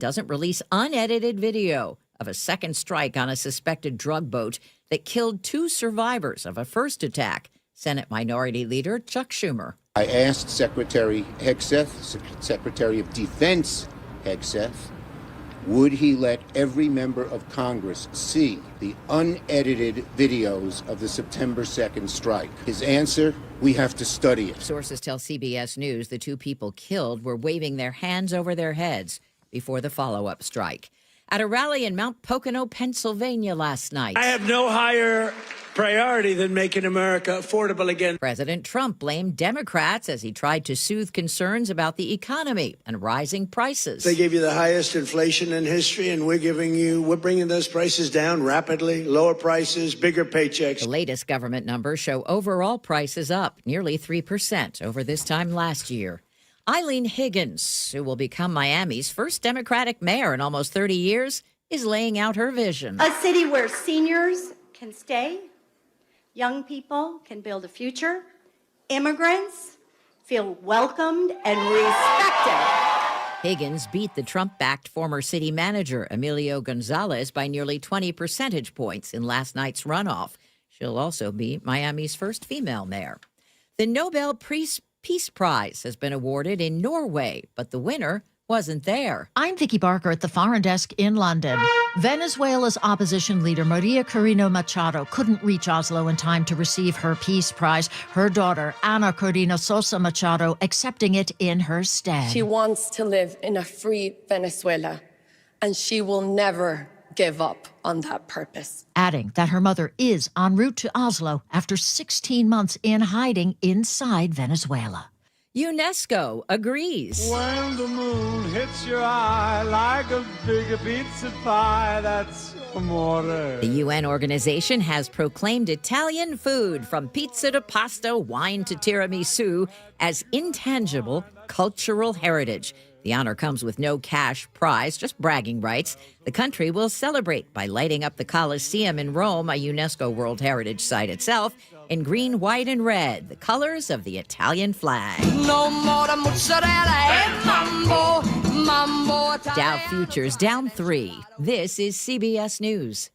doesn't release unedited video of a second strike on a suspected drug boat that killed 2 survivors of a first attack. Senate Minority Leader Chuck Schumer. I asked Secretary Hegseth, Secretary of Defense Hegseth, would he let every member of Congress see the unedited videos of the September 2nd strike? His answer, we have to study it. Sources tell CBS News the 2 people killed were waving their hands over their heads before the follow-up strike. At a rally in Mount Pocono, Pennsylvania last night. I have no higher priority than making America affordable again. President Trump blamed Democrats as he tried to soothe concerns about the economy and rising prices. They gave you the highest inflation in history, and we're bringing those prices down rapidly. Lower prices, bigger paychecks. The latest government numbers show overall prices up nearly 3% over this time last year. Eileen Higgins, who will become Miami's first Democratic mayor in almost 30 years, is laying out her vision. A city where seniors can stay, young people can build a future, immigrants feel welcomed and respected. Higgins beat the Trump-backed former city manager Emilio Gonzalez by nearly 20 percentage points in last night's runoff. She'll also be Miami's first female mayor. The Nobel Peace Prize has been awarded in Norway, but the winner wasn't there. I'm Vicki Barker at the Foreign Desk in London. Venezuela's opposition leader, Maria Corina Machado, couldn't reach Oslo in time to receive her Peace Prize. Her daughter, Ana Corina Sosa Machado, accepting it in her stead. She wants to live in a free Venezuela, and she will never give up on that purpose. Adding that her mother is en route to Oslo after 16 months in hiding inside Venezuela. UNESCO agrees. When the moon hits your eye like a big pizza pie, that's amore. The UN organization has proclaimed Italian food, from pizza to pasta, wine to tiramisu, as intangible cultural heritage. The honor comes with no cash prize, just bragging rights. The country will celebrate by lighting up the Colosseum in Rome, a UNESCO World Heritage Site itself, in green, white, and red, the colors of the Italian flag. No more mozzarella, mambo. Dow futures down 3. This is CBS News.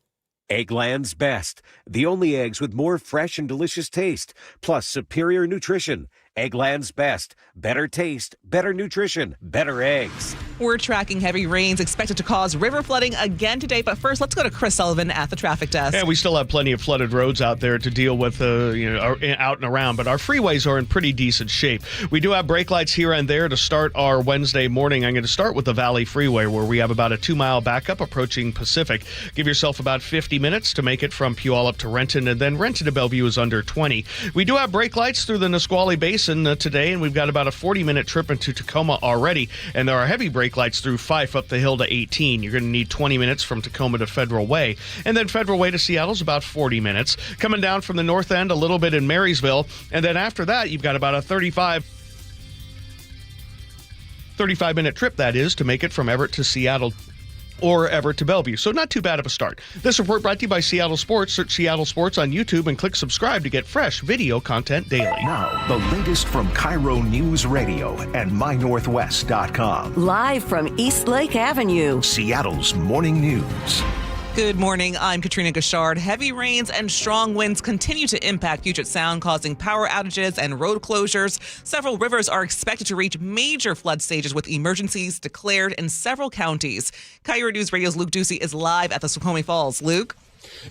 Eggland's Best, the only eggs with more fresh and delicious taste, plus superior nutrition. Eggland's Best, better taste, better nutrition, better eggs. We're tracking heavy rains expected to cause river flooding again today. But first, let's go to Chris Sullivan at the traffic desk. Yeah, we still have plenty of flooded roads out there to deal with, out and around. But our freeways are in pretty decent shape. We do have brake lights here and there to start our Wednesday morning. I'm going to start with the Valley Freeway, where we have about a 2-mile backup approaching Pacific. Give yourself about 50 minutes to make it from Puyallup to Renton, and then Renton to Bellevue is under 20. We do have brake lights through the Nisqually Basin today, and we've got about a 40-minute trip into Tacoma already, and there are heavy brake lights through Fife up the hill to 18. You're going to need 20 minutes from Tacoma to Federal Way, and then Federal Way to Seattle is about 40 minutes. Coming down from the north end a little bit in Marysville, and then after that, you've got about a 35-minute trip, that is, to make it from Everett to Seattle or Everett to Bellevue. So not too bad of a start. This report brought to you by Seattle Sports. Search Seattle Sports on YouTube and click subscribe to get fresh video content daily. Now, the latest from KIRO Newsradio and MyNorthwest.com. Live from East Lake Avenue, Seattle's Morning News. Good morning. I'm Katrina Gashard. Heavy rains and strong winds continue to impact Puget Sound, causing power outages and road closures. Several rivers are expected to reach major flood stages with emergencies declared in several counties. KIRO News Radio's Luke Ducey is live at the Snoqualmie Falls. Luke?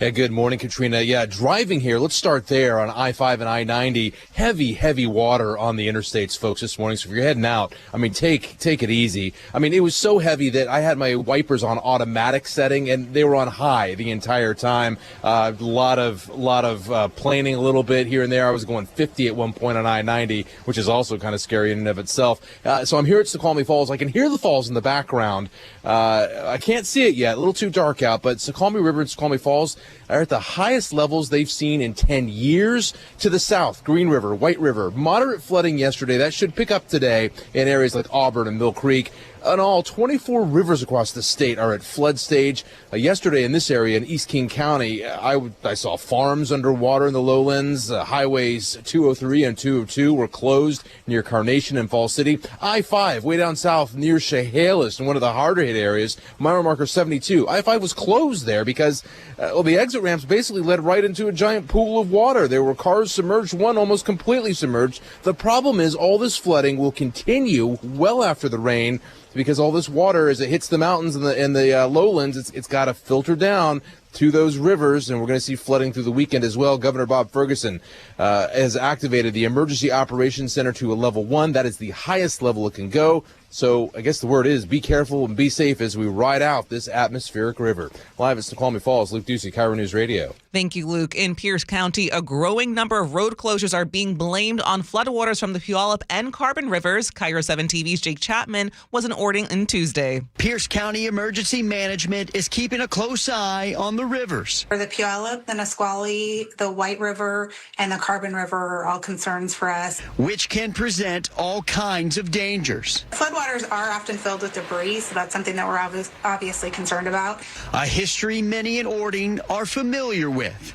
Yeah, good morning, Katrina. Yeah, driving here, let's start there on I-5 and I-90. Heavy water on the interstates, folks, this morning. So if you're heading out, take it easy. It was so heavy that I had my wipers on automatic setting, and they were on high the entire time. A lot of planing a little bit here and there. I was going 50 at one point on I-90, which is also kind of scary in and of itself. So I'm here at Snoqualmie Falls. I can hear the falls in the background. I can't see it yet. A little too dark out, but Snoqualmie River and Snoqualmie Falls are at the highest levels they've seen in 10 years. To the south, Green River, White River, moderate flooding yesterday. That should pick up today in areas like Auburn and Mill Creek. In all, 24 rivers across the state are at flood stage. Yesterday in this area in East King County, I saw farms underwater in the lowlands. Highways 203 and 202 were closed near Carnation and Fall City. I-5 way down south near Chehalis in one of the harder hit areas, mile marker 72. I-5 was closed there because the exit ramps basically led right into a giant pool of water. There were cars submerged, one almost completely submerged. The problem is all this flooding will continue well after the rain, because all this water, as it hits the mountains and the lowlands, it's got to filter down to those rivers, and we're going to see flooding through the weekend as well. Governor Bob Ferguson has activated the Emergency Operations Center to a level 1. That is the highest level it can go. So I guess the word is be careful and be safe as we ride out this atmospheric river. Live at Snoqualmie Falls, Luke Ducey, KIRO News Radio. Thank you, Luke. In Pierce County, a growing number of road closures are being blamed on floodwaters from the Puyallup and Carbon Rivers. KIRO 7 TV's Jake Chapman was in Ording on Tuesday. Pierce County Emergency Management is keeping a close eye on the rivers. For the Puyallup, the Nisqually, the White River, and the Carbon River are all concerns for us, which can present all kinds of dangers. Floodwaters are often filled with debris, so that's something that we're obviously concerned about. A history many in Ording are familiar with.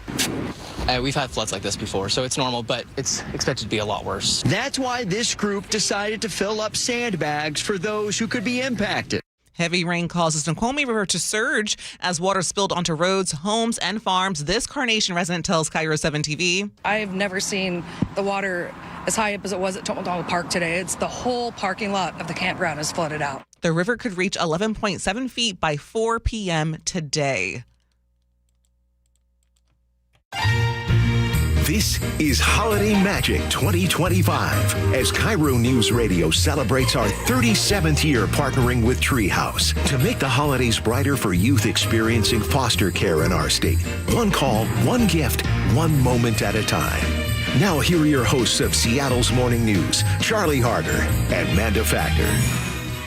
We've had floods like this before, so it's normal, but it's expected to be a lot worse. That's why this group decided to fill up sandbags for those who could be impacted. Heavy rain causes Snoqualmie River to surge as water spilled onto roads, homes, and farms. This Carnation resident tells KIRO 7 TV. I've never seen the water as high up as it was at Tomadala Park today. It's the whole parking lot of the campground is flooded out. The river could reach 11.7 feet by 4 p.m. today. This is Holiday Magic 2025 as KIRO News Radio celebrates our 37th year partnering with Treehouse to make the holidays brighter for youth experiencing foster care in our state. One call, one gift, one moment at a time. Now here are your hosts of Seattle's Morning News, Charlie Harder and Manda Factor.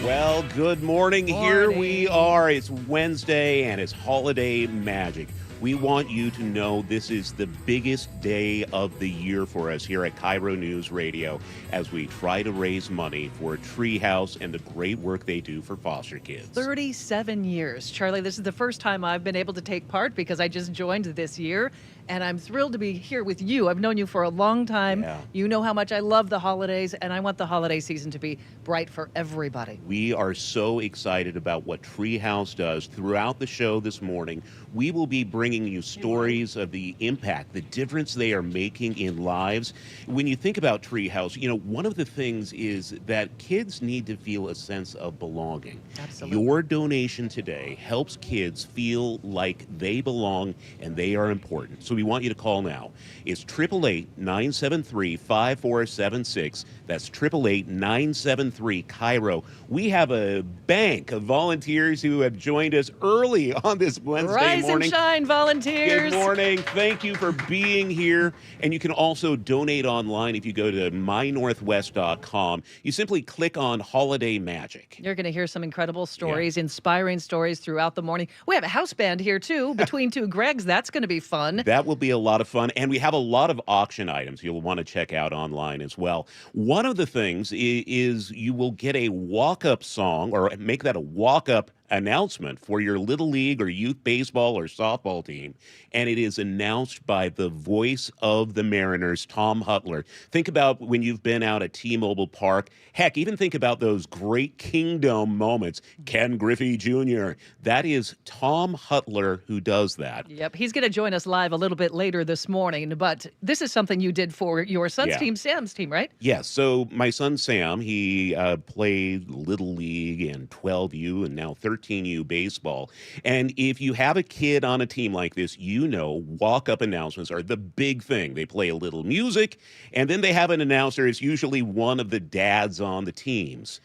Well, good morning. Here we are. It's Wednesday and it's Holiday Magic. We want you to know this is the biggest day of the year for us here at KIRO News Radio as we try to raise money for Treehouse and the great work they do for foster kids. 37 years. Charlie, this is the first time I've been able to take part because I just joined this year, and I'm thrilled to be here with you. I've known you for a long time. Yeah. You know how much I love the holidays, and I want the holiday season to be bright for everybody. We are so excited about what Treehouse does. Throughout the show this morning, we will be bringing you stories of the impact, the difference they are making in lives. When you think about Treehouse, you know, one of the things is that kids need to feel a sense of belonging. Absolutely. Your donation today helps kids feel like they belong and they are important. So we want you to call now. It's 888-973-5476. That's 888-973-KIRO. We have a bank of volunteers who have joined us early on this Wednesday Rise morning. and shine, volunteers. Good morning. Thank you for being here. And you can also donate online if you go to mynorthwest.com. You simply click on Holiday Magic. You're going to hear some incredible stories, inspiring stories throughout the morning. We have a house band here, too, between two Gregs. That's going to be fun. That will be a lot of fun. And we have a lot of auction items you'll want to check out online as well. One of the things is you will get a walk-up song, or make that a walk-up announcement for your Little League or youth baseball or softball team, and it is announced by the voice of the Mariners, Tom Hutler. Think about when you've been out at T-Mobile Park. Heck, even think about those great Kingdom moments. Ken Griffey Jr. That is Tom Hutler who does that. Yep, he's going to join us live a little bit later this morning, but this is something you did for your son's team, Sam's team, right? Yes, so my son Sam, he played Little League and 12U and now 13U baseball. And if you have a kid on a team like this, you know walk-up announcements are the big thing. They play a little music, and then they have an announcer. It's usually one of the dads on the teams.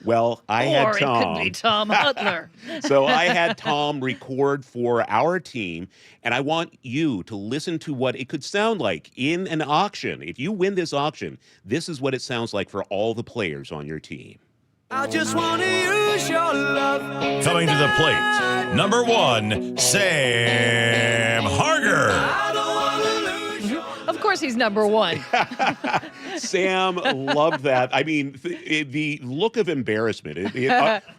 Well, I had Tom. Or it could be Tom Hutler. So I had Tom record for our team, and I want you to listen to what it could sound like in an auction. If you win this auction, this is what it sounds like for all the players on your team. I just want to use your love. Coming to the plate, number 1, Sam Harger. Of course he's number one. Sam loved that. I mean, the look of embarrassment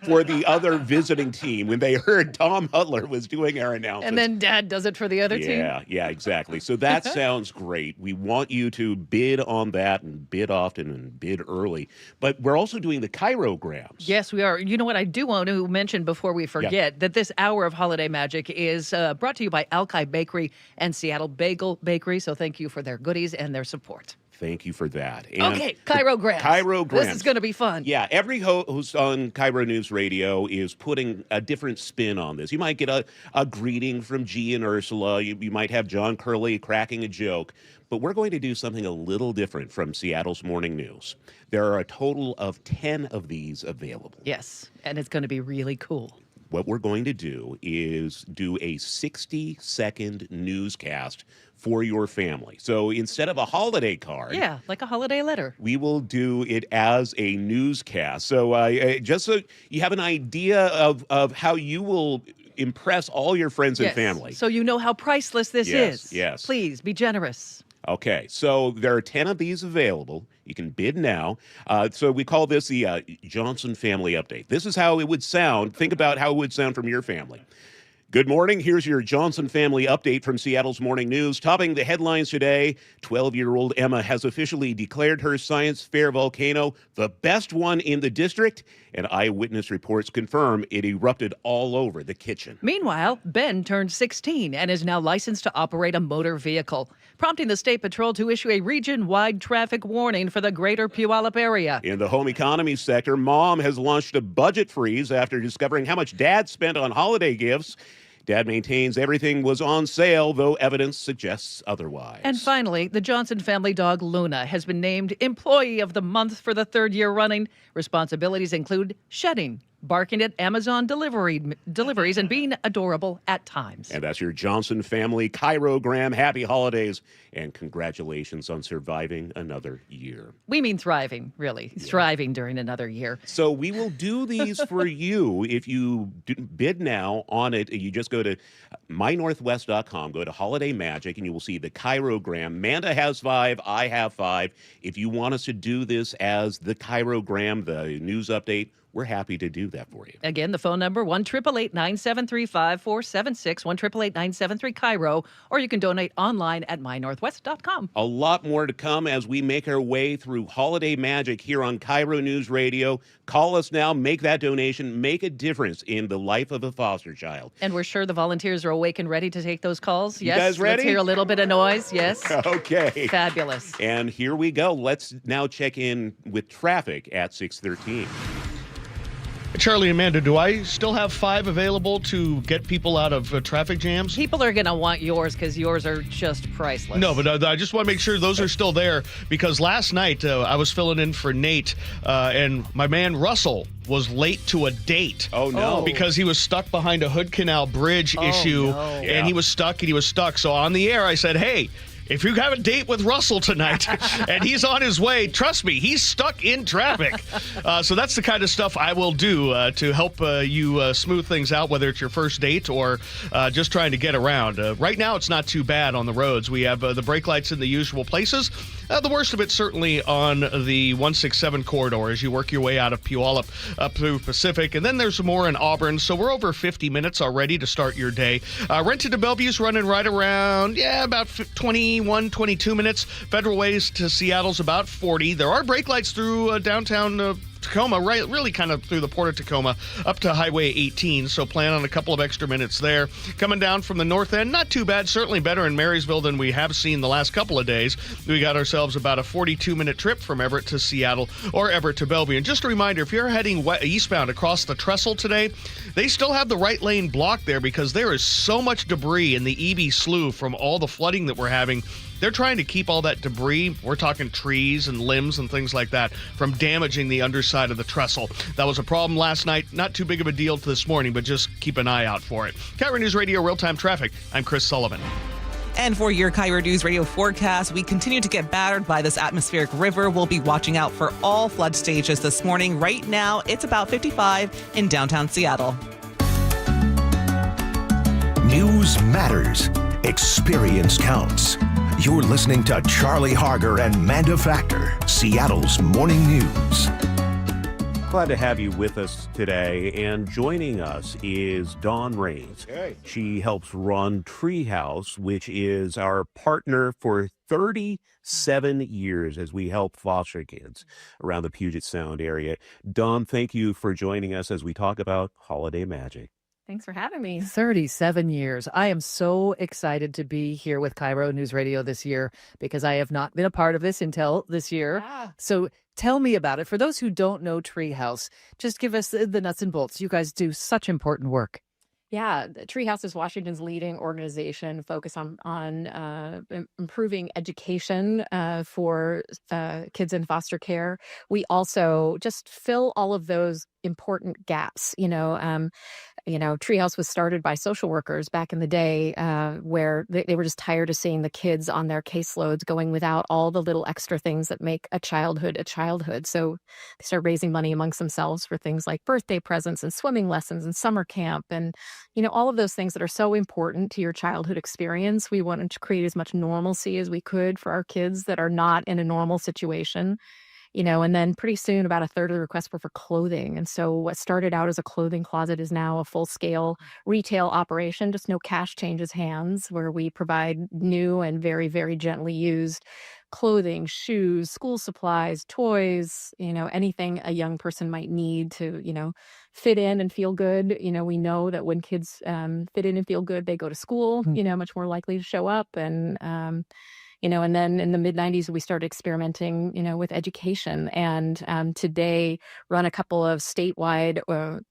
for the other visiting team when they heard Tom Hudler was doing our announcements. And then Dad does it for the other team. Yeah, exactly. So that sounds great. We want you to bid on that and bid often and bid early. But we're also doing the KIRO-grams. Yes, we are. You know what? I do want to mention before we forget that this hour of Holiday Magic is brought to you by Alki Bakery and Seattle Bagel Bakery. So thank you for their goodies and their support. Thank you for that. And okay, KIRO-grams. KIRO-grams. This is going to be fun. Yeah, every host on KIRO News Radio is putting a different spin on this. You might get a greeting from G and Ursula. You might have John Curley cracking a joke. But we're going to do something a little different from Seattle's Morning News. There are a total of 10 of these available. Yes, and it's going to be really cool. What we're going to do is do a 60-second newscast for your family. So instead of a holiday card, yeah, like a holiday letter, we will do it as a newscast. So just so you have an idea of how you will impress all your friends and family. So you know how priceless this is. Yes. Please be generous. Okay, so there are 10 of these available. You can bid now. So we call this the Johnson Family Update. This is how it would sound. Think about how it would sound from your family. Good morning. Here's your Johnson Family Update from Seattle's Morning News. Topping the headlines today, 12-year-old Emma has officially declared her science fair volcano the best one in the district, and eyewitness reports confirm it erupted all over the kitchen. Meanwhile, Ben turned 16 and is now licensed to operate a motor vehicle, prompting the State Patrol to issue a region-wide traffic warning for the greater Puyallup area. In the home economy sector, Mom has launched a budget freeze after discovering how much Dad spent on holiday gifts. Dad maintains everything was on sale, though evidence suggests otherwise. And finally, the Johnson family dog Luna has been named Employee of the Month for the third year running. Responsibilities include shedding, barking at Amazon deliveries, and being adorable at times. And that's your Johnson Family KIRO-gram. Happy holidays, and congratulations on surviving another year. We mean thriving, really. Yeah. Thriving during another year. So we will do these for you. If you bid now on it, you just go to mynorthwest.com, go to Holiday Magic, and you will see the KIRO-gram. Manda has 5, I have 5. If you want us to do this as the KIRO-gram, the news update, we're happy to do that for you. Again, the phone number, 1-888-973-5476, 1-888-973-KIRO, or you can donate online at mynorthwest.com. A lot more to come as we make our way through Holiday Magic here on KIRO News Radio. Call us now, make that donation, make a difference in the life of a foster child. And we're sure the volunteers are awake and ready to take those calls. You yes, guys ready? Let's hear a little bit of noise. Yes. Okay. Fabulous. And here we go. Let's now check in with traffic at 6:13. Charlie and Amanda, do I still have 5 available to get people out of traffic jams? People are going to want yours because yours are just priceless. No, but I just want to make sure those are still there because last night I was filling in for Nate and my man Russell was late to a date. Oh, no. Because he was stuck behind a Hood Canal Bridge issue and he was stuck. So on the air, I said, hey, if you have a date with Russell tonight and he's on his way, trust me, he's stuck in traffic. So that's the kind of stuff I will do to help you smooth things out, whether it's your first date or just trying to get around. Right now, it's not too bad on the roads. We have the brake lights in the usual places. The worst of it certainly on the 167 corridor as you work your way out of Puyallup up through Pacific. And then there's more in Auburn. So we're over 50 minutes already to start your day. Rented to Bellevue's running right around, about 22 minutes. Federal Ways to Seattle's about 40. There are brake lights through downtown Tacoma, right, really kind of through the Port of Tacoma up to Highway 18, so plan on a couple of extra minutes there. Coming down from the north end, not too bad, certainly better in Marysville than we have seen the last couple of days. We got ourselves about a 42-minute trip from Everett to Seattle or Everett to Bellevue. And just a reminder, if you're heading eastbound across the trestle today, they still have the right lane blocked there because there is so much debris in the EB Slough from all the flooding that we're having. They're trying to keep all that debris, we're talking trees and limbs and things like that, from damaging the underside of the trestle. That was a problem last night. Not too big of a deal this morning, but just keep an eye out for it. KIRO News Radio Real-Time Traffic. I'm Chris Sullivan. And for your KIRO News Radio forecast, we continue to get battered by this atmospheric river. We'll be watching out for all flood stages this morning. Right now, it's about 55 in downtown Seattle. News matters. Experience counts. You're listening to Charlie Harger and Manda Factor, Seattle's Morning News. Glad to have you with us today. And joining us is Dawn Rains. Okay. She helps run Treehouse, which is our partner for 37 years as we help foster kids around the Puget Sound area. Dawn, thank you for joining us as we talk about holiday magic. Thanks for having me. 37 years. I am so excited to be here with KIRO Newsradio this year because I have not been a part of this until this year. So tell me about it. For those who don't know Treehouse, just give us the nuts and bolts. You guys do such important work. Yeah, Treehouse is Washington's leading organization focused on improving education for kids in foster care. We also just fill all of those important gaps. Treehouse was started by social workers back in the day where they were just tired of seeing the kids on their caseloads going without all the little extra things that make a childhood a childhood. So they started raising money amongst themselves for things like birthday presents and swimming lessons and summer camp and, all of those things that are so important to your childhood experience. We wanted to create as much normalcy as we could for our kids that are not in a normal situation. And then pretty soon about a third of the requests were for clothing. And so what started out as a clothing closet is now a full-scale retail operation, just no cash changes hands, where we provide new and very, very gently used clothing, shoes, school supplies, toys, anything a young person might need to, fit in and feel good. We know that when kids fit in and feel good, they go to school, much more likely to show up. And then in the mid-90s, we started experimenting, with education and today run a couple of statewide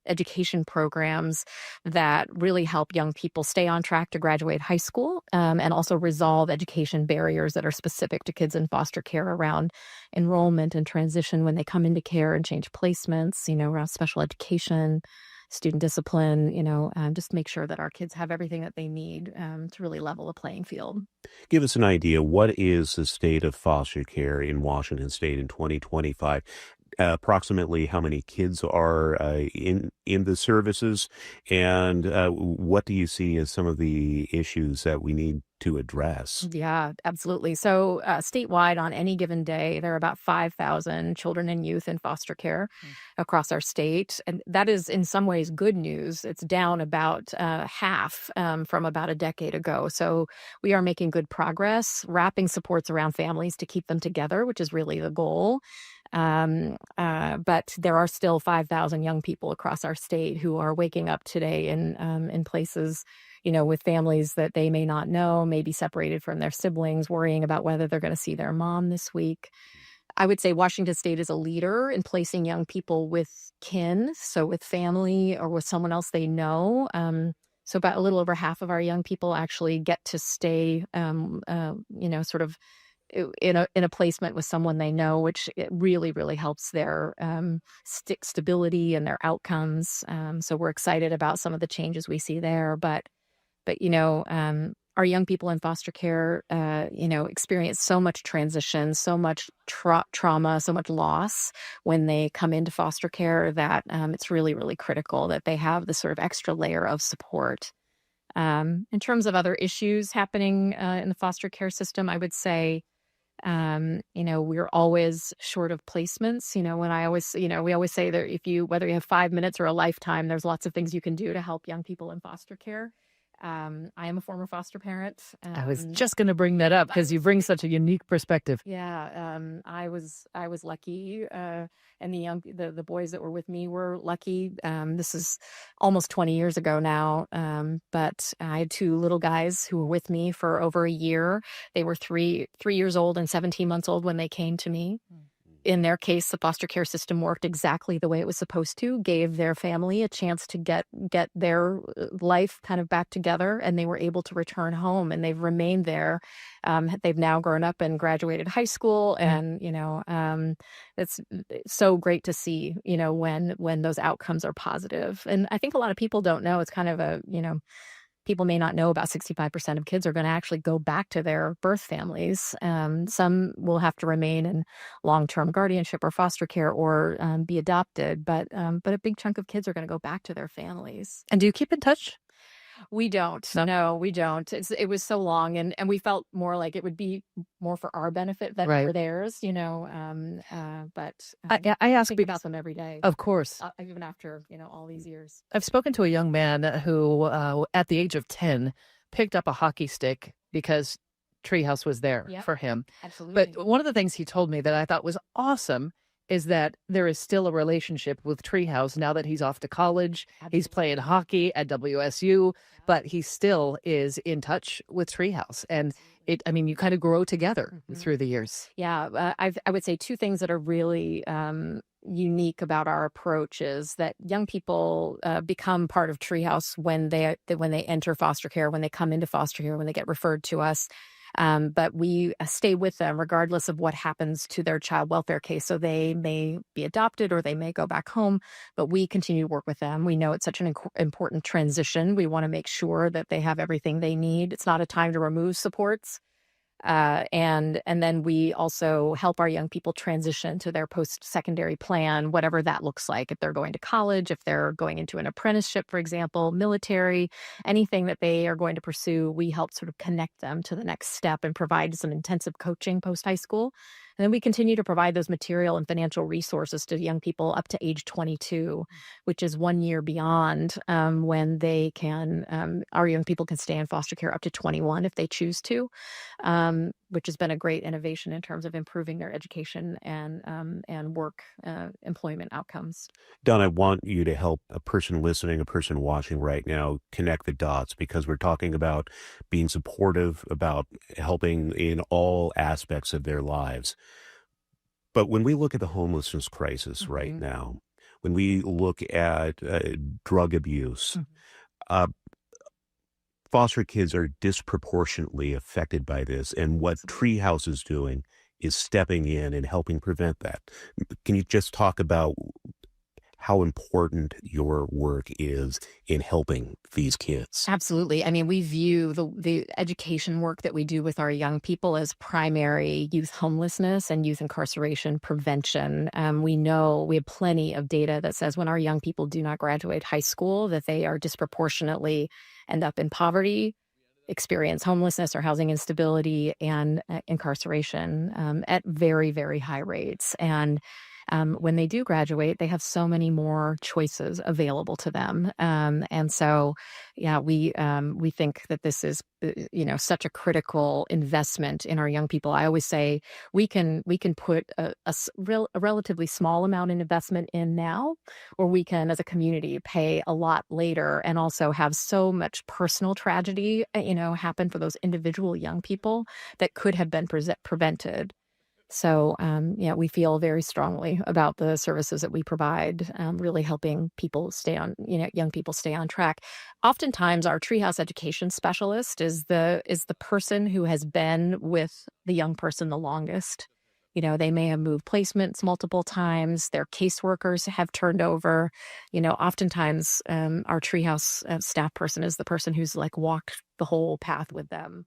education programs that really help young people stay on track to graduate high school and also resolve education barriers that are specific to kids in foster care around enrollment and transition when they come into care and change placements, around special education, student discipline, just make sure that our kids have everything that they need to really level the playing field. Give us an idea. What is the state of foster care in Washington State in 2025? Approximately how many kids are in the services, and what do you see as some of the issues that we need to address? Yeah, absolutely. So statewide on any given day, there are about 5,000 children and youth in foster care across our state. And that is in some ways good news. It's down about half from about a decade ago. So we are making good progress, wrapping supports around families to keep them together, which is really the goal. But there are still 5,000 young people across our state who are waking up today in places, with families that they may not know, may be separated from their siblings, worrying about whether they're going to see their mom this week. I would say Washington State is a leader in placing young people with kin, so with family or with someone else they know. So about a little over half of our young people actually get to stay, sort of in a placement with someone they know, which it really, really helps their stability and their outcomes. So we're excited about some of the changes we see there. But our young people in foster care, experience so much transition, so much trauma, so much loss when they come into foster care that it's really, really critical that they have this sort of extra layer of support. In terms of other issues happening in the foster care system, I would say, we're always short of placements. We always say that whether you have 5 minutes or a lifetime, there's lots of things you can do to help young people in foster care. I am a former foster parent. I was just going to bring that up because you bring such a unique perspective. Yeah, I was lucky, and the boys that were with me were lucky. This is almost 20 years ago now, but I had two little guys who were with me for over a year. They were 3 years old and 17 months old when they came to me. In their case, the foster care system worked exactly the way it was supposed to, gave their family a chance to get their life kind of back together, and they were able to return home, and they've remained there. They've now grown up and graduated high school, and, it's so great to see, when those outcomes are positive. And I think a lot of people don't know, it's kind of people may not know about 65% of kids are going to actually go back to their birth families. Some will have to remain in long-term guardianship or foster care or be adopted, but a big chunk of kids are going to go back to their families. And do you keep in touch? We don't. No, we don't. It was so long, and we felt more like it would be more for our benefit than Right. for theirs, but I ask think about them every day, Of course. even after, all these years. I've spoken to a young man who, at the age of 10, picked up a hockey stick because Treehouse was there Yep, for him. absolutely. But one of the things he told me that I thought was awesome is that there is still a relationship with Treehouse now that he's off to college. He's playing hockey at WSU, but he still is in touch with Treehouse. And you kind of grow together through the years. Yeah, I would say two things that are really unique about our approach is that young people become part of Treehouse when they enter foster care, when they come into foster care, when they get referred to us. But we stay with them regardless of what happens to their child welfare case. So they may be adopted or they may go back home, but we continue to work with them. We know it's such an important transition. We want to make sure that they have everything they need. It's not a time to remove supports. And then we also help our young people transition to their post-secondary plan, whatever that looks like. If they're going to college, if they're going into an apprenticeship, for example, military, anything that they are going to pursue, we help sort of connect them to the next step and provide some intensive coaching post-high school. And then we continue to provide those material and financial resources to young people up to age 22, which is 1 year beyond when they can, our young people can stay in foster care up to 21 if they choose to, which has been a great innovation in terms of improving their education and work employment outcomes. Don, I want you to help a person listening, a person watching right now connect the dots, because we're talking about being supportive, about helping in all aspects of their lives. But when we look at the homelessness crisis right now, when we look at drug abuse, foster kids are disproportionately affected by this. And what Treehouse is doing is stepping in and helping prevent that. Can you just talk about how important your work is in helping these kids? Absolutely. I mean, we view the education work that we do with our young people as primary youth homelessness and youth incarceration prevention. We know we have plenty of data that says when our young people do not graduate high school, that they are disproportionately end up in poverty, experience homelessness or housing instability, and incarceration at very, very high rates. And when they do graduate, they have so many more choices available to them. And so, yeah, we think that this is, such a critical investment in our young people. I always say we can put a relatively small amount in investment in now, or we can, as a community, pay a lot later and also have so much personal tragedy, happen for those individual young people that could have been prevented. So, we feel very strongly about the services that we provide, really helping people stay on, young people stay on track. Oftentimes, our Treehouse education specialist is the person who has been with the young person the longest. They may have moved placements multiple times. Their caseworkers have turned over. Oftentimes, our Treehouse staff person is the person who's walked the whole path with them.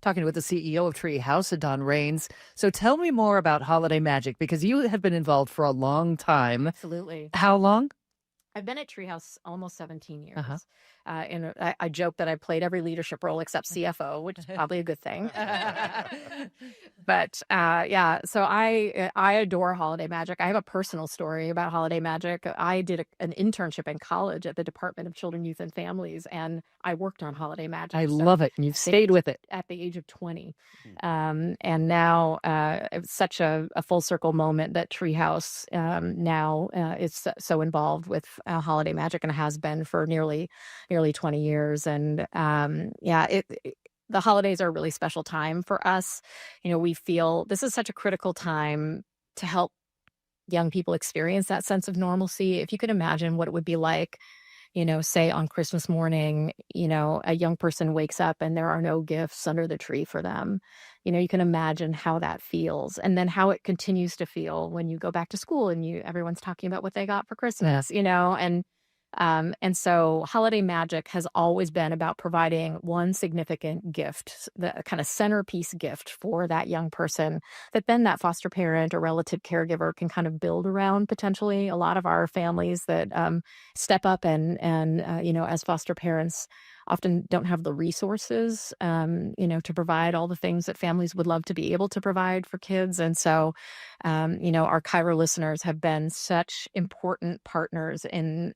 Talking with the CEO of Treehouse, Don Rains. So tell me more about Holiday Magic, because you have been involved for a long time. Absolutely. How long? I've been at Treehouse almost 17 years. And I joke that I played every leadership role except CFO, which is probably a good thing. But so I adore Holiday Magic. I have a personal story about Holiday Magic. I did an internship in college at the Department of Children, Youth, and Families, and I worked on Holiday Magic. I love it. And you've stayed with it. At the age of 20. And now it's such a full circle moment that Treehouse now is so involved with Holiday Magic, and has been for nearly 20 years. And the holidays are a really special time for us. We feel this is such a critical time to help young people experience that sense of normalcy. If you could imagine what it would be like, say on Christmas morning, a young person wakes up and there are no gifts under the tree for them. You can imagine how that feels, and then how it continues to feel when you go back to school and everyone's talking about what they got for Christmas, and so Holiday Magic has always been about providing one significant gift, the kind of centerpiece gift for that young person that then that foster parent or relative caregiver can kind of build around potentially. A lot of our families that step up and as foster parents often don't have the resources, to provide all the things that families would love to be able to provide for kids. And so, our KIRO listeners have been such important partners in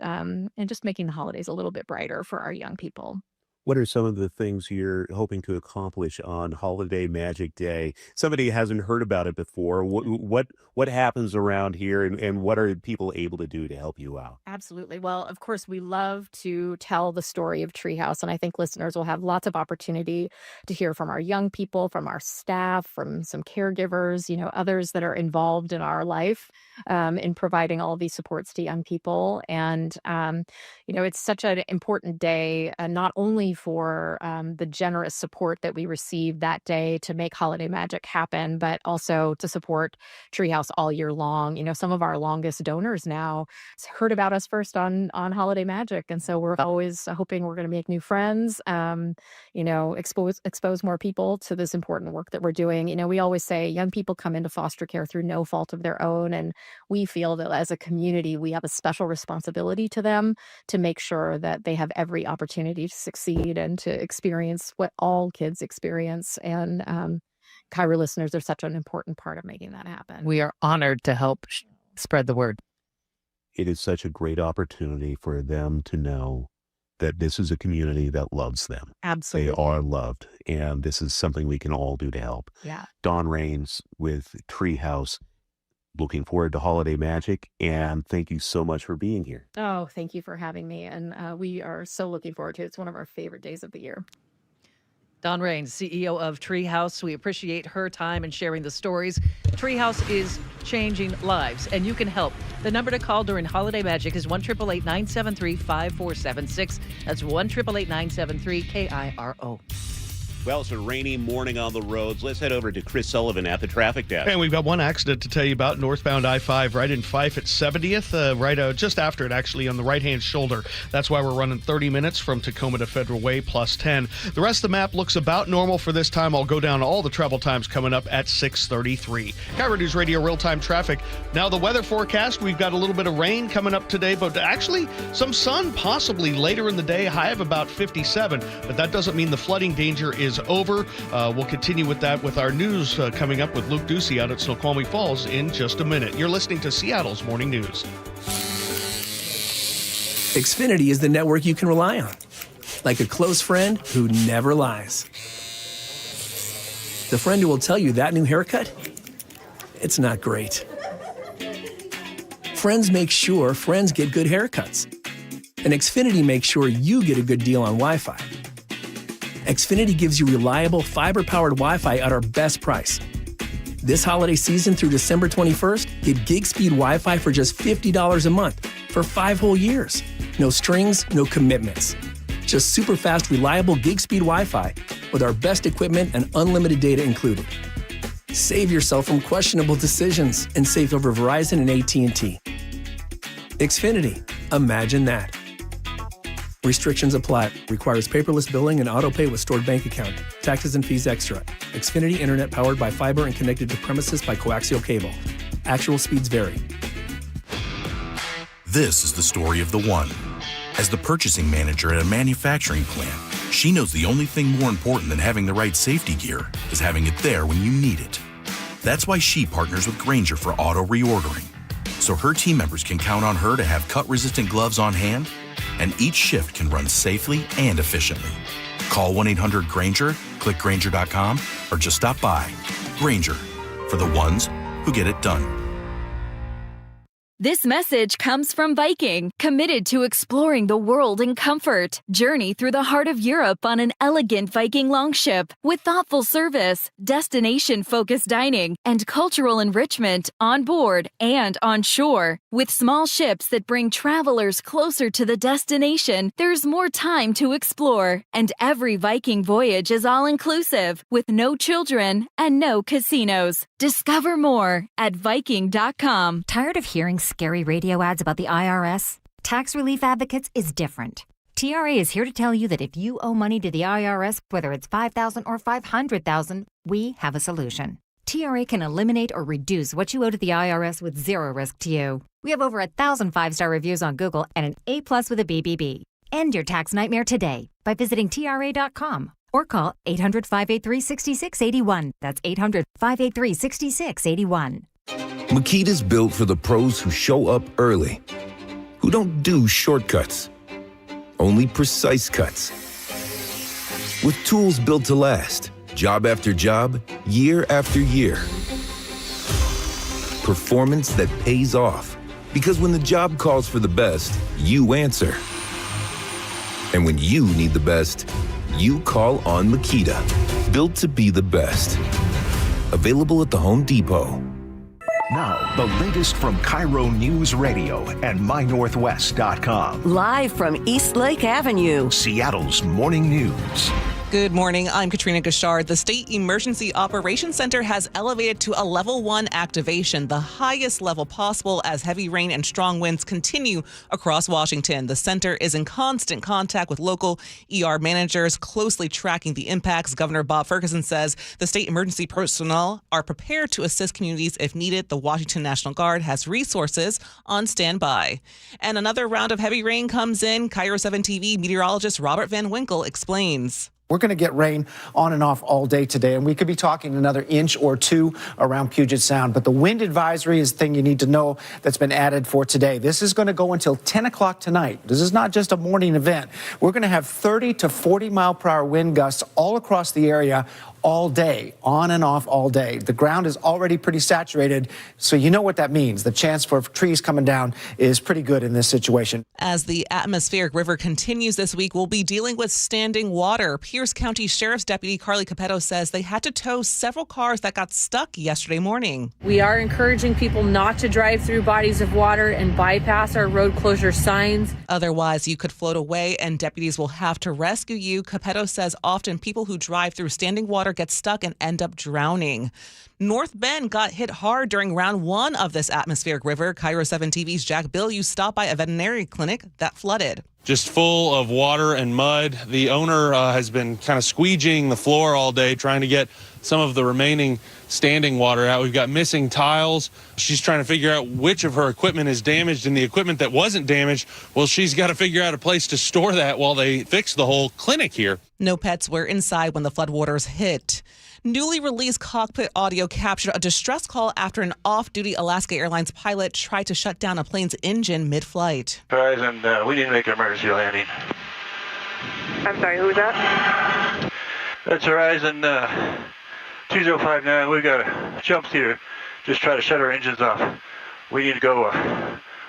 just making the holidays a little bit brighter for our young people. What are some of the things you're hoping to accomplish on Holiday Magic Day? Somebody hasn't heard about it before. What happens around here, and what are people able to do to help you out? Absolutely. Well, of course, we love to tell the story of Treehouse, and I think listeners will have lots of opportunity to hear from our young people, from our staff, from some caregivers, others that are involved in our life in providing all of these supports to young people. And, it's such an important day, not only for the generous support that we receive that day to make Holiday Magic happen, but also to support Treehouse all year long. Some of our longest donors now heard about us first on Holiday Magic, and so we're always hoping we're going to make new friends, expose more people to this important work that we're doing. We always say young people come into foster care through no fault of their own, and we feel that as a community we have a special responsibility to them to make sure that they have every opportunity to succeed and to experience what all kids experience. And KIRO listeners are such an important part of making that happen. We are honored to help spread the word. It is such a great opportunity for them to know that this is a community that loves them. Absolutely. They are loved, and this is something we can all do to help. Yeah. Dawn Rains with Treehouse. Looking forward to Holiday Magic, and thank you so much for being here. Oh, thank you for having me. And we are so looking forward to it. It's one of our favorite days of the year. Dawn Rains, CEO of Treehouse. We appreciate her time and sharing the stories. Treehouse is changing lives, and you can help. The number to call during Holiday Magic is 1-888-973-5476. That's 1-888-973-KIRO. Well, it's a rainy morning on the roads. Let's head over to Chris Sullivan at the traffic desk. And we've got one accident to tell you about, northbound I-5 right in Fife at 70th, just after it, actually, on the right-hand shoulder. That's why we're running 30 minutes from Tacoma to Federal Way, plus 10. The rest of the map looks about normal for this time. I'll go down all the travel times coming up at 6:33. KIRO News Radio real-time traffic. Now, the weather forecast, we've got a little bit of rain coming up today, but actually some sun possibly later in the day, high of about 57. But that doesn't mean the flooding danger is over. We'll continue with that with our news coming up with Luke Ducey out at Snoqualmie Falls in just a minute. You're listening to Seattle's Morning News. Xfinity is the network you can rely on, like a close friend who never lies. The friend who will tell you that new haircut, it's not great. Friends make sure friends get good haircuts. And Xfinity makes sure you get a good deal on Wi-Fi. Xfinity gives you reliable fiber-powered Wi-Fi at our best price. This holiday season through December 21st, get gig speed Wi-Fi for just $50 a month for 5 whole years. No strings, no commitments. Just super fast, reliable gig speed Wi-Fi with our best equipment and unlimited data included. Save yourself from questionable decisions and save over Verizon and AT&T. Xfinity. Imagine that. Restrictions apply. Requires paperless billing and auto pay with stored bank account. Taxes and fees extra. Xfinity Internet powered by fiber and connected to premises by coaxial cable. Actual speeds vary. This is the story of the one. As the purchasing manager at a manufacturing plant, she knows the only thing more important than having the right safety gear is having it there when you need it. That's why she partners with Grainger for auto reordering, so her team members can count on her to have cut-resistant gloves on hand, and each shift can run safely and efficiently. Call 1-800-GRAINGER, click Grainger.com, or just stop by. Grainger, for the ones who get it done. This message comes from Viking, committed to exploring the world in comfort. Journey through the heart of Europe on an elegant Viking longship with thoughtful service, destination-focused dining, and cultural enrichment on board and on shore. With small ships that bring travelers closer to the destination, there's more time to explore. And every Viking voyage is all-inclusive, with no children and no casinos. Discover more at Viking.com. Tired of hearing scary radio ads about the IRS? Tax Relief Advocates is different. TRA is here to tell you that if you owe money to the IRS, whether it's $5,000 or $500,000, we have a solution. TRA can eliminate or reduce what you owe to the IRS with zero risk to you. We have over 1,000 5-star reviews on Google and an A+ with a BBB. End your tax nightmare today by visiting TRA.com or call 800-583-6681. That's 800-583-6681. Makita's built for the pros who show up early, who don't do shortcuts, only precise cuts. With tools built to last, job after job, year after year. Performance that pays off, because when the job calls for the best, you answer. And when you need the best, you call on Makita. Built to be the best. Available at the Home Depot. Now, the latest from KIRO Newsradio and MyNorthwest.com. Live from East Lake Avenue, Seattle's morning news. Good morning. I'm Katrina Gashard. The State Emergency Operations Center has elevated to a level 1 activation, the highest level possible as heavy rain and strong winds continue across Washington. The center is in constant contact with local ER managers, closely tracking the impacts. Governor Bob Ferguson says the state emergency personnel are prepared to assist communities if needed. The Washington National Guard has resources on standby. And another round of heavy rain comes in. KIRO 7 TV meteorologist Robert Van Winkle explains. We're going to get rain on and off all day today, and we could be talking another inch or two around Puget Sound. But the wind advisory is the thing you need to know that's been added for today. This is going to go until 10 o'clock tonight. This is not just a morning event. We're going to have 30 to 40 mile per hour wind gusts all across the area all day, on and off all day. The ground is already pretty saturated, so you know what that means. The chance for trees coming down is pretty good in this situation. As the atmospheric river continues this week, we'll be dealing with standing water. Pierce County Sheriff's Deputy Carly Capetto says they had to tow several cars that got stuck yesterday morning. We are encouraging people not to drive through bodies of water and bypass our road closure signs. Otherwise, you could float away and deputies will have to rescue you. Capetto says often people who drive through standing water get stuck and end up drowning. North Bend got hit hard during round 1 of this atmospheric river. KIRO 7 TV's Jack Bilyeu stopped by a veterinary clinic that flooded. Just full of water and mud. The owner has been kind of squeegeeing the floor all day, trying to get some of the remaining standing water out. We've got missing tiles. She's trying to figure out which of her equipment is damaged, and the equipment that wasn't damaged, well, she's got to figure out a place to store that while they fix the whole clinic here. No pets were inside when the floodwaters hit. Newly released cockpit audio captured a distress call after an off-duty Alaska Airlines pilot tried to shut down a plane's engine mid-flight. Horizon, we need to make an emergency landing. I'm sorry, who was that? That's Horizon 2059. We've got a jump here. Just try to shut our engines off. We need to go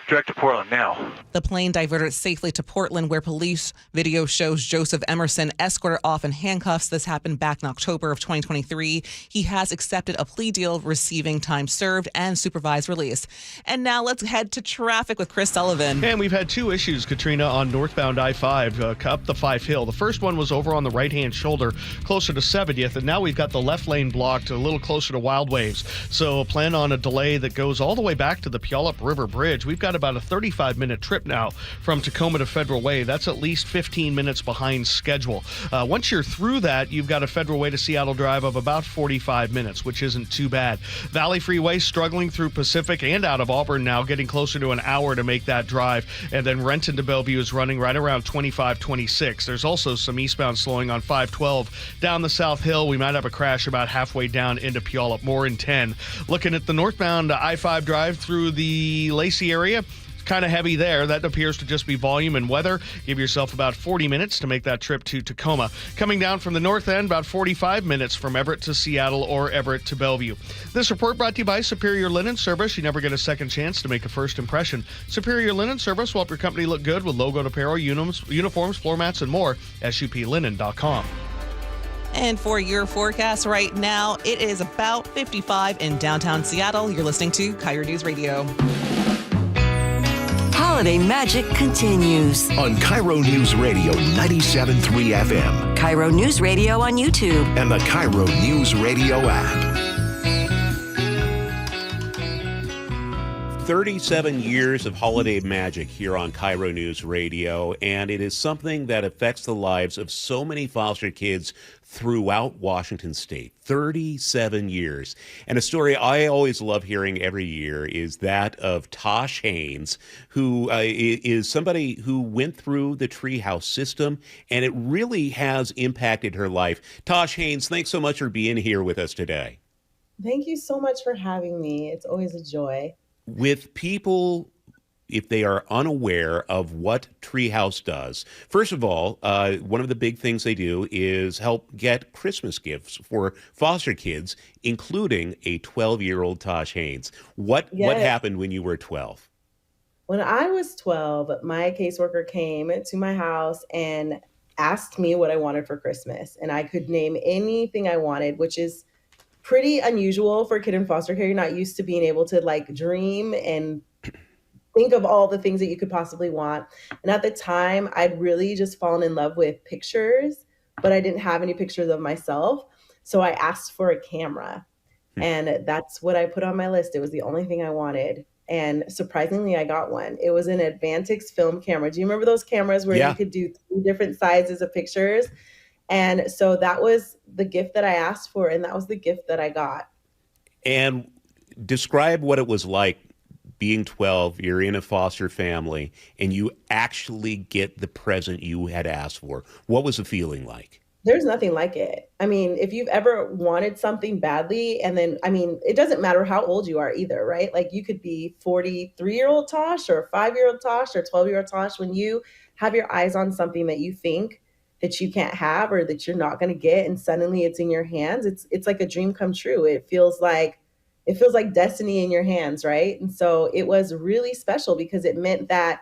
direct to Portland now. The plane diverted safely to Portland, where police video shows Joseph Emerson escorted off in handcuffs. This happened back in October of 2023. He has accepted a plea deal, receiving time served and supervised release. And now let's head to traffic with Chris Sullivan. And we've had 2 issues, Katrina, on northbound I-5 up the Fife Hill. The first one was over on the right-hand shoulder, closer to 70th, and now we've got the left lane blocked a little closer to Wild Waves. So plan on a delay that goes all the way back to the Puyallup River Bridge. We've got about a 35-minute trip now from Tacoma to Federal Way. That's at least 15 minutes behind schedule. Once you're through that, you've got a Federal Way to Seattle drive of about 45 minutes, which isn't too bad. Valley Freeway struggling through Pacific and out of Auburn now, getting closer to an hour to make that drive. And then Renton to Bellevue is running right around 25-26. There's also some eastbound slowing on 512 down the South Hill. We might have a crash about halfway down into Puyallup, more in 10. Looking at the northbound I-5 drive through the Lacey area, kind of heavy there. That appears to just be volume and weather. Give yourself about 40 minutes to make that trip to Tacoma. Coming down from the north end, about 45 minutes from Everett to Seattle or Everett to Bellevue. This report brought to you by Superior Linen Service. You never get a second chance to make a first impression. Superior Linen Service will help your company look good with logoed apparel, uniforms, floor mats, and more. SUPlinen.com. And for your forecast right now, it is about 55 in downtown Seattle. You're listening to KIRO Newsradio. Holiday magic continues on KIRO Newsradio 97.3 FM, KIRO Newsradio on YouTube, and the KIRO Newsradio app. 37 years of holiday magic here on KIRO News Radio, and it is something that affects the lives of so many foster kids throughout Washington State. 37 years. And a story I always love hearing every year is that of Tosh Haynes, who is somebody who went through the Treehouse system, and it really has impacted her life. Tosh Haynes, thanks so much for being here with us today. Thank you so much for having me. It's always a joy. With people, if they are unaware of what Treehouse does, first of all, one of the big things they do is help get Christmas gifts for foster kids, including a 12-year-old Tosh Haynes. What happened when you were 12? When I was 12, my caseworker came to my house and asked me what I wanted for Christmas. And I could name anything I wanted, which is pretty unusual for a kid in foster care. You're not used to being able to like dream and think of all the things that you could possibly want. And at the time, I'd really just fallen in love with pictures, but I didn't have any pictures of myself. So I asked for a camera, and that's what I put on my list. It was the only thing I wanted. And surprisingly, I got one. It was an Advantix film camera. Do you remember those cameras where you could do 3 different sizes of pictures? And so that was the gift that I asked for, and that was the gift that I got. And describe what it was like being 12, you're in a foster family, and you actually get the present you had asked for. What was the feeling like? There's nothing like it. I mean, if you've ever wanted something badly, and then, I mean, it doesn't matter how old you are either, right? Like you could be 43-year-old Tosh or 5-year-old Tosh or 12-year-old Tosh. When you have your eyes on something that you think that you can't have or that you're not going to get, and suddenly it's in your hands, it's like a dream come true. It feels like destiny in your hands, right? And so it was really special because it meant that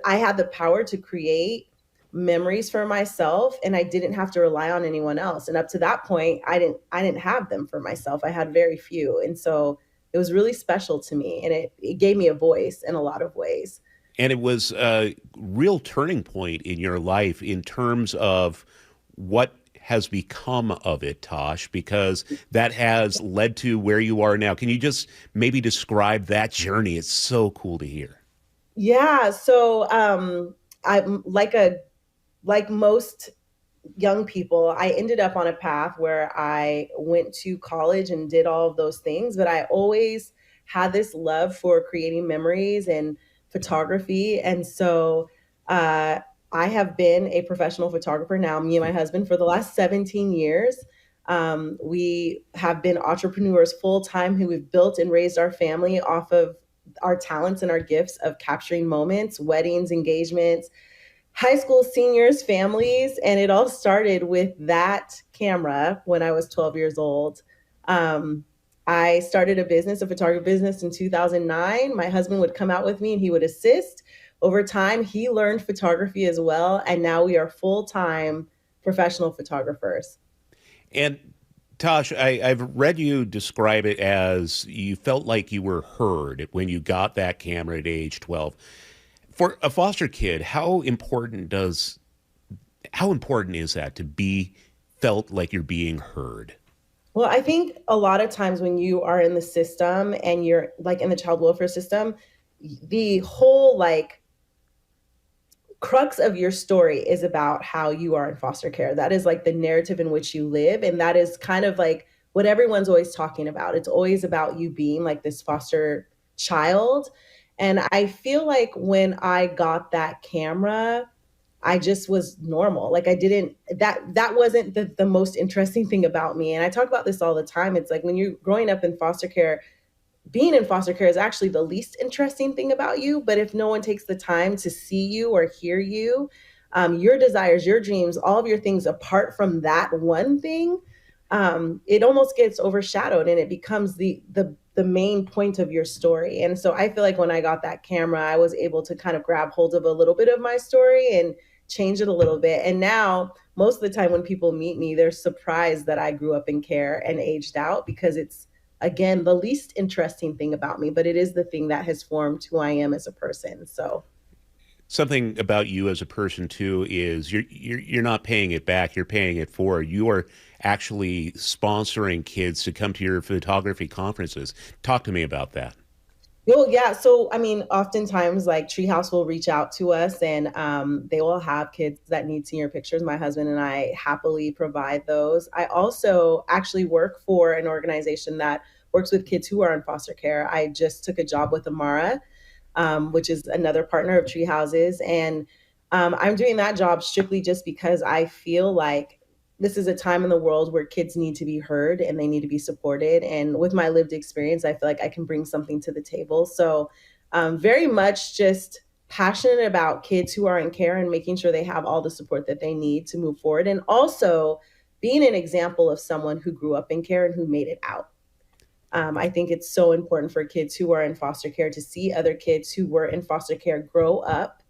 I had the power to create memories for myself, and I didn't have to rely on anyone else. And up to that point, I didn't have them for myself. I had very few. And so it was really special to me, and it gave me a voice in a lot of ways. And it was a real turning point in your life in terms of what has become of it, Tosh, because that has led to where you are now. Can you just maybe describe that journey? It's so cool to hear. Yeah. So I'm like most young people, I ended up on a path where I went to college and did all of those things, but I always had this love for creating memories and photography. And so I have been a professional photographer now, me and my husband, for the last 17 years. We have been entrepreneurs full time who have built and raised our family off of our talents and our gifts of capturing moments, weddings, engagements, high school seniors, families. And it all started with that camera when I was 12 years old. I started a photography business in 2009. My husband would come out with me and he would assist. Over time, he learned photography as well. And now we are full-time professional photographers. And Tosh, I've read you describe it as you felt like you were heard when you got that camera at age 12. For a foster kid, how important is that to be felt like you're being heard? Well, I think a lot of times when you are in the system and you're like in the child welfare system, the whole like crux of your story is about how you are in foster care. That is like the narrative in which you live. And that is kind of like what everyone's always talking about. It's always about you being like this foster child. And I feel like when I got that camera, I just was normal. Like that wasn't the most interesting thing about me. And I talk about this all the time. It's like when you're growing up in foster care, being in foster care is actually the least interesting thing about you. But if no one takes the time to see you or hear you, your desires, your dreams, all of your things apart from that one thing, it almost gets overshadowed and it becomes the main point of your story. And so I feel like when I got that camera, I was able to kind of grab hold of a little bit of my story and change it a little bit. And now most of the time when people meet me, they're surprised that I grew up in care and aged out, because it's, again, the least interesting thing about me, but it is the thing that has formed who I am as a person. So something about you as a person too is you're not paying it back, you're paying it forward. You are actually sponsoring kids to come to your photography conferences. Talk to me about that. Oh, yeah. So, I mean, oftentimes, like Treehouse will reach out to us and they will have kids that need senior pictures. My husband and I happily provide those. I also actually work for an organization that works with kids who are in foster care. I just took a job with Amara, which is another partner of Treehouses. And I'm doing that job strictly just because I feel like this is a time in the world where kids need to be heard and they need to be supported. And with my lived experience, I feel like I can bring something to the table. So very much just passionate about kids who are in care and making sure they have all the support that they need to move forward. And also being an example of someone who grew up in care and who made it out. I think it's so important for kids who are in foster care to see other kids who were in foster care grow up,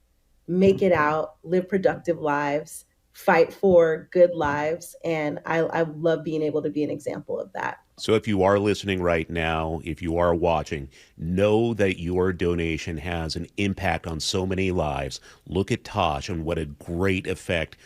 make it out, live productive lives, fight for good lives. And I love being able to be an example of that. So if you are listening right now, if you are watching, know that your donation has an impact on so many lives. Look at Tosh and what a great effect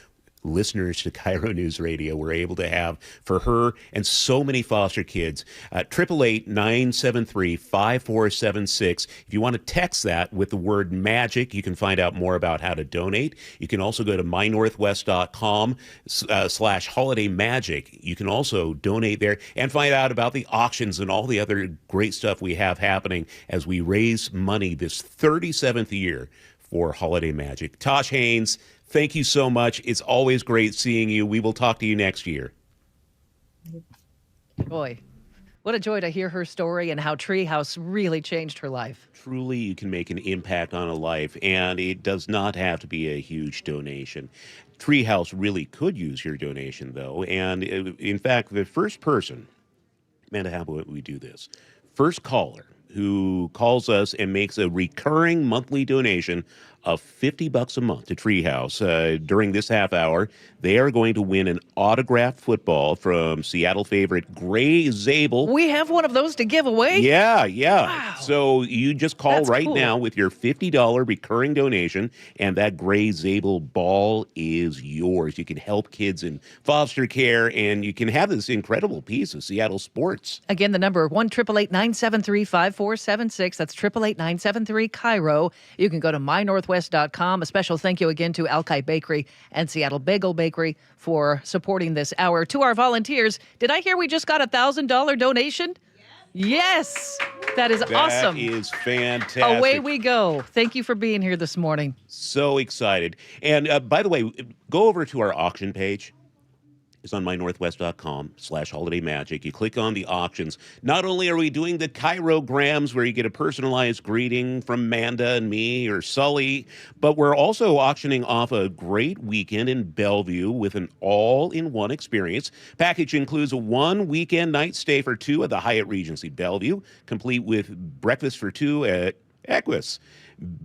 listeners to KIRO News Radio were able to have for her and so many foster kids. 888-973-5476. If you want to text that with the word magic, you can find out more about how to donate. You can also go to mynorthwest.com /holiday magic. You can also donate there and find out about the auctions and all the other great stuff we have happening as we raise money this 37th year for Holiday Magic. Tosh Haynes, thank you so much. It's always great seeing you. We will talk to you next year. Boy, what a joy to hear her story and how Treehouse really changed her life. Truly, you can make an impact on a life, and it does not have to be a huge donation. Treehouse really could use your donation, though. And in fact, the first person, Amanda, how about we do this? First caller who calls us and makes a recurring monthly donation of $50 a month to Treehouse during this half hour, they are going to win an autographed football from Seattle favorite Gray Zabel. We have one of those to give away? Yeah. Wow. So you just call That's right cool. now with your $50 recurring donation, and that Gray Zabel ball is yours. You can help kids in foster care, and you can have this incredible piece of Seattle sports. Again, the number 1-888-973-5476. That's 888-973-KIRO. You can go to mynorthwest.com. A special thank you again to Alki Bakery and Seattle Bagel Bakery for supporting this hour. To our volunteers, did I hear we just got a $1,000 donation? Yes! That is awesome. That is fantastic. Away we go. Thank you for being here this morning. So excited. And by the way, go over to our auction page. It's on mynorthwest.com /holiday magic. You click on the auctions. Not only are we doing the Kirograms where you get a personalized greeting from Amanda and me or Sully, but we're also auctioning off a great weekend in Bellevue with an all-in-one experience. Package includes a 1 weekend night stay for 2 at the Hyatt Regency Bellevue, complete with breakfast for 2 at Equus.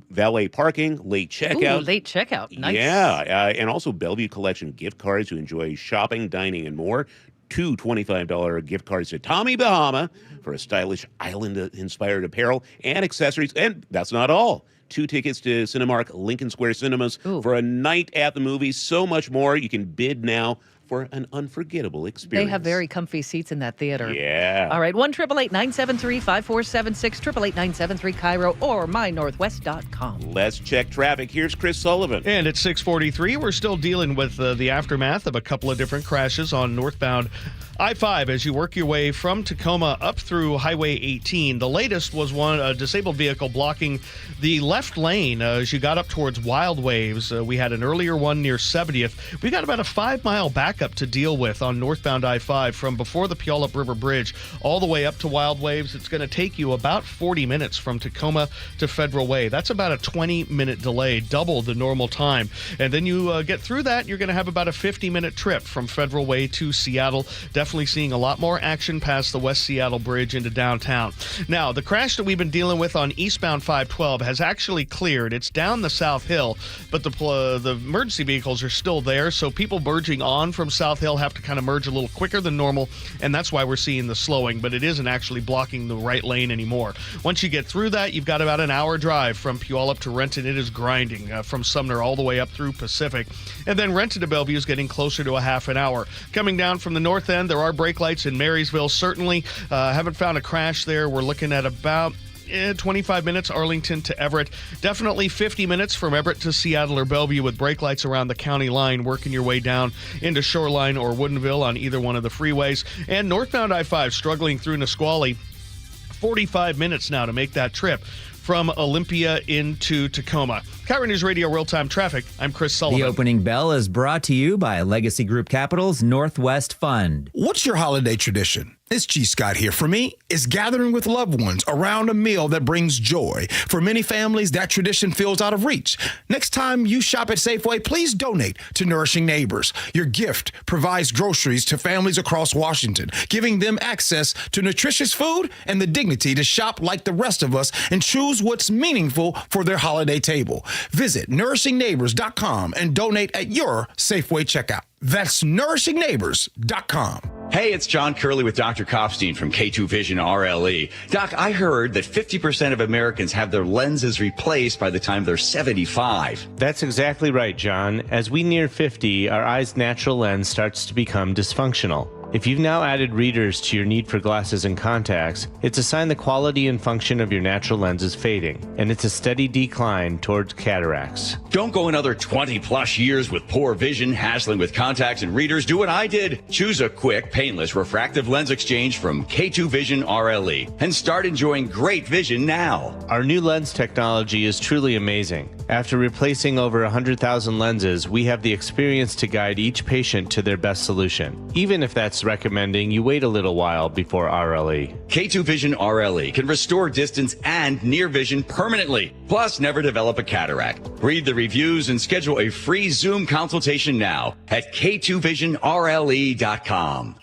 Valet parking, late checkout. Ooh, late checkout. Nice. Yeah, and also Bellevue Collection gift cards to enjoy shopping, dining, and more. 2 $25 gift cards to Tommy Bahama for a stylish island-inspired apparel and accessories. And that's not all. 2 tickets to Cinemark Lincoln Square Cinemas for a night at the movies. So much more. You can bid now for an unforgettable experience. They have very comfy seats in that theater. Yeah. All right, 1-888-973-5476, 888-973-KIRO, or mynorthwest.com. Let's check traffic. Here's Chris Sullivan. And at 6:43, we're still dealing with the aftermath of a couple of different crashes on northbound I-5 as you work your way from Tacoma up through Highway 18. The latest was a disabled vehicle blocking the left lane as you got up towards Wild Waves. We had an earlier one near 70th. We got about a 5-mile backup to deal with on northbound I-5 from before the Puyallup River Bridge all the way up to Wild Waves. It's going to take you about 40 minutes from Tacoma to Federal Way. That's about a 20-minute delay, double the normal time. And then you get through that, you're going to have about a 50-minute trip from Federal Way to Seattle. Definitely seeing a lot more action past the West Seattle Bridge into downtown. Now, the crash that we've been dealing with on eastbound 512 has actually cleared. It's down the South Hill, but the emergency vehicles are still there, so people merging on from South Hill have to kind of merge a little quicker than normal, and that's why we're seeing the slowing, but it isn't actually blocking the right lane anymore. Once you get through that, you've got about an hour drive from Puyallup to Renton. It is grinding from Sumner all the way up through Pacific, and then Renton to Bellevue is getting closer to a half an hour. Coming down from the north end, there are brake lights in Marysville. Certainly haven't found a crash there. We're looking at about 25 minutes, Arlington to Everett. Definitely 50 minutes from Everett to Seattle or Bellevue with brake lights around the county line, working your way down into Shoreline or Woodinville on either one of the freeways. And northbound I-5 struggling through Nisqually. 45 minutes now to make that trip from Olympia into Tacoma. KIRO News Radio Real-Time Traffic. I'm Chris Sullivan. The opening bell is brought to you by Legacy Group Capital's Northwest Fund. What's your holiday tradition? It's G. Scott here. For me, it's gathering with loved ones around a meal that brings joy. For many families, that tradition feels out of reach. Next time you shop at Safeway, please donate to Nourishing Neighbors. Your gift provides groceries to families across Washington, giving them access to nutritious food and the dignity to shop like the rest of us and choose what's meaningful for their holiday table. Visit nourishingneighbors.com and donate at your Safeway checkout. That's nourishingneighbors.com. Hey, it's John Curley with Dr. Kopstein from K2 Vision RLE. Doc, I heard that 50% of Americans have their lenses replaced by the time they're 75. That's exactly right, John. As we near 50, our eye's natural lens starts to become dysfunctional. If you've now added readers to your need for glasses and contacts, it's a sign the quality and function of your natural lens is fading, and it's a steady decline towards cataracts. Don't go another 20 plus years with poor vision, hassling with contacts and readers. Do what I did. Choose a quick, painless refractive lens exchange from K2 Vision RLE and start enjoying great vision now. Our new lens technology is truly amazing. After replacing over 100,000 lenses, we have the experience to guide each patient to their best solution, even if that's recommending you wait a little while before RLE. K2 Vision RLE can restore distance and near vision permanently, plus never develop a cataract. Read the reviews and schedule a free Zoom consultation now at k2visionrle.com.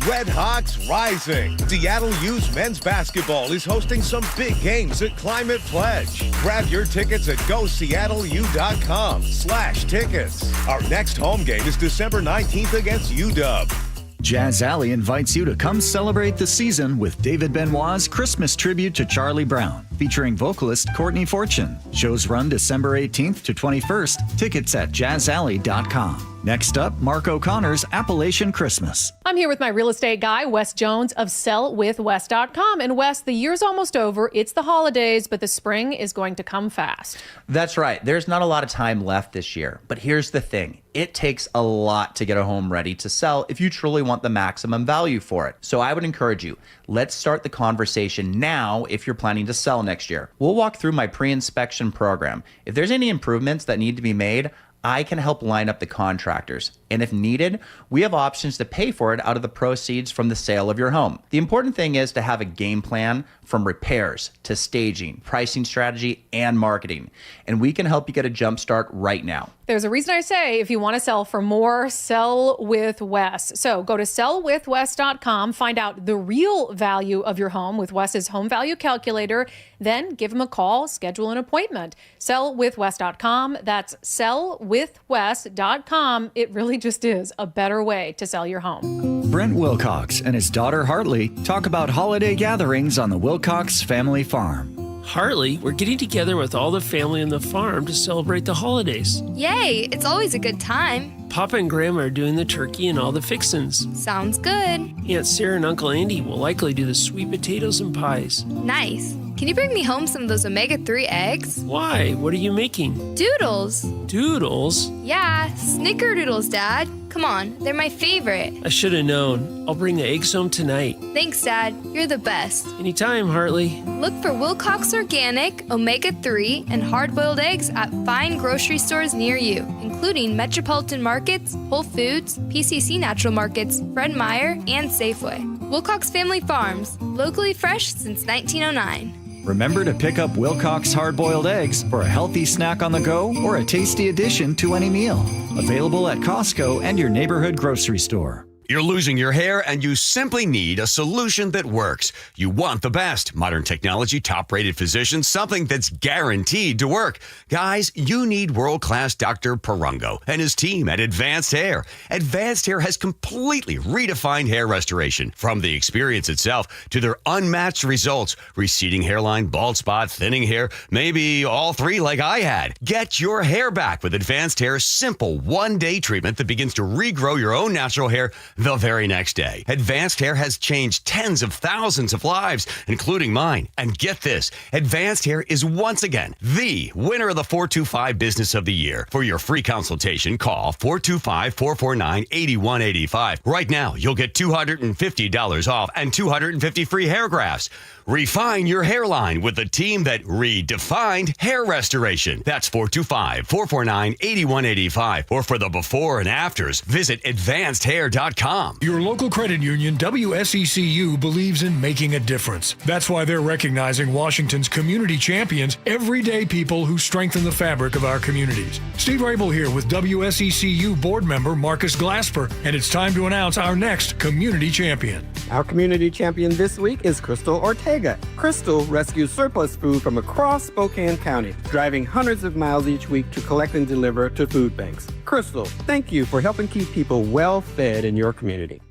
Red Hawks rising. Seattle U's men's basketball is hosting some big games at Climate Pledge. Grab your tickets at goseattleu.com/tickets. Our next home game is December 19th against UW. Jazz Alley invites you to come celebrate the season with David Benoit's Christmas tribute to Charlie Brown, featuring vocalist Courtney Fortune. Shows run December 18th to 21st. Tickets at jazzalley.com. Next up, Mark O'Connor's Appalachian Christmas. I'm here with my real estate guy, Wes Jones of sellwithwes.com. And Wes, the year's almost over. It's the holidays, but the spring is going to come fast. That's right. There's not a lot of time left this year. But here's the thing. It takes a lot to get a home ready to sell if you truly want the maximum value for it. So I would encourage you, let's start the conversation now if you're planning to sell next year. We'll walk through my pre-inspection program. If there's any improvements that need to be made, I can help line up the contractors. And if needed, we have options to pay for it out of the proceeds from the sale of your home. The important thing is to have a game plan from repairs to staging, pricing strategy, and marketing. And we can help you get a jump start right now. There's a reason I say if you want to sell for more, sell with Wes. So go to sellwithwes.com, find out the real value of your home with Wes's home value calculator, then give him a call, schedule an appointment. Sellwithwes.com. That's sellwithwes.com. It really just is a better way to sell your home. Brent Wilcox and his daughter Hartley talk about holiday gatherings on the Wilcox family farm. Hartley, we're getting together with all the family on the farm to celebrate the holidays. Yay, it's always a good time. Papa and Grandma are doing the turkey and all the fixins. Sounds good. Aunt Sarah and Uncle Andy will likely do the sweet potatoes and pies. Nice. Can you bring me home some of those omega-3 eggs? Why? What are you making? Doodles. Doodles? Yeah, snickerdoodles, Dad. Come on, they're my favorite. I should have known. I'll bring the eggs home tonight. Thanks, Dad. You're the best. Anytime, Hartley. Look for Wilcox Organic, omega-3, and hard-boiled eggs at fine grocery stores near you, including Metropolitan Markets, Whole Foods, PCC Natural Markets, Fred Meyer, and Safeway. Wilcox Family Farms, locally fresh since 1909. Remember to pick up Wilcox hard-boiled eggs for a healthy snack on the go or a tasty addition to any meal. Available at Costco and your neighborhood grocery store. You're losing your hair and you simply need a solution that works. You want the best. Modern technology, top-rated physicians, something that's guaranteed to work. Guys, you need world-class Dr. Perungo and his team at Advanced Hair. Advanced Hair has completely redefined hair restoration. From the experience itself to their unmatched results. Receding hairline, bald spot, thinning hair, maybe all three like I had. Get your hair back with Advanced Hair's simple one-day treatment that begins to regrow your own natural hair the very next day. Advanced Hair has changed tens of thousands of lives, including mine. And get this, Advanced Hair is once again the winner of the 425 Business of the Year. For your free consultation, call 425-449-8185. Right now, you'll get $250 off and 250 free hair grafts. Refine your hairline with the team that redefined hair restoration. That's 425-449-8185. Or for the before and afters, visit advancedhair.com. Your local credit union, WSECU, believes in making a difference. That's why they're recognizing Washington's community champions, everyday people who strengthen the fabric of our communities. Steve Rabel here with WSECU board member Marcus Glasper, and it's time to announce our next community champion. Our community champion this week is Crystal Ortega. Crystal rescues surplus food from across Spokane County, driving hundreds of miles each week to collect and deliver to food banks. Crystal, thank you for helping keep people well fed in your community.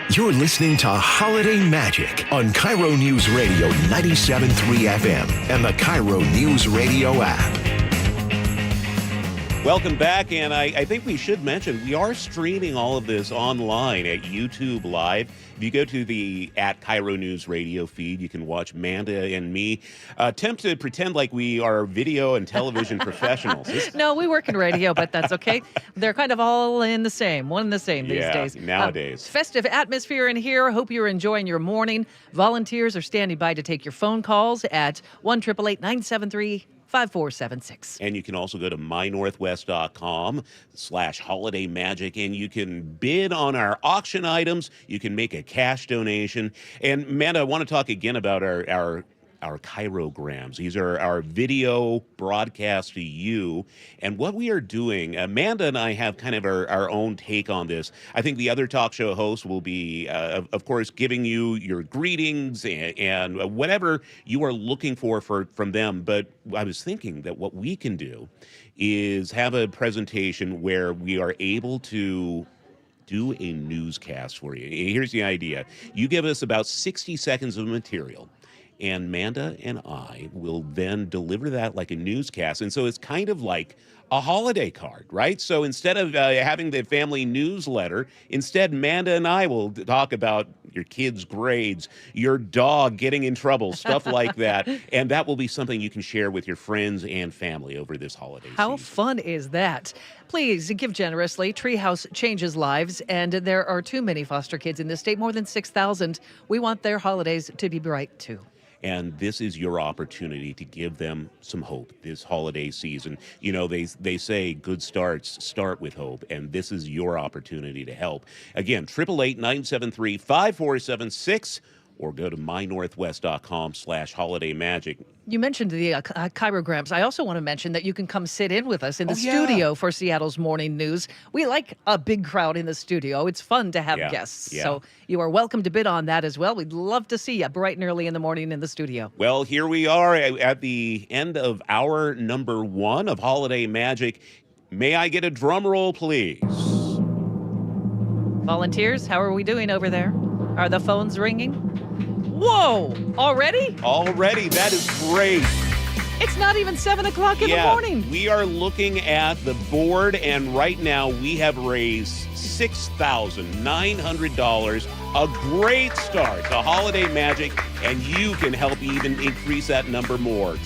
You're listening to Holiday Magic on KIRO Newsradio 97.3 FM and the KIRO Newsradio app. Welcome back, and I think we should mention we are streaming all of this online at YouTube Live. If you go to the @KIRO News Radio feed, you can watch Manda and me attempt to pretend like we are video and television professionals. No, we work in radio, but that's okay. They're kind of all one and the same these days. Nowadays. Festive atmosphere in here. Hope you're enjoying your morning. Volunteers are standing by to take your phone calls at 1-888-973-5476. And you can also go to mynorthwest.com/holiday magic, and you can bid on our auction items. You can make a cash donation. And Amanda, I want to talk again about our KIROgrams. These are our video broadcast to you. And what we are doing, Amanda and I have kind of our own take on this. I think the other talk show hosts will be, of course, giving you your greetings and whatever you are looking for from them. But I was thinking that what we can do is have a presentation where we are able to do a newscast for you. Here's the idea. You give us about 60 seconds of material, and Amanda and I will then deliver that like a newscast. And so it's kind of like a holiday card, right? So instead of having the family newsletter, instead Amanda and I will talk about your kids' grades, your dog getting in trouble, stuff like that. And that will be something you can share with your friends and family over this holiday How season. fun is that? Please give generously. Treehouse changes lives, and there are too many foster kids in this state, more than 6,000. We want their holidays to be bright, too. And this is your opportunity to give them some hope this holiday season. You know, they say good starts start with hope, and this is your opportunity to help. Again, 888-973-5476, or go to mynorthwest.com/holiday magic. You mentioned the KIROgrams. I also want to mention that you can come sit in with us in the studio for Seattle's Morning News. We like a big crowd in the studio. It's fun to have guests. Yeah. So you are welcome to bid on that as well. We'd love to see you bright and early in the morning in the studio. Well, here we are at the end of hour number 1 of Holiday Magic. May I get a drum roll, please? Volunteers, how are we doing over there? Are the phones ringing? Whoa! Already? Already. That is great. It's not even 7 o'clock in the morning. We are looking at the board, and right now we have raised $6,900. A great start to Holiday Magic, and you can help even increase that number more.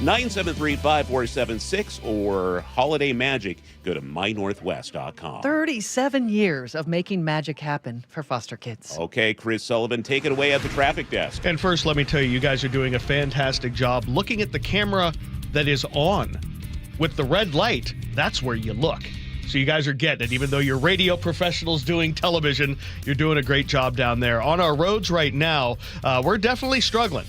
888-973-5476 or Holiday Magic. Go to mynorthwest.com. 37 years of making magic happen for foster kids. Okay, Chris Sullivan, take it away at the traffic desk. And first, let me tell you, you guys are doing a fantastic job looking at the camera that is on. With the red light, that's where you look. So you guys are getting it. Even though you're radio professionals doing television, you're doing a great job down there. On our roads right now, we're definitely struggling.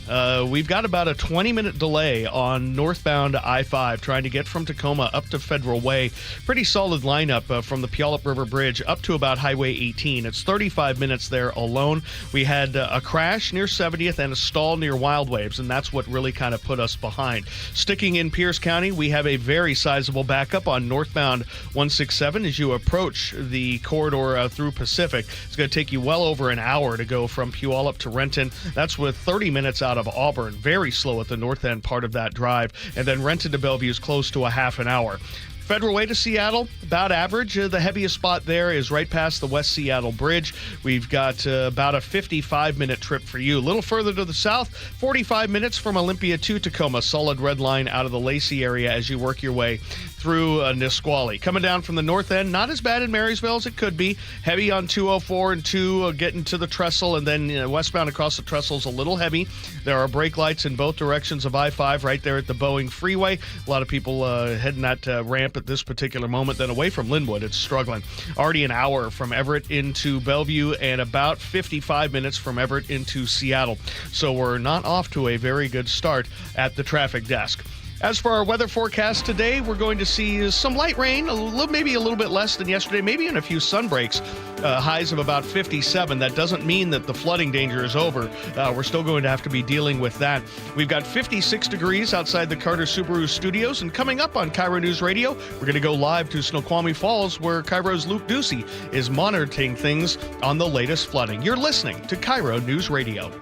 We've got about a 20-minute delay on northbound I-5 trying to get from Tacoma up to Federal Way. Pretty solid lineup from the Puyallup River Bridge up to about Highway 18. It's 35 minutes there alone. We had a crash near 70th and a stall near Wild Waves, and that's what really kind of put us behind. Sticking in Pierce County, we have a very sizable backup on northbound 167 as you approach the corridor through Pacific. It's going to take you well over an hour to go from Puyallup to Renton. That's with 30 minutes out of Auburn. Very slow at the north end part of that drive. And then Renton to Bellevue is close to a half an hour. Federal Way to Seattle, about average. The heaviest spot there is right past the West Seattle Bridge. We've got about a 55-minute trip for you. A little further to the south, 45 minutes from Olympia to Tacoma. Solid red line out of the Lacey area as you work your way through Nisqually. Coming down from the north end, not as bad in Marysville as it could be. Heavy on 204 and 2, getting to the trestle, and then westbound across the trestle's a little heavy. There are brake lights in both directions of I-5 right there at the Boeing Freeway. A lot of people heading that ramp at this particular moment. Then away from Linwood, it's struggling. Already an hour from Everett into Bellevue and about 55 minutes from Everett into Seattle. So we're not off to a very good start at the traffic desk. As for our weather forecast today, we're going to see some light rain, maybe a little bit less than yesterday, maybe in a few sunbreaks, highs of about 57. That doesn't mean that the flooding danger is over. We're still going to have to be dealing with that. We've got 56 degrees outside the Carter Subaru studios, and coming up on KIRO News Radio, we're going to go live to Snoqualmie Falls, where KIRO's Luke Ducey is monitoring things on the latest flooding. You're listening to KIRO News Radio.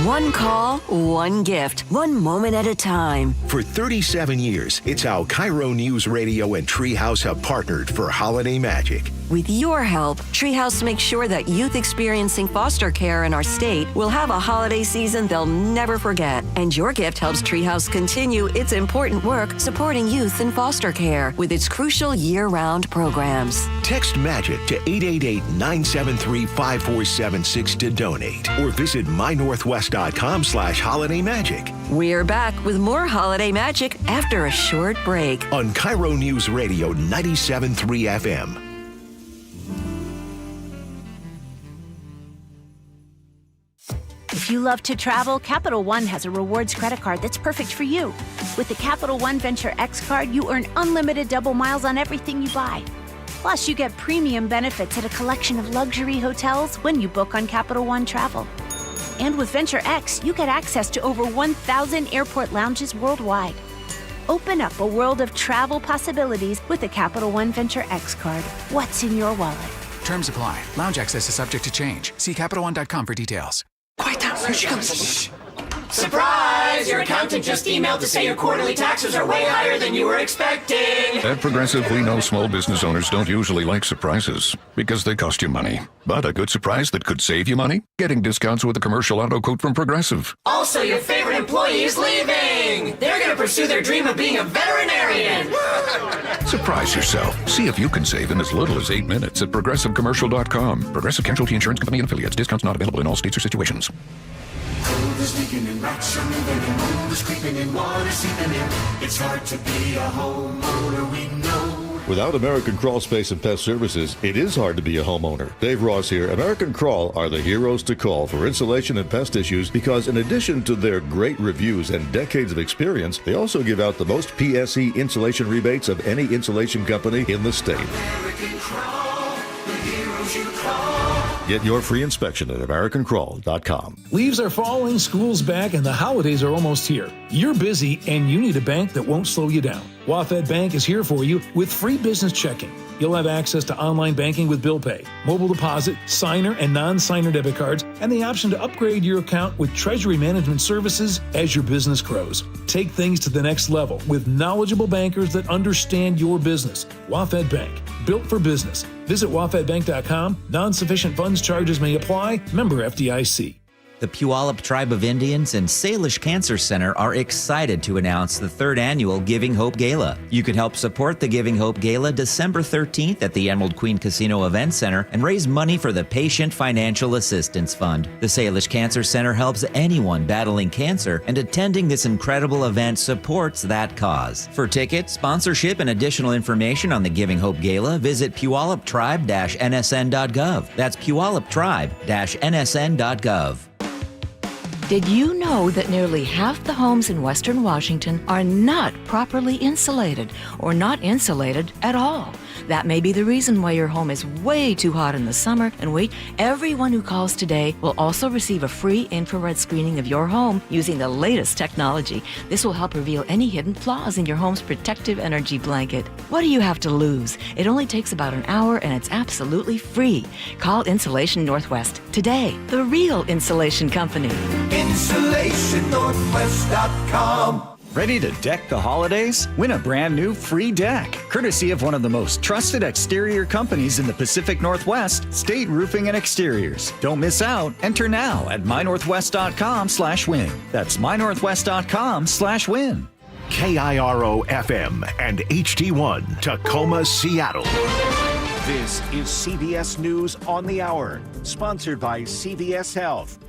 One call, one gift, one moment at a time. For 37 years, it's how KIRO News Radio and Treehouse have partnered for Holiday Magic. With your help, Treehouse makes sure that youth experiencing foster care in our state will have a holiday season they'll never forget. And your gift helps Treehouse continue its important work supporting youth in foster care with its crucial year-round programs. Text MAGIC to 888-973-5476 to donate, or visit mynorthwest.com/holidaymagic. We're back with more Holiday Magic after a short break on KIRO News Radio 97.3 FM. If you love to travel, Capital One has a rewards credit card that's perfect for you. With the Capital One Venture X card, you earn unlimited double miles on everything you buy. Plus, you get premium benefits at a collection of luxury hotels when you book on Capital One Travel. And with Venture X, you get access to over 1,000 airport lounges worldwide. Open up a world of travel possibilities with the Capital One Venture X card. What's in your wallet? Terms apply. Lounge access is subject to change. See CapitalOne.com for details. Quiet down. Here she comes. Shh. Surprise! Your accountant just emailed to say your quarterly taxes are way higher than you were expecting. At Progressive, we know small business owners don't usually like surprises because they cost you money. But a good surprise that could save you money? Getting discounts with a commercial auto quote from Progressive. Also, your favorite employee is leaving. They're going to pursue their dream of being a veterinarian. Surprise yourself. See if you can save in as little as 8 minutes at ProgressiveCommercial.com. Progressive Casualty Insurance Company and Affiliates. Discounts not available in all states or situations. Cold is leaking and rats are moving and mold is creeping and water seeping in. It's hard to be a homeowner, we know. Without American Crawl Space and Pest Services, it is hard to be a homeowner. Dave Ross here. American Crawl are the heroes to call for insulation and pest issues because in addition to their great reviews and decades of experience, they also give out the most PSE insulation rebates of any insulation company in the state. American Crawl, the heroes you call. Get your free inspection at AmericanCrawl.com. Leaves are falling, school's back, and the holidays are almost here. You're busy, and you need a bank that won't slow you down. WaFd Bank is here for you with free business checking. You'll have access to online banking with bill pay, mobile deposit, signer and non-signer debit cards, and the option to upgrade your account with treasury management services as your business grows. Take things to the next level with knowledgeable bankers that understand your business. WaFd Bank, built for business. Visit wafdbank.com. Non-sufficient funds charges may apply. Member FDIC. The Puyallup Tribe of Indians and Salish Cancer Center are excited to announce the 3rd annual Giving Hope Gala. You can help support the Giving Hope Gala December 13th at the Emerald Queen Casino Event Center and raise money for the Patient Financial Assistance Fund. The Salish Cancer Center helps anyone battling cancer, and attending this incredible event supports that cause. For tickets, sponsorship, and additional information on the Giving Hope Gala, visit puyalluptribe-nsn.gov. That's puyalluptribe-nsn.gov. Did you know that nearly half the homes in Western Washington are not properly insulated or not insulated at all? That may be the reason why your home is way too hot in the summer. And wait, everyone who calls today will also receive a free infrared screening of your home using the latest technology. This will help reveal any hidden flaws in your home's protective energy blanket. What do you have to lose? It only takes about an hour and it's absolutely free. Call Insulation Northwest today, the real insulation company. InsulationNorthwest.com. Ready to deck the holidays? Win a brand new free deck, courtesy of one of the most trusted exterior companies in the Pacific Northwest, State Roofing and Exteriors. Don't miss out. Enter now at mynorthwest.com/win. That's mynorthwest.com/win. KIRO FM and HD1 Tacoma, Seattle. This is CBS News on the Hour, sponsored by CVS Health.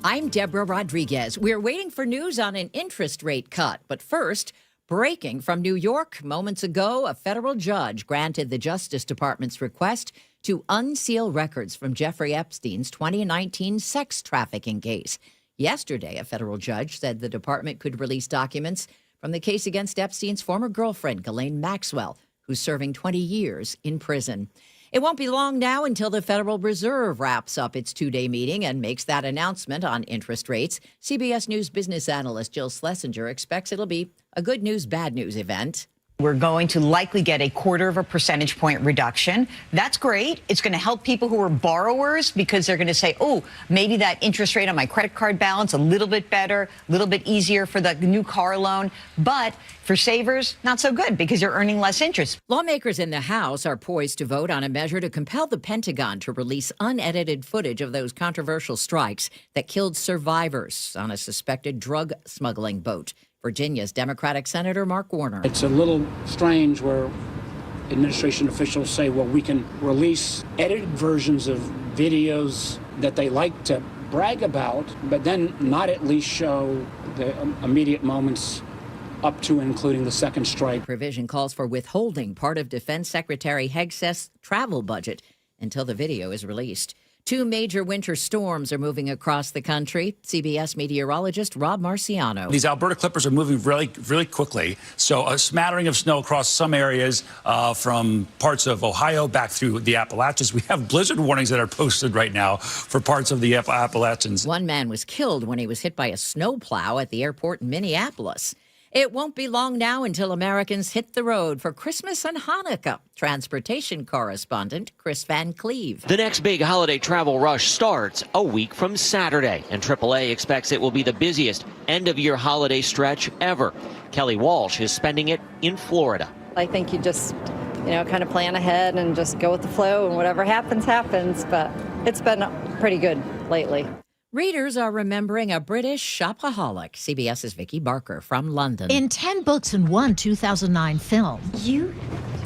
I'm Deborah Rodriguez. We're waiting for news on an interest rate cut. But first, breaking from New York, moments ago, a federal judge granted the Justice Department's request to unseal records from Jeffrey Epstein's 2019 sex trafficking case. Yesterday, a federal judge said the department could release documents from the case against Epstein's former girlfriend, Ghislaine Maxwell, who's serving 20 years in prison. It won't be long now until the Federal Reserve wraps up its two-day meeting and makes that announcement on interest rates. CBS News business analyst Jill Schlesinger expects it'll be a good news, bad news event. We're going to likely get a 1/4 percentage point reduction. That's great. It's going to help people who are borrowers because they're going to say, oh, maybe that interest rate on my credit card balance a little bit better, a little bit easier for the new car loan. But for savers, not so good because you're earning less interest. Lawmakers in the House are poised to vote on a measure to compel the Pentagon to release unedited footage of those controversial strikes that killed survivors on a suspected drug smuggling boat. Virginia's Democratic Senator Mark Warner. It's a little strange where administration officials say, well, we can release edited versions of videos that they like to brag about, but then not at least show the immediate moments up to and including the second strike. Provision calls for withholding part of Defense Secretary Hegseth's travel budget until the video is released. Two major winter storms are moving across the country. CBS meteorologist Rob Marciano. These Alberta clippers are moving really quickly. So a smattering of snow across some areas from parts of Ohio back through the Appalachians. We have blizzard warnings that are posted right now for parts of the Appalachians. One man was killed when he was hit by a snowplow at the airport in Minneapolis. It won't be long now until Americans hit the road for Christmas and Hanukkah. Transportation correspondent Chris Van Cleve. The next big holiday travel rush starts a week from Saturday, and AAA expects it will be the busiest end-of-year holiday stretch ever. Kelly Walsh is spending it in Florida. I think you just, kind of plan ahead and just go with the flow, and whatever happens, happens. But it's been pretty good lately. Readers are remembering a British shopaholic. CBS's Vicky Barker from London. In 10 books and one 2009 film. You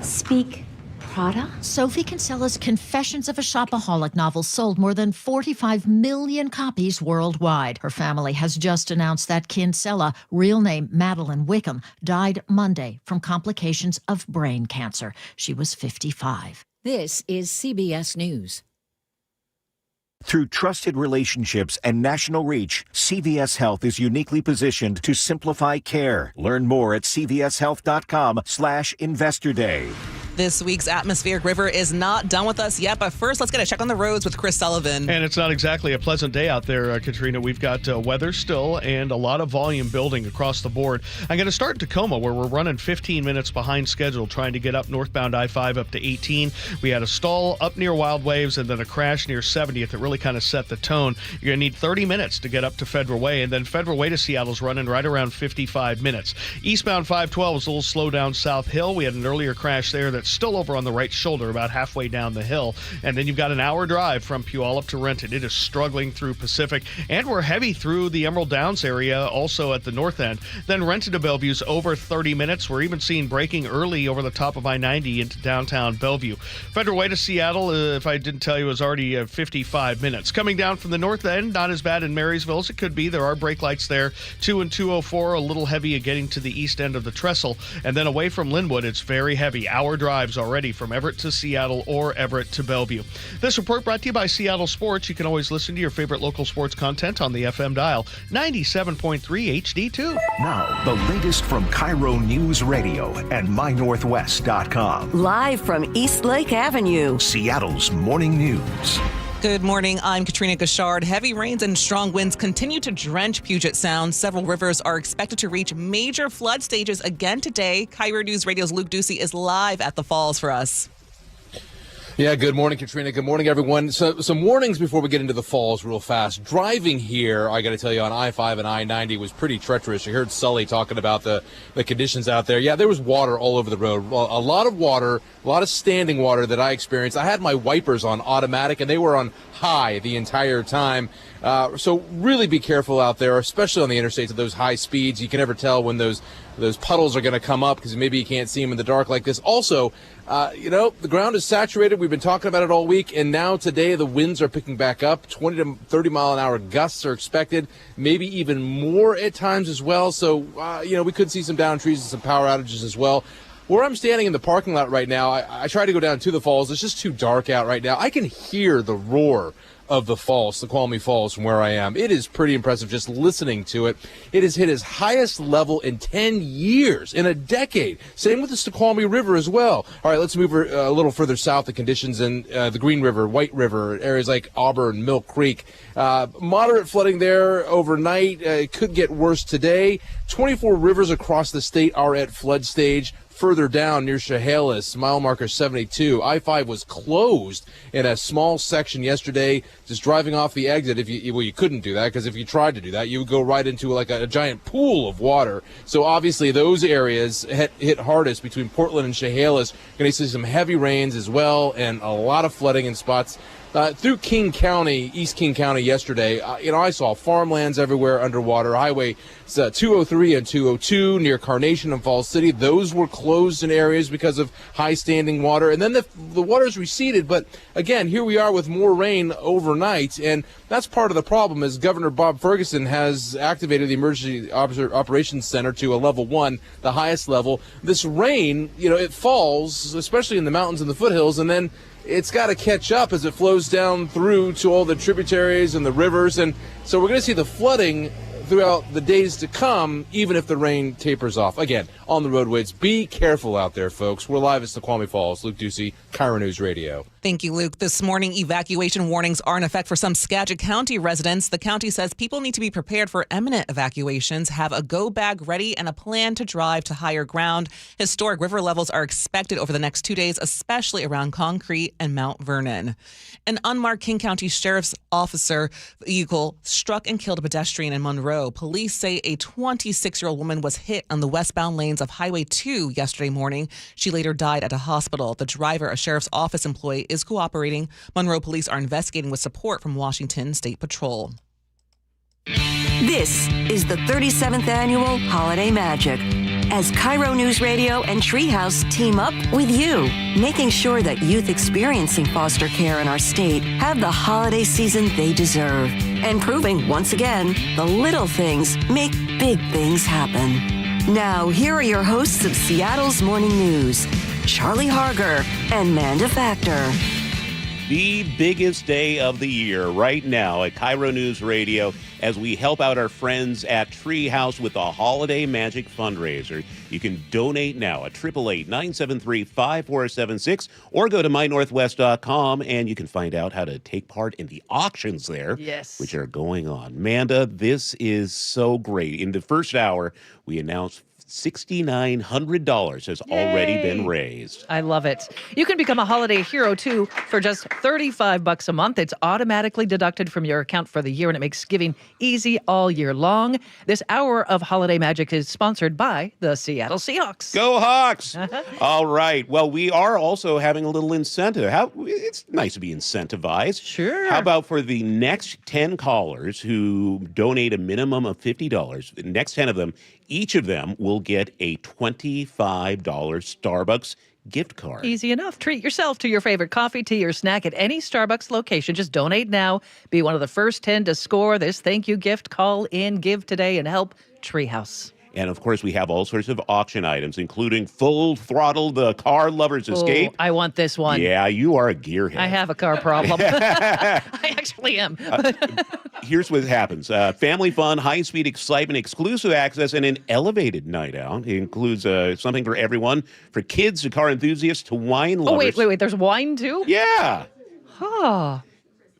speak Prada? Sophie Kinsella's Confessions of a Shopaholic novel sold more than 45 million copies worldwide. Her family has just announced that Kinsella, real name Madeline Wickham, died Monday from complications of brain cancer. She was 55. This is CBS News. Through trusted relationships and national reach, CVS Health is uniquely positioned to simplify care. Learn more at cvshealth.com/Investor Day. This week's atmospheric river is not done with us yet, but first let's get a check on the roads with Chris Sullivan. And it's not exactly a pleasant day out there, Katrina. We've got weather still and a lot of volume building across the board. I'm going to start in Tacoma, where we're running 15 minutes behind schedule trying to get up northbound I-5 up to 18. We had a stall up near Wild Waves and then a crash near 70th that really kind of set the tone. You're going to need 30 minutes to get up to Federal Way, and then Federal Way to Seattle's running right around 55 minutes. Eastbound 512 was a little slow down South Hill. We had an earlier crash there that's still over on the right shoulder about halfway down the hill. And then you've got an hour drive from Puyallup to Renton. It is struggling through Pacific, and we're heavy through the Emerald Downs area also at the north end. Then Renton to Bellevue's over 30 minutes. We're even seeing braking early over the top of I-90 into downtown Bellevue. Federal Way to Seattle, if I didn't tell you, is already 55 minutes. Coming down from the north end, not as bad in Marysville as it could be. There are brake lights there. 2 and 204, a little heavy getting to the east end of the trestle. And then away from Linwood, it's very heavy. Hour drives already from Everett to Seattle or Everett to Bellevue. This report brought to you by Seattle Sports. You can always listen to your favorite local sports content on the FM dial, 97.3 HD2. Now, the latest from KIRO Newsradio and MyNorthwest.com. Live from East Lake Avenue, Seattle's morning news. Good morning. I'm Katrina Gashard. Heavy rains and strong winds continue to drench Puget Sound. Several rivers are expected to reach major flood stages again today. KIRO News Radio's Luke Ducey is live at the falls for us. Yeah, good morning, Katrina. Good morning, everyone. So some warnings before we get into the falls real fast. Driving here, I got to tell you, on I-5 and I-90 was pretty treacherous. You heard Sully talking about the conditions out there. Yeah, there was water all over the road. Well, a lot of water, a lot of standing water that I experienced. I had my wipers on automatic, and they were on high the entire time. So really be careful out there, especially on the interstates at those high speeds. You can never tell when those puddles are going to come up because maybe you can't see them in the dark like this. Also, the ground is saturated. We've been talking about it all week, and now today the winds are picking back up. 20 to 30 mile an hour gusts are expected, maybe even more at times as well. So, we could see some downed trees and some power outages as well. Where I'm standing in the parking lot right now, I tried to go down to the falls. It's just too dark out right now. I can hear the roar of the falls, the Snoqualmie Falls, from where I am. It is pretty impressive just listening to it. It has hit its highest level in 10 years, in a decade. Same with the Snoqualmie River as well. All right, let's move a little further south. The conditions in the Green River, White River, areas like Auburn, Mill Creek. Moderate flooding there overnight. It could get worse today. 24 rivers across the state are at flood stage. Further down near Chehalis, mile marker 72, I-5 was closed in a small section yesterday. Just driving off the exit, you couldn't do that, because if you tried to do that, you would go right into like a giant pool of water. So obviously those areas hit hardest between Portland and Chehalis. Going to see some heavy rains as well, and a lot of flooding in spots. Through King County, East King County yesterday, I saw farmlands everywhere underwater. Highway 203 and 202 near Carnation and Falls City, those were closed in areas because of high standing water. And then the water's receded, but again, here we are with more rain overnight, and that's part of the problem. Is Governor Bob Ferguson has activated the Emergency Operations Center to a level 1, the highest level. This rain, it falls, especially in the mountains and the foothills, and then it's got to catch up as it flows down through to all the tributaries and the rivers. And so we're going to see the flooding throughout the days to come, even if the rain tapers off. Again, on the roadways, be careful out there, folks. We're live at Snoqualmie Falls. Luke Ducey, KIRO News Radio. Thank you, Luke. This morning, evacuation warnings are in effect for some Skagit County residents. The county says people need to be prepared for imminent evacuations, have a go bag ready, and a plan to drive to higher ground. Historic river levels are expected over the next 2 days, especially around Concrete and Mount Vernon. An unmarked King County Sheriff's Officer vehicle struck and killed a pedestrian in Monroe. Police say a 26-year-old woman was hit on the westbound lanes of Highway 2 yesterday morning. She later died at a hospital. The driver, a sheriff's office employee, is cooperating. Monroe police are investigating with support from Washington State Patrol. This is the 37th annual Holiday Magic, as KIRO News Radio and Treehouse team up with you, making sure that youth experiencing foster care in our state have the holiday season they deserve, and proving once again the little things make big things happen. Now, here are your hosts of Seattle's Morning News, Charlie Harger and Manda Factor. The biggest day of the year right now at KIRO News Radio as we help out our friends at Treehouse with the Holiday Magic Fundraiser. You can donate now at 888-973-5476 or go to mynorthwest.com and you can find out how to take part in the auctions there, which are going on. Manda, this is so great. In the first hour, we announced $6,900 has already been raised. I love it. You can become a holiday hero, too, for just $35 a month. It's automatically deducted from your account for the year, and it makes giving easy all year long. This hour of Holiday Magic is sponsored by the Seattle Seahawks. Go Hawks! All right. Well, we are also having a little incentive. It's nice to be incentivized. Sure. How about for the next 10 callers who donate a minimum of $50, the next 10 of them, each of them will get a $25 Starbucks gift card. Easy enough. Treat yourself to your favorite coffee, tea, or snack at any Starbucks location. Just donate now. Be one of the first 10 to score this thank you gift. Call in, give today, and help Treehouse. And, of course, we have all sorts of auction items, including Full Throttle, the Car Lover's Escape. I want this one. Yeah, you are a gearhead. I have a car problem. I actually am. Here's what happens. Family fun, high-speed excitement, exclusive access, and an elevated night out. It includes something for everyone, for kids to car enthusiasts to wine lovers. Oh, wait. There's wine, too? Yeah. Huh.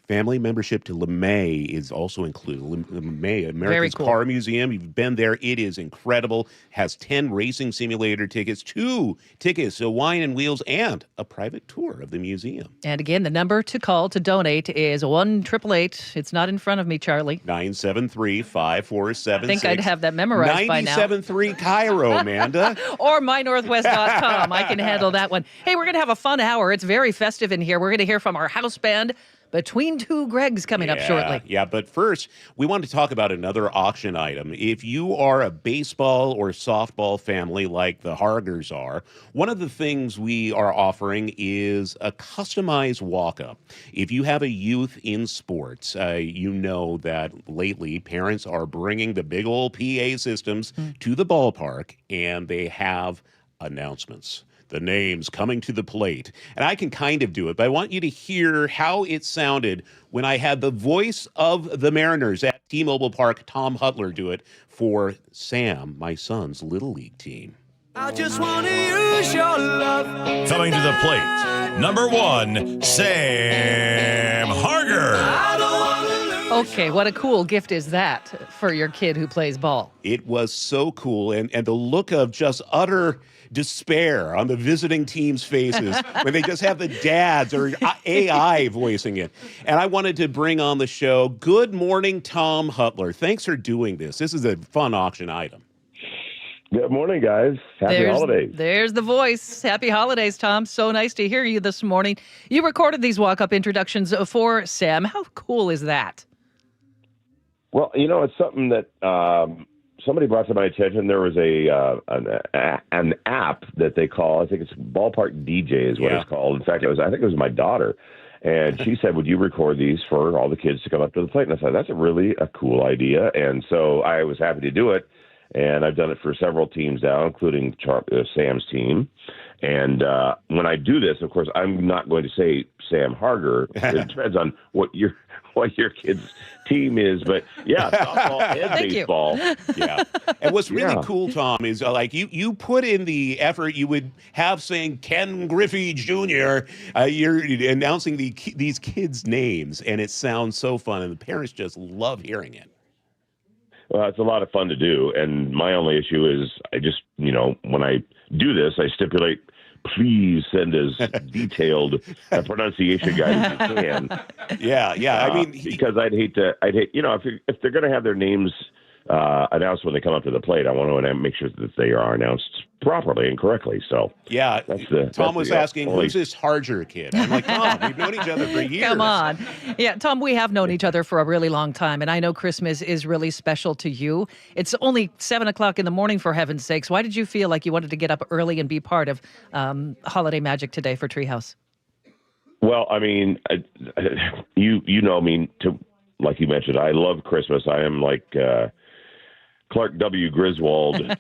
Family membership to LeMay is also included. LeMay, America's cool. Car Museum. You've been there. It is incredible. Has 10 racing simulator tickets, 2 tickets to Wine and Wheels, and a private tour of the museum. And again, the number to call to donate is 1-888. It's not in front of me, Charlie. 973-5476. I think I'd have that memorized by now. 97.3 KIRO, Amanda. Or mynorthwest.com. I can handle that one. Hey, we're going to have a fun hour. It's very festive in here. We're going to hear from our house band, Between Two Gregs, coming up shortly. Yeah, but first, we want to talk about another auction item. If you are a baseball or softball family like the Hargers are, one of the things we are offering is a customized walk-up. If you have a youth in sports, you know that lately parents are bringing the big old PA systems to the ballpark, and they have announcements. The names coming to the plate. And I can kind of do it, but I want you to hear how it sounded when I had the voice of the Mariners at T-Mobile Park, Tom Hutler, do it for Sam, my son's Little League team. I just want to use your love. Coming to the plate, number 1, Sam Harger. Okay, what a cool gift is that for your kid who plays ball? It was so cool, and the look of just utter despair on the visiting team's faces when they just have the dads or AI voicing it. And I wanted to bring on the show, good morning, Tom Hutler. Thanks for doing this. This is a fun auction item. Good morning, guys. Happy holidays. There's the voice. Happy holidays, Tom. So nice to hear you this morning. You recorded these walk-up introductions for Sam. How cool is that? Well, it's something that somebody brought to my attention. There was an app that they call, I think it's Ballpark DJ is what it's called. In fact, I think it was my daughter. And she said, would you record these for all the kids to come up to the plate? And I thought, that's really a cool idea. And so I was happy to do it. And I've done it for several teams now, including Sam's team. And when I do this, of course, I'm not going to say Sam Harger. It depends on what your kid's team is. But yeah, softball and baseball. Yeah. And what's really cool, Tom, is like you put in the effort. You would have saying Ken Griffey Jr. You're announcing these kids' names, and it sounds so fun, and the parents just love hearing it. Well, it's a lot of fun to do, and my only issue is I just, when I do this, I stipulate, please send as detailed a pronunciation guide as you can. Yeah. I mean, because I'd hate, if they're going to have their names announced when they come up to the plate, I want to make sure that they are announced properly and correctly. So Tom was asking, who's this Harger kid? I'm like, Tom, we've known each other for years. Come on. Yeah, Tom, we have known each other for a really long time, and I know Christmas is really special to you. It's only 7 o'clock in the morning, for heaven's sakes. Why did you feel like you wanted to get up early and be part of Holiday Magic today for Treehouse? Well, I mean, you know me, like you mentioned, I love Christmas. I am like Clark W. Griswold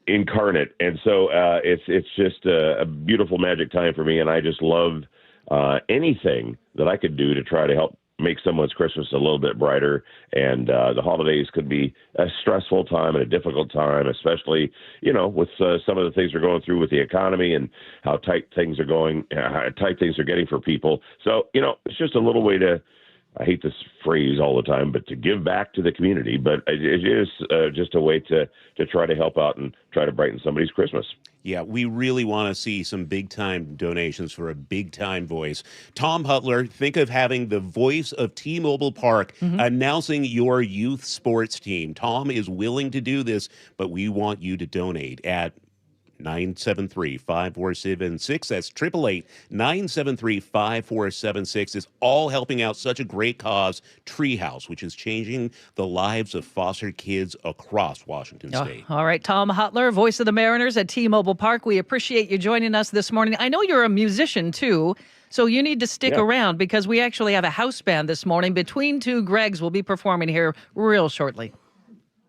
incarnate. And so it's just a beautiful magic time for me. And I just love anything that I could do to try to help make someone's Christmas a little bit brighter. And the holidays could be a stressful time and a difficult time, especially, with some of the things we're going through with the economy and how tight things are getting for people. So, it's just a little way to, I hate this phrase all the time, but to give back to the community. But it is just a way to try to help out and try to brighten somebody's Christmas. Yeah, we really want to see some big-time donations for a big-time voice. Tom Hutler, think of having the voice of T-Mobile Park announcing your youth sports team. Tom is willing to do this, but we want you to donate at 973-5476. That's 888-973-5476. It's all helping out such a great cause, Treehouse, which is changing the lives of foster kids across Washington State. All right, Tom Hutler, voice of the Mariners at T-Mobile Park. We appreciate you joining us this morning. I know you're a musician, too, so you need to stick around because we actually have a house band this morning. Between Two Gregs will be performing here real shortly.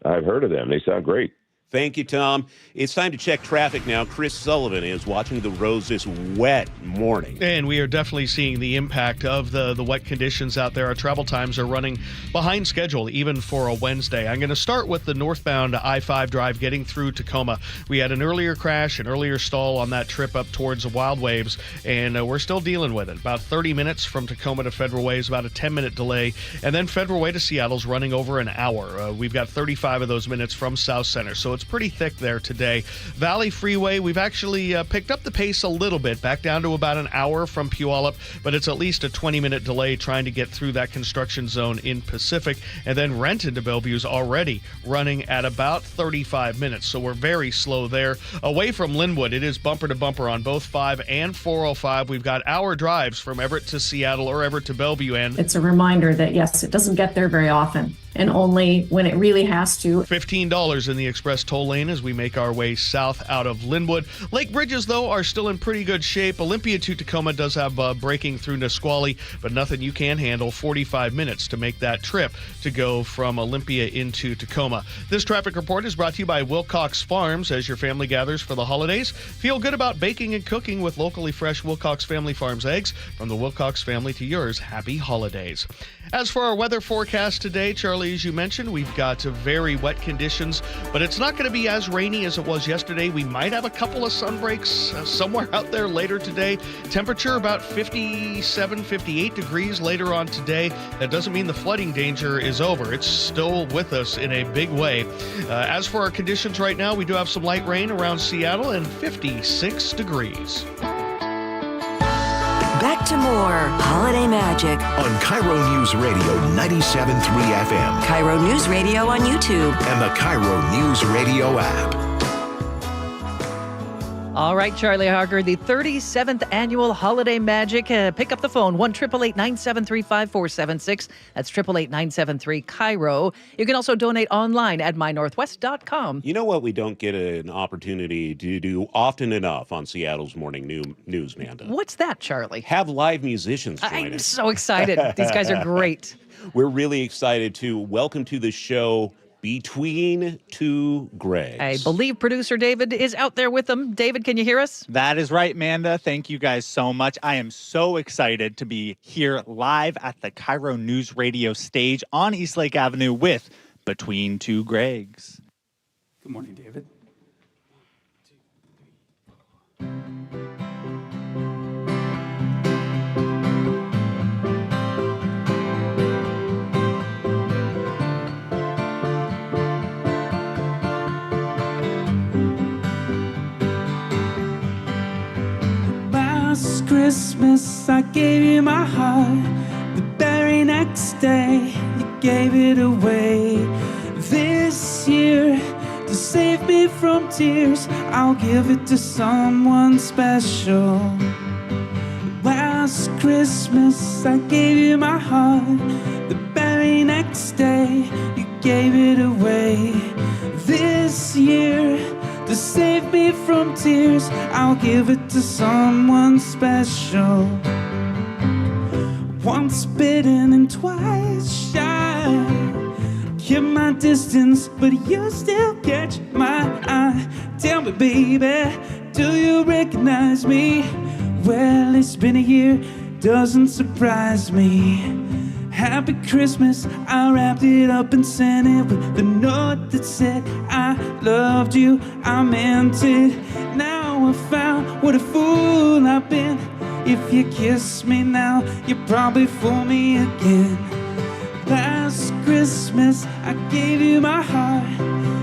I've heard of them. They sound great. Thank you, Tom. It's time to check traffic now. Chris Sullivan is watching the roads this wet morning. And we are definitely seeing the impact of the wet conditions out there. Our travel times are running behind schedule, even for a Wednesday. I'm going to start with the northbound I-5 drive getting through Tacoma. We had an earlier crash, an earlier stall on that trip up towards the Wild Waves, and we're still dealing with it. About 30 minutes from Tacoma to Federal Way is about a 10-minute delay. And then Federal Way to Seattle's running over an hour. We've got 35 of those minutes from South Center, so it's pretty thick there today. Valley Freeway, we've actually picked up the pace a little bit, back down to about an hour from Puyallup, but it's at least a 20-minute delay trying to get through that construction zone in Pacific. And then Renton to Bellevue is already running at about 35 minutes, so we're very slow there. Away from Linwood, it is bumper to bumper on both 5 and 405. We've got hour drives from Everett to Seattle or Everett to Bellevue. And it's a reminder that, yes, it doesn't get there very often, and only when it really has to. $15 in the express toll lane as we make our way south out of Linwood. Lake bridges, though, are still in pretty good shape. Olympia to Tacoma does have braking through Nisqually, but nothing you can't handle. 45 minutes to make that trip to go from Olympia into Tacoma. This traffic report is brought to you by Wilcox Farms. As your family gathers for the holidays, feel good about baking and cooking with locally fresh Wilcox Family Farms eggs. From the Wilcox family to yours, happy holidays. As for our weather forecast today, Charlie, as you mentioned, we've got very wet conditions, but it's not going to be as rainy as it was yesterday. We might have a couple of sun breaks somewhere out there later today. Temperature about 57, 58 degrees later on today. That doesn't mean the flooding danger is over. It's still with us in a big way. As for our conditions right now, we do have some light rain around Seattle and 56 degrees. Back to more Holiday Magic on KIRO News Radio 97.3 FM, KIRO News Radio on YouTube, and the KIRO News Radio app. All right, Charlie Harker, the 37th annual Holiday Magic. Pick up the phone, 1-888-973-5476. That's 888-973-KIRO. You can also donate online at mynorthwest.com. You know what we don't get an opportunity to do often enough on Seattle's Morning News, Manda? What's that, Charlie? Have live musicians join I'm us. so excited. These guys are great. We're really excited to welcome to the show Between Two Gregs. I believe producer David is out there with them. David, can you hear us? That is right, Manda. Thank you guys so much. I am so excited to be here live at the KIRO News Radio stage on Eastlake Avenue with Between Two Gregs. Good morning, David. Last Christmas, I gave you my heart. The very next day, you gave it away. This year, to save me from tears, I'll give it to someone special. Last Christmas, I gave you my heart. The very next day, you gave it away. This year, to save me from tears, I'll give it to someone special. Once bitten and twice shy, keep my distance, but you still catch my eye. Tell me, baby, do you recognize me? Well, it's been a year, doesn't surprise me. Happy Christmas, I wrapped it up and sent it with the note that said I loved you, I meant it. Now I found what a fool I've been. If you kiss me now, you probably fool me again. Last Christmas, I gave you my heart.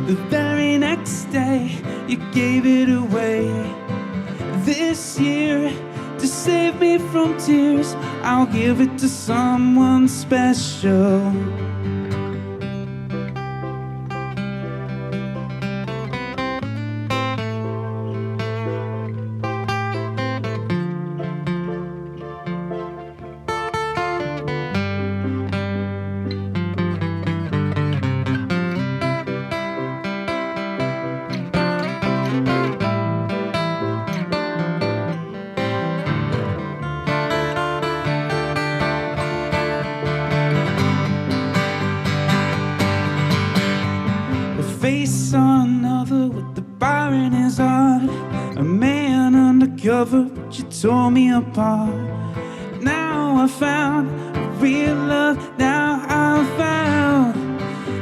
The very next day, you gave it away. This year, to save me from tears, I'll give it to someone special. is hard, a man undercover, but you tore me apart. Now I found real love, now I found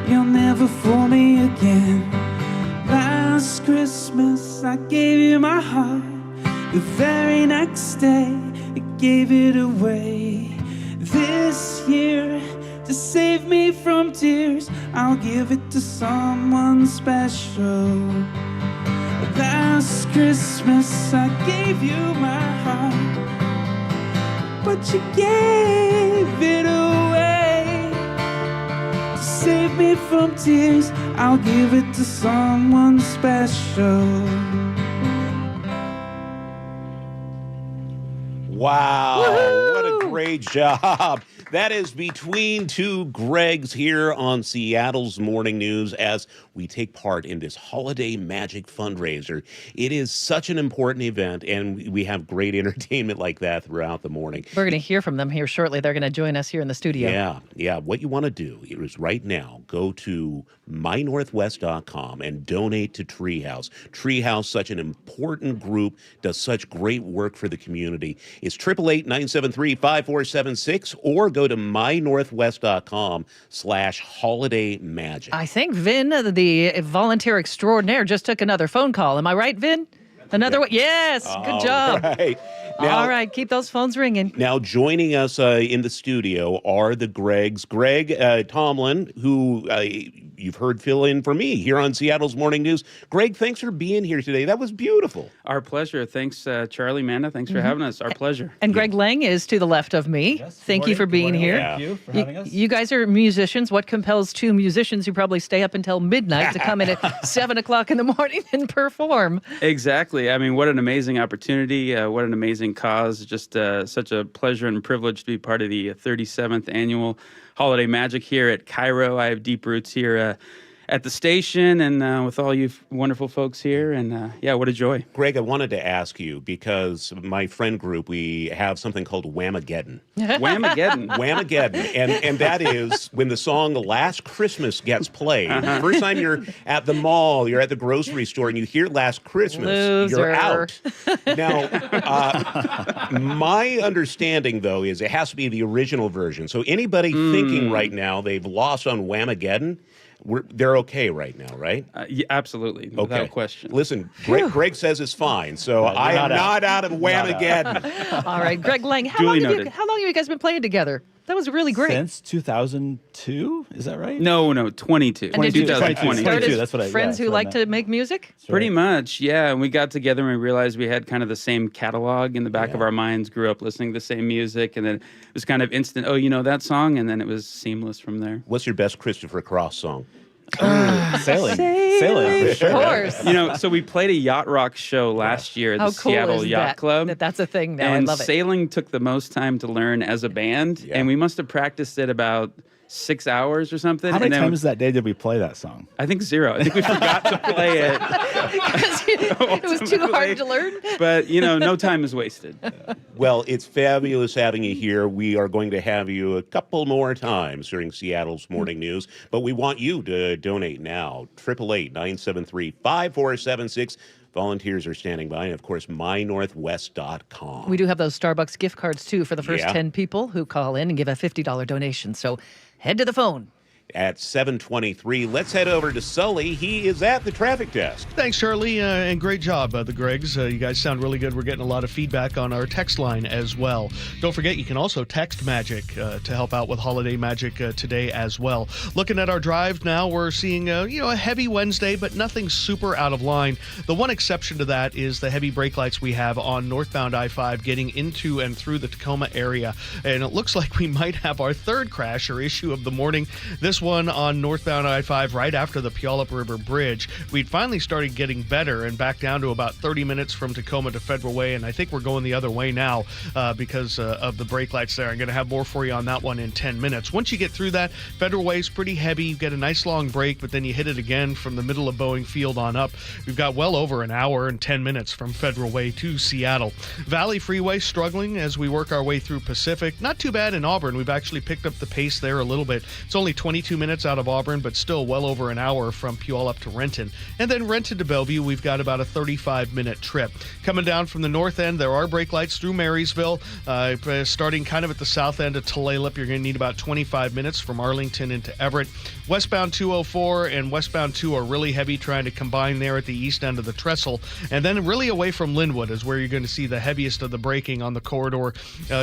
you'll never fool me again. Last Christmas I gave you my heart, the very next day I gave it away. This year, to save me from tears, I'll give it to someone special. Last Christmas I gave you my heart, but you gave it away. To save me from tears, I'll give it to someone special. Wow, what a great job. That is Between Two Gregs here on Seattle's Morning News as we take part in this Holiday Magic Fundraiser. It is such an important event, and we have great entertainment like that throughout the morning. We're going to hear from them here shortly. They're going to join us here in the studio. Yeah. What you want to do is right now go to mynorthwest.com and donate to Treehouse. Treehouse, such an important group, does such great work for the community. It's 888-973-5476 or go to mynorthwest.com/holidaymagic. I think Vin, the volunteer extraordinaire, just took another phone call. Am I right, Vin? Another one? Yes. Good job. Right. Now, all right. Keep those phones ringing. Now, joining us in the studio are the Gregs. Greg Tomlin, who you've heard fill in for me here on Seattle's Morning News. Greg, thanks for being here today. That was beautiful. Our pleasure. Thanks, Charlie, Amanda. Thanks for having us. Our pleasure. And Greg Lang is to the left of me. Thank you for being here. Thank you for having us. You guys are musicians. What compels two musicians who probably stay up until midnight to come in at 7 o'clock in the morning and perform? Exactly. I mean, what an amazing opportunity. What an amazing cause. Just such a pleasure and privilege to be part of the 37th annual Holiday Magic here at KIRO. I have deep roots here at the station and with all you wonderful folks here. And what a joy. Greg, I wanted to ask you, because my friend group, we have something called Whamageddon. Whamageddon. Whamageddon. And that is when the song Last Christmas gets played. The first time you're at the mall, you're at the grocery store, and you hear Last Christmas, you're out. Now, my understanding, though, is it has to be the original version. So anybody thinking right now they've lost on Whamageddon, they're okay right now, right? Yeah, absolutely, without question. Listen, Greg says it's fine, so I am not out of Whamageddon. All right, Greg Lang, how long have you guys been playing together? That was really great. Since 2002, is that right? No, 22. 22. That's what I. Friends who like to make music? Pretty much, yeah. And we got together and we realized we had kind of the same catalog in the back of our minds, grew up listening to the same music, and then it was kind of instant, that song, and then it was seamless from there. What's your best Christopher Cross song? Sailing, for sure. Of course. So we played a yacht rock show last year at the Seattle Yacht Club. That's a thing now. And I love it. sailing took the most time to learn as a band, and we must have practiced it about 6 hours or something. How many times that day did we play that song? I think 0. I think we forgot to play it. It was too hard to learn. But, no time is wasted. Well, it's fabulous having you here. We are going to have you a couple more times during Seattle's Morning News, but we want you to donate now. 888-973-5476. Volunteers are standing by, and of course, mynorthwest.com. We do have those Starbucks gift cards, too, for the first 10 people who call in and give a $50 donation. So head to the phone. At 7:23, let's head over to Sully. He is at the traffic desk. Thanks, Charlie, and great job, the Gregs. You guys sound really good. We're getting a lot of feedback on our text line as well. Don't forget, you can also text Magic to help out with Holiday Magic today as well. Looking at our drive now, we're seeing a heavy Wednesday, but nothing super out of line. The one exception to that is the heavy brake lights we have on northbound I-5 getting into and through the Tacoma area, and it looks like we might have our third crash or issue of the morning. This one on northbound I-5 right after the Puyallup River Bridge. We'd finally started getting better and back down to about 30 minutes from Tacoma to Federal Way, and I think we're going the other way now because of the brake lights there. I'm going to have more for you on that one in 10 minutes. Once you get through that, Federal Way is pretty heavy. You get a nice long break, but then you hit it again from the middle of Boeing Field on up. We've got well over an hour and 10 minutes from Federal Way to Seattle. Valley Freeway struggling as we work our way through Pacific. Not too bad in Auburn. We've actually picked up the pace there a little bit. It's only 22 52 minutes out of Auburn, but still well over an hour from Puyallup to Renton. And then Renton to Bellevue, we've got about a 35-minute trip. Coming down from the north end, there are brake lights through Marysville. Starting kind of at the south end of Tulalip, you're going to need about 25 minutes from Arlington into Everett. Westbound 204 and westbound 2 are really heavy, trying to combine there at the east end of the trestle. And then really away from Linwood is where you're going to see the heaviest of the braking on the corridor.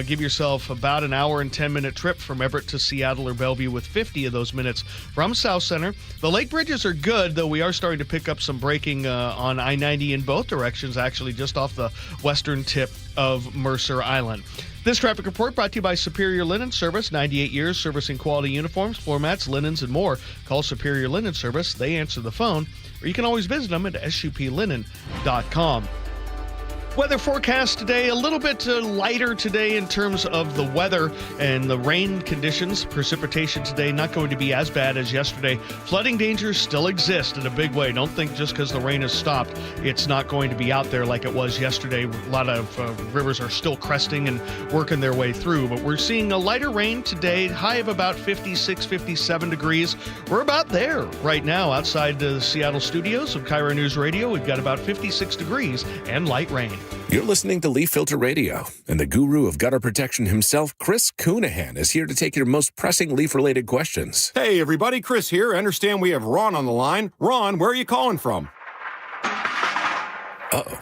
Give yourself about an hour and 10-minute trip from Everett to Seattle or Bellevue, with 50 of those minutes from South Center. The lake bridges are good, though we are starting to pick up some braking on I-90 in both directions, actually just off the western tip of Mercer Island. This traffic report brought to you by Superior Linen Service, 98 years servicing quality uniforms, floor mats, linens, and more. Call Superior Linen Service. They answer the phone, or you can always visit them at suplinen.com. Weather forecast today, a little bit lighter today in terms of the weather and the rain conditions. Precipitation today not going to be as bad as yesterday. Flooding dangers still exist in a big way. Don't think just because the rain has stopped, it's not going to be out there like it was yesterday. A lot of rivers are still cresting and working their way through, but we're seeing a lighter rain today, high of about 56, 57 degrees. We're about there right now outside the Seattle studios of KIRO News Radio. We've got about 56 degrees and light rain. You're listening to Leaf Filter Radio, and the guru of gutter protection himself, Chris Coonahan, is here to take your most pressing leaf-related questions. Hey, everybody, Chris here. I understand we have Ron on the line. Ron, where are you calling from? Uh-oh.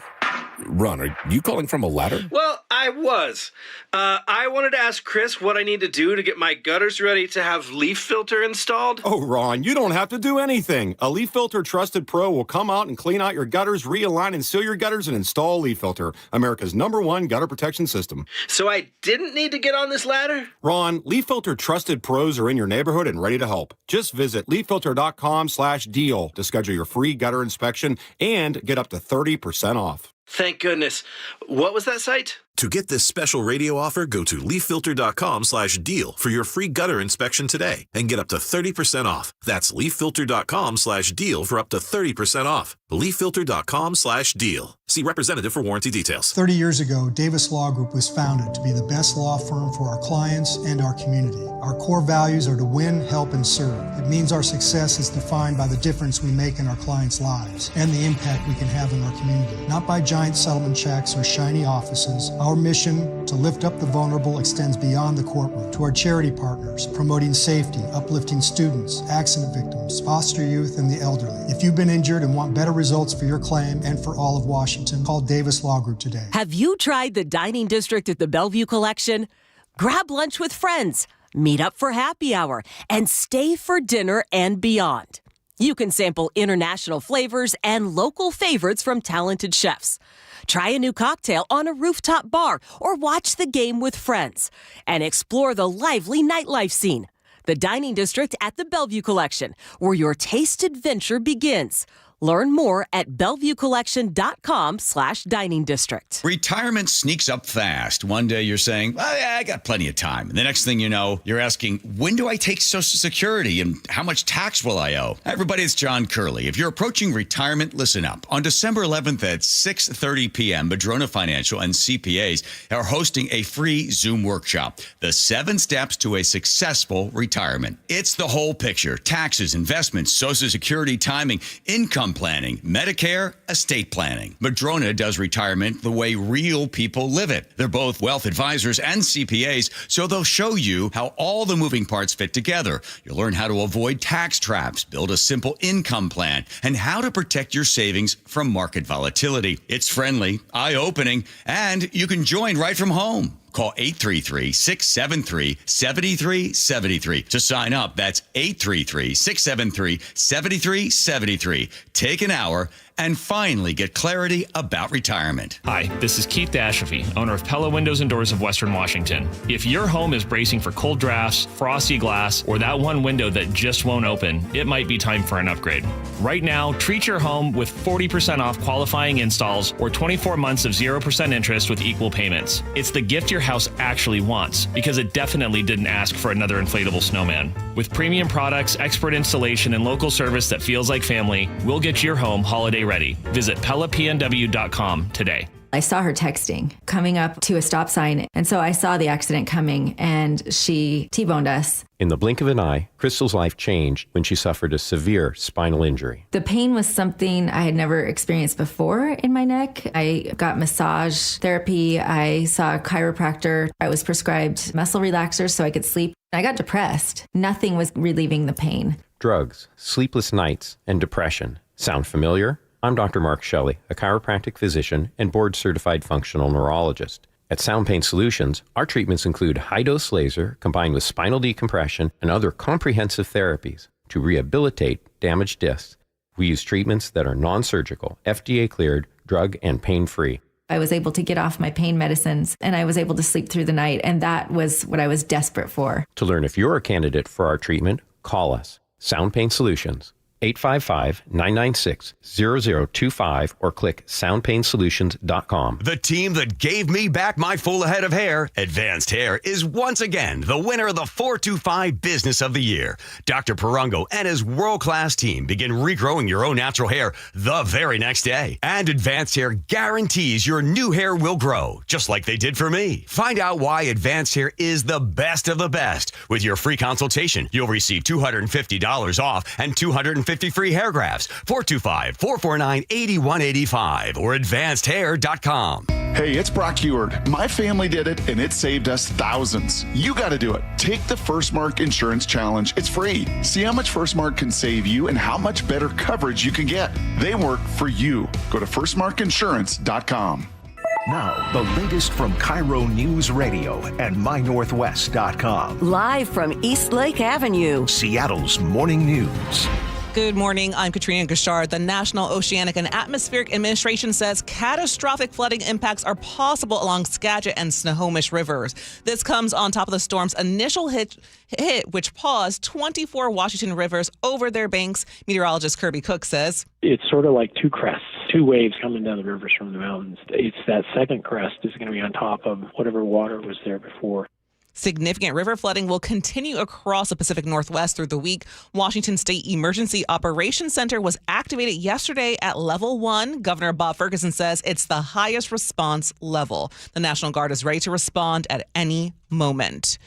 Ron, are you calling from a ladder? Well, I was. I wanted to ask Chris what I need to do to get my gutters ready to have leaf filter installed. Oh, Ron, you don't have to do anything. A Leaf Filter Trusted Pro will come out and clean out your gutters, realign and seal your gutters, and install Leaf Filter, America's #1 gutter protection system. So I didn't need to get on this ladder? Ron, Leaf Filter Trusted Pros are in your neighborhood and ready to help. Just visit leaffilter.com/deal to schedule your free gutter inspection and get up to 30% off. Thank goodness. What was that site? To get this special radio offer, go to leaffilter.com/deal for your free gutter inspection today and get up to 30% off. That's leaffilter.com/deal for up to 30% off. leaffilter.com/deal. See representative for warranty details. 30 years ago, Davis Law Group was founded to be the best law firm for our clients and our community. Our core values are to win, help, and serve. It means our success is defined by the difference we make in our clients' lives and the impact we can have in our community. Not by giant settlement checks or shiny offices. Our mission to lift up the vulnerable extends beyond the courtroom to our charity partners, promoting safety, uplifting students, accident victims, foster youth, and the elderly. If you've been injured and want better results for your claim and for all of Washington, call Davis Law Group today. Have you tried the dining district at the Bellevue Collection? Grab lunch with friends, meet up for happy hour, and stay for dinner and beyond. You can sample international flavors and local favorites from talented chefs. Try a new cocktail on a rooftop bar or watch the game with friends and explore the lively nightlife scene. The Dining District at the Bellevue Collection, where your taste adventure begins. Learn more at BellevueCollection.com/dining district. Retirement sneaks up fast. One day you're saying, oh, yeah, I got plenty of time. And the next thing you know, you're asking, when do I take Social Security and how much tax will I owe? Hi, everybody, it's John Curley. If you're approaching retirement, listen up. On December 11th at 6:30 p.m., Madrona Financial and CPAs are hosting a free Zoom workshop, The 7 Steps to a Successful Retirement. It's the whole picture. Taxes, investments, Social Security timing, income planning, Medicare, estate planning. Madrona does retirement the way real people live it. They're both wealth advisors and CPAs, so they'll show you how all the moving parts fit together. You'll learn how to avoid tax traps, build a simple income plan, and how to protect your savings from market volatility. It's friendly, eye-opening, and you can join right from home. Call 833-673-7373 to sign up. That's 833-673-7373. Take an hour and finally get clarity about retirement. Hi, this is Keith Dashafi, owner of Pella Windows and Doors of Western Washington. If your home is bracing for cold drafts, frosty glass, or that one window that just won't open, it might be time for an upgrade. Right now, treat your home with 40% off qualifying installs or 24 months of 0% interest with equal payments. It's the gift your house actually wants, because it definitely didn't ask for another inflatable snowman. With premium products, expert installation, and local service that feels like family, we'll get your home holiday ready. Visit PellaPNW.com today. I saw her texting, coming up to a stop sign. And so I saw the accident coming and she T-boned us. In the blink of an eye, Crystal's life changed when she suffered a severe spinal injury. The pain was something I had never experienced before in my neck. I got massage therapy. I saw a chiropractor. I was prescribed muscle relaxers so I could sleep. I got depressed. Nothing was relieving the pain. Drugs, sleepless nights, and depression. Sound familiar? I'm Dr. Mark Shelley, a chiropractic physician and board-certified functional neurologist. At Sound Pain Solutions, our treatments include high-dose laser combined with spinal decompression and other comprehensive therapies to rehabilitate damaged discs. We use treatments that are non-surgical, FDA-cleared, drug and pain-free. I was able to get off my pain medicines and I was able to sleep through the night, and that was what I was desperate for. To learn if you're a candidate for our treatment, call us. Sound Pain Solutions. 855-996-0025 or click soundpainsolutions.com. The team that gave me back my full head of hair, Advanced Hair, is once again the winner of the 425 Business of the Year. Dr. Perungo and his world-class team begin regrowing your own natural hair the very next day. And Advanced Hair guarantees your new hair will grow, just like they did for me. Find out why Advanced Hair is the best of the best. With your free consultation, you'll receive $250 off and 250 free hair grafts. 425-449-8185 or advancedhair.com. Hey, it's Brock Heward. My family did it, and it saved us thousands. You got to do it. Take the First Mark Insurance Challenge. It's free. See how much First Mark can save you and how much better coverage you can get. They work for you. Go to firstmarkinsurance.com. Now, the latest from KIRO Newsradio and MyNorthwest.com. Live from East Lake Avenue, Seattle's morning news. Good morning. I'm Katrina Gashard. The National Oceanic and Atmospheric Administration says catastrophic flooding impacts are possible along Skagit and Snohomish rivers. This comes on top of the storm's initial hit, which paused 24 Washington rivers over their banks. Meteorologist Kirby Cook says it's sort of like two crests, two waves coming down the rivers from the mountains. It's that second crest is going to be on top of whatever water was there before. Significant river flooding will continue across the Pacific Northwest through the week. Washington State Emergency Operations Center was activated yesterday at level 1. Governor Bob Ferguson says it's the highest response level. The National Guard is ready to respond at any moment.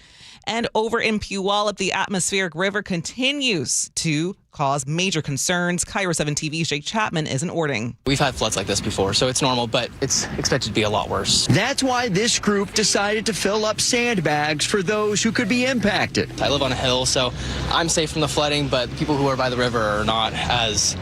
And over in Puyallup, the atmospheric river continues to cause major concerns. KIRO 7 TV's Jake Chapman is in Ording. We've had floods like this before, so it's normal, but it's expected to be a lot worse. That's why this group decided to fill up sandbags for those who could be impacted. I live on a hill, so I'm safe from the flooding, but people who are by the river are not as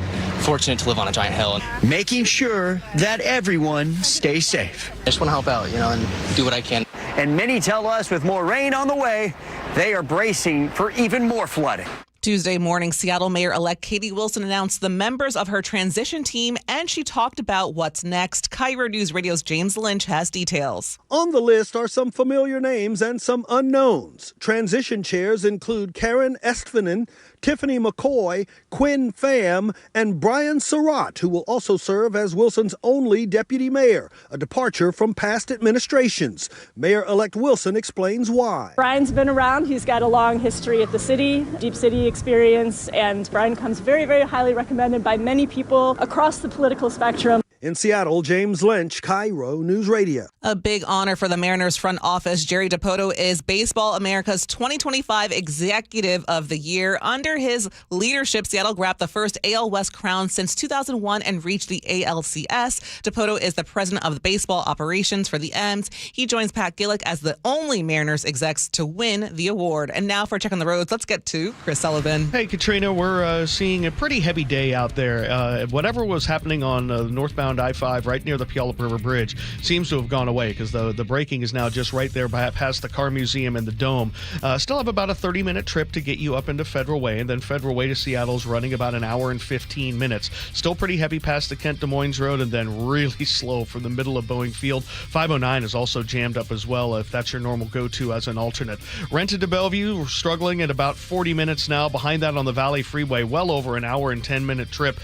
fortunate to live on a giant hill. Making sure that everyone stays safe. I just want to help out, and do what I can. And many tell us with more rain on the way, they are bracing for even more flooding. Tuesday morning, Seattle Mayor-elect Katie Wilson announced the members of her transition team, and she talked about what's next. KIRO News Radio's James Lynch has details. On the list are some familiar names and some unknowns. Transition chairs include Karen Estvinen, Tiffany McCoy, Quinn Pham, and Brian Surratt, who will also serve as Wilson's only deputy mayor, a departure from past administrations. Mayor-elect Wilson explains why. Brian's been around. He's got a long history at the city, deep city experience, and Brian comes very, very highly recommended by many people across the political spectrum. In Seattle, James Lynch, KIRO News Radio. A big honor for the Mariners front office. Jerry Dipoto is Baseball America's 2025 Executive of the Year. Under his leadership, Seattle grabbed the first AL West crown since 2001 and reached the ALCS. Dipoto is the president of the baseball operations for the M's. He joins Pat Gillick as the only Mariners execs to win the award. And now for a check on the roads, let's get to Chris Sullivan. Hey, Katrina, we're seeing a pretty heavy day out there. Whatever was happening on northbound I-5 right near the Puyallup River Bridge seems to have gone away because the braking is now just right there past the Car Museum and the Dome. Still have about a 30-minute trip to get you up into Federal Way, and then Federal Way to Seattle is running about an hour and 15 minutes. Still pretty heavy past the Kent Des Moines Road, and then really slow from the middle of Boeing Field. 509 is also jammed up as well if that's your normal go-to as an alternate. Rented to Bellevue, we're struggling at about 40 minutes now. Behind that on the Valley Freeway, well over an hour and 10-minute trip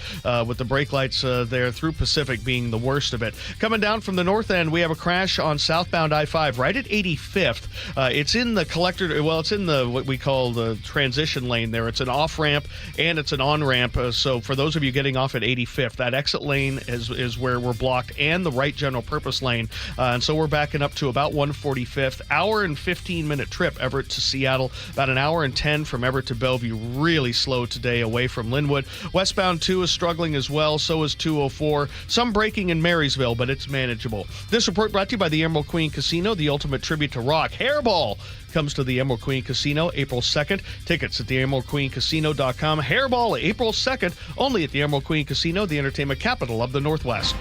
with the brake lights there through Pacific traffic being the worst of it. Coming down from the north end, we have a crash on southbound I-5 right at 85th. It's in the it's in the what we call the transition lane there. It's an off-ramp and it's an on-ramp. So for those of you getting off at 85th, that exit lane is where we're blocked, and the right general purpose lane. And so we're backing up to about 145th. Hour and 15-minute trip, Everett to Seattle. About an hour and 10 from Everett to Bellevue. Really slow today away from Linwood. Westbound 2 is struggling as well. So is 204. Some braking in Marysville, but it's manageable. This report brought to you by the Emerald Queen Casino, the ultimate tribute to rock. Hairball comes to the Emerald Queen Casino April 2nd. Tickets at the emeraldqueencasino.com. Hairball April 2nd, only at the Emerald Queen Casino, the entertainment capital of the Northwest.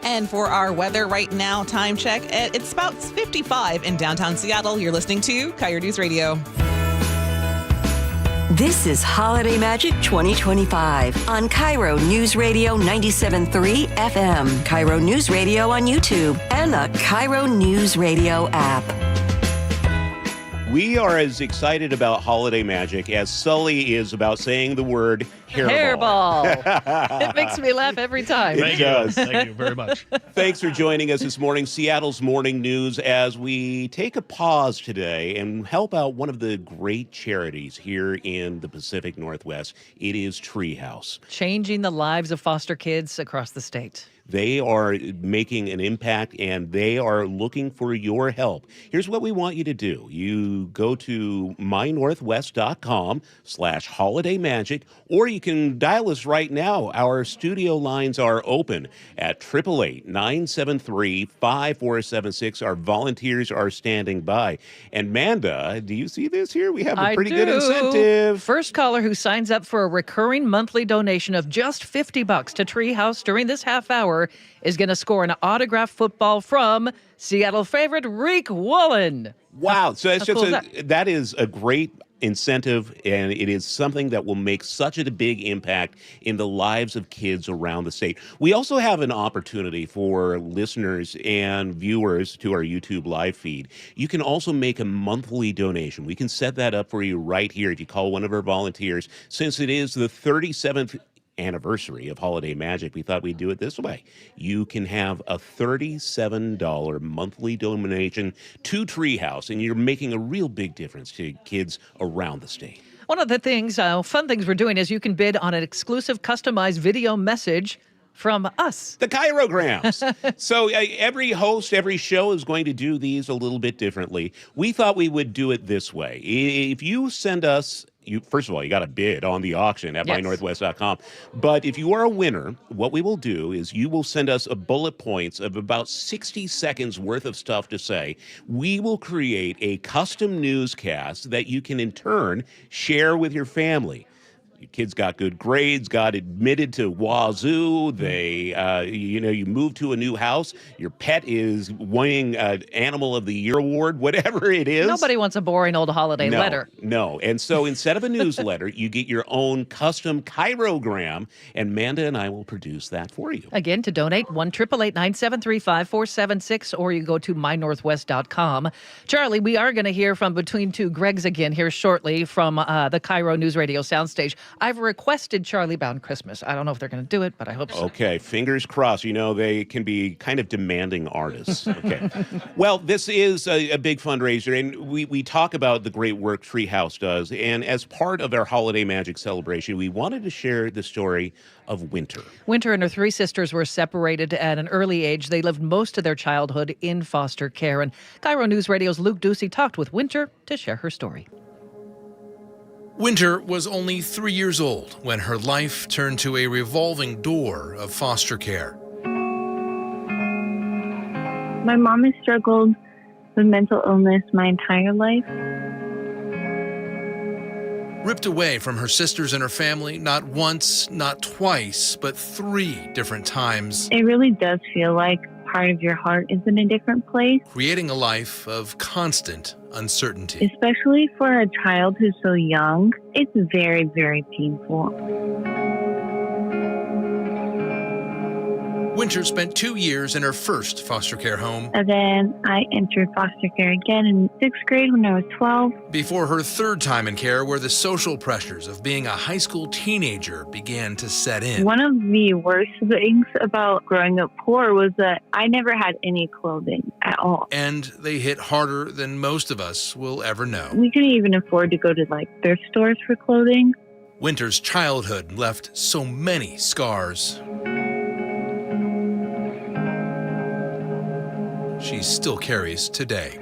And for our weather right now, time check, it's about 55 in downtown Seattle. You're listening to KIRO News Radio. This is Holiday Magic 2025 on KIRO News Radio 97.3 FM, KIRO News Radio on YouTube, and the KIRO News Radio app. We are as excited about Holiday Magic as Sully is about saying the word hairball. It makes me laugh every time. It does. Thank you very much. Thanks for joining us this morning, Seattle's Morning News, as we take a pause today and help out one of the great charities here in the Pacific Northwest. It is Treehouse. Changing the lives of foster kids across the state. They are making an impact, and they are looking for your help. Here's what we want you to do. You go to mynorthwest.com/holidaymagic, or you can dial us right now. Our studio lines are open at 888-973-5476. Our volunteers are standing by. And Manda, do you see this here? We have a pretty good incentive. First caller who signs up for a recurring monthly donation of just $50 to Treehouse during this half hour is going to score an autographed football from Seattle favorite Reek Woolen. Wow. So that's cool that is a great incentive, and it is something that will make such a big impact in the lives of kids around the state. We also have an opportunity for listeners and viewers to our YouTube live feed. You can also make a monthly donation. We can set that up for you right here if you call one of our volunteers. Since it is the 37th anniversary of Holiday Magic, we thought we'd do it this way. You can have a $37 monthly donation to Treehouse, and you're making a real big difference to kids around the state. One of the things, fun things we're doing is you can bid on an exclusive customized video message from us. The KIROgrams. So every host, every show is going to do these a little bit differently. We thought we would do it this way. If you send us first of all, you got to bid on the auction at mynorthwest.com. But if you are a winner, what we will do is you will send us a bullet points of about 60 seconds worth of stuff to say. We will create a custom newscast that you can in turn share with your family. Your kids got good grades, got admitted to Wazoo. They, you move to a new house. Your pet is winning Animal of the Year award, whatever it is. Nobody wants a boring old holiday letter. No. And so instead of a newsletter, you get your own custom KIROgram, and Manda and I will produce that for you. Again, to donate, 1-888-973-5476, or you go to mynorthwest.com. Charlie, we are going to hear from Between Two Gregs again here shortly from the KIRO News Radio soundstage. I've requested Charlie Bound Christmas. I don't know if they're going to do it, but I hope so. Okay, fingers crossed. They can be kind of demanding artists. Okay. Well, this is a big fundraiser, and we talk about the great work Treehouse does. And as part of our Holiday Magic celebration, we wanted to share the story of Winter. Winter and her three sisters were separated at an early age. They lived most of their childhood in foster care. And KIRO News Radio's Luke Ducey talked with Winter to share her story. Winter was only 3 years old when her life turned to a revolving door of foster care. My mom has struggled with mental illness my entire life. Ripped away from her sisters and her family, not once, not twice, but 3 different times. It really does feel like part of your heart is in a different place. Creating a life of constant uncertainty. Especially for a child who's so young, it's very, very painful. Winter spent 2 years in her first foster care home And then I entered foster care again in 6th grade when I was 12. before her third time in care, where the social pressures of being a high school teenager began to set in. One of the worst things about growing up poor was that I never had any clothing at all. And they hit harder than most of us will ever know. We couldn't even afford to go to thrift stores for clothing. Winter's childhood left so many scars. She still carries today.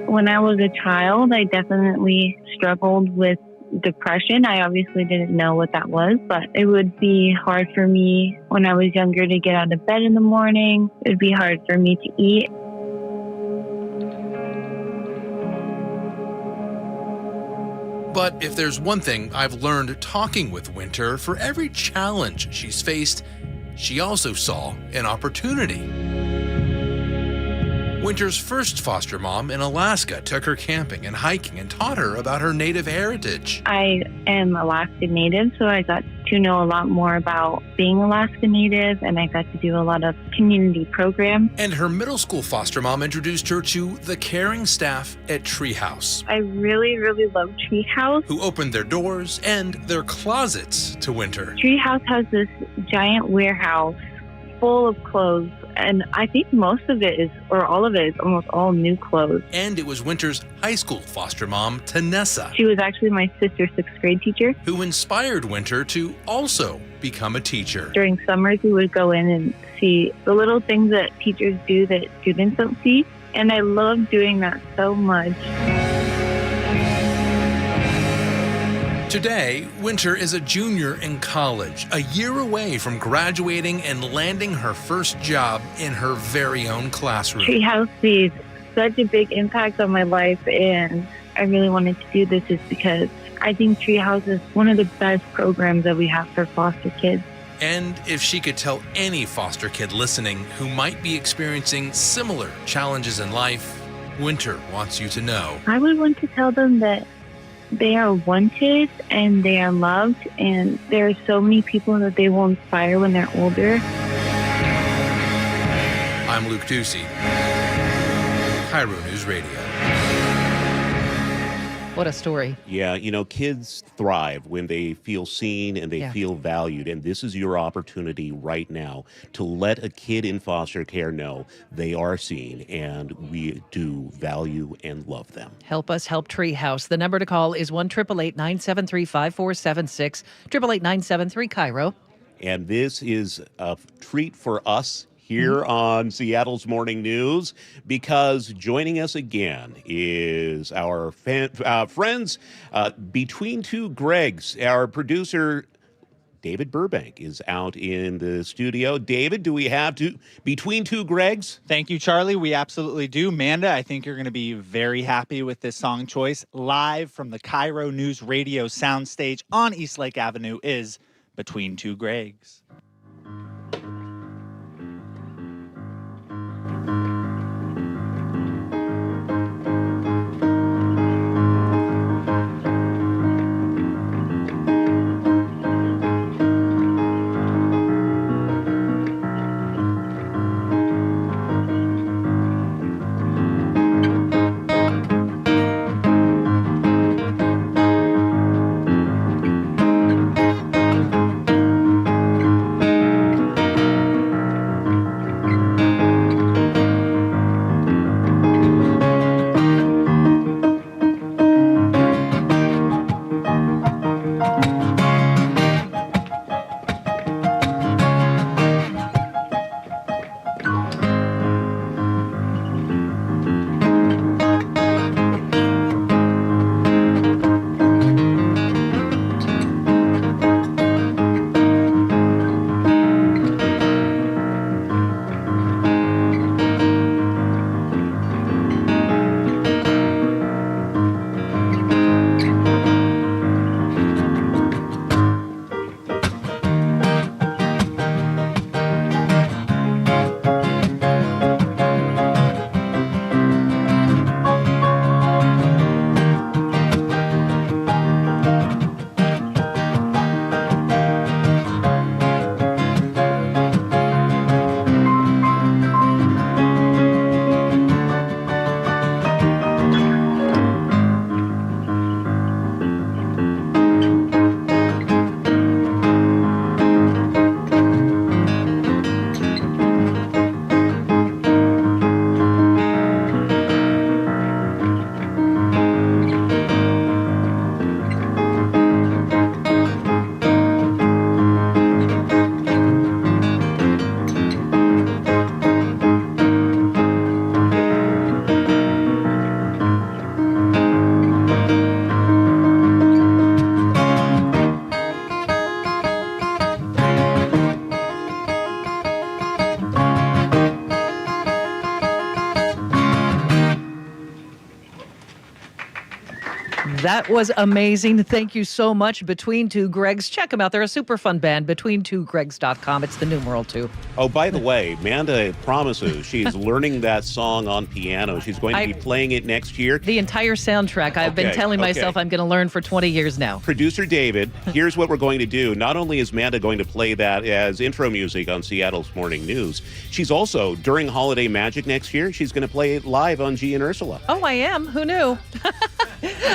When I was a child, I definitely struggled with depression. I obviously didn't know what that was, but it would be hard for me when I was younger to get out of bed in the morning. It would be hard for me to eat. But if there's one thing I've learned talking with Winter, for every challenge she's faced, she also saw an opportunity. Winter's first foster mom in Alaska took her camping and hiking and taught her about her native heritage. I am Alaska Native, so I got to know a lot more about being Alaska Native, and I got to do a lot of community programs. And her middle school foster mom introduced her to the caring staff at Treehouse, I really, really love Treehouse. who opened their doors and their closets to Winter. Treehouse has this giant warehouse full of clothes, and I think most of it is, or all of it is almost all new clothes. And it was Winter's high school foster mom, Tanessa, She was actually my sister's 6th grade teacher. who inspired Winter to also become a teacher. During summers, we would go in and see the little things that teachers do that students don't see, and I love doing that so much. Today, Winter is a junior in college, a year away from graduating and landing her first job in her very own classroom. Treehouse made such a big impact on my life, and I really wanted to do this just because I think Treehouse is one of the best programs that we have for foster kids. And if she could tell any foster kid listening who might be experiencing similar challenges in life, Winter wants you to know. I would want to tell them that they are wanted and they are loved, and there are so many people that they will inspire when they're older. I'm Luke Ducey, KIRO Newsradio. What a story. Yeah, kids thrive when they feel seen and they feel valued. And this is your opportunity right now to let a kid in foster care know they are seen and we do value and love them. Help us help Treehouse. The number to call is 1-888-973-5476, 888-973-KIRO. And this is a treat for us here on Seattle's Morning News, because joining us again is our friends Between Two Gregs. Our producer, David Burbank, is out in the studio. David, do we have Between Two Gregs? Thank you, Charlie. We absolutely do. Manda, I think you're going to be very happy with this song choice. Live from the KIRO Newsradio soundstage on Eastlake Avenue is Between Two Gregs. That was amazing. Thank you so much, Between Two Gregs. Check them out. They're a super fun band, betweentwogregs.com. It's the numeral 2. Oh, by the way, Amanda promises she's learning that song on piano. She's going to be playing it next year. The entire soundtrack. I've been telling myself I'm going to learn for 20 years now. Producer David, here's what we're going to do. Not only is Amanda going to play that as intro music on Seattle's Morning News, she's also, during Holiday Magic next year, she's going to play it live on G and Ursula. Oh, I am? Who knew?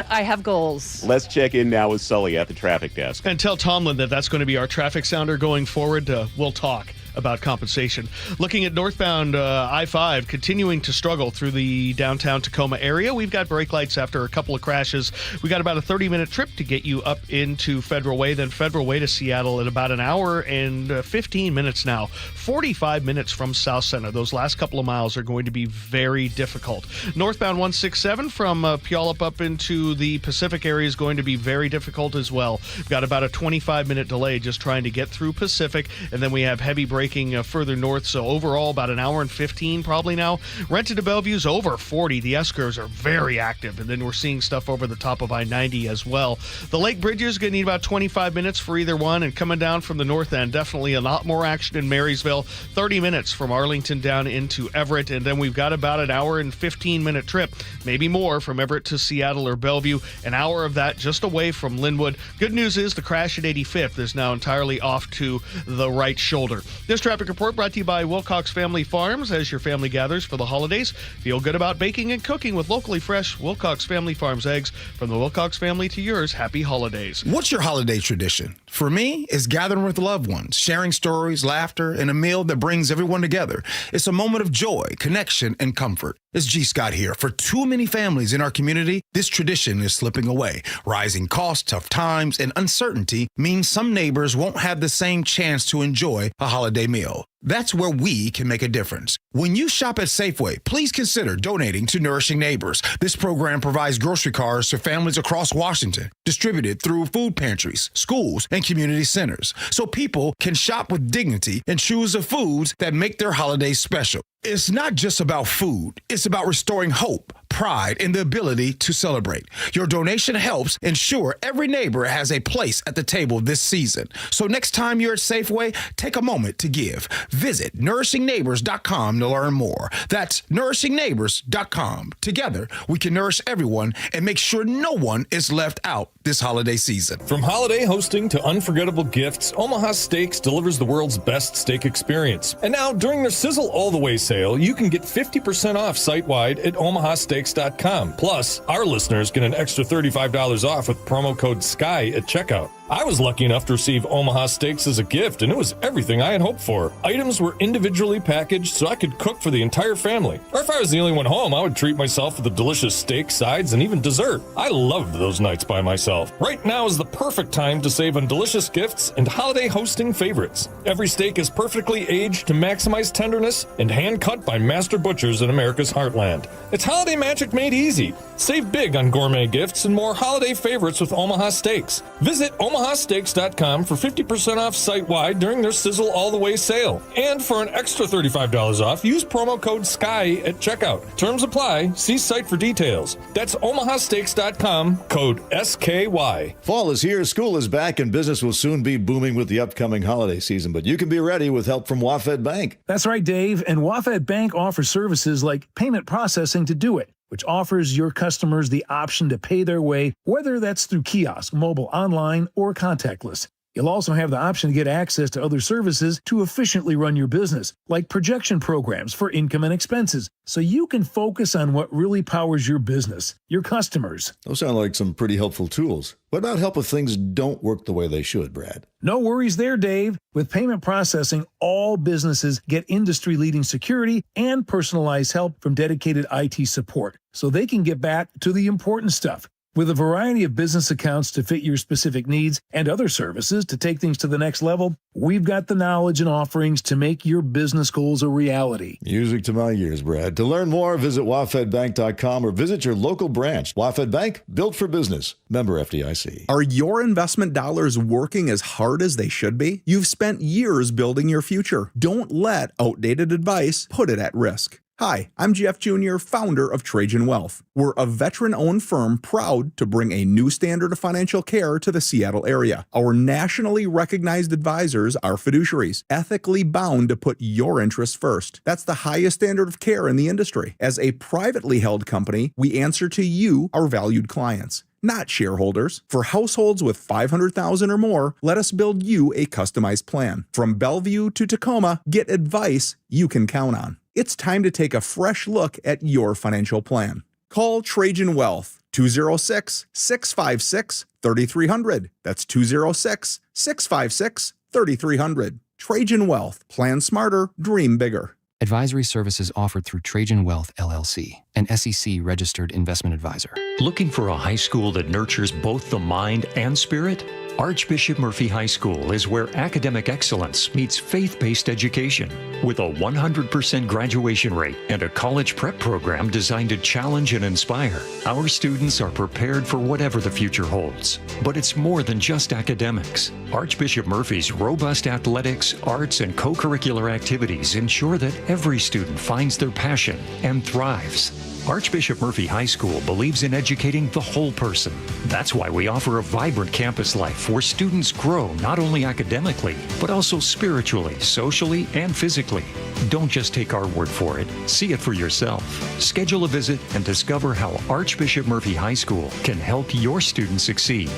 I have goals. Let's check in now with Sully at the traffic desk. And tell Tomlin that that's going to be our traffic sounder going forward. We'll talk about compensation. Looking at northbound I-5, continuing to struggle through the downtown Tacoma area. We've got brake lights after a couple of crashes. We got about a 30-minute trip to get you up into Federal Way, then Federal Way to Seattle in about an hour and 15 minutes now. 45 minutes from South Center. Those last couple of miles are going to be very difficult. Northbound 167 from Puyallup up into the Pacific area is going to be very difficult as well. We've got about a 25-minute delay just trying to get through Pacific, and then we have heavy braking further north, so overall about an hour and 15 probably now. Rented to Bellevue's over 40. The S-curves are very active, and then we're seeing stuff over the top of I-90 as well. The Lake Bridges going to need about 25 minutes for either one, and coming down from the north end, definitely a lot more action in Marysville. 30 minutes from Arlington down into Everett, and then we've got about an hour and 15-minute trip, maybe more, from Everett to Seattle or Bellevue. An hour of that just away from Linwood. Good news is the crash at 85th is now entirely off to the right shoulder. This traffic report brought to you by Wilcox Family Farms. As your family gathers for the holidays, feel good about baking and cooking with locally fresh Wilcox Family Farms eggs. From the Wilcox family to yours, happy holidays. What's your holiday tradition? For me, it's gathering with loved ones, sharing stories, laughter, and a meal that brings everyone together. It's a moment of joy, connection, and comfort. It's G. Scott here. For too many families in our community, this tradition is slipping away. Rising costs, tough times, and uncertainty means some neighbors won't have the same chance to enjoy a holiday meal. That's where we can make a difference. When you shop at Safeway, please consider donating to Nourishing Neighbors. This program provides grocery cards to families across Washington, distributed through food pantries, schools, and community centers, so people can shop with dignity and choose the foods that make their holidays special. It's not just about food. It's about restoring hope, pride, and the ability to celebrate. Your donation helps ensure every neighbor has a place at the table this season. So next time you're at Safeway, take a moment to give. Visit nourishingneighbors.com to learn more. That's nourishingneighbors.com. Together, we can nourish everyone and make sure no one is left out this holiday season. From holiday hosting to unforgettable gifts, Omaha Steaks delivers the world's best steak experience. And now, during their Sizzle All the Way sale, you can get 50% off site-wide at omahasteaks.com. Plus, our listeners get an extra $35 off with promo code SKY at checkout. I was lucky enough to receive Omaha Steaks as a gift, and it was everything I had hoped for. Items were individually packaged so I could cook for the entire family. Or if I was the only one home, I would treat myself with a delicious steak, sides, and even dessert. I loved those nights by myself. Right now is the perfect time to save on delicious gifts and holiday hosting favorites. Every steak is perfectly aged to maximize tenderness and hand-cut by master butchers in America's heartland. It's holiday magic made easy. Save big on gourmet gifts and more holiday favorites with Omaha Steaks. Visit omahasteaks.com for 50% off site-wide during their Sizzle All the Way sale. And for an extra $35 off, use promo code SKY at checkout. Terms apply. See site for details. That's omahasteaks.com, code SKY. Fall is here, school is back, and business will soon be booming with the upcoming holiday season. But you can be ready with help from WaFd Bank. That's right, Dave. And WaFd Bank offers services like payment processing to do it, which offers your customers the option to pay their way, whether that's through kiosk, mobile, online, or contactless. You'll also have the option to get access to other services to efficiently run your business, like projection programs for income and expenses, so you can focus on what really powers your business, your customers. Those sound like some pretty helpful tools. What about help if things don't work the way they should, Brad? No worries there, Dave. With payment processing, all businesses get industry-leading security and personalized help from dedicated IT support, so they can get back to the important stuff. With a variety of business accounts to fit your specific needs and other services to take things to the next level, we've got the knowledge and offerings to make your business goals a reality. Music to my ears, Brad. To learn more, visit wafdbank.com or visit your local branch. WaFd Bank, built for business. Member FDIC. Are your investment dollars working as hard as they should be? You've spent years building your future. Don't let outdated advice put it at risk. Hi, I'm Jeff Jr., founder of Trajan Wealth. We're a veteran-owned firm proud to bring a new standard of financial care to the Seattle area. Our nationally recognized advisors are fiduciaries, ethically bound to put your interests first. That's the highest standard of care in the industry. As a privately held company, we answer to you, our valued clients, not shareholders. For households with $500,000 or more, let us build you a customized plan. From Bellevue to Tacoma, get advice you can count on. It's time to take a fresh look at your financial plan. Call Trajan Wealth, 206-656-3300. That's 206-656-3300. Trajan Wealth. Plan smarter, dream bigger. Advisory services offered through Trajan Wealth, LLC, an SEC-registered investment advisor. Looking for a high school that nurtures both the mind and spirit? Archbishop Murphy High School is where academic excellence meets faith-based education. With a 100% graduation rate and a college prep program designed to challenge and inspire, our students are prepared for whatever the future holds. But it's more than just academics. Archbishop Murphy's robust athletics, arts, and co-curricular activities ensure that every student finds their passion and thrives. Archbishop Murphy High School believes in educating the whole person. That's why we offer a vibrant campus life where students grow not only academically, but also spiritually, socially, and physically. Don't just take our word for it. See it for yourself. Schedule a visit and discover how Archbishop Murphy High School can help your students succeed.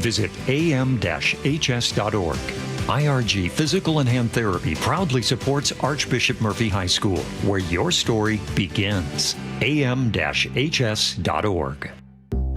Visit am-hs.org. IRG Physical and Hand Therapy proudly supports Archbishop Murphy High School, where your story begins. am-hs.org.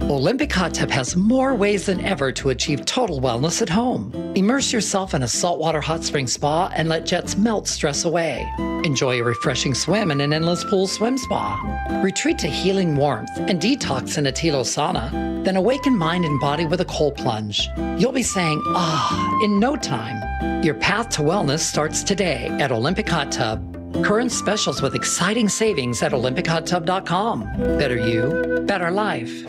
Olympic Hot Tub has more ways than ever to achieve total wellness at home. Immerse yourself in a saltwater hot spring spa and let jets melt stress away. Enjoy a refreshing swim in an endless pool swim spa. Retreat to healing warmth and detox in a Tilo sauna. Then awaken mind and body with a cold plunge. You'll be saying, ah, in no time. Your path to wellness starts today at Olympic Hot Tub. Current specials with exciting savings at olympichottub.com. Better you, better life.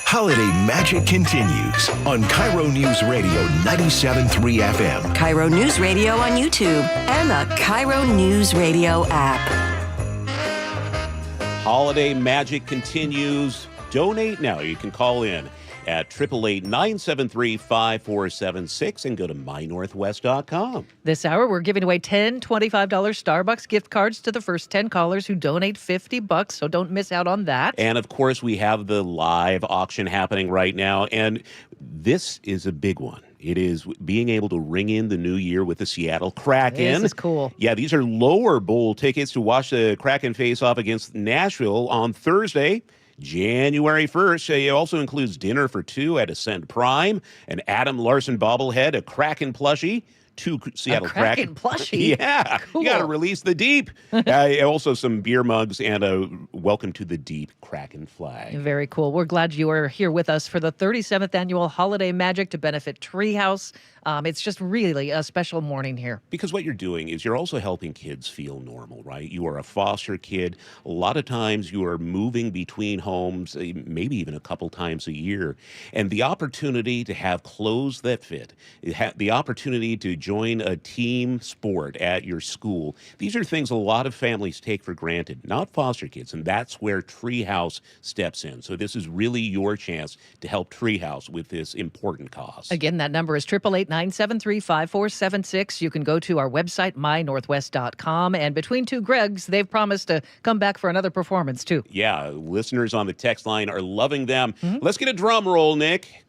Holiday magic continues on KIRO News Radio 97.3 FM. KIRO News Radio on YouTube and the KIRO News Radio app. Holiday magic continues. Donate now. You can call in at 888-973-5476 and go to mynorthwest.com. This hour, we're giving away 10 $25 Starbucks gift cards to the first 10 callers who donate $50, so don't miss out on that. And, of course, we have the live auction happening right now, and this is a big one. It is being able to ring in the new year with the Seattle Kraken. This is cool. Yeah, these are lower bowl tickets to watch the Kraken face off against Nashville on Thursday, January 1st. It also includes dinner for two at Ascent Prime, an Adam Larson bobblehead, a Kraken plushie, two Seattle Kraken plushie? Yeah, Cool. You got to release the deep. Also some beer mugs and a Welcome to the Deep Kraken flag. Very cool. We're glad you are here with us for the 37th annual Holiday Magic to benefit Treehouse. It's just really a special morning here. Because what you're doing is you're also helping kids feel normal, right? You are a foster kid. A lot of times you are moving between homes, maybe even a couple times a year. And the opportunity to have clothes that fit, the opportunity to join a team sport at your school, these are things a lot of families take for granted, not foster kids. And that's where Treehouse steps in. So this is really your chance to help Treehouse with this important cause. Again, that number is 888-973-5476. You can go to our website, mynorthwest.com. And between two Gregs, they've promised to come back for another performance, too. Yeah, listeners on the text line are loving them. Let's get a drum roll, Nick.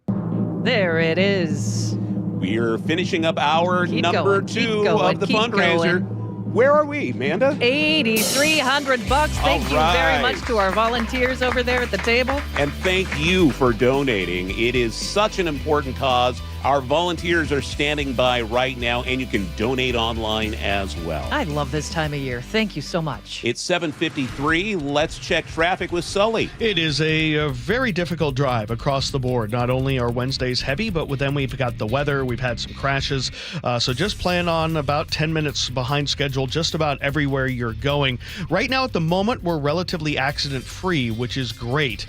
There it is. We're finishing up hour number 2 of the fundraiser. Going. Where are we, Amanda? $8,300. Thank you very much to our volunteers over there at the table. And thank you for donating. It is such an important cause. Our volunteers are standing by right now, and you can donate online as well. I love this time of year. Thank you so much. It's 7:53. Let's check traffic with Sully. It is a very difficult drive across the board. Not only are Wednesdays heavy, but then we've got the weather. We've had some crashes. So just plan on about 10 minutes behind schedule just about everywhere you're going. Right now at the moment, we're relatively accident-free, which is great.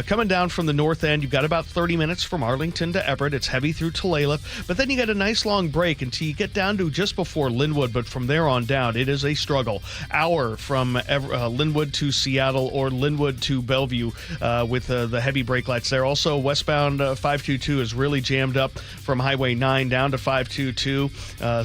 Coming down from the north end, you've got about 30 minutes from Arlington to Everett. It's heavy through Tulalip, but then you get a nice long break until you get down to just before Linwood, but from there on down, it is a struggle. Hour from Linwood to Seattle or Linwood to Bellevue with the heavy brake lights there. Also, westbound 522 is really jammed up from Highway 9 down to 522,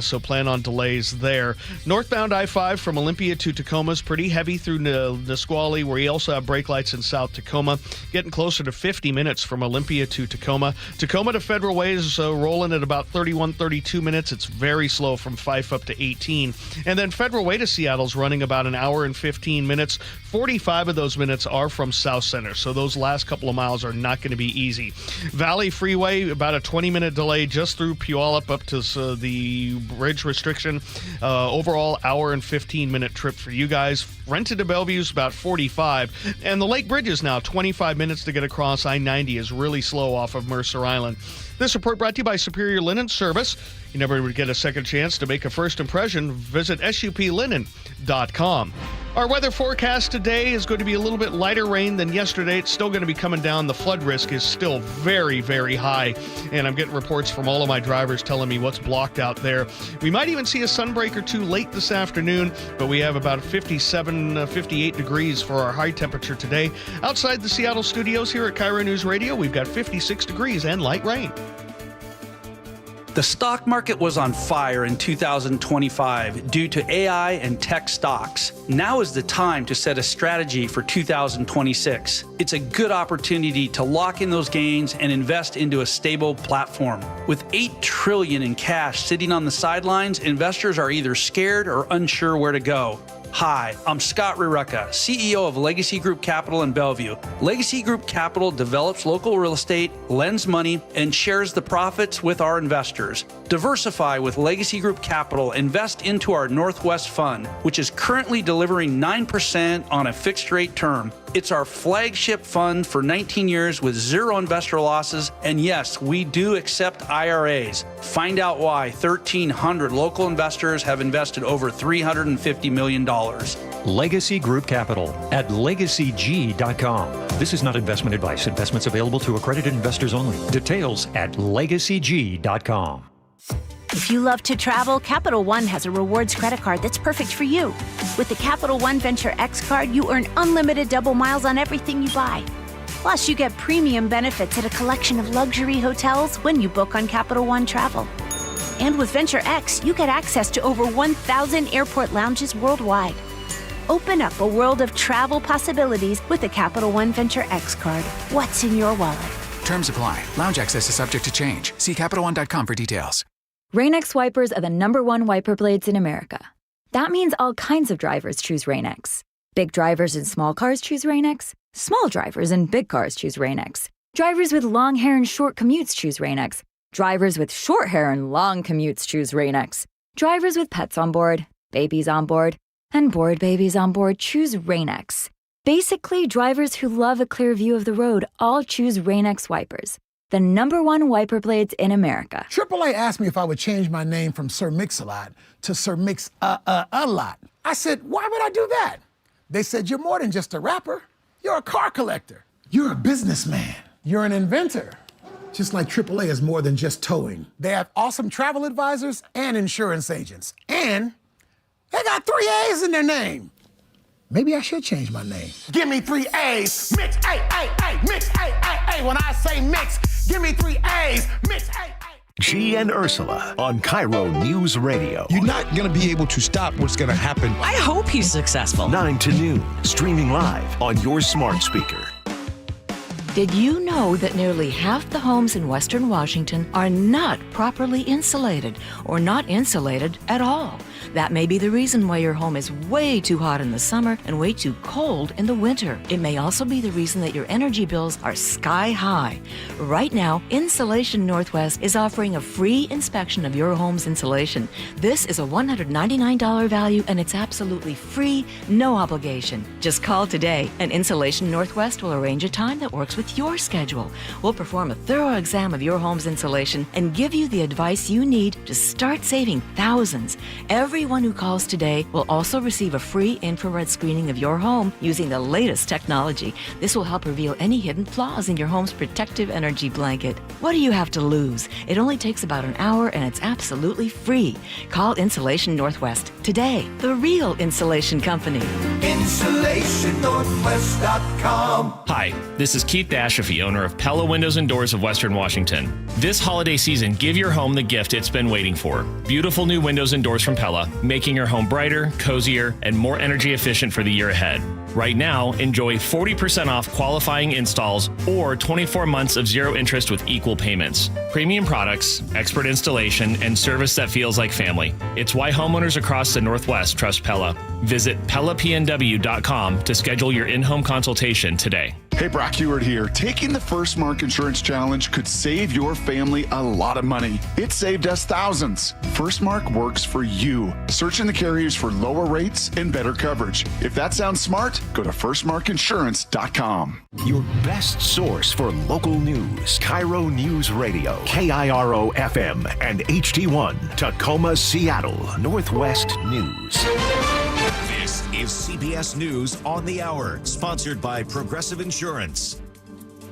so plan on delays there. Northbound I-5 from Olympia to Tacoma is pretty heavy through Nisqually, where you also have brake lights in South Tacoma, getting closer to 50 minutes from Olympia to Tacoma. Tacoma to Federal Way is rolling at about 31, 32 minutes. It's very slow from Fife up to 18. And then Federal Way to Seattle's running about an hour and 15 minutes. 45 of those minutes are from South Center, so those last couple of miles are not going to be easy. Valley Freeway, about a 20-minute delay just through Puyallup up to the bridge restriction. Overall, hour and 15-minute trip for you guys. Rented to Bellevue's about 45. And the Lake Bridge is now 25 minutes to get across. I-90 is really slow off of Mercer Island. This report brought to you by Superior Linen Service. You never would get a second chance to make a first impression. Visit suplinen.com. Our weather forecast today is going to be a little bit lighter rain than yesterday. It's still going to be coming down. The flood risk is still very, very high. And I'm getting reports from all of my drivers telling me what's blocked out there. We might even see a sunbreak or two late this afternoon, but we have about 57, 58 degrees for our high temperature today. Outside the Seattle studios here at KIRO News Radio, we've got 56 degrees and light rain. The stock market was on fire in 2025 due to AI and tech stocks. Now is the time to set a strategy for 2026. It's a good opportunity to lock in those gains and invest into a stable platform. With $8 trillion in cash sitting on the sidelines, investors are either scared or unsure where to go. Hi, I'm Scott Rurecka, CEO of Legacy Group Capital in Bellevue. Legacy Group Capital develops local real estate, lends money, and shares the profits with our investors. Diversify with Legacy Group Capital. Invest into our Northwest Fund, which is currently delivering 9% on a fixed rate term. It's our flagship fund for 19 years with zero investor losses. And yes, we do accept IRAs. Find out why 1,300 local investors have invested over $350 million. Legacy Group Capital at legacyg.com. This is not investment advice. Investments available to accredited investors only. Details at legacyg.com. If you love to travel, Capital One has a rewards credit card that's perfect for you. With the Capital One Venture X card, you earn unlimited double miles on everything you buy. Plus, you get premium benefits at a collection of luxury hotels when you book on Capital One Travel. And with Venture X, you get access to over 1,000 airport lounges worldwide. Open up a world of travel possibilities with the Capital One Venture X card. What's in your wallet? Terms apply. Lounge access is subject to change. See CapitalOne.com for details. Rain-X wipers are the #1 wiper blades in America. That means all kinds of drivers choose Rain-X. Big drivers in small cars choose Rain-X. Small drivers in big cars choose Rain-X. Drivers with long hair and short commutes choose Rain-X. Drivers with short hair and long commutes choose Rain-X. Drivers with pets on board, babies on board, and bored babies on board choose Rain-X. Basically, drivers who love a clear view of the road all choose Rain-X wipers. The #1 wiper blades in America. AAA asked me if I would change my name from Sir Mix-a-Lot to Sir Mix-a-Lot. I said, why would I do that? They said, you're more than just a rapper. You're a car collector. You're a businessman. You're an inventor. Just like AAA is more than just towing. They have awesome travel advisors and insurance agents. And they got 3 A's in their name. Maybe I should change my name. Give me 3 A's. Mix, A, mix, A. When I say mix, give me 3 A's. Mix, A. G and Ursula on KIRO News Radio. You're not going to be able to stop what's going to happen. I hope he's successful. 9 to noon, streaming live on your smart speaker. Did you know that nearly half the homes in Western Washington are not properly insulated or not insulated at all? That may be the reason why your home is way too hot in the summer and way too cold in the winter. It may also be the reason that your energy bills are sky high. Right now, Insulation Northwest is offering a free inspection of your home's insulation. This is a $199 value and it's absolutely free, no obligation. Just call today and Insulation Northwest will arrange a time that works with with your schedule. We'll perform a thorough exam of your home's insulation and give you the advice you need to start saving thousands. Everyone who calls today will also receive a free infrared screening of your home using the latest technology. This will help reveal any hidden flaws in your home's protective energy blanket. What do you have to lose? It only takes about an hour and it's absolutely free. Call Insulation Northwest today, the real insulation company. InsulationNorthwest.com. Hi, this is Keith Dashafee, owner of Pella Windows and Doors of Western Washington. This holiday season, give your home the gift it's been waiting for. Beautiful new windows and doors from Pella, making your home brighter, cozier, and more energy efficient for the year ahead. Right now, enjoy 40% off qualifying installs or 24 months of zero interest with equal payments. Premium products, expert installation, and service that feels like family. It's why homeowners across the Northwest trust Pella. Visit PellaPNW.com to schedule your in-home consultation today. Hey, Brock Heward here. Taking the First Mark Insurance Challenge could save your family a lot of money. It saved us thousands. First Mark works for you. Search in the carriers for lower rates and better coverage. If that sounds smart, go to firstmarkinsurance.com. Your best source for local news. KIRO Newsradio. KIRO FM and HD1. Tacoma, Seattle. Northwest News. This is CBS News on the Hour, sponsored by Progressive Insurance.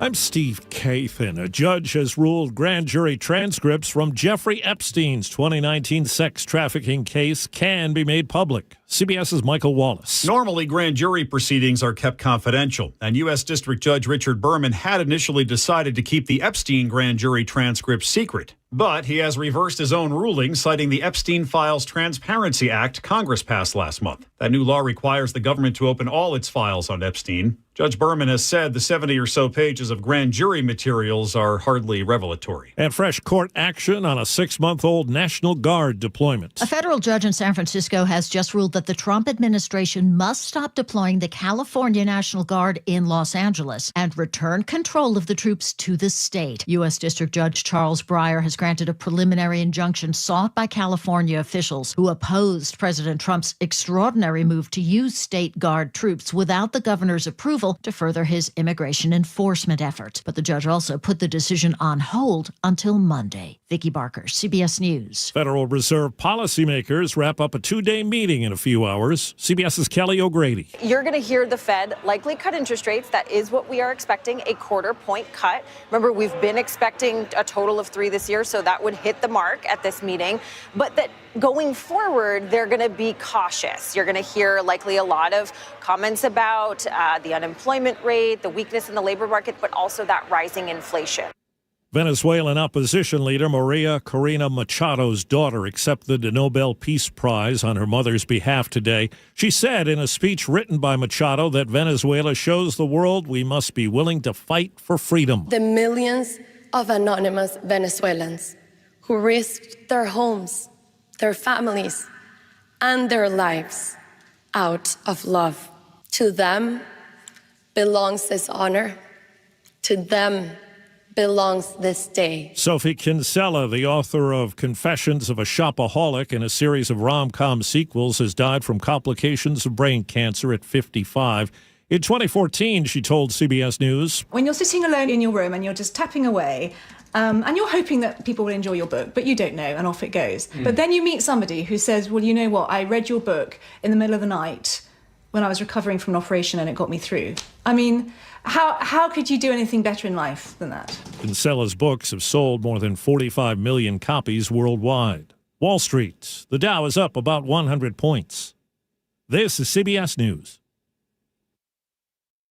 I'm Steve Kathan. A judge has ruled grand jury transcripts from Jeffrey Epstein's 2019 sex trafficking case can be made public. CBS's Michael Wallace. Normally, grand jury proceedings are kept confidential, and U.S. District Judge Richard Berman had initially decided to keep the Epstein grand jury transcripts secret. But he has reversed his own ruling, citing the Epstein Files Transparency Act Congress passed last month. That new law requires the government to open all its files on Epstein. Judge Berman has said the 70 or so pages of grand jury materials are hardly revelatory. And fresh court action on a 6-month-old National Guard deployment. A federal judge in San Francisco has just ruled that the Trump administration must stop deploying the California National Guard in Los Angeles and return control of the troops to the state. U.S. District Judge Charles Breyer has granted a preliminary injunction sought by California officials who opposed President Trump's extraordinary move to use state guard troops without the governor's approval to further his immigration enforcement efforts. But the judge also put the decision on hold until Monday. Vicki Barker, CBS News. Federal Reserve policymakers wrap up a 2-day meeting in a few hours. CBS's Kelly O'Grady. You're going to hear the Fed likely cut interest rates. That is what we are expecting, a 1/4 point cut. Remember, we've been expecting a total of 3 this year, so that would hit the mark at this meeting. But that going forward, they're going to be cautious. You're going to hear likely a lot of comments about the unemployment rate, the weakness in the labor market, but also that rising inflation. Venezuelan opposition leader Maria Corina Machado's daughter accepted the Nobel Peace Prize on her mother's behalf today. She said in a speech written by Machado that Venezuela shows the world we must be willing to fight for freedom. The millions of anonymous Venezuelans who risked their homes, their families, and their lives out of love. To them belongs this honor. To them belongs this day. Sophie Kinsella, the author of Confessions of a Shopaholic and a series of rom-com sequels, has died from complications of brain cancer at 55. In 2014, she told CBS News, when you're sitting alone in your room and you're just tapping away, and you're hoping that people will enjoy your book, but you don't know, and off it goes. But then you meet somebody who says, well, you know what, I read your book in the middle of the night when I was recovering from an operation and it got me through. I mean, how could you do anything better in life than that? Kinsella's books have sold more than 45 million copies worldwide. Wall Street, the Dow is up about 100 points. This is CBS News.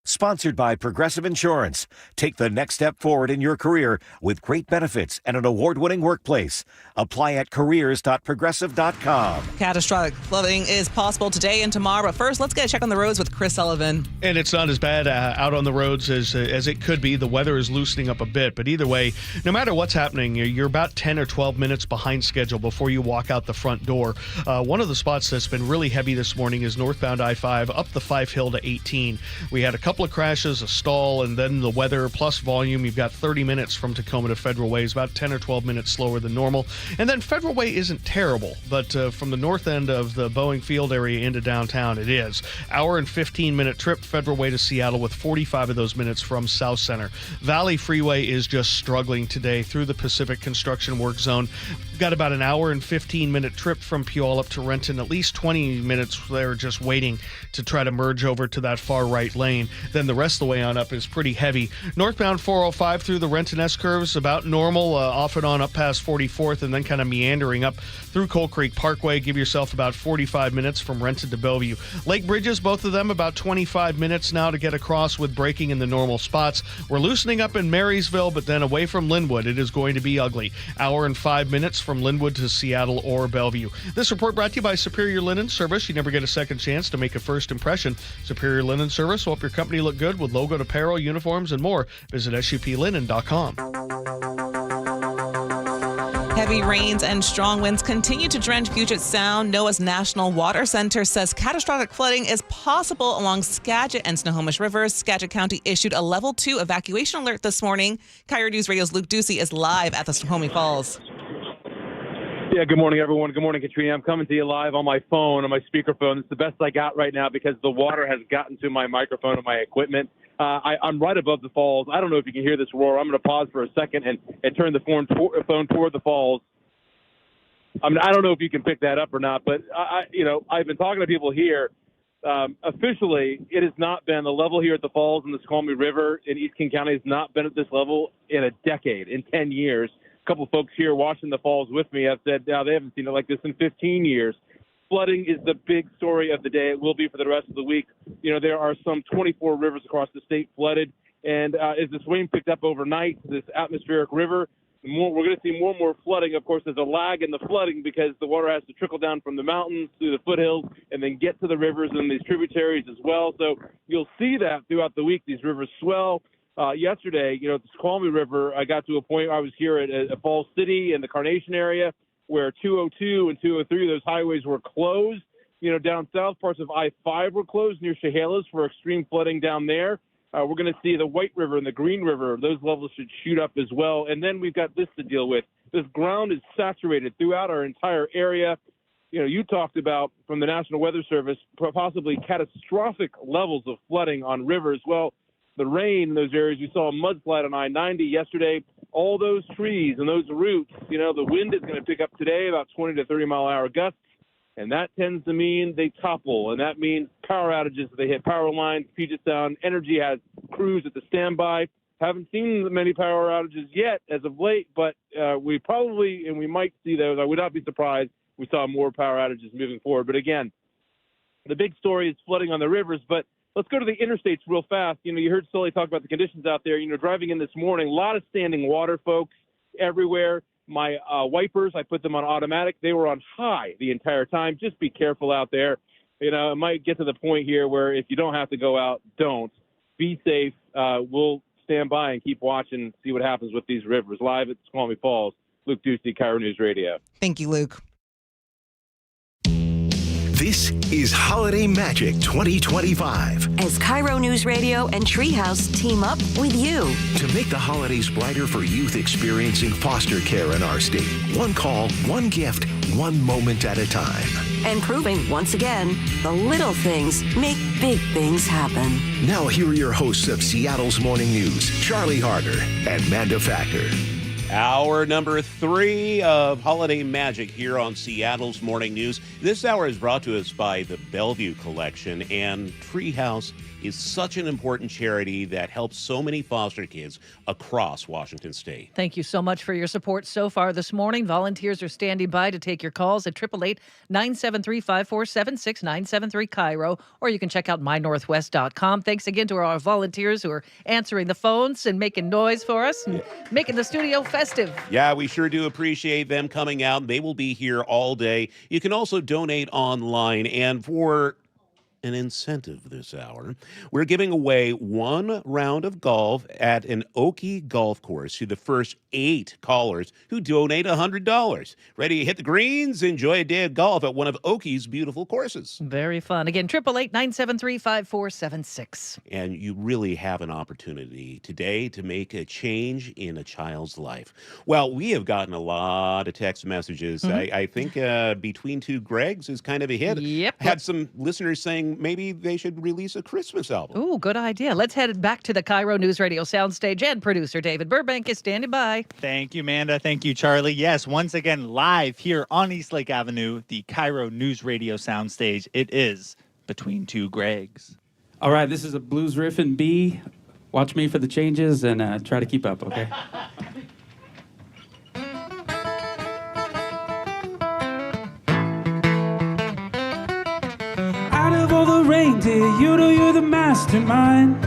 Sponsored by Progressive Insurance. Take the next step forward in your career with great benefits and an award-winning workplace. Apply at careers.progressive.com. Catastrophic flooding is possible today and tomorrow. But first, let's get a check on the roads with Chris Sullivan. And it's not as bad out on the roads as it could be. The weather is loosening up a bit. But either way, no matter what's happening, you're about 10 or 12 minutes behind schedule before you walk out the front door. One of the spots that's been really heavy this morning is northbound I-5 up the Fife Hill to 18. We had a couple couple of crashes, a stall, and then the weather plus volume. You've got 30 minutes from Tacoma to Federal Way. It's about 10 or 12 minutes slower than normal. And then Federal Way isn't terrible, but from the north end of the Boeing Field area into downtown, it is. Hour and 15-minute trip Federal Way to Seattle with 45 of those minutes from South Center. Valley Freeway is just struggling today through the Pacific construction work zone. Got about an hour and 15-minute trip from Puyallup to Renton, at least 20 minutes there just waiting to try to merge over to that far right lane. Then the rest of the way on up is pretty heavy. Northbound 405 through the Renton S-curves, about normal, off and on up past 44th, and then kind of meandering up through Coal Creek Parkway. Give yourself about 45 minutes from Renton to Bellevue. Lake Bridges, both of them about 25 minutes now to get across with braking in the normal spots. We're loosening up in Marysville, but then away from Linwood, it is going to be ugly. Hour and 5 minutes from Linwood to Seattle or Bellevue. This report brought to you by Superior Linen Service. You never get a second chance to make a first impression. Superior Linen Service will help your company look good with logoed apparel, uniforms, and more. Visit SUPLinen.com. Heavy rains and strong winds continue to drench Puget Sound. NOAA's National Water Center says catastrophic flooding is possible along Skagit and Snohomish Rivers. Skagit County issued a level 2 evacuation alert this morning. KIRO Newsradio's Luke Ducey is live at the Snohomish Falls. Yeah, good morning, everyone. Good morning, Katrina. I'm coming to you live on my phone, on my speakerphone. It's the best I got right now because the water has gotten to my microphone and my equipment. I'm right above the falls. I don't know if you can hear this roar. I'm going to pause for a second and turn the phone toward the falls. I mean, I don't know if you can pick that up or not, but I've been talking to people here. Officially, it has not been the level here at the falls in the Snohomish River in East King County has not been at this level in a decade, in 10 years. A couple of folks here watching the falls with me have said they haven't seen it like this in 15 years. Flooding is the big story of the day. It will be for the rest of the week. There are some 24 rivers across the state flooded. And as this rain picked up overnight, this atmospheric river, we're going to see more and more flooding. Of course, there's a lag in the flooding because the water has to trickle down from the mountains through the foothills and then get to the rivers and these tributaries as well. So you'll see that throughout the week. These rivers swell. Yesterday, the Snohomish River, I got to a point where I was here at Falls City in the Carnation area where 202 and 203, those highways were closed. Down south, parts of I-5 were closed near Chehalis for extreme flooding down there. We're going to see the White River and the Green River. Those levels should shoot up as well. And then we've got this to deal with. This ground is saturated throughout our entire area. You talked about from the National Weather Service possibly catastrophic levels of flooding on rivers. Well, the rain in those areas, we saw a mudslide on I-90 yesterday. All those trees and those roots, the wind is going to pick up today about 20 to 30 mile an hour gusts. And that tends to mean they topple. And that means power outages. They hit power lines. Puget Sound Energy has crews at the standby. Haven't seen many power outages yet as of late, but we probably, and we might see those. I would not be surprised if we saw more power outages moving forward. But again, the big story is flooding on the rivers. But let's go to the interstates real fast. You heard Sully talk about the conditions out there. Driving in this morning, a lot of standing water, folks, everywhere. My wipers, I put them on automatic. They were on high the entire time. Just be careful out there. It might get to the point here where if you don't have to go out, don't. Be safe. We'll stand by and keep watching, see what happens with these rivers. Live at Snohomish Falls, Luke Ducey, KIRO News Radio. Thank you, Luke. This is Holiday Magic 2025. As KIRO Newsradio and Treehouse team up with you to make the holidays brighter for youth experiencing foster care in our state. One call, one gift, one moment at a time. And proving once again, the little things make big things happen. Now here are your hosts of Seattle's Morning News, Charlie Harder and Manda Factor. Hour number 3 of Holiday Magic here on Seattle's Morning News. This hour is brought to us by the Bellevue Collection, and Treehouse is such an important charity that helps so many foster kids across Washington State. Thank you so much for your support so far this morning. Volunteers are standing by to take your calls at 888-973-5476, 973-KIRO, or you can check out mynorthwest.com. Thanks again to our volunteers who are answering the phones and making noise for us and making the studio festive. Yeah, we sure do appreciate them coming out. They will be here all day. You can also donate online, and for an incentive this hour. We're giving away 1 round of golf at an Okie golf course to the first 8 callers who donate $100. Ready to hit the greens? Enjoy a day of golf at one of Okie's beautiful courses. Very fun. Again, 888-973-5476. And you really have an opportunity today to make a change in a child's life. Well, we have gotten a lot of text messages. I think Between Two Gregs is kind of a hit. Yep. Had some listeners saying maybe they should release a Christmas album. Ooh, good idea. Let's head back to the KIRO News Radio soundstage, and producer David Burbank is standing by. Thank you, Amanda. Thank you, Charlie. Yes, once again, live here on Eastlake Avenue, the KIRO News Radio soundstage. It is Between Two Gregs. All right, this is a blues riff in B. Watch me for the changes and try to keep up, okay? Out of all the reindeer, you know you're the mastermind.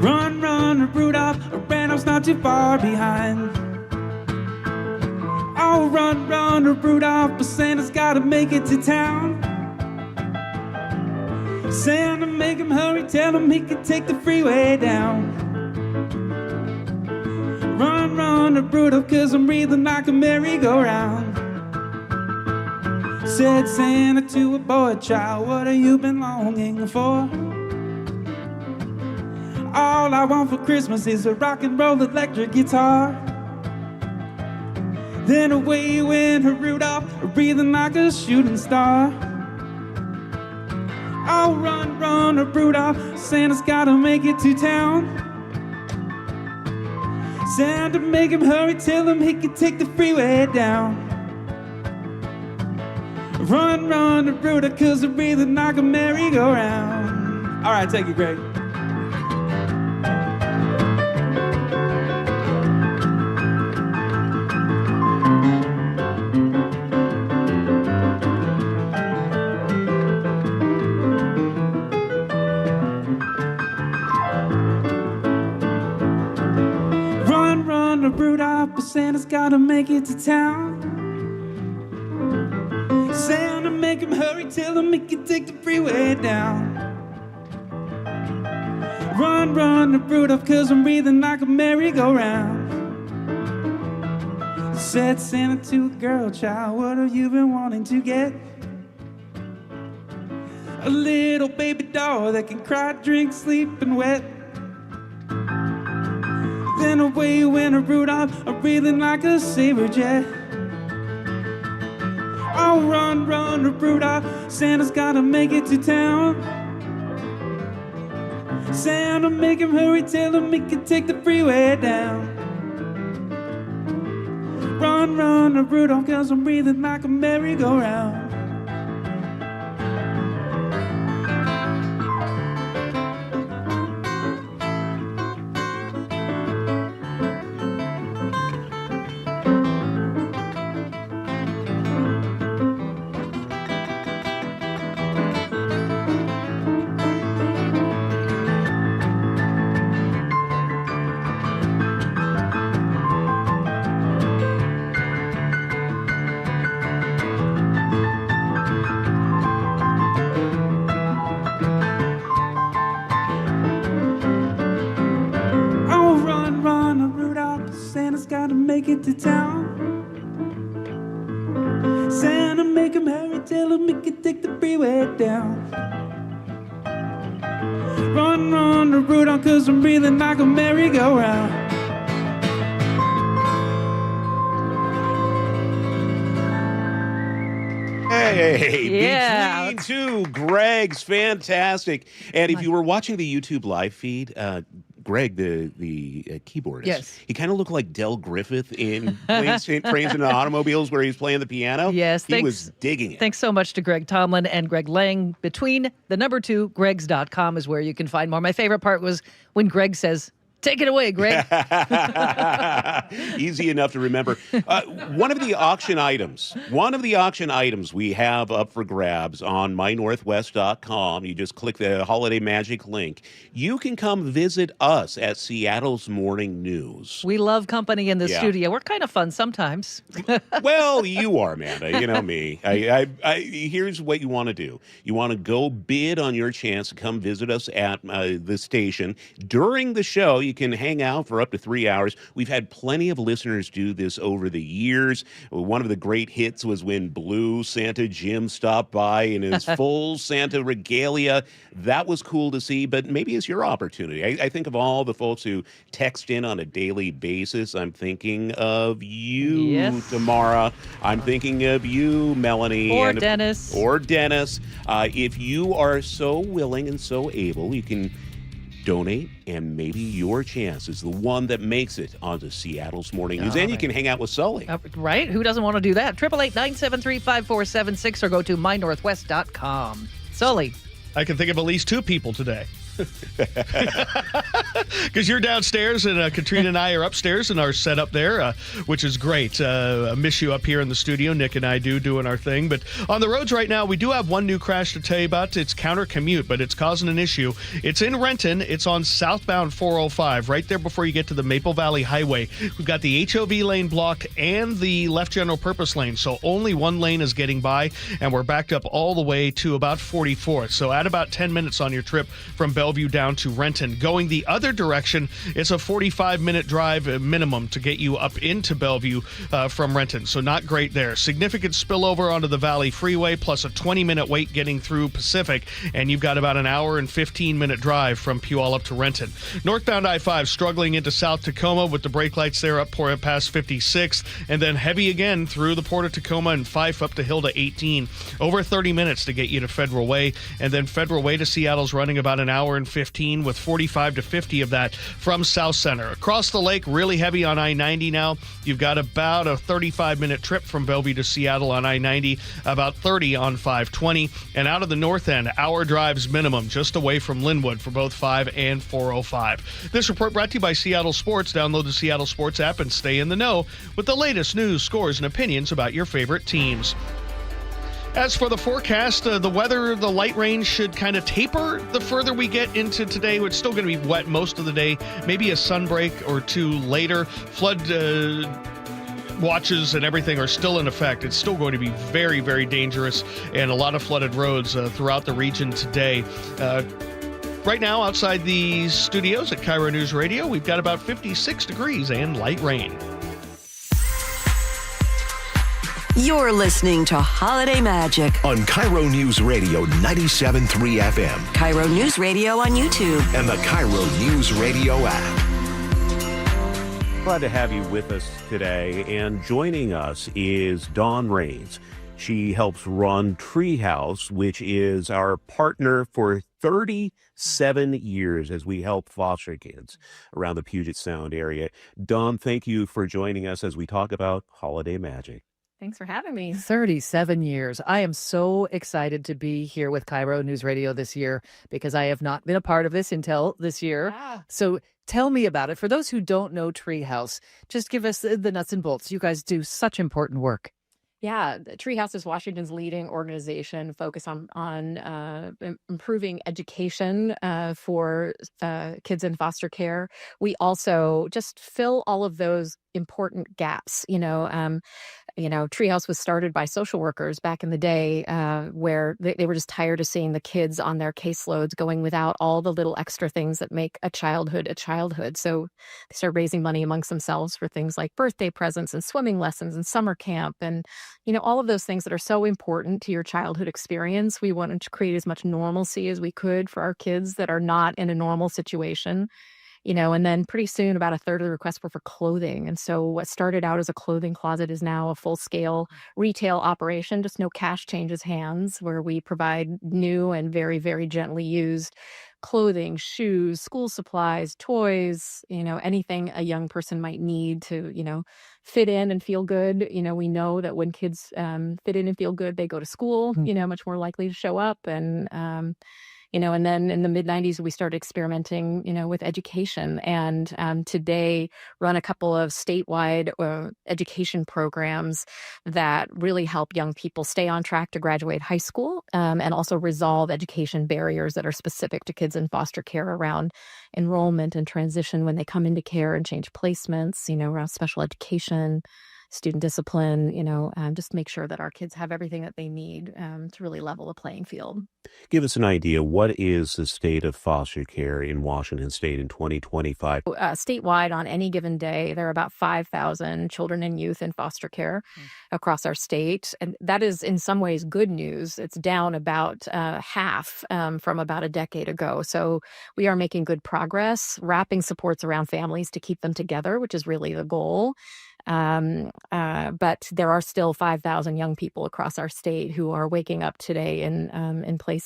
Run, run, Rudolph, Randolph's not too far behind. Oh, run, run, Rudolph, but Santa's gotta make it to town. Santa, make him hurry, tell him he can take the freeway down. Run, run, Rudolph, 'cause I'm breathing like a merry-go-round. Said Santa to a boy child, what have you been longing for? All I want for Christmas is a rock and roll electric guitar. Then away went Rudolph, breathing like a shooting star. Oh, run, run, Rudolph, Santa's gotta make it to town. Santa, make him hurry, tell him he can take the freeway down. Run, run, Rudolph, 'cause I'm breathing like a merry-go-round. All right, take it, Greg. Rudolph, but Santa's gotta make it to town. Santa, make him hurry, tell him he can take the freeway down. Run, run, Rudolph, 'cause I'm breathing like a merry-go-round. Said Santa to a girl child, what have you been wanting to get? A little baby doll that can cry, drink, sleep, and wet. Then away went Rudolph, breathing like a saber jet. Oh, run, run, Rudolph, Santa's gotta make it to town. Santa, make him hurry, tell him he can take the freeway down. Run, run, Rudolph, 'cause I'm breathing like a merry-go-round. Make it to town. Santa, make him hurry, tell him he can take the freeway down. Run, run, Rudolph, 'cause I'm breathing like a merry-go-round. Hey, Yeah. Between Two Gregs, fantastic. And if you were watching the YouTube live feed, Greg, the keyboardist, yes, he kind of looked like Del Griffith in Trains and Automobiles, where he's playing the piano. Yes, he was digging it. Thanks so much to Greg Tomlin and Greg Lang. Between the number 2, Gregs.com is where you can find more. My favorite part was when Greg says, Take it away, Greg. Easy enough to remember. One of the auction items we have up for grabs on mynorthwest.com. You just click the Holiday Magic link. You can come visit us at Seattle's Morning News. We love company in the Yeah. studio. We're kind of fun sometimes. Well, you are, Amanda. You know me. Here's what you want to do. You want to go bid on your chance to come visit us at the station. During the show, you can hang out for up to 3 hours. We've had plenty of listeners do this over the years. One of the great hits was when Blue Santa Jim stopped by in his full Santa regalia. That was cool to see, but maybe it's your opportunity. I think of all the folks who text in on a daily basis. I'm thinking of you, Tamara. I'm thinking of you, Melanie. Or Dennis. If you are so willing and so able, you can donate, and maybe your chance is the one that makes it onto Seattle's Morning News. And you can hang out with Sully. Right? Who doesn't want to do that? 888-973-5476 or go to mynorthwest.com. Sully. I can think of at least 2 people today. Because you're downstairs and Katrina and I are upstairs in our setup there, which is great. I miss you up here in the studio. Nick and I doing our thing. But on the roads right now, we do have one new crash to tell you about. It's counter commute, but it's causing an issue. It's in Renton. It's on southbound 405, right there before you get to the Maple Valley Highway. We've got the HOV lane blocked and the left general purpose lane. So only one lane is getting by, and we're backed up all the way to about 44th. So add about 10 minutes on your trip from Bellevue down to Renton. Going the other direction, it's a 45-minute drive minimum to get you up into Bellevue from Renton. So not great there. Significant spillover onto the Valley Freeway, plus a 20-minute wait getting through Pacific, and you've got about an hour and 15-minute drive from Puyallup to Renton. Northbound I-5 struggling into South Tacoma with the brake lights there up past 56th, and then heavy again through the Port of Tacoma and Fife up to Hilda 18. Over 30 minutes to get you to Federal Way, and then Federal Way to Seattle's running about an hour and 15 with 45 to 50 of that from South Center. Across the lake, really heavy on I-90 now. You've got about a 35-minute trip from Bellevue to Seattle on I-90, about 30 on 520, and out of the north end, hour drives minimum just away from Linwood for both 5 and 405. This report brought to you by Seattle Sports. Download the Seattle Sports app and stay in the know with the latest news, scores, and opinions about your favorite teams. As for the forecast, the weather, the light rain should kind of taper the further we get into today. It's still going to be wet most of the day, maybe a sunbreak or two later. Flood watches and everything are still in effect. It's still going to be very, very dangerous, and a lot of flooded roads throughout the region today. Right now, outside the studios at KIRO News Radio, we've got about 56 degrees and light rain. You're listening to Holiday Magic on KIRO News Radio 97.3 FM, KIRO News Radio on YouTube, and the KIRO News Radio app. Glad to have you with us today. And joining us is Dawn Rains. She helps run Treehouse, which is our partner for 37 years as we help foster kids around the Puget Sound area. Dawn, thank you for joining us as we talk about Holiday Magic. Thanks for having me. 37 years. I am so excited to be here with KIRO News Radio this year because I have not been a part of this until this year. Yeah. So tell me about it. For those who don't know Treehouse, just give us the nuts and bolts. You guys do such important work. Yeah, Treehouse is Washington's leading organization focused on improving education for kids in foster care. We also just fill all of those important gaps. Treehouse was started by social workers back in the day where they were just tired of seeing the kids on their caseloads going without all the little extra things that make a childhood a childhood. So they started raising money amongst themselves for things like birthday presents and swimming lessons and summer camp and, all of those things that are so important to your childhood experience. We wanted to create as much normalcy as we could for our kids that are not in a normal situation. And then pretty soon about a third of the requests were for clothing. And so what started out as a clothing closet is now a full-scale retail operation, just no cash changes hands, where we provide new and very, very gently used clothing, shoes, school supplies, toys, anything a young person might need to, fit in and feel good. We know that when kids fit in and feel good, they go to school, much more likely to show up. And And then in the mid-90s, we started experimenting, with education, and today run a couple of statewide education programs that really help young people stay on track to graduate high school, and also resolve education barriers that are specific to kids in foster care around enrollment and transition when they come into care and change placements, around special education, student discipline, just make sure that our kids have everything that they need to really level the playing field. Give us an idea. What is the state of foster care in Washington State in 2025? Statewide, on any given day, there are about 5,000 children and youth in foster care across our state. And that is in some ways good news. It's down about half from about a decade ago. So we are making good progress, wrapping supports around families to keep them together, which is really the goal. But there are still 5,000 young people across our state who are waking up today in places,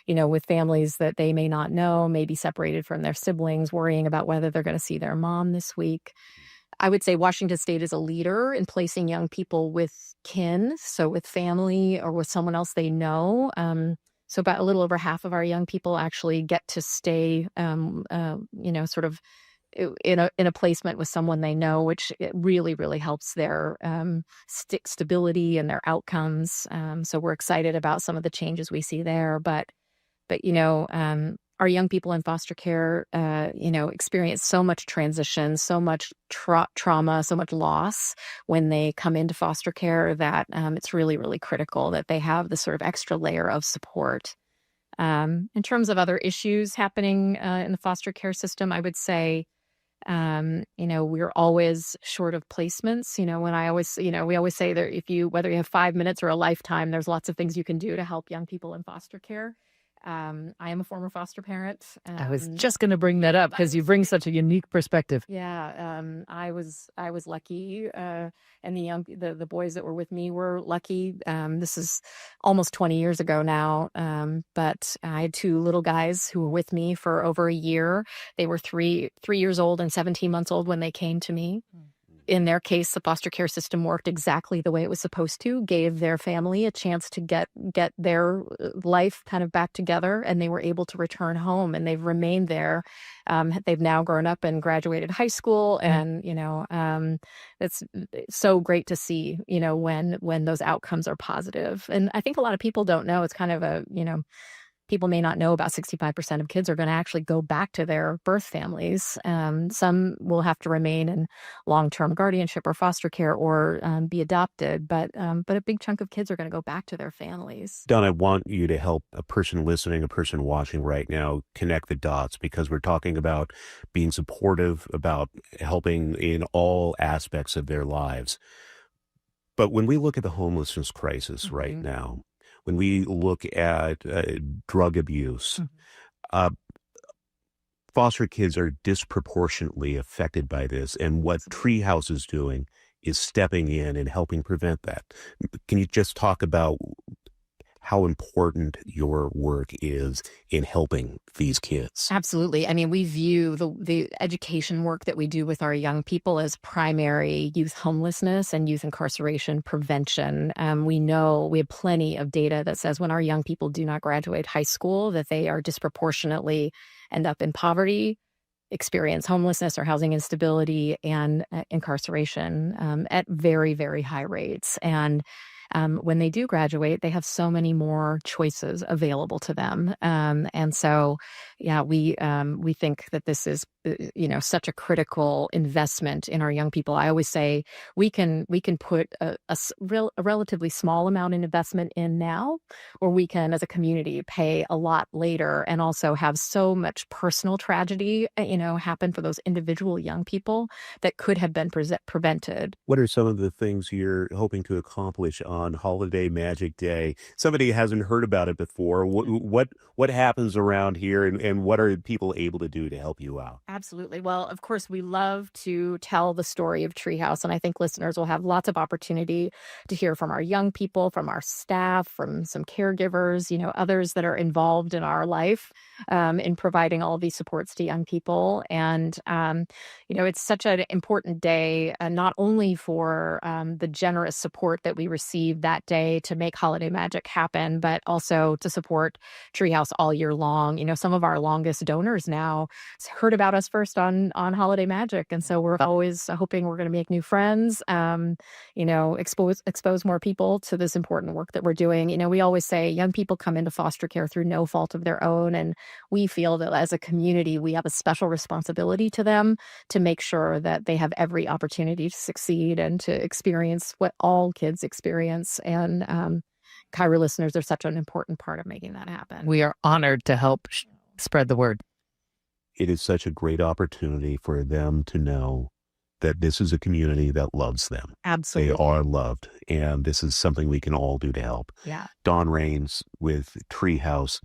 with families that they may not know, may be separated from their siblings, worrying about whether they're going to see their mom this week. I would say Washington State is a leader in placing young people with kin, so with family or with someone else they know. So about a little over half of our young people actually get to stay, sort of in a placement with someone they know, which it really, really helps their stability and their outcomes. So we're excited about some of the changes we see there. But our young people in foster care, experience so much transition, so much trauma, so much loss when they come into foster care that it's really, really critical that they have this sort of extra layer of support. In terms of other issues happening in the foster care system, I would say, we're always short of placements. We always say that whether you have 5 minutes or a lifetime, there's lots of things you can do to help young people in foster care. I am a former foster parent. I was just going to bring that up because you bring such a unique perspective. Yeah, I was lucky, and the boys that were with me were lucky. This is almost 20 years ago now, but I had two little guys who were with me for over a year. They were 3 years old and 17 months old when they came to me. In their case, the foster care system worked exactly the way it was supposed to, gave their family a chance to get their life kind of back together, and they were able to return home, and they've remained there. They've now grown up and graduated high school, and it's so great to see, when those outcomes are positive. And I think a lot of people don't know. It's kind of people may not know about 65% of kids are going to actually go back to their birth families. Some will have to remain in long-term guardianship or foster care or be adopted, but a big chunk of kids are going to go back to their families. Don, I want you to help a person listening, a person watching right now, connect the dots, because we're talking about being supportive, about helping in all aspects of their lives. But when we look at the homelessness crisis right now, when we look at drug abuse, foster kids are disproportionately affected by this. And what Treehouse is doing is stepping in and helping prevent that. Can you just talk about how important your work is in helping these kids? Absolutely. I mean, we view the education work that we do with our young people as primary youth homelessness and youth incarceration prevention. We know we have plenty of data that says when our young people do not graduate high school, that they are disproportionately end up in poverty, experience homelessness or housing instability, and incarceration at very, very high rates. And when they do graduate, they have so many more choices available to them. And so, we think that this is, such a critical investment in our young people. I always say we can put a relatively small amount in investment in now, or we can, as a community, pay a lot later and also have so much personal tragedy, happen for those individual young people that could have been prevented. What are some of the things you're hoping to accomplish on Holiday Magic Day? Somebody hasn't heard about it before. What happens around here, and what are people able to do to help you out? Absolutely. Well, of course, we love to tell the story of Treehouse, and I think listeners will have lots of opportunity to hear from our young people, from our staff, from some caregivers, others that are involved in our life in providing all of these supports to young people. And, it's such an important day, not only for the generous support that we receive Eve that day to make holiday magic happen, but also to support Treehouse all year long. Some of our longest donors now heard about us first on holiday magic, and so we're always hoping we're going to make new friends. Expose more people to this important work that we're doing. We always say young people come into foster care through no fault of their own, and we feel that as a community we have a special responsibility to them to make sure that they have every opportunity to succeed and to experience what all kids experience. And KIRO listeners are such an important part of making that happen. We are honored to help spread the word. It is such a great opportunity for them to know that this is a community that loves them. Absolutely. They are loved, and this is something we can all do to help. Yeah. Dawn Rains with Treehouse,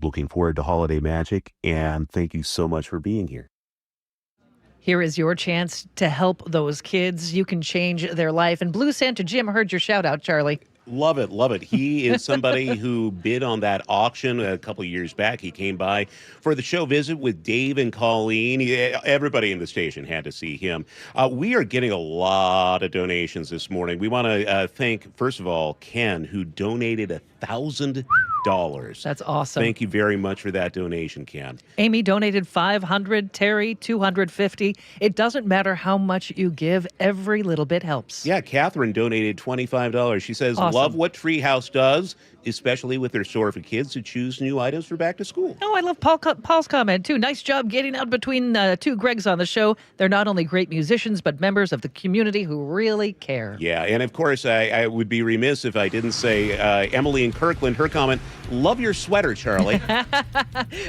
looking forward to Holiday Magic, and thank you so much for being here. Here is your chance to help those kids. You can change their life. And Blue Santa Jim heard your shout out, Charlie. Love it, love it. He is somebody who bid on that auction a couple of years back. He came by for the show visit with Dave and Colleen. Everybody in the station had to see him. We are getting a lot of donations this morning. We want to thank, first of all, Ken, who donated $1,000. That's awesome. Thank you very much for that donation, Ken. Amy donated $500, Terry $250. It doesn't matter how much you give, every little bit helps. Yeah, Catherine donated $25. She says, Awesome. Love what Treehouse does, especially with their store for kids who choose new items for back to school. Oh, I love Paul's comment, too. Nice job getting out between two Gregs on the show. They're not only great musicians, but members of the community who really care. Yeah, and of course, I would be remiss if I didn't say Emily in Kirkland, her comment, love your sweater, Charlie.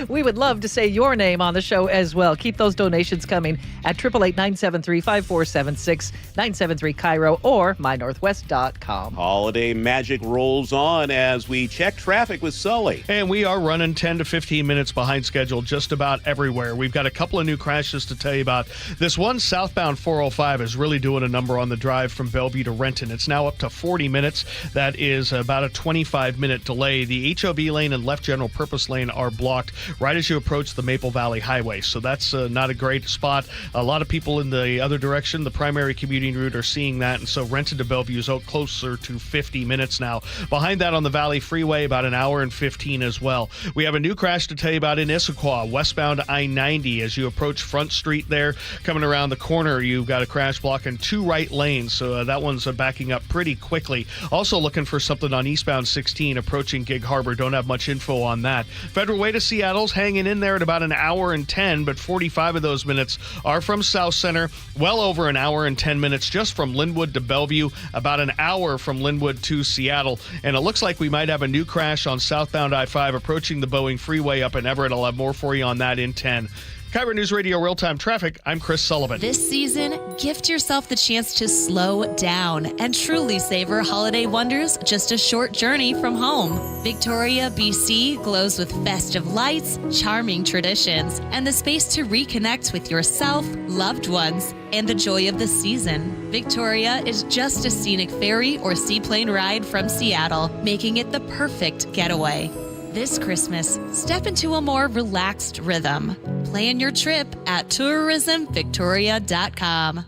We would love to say your name on the show as well. Keep those donations coming at 888-973-5476, 973-KIRO, or mynorthwest.com. Holiday Magic rolls on as we check traffic with Sully. And we are running 10 to 15 minutes behind schedule just about everywhere. We've got a couple of new crashes to tell you about. This one southbound 405 is really doing a number on the drive from Bellevue to Renton. It's now up to 40 minutes. That is about a 25-minute delay. The HOV lane and left general purpose lane are blocked right as you approach the Maple Valley Highway. So that's not a great spot. A lot of people in the other direction, the primary commuting route, are seeing that. And so Renton to Bellevue is closer to 50 minutes now. Behind that on the Valley Freeway, about an hour and 15 as well. We have a new crash to tell you about in Issaquah, westbound I-90. As you approach Front Street there, coming around the corner, you've got a crash blocking two right lanes. So that one's backing up pretty quickly. Also looking for something on eastbound 16 approaching Gig Harbor. Don't have much info on that. Federal Way to Seattle's hanging in there at about an hour and 10, but 45 of those minutes are from South Center. Well over an hour and 10 minutes just from Linwood to Bellevue, about an hour from Linwood to Seattle. And it looks like we might have a new crash on southbound I-5 approaching the Boeing Freeway up in Everett. I'll have more for you on that in 10. KIRO News Radio Real-Time Traffic, I'm Chris Sullivan. This season, gift yourself the chance to slow down and truly savor holiday wonders just a short journey from home. Victoria, BC glows with festive lights, charming traditions, and the space to reconnect with yourself, loved ones, and the joy of the season. Victoria is just a scenic ferry or seaplane ride from Seattle, making it the perfect getaway. This Christmas, step into a more relaxed rhythm. Plan your trip at tourismvictoria.com.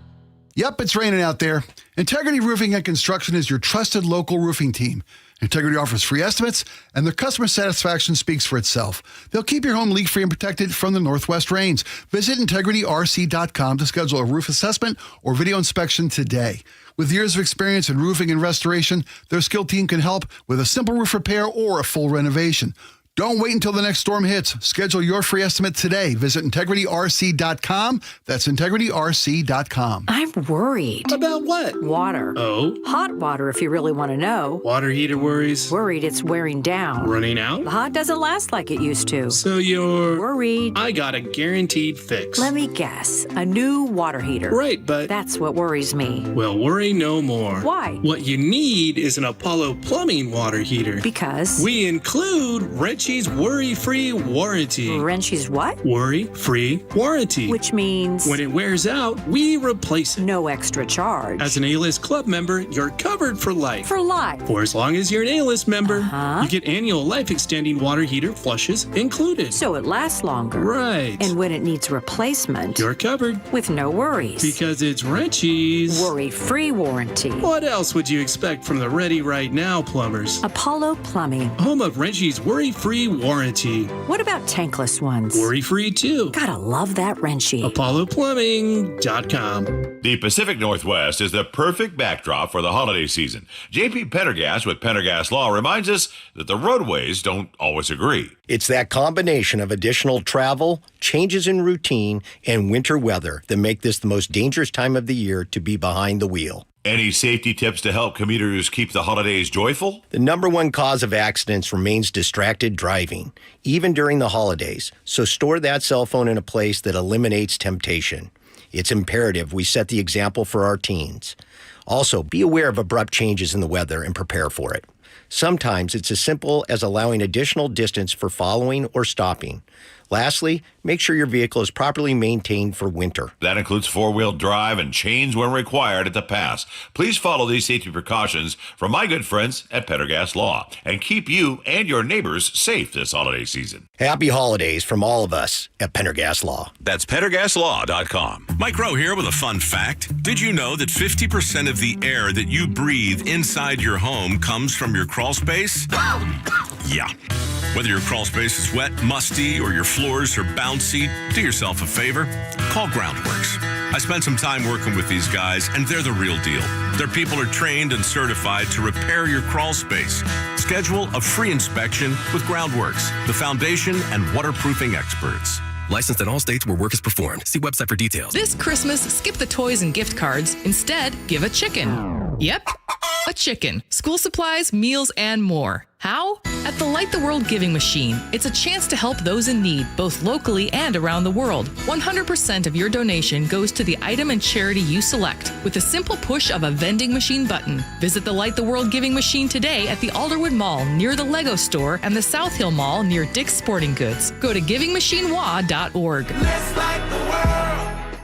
Yep, it's raining out there. Integrity Roofing and Construction is your trusted local roofing team. Integrity offers free estimates, and their customer satisfaction speaks for itself. They'll keep your home leak-free and protected from the northwest rains. Visit integrityrc.com to schedule a roof assessment or video inspection today. With years of experience in roofing and restoration, their skilled team can help with a simple roof repair or a full renovation. Don't wait until the next storm hits. Schedule your free estimate today. Visit integrityrc.com. That's integrityrc.com. I'm worried. About what? Water. Oh? Hot water, if you really want to know. Water heater worries? Worried it's wearing down. Running out? The hot doesn't last like it used to. So you're... worried. I got a guaranteed fix. Let me guess. A new water heater. Right, but... That's what worries me. Well, worry no more. Why? What you need is an Apollo Plumbing water heater. Because? We include Red Wrenchie's worry-free warranty. Wrenchie's what? Worry-free warranty. Which means when it wears out, we replace it. no extra charge. As an A-list club member, you're covered for life. For life. For as long as you're an A-list member, you get annual life-extending water heater flushes included. So it lasts longer. Right. And when it needs replacement, You're covered. with no worries. Because it's Wrenchie's Worry-free warranty. What else would you expect from the Ready Right Now plumbers? Apollo Plumbing. Home of Wrenchie's worry-free warranty. What about tankless ones? Worry-free too. Gotta love that Wrenchie. ApolloPlumbing.com. The Pacific Northwest is the perfect backdrop for the holiday season. J.P. Pendergast with Pendergast Law reminds us that the roadways don't always agree. It's that combination of additional travel, changes in routine, and winter weather that make this the most dangerous time of the year to be behind the wheel. Any safety tips to help commuters keep the holidays joyful? The number one cause of accidents remains distracted driving, even during the holidays. So store that cell phone in a place that eliminates temptation. It's imperative we set the example for our teens. Also, be aware of abrupt changes in the weather and prepare for it. Sometimes it's as simple as allowing additional distance for following or stopping. Lastly, make sure your vehicle is properly maintained for winter. That includes four-wheel drive and chains when required at the pass. Please follow these safety precautions from my good friends at Pendergast Law and keep you and your neighbors safe this holiday season. Happy holidays from all of us at Pendergast Law. That's PendergastLaw.com. Mike Rowe here with a fun fact. Did you know that 50% of the air that you breathe inside your home comes from your crawl space? Yeah. Whether your crawl space is wet, musty, or your floors are bouncy, do yourself a favor. Call Groundworks. I spent some time working with these guys, and they're the real deal. Their people are trained and certified to repair your crawl space. Schedule a free inspection with Groundworks, the foundation and waterproofing experts. Licensed in all states where work is performed. See website for details. This Christmas, skip the toys and gift cards. Instead, give a chicken. Yep, a chicken. School supplies, meals, and more. How? At the Light the World Giving Machine. It's a chance to help those in need, both locally and around the world. 100% of your donation goes to the item and charity you select with a simple push of a vending machine button. Visit the Light the World Giving Machine today at the Alderwood Mall near the Lego Store and the South Hill Mall near Dick's Sporting Goods. Go to givingmachinewa.org. Let's light the world.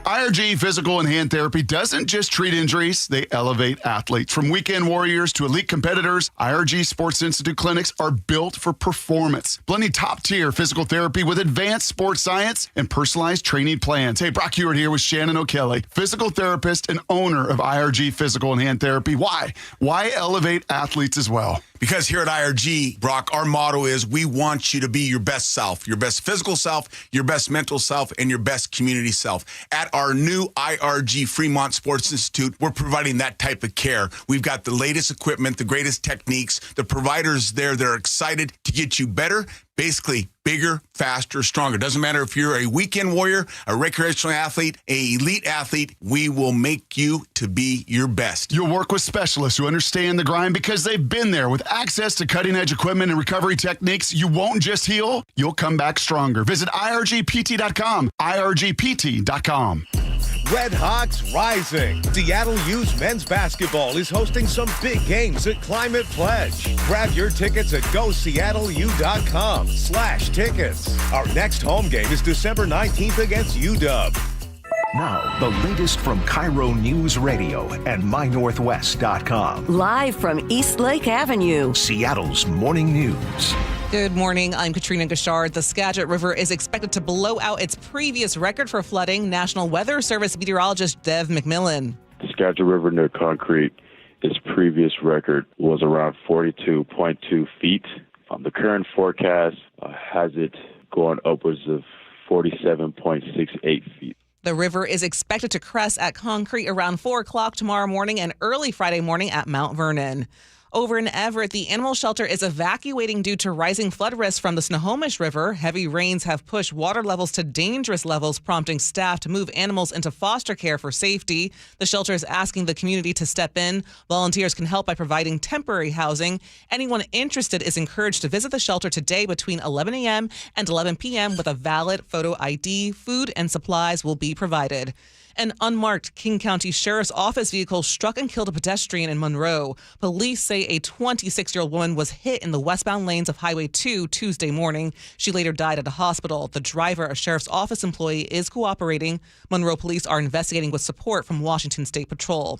IRG Physical and Hand Therapy doesn't just treat injuries, they elevate athletes. From weekend warriors to elite competitors, IRG Sports Institute clinics are built for performance, blending top-tier physical therapy with advanced sports science and personalized training plans. Hey, Brock Hewitt here with Shannon O'Kelly, physical therapist and owner of IRG Physical and Hand Therapy. Why? Why elevate athletes as well? Because here at IRG, Brock, our motto is we want you to be your best self, your best physical self, your best mental self, and your best community self. At our new IRG Fremont Sports Institute, we're providing that type of care. We've got the latest equipment, the greatest techniques, the providers there that are excited to get you better, basically bigger, faster, stronger. Doesn't matter if you're a weekend warrior, a recreational athlete, an elite athlete, we will make you to be your best. You'll work with specialists who understand the grind because they've been there. With access to cutting-edge equipment and recovery techniques, you won't just heal, you'll come back stronger. Visit IRGPT.com, IRGPT.com. Red Hawks rising. Seattle U's men's basketball is hosting some big games at Climate Pledge. Grab your tickets at GoSeattleU.com/tickets. Our next home game is December 19th against UW. Now, the latest from KIRO Newsradio and MyNorthwest.com. Live from East Lake Avenue, Seattle's morning news. Good morning. I'm Katrina Gashard. The Skagit River is expected to blow out its previous record for flooding. National Weather Service meteorologist Dev McMillan. The Skagit River near Concrete, its previous record was around 42.2 feet. The current forecast has it going upwards of 47.68 feet. The river is expected to crest at Concrete around 4 o'clock tomorrow morning and early Friday morning at Mount Vernon. Over in Everett, the animal shelter is evacuating due to rising flood risks from the Snohomish River. Heavy rains have pushed water levels to dangerous levels, prompting staff to move animals into foster care for safety. The shelter is asking the community to step in. Volunteers can help by providing temporary housing. Anyone interested is encouraged to visit the shelter today between 11 a.m. and 11 p.m. with a valid photo ID. Food and supplies will be provided. An unmarked King County Sheriff's Office vehicle struck and killed a pedestrian in Monroe. Police say a 26-year-old woman was hit in the westbound lanes of Highway 2 Tuesday morning. She later died at a hospital. The driver, a Sheriff's Office employee, is cooperating. Monroe police are investigating with support from Washington State Patrol.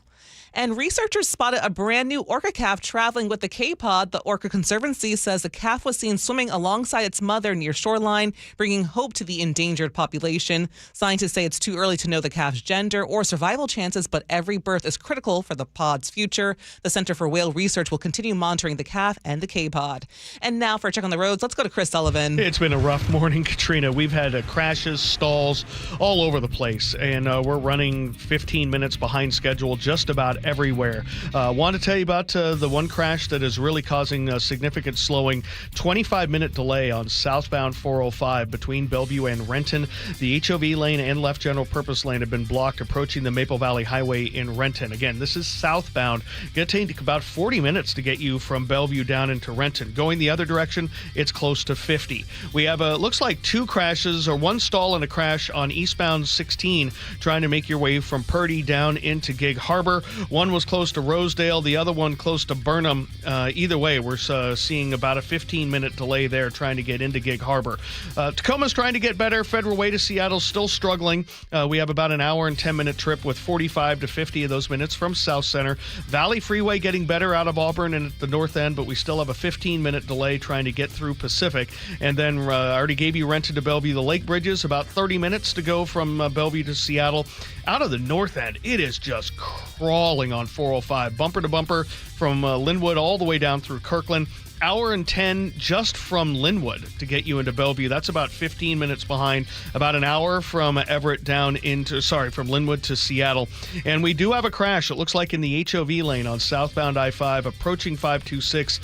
And researchers spotted a brand new orca calf traveling with the K-Pod. The Orca Conservancy says the calf was seen swimming alongside its mother near shoreline, bringing hope to the endangered population. Scientists say it's too early to know the calf's gender or survival chances, but every birth is critical for the pod's future. The Center for Whale Research will continue monitoring the calf and the K-Pod. And now for a check on the roads, let's go to Chris Sullivan. It's been a rough morning, Katrina. We've had crashes, stalls all over the place, and we're running 15 minutes behind schedule just about everywhere. Want to tell you about the one crash that is really causing significant slowing. 25-minute delay on southbound 405 between Bellevue and Renton. The HOV lane and left general purpose lane have been blocked approaching the Maple Valley Highway in Renton. Again, this is southbound. Going to take about 40 minutes to get you from Bellevue down into Renton. Going the other direction, it's close to 50. We have looks like two crashes, or one stall and a crash on eastbound 16 trying to make your way from Purdy down into Gig Harbor. One was close to Rosedale, the other one close to Burnham. Either way, we're seeing about a 15-minute delay there trying to get into Gig Harbor. Tacoma's trying to get better. Federal Way to Seattle still struggling. We have about an hour and 10-minute trip with 45 to 50 of those minutes from South Center. Valley Freeway getting better out of Auburn and at the north end, but we still have a 15-minute delay trying to get through Pacific. And then I already gave you Renton to Bellevue. The Lake Bridges, about 30 minutes to go from Bellevue to Seattle. Out of the north end, it is just crawling on 405, bumper to bumper from Linwood all the way down through Kirkland. Hour and 10 just from Linwood to get you into Bellevue. That's about 15 minutes behind. About an hour from Everett from Linwood to Seattle. And we do have a crash. It looks like in the HOV lane on southbound I-5 approaching 526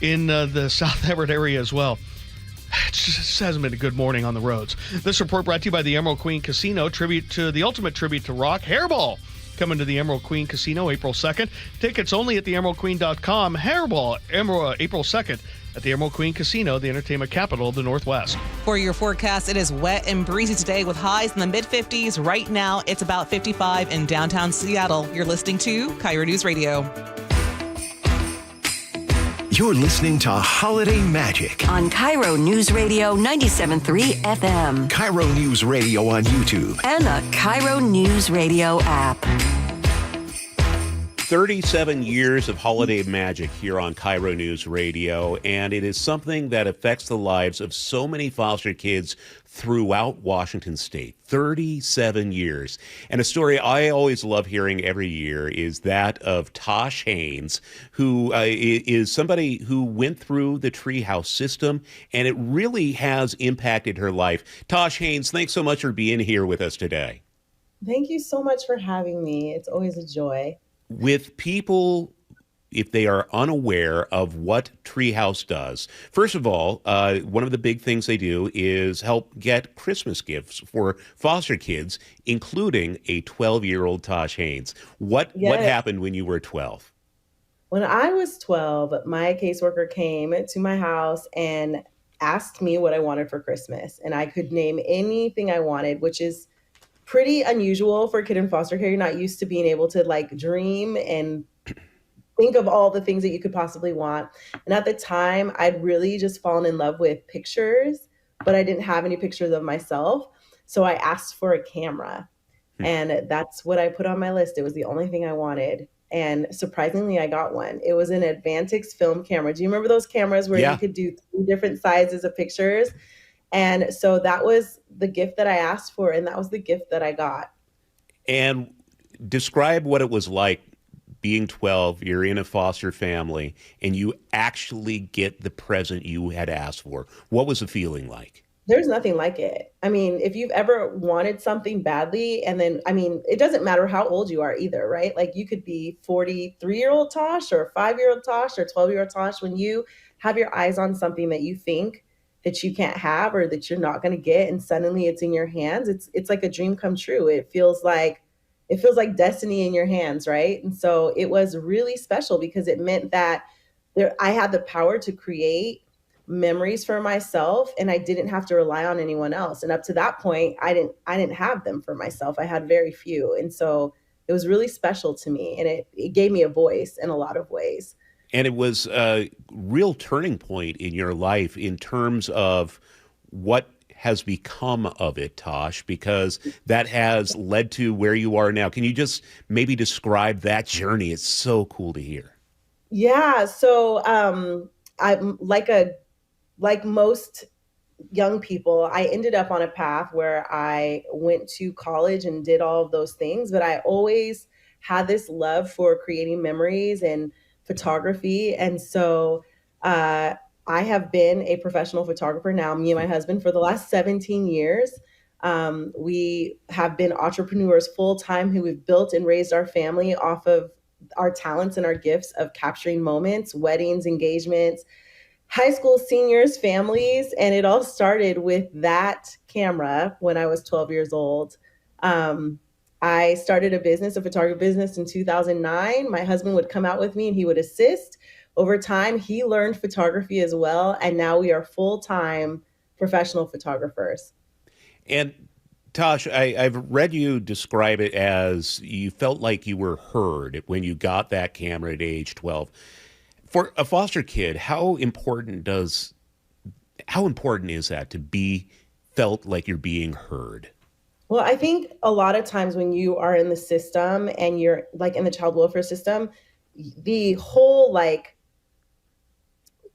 in the South Everett area as well. It just hasn't been a good morning on the roads. This report brought to you by the Emerald Queen Casino, the ultimate tribute to rock. Hairball coming to the Emerald Queen Casino April 2nd. Tickets only at theemeraldqueen.com. Hairball April 2nd at the Emerald Queen Casino, the entertainment capital of the Northwest. For your forecast, it is wet and breezy today with highs in the mid-50s. Right now, it's about 55 in downtown Seattle. You're listening to KIRO News Radio. You're listening to Holiday Magic on KIRO News Radio 97.3 FM. KIRO News Radio on YouTube. And the KIRO News Radio app. 37 years of holiday magic here on KIRO News Radio, and it is something that affects the lives of so many foster kids throughout Washington State. 37 years. And a story I always love hearing every year is that of Tosh Haynes, who is somebody who went through the Treehouse system, and it really has impacted her life. Tosh Haynes, thanks so much for being here with us today. Thank you so much for having me. It's always a joy. With people, if they are unaware of what Treehouse does, first of all, one of the big things they do is help get Christmas gifts for foster kids, including a 12-year-old Tosh Haynes. What happened when you were 12? When I was 12, my caseworker came to my house and asked me what I wanted for Christmas. And I could name anything I wanted, which is pretty unusual for a kid in foster care. You're not used to being able to dream and think of all the things that you could possibly want. And at the time, I'd really just fallen in love with pictures, but I didn't have any pictures of myself. So I asked for a camera, and that's what I put on my list. It was the only thing I wanted. And surprisingly, I got one. It was an Advantix film camera. Do you remember those cameras where you could do 3 different sizes of pictures? And so that was the gift that I asked for, and that was the gift that I got. And describe what it was like being 12, you're in a foster family, and you actually get the present you had asked for. What was the feeling like? There's nothing like it. I mean, if you've ever wanted something badly, and then, it doesn't matter how old you are either, right? Like you could be 43-year-old Tosh or 5-year-old Tosh or 12-year-old Tosh. When you have your eyes on something that you think that you can't have or that you're not going to get, and suddenly it's in your hands, it's like a dream come true. It feels like destiny in your hands, right? And so it was really special because it meant that I had the power to create memories for myself, and I didn't have to rely on anyone else. And up to that point, I didn't have them for myself. I had very few. And so it was really special to me, and it gave me a voice in a lot of ways. And it was a real turning point in your life in terms of what has become of it, Tosh, because that has led to where you are now. Can you just maybe describe that journey? It's so cool to hear. Yeah. So I'm like most young people, I ended up on a path where I went to college and did all of those things, but I always had this love for creating memories and photography. And so I have been a professional photographer now, me and my husband, for the last 17 years. We have been entrepreneurs full time who we've built and raised our family off of our talents and our gifts of capturing moments, weddings, engagements, high school seniors, families. And it all started with that camera when I was 12 years old. I started a photography business in 2009. My husband would come out with me and he would assist. Over time, he learned photography as well. And now we are full-time professional photographers. And Tosh, I've read you describe it as you felt like you were heard when you got that camera at age 12. For a foster kid, how important is that to be felt like you're being heard? Well, I think a lot of times when you are in the system and you're like in the child welfare system, the whole like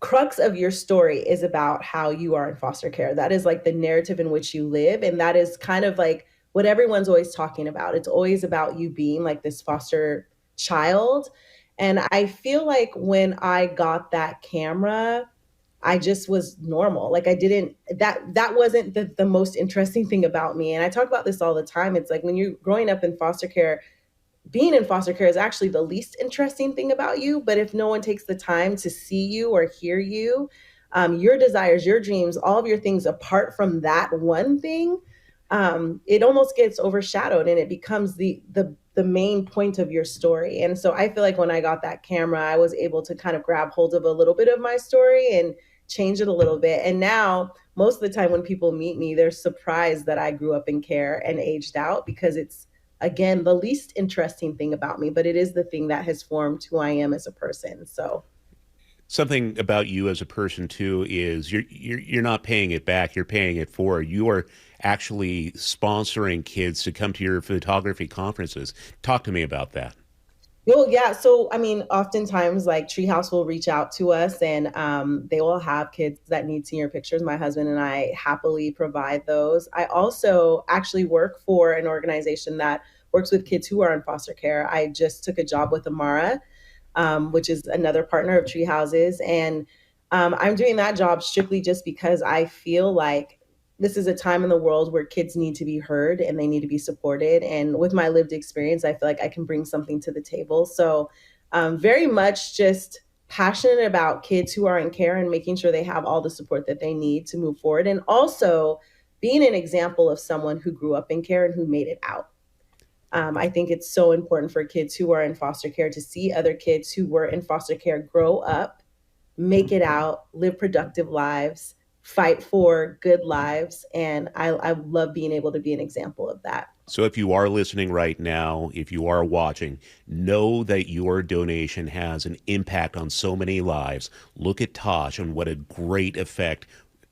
crux of your story is about how you are in foster care. That is like the narrative in which you live. And that is kind of like what everyone's always talking about. It's always about you being like this foster child. And I feel like when I got that camera, I just was normal. Like that wasn't the most interesting thing about me. And I talk about this all the time. It's like when you're growing up in foster care, being in foster care is actually the least interesting thing about you. But if no one takes the time to see you or hear you, your desires, your dreams, all of your things apart from that one thing, it almost gets overshadowed and it becomes the main point of your story. And so I feel like when I got that camera, I was able to kind of grab hold of a little bit of my story and change it a little bit. And now most of the time when people meet me, they're surprised that I grew up in care and aged out, because it's, again, the least interesting thing about me, but it is the thing that has formed who I am as a person. So something about you as a person too is you're not paying it back, you're paying it forward. You are actually sponsoring kids to come to your photography conferences. Talk to me about that. Well, yeah. So, I mean, oftentimes like Treehouse will reach out to us and they will have kids that need senior pictures. My husband and I happily provide those. I also actually work for an organization that works with kids who are in foster care. I just took a job with Amara, which is another partner of Treehouses. And I'm doing that job strictly just because I feel like this is a time in the world where kids need to be heard and they need to be supported. And with my lived experience, I feel like I can bring something to the table. So very much just passionate about kids who are in care and making sure they have all the support that they need to move forward. And also being an example of someone who grew up in care and who made it out. I think it's so important for kids who are in foster care to see other kids who were in foster care grow up, make it out, live productive lives, fight for good lives. And I love being able to be an example of that. So if you are listening right now, if you are watching, know that your donation has an impact on so many lives. Look at Tosh and what a great effect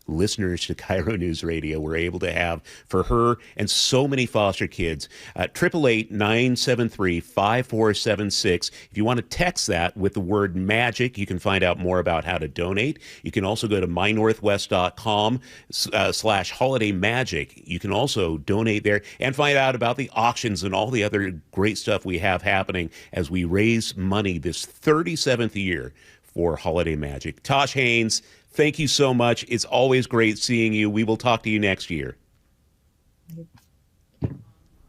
listeners to KIRO Newsradio were able to have for her and so many foster kids. 888-973-5476. If you want to text that with the word magic, you can find out more about how to donate. You can also go to mynorthwest.com /holiday magic. You can also donate there and find out about the auctions and all the other great stuff we have happening as we raise money this 37th year for Holiday Magic. Tosh Haynes, thank you so much. It's always great seeing you. We will talk to you next year.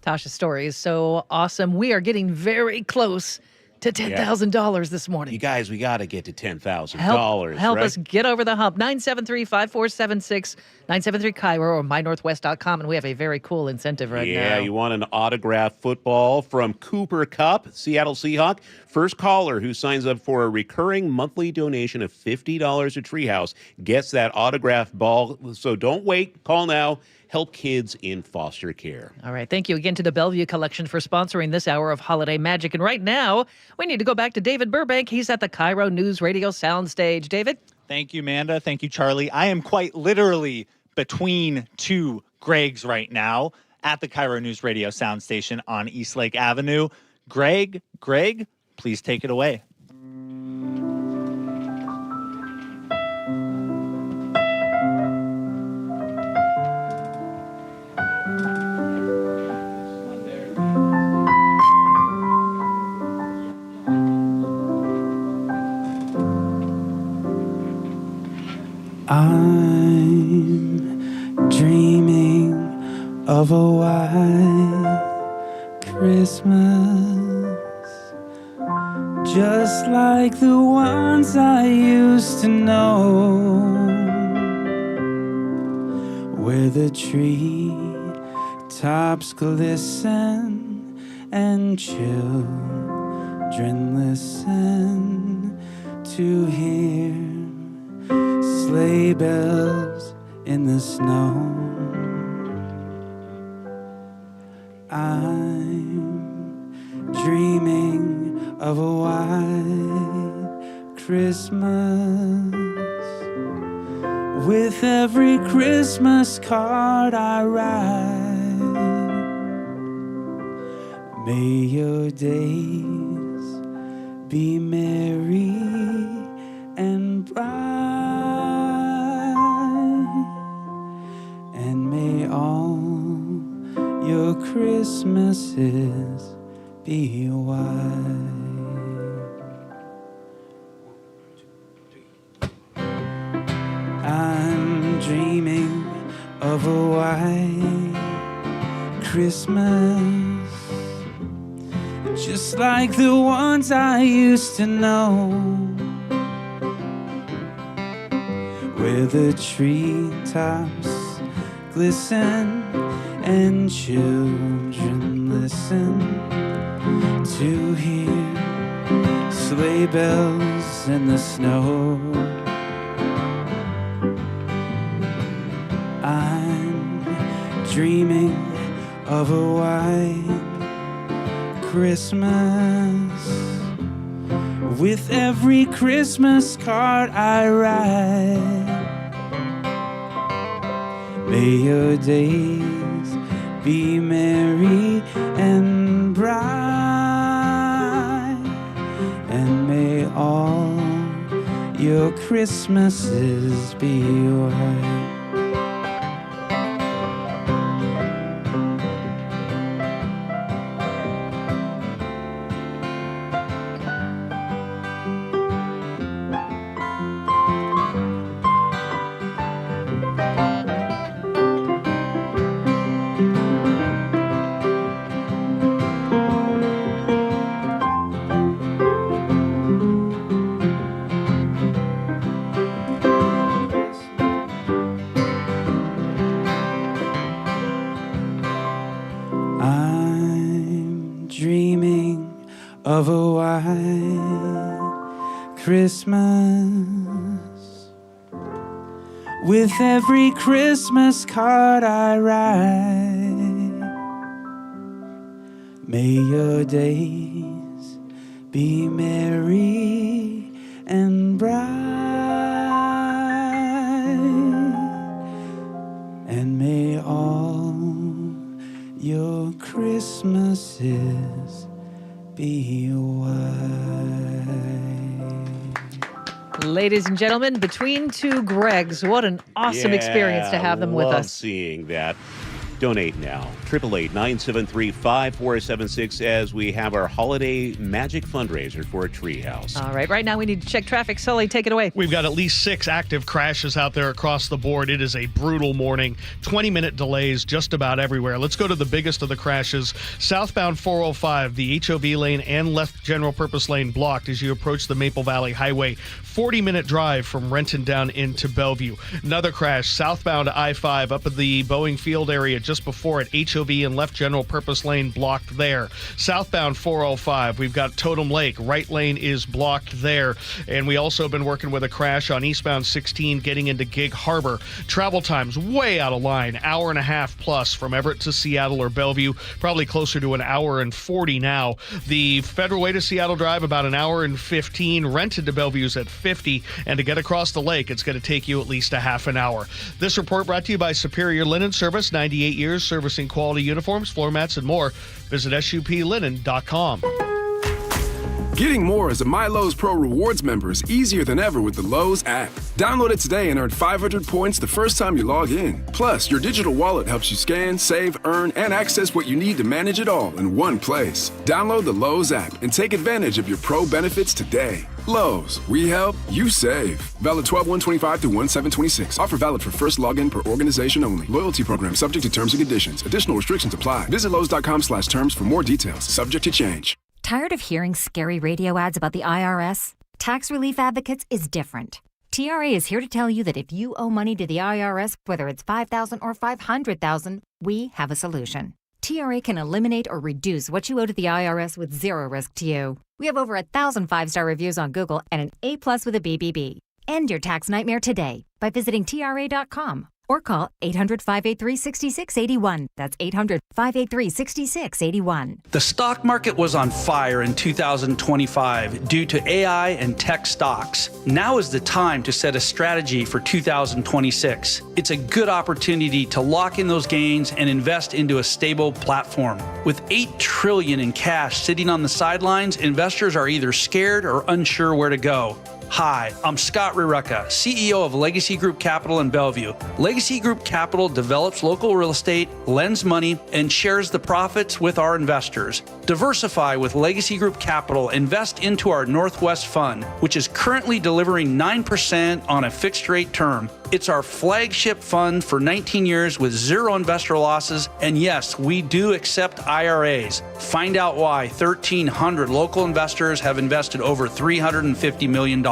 Tasha's story is so awesome. We are getting very close to $10,000 this morning. You guys, we got to get to $10,000. Help right? us get over the hump. 973-5476, 973-KIRO or mynorthwest.com. And we have a very cool incentive right now. Yeah, you want an autographed football from Cooper Kupp, Seattle Seahawk. First caller who signs up for a recurring monthly donation of $50 to Treehouse gets that autographed ball. So don't wait. Call now. Help kids in foster care. All right. Thank you again to the Bellevue Collection for sponsoring this hour of Holiday Magic. And right now, we need to go back to David Burbank. He's at the KIRO Newsradio soundstage. David? Thank you, Amanda. Thank you, Charlie. I am quite literally between two Gregs right now at the KIRO Newsradio soundstation on Eastlake Avenue. Greg, please take it away. I'm dreaming of a white Christmas, just like the ones I used to know, where the tree tops glisten and children listen to hear sleigh bells in the snow. I'm dreaming of a white Christmas, with every Christmas card I write. May your days be merry and bright, and may all your Christmases be white. I'm dreaming of a white Christmas, just like the ones I used to know, where the treetops glisten and children listen to hear sleigh bells in the snow. I'm dreaming of a white Christmas, with every Christmas card I write. May your days be merry and bright, and may all your Christmases be white. I'm dreaming of a white Christmas, with every Christmas card I write. May your days be merry and bright, and may all your Christmases be white. Ladies and gentlemen, between two Gregs, what an awesome experience to have them with love us. Seeing that. Donate now. 888-973-5476 as we have our Holiday Magic Fundraiser for Treehouse. All right now we need to check traffic. Sully, take it away. We've got at least 6 active crashes out there across the board. It is a brutal morning. 20-minute delays just about everywhere. Let's go to the biggest of the crashes. Southbound 405, the HOV lane and left general purpose lane blocked as you approach the Maple Valley Highway. 40-minute drive from Renton down into Bellevue. Another crash southbound I-5 up at the Boeing Field area just before it. HOV and left general purpose lane blocked there. Southbound 405, we've got Totem Lake. Right lane is blocked there. And we also have been working with a crash on eastbound 16 getting into Gig Harbor. Travel times way out of line, hour and a half plus from Everett to Seattle or Bellevue, probably closer to an hour and 40 now. The Federal Way to Seattle Drive about an hour and 15. Renton to Bellevue's at 50, and to get across the lake, it's going to take you at least a half an hour. This report brought to you by Superior Linen Service, 98 years servicing quality uniforms, floor mats, and more. Visit SUPLinen.com. Getting more as a MyLowe's Pro Rewards member is easier than ever with the Lowe's app. Download it today and earn 500 points the first time you log in. Plus, your digital wallet helps you scan, save, earn, and access what you need to manage it all in one place. Download the Lowe's app and take advantage of your Pro benefits today. Lowe's, we help, you save. Valid 12/1/25 through 1/7/26. Offer valid for first login per organization only. Loyalty program subject to terms and conditions. Additional restrictions apply. Visit Lowe's.com/terms for more details. Subject to change. Tired of hearing scary radio ads about the IRS? Tax Relief Advocates is different. TRA is here to tell you that if you owe money to the IRS, whether it's $5,000 or $500,000, we have a solution. TRA can eliminate or reduce what you owe to the IRS with zero risk to you. We have over 1,000 5-star reviews on Google and an A+ with a BBB. End your tax nightmare today by visiting TRA.com or call 800-583-6681. That's 800-583-6681. The stock market was on fire in 2025 due to AI and tech stocks. Now is the time to set a strategy for 2026. It's a good opportunity to lock in those gains and invest into a stable platform. With $8 trillion in cash sitting on the sidelines, investors are either scared or unsure where to go. Hi, I'm Scott Rurecka, CEO of Legacy Group Capital in Bellevue. Legacy Group Capital develops local real estate, lends money, and shares the profits with our investors. Diversify with Legacy Group Capital. Invest into our Northwest Fund, which is currently delivering 9% on a fixed rate term. It's our flagship fund for 19 years with zero investor losses. And yes, we do accept IRAs. Find out why 1,300 local investors have invested over $350 million.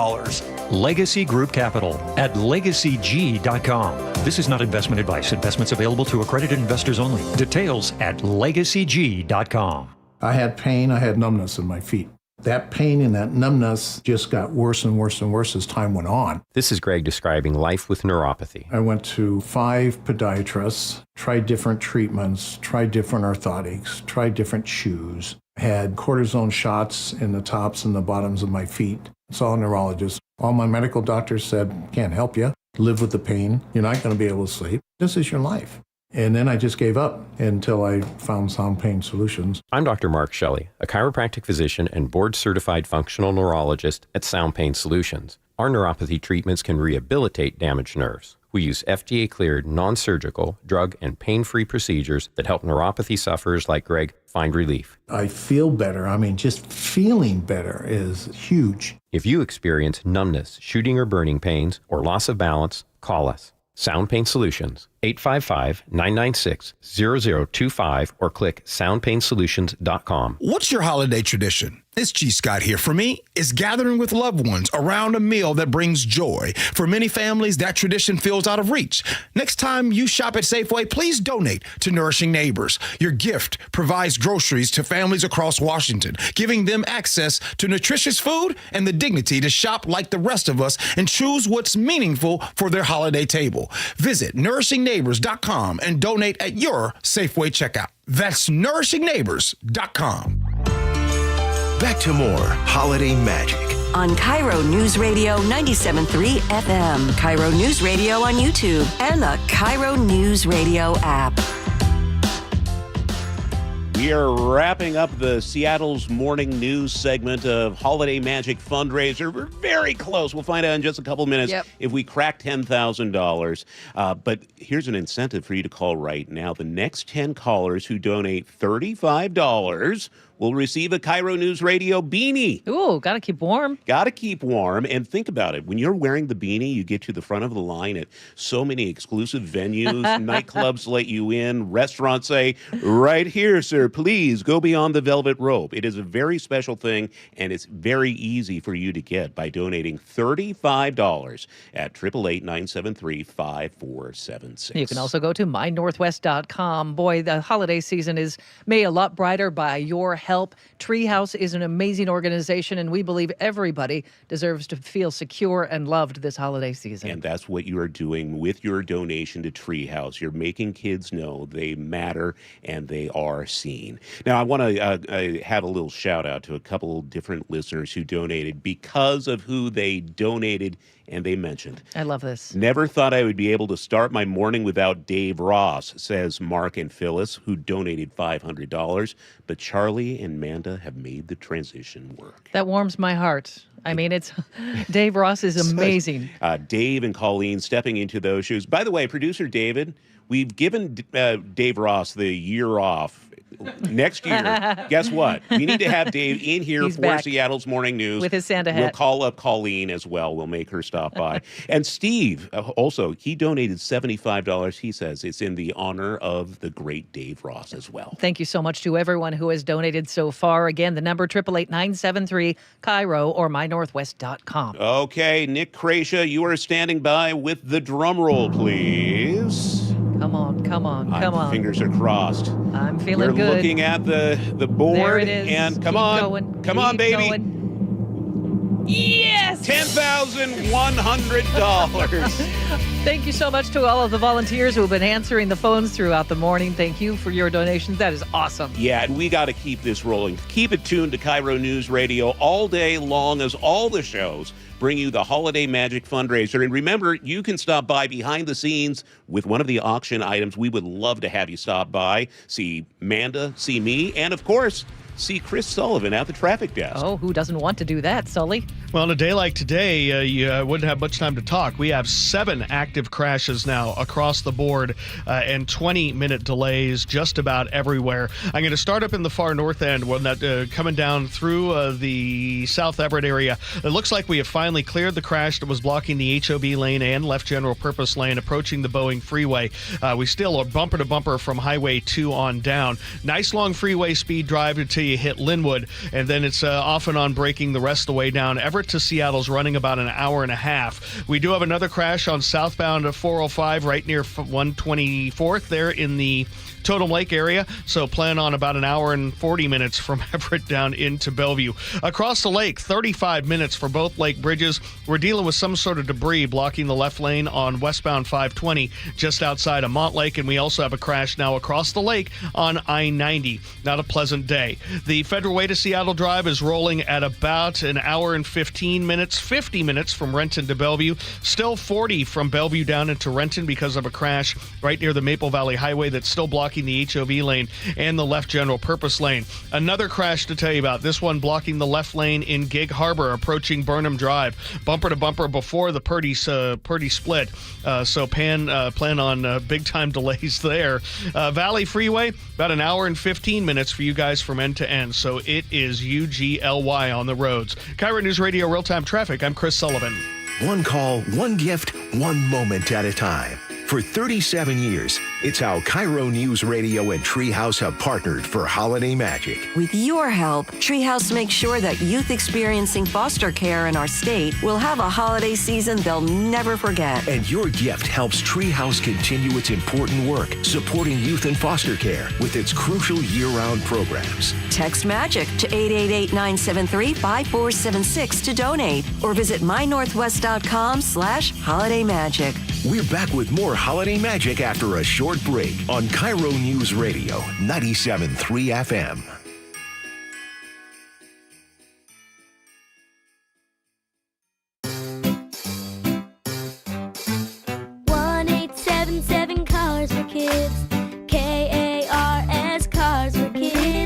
Legacy Group Capital at legacyg.com. This is not investment advice. Investments available to accredited investors only. Details at legacyg.com. I had pain. I had numbness in my feet. That pain and that numbness just got worse and worse and worse as time went on. This is Greg describing life with neuropathy. I went to 5 podiatrists, tried different treatments, tried different orthotics, tried different shoes, had cortisone shots in the tops and the bottoms of my feet. Saw a neurologist. All my medical doctors said, can't help you. Live with the pain. You're not going to be able to sleep. This is your life. And then I just gave up until I found Sound Pain Solutions. I'm Dr. Mark Shelley, a chiropractic physician and board-certified functional neurologist at Sound Pain Solutions. Our neuropathy treatments can rehabilitate damaged nerves. We use FDA-cleared, non-surgical, drug and pain-free procedures that help neuropathy sufferers like Greg find relief. I feel better. I mean, just feeling better is huge. If you experience numbness, shooting or burning pains, or loss of balance, call us. Sound Pain Solutions, 855-996-0025 or click soundpainsolutions.com. What's your holiday tradition? It's G. Scott here. For me, it's gathering with loved ones around a meal that brings joy. For many families, that tradition feels out of reach. Next time you shop at Safeway, please donate to Nourishing Neighbors. Your gift provides groceries to families across Washington, giving them access to nutritious food and the dignity to shop like the rest of us and choose what's meaningful for their holiday table. Visit nourishingneighbors.com and donate at your Safeway checkout. That's nourishingneighbors.com. Back to more Holiday Magic on KIRO News Radio 97.3 FM, KIRO News Radio on YouTube, and the KIRO News Radio app. We are wrapping up the Seattle's morning news segment of Holiday Magic Fundraiser. We're very close. We'll find out in just a couple minutes if we crack $10,000. But here's an incentive for you to call right now. The next 10 callers who donate $35 will receive a KIRO Newsradio beanie. Ooh, gotta keep warm. Gotta keep warm. And think about it. When you're wearing the beanie, you get to the front of the line at so many exclusive venues. Nightclubs let you in. Restaurants say, right here, sir, please go beyond the velvet rope. It is a very special thing, and it's very easy for you to get by donating $35 at 888-973-5476. You can also go to mynorthwest.com. Boy, the holiday season is made a lot brighter by your help. Treehouse is an amazing organization, and we believe everybody deserves to feel secure and loved this holiday season. And that's what you are doing with your donation to Treehouse. You're making kids know they matter and they are seen. Now, I want to have a little shout out to a couple different listeners who donated because of who they donated and they mentioned. I love this. Never thought I would be able to start my morning without Dave Ross, says Mark and Phyllis, who donated $500. But Charlie and Manda have made the transition work. That warms my heart. I mean, it's Dave Ross is amazing. Dave and Colleen stepping into those shoes. By the way, producer David, we've given Dave Ross the year off. Next year, guess what? We need to have Dave in here for back. Seattle's Morning News. With his Santa hat. We'll call up Colleen as well. We'll make her stop by. And Steve, also, he donated $75. He says it's in the honor of the great Dave Ross as well. Thank you so much to everyone who has donated so far. Again, the number 888-973-KIRO or mynorthwest.com. Okay, Nick Krasia, you are standing by with the drum roll, please. Come on, come on, come on. Fingers are crossed. I'm feeling We're good. We're looking at the board. There it is. And come Keep on. Going. Come Keep on, baby. Going. Yes! $10,100. Thank you so much to all of the volunteers who have been answering the phones throughout the morning. Thank you for your donations. That is awesome. Yeah, and we got to keep this rolling. Keep it tuned to KIRO News Radio all day long as all the shows bring you the Holiday Magic Fundraiser. And remember, you can stop by behind the scenes with one of the auction items. We would love to have you stop by, see Manda, see me, and of course, see Chris Sullivan at the traffic desk. Oh, who doesn't want to do that, Sully? Well, on a day like today, you wouldn't have much time to talk. We have 7 active crashes now across the board and 20-minute delays just about everywhere. I'm going to start up in the far north end, when that coming down through the South Everett area. It looks like we have finally cleared the crash that was blocking the HOV lane and left general purpose lane approaching the Boeing freeway. We still are bumper to bumper from Highway 2 on down. Nice long freeway speed drive until you hit Linwood, and then it's off and on braking the rest of the way down. Everett to Seattle's running about an hour and a half. We do have another crash on southbound 405 right near 124th there in the Totem Lake area, so plan on about an hour and 40 minutes from Everett down into Bellevue. Across the lake, 35 minutes for both lake bridges. We're dealing with some sort of debris blocking the left lane on westbound 520 just outside of Montlake, and we also have a crash now across the lake on I-90. Not a pleasant day. The Federal Way to Seattle Drive is rolling at about an hour and 15 minutes, 50 minutes from Renton to Bellevue. Still 40 from Bellevue down into Renton because of a crash right near the Maple Valley Highway that's still blocking the HOV lane and the left general purpose lane. Another crash to tell you about, this one blocking the left lane in Gig Harbor approaching Burnham Drive. Bumper to bumper before the Purdy split. So plan on big time delays there. Valley Freeway, about an hour and 15 minutes for you guys from end to end. So it is UGLY on the roads. KIRO News Radio Real-Time Traffic. I'm Chris Sullivan. One call, one gift, one moment at a time. For 37 years, it's how KIRO News Radio and Treehouse have partnered for Holiday Magic. With your help, Treehouse makes sure that youth experiencing foster care in our state will have a holiday season they'll never forget. And your gift helps Treehouse continue its important work supporting youth in foster care with its crucial year-round programs. Text MAGIC to 888-973-5476 to donate or visit mynorthwest.com/holidaymagic. We're back with more Holiday Magic after a short break on KIRO News Radio 97.3 FM. Cars for Kids. KARS Cars for Kids.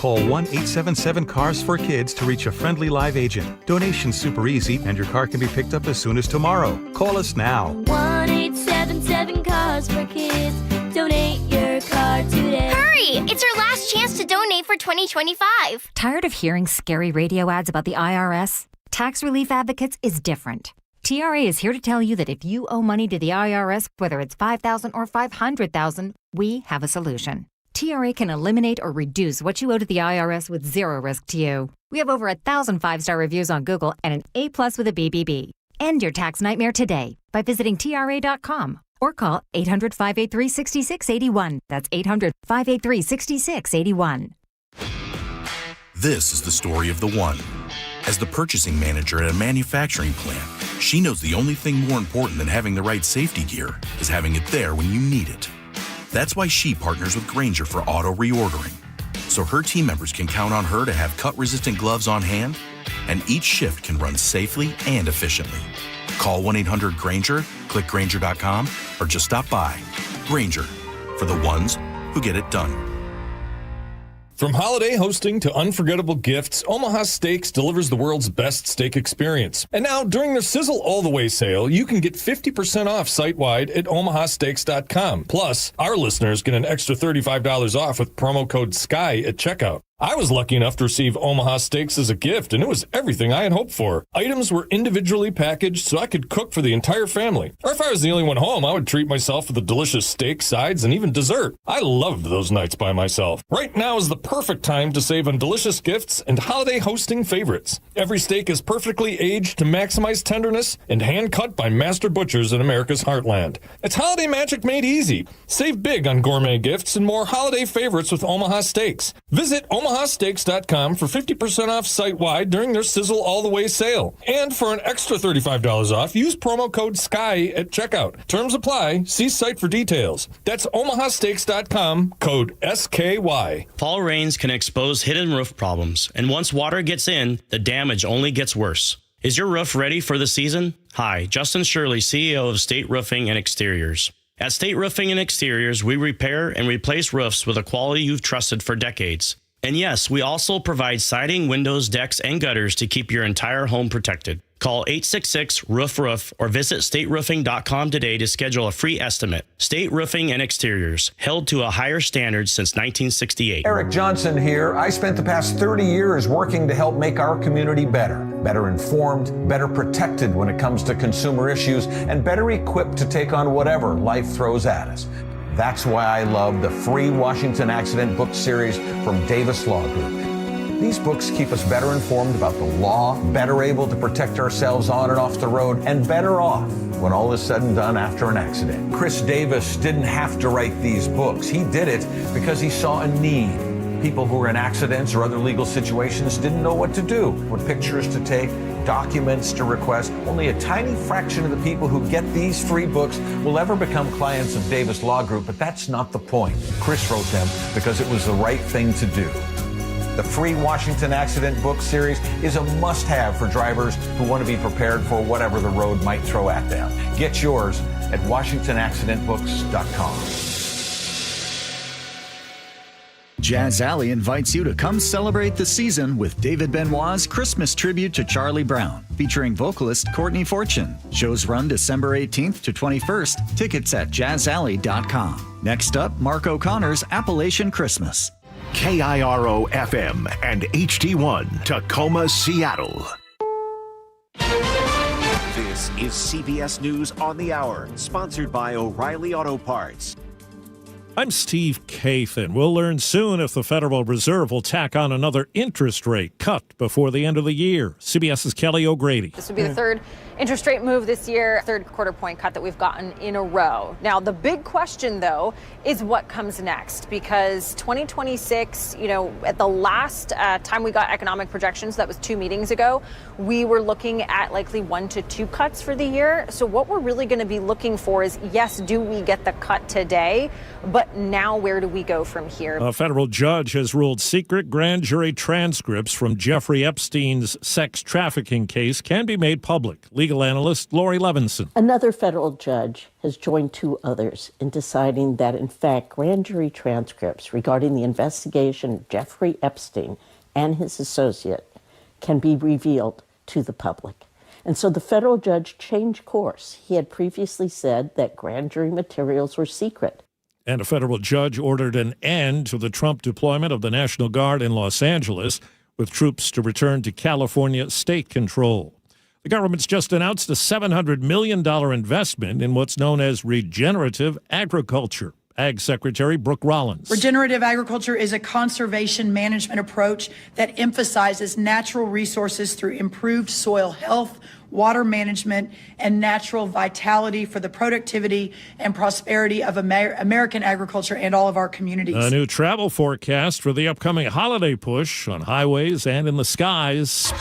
Call 1-877-CARS-for-KIDS to reach a friendly live agent. Donation's super easy, and your car can be picked up as soon as tomorrow. Call us now. 1-877-CARS-for-KIDS. Donate your car today. Hurry! It's our last chance to donate for 2025. Tired of hearing scary radio ads about the IRS? Tax Relief Advocates is different. TRA is here to tell you that if you owe money to the IRS, whether it's $5,000 or $500,000, we have a solution. TRA can eliminate or reduce what you owe to the IRS with zero risk to you. We have over 1,000 5-star reviews on Google and an A+ with a BBB. End your tax nightmare today by visiting TRA.com or call 800-583-6681. That's 800-583-6681. This is the story of the one. As the purchasing manager at a manufacturing plant, she knows the only thing more important than having the right safety gear is having it there when you need it. That's why she partners with Grainger for auto reordering, so her team members can count on her to have cut-resistant gloves on hand, and each shift can run safely and efficiently. Call 1-800-GRAINGER, click Grainger.com, or just stop by. Grainger, for the ones who get it done. From holiday hosting to unforgettable gifts, Omaha Steaks delivers the world's best steak experience. And now, during their Sizzle All the Way sale, you can get 50% off site-wide at omahasteaks.com. Plus, our listeners get an extra $35 off with promo code SKY at checkout. I was lucky enough to receive Omaha Steaks as a gift, and it was everything I had hoped for. Items were individually packaged so I could cook for the entire family. Or if I was the only one home, I would treat myself with a delicious steak, sides, and even dessert. I loved those nights by myself. Right now is the perfect time to save on delicious gifts and holiday hosting favorites. Every steak is perfectly aged to maximize tenderness and hand-cut by master butchers in America's heartland. It's holiday magic made easy. Save big on gourmet gifts and more holiday favorites with Omaha Steaks. Visit omahasteaks.com for 50% off site-wide during their Sizzle All the Way sale. And for an extra $35 off, use promo code SKY at checkout. Terms apply. See site for details. That's omahasteaks.com, code SKY. Fall rains can expose hidden roof problems, and once water gets in, the damage only gets worse. Is your roof ready for the season? Hi, Justin Shirley, CEO of State Roofing and Exteriors. At State Roofing and Exteriors, we repair and replace roofs with a quality you've trusted for decades. And yes, we also provide siding, windows, decks, and gutters to keep your entire home protected. Call 866-ROOF-ROOF or visit stateroofing.com today to schedule a free estimate. State Roofing and Exteriors, held to a higher standard since 1968. Eric Johnson here. I spent the past 30 years working to help make our community better informed, better protected when it comes to consumer issues, and better equipped to take on whatever life throws at us. That's why I love the free Washington Accident book series from Davis Law Group. These books keep us better informed about the law, better able to protect ourselves on and off the road, and better off when all is said and done after an accident. Chris Davis didn't have to write these books. He did it because he saw a need. People who were in accidents or other legal situations didn't know what to do, what pictures to take, documents to request. Only a tiny fraction of the people who get these free books will ever become clients of Davis Law Group, but that's not the point. Chris wrote them because it was the right thing to do. The free Washington Accident book series is a must-have for drivers who want to be prepared for whatever the road might throw at them. Get yours at WashingtonAccidentBooks.com. Jazz Alley invites you to come celebrate the season with David Benoit's Christmas tribute to Charlie Brown, featuring vocalist Courtney Fortune. Shows run December 18th to 21st. Tickets at jazzalley.com. Next up, Mark O'Connor's Appalachian Christmas. KIRO FM and HD1, Tacoma, Seattle. This is CBS News on the Hour, sponsored by O'Reilly Auto Parts. I'm Steve Kathan. We'll learn soon if the Federal Reserve will tack on another interest rate cut before the end of the year. CBS's Kelly O'Grady. This would be the third interest rate move this year, third quarter point cut that we've gotten in a row. Now, the big question, though, is what comes next, because 2026, at the last time we got economic projections, that was 2 meetings ago, we were looking at likely 1 to 2 cuts for the year. So what we're really going to be looking for is, yes, do we get the cut today? But but now where do we go from here? A federal judge has ruled secret grand jury transcripts from Jeffrey Epstein's sex trafficking case can be made public. Legal analyst Lori Levinson. Another federal judge has joined two others in deciding that, in fact, grand jury transcripts regarding the investigation of Jeffrey Epstein and his associate can be revealed to the public. And so the federal judge changed course. He had previously said that grand jury materials were secret. And a federal judge ordered an end to the Trump deployment of the National Guard in Los Angeles, with troops to return to California state control. The government's just announced a $700 million investment in what's known as regenerative agriculture. Ag Secretary Brooke Rollins. Regenerative agriculture is a conservation management approach that emphasizes natural resources through improved soil health, water management, and natural vitality for the productivity and prosperity of American agriculture and all of our communities. A new travel forecast for the upcoming holiday push on highways and in the skies.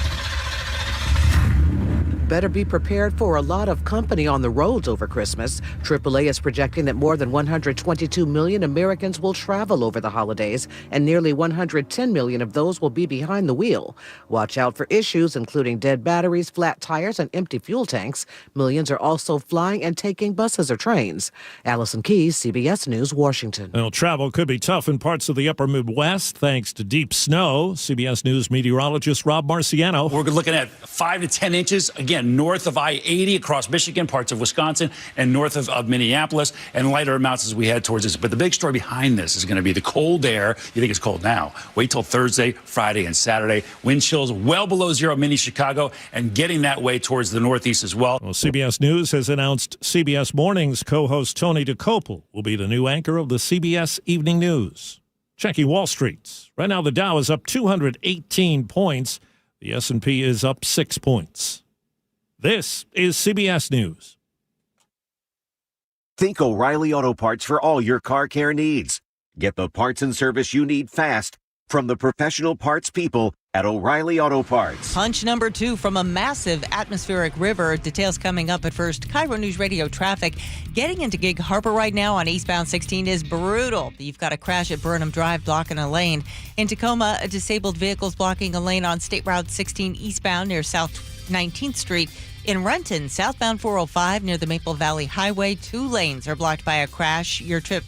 Better be prepared for a lot of company on the roads over Christmas. AAA is projecting that more than 122 million Americans will travel over the holidays, and nearly 110 million of those will be behind the wheel. Watch out for issues including dead batteries, flat tires, and empty fuel tanks. Millions are also flying and taking buses or trains. Allison Keyes, CBS News, Washington. Well, travel could be tough in parts of the upper Midwest thanks to deep snow. CBS News meteorologist Rob Marciano. We're looking at 5 to 10 inches. Again, north of I-80 across Michigan, parts of Wisconsin, and north of Minneapolis, and lighter amounts as we head towards this. But the big story behind this is going to be the cold air. You think it's cold now. Wait till Thursday, Friday, and Saturday. Wind chills well below zero, mini Chicago, and getting that way towards the northeast as well. Well, CBS News has announced CBS Mornings co-host Tony DeCopel will be the new anchor of the CBS Evening News. Checking Wall Street. Right now, the Dow is up 218 points. The S&P is up 6 points. This is CBS News. Think O'Reilly Auto Parts for all your car care needs. Get the parts and service you need fast from the professional parts people at O'Reilly Auto Parts. Punch number 2 from a massive atmospheric river. Details coming up at first. KIRO Newsradio traffic. Getting into Gig Harbor right now on eastbound 16 is brutal. You've got a crash at Burnham Drive blocking a lane. In Tacoma, a disabled vehicle is blocking a lane on State Route 16 eastbound near South 19th Street. In Renton, southbound 405 near the Maple Valley Highway, 2 lanes are blocked by a crash. Your trip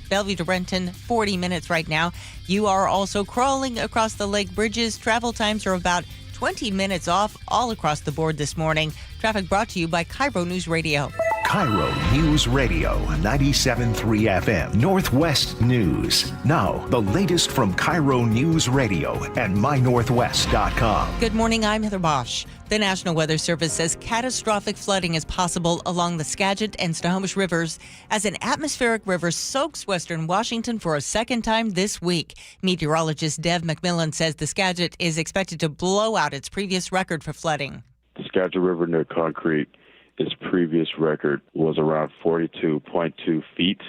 Bellevue to Renton, 40 minutes right now. You are also crawling across the lake bridges. Travel times are about 20 minutes off all across the board this morning. Traffic brought to you by KIRO News Radio. KIRO News Radio, 97.3 FM, Northwest News. Now, the latest from KIRO News Radio and mynorthwest.com. Good morning, I'm Heather Bosch. The National Weather Service says catastrophic flooding is possible along the Skagit and Snohomish rivers as an atmospheric river soaks western Washington for a second time this week. Meteorologist Dev McMillan says the Skagit is expected to blow out its previous record for flooding. The Skagit River near Concrete, its previous record was around 42.2 feet.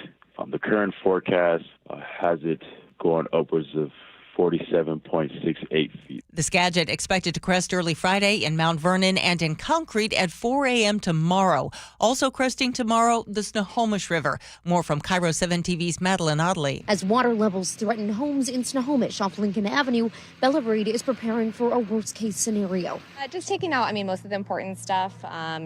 The current forecast has it going upwards of 47.68 feet. The Skagit expected to crest early Friday in Mount Vernon and in Concrete at 4 a.m. tomorrow. Also cresting tomorrow, the Snohomish River. More from KIRO 7 TV's Madeline Audley. As water levels threaten homes in Snohomish off Lincoln Avenue, Bella Reed is preparing for a worst-case scenario. Just taking out, most of the important stuff,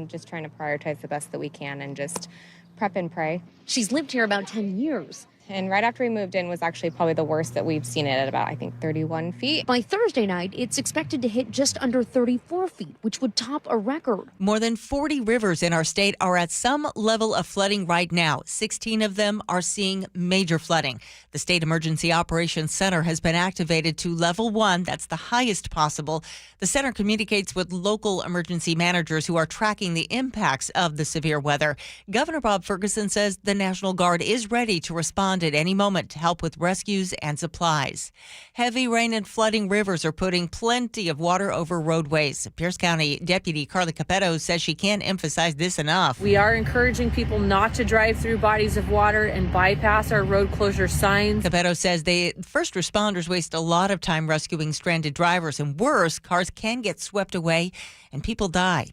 just trying to prioritize the best that we can and just prep and pray. She's lived here about 10 years. And right after we moved in was actually probably the worst that we've seen it at about, 31 feet. By Thursday night, it's expected to hit just under 34 feet, which would top a record. More than 40 rivers in our state are at some level of flooding right now. 16 of them are seeing major flooding. The State Emergency Operations Center has been activated to level 1. That's the highest possible. The center communicates with local emergency managers who are tracking the impacts of the severe weather. Governor Bob Ferguson says the National Guard is ready to respond at any moment to help with rescues and supplies. Heavy rain and flooding rivers are putting plenty of water over roadways. Pierce County Deputy Carla Capetto says she can't emphasize this enough. We are encouraging people not to drive through bodies of water and bypass our road closure signs. Capetto says the first responders waste a lot of time rescuing stranded drivers, and worse, cars can get swept away and people die.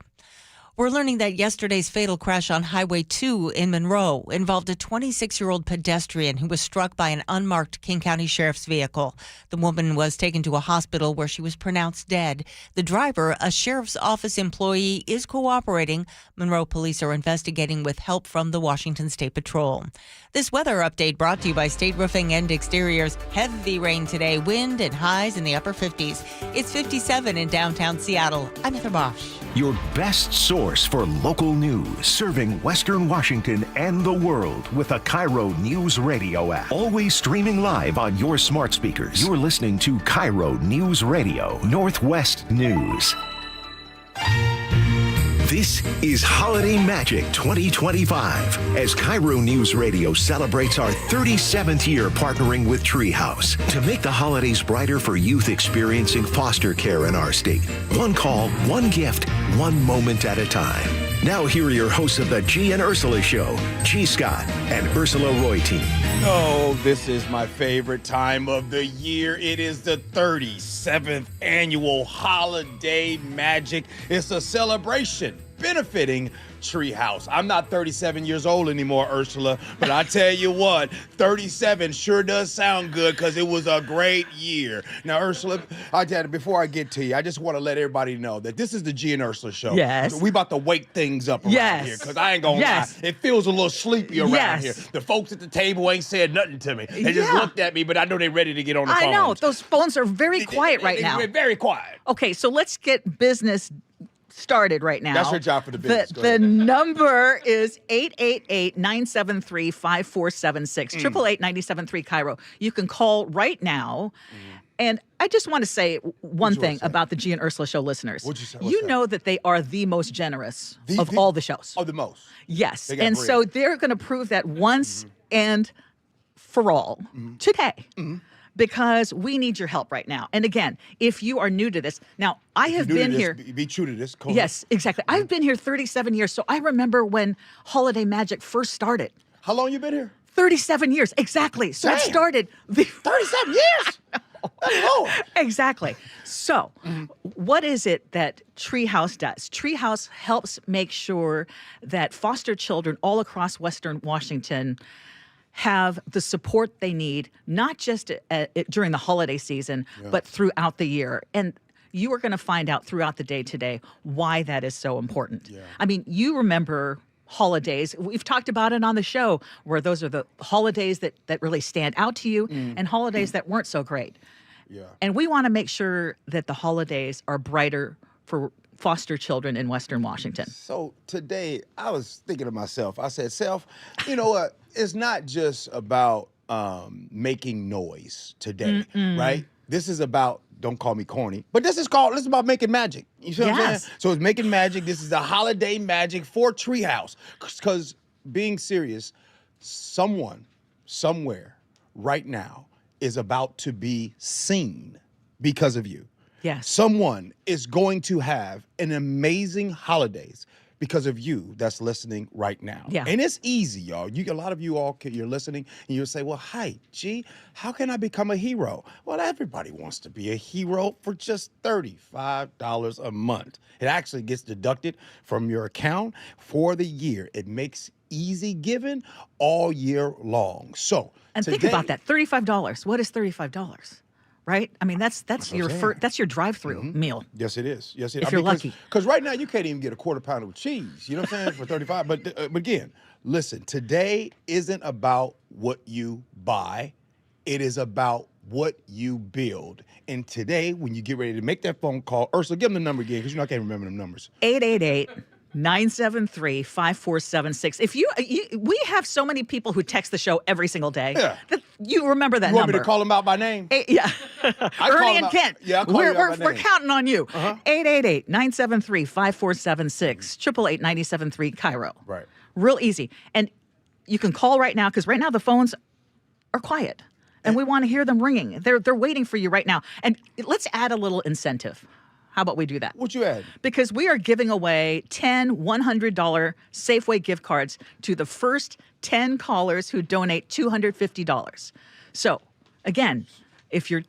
We're learning that yesterday's fatal crash on Highway 2 in Monroe involved a 26-year-old pedestrian who was struck by an unmarked King County Sheriff's vehicle. The woman was taken to a hospital where she was pronounced dead. The driver, a Sheriff's Office employee, is cooperating. Monroe police are investigating with help from the Washington State Patrol. This weather update brought to you by State Roofing and Exteriors. Heavy rain today, wind and highs in the upper 50s. It's 57 in downtown Seattle. I'm Heather Bosch. Your best source for local news, serving Western Washington and the world with the KIRO Newsradio app. Always streaming live on your smart speakers. You're listening to KIRO Newsradio, Northwest News. This is Holiday Magic 2025 as KIRO Newsradio celebrates our 37th year partnering with Treehouse to make the holidays brighter for youth experiencing foster care in our state. One call, one gift, one moment at a time. Now here are your hosts of the G and Ursula Show, G. Scott and Ursula Reutin. Oh, this is my favorite time of the year. It is the 37th annual Holiday Magic. It's a celebration benefiting Treehouse. I'm not 37 years old anymore, Ursula, but I tell you what, 37 sure does sound good because it was a great year. Now, Ursula, before I get to you, I just want to let everybody know that this is the G and Ursula Show. Yes. We about to wake things up around here because I ain't going to lie. It feels a little sleepy around here. The folks at the table ain't said nothing to me. They just looked at me, but I know they're ready to get on the phone. I know. Those phones are very quiet right now. They're very quiet. Okay, so let's get business started right now. That's your job for the business. The number is 888-973-5476, 888-973 KIRO. You can call right now. And I just want to say one thing about the G and Ursula Show listeners. What'd you say? You know that they are the most generous of all the shows. Oh, the most? Yes. They got And bread. so they're going to prove that once and for all today. Because we need your help right now. And again, if you are new to this, now I have been here. Be true to this. Yes, exactly. I've been here 37 years. So I remember when Holiday Magic first started. How long you been here? 37 years, exactly. So it started. 37 years? Lord. Exactly. So what is it that Treehouse does? Treehouse helps make sure that foster children all across Western Washington have the support they need, not just during the holiday season, but throughout the year. And you are going to find out throughout the day today why that is so important. I mean, you remember holidays. We've talked about it on the show, where those are the holidays that really stand out to you and holidays that weren't so great. And we want to make sure that the holidays are brighter for foster children in Western Washington. So today I was thinking to myself, I said, self, you know what? It's not just about making noise today, right? This is about, don't call me corny, but this is about making magic. You see what I'm saying? So it's making magic. This is the holiday magic for Treehouse. Because being serious, someone, somewhere, right now, is about to be seen because of you. Yes. Someone is going to have an amazing holidays because of you that's listening right now. Yeah. And it's easy, y'all. A lot of you all, you're listening and you'll say, well, hi, G, how can I become a hero? Well, everybody wants to be a hero for just $35 a month. It actually gets deducted from your account for the year. It makes easy giving all year long. So, and think about that, $35. What is $35? Right? I mean, that's your drive-through meal. Yes, it is. Yes, it is. If you're lucky. Because right now you can't even get a quarter pounder with cheese. You know what I'm saying? For 35. But again, listen. Today isn't about what you buy. It is about what you build. And today, when you get ready to make that phone call, Ursula, give them the number again because I can't remember them numbers. 888-973-5476. We have so many people who text the show every single day. Yeah. That you remember that number. You want number. me to call them out by name? Yeah. Ernie and Kent. Yeah, I'll call you out by name. We're counting on you. 888-973-5476, 888-973 KIRO. Right. Real easy. And you can call right now because right now the phones are quiet. And we want to hear them ringing. They're waiting for you right now. And let's add a little incentive. How about we do that? What you add? Because we are giving away 10 $100 Safeway gift cards to the first 10 callers who donate $250. So, again, if you're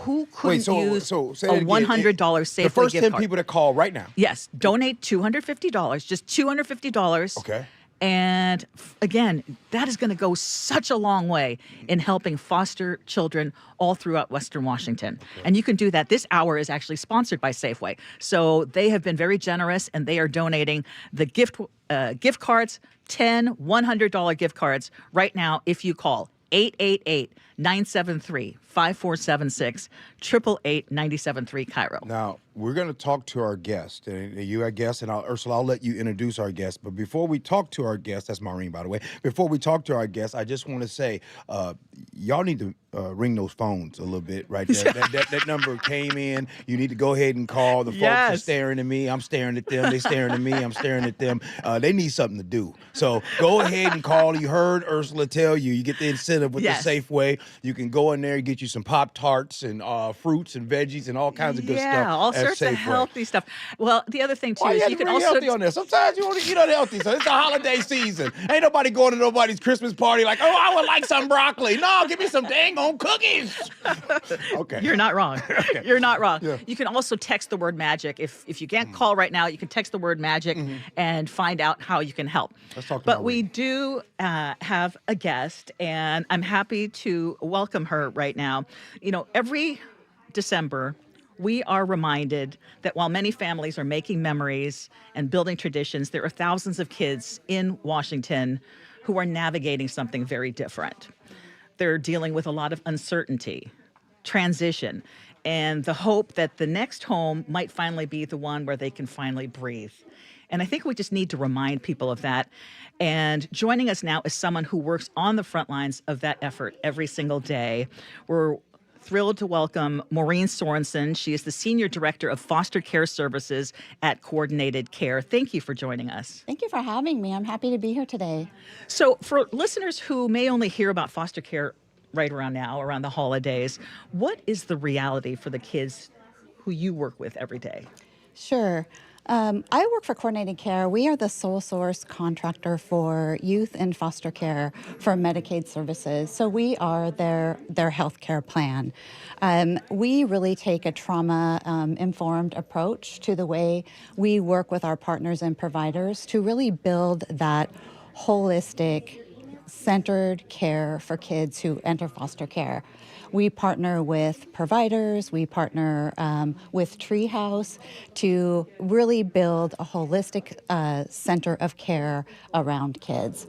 who couldn't use say a that again. $100 Safeway The first gift 10 card? people that call right now. Yes, donate $250, just $250. Okay. And again, that is going to go such a long way in helping foster children all throughout Western Washington. Okay. And you can do that. This hour is actually sponsored by Safeway. So they have been very generous, and they are donating the gift cards, 10 $100 gift cards right now if you call 888-973-5476, 888-973 KIRO. Now, we're going to talk to our guest. You our guest, and Ursula, I'll let you introduce our guest. But before we talk to our guest, that's Maureen, by the way. Before we talk to our guest, I just want to say, y'all need to ring those phones a little bit right there. that number came in. You need to go ahead and call. The folks are staring at me. I'm staring at them. They staring at me. I'm staring at them. They need something to do. So go ahead and call. You heard Ursula tell you. You get the incentive with the Safeway. You can go in there and get you some Pop-Tarts and fruits and veggies and all kinds of good stuff. Yeah, all sorts of healthy stuff. Well, the other thing, too, Why is you can also... healthy on this. Sometimes you want to eat unhealthy. So it's a holiday season. Ain't nobody going to nobody's Christmas party like, oh, I would like some broccoli. No, give me some dang on cookies. Okay. You're not wrong. Okay. You're not wrong. Yeah. You can also text the word magic. If you can't call right now, you can text the word magic and find out how you can help. Let's talk But we do have a guest, and I'm happy to welcome her right now. You know, every December, we are reminded that while many families are making memories and building traditions, there are thousands of kids in Washington who are navigating something very different. They're dealing with a lot of uncertainty, transition, and the hope that the next home might finally be the one where they can finally breathe. And I think we just need to remind people of that. And joining us now is someone who works on the front lines of that effort every single day. We're thrilled to welcome Maureen Sorensen. She is the Senior Director of Foster Care Services at Coordinated Care. Thank you for joining us. Thank you for having me. I'm happy to be here today. So for listeners who may only hear about foster care right around now, around the holidays, what is the reality for the kids who you work with every day? Sure. I work for Coordinated Care. We are the sole source contractor for youth in foster care for Medicaid services. So we are their health care plan. We really take a trauma-informed approach to the way we work with our partners and providers to really build that holistic, centered care for kids who enter foster care. We partner with providers, we partner with Treehouse to really build a holistic center of care around kids.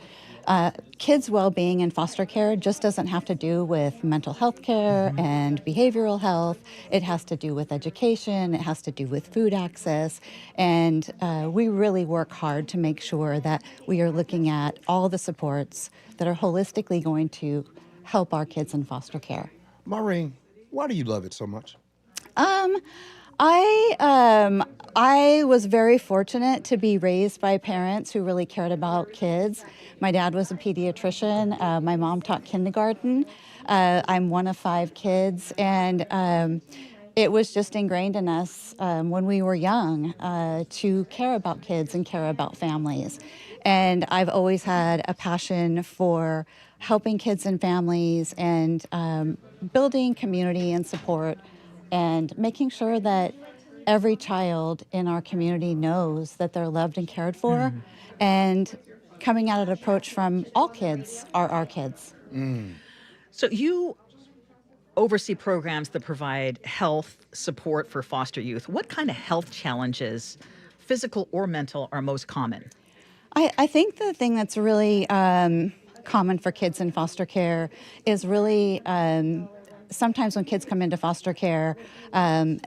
Kids' well-being in foster care just doesn't have to do with mental health care and behavioral health. It has to do with education, it has to do with food access, and we really work hard to make sure that we are looking at all the supports that are holistically going to help our kids in foster care. Maureen, why do you love it so much? I was very fortunate to be raised by parents who really cared about kids. My dad was a pediatrician. My mom taught kindergarten. I'm one of 5 kids, and it was just ingrained in us when we were young to care about kids and care about families. And I've always had a passion for helping kids and families and building community and support and making sure that every child in our community knows that they're loved and cared for, and coming at an approach from all kids are our kids. So you oversee programs that provide health support for foster youth. What kind of health challenges, physical or mental, are most common? I think the thing that's really common for kids in foster care is really sometimes when kids come into foster care, they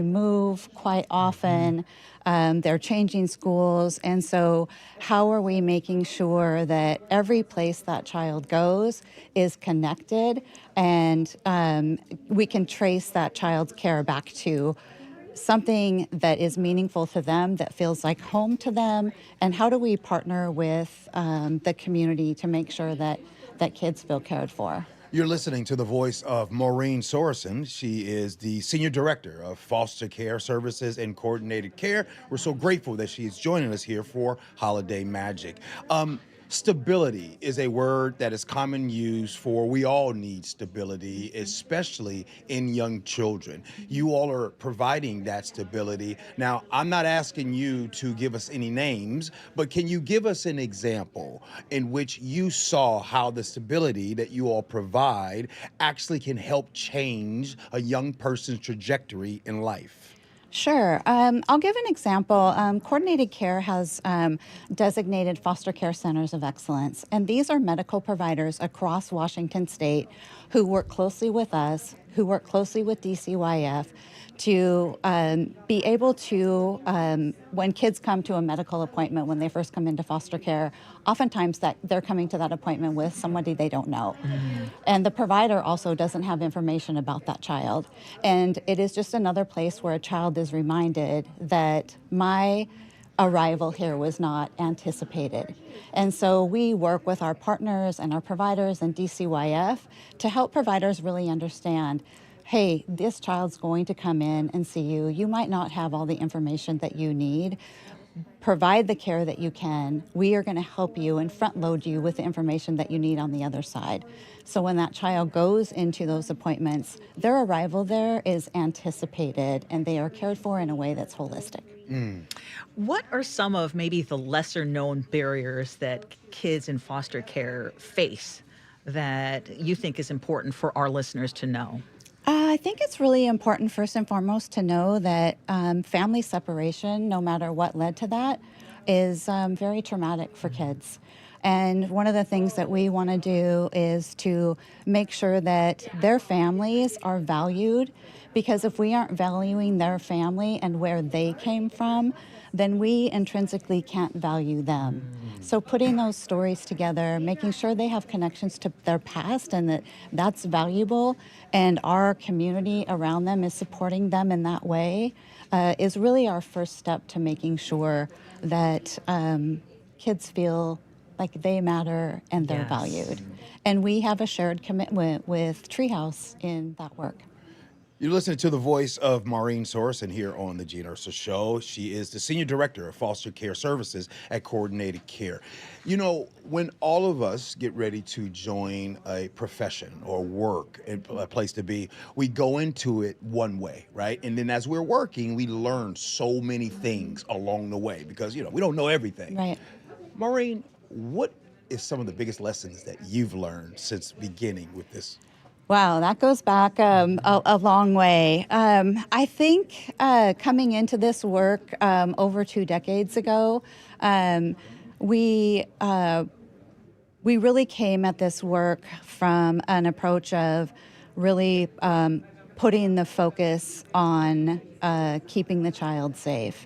move quite often. They're changing schools, and so how are we making sure that every place that child goes is connected, and we can trace that child's care back to something that is meaningful to them, that feels like home to them, and how do we partner with the community to make sure that kids feel cared for? You're listening to the voice of Maureen Sorensen. She is the Senior Director of Foster Care Services and Coordinated Care. We're so grateful that she's joining us here for Holiday Magic. Stability is a word that is common use for we all need stability, especially in young children. You all are providing that stability. Now, I'm not asking you to give us any names, but can you give us an example in which you saw how the stability that you all provide actually can help change a young person's trajectory in life? Sure. I'll give an example. Coordinated Care has designated foster care centers of excellence, and these are medical providers across Washington state who work closely with us, who work closely with DCYF to be able to, when kids come to a medical appointment, when they first come into foster care, oftentimes that they're coming to that appointment with somebody they don't know. And the provider also doesn't have information about that child. And it is just another place where a child is reminded that my arrival here was not anticipated. And so we work with our partners and our providers and DCYF to help providers really understand, hey, this child's going to come in and see you. You might not have all the information that you need. Provide the care that you can. We are going to help you and front load you with the information that you need on the other side. So when that child goes into those appointments, their arrival there is anticipated and they are cared for in a way that's holistic. What are some of maybe the lesser known barriers that kids in foster care face that you think is important for our listeners to know? I think it's really important, first and foremost, to know that family separation, no matter what led to that, is very traumatic for kids. And one of the things that we want to do is to make sure that their families are valued, because if we aren't valuing their family and where they came from, then we intrinsically can't value them. So putting those stories together, making sure they have connections to their past and that that's valuable and our community around them is supporting them in that way is really our first step to making sure that kids feel like they matter and they're valued. And we have a shared commitment with Treehouse in that work. You're listening to the voice of Maureen Sorensen here on the Gene Ursa Show. She is the Senior Director of Foster Care Services at Coordinated Care. You know, when all of us get ready to join a profession or work, a place to be, we go into it one way, right? And then as we're working, we learn so many things along the way because, you know, we don't know everything. Right. Maureen, what is some of the biggest lessons that you've learned since beginning with this? Wow, that goes back a long way. I think coming into this work over 2 decades ago, we really came at this work from an approach of really putting the focus on keeping the child safe.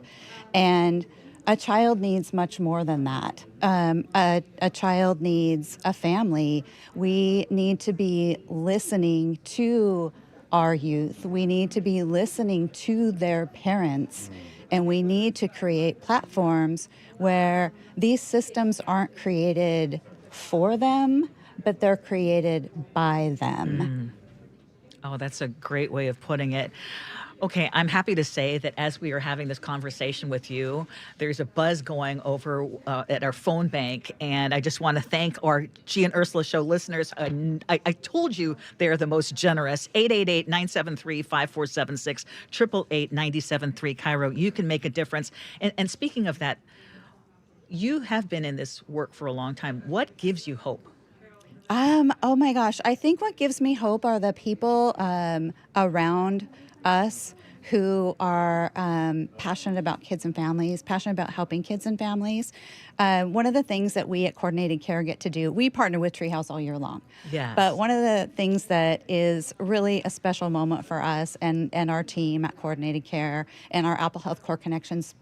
And a child needs much more than that. A child needs a family. We need to be listening to our youth. We need to be listening to their parents. And we need to create platforms where these systems aren't created for them, but they're created by them. Oh, that's a great way of putting it. Okay, I'm happy to say that as we are having this conversation with you, there's a buzz going over at our phone bank, and I just want to thank our G and Ursula Show listeners. I told you they're the most generous. 888-973-5476, 888-973 KIRO. You can make a difference. And speaking of that, you have been in this work for a long time. What gives you hope? Oh my gosh, I think what gives me hope are the people around us who are passionate about kids and families, passionate about helping kids and families. One of the things that we at Coordinated Care get to do, we partner with Treehouse all year long. Yes. But one of the things that is really a special moment for us and our team at Coordinated Care and our Apple Health Core Connections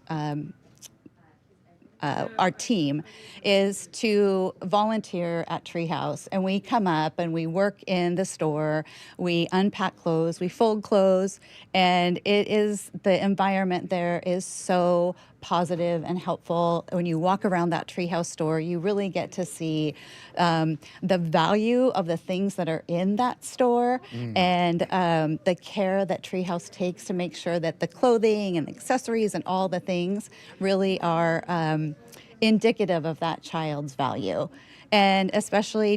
our team is to volunteer at Treehouse, and we come up and we work in the store, we unpack clothes, we fold clothes, and the environment there is so positive and helpful. When you walk around that Treehouse store, you really get to see the value of the things that are in that store and the care that Treehouse takes to make sure that the clothing and accessories and all the things really are indicative of that child's value. And especially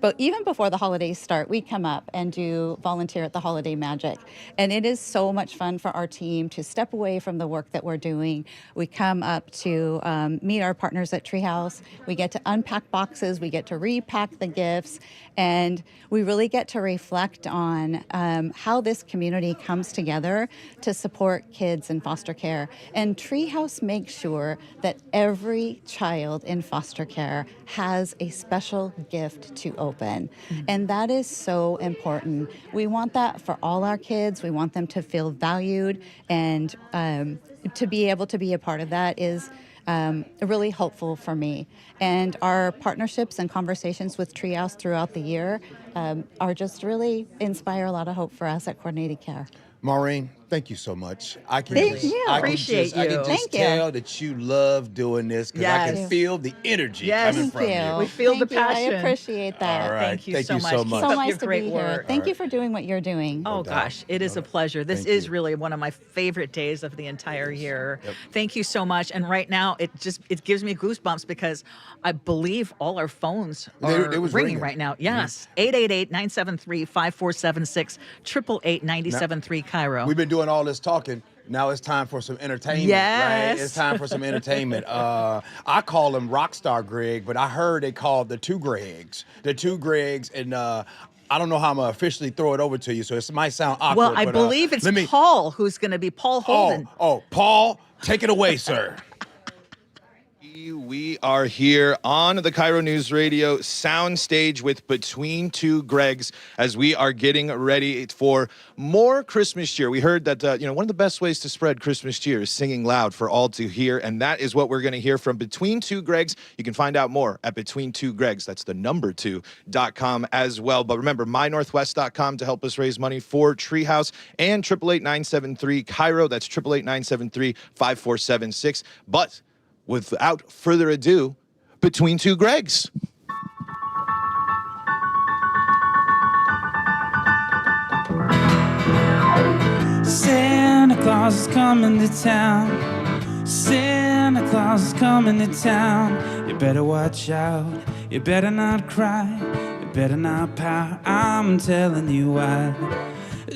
but even before the holidays start, we come up and do volunteer at the Holiday Magic. And it is so much fun for our team to step away from the work that we're doing. We come up to meet our partners at Treehouse. We get to unpack boxes. We get to repack the gifts. And we really get to reflect on how this community comes together to support kids in foster care. And Treehouse makes sure that every child in foster care has a special gift to open. And that is so important. We want that for all our kids. We want them to feel valued, and to be able to be a part of that is really helpful for me. And our partnerships and conversations with Treehouse throughout the year are just really inspire a lot of hope for us at Coordinated Care. Maureen, thank you so much. I can Thank you. Appreciate you. I can just tell that you love doing this because I can feel the energy coming from you. We feel the Thank passion. you. I appreciate that. All right. Thank you so much. So Keep up nice your to great be work. here. Thank you for doing what you're doing. Oh gosh, it is a pleasure. This is really one of my favorite days of the entire year. Thank you so much. And right now, it gives me goosebumps because I believe all our phones are ringing right now. Yes, 888-973-5476, 888-973 KIRO. We've been doing all this talking. Now it's time for some entertainment. Yes. Right? It's time for some entertainment. I call him Rockstar Greg, but I heard they called the two Gregs. The two Gregs, and I don't know how I'm going to officially throw it over to you, so it might sound awkward. Well, I believe it's Paul who's going to be Paul Holden. Oh, Paul, take it away, sir. We are here on the KIRO Newsradio soundstage with Between Two Gregs as we are getting ready for more Christmas cheer. We heard that one of the best ways to spread Christmas cheer is singing loud for all to hear, and that is what we're going to hear from Between Two Gregs. You can find out more at Between Two Gregs. That's the number 2.com as well. But remember, mynorthwest.com to help us raise money for Treehouse, and 888-973 KIRO. That's 888-973-5476. But without further ado, Between Two Gregs. Santa Claus is coming to town. Santa Claus is coming to town. You better watch out. You better not cry. You better not pout. I'm telling you why.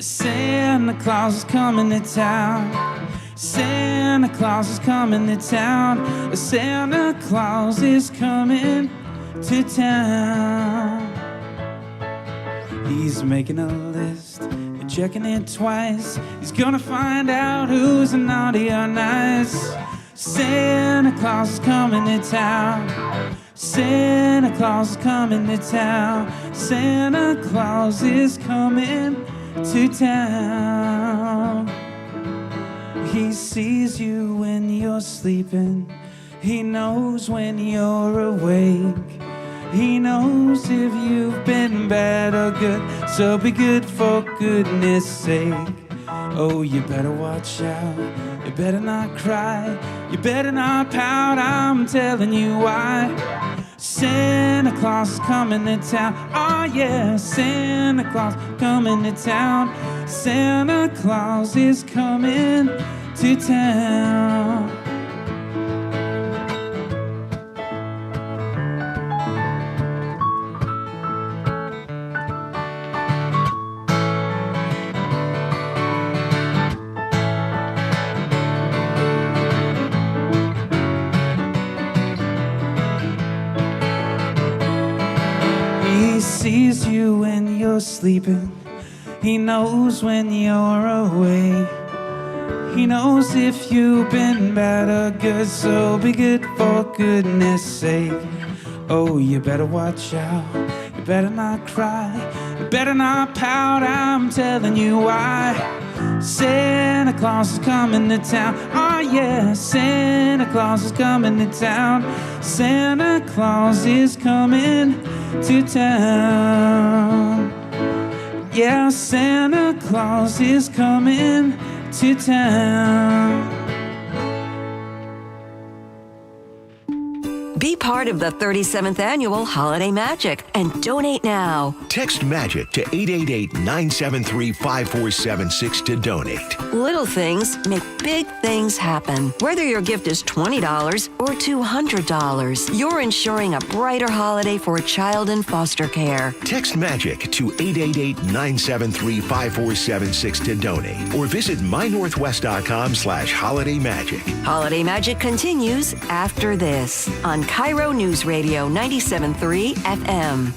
Santa Claus is coming to town. Santa Claus is coming to town. Santa Claus is coming to town. He's making a list and checking it twice. He's gonna find out who's naughty or nice. Santa Claus is coming to town. Santa Claus is coming to town. Santa Claus is coming to town. He sees you when you're sleeping. He knows when you're awake. He knows if you've been bad or good. So be good for goodness sake. Oh, you better watch out. You better not cry. You better not pout. I'm telling you why. Santa Claus is coming to town. Oh yeah, Santa Claus coming to town. Santa Claus is coming to town. He sees you when you're sleeping. He knows when you're away. He knows if you've been bad or good, so be good for goodness sake. Oh, you better watch out. You better not cry. You better not pout. I'm telling you why. Santa Claus is coming to town. Oh yeah, Santa Claus is coming to town. Santa Claus is coming to town. Yeah, Santa Claus is coming to town. Be part of the 37th Annual Holiday Magic and donate now. Text MAGIC to 888-973-5476 to donate. Little things make big things happen. Whether your gift is $20 or $200, you're ensuring a brighter holiday for a child in foster care. Text MAGIC to 888-973-5476 to donate or visit mynorthwest.com/Holiday Magic. Holiday Magic continues after this on KIRO Newsradio 97.3 FM.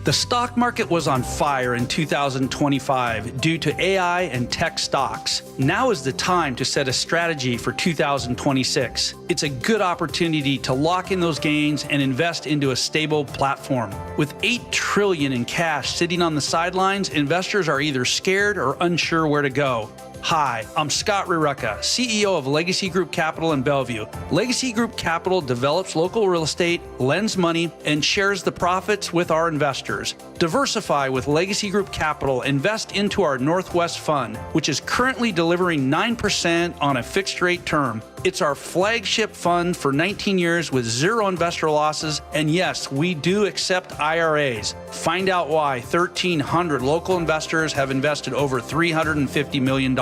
The stock market was on fire in 2025 due to AI and tech stocks. Now is the time to set a strategy for 2026. It's a good opportunity to lock in those gains and invest into a stable platform. With $8 trillion in cash sitting on the sidelines, investors are either scared or unsure where to go. Hi, I'm Scott Rurecka, CEO of Legacy Group Capital in Bellevue. Legacy Group Capital develops local real estate, lends money, and shares the profits with our investors. Diversify with Legacy Group Capital. Invest into our Northwest Fund, which is currently delivering 9% on a fixed rate term. It's our flagship fund for 19 years with zero investor losses. And yes, we do accept IRAs. Find out why 1,300 local investors have invested over $350 million.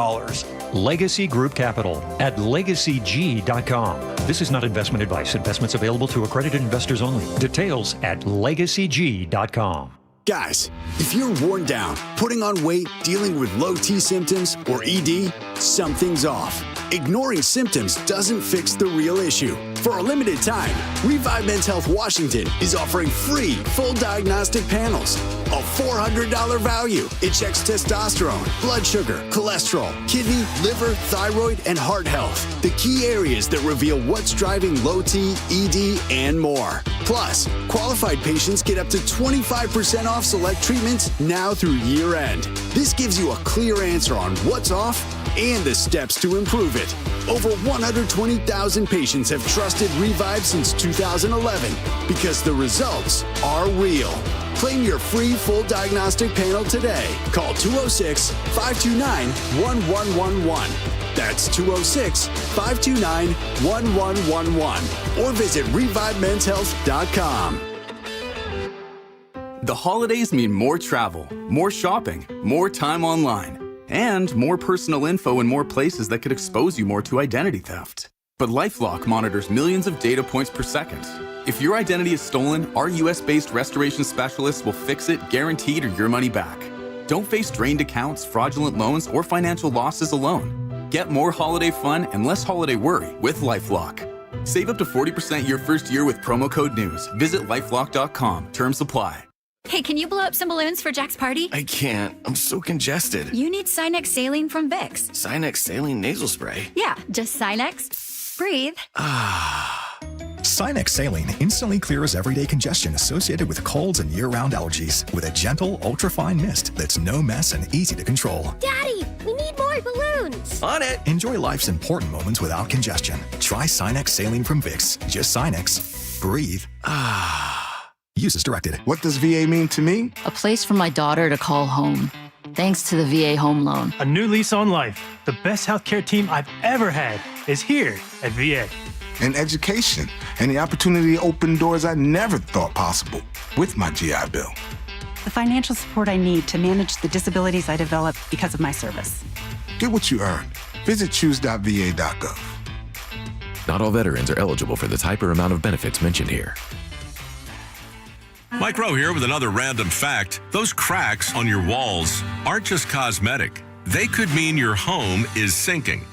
Legacy Group Capital at legacyg.com. This is not investment advice. Investments available to accredited investors only. Details at legacyg.com. Guys, if you're worn down, putting on weight, dealing with low T symptoms, or ED, something's off. Ignoring symptoms doesn't fix the real issue. For a limited time, Revive Men's Health Washington is offering free full diagnostic panels. A $400 value. It checks testosterone, blood sugar, cholesterol, kidney, liver, thyroid, and heart health. The key areas that reveal what's driving low T, ED, and more. Plus, qualified patients get up to 25% off select treatments now through year end. This gives you a clear answer on what's off and the steps to improve it. Over 120,000 patients have trusted Revive since 2011 because the results are real. Claim your free full diagnostic panel today. Call 206-529-1111. That's 206-529-1111. Or visit ReviveMen'sHealth.com. The holidays mean more travel, more shopping, more time online, and more personal info in more places that could expose you more to identity theft. But LifeLock monitors millions of data points per second. If your identity is stolen, our US-based restoration specialists will fix it, guaranteed, or your money back. Don't face drained accounts, fraudulent loans, or financial losses alone. Get more holiday fun and less holiday worry with LifeLock. Save up to 40% your first year with promo code NEWS. Visit lifelock.com. Terms apply. Hey, can you blow up some balloons for Jack's party? I can't. I'm so congested. You need Sinex Saline from Vicks. Sinex Saline Nasal Spray? Yeah, just Sinex. Breathe. Sinex Saline instantly clears everyday congestion associated with colds and year-round allergies with a gentle, ultra-fine mist that's no mess and easy to control. Daddy, we need more balloons. On it. Enjoy life's important moments without congestion. Try Sinex Saline from Vicks. Just Sinex. Breathe. Use as directed. What does VA mean to me? A place for my daughter to call home. Thanks to the VA Home Loan. A new lease on life. The best healthcare team I've ever had is here at VA. And education, and the opportunity to open doors I never thought possible with my GI Bill. The financial support I need to manage the disabilities I developed because of my service. Get what you earn. Visit choose.va.gov. Not all veterans are eligible for the type or amount of benefits mentioned here. Mike Rowe here with another random fact. Those cracks on your walls aren't just cosmetic. They could mean your home is sinking.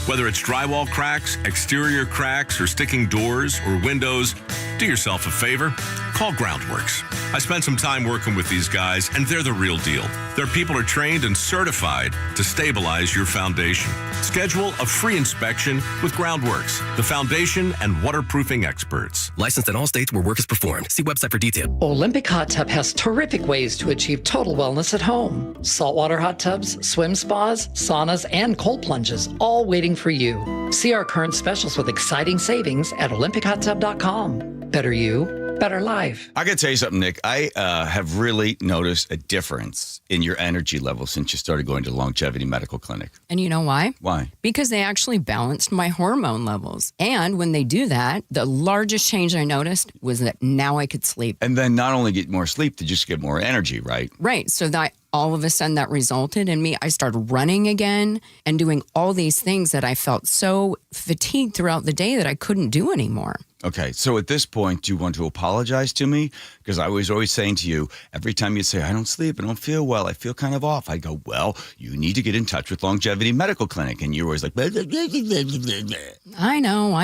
Whether it's drywall cracks, exterior cracks, or sticking doors or windows, do yourself a favor. Call Groundworks. I spent some time working with these guys, and they're the real deal. Their people are trained and certified to stabilize your foundation. Schedule a free inspection with Groundworks, the foundation and waterproofing experts. Licensed in all states where work is performed. See website for details. Olympic Hot Tub has terrific ways to achieve total wellness at home. Saltwater hot tubs, swim spas, saunas, and cold plunges, all waiting for you. See our current specials with exciting savings at olympichottub.com. Better you, better life. I got to tell you something, Nick. I have really noticed a difference in your energy level since you started going to the Longevity Medical Clinic. And you know why? Why? Because they actually balanced my hormone levels. And when they do that, the largest change I noticed was that now I could sleep. And then not only get more sleep, you just get more energy, right? Right. So that all of a sudden that resulted in me, I started running again and doing all these things that I felt so fatigued throughout the day that I couldn't do anymore. Okay, so at this point, do you want to apologize to me? Because I was always saying to you, every time you say, I don't sleep, I don't feel well, I feel kind of off, I go, well, you need to get in touch with Longevity Medical Clinic. And you're always like, blah, blah, blah, blah, blah, blah. I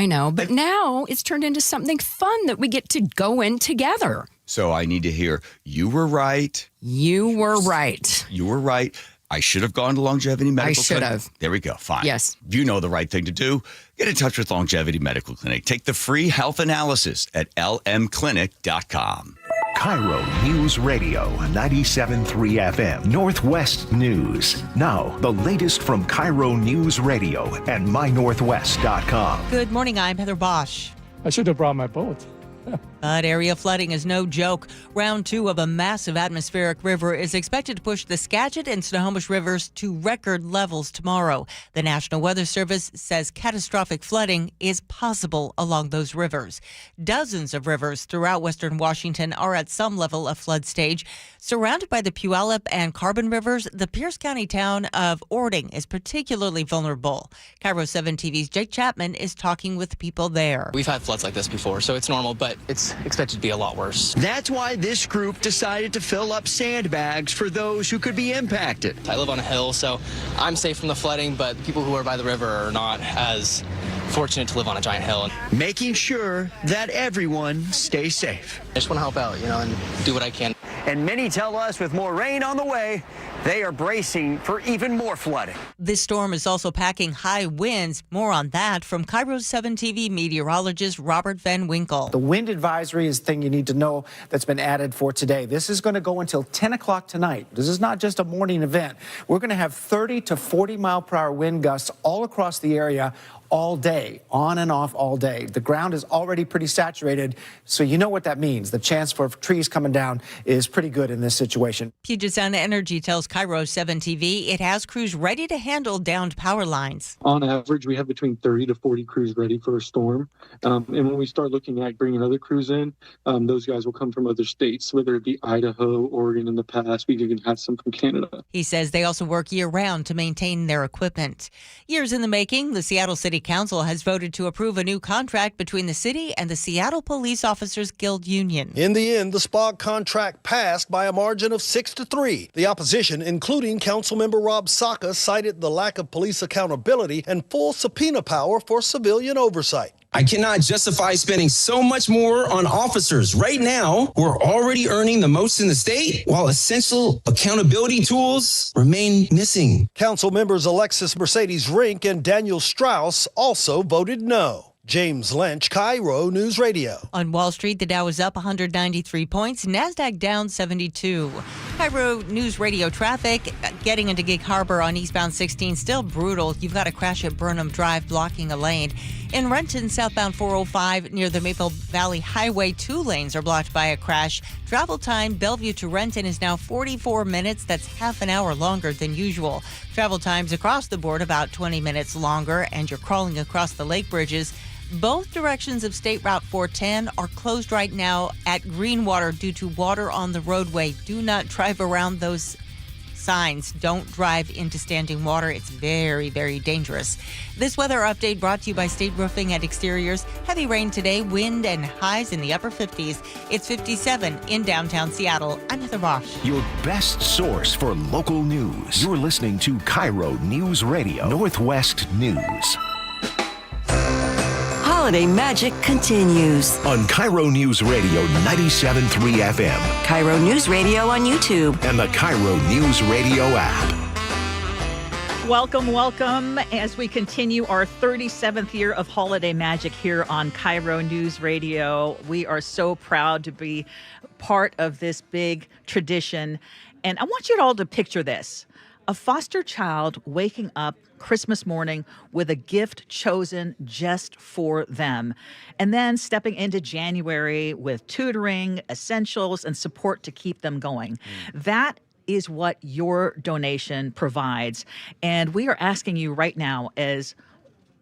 know. But now it's turned into something fun that we get to go in together. So I need to hear, you were right. You were right. You were right. I should have gone to Longevity Medical Clinic. I should have. There we go. Fine. Yes. You know the right thing to do. Get in touch with Longevity Medical Clinic. Take the free health analysis at lmclinic.com. KIRO News Radio, 97.3 FM, Northwest News. Now, the latest from KIRO News Radio and mynorthwest.com. Good morning, I'm Heather Bosch. I should have brought my boat. But area flooding is no joke. Round 2 of a massive atmospheric river is expected to push the Skagit and Snohomish rivers to record levels tomorrow. The National Weather Service says catastrophic flooding is possible along those rivers. Dozens of rivers throughout western Washington are at some level of flood stage. Surrounded by the Puyallup and Carbon rivers, the Pierce County town of Ording is particularly vulnerable. KIRO 7 TV's Jake Chapman is talking with people there. We've had floods like this before, so it's normal, but it's expected to be a lot worse. That's why this group decided to fill up sandbags for those who could be impacted. I live on a hill, so I'm safe from the flooding, but people who are by the river are not as fortunate to live on a giant hill. Making sure that everyone stays safe. I just want to help out, and do what I can. And many tell us with more rain on the way, they are bracing for even more flooding. This storm is also packing high winds. More on that from KIRO 7 TV meteorologist Robert Van Winkle. The wind advisory is the thing you need to know that's been added for today. This is going to go until 10 o'clock tonight. This is not just a morning event. We're going to have 30 to 40 mile per hour wind gusts all across the area all day, on and off all day. The ground is already pretty saturated, so you know what that means. The chance for trees coming down is pretty good in this situation. Puget Sound Energy tells KIRO 7 TV it has crews ready to handle downed power lines. On average, we have between 30 to 40 crews ready for a storm. And when we start looking at bringing other crews in, those guys will come from other states, whether it be Idaho, Oregon in the past. We even had some from Canada. He says they also work year-round to maintain their equipment. Years in the making, the Seattle City Council has voted to approve a new contract between the city and the Seattle Police Officers Guild Union. In the end, the SPOG contract passed by a margin of 6-3. The opposition, including Councilmember Rob Saka, cited the lack of police accountability and full subpoena power for civilian oversight. I cannot justify spending so much more on officers right now who are already earning the most in the state, while essential accountability tools remain missing. Council members Alexis Mercedes Rink and Daniel Strauss also voted no. James Lynch, KIRO News Radio. On Wall Street, the Dow is up 193 points, NASDAQ down 72. KIRO News Radio traffic getting into Gig Harbor on eastbound 16 still brutal. You've got a crash at Burnham Drive blocking a lane. In Renton, southbound 405 near the Maple Valley Highway, 2 lanes are blocked by a crash. Travel time Bellevue to Renton is now 44 minutes. That's half an hour longer than usual. Travel times across the board about 20 minutes longer, and you're crawling across the lake bridges. Both directions of State Route 410 are closed right now at Greenwater due to water on the roadway. Do not drive around those signs. Don't drive into standing water. It's very, very dangerous. This weather update brought to you by State Roofing and Exteriors. Heavy rain today, wind and highs in the upper 50s. It's 57 in downtown Seattle. I'm Heather Bosch. Your best source for local news. You're listening to KIRO News Radio, Northwest News. Holiday magic continues On KIRO News Radio 97.3 FM. KIRO News Radio on YouTube. And the KIRO News Radio app. Welcome, as we continue our 37th year of holiday magic here on KIRO News Radio. We are so proud to be part of this big tradition. And I want you all to picture this. A foster child waking up Christmas morning with a gift chosen just for them, and then stepping into January with tutoring, essentials, and support to keep them going. That is what your donation provides. And we are asking you right now, as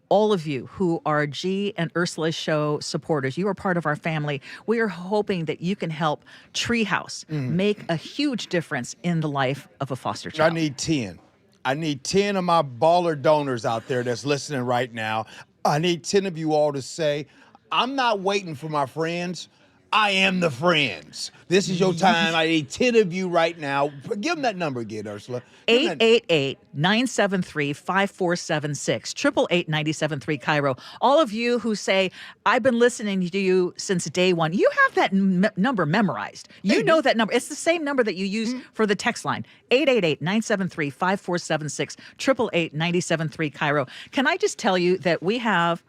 all of you who are G and Ursula Show supporters, you are part of our family. We are hoping that you can help Treehouse make a huge difference in the life of a foster child. I need 10. I need 10 of my baller donors out there that's listening right now. I need 10 of you all to say, I'm not waiting for my friends. I am the friends. This is your time. I need 10 of you right now. Give them that number again, Ursula. 888-973-5476, 888-973 KIRO. All of you who say, I've been listening to you since day one, you have that number memorized. You know that number. It's the same number that you use for the text line, 888-973-5476, 888-973 KIRO. Can I just tell you that we have,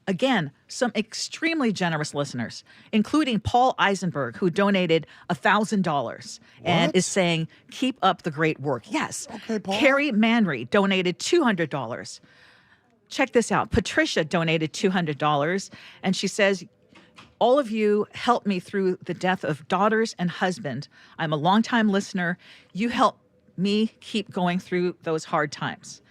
again, some extremely generous listeners, including Paul Eisenberg, who donated $1,000 and is saying, keep up the great work. Yes. Okay, Paul. Carrie Manry donated $200. Check this out. Patricia donated $200, and she says, all of you helped me through the death of daughters and husband. I'm a longtime listener. You helped me keep going through those hard times.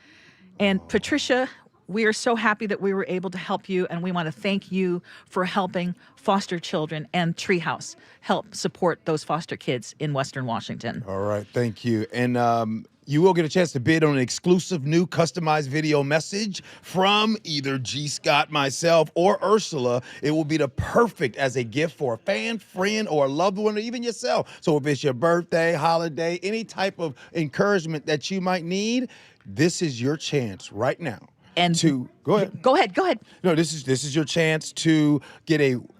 And Patricia, we are so happy that we were able to help you, and we want to thank you for helping foster children and Treehouse help support those foster kids in Western Washington. All right, thank you. And you will get a chance to bid on an exclusive new customized video message from either G. Scott, myself, or Ursula. It will be the perfect as a gift for a fan, friend, or a loved one, or even yourself. So if it's your birthday, holiday, any type of encouragement that you might need, this is your chance right now. And go ahead. Go ahead. No, this is your chance to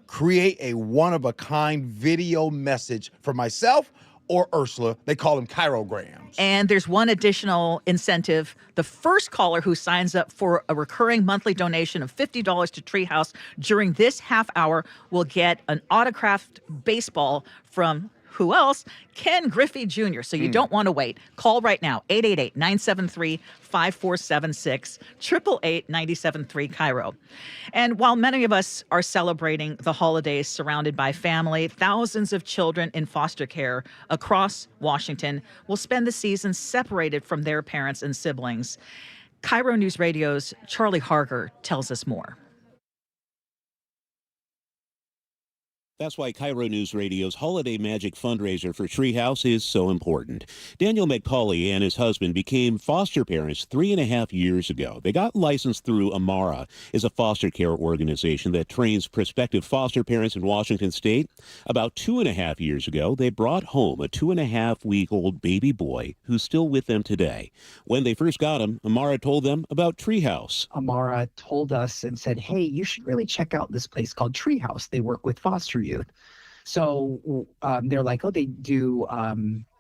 create a one-of-a-kind video message for myself or Ursula. They call them KIROgrams. And there's one additional incentive. The first caller who signs up for a recurring monthly donation of $50 to Treehouse during this half hour will get an autographed baseball from who else? Ken Griffey Jr. So you don't want to wait. Call right now, 888-973-5476, 888-973 KIRO. And while many of us are celebrating the holidays surrounded by family, thousands of children in foster care across Washington will spend the season separated from their parents and siblings. KIRO News Radio's Charlie Harger tells us more. That's why KIRO News Radio's Holiday Magic fundraiser for Treehouse is so important. Daniel McCauley and his husband became foster parents 3.5 years ago. They got licensed through Amara, is a foster care organization that trains prospective foster parents in Washington state. About 2.5 years ago, they brought home a 2.5-week-old baby boy who's still with them today. When they first got him, Amara told them about Treehouse. Amara told us and said, hey, you should really check out this place called Treehouse. They work with foster youth. So they're like, oh, they do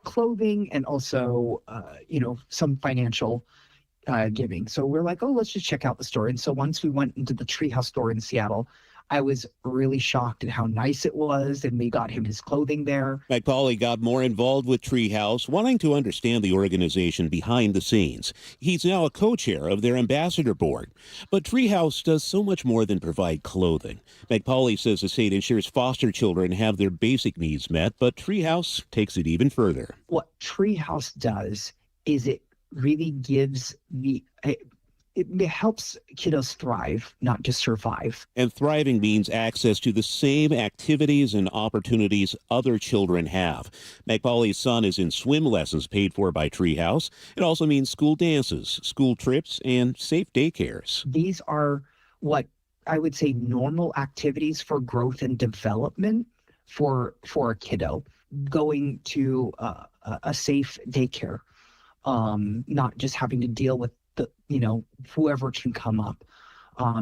clothing and also, some financial giving. So we're like, oh, let's just check out the store. And so once we went into the Treehouse store in Seattle, I was really shocked at how nice it was, and we got him his clothing there. McCauley got more involved with Treehouse, wanting to understand the organization behind the scenes. He's now a co-chair of their ambassador board. But Treehouse does so much more than provide clothing. McCauley says the state ensures foster children have their basic needs met, but Treehouse takes it even further. What Treehouse does is it really gives it helps kiddos thrive, not just survive. And thriving means access to the same activities and opportunities other children have. McCauley's son is in swim lessons paid for by Treehouse. It also means school dances, school trips, and safe daycares. These are what I would say normal activities for growth and development for a kiddo. Going to a safe daycare, not just having to deal with whoever can come up.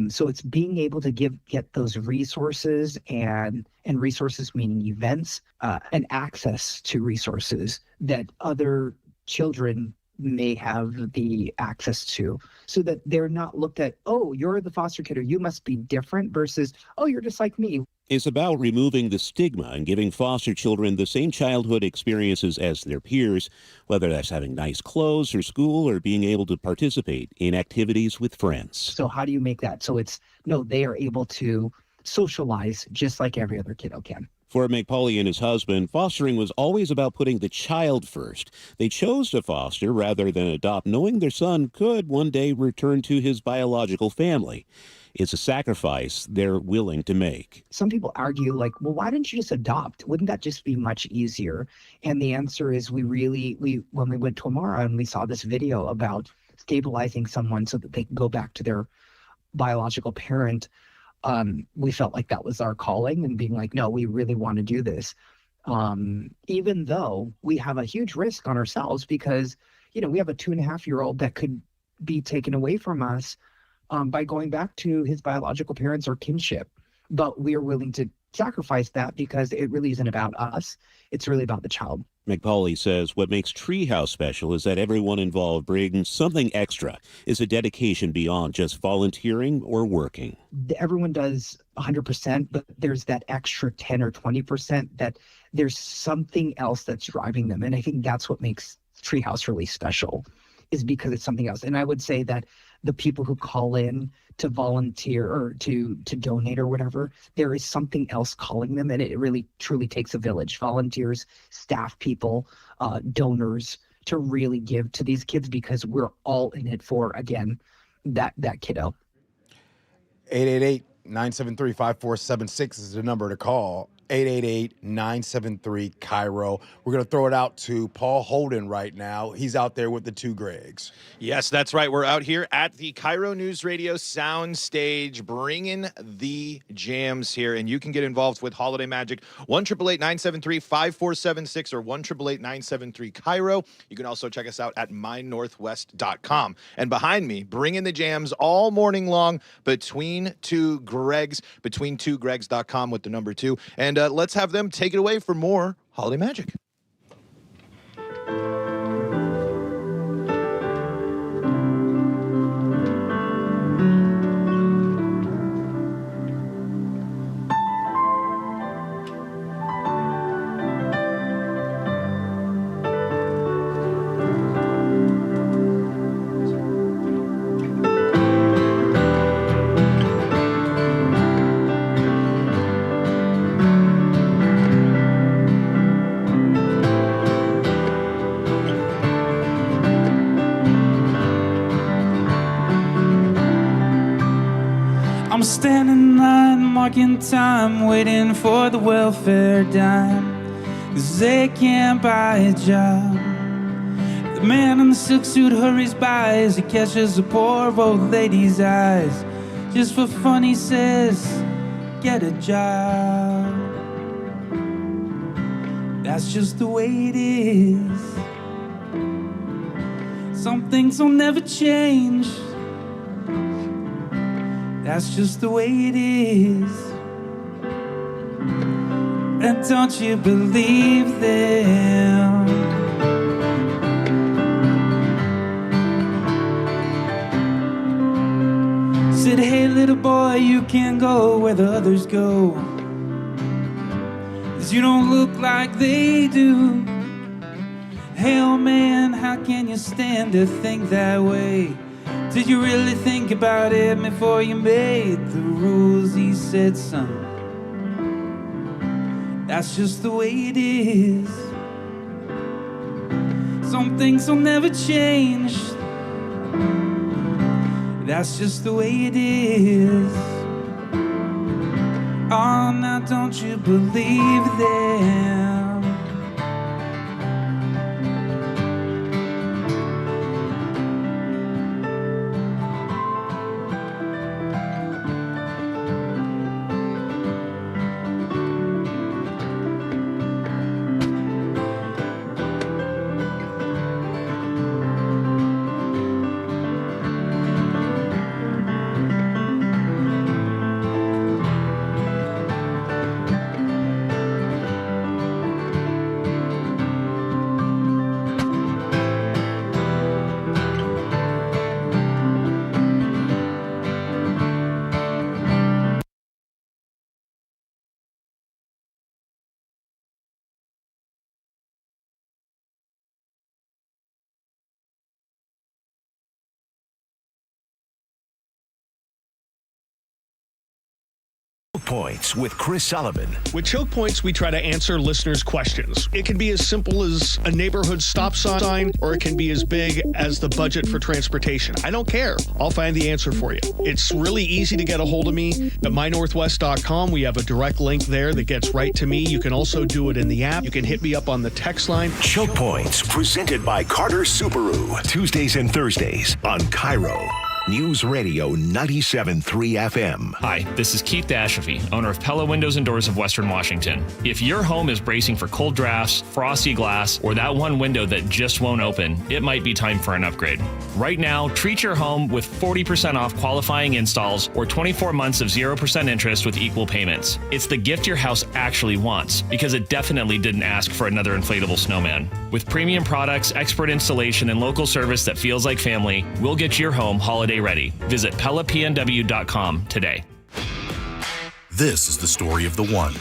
So it's being able to get those resources and resources meaning events and access to resources that other children may have the access to, so that they're not looked at, oh, you're the foster kid or you must be different, versus, oh, you're just like me. It's about removing the stigma and giving foster children the same childhood experiences as their peers, whether that's having nice clothes or school or being able to participate in activities with friends. So how do you make that so it's, no, they are able to socialize just like every other kiddo can? For McPauley and his husband, fostering was always about putting the child first. They chose to foster rather than adopt, knowing their son could one day return to his biological family. It's a sacrifice they're willing to make. Some people argue, like, well, why didn't you just adopt? Wouldn't that just be much easier? And the answer is when we went to Amara and we saw this video about stabilizing someone so that they can go back to their biological parent, we felt like that was our calling, and being like, no, we really want to do this. Even though we have a huge risk on ourselves because, we have a 2.5-year-old that could be taken away from us by going back to his biological parents or kinship. But we are willing to sacrifice that because it really isn't about us. It's really about the child. McPauley says what makes Treehouse special is that everyone involved brings something extra. It's a dedication beyond just volunteering or working. Everyone does 100%, but there's that extra 10 or 20% that there's something else that's driving them. And I think that's what makes Treehouse really special, is because it's something else. And I would say that the people who call in to volunteer or to donate or whatever, there is something else calling them, and it really truly takes a village. Volunteers, staff people, donors, to really give to these kids, because we're all in it for, again, that kiddo. 888-973-5476 is the number to call. 888-973-KIRO. We're going to throw it out to Paul Holden right now. He's out there with the two Gregs. Yes, that's right. We're out here at the KIRO Newsradio sound stage, bringing the jams here, and you can get involved with Holiday Magic. 1-888-973-5476 or 1-888-973-KIRO. You can also check us out at mynorthwest.com. And behind me, bringing the jams all morning long, Between Two Gregs, betweentwogregs.com with the number 2. And let's have them take it away for more Holiday Magic. I'm standing in line, marking time, waiting for the welfare dime, 'cause they can't buy a job. The man in the silk suit hurries by as he catches the poor old lady's eyes. Just for fun, he says, get a job. That's just the way it is. Some things will never change. That's just the way it is. And don't you believe them? Said, hey little boy, you can't go where the others go, 'cause you don't look like they do. Hey old man, how can you stand to think that way? Did you really think about it before you made the rules? He said, son, that's just the way it is. Some things will never change. That's just the way it is. Oh, now don't you believe them? Points with Chris Sullivan. With Choke Points, we try to answer listeners' questions. It can be as simple as a neighborhood stop sign, or it can be as big as the budget for transportation. I don't care. I'll find the answer for you. It's really easy to get a hold of me at mynorthwest.com. We have a direct link there that gets right to me. You can also do it in the app. You can hit me up on the text line. Choke Points, presented by Carter Subaru. Tuesdays and Thursdays on KIRO News Radio 97.3 FM. Hi, this is Keith Dashafi, owner of Pella Windows and Doors of Western Washington. If your home is bracing for cold drafts, frosty glass, or that one window that just won't open, it might be time for an upgrade. Right now, treat your home with 40% off qualifying installs or 24 months of 0% interest with equal payments. It's the gift your house actually wants, because it definitely didn't ask for another inflatable snowman. With premium products, expert installation, and local service that feels like family, we'll get your home holiday ready. Visit PellaPNW.com today. This is the story of the one.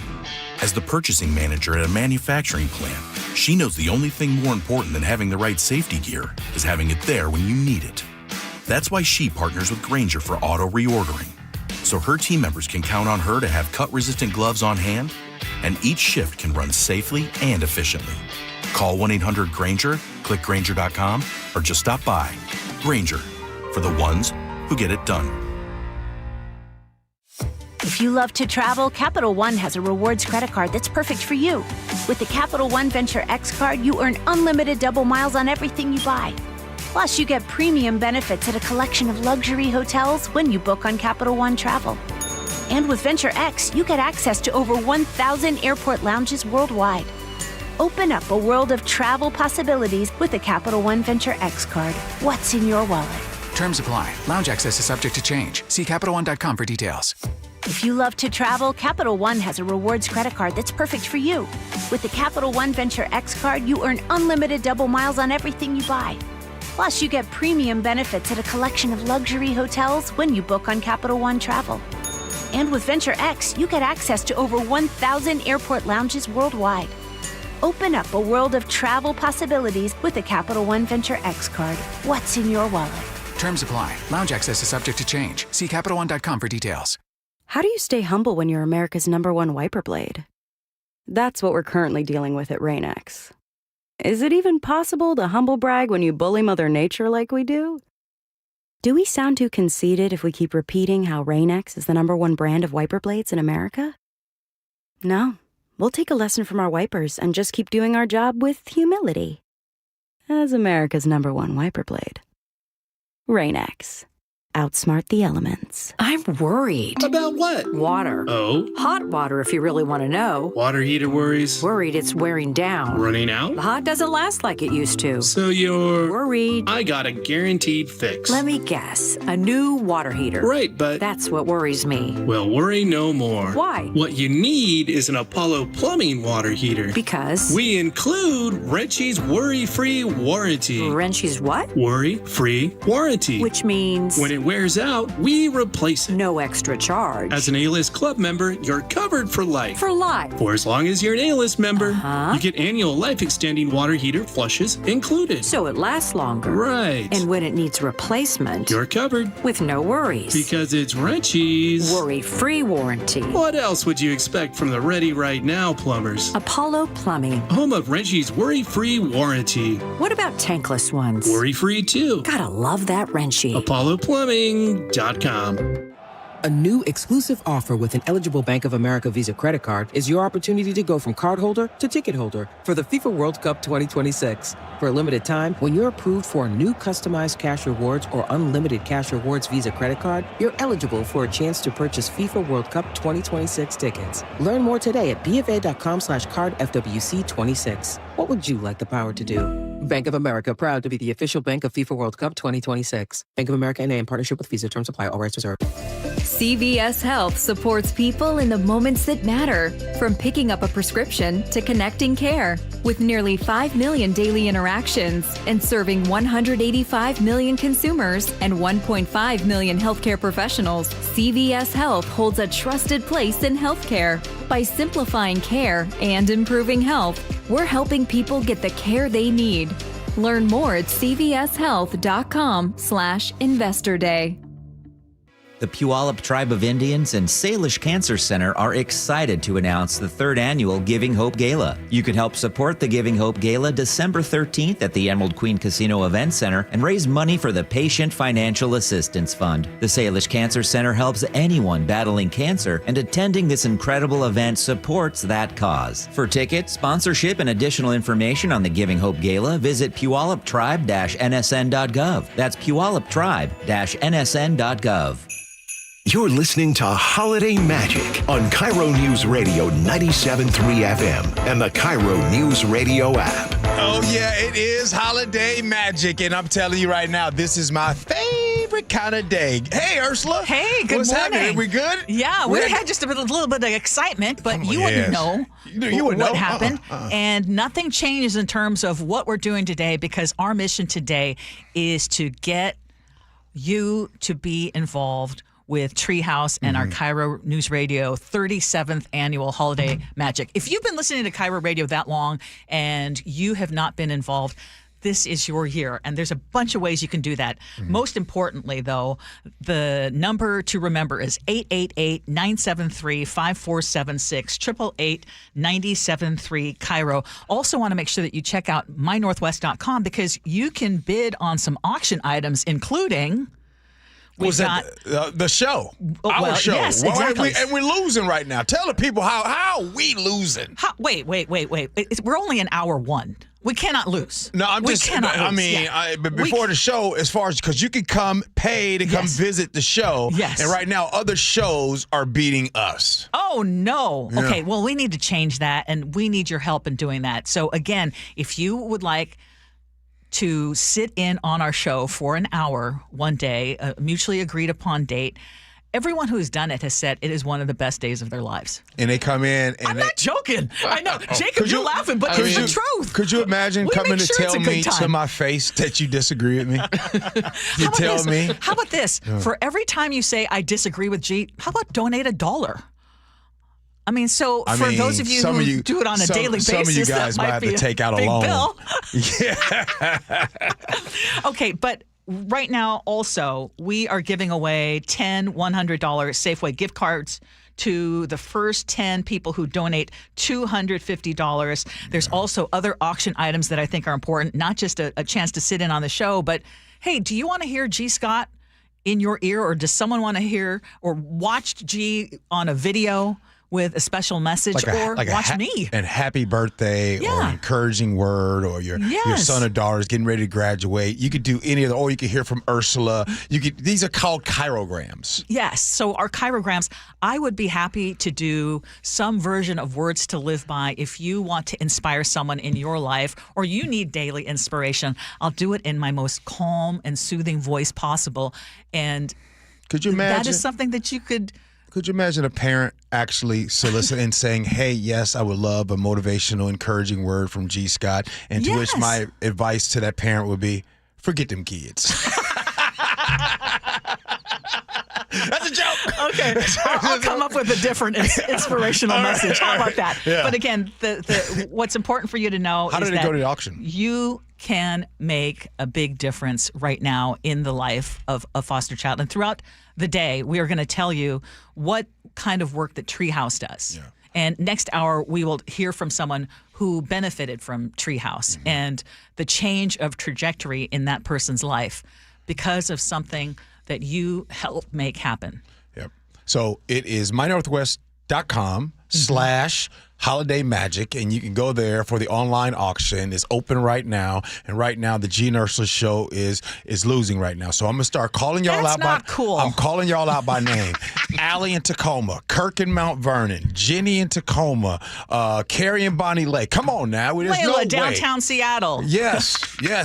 As the purchasing manager at a manufacturing plant, she knows the only thing more important than having the right safety gear is having it there when you need it. That's why she partners with Grainger for auto reordering, so her team members can count on her to have cut-resistant gloves on hand, and each shift can run safely and efficiently. Call 1-800-GRAINGER, click Grainger.com, or just stop by. Grainger, for the ones who get it done. If you love to travel, Capital One has a rewards credit card that's perfect for you. With the Capital One Venture X card, you earn unlimited double miles on everything you buy. Plus, you get premium benefits at a collection of luxury hotels when you book on Capital One Travel. And with Venture X, you get access to over 1,000 airport lounges worldwide. Open up a world of travel possibilities with the Capital One Venture X card. What's in your wallet? Terms apply. Lounge access is subject to change. See CapitalOne.com for details. If you love to travel, Capital One has a rewards credit card that's perfect for you. With the Capital One Venture X card, you earn unlimited double miles on everything you buy. Plus, you get premium benefits at a collection of luxury hotels when you book on Capital One Travel. And with Venture X, you get access to over 1,000 airport lounges worldwide. Open up a world of travel possibilities with the Capital One Venture X card. What's in your wallet? Terms apply. Lounge access is subject to change. See CapitalOne.com for details. How do you stay humble when you're America's #1 wiper blade? That's what we're currently dealing with at Rain-X. Is it even possible to humble brag when you bully Mother Nature like we do? Do we sound too conceited if we keep repeating how Rain-X is the #1 brand of wiper blades in America? No, we'll take a lesson from our wipers and just keep doing our job with humility. As America's #1 wiper blade. Rain-X. Outsmart the elements. I'm worried. About what? Water. Oh? Hot water, if you really want to know. Water heater worries? Worried it's wearing down. Running out? The hot doesn't last like it used to. So you're... Worried. I got a guaranteed fix. Let me guess. A new water heater. Right, but... That's what worries me. Well, worry no more. Why? What you need is an Apollo Plumbing water heater. Because? We include Wrenchy's worry-free warranty. Wrenchy's what? Worry-free warranty. Which means? When it wears out, we replace it. No extra charge. As an A-List Club member, you're covered for life. For life? For as long as you're an A-List member, you get annual life-extending water heater flushes included. So it lasts longer. Right. And when it needs replacement, you're covered. With no worries. Because it's Wrenchy's worry-free warranty. What else would you expect from the Ready Right Now plumbers? Apollo Plumbing. Home of Wrenchy's worry-free warranty. What about tankless ones? Worry-free too. Gotta love that Wrenchy. ApolloPlumbing.com. A new exclusive offer with an eligible Bank of America Visa credit card is your opportunity to go from cardholder to ticket holder for the FIFA World Cup 2026. For a limited time, when you're approved for a new customized cash rewards or unlimited cash rewards Visa credit card, you're eligible for a chance to purchase FIFA World Cup 2026 tickets. Learn more today at BofA.com/cardFWC26. What would you like the power to do? Bank of America, proud to be the official bank of FIFA World Cup 2026. Bank of America N.A. in partnership with Visa. Terms apply. All rights reserved. CVS Health supports people in the moments that matter, from picking up a prescription to connecting care. With nearly 5 million daily interactions and serving 185 million consumers and 1.5 million healthcare professionals, CVS Health holds a trusted place in healthcare. By simplifying care and improving health, we're helping people get the care they need. Learn more at cvshealth.com/investor day. The Puyallup Tribe of Indians and Salish Cancer Center are excited to announce the third annual Giving Hope Gala. You can help support the Giving Hope Gala December 13th at the Emerald Queen Casino Event Center and raise money for the Patient Financial Assistance Fund. The Salish Cancer Center helps anyone battling cancer, and attending this incredible event supports that cause. For tickets, sponsorship, and additional information on the Giving Hope Gala, visit puyalluptribe-nsn.gov. That's puyalluptribe-nsn.gov. You're listening to Holiday Magic on KIRO News Radio 97.3 FM and the KIRO News Radio app. Oh, yeah, it is Holiday Magic. And I'm telling you right now, this is my favorite kind of day. Hey, Ursula. Hey, good What's morning. happening? We good? Yeah, we had just a little bit of excitement, but you wouldn't know what happened. And nothing changes in terms of what we're doing today, because our mission today is to get you to be involved with Treehouse and our KIRO News Radio 37th annual Holiday Magic. If you've been listening to KIRO Radio that long and you have not been involved, this is your year, and there's a bunch of ways you can do that. Most importantly, though, the number to remember is 888-973-5476, 888-973-KIRO. Also want to make sure that you check out mynorthwest.com, because you can bid on some auction items, including... Was that the show? Our show. Yes, exactly. And we're losing right now. Tell the people how are we losing? Wait. We're only in hour one. We cannot lose. No, I'm just. I mean, but before the show, as far as, because you can come pay to come visit the show. Yes. And right now, other shows are beating us. Oh, no. Yeah. Okay, well, we need to change that, and we need your help in doing that. So, again, if you would like to sit in on our show for an hour one day, a mutually agreed upon date, everyone who's done it has said it is one of the best days of their lives. And they come in and I'm not joking. I know. Jacob, you're laughing, but it's the truth. Could you imagine coming to tell me to my face that you disagree with me? You tell me. How about this? For every time you say I disagree with G, how about donate $1? I mean, so for those of you who do it on a daily basis, some of you guys that might have be to take out a big loan. bill. Yeah. Okay, but right now also we are giving away 10 $100 Safeway gift cards to the first 10 people who donate $250. There's also other auction items that I think are important, not just a chance to sit in on the show, but hey, do you want to hear G. Scott in your ear, or does someone want to hear or watch G on a video with a special message, or watch me? And happy birthday, or an encouraging word, or your son or daughter is getting ready to graduate. You could do any of the, or you could hear from Ursula. These are called chirograms. Yes. So our chirograms, I would be happy to do some version of Words to Live By if you want to inspire someone in your life, or you need daily inspiration. I'll do it in my most calm and soothing voice possible. And could you imagine? That is something that you could... Could you imagine a parent actually soliciting and saying, hey, yes, I would love a motivational, encouraging word from G. Scott, and to which my advice to that parent would be, forget them kids. That's a joke. Okay. I'll come up with a different inspirational message. How about that? Yeah. But again, what's important for you to know How is did it that go to the auction? You can make a big difference right now in the life of a foster child. And throughout the day, we are going to tell you what kind of work that Treehouse does. Yeah. And next hour, we will hear from someone who benefited from Treehouse and the change of trajectory in that person's life because of something that you helped make happen. Yep. So it is mynorthwest.com/Holiday Magic, and you can go there for the online auction. It's open right now, and right now the G and Ursula show is losing right now. So I'm gonna start calling y'all out. That's not cool. I'm calling y'all out by name. Allie in Tacoma, Kirk in Mount Vernon, Jenny in Tacoma, Carrie in Bonnie Lake. Come on now, there's no way. Layla, downtown Seattle. Yes,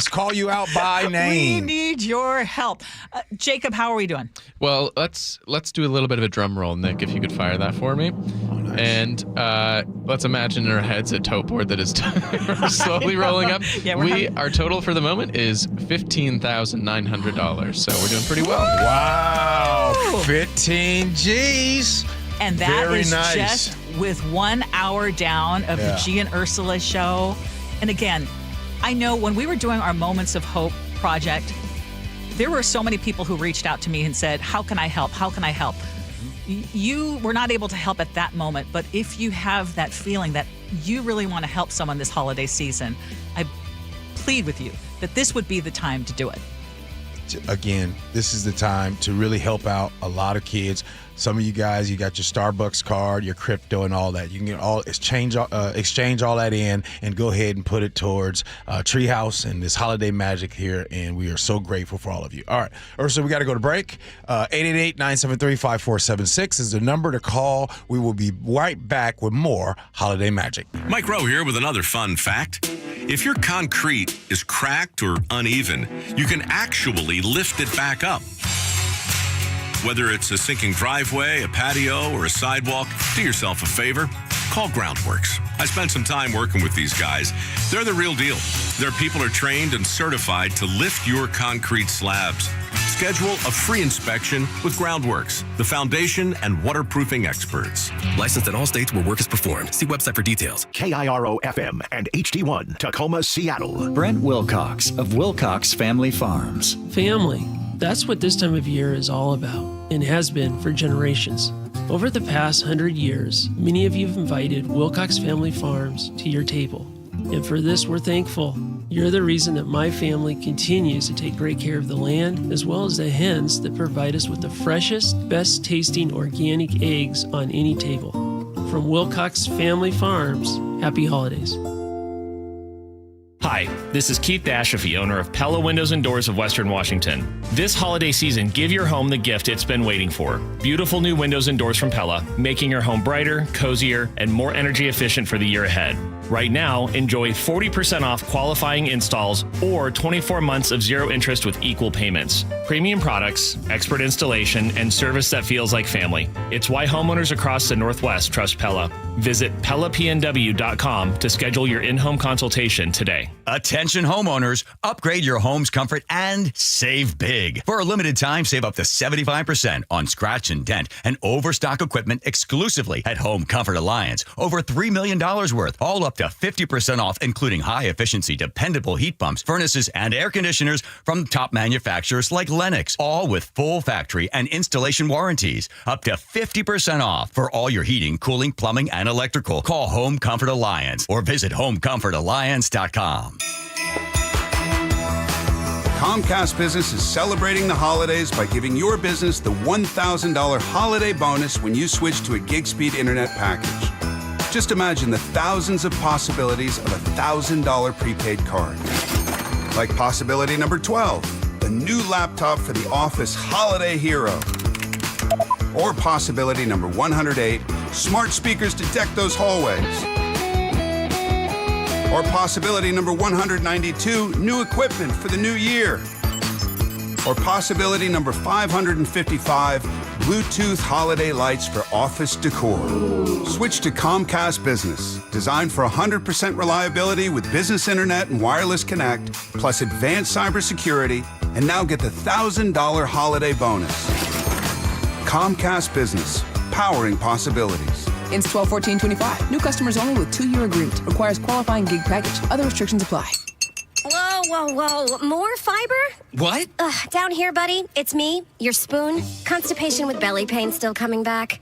call you out by name. We need your help. Jacob, how are we doing? Well, let's do a little bit of a drum roll, Nick, if you could fire that for me. Oh, nice. And let's imagine in our heads a tote board that is slowly rolling up. Yeah, our total for the moment is $15,900. So we're doing pretty well. Wow, 15 G's. And that is just with 1 hour down of the G and Ursula show. And again, I know when we were doing our Moments of Hope project, there were so many people who reached out to me and said, how can I help? How can I help? You were not able to help at that moment, but if you have that feeling that you really want to help someone this holiday season, I plead with you that this would be the time to do it. Again, this is the time to really help out a lot of kids. Some of you guys, you got your Starbucks card, your crypto, and all that. You can get exchange all that in and go ahead and put it towards Treehouse and this holiday magic here. And we are so grateful for all of you. All right, Ursula, we got to go to break. 888-973-5476 is the number to call. We will be right back with more holiday magic. Mike Rowe here with another fun fact. If your concrete is cracked or uneven, you can actually lift it back up. Whether it's a sinking driveway, a patio, or a sidewalk, do yourself a favor. Call Groundworks. I spent some time working with these guys. They're the real deal. Their people are trained and certified to lift your concrete slabs. Schedule a free inspection with Groundworks, the foundation and waterproofing experts. Licensed in all states where work is performed. See website for details. KIRO FM and HD1, Tacoma, Seattle. Brent Wilcox of Wilcox Family Farms. Family. That's what this time of year is all about, and has been for generations. Over the past 100 years, many of you have invited Wilcox Family Farms to your table. And for this, we're thankful. You're the reason that my family continues to take great care of the land, as well as the hens that provide us with the freshest, best tasting organic eggs on any table. From Wilcox Family Farms, happy holidays. Hi, this is Keith Dashafi, owner of Pella Windows and Doors of Western Washington. This holiday season, give your home the gift it's been waiting for. Beautiful new windows and doors from Pella, making your home brighter, cozier, and more energy efficient for the year ahead. Right now, enjoy 40% off qualifying installs or 24 months of zero interest with equal payments. Premium products, expert installation, and service that feels like family. It's why homeowners across the Northwest trust Pella. Visit PellaPNW.com to schedule your in-home consultation today. Attention homeowners, upgrade your home's comfort and save big. For a limited time, save up to 75% on scratch and dent and overstock equipment exclusively at Home Comfort Alliance. Over $3 million worth, all up to 50% off, including high-efficiency, dependable heat pumps, furnaces, and air conditioners from top manufacturers like Lennox, all with full factory and installation warranties. Up to 50% off for all your heating, cooling, plumbing, and electrical. Call Home Comfort Alliance or visit homecomfortalliance.com. Comcast Business is celebrating the holidays by giving your business the $1,000 holiday bonus when you switch to a gig speed internet package. Just imagine the thousands of possibilities of a $1,000 prepaid card. Like possibility number 12, the new laptop for the office holiday hero. Or possibility number 108, smart speakers to deck those hallways. Or possibility number 192, new equipment for the new year. Or possibility number 555, Bluetooth holiday lights for office decor. Switch to Comcast Business, designed for 100% reliability with business internet and wireless connect, plus advanced cybersecurity, and now get the $1,000 holiday bonus. Comcast Business, powering possibilities. Ends 12/14/25. New customers only with 2-year agreement. Requires qualifying gig package. Other restrictions apply. Whoa. More fiber? What? Down here, buddy. It's me, your spoon. Constipation with belly pain still coming back.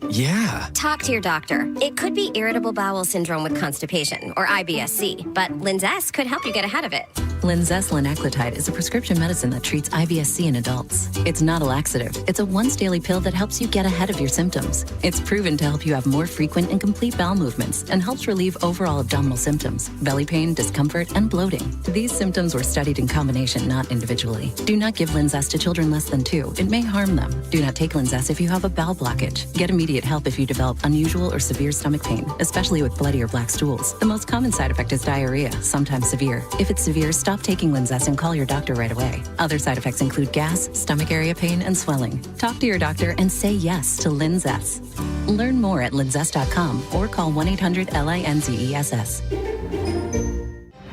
Yeah. Talk to your doctor. It could be irritable bowel syndrome with constipation, or IBS-C, but Linzess could help you get ahead of it. Linzess linaclotide is a prescription medicine that treats IBS-C in adults. It's not a laxative. It's a once-daily pill that helps you get ahead of your symptoms. It's proven to help you have more frequent and complete bowel movements and helps relieve overall abdominal symptoms, belly pain, discomfort, and bloating. These symptoms were studied in combination, not individually. Do not give Linzess to children less than 2. It may harm them. Do not take Linzess if you have a bowel blockage. Get immediate help if you develop unusual or severe stomach pain, especially with bloody or black stools. The most common side effect is diarrhea, sometimes severe. If it's severe, stop taking Linzess and call your doctor right away. Other side effects include gas, stomach area pain, and swelling. Talk to your doctor and say yes to Linzess. Learn more at linzess.com or call 1-800-LINZESS.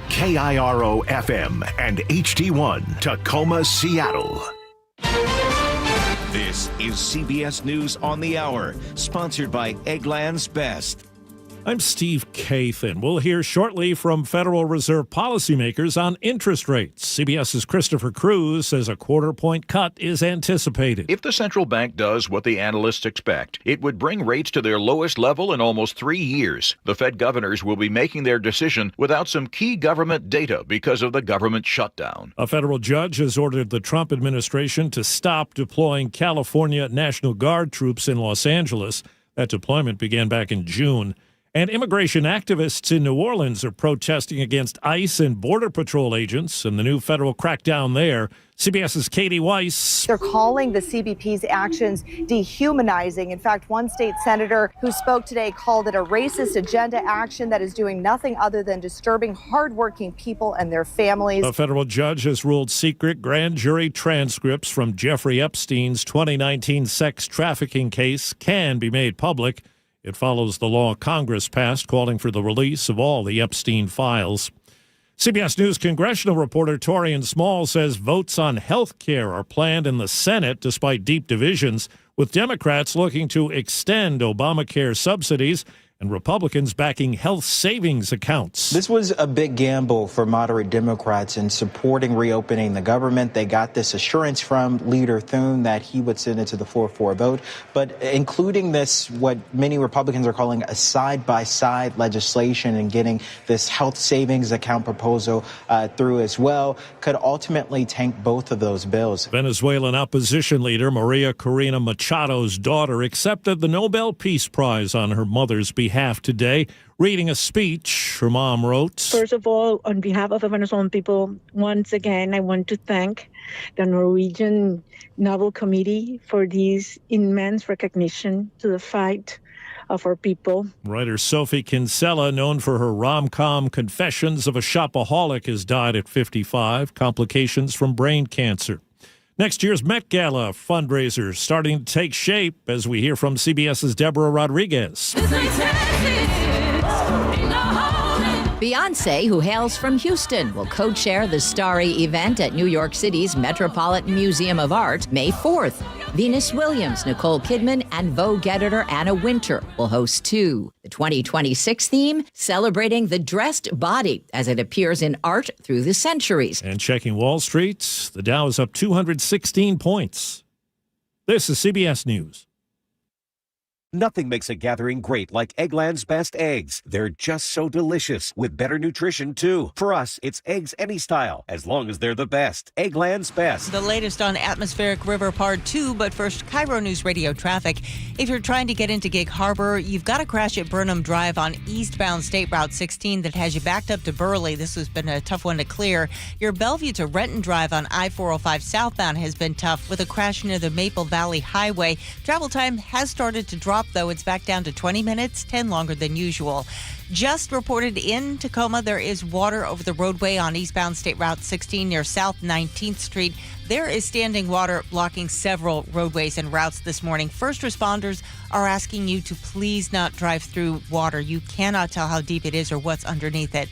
KIRO FM and HD1, Tacoma, Seattle. This is CBS News on the Hour, sponsored by Eggland's Best. I'm Steve Kathan. We'll hear shortly from Federal Reserve policymakers on interest rates. CBS's Christopher Cruz says a quarter-point cut is anticipated. If the central bank does what the analysts expect, it would bring rates to their lowest level in almost 3 years. The Fed governors will be making their decision without some key government data because of the government shutdown. A federal judge has ordered the Trump administration to stop deploying California National Guard troops in Los Angeles. That deployment began back in June. And immigration activists in New Orleans are protesting against ICE and Border Patrol agents and the new federal crackdown there. CBS's Katie Weiss. They're calling the CBP's actions dehumanizing. In fact, one state senator who spoke today called it a racist agenda action that is doing nothing other than disturbing hardworking people and their families. A federal judge has ruled secret grand jury transcripts from Jeffrey Epstein's 2019 sex trafficking case can be made public. It follows the law Congress passed calling for the release of all the Epstein files. CBS News congressional reporter Torian Small says votes on health care are planned in the Senate despite deep divisions, with Democrats looking to extend Obamacare subsidies and Republicans backing health savings accounts. This was a big gamble for moderate Democrats in supporting reopening the government. They got this assurance from Leader Thune that he would send it to the floor for a vote. But including this, what many Republicans are calling a side-by-side legislation and getting this health savings account proposal through as well, could ultimately tank both of those bills. Venezuelan opposition leader Maria Corina Machado's daughter accepted the Nobel Peace Prize on her mother's behalf today. Reading a speech, her mom wrote, "First of all, on behalf of the Venezuelan people, once again, I want to thank the Norwegian Nobel Committee for this immense recognition to the fight of our people." Writer Sophie Kinsella, known for her rom-com Confessions of a Shopaholic, has died at 55, complications from brain cancer. Next year's Met Gala fundraiser starting to take shape as we hear from CBS's Deborah Rodriguez. Beyonce, who hails from Houston, will co-chair the starry event at New York City's Metropolitan Museum of Art May 4th. Venus Williams, Nicole Kidman, and Vogue editor Anna Wintour will host too. The 2026 theme, celebrating the dressed body as it appears in art through the centuries. And checking Wall Street, the Dow is up 216 points. This is CBS News. Nothing makes a gathering great like Eggland's Best Eggs. They're just so delicious, with better nutrition, too. For us, it's eggs any style, as long as they're the best. Eggland's Best. The latest on Atmospheric River Part 2, but first, KIRO News Radio traffic. If you're trying to get into Gig Harbor, you've got a crash at Burnham Drive on eastbound State Route 16 that has you backed up to Burley. This has been a tough one to clear. Your Bellevue to Renton Drive on I-405 southbound has been tough with a crash near the Maple Valley Highway. Travel time has started to drop, though. It's back down to 20 minutes, 10 longer than usual. Just reported in Tacoma, there is water over the roadway on eastbound State Route 16 near South 19th Street. There is standing water blocking several roadways and routes this morning. First responders are asking you to please not drive through water. You cannot tell how deep it is or what's underneath it.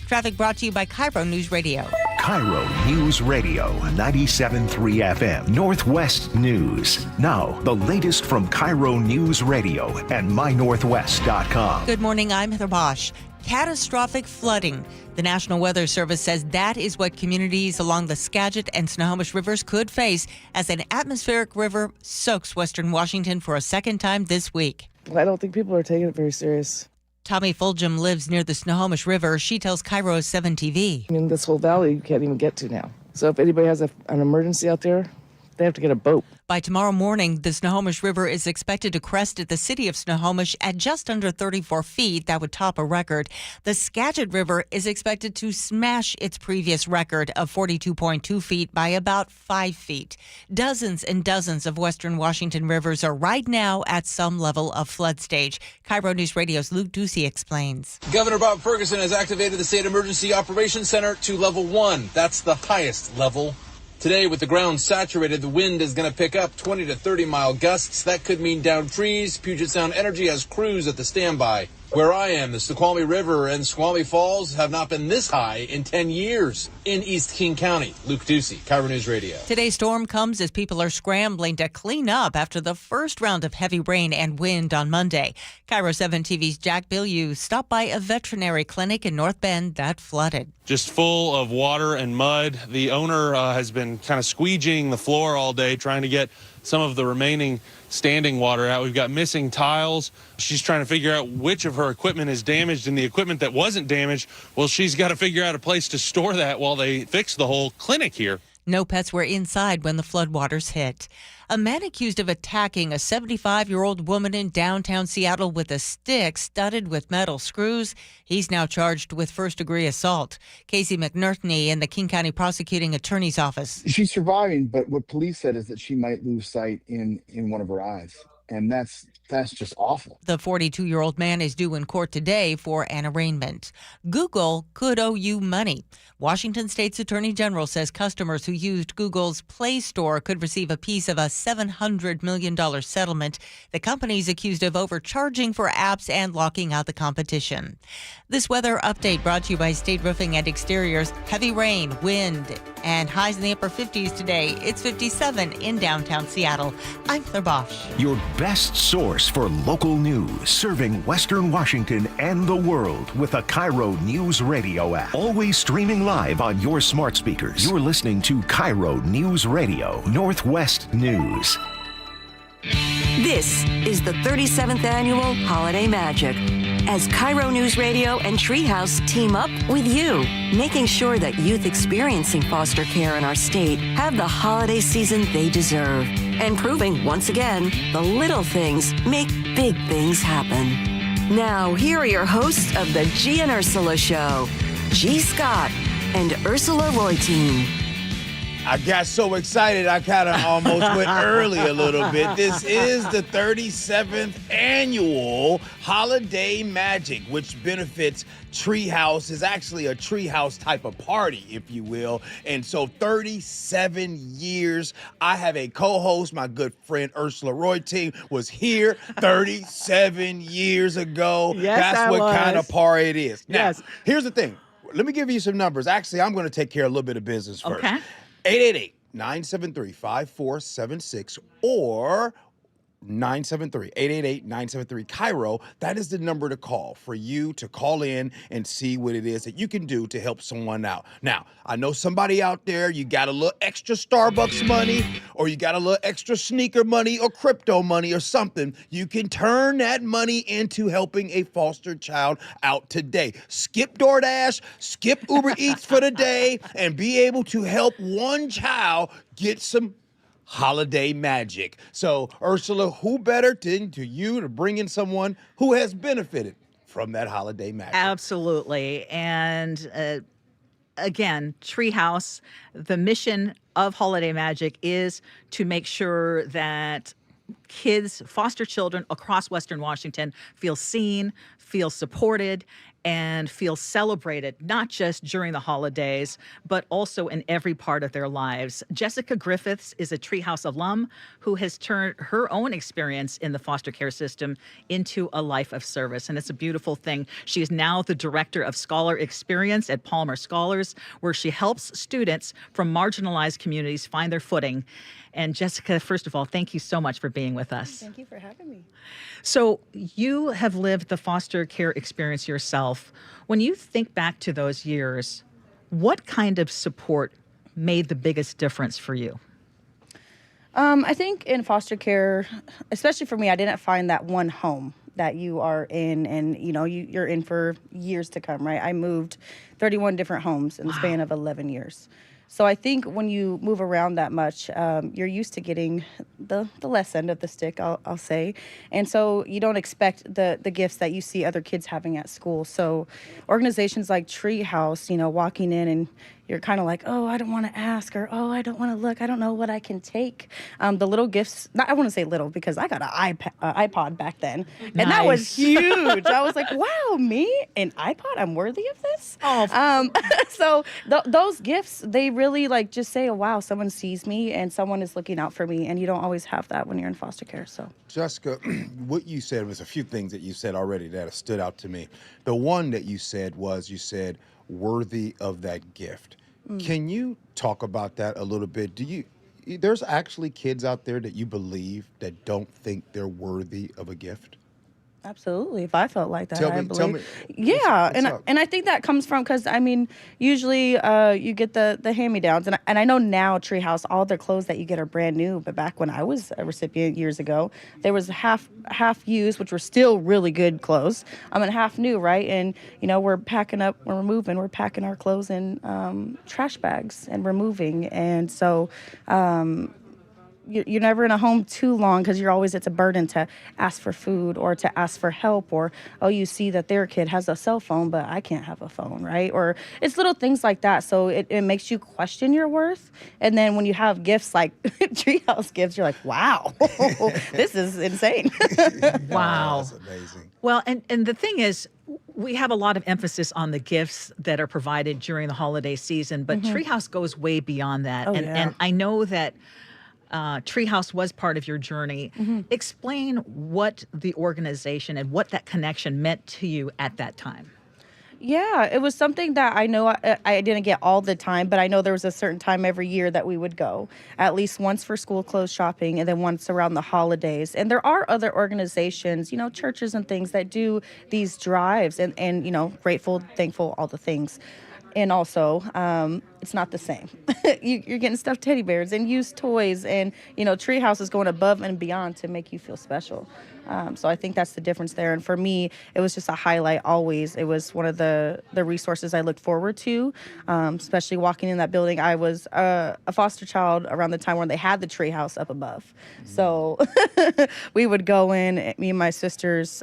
Traffic brought to you by KIRO News Radio. KIRO News Radio, 97.3 FM, Northwest News. Now, the latest from KIRO News Radio and mynorthwest.com. Good morning, I'm Heather Bosch. Catastrophic flooding. The National Weather Service says that is what communities along the Skagit and Snohomish rivers could face as an atmospheric river soaks western Washington for a second time this week. I don't think people are taking it very serious. Tommy Fulgham lives near the Snohomish River. She tells KIRO 7 TV. I mean, this whole valley you can't even get to now. So if anybody has an emergency out there, they have to get a boat. By tomorrow morning, the Snohomish River is expected to crest at the city of Snohomish at just under 34 feet. That would top a record. The Skagit River is expected to smash its previous record of 42.2 feet by about 5 feet. Dozens and dozens of western Washington rivers are right now at some level of flood stage. KIRO News Radio's Luke Ducey explains. Governor Bob Ferguson has activated the State Emergency Operations Center to level 1. That's the highest level. Today, with the ground saturated, the wind is going to pick up 20 to 30 mile gusts. That could mean downed trees. Puget Sound Energy has crews at the standby. Where I am, the Snoqualmie River and Snoqualmie Falls have not been this high in 10 years in East King County. Luke Ducey, KIRO News Radio. Today's storm comes as people are scrambling to clean up after the first round of heavy rain and wind on Monday. KIRO 7 TV's Jack Bilyeu stopped by a veterinary clinic in North Bend that flooded. Just full of water and mud. The owner has been kind of squeegeeing the floor all day, trying to get some of the remaining standing water out. We've got missing tiles. She's trying to figure out which of her equipment is damaged, and the equipment that wasn't damaged, well, she's got to figure out a place to store that while they fix the whole clinic here. No pets were inside when the floodwaters hit. A man accused of attacking a 75-year-old woman in downtown Seattle with a stick studded with metal screws. He's now charged with first-degree assault. Casey McNerney in the King County Prosecuting Attorney's Office. She's surviving, but what police said is that she might lose sight in one of her eyes. And that's just awful. The 42-year-old man is due in court today for an arraignment. Google could owe you money. Washington State's Attorney General says customers who used Google's Play Store could receive a piece of a $700 million settlement. The company's accused of overcharging for apps and locking out the competition. This weather update brought to you by State Roofing and Exteriors. Heavy rain, wind, and highs in the upper 50s today. It's 57 in downtown Seattle. I'm Claire Bosch. Your best source for local news, serving Western Washington and the world with a KIRO News Radio app. Always streaming live on your smart speakers. You're listening to KIRO News Radio, Northwest News. This is the 37th annual Holiday Magic, as KIRO News Radio and Treehouse team up with you, making sure that youth experiencing foster care in our state have the holiday season they deserve, and proving once again the little things make big things happen. Now, here are your hosts of the G and Ursula Show, G. Scott and Ursula Reutin. I got so excited, I kind of almost went early a little bit. This is the 37th annual Holiday Magic, which benefits Treehouse. Is actually a Treehouse type of party, if you will. And so 37 years, I have a co-host, my good friend Ursula Reutin was here 37 years ago. Yes, that's what kind of party it is. Now, Yes. Here's the thing. Let me give you some numbers. Actually, I'm going to take care of a little bit of business first. Okay. 888-973-5476 or 973-888-973-KIRO. That is the number to call for you to call in and see what it is that you can do to help someone out. Now, I know somebody out there, you got a little extra Starbucks money, or you got a little extra sneaker money or crypto money or something. You can turn that money into helping a foster child out today. Skip DoorDash, skip Uber Eats for the day, and be able to help one child get some holiday magic. So, Ursula, who better to you to bring in someone who has benefited from that holiday magic? Absolutely. And again, Treehouse, the mission of Holiday Magic is to make sure that kids, foster children across Western Washington feel seen, feel supported, and feel celebrated, not just during the holidays, but also in every part of their lives. Jessica Griffiths is a Treehouse alum who has turned her own experience in the foster care system into a life of service, and it's a beautiful thing. She is now the Director of Scholar Experience at Palmer Scholars, where she helps students from marginalized communities find their footing. And Jessica, first of all, thank you so much for being with us. Thank you for having me. So you have lived the foster care experience yourself. When you think back to those years, what kind of support made the biggest difference for you? I think in foster care, especially for me, I didn't find that one home that you are in and, you're in for years to come, right? I moved 31 different homes in the span of 11 years. So I think when you move around that much, you're used to getting the less end of the stick, I'll say. And so you don't expect the gifts that you see other kids having at school. So organizations like Treehouse, walking in and, you're kind of like, oh, I don't want to ask, or oh, I don't want to look. I don't know what I can take. The little gifts, I want to say little because I got an iPod back then. And that was huge. I was like, wow, me? An iPod? I'm worthy of this? Oh. So those gifts, they really like just say, oh, wow, someone sees me and someone is looking out for me. And you don't always have that when you're in foster care. So, Jessica, what you said was a few things that you said already that have stood out to me. The one that you said was, you said, worthy of that gift. Can you talk about that a little bit? There's actually kids out there that you believe that don't think they're worthy of a gift? absolutely. If I felt like that, Tell I me, believe. Yeah, what's up? and I think that comes from, because I mean, usually you get the hand-me-downs, and I know now Treehouse, all their clothes that you get are brand new, but back when I was a recipient years ago, there was half used, which were still really good clothes, and half new, right? And you know, we're packing up, we're packing our clothes in trash bags, and we're moving, and so. You're never in a home too long because it's a burden to ask for food or to ask for help, or, oh, you see that their kid has a cell phone, but I can't have a phone, right? Or it's little things like that. So it makes you question your worth. And then when you have gifts like Treehouse gifts, you're like, wow, this is insane. Wow. Oh, that's amazing. Well, and the thing is, we have a lot of emphasis on the gifts that are provided during the holiday season, but Treehouse goes way beyond that. Oh, and I know that Treehouse was part of your journey. Explain what the organization and what that connection meant to you at that time. Yeah, it was something that I know I didn't get all the time, but I know there was a certain time every year that we would go, at least once for school clothes shopping and then once around the holidays. And there are other organizations, you know, churches and things that do these drives and you know, grateful, thankful, all the things. And also, it's not the same. You're getting stuffed teddy bears and used toys, and you know, Treehouse is going above and beyond to make you feel special. So I think that's the difference there. And for me, it was just a highlight always. It was one of the resources I looked forward to, especially walking in that building. I was a foster child around the time when they had the Treehouse up above. So we would go in, me and my sisters,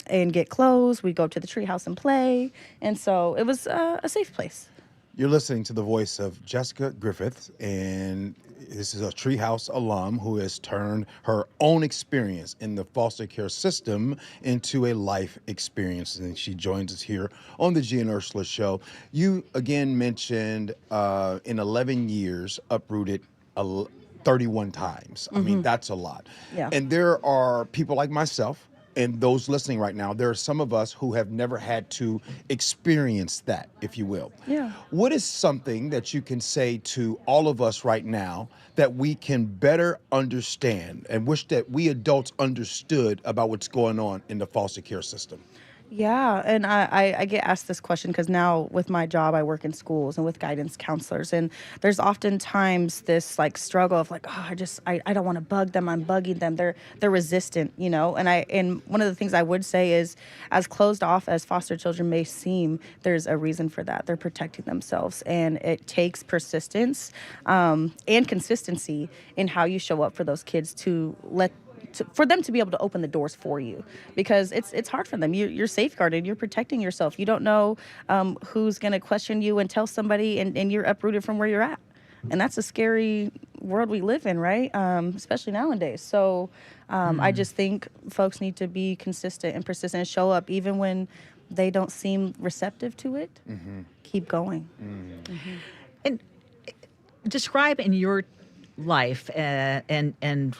and get clothes. We'd go to the Treehouse and play. And so it was a safe place. You're listening to the voice of Jessica Griffith, and this is a Treehouse alum who has turned her own experience in the foster care system into a life experience. And she joins us here on the G and Ursula Show. You again mentioned in 11 years uprooted 31 times. I mean, that's a lot. Yeah. And there are people like myself and those listening right now, there are some of us who have never had to experience that, if you will. Yeah. What is something that you can say to all of us right now that we can better understand and wish that we adults understood about what's going on in the foster care system? Yeah, and I get asked this question because now with my job, I work in schools and with guidance counselors, and there's oftentimes this like struggle of like, oh, I don't want to bug them. I'm bugging them. They're resistant, you know. And one of the things I would say is, as closed off as foster children may seem, there's a reason for that. They're protecting themselves, and it takes persistence and consistency in how you show up for those kids for them to be able to open the doors for you, because it's hard for them. You're safeguarded. You're protecting yourself. You don't know who's going to question you and tell somebody, and you're uprooted from where you're at. And that's a scary world we live in, right? Especially nowadays. So I just think folks need to be consistent and persistent and show up even when they don't seem receptive to it. Keep going. And describe in your life and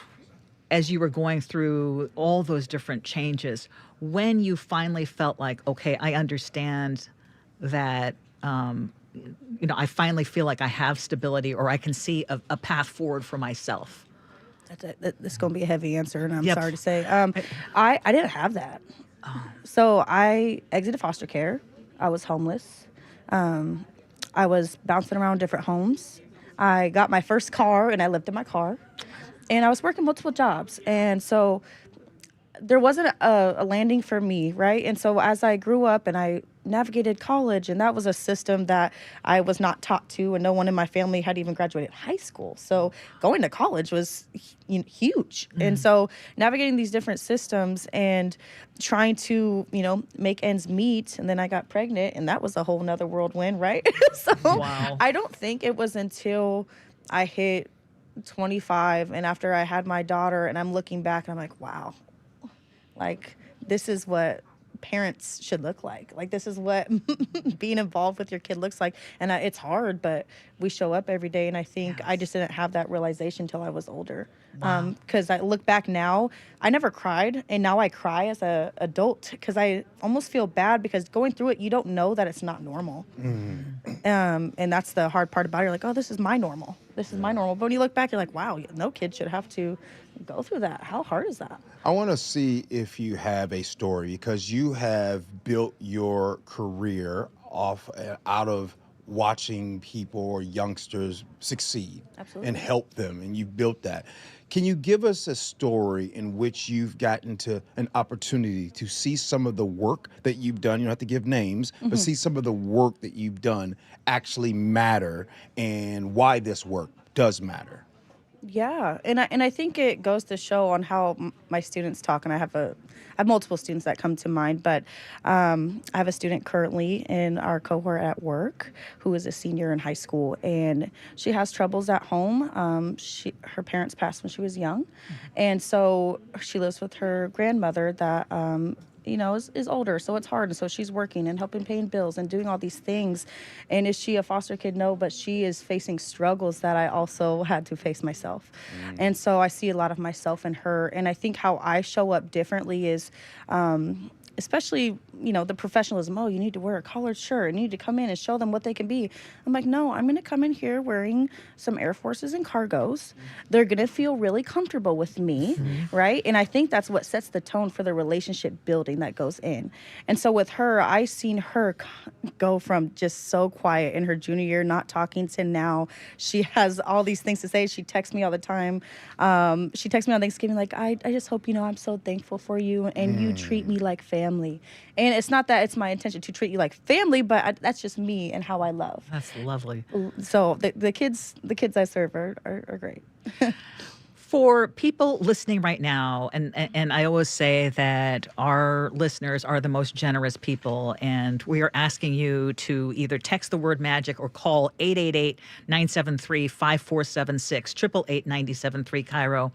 as you were going through all those different changes, when you finally felt like, okay, I understand that, you know, I finally feel like I have stability, or I can see a path forward for myself. That's going to be a heavy answer, and I'm sorry to say. I didn't have that. So I exited foster care. I was homeless. I was bouncing around different homes. I got my first car, and I lived in my car. And I was working multiple jobs. And so there wasn't a landing for me, right? And so as I grew up and I navigated college, and that was a system that I was not taught to, and no one in my family had even graduated high school. So going to college was huge. And so navigating these different systems and trying to, make ends meet. And then I got pregnant, and that was a whole nother whirlwind, right? So I don't think it was until I hit 25 and after I had my daughter, and I'm looking back and I'm like, wow, like this is what parents should look like. Like, this is what being involved with your kid looks like. And it's hard, but we show up every day. And I think I just didn't have that realization until I was older. Because I look back now, I never cried. And now I cry as an adult because I almost feel bad because going through it, you don't know that it's not normal. And that's the hard part about it. You're like, oh, this is my normal. This is my normal. But when you look back, you're like, wow, no kid should have to go through that. How hard is that? I want to see if you have a story, because you have built your career out of watching people or youngsters succeed and help them, and you built that. Can you give us a story in which you've gotten to an opportunity to see some of the work that you've done? You don't have to give names, but see some of the work that you've done actually matter and why this work does matter. Yeah, and I think it goes to show on how my students talk, and I have multiple students that come to mind, but I have a student currently in our cohort at work who is a senior in high school, and she has troubles at home. Her parents passed when she was young, and so she lives with her grandmother that is older, so it's hard. And so she's working and helping paying bills and doing all these things. And is she a foster kid? No, but she is facing struggles that I also had to face myself. And so I see a lot of myself in her. And I think how I show up differently is, especially, the professionalism. Oh, you need to wear a collared shirt and you need to come in and show them what they can be. I'm like, no, I'm going to come in here wearing some Air Forces and cargos. They're going to feel really comfortable with me, right? And I think that's what sets the tone for the relationship building that goes in. And so with her, I seen her go from just so quiet in her junior year, not talking, to now she has all these things to say. She texts me all the time. She texts me on Thanksgiving like, I just hope I'm so thankful for you and you treat me like family. And it's not that it's my intention to treat you like family, but that's just me and how I love. That's lovely. So the kids I serve are great. For people listening right now, and I always say that our listeners are the most generous people, and we are asking you to either text the word magic or call 888-973-5476, 888-973 KIRO.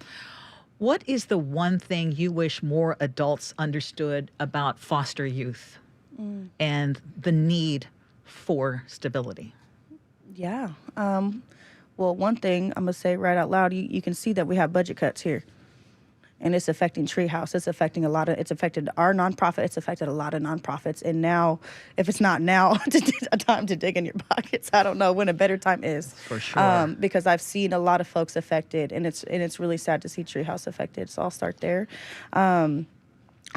What is the one thing you wish more adults understood about foster youth and the need for stability? Yeah. Well, one thing I'm going to say right out loud, you can see that we have budget cuts here. And it's affecting Treehouse. It's affected our nonprofit. It's affected a lot of nonprofits. And now, if it's not now a time to dig in your pockets, I don't know when a better time is. For sure. Because I've seen a lot of folks affected, and it's really sad to see Treehouse affected. So I'll start there. I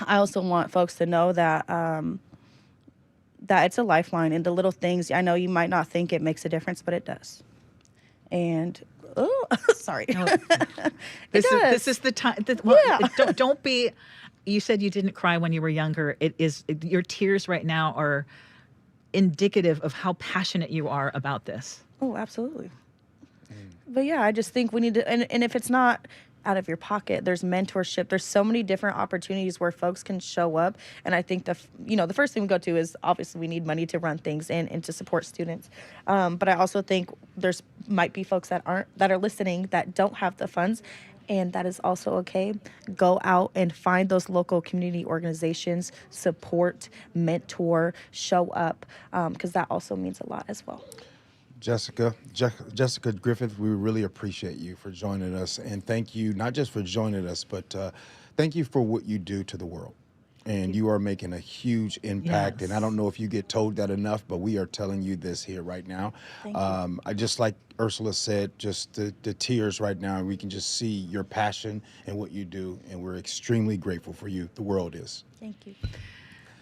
also want folks to know that that it's a lifeline, and the little things. I know you might not think it makes a difference, but it does. And sorry. No, this is the time. Don't be. You said you didn't cry when you were younger. Your tears right now are indicative of how passionate you are about this. Oh, absolutely. But yeah, I just think we need to. And if it's not out of your pocket, there's mentorship. There's so many different opportunities where folks can show up. And I think the first thing we go to is obviously we need money to run things and to support students. But I also think there's might be folks that are listening that don't have the funds, and that is also okay. Go out and find those local community organizations, support, mentor, show up, because that also means a lot as well. Jessica Griffith, we really appreciate you for joining us, and thank you not just for joining us, but thank you for what you do to the world. And you are making a huge impact. Yes. And I don't know if you get told that enough, but we are telling you this here right now. Thank you. I just like Ursula said, just the tears right now. We can just see your passion and what you do, and we're extremely grateful for you. The world is. Thank you.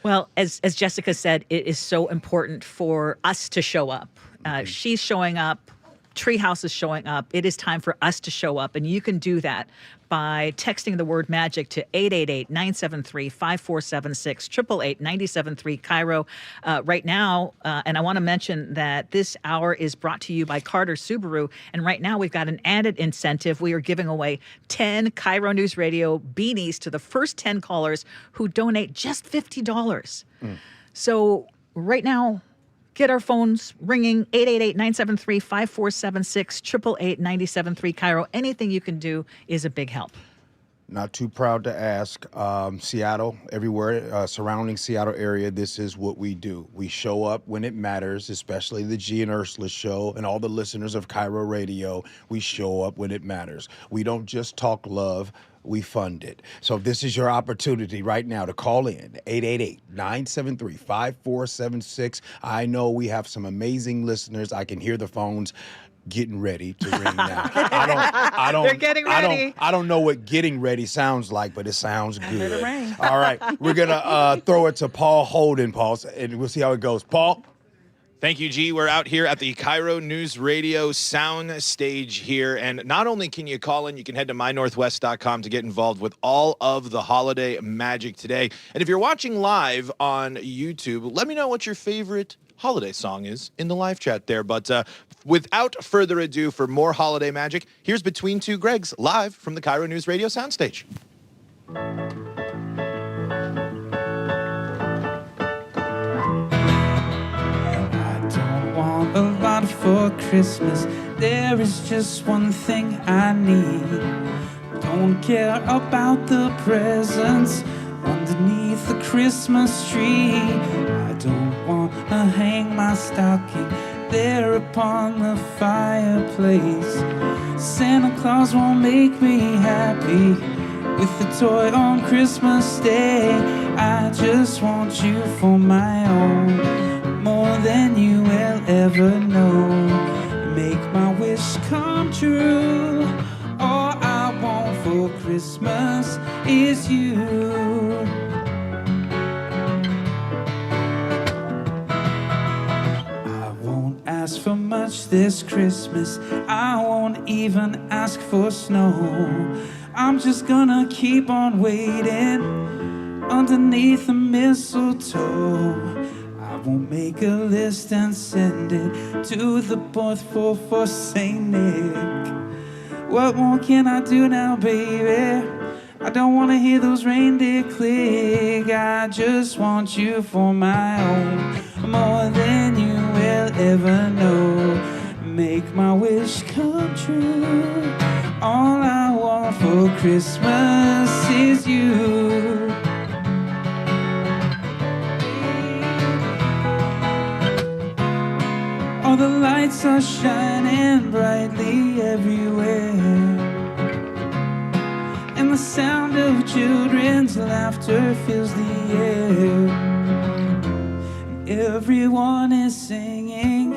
Well, as Jessica said, it is so important for us to show up. She's showing up Treehouse is showing up. It is time for us to show up, and you can do that by texting the word magic to 888-973-5476, 888-973 KIRO. Right now, and I want to mention that this hour is brought to you by Carter Subaru, and right now we've got an added incentive. We are giving away 10 KIRO News Radio beanies to the first 10 callers who donate just $50. So right now, get our phones ringing, 888-973-5476, 888-973 KIRO. Anything you can do is a big help. Not too proud to ask. Seattle, everywhere, surrounding Seattle area, this is what we do. We show up when it matters, especially the G and Ursula show and all the listeners of KIRO Radio. We show up when it matters. We don't just talk love. We fund it. So this is your opportunity right now to call in, 888-973-5476. I know we have some amazing listeners. I can hear the phones getting ready to ring now. I don't. They're getting ready. I don't know what getting ready sounds like, but it sounds good. All right, we're gonna throw it to Paul Holden, Paul, and we'll see how it goes. Paul. Thank you, G. We're out here at the KIRO News Radio sound stage here. And not only can you call in, you can head to mynorthwest.com to get involved with all of the holiday magic today. And if you're watching live on YouTube, let me know what your favorite holiday song is in the live chat there. But without further ado, for more holiday magic, here's Between Two Gregs live from the KIRO News Radio soundstage. A lot for Christmas. There is just one thing I need. Don't care about the presents underneath the Christmas tree. I don't want to hang my stocking there upon the fireplace. Santa Claus won't make me happy with the toy on Christmas Day. I just want you for my own, more than you will ever know. Make my wish come true. All I want for Christmas is you. I won't ask for much this Christmas. I won't even ask for snow. I'm just gonna keep on waiting underneath the mistletoe. I won't make a list and send it to the board for St. Nick. What more can I do now, baby? I don't want to hear those reindeer click. I just want you for my own, more than you will ever know. Make my wish come true. All I want for Christmas is you. All the lights are shining brightly everywhere, and the sound of children's laughter fills the air. And everyone is singing.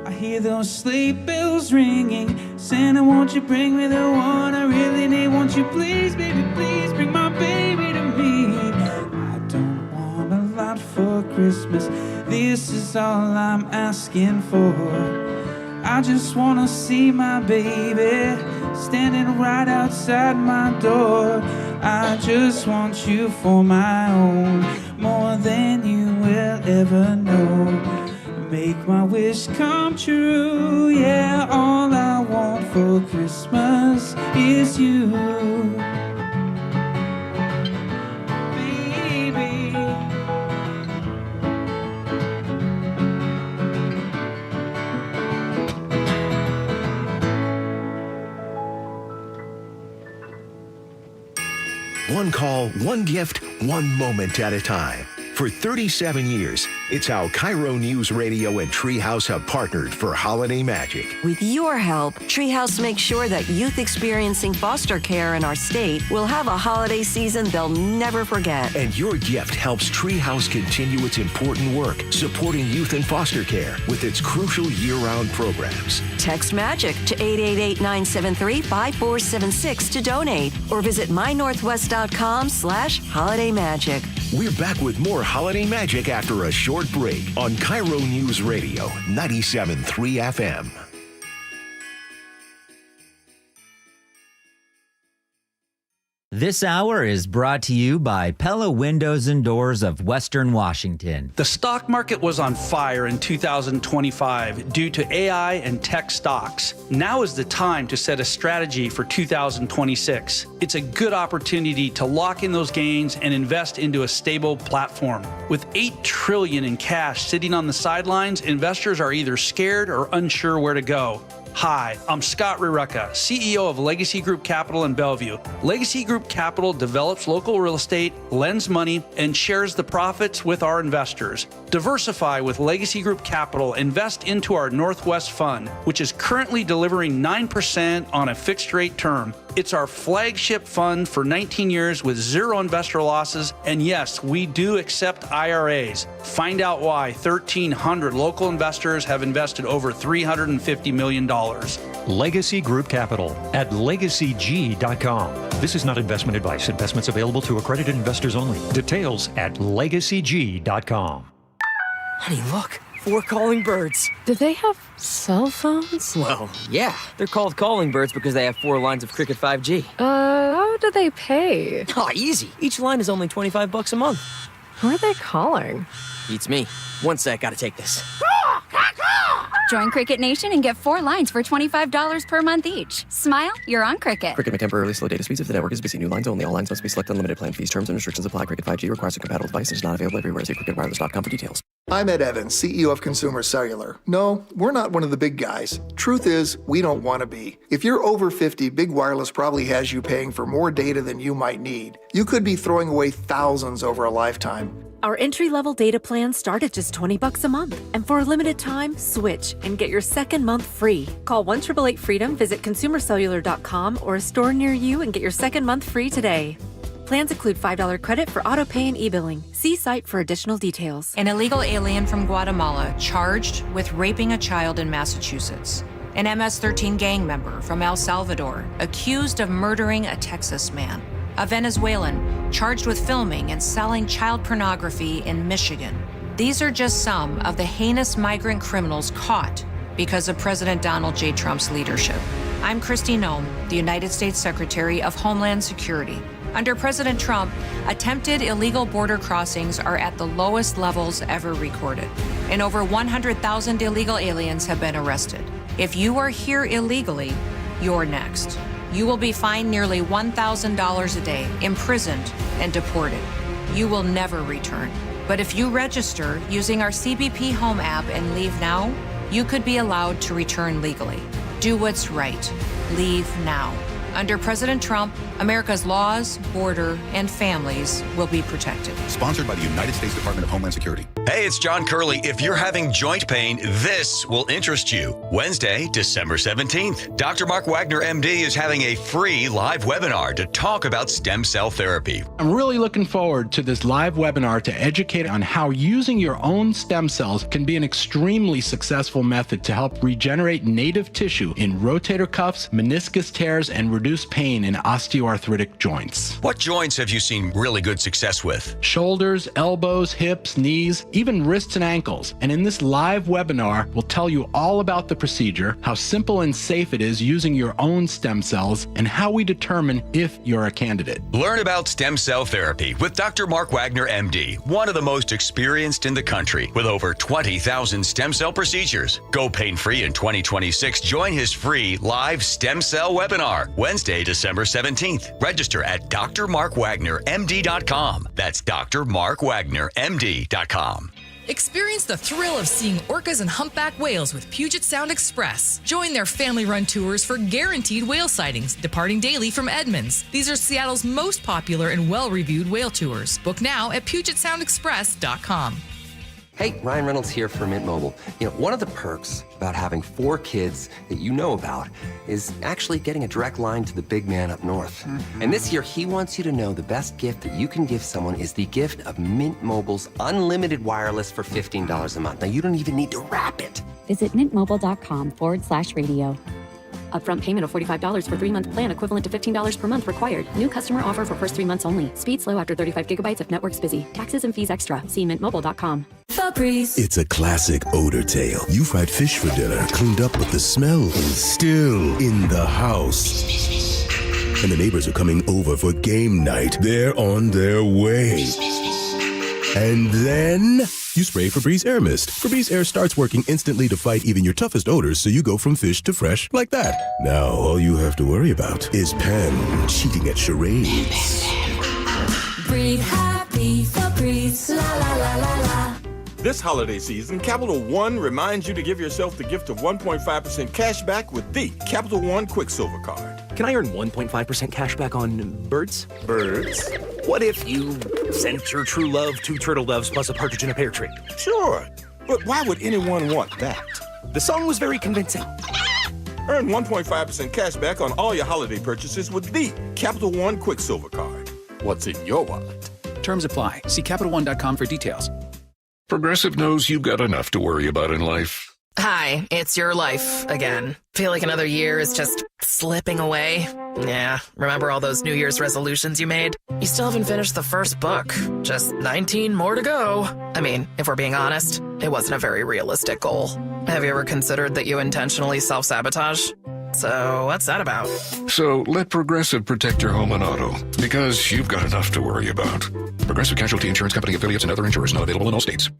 I hear those sleigh bells ringing. Santa, won't you bring me the one I really need? Won't you please, baby, please bring my baby to me? I don't want a lot for Christmas. This is all I'm asking for. I just wanna see my baby standing right outside my door. I just want you for my own, more than you will ever know. Make my wish come true. Yeah, all I want for Christmas is you. One call, one gift, one moment at a time. For 37 years, it's how KIRO News Radio and Treehouse have partnered for holiday magic. With your help, Treehouse makes sure that youth experiencing foster care in our state will have a holiday season they'll never forget. And your gift helps Treehouse continue its important work, supporting youth in foster care with its crucial year-round programs. Text MAGIC to 888-973-5476 to donate, or visit mynorthwest.com/holidaymagic. We're back with more holiday magic after a short break on KIRO News Radio 97.3 FM. This hour is brought to you by Pella Windows and Doors of Western Washington. The stock market was on fire in 2025 due to AI and tech stocks. Now is the time to set a strategy for 2026. It's a good opportunity to lock in those gains and invest into a stable platform. With $8 trillion in cash sitting on the sidelines, investors are either scared or unsure where to go. Hi, I'm Scott Rirucka, CEO of Legacy Group Capital in Bellevue. Legacy Group Capital develops local real estate, lends money, and shares the profits with our investors. Diversify with Legacy Group Capital. Invest into our Northwest Fund, which is currently delivering 9% on a fixed rate term. It's our flagship fund for 19 years with zero investor losses. And yes, we do accept IRAs. Find out why 1,300 local investors have invested over $350 million. Legacy Group Capital at legacyg.com. This is not investment advice. Investments available to accredited investors only. Details at legacyg.com. Honey, look. 4 calling birds. Do they have cell phones? Well, yeah. They're called calling birds because they have 4 lines of Cricket 5G. How do they pay? Oh, easy. Each line is only $25 a month. Who are they calling? Beats me. One sec, gotta take this. Join Cricket Nation and get 4 lines for $25 per month each. Smile, you're on Cricket. Cricket may temporarily slow data speeds if the network is busy. New lines only. All lines must be selected. Unlimited plan fees. Terms and restrictions apply. Cricket 5G requires a compatible device and is not available everywhere. See cricketwireless.com for details. I'm Ed Evans, CEO of Consumer Cellular. No, we're not one of the big guys. Truth is, we don't want to be. If you're over 50, Big Wireless probably has you paying for more data than you might need. You could be throwing away thousands over a lifetime. Our entry-level data plans start at just $20 a month. And for a limited time, switch and get your second month free. Call 1-888-FREEDOM, visit consumercellular.com or a store near you and get your second month free today. Plans include $5 credit for auto-pay and e-billing. See site for additional details. An illegal alien from Guatemala charged with raping a child in Massachusetts. An MS-13 gang member from El Salvador accused of murdering a Texas man. A Venezuelan charged with filming and selling child pornography in Michigan. These are just some of the heinous migrant criminals caught because of President Donald J. Trump's leadership. I'm Kristi Noem, the United States Secretary of Homeland Security. Under President Trump, attempted illegal border crossings are at the lowest levels ever recorded, and over 100,000 illegal aliens have been arrested. If you are here illegally, you're next. You will be fined nearly $1,000 a day, imprisoned, and deported. You will never return. But if you register using our CBP Home app and leave now, you could be allowed to return legally. Do what's right. Leave now. Under President Trump, America's laws, border, and families will be protected. Sponsored by the United States Department of Homeland Security. Hey, it's John Curley. If you're having joint pain, this will interest you. Wednesday, December 17th, Dr. Mark Wagner, MD, is having a free live webinar to talk about stem cell therapy. I'm really looking forward to this live webinar to educate on how using your own stem cells can be an extremely successful method to help regenerate native tissue in rotator cuffs, meniscus tears, and reduce pain in osteoarthritic joints. What joints have you seen really good success with? Shoulders, elbows, hips, knees, even wrists and ankles. And in this live webinar, we'll tell you all about the procedure, how simple and safe it is using your own stem cells, and how we determine if you're a candidate. Learn about stem cell therapy with Dr. Mark Wagner, MD, one of the most experienced in the country with over 20,000 stem cell procedures. Go pain-free in 2026. Join his free live stem cell webinar, Wednesday, December 17th. Register at drmarkwagnermd.com. That's drmarkwagnermd.com. Experience the thrill of seeing orcas and humpback whales with Puget Sound Express. Join their family-run tours for guaranteed whale sightings, departing daily from Edmonds. These are Seattle's most popular and well-reviewed whale tours. Book now at PugetSoundExpress.com. Hey, Ryan Reynolds here for Mint Mobile. You know, one of the perks about having 4 kids that you know about is actually getting a direct line to the big man up north. Mm-hmm. And this year, he wants you to know the best gift that you can give someone is the gift of Mint Mobile's unlimited wireless for $15 a month. Now, you don't even need to wrap it. Visit mintmobile.com/radio. Upfront payment of $45 for 3-month plan equivalent to $15 per month required. New customer offer for first 3 months only. Speed slow after 35 gigabytes if network's busy. Taxes and fees extra. See mintmobile.com. It's a classic odor tale. You fried fish for dinner, cleaned up, but the smell is still in the house. and the neighbors are coming over for game night. They're on their way. And then you spray Febreze Air Mist. Febreze Air starts working instantly to fight even your toughest odors, so you go from fish to fresh like that. Now all you have to worry about is Pam cheating at charades. Breathe happy, Febreze, la la la la la. This holiday season, Capital One reminds you to give yourself the gift of 1.5% cash back with the Capital One Quicksilver Card. Can I earn 1.5% cash back on birds? Birds? What if you sent your true love 2 turtle doves plus a partridge in a pear tree? Sure, but why would anyone want that? The song was very convincing. Earn 1.5% cash back on all your holiday purchases with the Capital One Quicksilver Card. What's in your wallet? Terms apply. See CapitalOne.com for details. Progressive knows you've got enough to worry about in life. Hi, it's your life again. Feel like another year is just slipping away? Yeah, remember all those New Year's resolutions you made? You still haven't finished the first book. Just 19 more to go. I mean, if we're being honest, it wasn't a very realistic goal. Have you ever considered that you intentionally self-sabotage? So what's that about? So let Progressive protect your home and auto, because you've got enough to worry about. Progressive Casualty Insurance Company affiliates and other insurers not available in all states.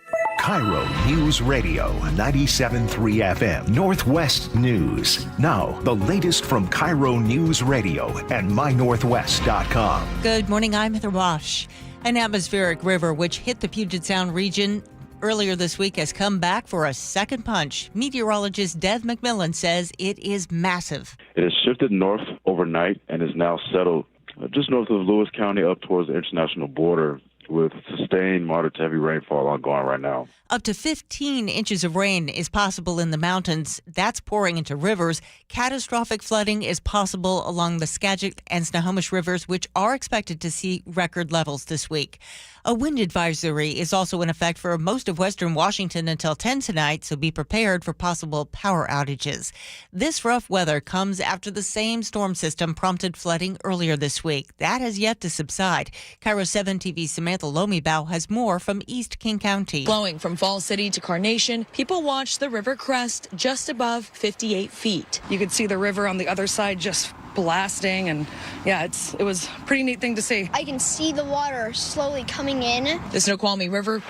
KIRO News Radio, 97.3 FM, Northwest News. Now, the latest from KIRO Newsradio and mynorthwest.com. Good morning, I'm Heather Wash. An atmospheric river which hit the Puget Sound region earlier this week has come back for a second punch. Meteorologist Dev McMillan says it is massive. It has shifted north overnight and is now settled just north of Lewis County up towards the international border, with sustained moderate to heavy rainfall ongoing right now. Up to 15 inches of rain is possible in the mountains. That's pouring into rivers. Catastrophic flooding is possible along the Skagit and Snohomish rivers, which are expected to see record levels this week. A wind advisory is also in effect for most of western Washington until 10 tonight, so be prepared for possible power outages. This rough weather comes after the same storm system prompted flooding earlier this week. That has yet to subside. KIRO 7 TV's Samantha Lomibau has more from East King County. Flowing from Falls City to Carnation, people watched the river crest just above 58 feet. You could see the river on the other side just blasting, and yeah, it was a pretty neat thing to see. I can see the water slowly coming in. The Snoqualmie River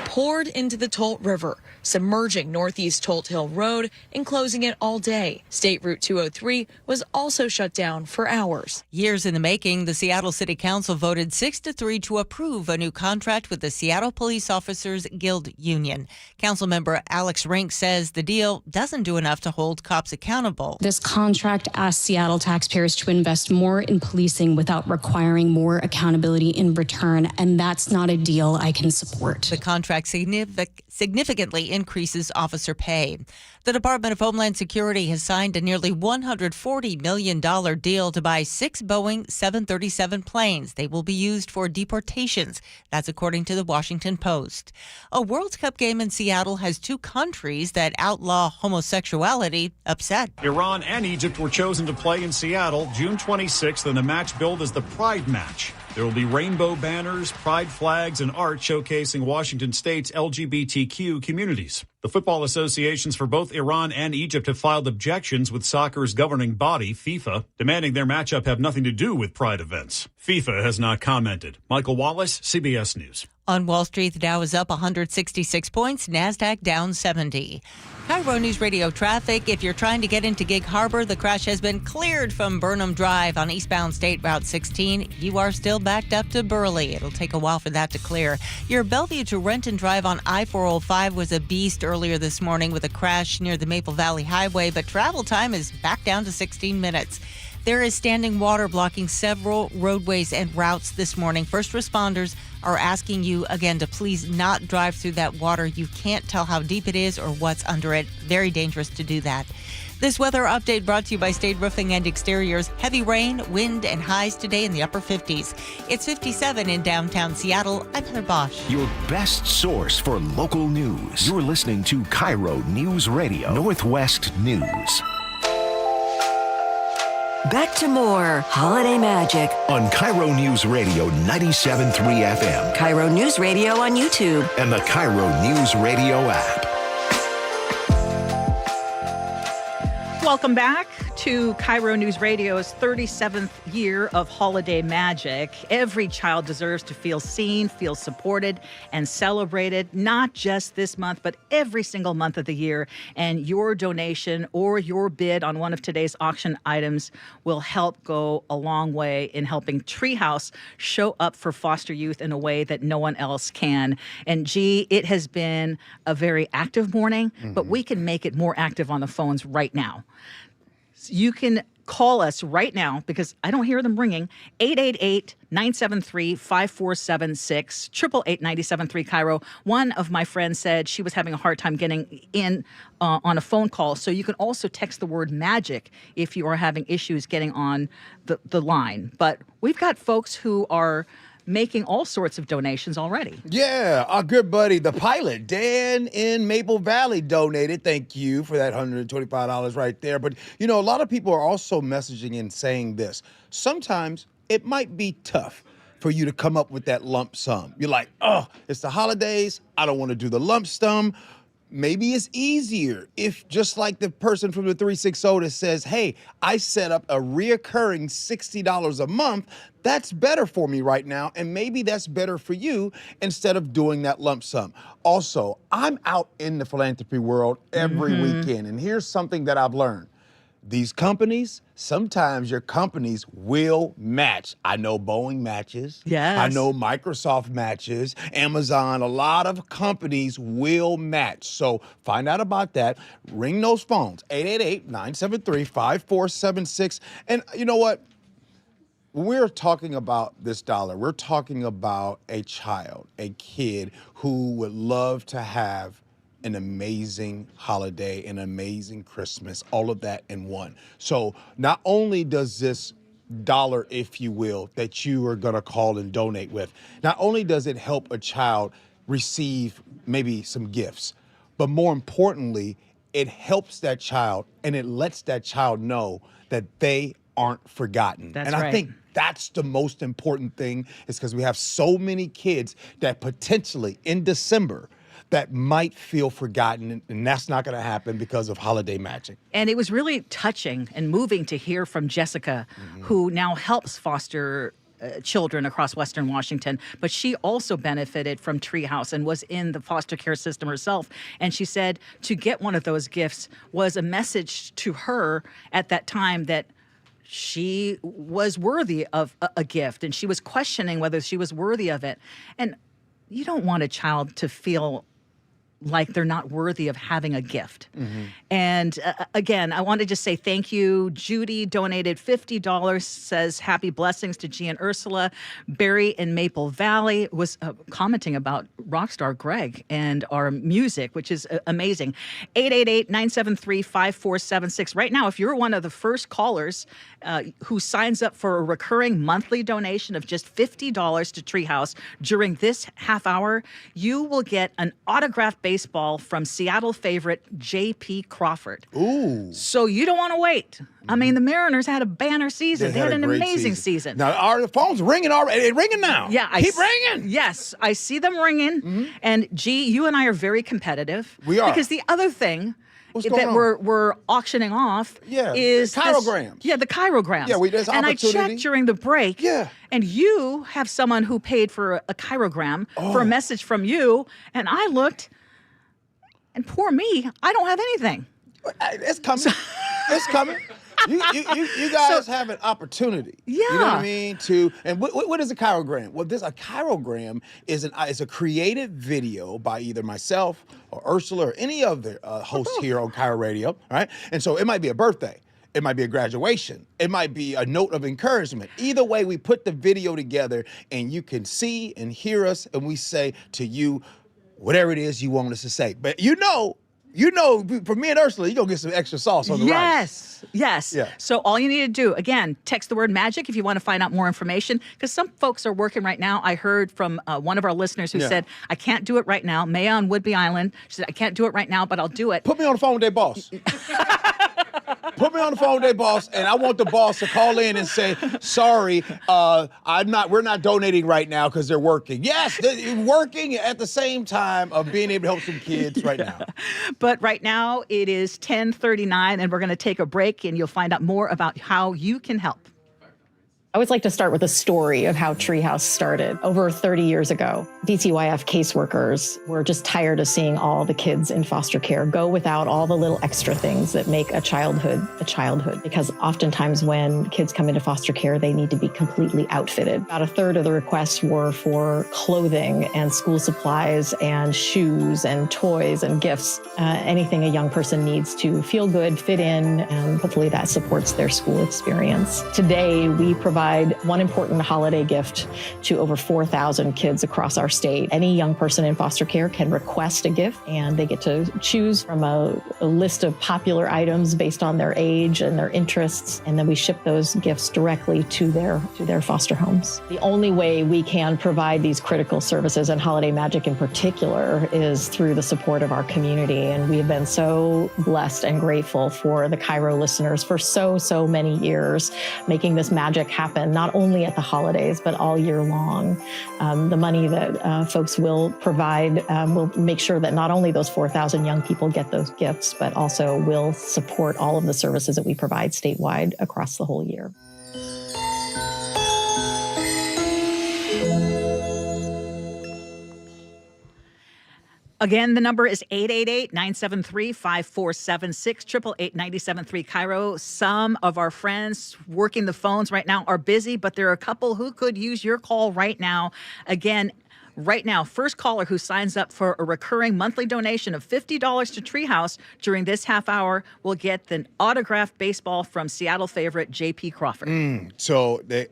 poured into the Tolt River, submerging Northeast Tolt Hill Road and closing it all day. State Route 203 was also shut down for hours. Years in the making, the Seattle City Council voted 6-3 to approve a new contract with the Seattle Police Officers Guild Union. Councilmember Alex Rink says the deal doesn't do enough to hold cops accountable. This contract asks Seattle taxpayers to invest more in policing without requiring more accountability in return, and that's not a deal I can support. The contract significantly increases officer pay. The Department of Homeland Security has signed a nearly $140 million deal to buy 6 Boeing 737 planes. They will be used for deportations. That's according to the Washington Post. A World Cup game in Seattle has 2 countries that outlaw homosexuality upset. Iran and Egypt were chosen to play in Seattle June 26th, and the match billed as the Pride Match. There will be rainbow banners, pride flags, and art showcasing Washington State's LGBTQ communities. The football associations for both Iran and Egypt have filed objections with soccer's governing body, FIFA, demanding their matchup have nothing to do with pride events. FIFA has not commented. Michael Wallace, CBS News. On Wall Street, the Dow is up 166 points, NASDAQ down 70. KIRO News Radio traffic. If you're trying to get into Gig Harbor, the crash has been cleared from Burnham Drive on eastbound State Route 16. You are still backed up to Burley. It'll take a while for that to clear. Your Bellevue to Renton Drive on I-405 was a beast earlier this morning with a crash near the Maple Valley Highway, but travel time is back down to 16 minutes. There is standing water blocking several roadways and routes this morning. First responders are asking you again to please not drive through that water. You can't tell how deep it is or what's under it. Very dangerous to do that. This weather update brought to you by State Roofing and Exteriors. Heavy rain, wind, and highs today in the upper 50s. It's 57 in downtown Seattle. I'm Heather Bosch. Your best source for local news. You're listening to KIRO News Radio, Northwest News. Back to more Holiday Magic on KIRO News Radio 97.3 FM. KIRO News Radio on YouTube. And the KIRO News Radio app. Welcome back to KIRO News Radio's 37th year of holiday magic. Every child deserves to feel seen, feel supported, and celebrated, not just this month, but every single month of the year. And your donation or your bid on one of today's auction items will help go a long way in helping Treehouse show up for foster youth in a way that no one else can. And G, it has been a very active morning, but we can make it more active on the phones right now. You can call us right now because I don't hear them ringing. 888-973-5476, 888-973 KIRO. One of my friends said she was having a hard time getting in on a phone call. So you can also text the word magic if you are having issues getting on the line. But we've got folks who are making all sorts of donations already. Yeah, our good buddy, the pilot, Dan in Maple Valley, donated. Thank you for that $125 right there. But, you know, a lot of people are also messaging and saying this. Sometimes it might be tough for you to come up with that lump sum. You're like, oh, it's the holidays. I don't want to do the lump sum. Maybe it's easier if, just like the person from the 360 that says, hey, I set up a reoccurring $60 a month. That's better for me right now, and maybe that's better for you instead of doing that lump sum. Also, I'm out in the philanthropy world every weekend, and here's something that I've learned. These companies, sometimes your companies will match. I know Boeing matches. Yes. I know Microsoft matches. Amazon, a lot of companies will match. So find out about that. Ring those phones, 888-973-5476. And you know what? When we're talking about this dollar, we're talking about a child, a kid who would love to have an amazing holiday, an amazing Christmas, all of that in one. So not only does this dollar, if you will, that you are going to call and donate with, not only does it help a child receive maybe some gifts, but more importantly, it helps that child and it lets that child know that they aren't forgotten. That's and I right. think that's the most important thing, is because we have so many kids that potentially in December that might feel forgotten, and that's not going to happen because of holiday magic. And it was really touching and moving to hear from Jessica, who now helps foster children across Western Washington, but she also benefited from Treehouse and was in the foster care system herself. And she said to get one of those gifts was a message to her at that time that she was worthy of a gift, and she was questioning whether she was worthy of it. And you don't want a child to feel like they're not worthy of having a gift. And again, I want to just say thank you. Judy donated $50, says happy blessings to G and Ursula. Barry in Maple Valley was commenting about Rockstar Greg and our music, which is amazing. 888-973-5476. Right now, if you're one of the first callers who signs up for a recurring monthly donation of just $50 to Treehouse during this half hour, you will get an autographed baseball from Seattle favorite J.P. Crawford. Ooh. So you don't want to wait. I mean, the Mariners had a banner season. They had an amazing season. Now, are the phones ringing already? They're ringing now. Yeah, Keep ringing. Yes, I see them ringing. And G, you and I are very competitive. We are. Because the other thing What's going that on? we're auctioning off is the Kirograms. the Kirograms. Yeah, there's and opportunity. I checked during the break. Yeah. And you have someone who paid for a Kirogram for a message from you. And I looked, and poor me, I don't have anything. It's coming. It's coming. You guys have an opportunity. Yeah. You know what I mean? And what is a Kirogram? Well, a Kirogram is a creative video by either myself or Ursula or any other host here on KIRO Radio, right? And so it might be a birthday. It might be a graduation. It might be a note of encouragement. Either way, we put the video together and you can see and hear us, and we say to you whatever it is you want us to say. But you know, for me and Ursula, you're going to get some extra sauce on the rice. Yes. Yeah. So all you need to do, again, text the word magic if you want to find out more information, because some folks are working right now. I heard from one of our listeners who said, I can't do it right now. Maya on Woodby Island. She said, I can't do it right now, but I'll do it. Put me on the phone with their boss. Put me on the phone with their boss, and I want the boss to call in and say, sorry, we're not donating right now because they're working. Yes, they're working at the same time of being able to help some kids right now. But right now it is 10:39, and we're going to take a break, and you'll find out more about how you can help. I always like to start with a story of how Treehouse started. Over 30 years ago, DCYF caseworkers were just tired of seeing all the kids in foster care go without all the little extra things that make a childhood. Because oftentimes when kids come into foster care, they need to be completely outfitted. About a third of the requests were for clothing and school supplies and shoes and toys and gifts, anything a young person needs to feel good, fit in, and hopefully that supports their school experience. Today, we provide one important holiday gift to over 4,000 kids across our state. Any young person in foster care can request a gift, and they get to choose from a list of popular items based on their age and their interests, and then we ship those gifts directly to their foster homes. The only way we can provide these critical services, and Holiday Magic in particular, is through the support of our community, and we have been so blessed and grateful for the KIRO listeners for so many years, making this magic happen, not only at the holidays, but all year long. The money that folks will provide will make sure that not only those 4,000 young people get those gifts, but also will support all of the services that we provide statewide across the whole year. Again, the number is 888-973-5476, 888-973 KIRO. Some of our friends working the phones right now are busy, but there are a couple who could use your call right now. Again, right now, first caller who signs up for a recurring monthly donation of $50 to Treehouse during this half hour will get the autographed baseball from Seattle favorite J.P. Crawford. So the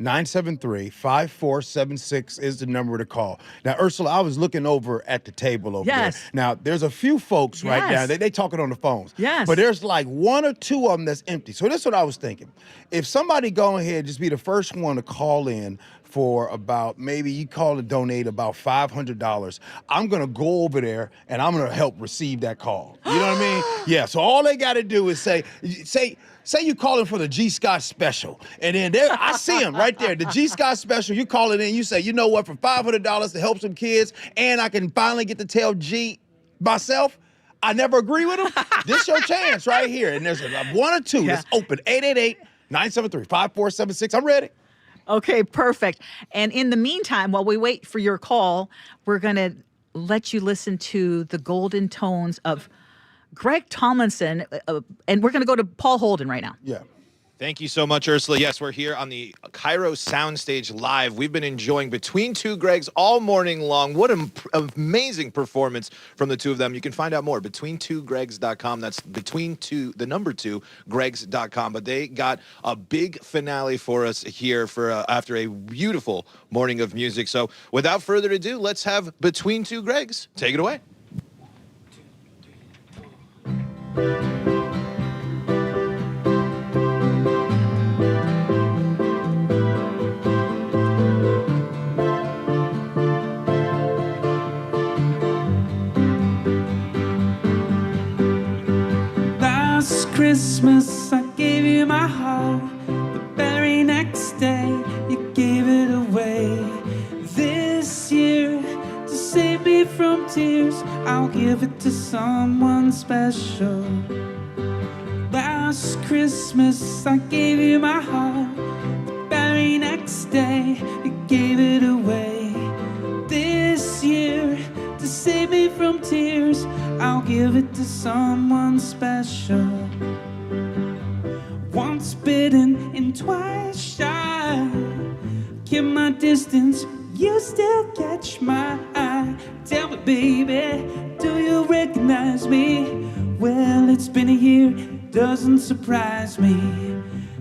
888-973-5476 is the number to call. Now, Ursula, I was looking over at the table over there. Now, there's a few folks right now. They talking on the phones. Yes. But there's like one or two of them that's empty. So this is what I was thinking. If somebody go ahead, just be the first one to call in for about, maybe you call to donate about $500, I'm going to go over there and I'm going to help receive that call. You know what I mean? Yeah, so all they got to do is say you calling for the G. Scott special, and then there, I see him right there, the G. Scott special, you call it in, you say, you know what, for $500 to help some kids, and I can finally get to tell G myself, I never agree with him, this your chance right here. And there's one or two that's open, 888-973-5476, I'm ready. Okay, perfect. And in the meantime, while we wait for your call, we're going to let you listen to the golden tones of Greg Tomlinson, and we're going to go to Paul Holden right now. Yeah. Thank you so much, Ursula. Yes, we're here on the KIRO Soundstage Live. We've been enjoying Between Two Gregs all morning long. What an amazing performance from the two of them. You can find out more, between2gregs.com. That's the number 2, gregs.com. But they got a big finale for us here for after a beautiful morning of music. So without further ado, let's have Between Two Gregs. Take it away. Christmas, I gave you my heart. The very next day, you gave it away. This year, to save me from tears, I'll give it to someone special. Last Christmas, I gave you my heart. The very next day, you gave it away. This year, to save me from tears, I'll give it to someone special. Once bitten and twice shy, keep my distance, you still catch my eye. Tell me, baby, do you recognize me? Well, it's been a year, doesn't surprise me.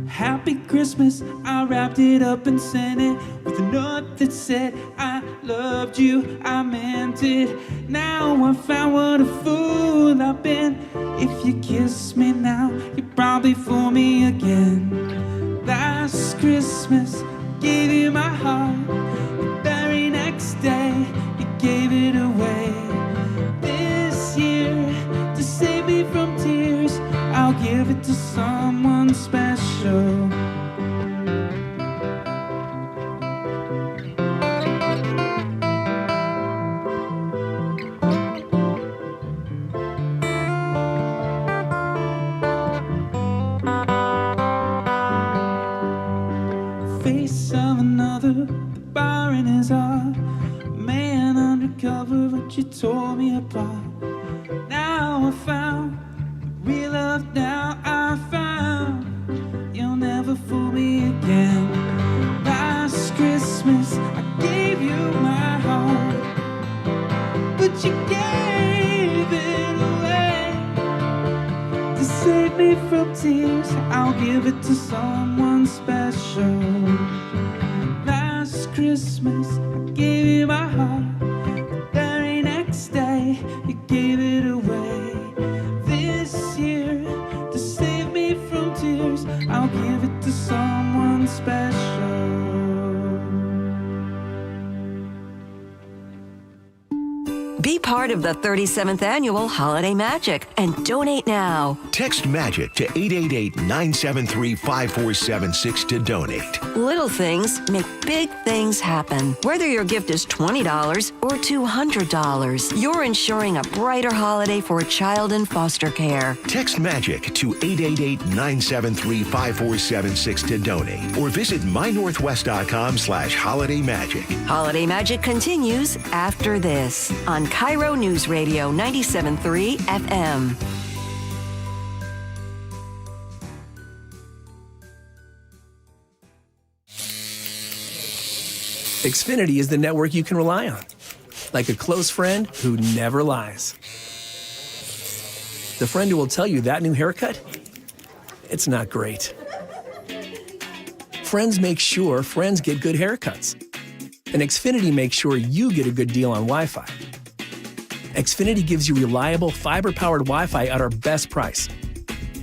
Happy Christmas, I wrapped it up and sent it with a note that said, I loved you, I meant it. Now I found what a fool I've been. If you kiss me now, you probably fool me again. Last Christmas, gave you my heart. The very next day, you gave it away. This year, to save me from tears, I'll give it to someone special. Face of another, the bar in his heart. Man undercover, but you tore me apart. Now I found real love. Now I found you'll never fool me again. Last Christmas I gave you my heart, but you gave it away. To save me from tears, I'll give it to someone special. Last Christmas I gave you my heart. The very next day you gave it away. This year, to save me from tears, I'll give it to someone special. Be part of the 37th Annual Holiday Magic and donate now. Text MAGIC to 888-973-5476 to donate. Little things make big things happen. Whether your gift is $20 or $200, you're ensuring a brighter holiday for a child in foster care. Text MAGIC to 888-973-5476 to donate or visit mynorthwest.com/holidaymagic. Holiday Magic continues after this on KIRO Newsradio 97.3 FM. Xfinity is the network you can rely on, like a close friend who never lies. The friend who will tell you that new haircut, it's not great. Friends make sure friends get good haircuts. And Xfinity makes sure you get a good deal on Wi-Fi. Xfinity gives you reliable, fiber-powered Wi-Fi at our best price.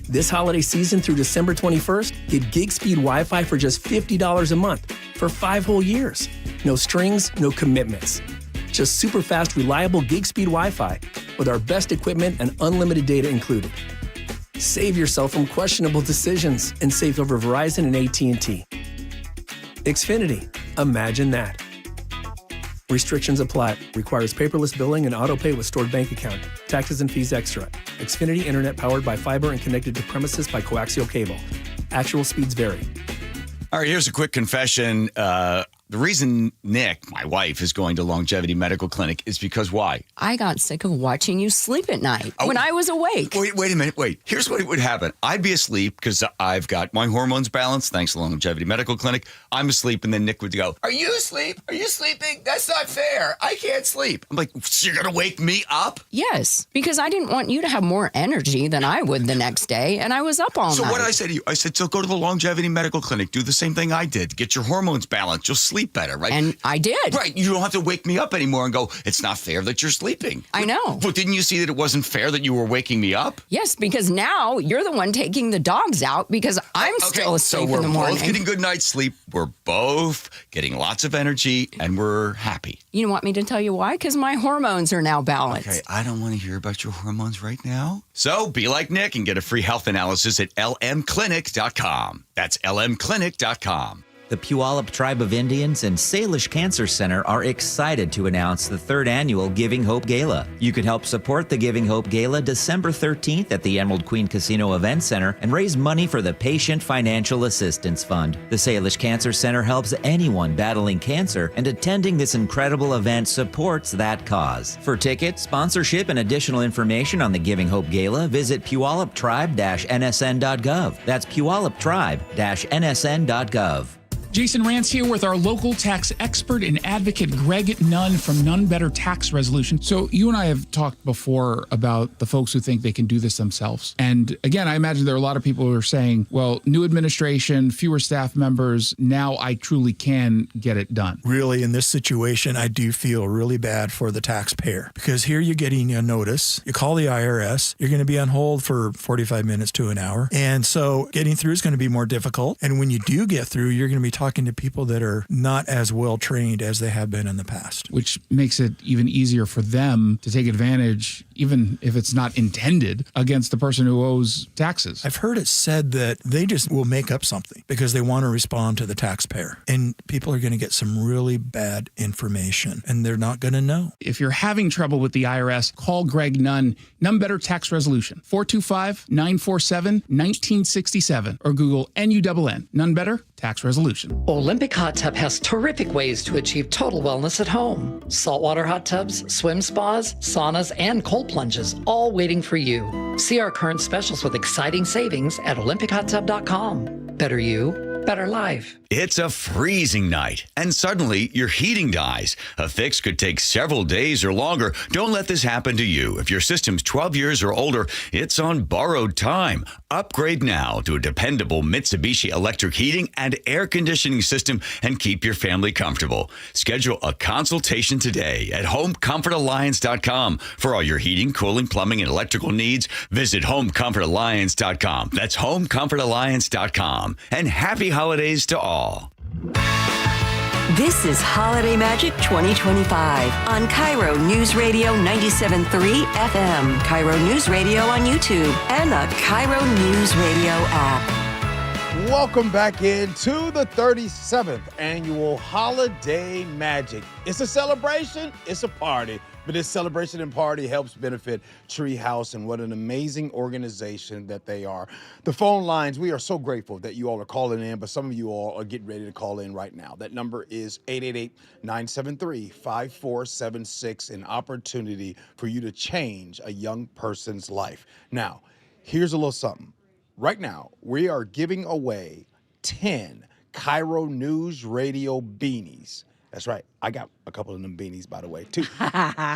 This holiday season through December 21st, get gig speed Wi-Fi for just $50 a month for 5 whole years. No strings, no commitments. Just super fast, reliable gig speed Wi-Fi with our best equipment and unlimited data included. Save yourself from questionable decisions and save over Verizon and AT&T. Xfinity. Imagine that. Restrictions apply. Requires paperless billing and autopay with stored bank account. Taxes and fees extra. Xfinity Internet powered by fiber and connected to premises by coaxial cable. Actual speeds vary. All right, here's a quick confession. The reason Nick, my wife, is going to Longevity Medical Clinic is because why? I got sick of watching you sleep at night when I was awake. Wait a minute. Here's what would happen. I'd be asleep because I've got my hormones balanced thanks to Longevity Medical Clinic. I'm asleep, and then Nick would go, "Are you asleep? Are you sleeping? That's not fair. I can't sleep." I'm like, "So you're going to wake me up?" Yes, because I didn't want you to have more energy than I would the next day, and I was up all night. So what did I say to you? I said, so go to the Longevity Medical Clinic. Do the same thing I did. Get your hormones balanced. You'll sleep better, right? And I did. Right. You don't have to wake me up anymore and go, it's not fair that you're sleeping. I know. But didn't you see that it wasn't fair that you were waking me up? Yes, because now you're the one taking the dogs out because I'm still asleep in the morning. So we're both getting good night's sleep. We're both getting lots of energy, and we're happy. You want me to tell you why? Because my hormones are now balanced. Okay, I don't want to hear about your hormones right now. So be like Nick and get a free health analysis at lmclinic.com. That's lmclinic.com. The Puyallup Tribe of Indians and Salish Cancer Center are excited to announce the 3rd annual Giving Hope Gala. You can help support the Giving Hope Gala December 13th at the Emerald Queen Casino Event Center and raise money for the Patient Financial Assistance Fund. The Salish Cancer Center helps anyone battling cancer, and attending this incredible event supports that cause. For tickets, sponsorship, and additional information on the Giving Hope Gala, visit puyalluptribe-nsn.gov. That's puyalluptribe-nsn.gov. Jason Rance here with our local tax expert and advocate Greg Nunn from Nunn Better Tax Resolution. So you and I have talked before about the folks who think they can do this themselves. And again, I imagine there are a lot of people who are saying, well, new administration, fewer staff members, now I truly can get it done. Really, in this situation, I do feel really bad for the taxpayer because here you're getting a notice. You call the IRS, you're going to be on hold for 45 minutes to an hour. And so getting through is going to be more difficult. And when you do get through, you're going to be talking talking to people that are not as well trained as they have been in the past. Which makes it even easier for them to take advantage, even if it's not intended, against the person who owes taxes. I've heard it said that they just will make up something because they want to respond to the taxpayer. And people are going to get some really bad information and they're not going to know. If you're having trouble with the IRS, call Greg Nunn, Nunn Better Tax Resolution, 425-947-1967, or Google NUNN, Nunn Better Tax Resolution. Olympic Hot Tub has terrific ways to achieve total wellness at home. Saltwater hot tubs, swim spas, saunas, and cold plunges, all waiting for you. See our current specials with exciting savings at olympichottub.com. Better you, better life. It's a freezing night, and suddenly your heating dies. A fix could take several days or longer. Don't let this happen to you. If your system's 12 years or older, it's on borrowed time. Upgrade now to a dependable Mitsubishi electric heating and air conditioning system and keep your family comfortable. Schedule a consultation today at homecomfortalliance.com. For all your heating, cooling, plumbing, and electrical needs, visit homecomfortalliance.com. That's homecomfortalliance.com. And happy holidays to all. This is Holiday Magic 2025 on KIRO News Radio 97.3 FM, KIRO News Radio on YouTube, and the KIRO News Radio app. Welcome back into the 37th annual Holiday Magic. It's a celebration, it's a party, but this celebration and party helps benefit Treehouse, and what an amazing organization that they are. The phone lines, we are so grateful that you all are calling in, but some of you all are getting ready to call in right now. That number is 888-973-5476, an opportunity for you to change a young person's life. Now, here's a little something. Right now, we are giving away 10 KIRO News Radio beanies. That's right. I got a couple of them beanies, by the way, too.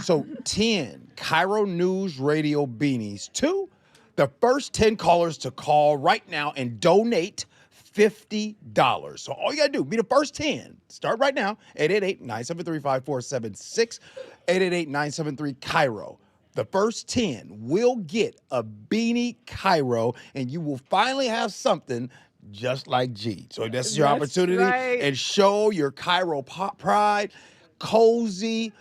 So 10 KIRO News Radio beanies to the first 10 callers to call right now and donate $50. So all you got to do, be the first 10. Start right now, 888-973-5476, 888-973-KIRO. The first 10 will get a beanie KIRO, and you will finally have something just like G. So this is your opportunity. Right. And show your KIRO pride. Cozy.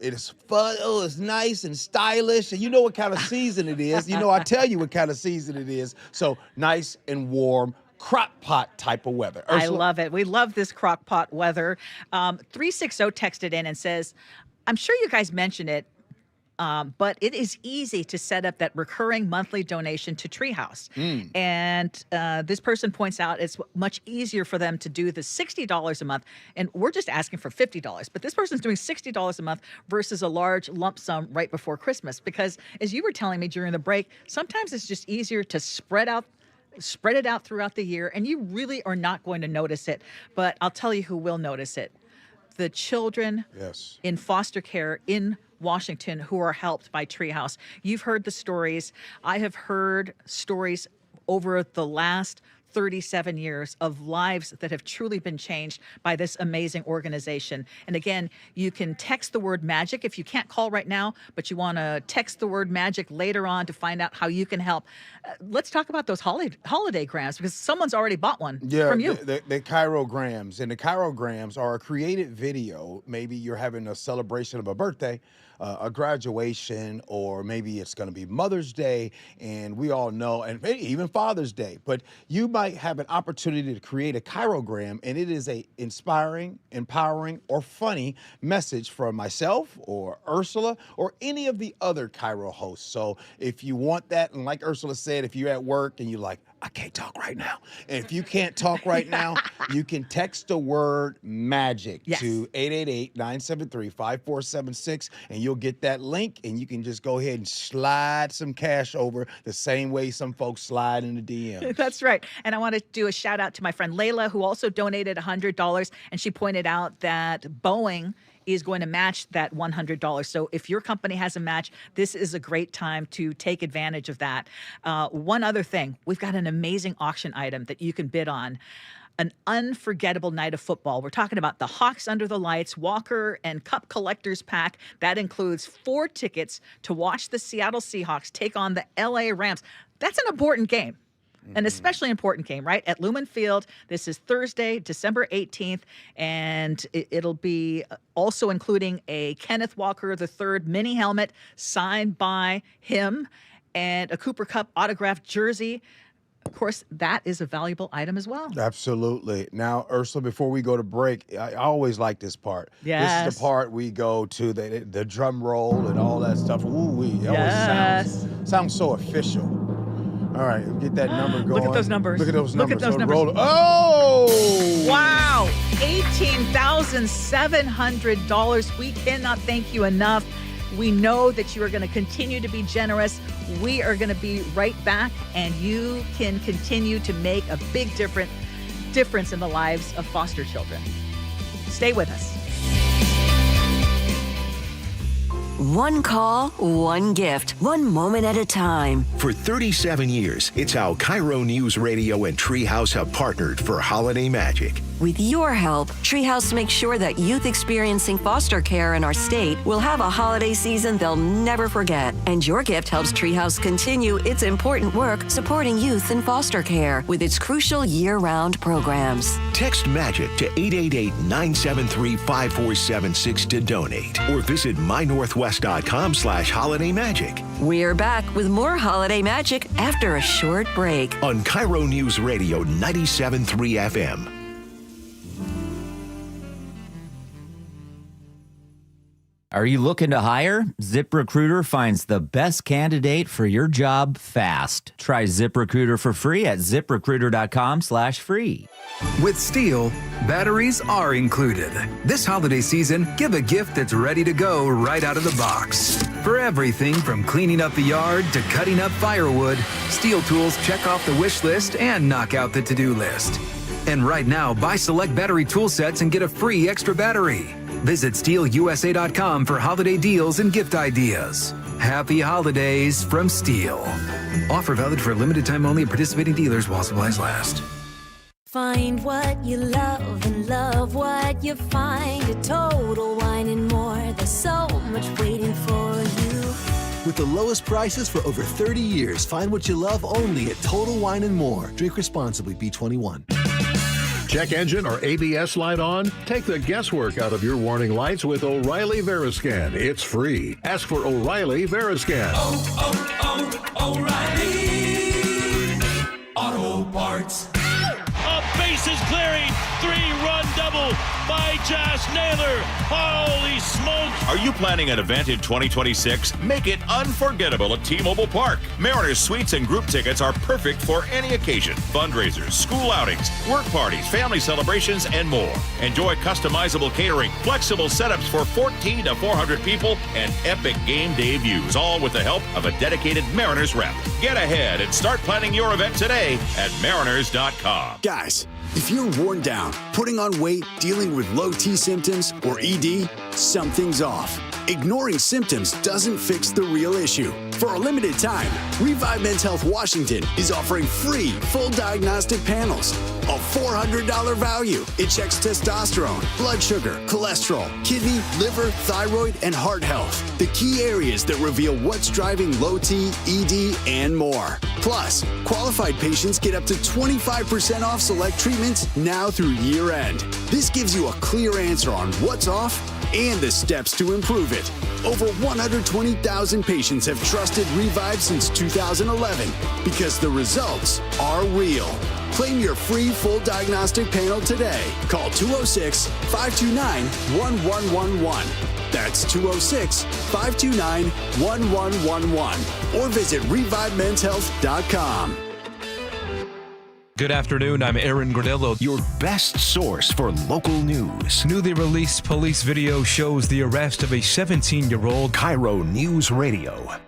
It is fun. Oh, it's nice and stylish. And you know what kind of season it is. You know, I tell you what kind of season it is. So nice and warm. Crock pot type of weather. Ursula? I love it. We love this crock pot weather. 360 texted in and says, I'm sure you guys mentioned it, but it is easy to set up that recurring monthly donation to Treehouse. And this person points out it's much easier for them to do the $60 a month. And we're just asking for $50. But this person's doing $60 a month versus a large lump sum right before Christmas. Because as you were telling me during the break, sometimes it's just easier to spread it out throughout the year. And you really are not going to notice it. But I'll tell you who will notice it. The children in foster care in Washington who are helped by Treehouse. You've heard the stories. I have heard stories over the last 37 years of lives that have truly been changed by this amazing organization. And again, you can text the word magic if you can't call right now, but you want to text the word magic later on to find out how you can help. Let's talk about those holiday grams, because someone's already bought one from you. The KIRO grams. And the KIRO grams are a created video. Maybe you're having a celebration of a birthday, a graduation, or maybe it's going to be Mother's Day, and we all know, and maybe even Father's Day. But you might have an opportunity to create a KIROgram, and it is a inspiring, empowering, or funny message from myself or Ursula or any of the other KIRO hosts. So if you want that, and like Ursula said, if you're at work and you're like, I can't talk right now. And if you can't talk right now, you can text the word magic to 888-973-5476, and you'll get that link, and you can just go ahead and slide some cash over the same way some folks slide in the DM. That's right. And I want to do a shout out to my friend Layla, who also donated $100, and she pointed out that Boeing is going to match that $100. So if your company has a match, this is a great time to take advantage of that. One other thing, we've got an amazing auction item that you can bid on. An unforgettable night of football. We're talking about the Hawks Under the Lights Walker and Cup Collectors Pack. That includes 4 tickets to watch the Seattle Seahawks take on the LA Rams. That's an important game. An especially important game, right? At Lumen Field. This is Thursday, December 18th, and it'll be also including a Kenneth Walker III mini helmet signed by him and a Cooper Cup autographed jersey. Of course, that is a valuable item as well. Absolutely. Now, Ursula, before we go to break, I always like this part. Yes. This is the part we go to the drum roll and all that stuff. Ooh-wee. It always sounds so official. All right, get that number going. Look at those numbers. Look at those numbers. Roll. Oh! Wow! $18,700. We cannot thank you enough. We know that you are going to continue to be generous. We are going to be right back, and you can continue to make a big difference in the lives of foster children. Stay with us. One call, one gift, one moment at a time. For 37 years, it's how KIRO Newsradio and Treehouse have partnered for Holiday Magic. With your help, Treehouse makes sure that youth experiencing foster care in our state will have a holiday season they'll never forget. And your gift helps Treehouse continue its important work supporting youth in foster care with its crucial year-round programs. Text MAGIC to 888-973-5476 to donate, or visit mynorthwest.com/holidaymagic. We're back with more Holiday Magic after a short break on KIRO News Radio 97.3 FM. Are you looking to hire? ZipRecruiter finds the best candidate for your job fast. Try ZipRecruiter for free at ziprecruiter.com/free. With Steel, batteries are included. This holiday season, give a gift that's ready to go right out of the box. For everything from cleaning up the yard to cutting up firewood, Steel tools check off the wish list and knock out the to-do list. And right now, buy select battery tool sets and get a free extra battery. Visit SteelUSA.com for holiday deals and gift ideas. Happy holidays from Steel. Offer valid for a limited time only at participating dealers while supplies last. Find what you love and love what you find at Total Wine and More. There's so much waiting for you. With the lowest prices for over 30 years, find what you love only at Total Wine and More. Drink responsibly, B21. Check engine or ABS light on? Take the guesswork out of your warning lights with O'Reilly Veriscan. It's free. Ask for O'Reilly Veriscan. O'Reilly Auto Parts. A bases clearing, 3-run double by Josh Naylor. Holy smokes! Are you planning an event in 2026? Make it unforgettable at T-Mobile Park. Mariners suites and group tickets are perfect for any occasion. Fundraisers, school outings, work parties, family celebrations, and more. Enjoy customizable catering, flexible setups for 14 to 400 people, and epic game day views, all with the help of a dedicated Mariners rep. Get ahead and start planning your event today at mariners.com. Guys, if you're worn down, putting on weight, dealing with low T symptoms, or ED, something's off. Ignoring symptoms doesn't fix the real issue. For a limited time, Revive Men's Health Washington is offering free full diagnostic panels. A $400 value. It checks testosterone, blood sugar, cholesterol, kidney, liver, thyroid, and heart health. The key areas that reveal what's driving low T, ED, and more. Plus, qualified patients get up to 25% off select treatments now through year end. This gives you a clear answer on what's off and the steps to improve it. Over 120,000 patients have trusted Revive since 2011 because the results are real. Claim your free full diagnostic panel today. Call 206-529-1111. That's 206-529-1111. Or visit ReviveMen'sHealth.com. Good afternoon, I'm Aaron Granillo. Your best source for local news. Newly released police video shows the arrest of a 17-year-old. KIRO News Radio.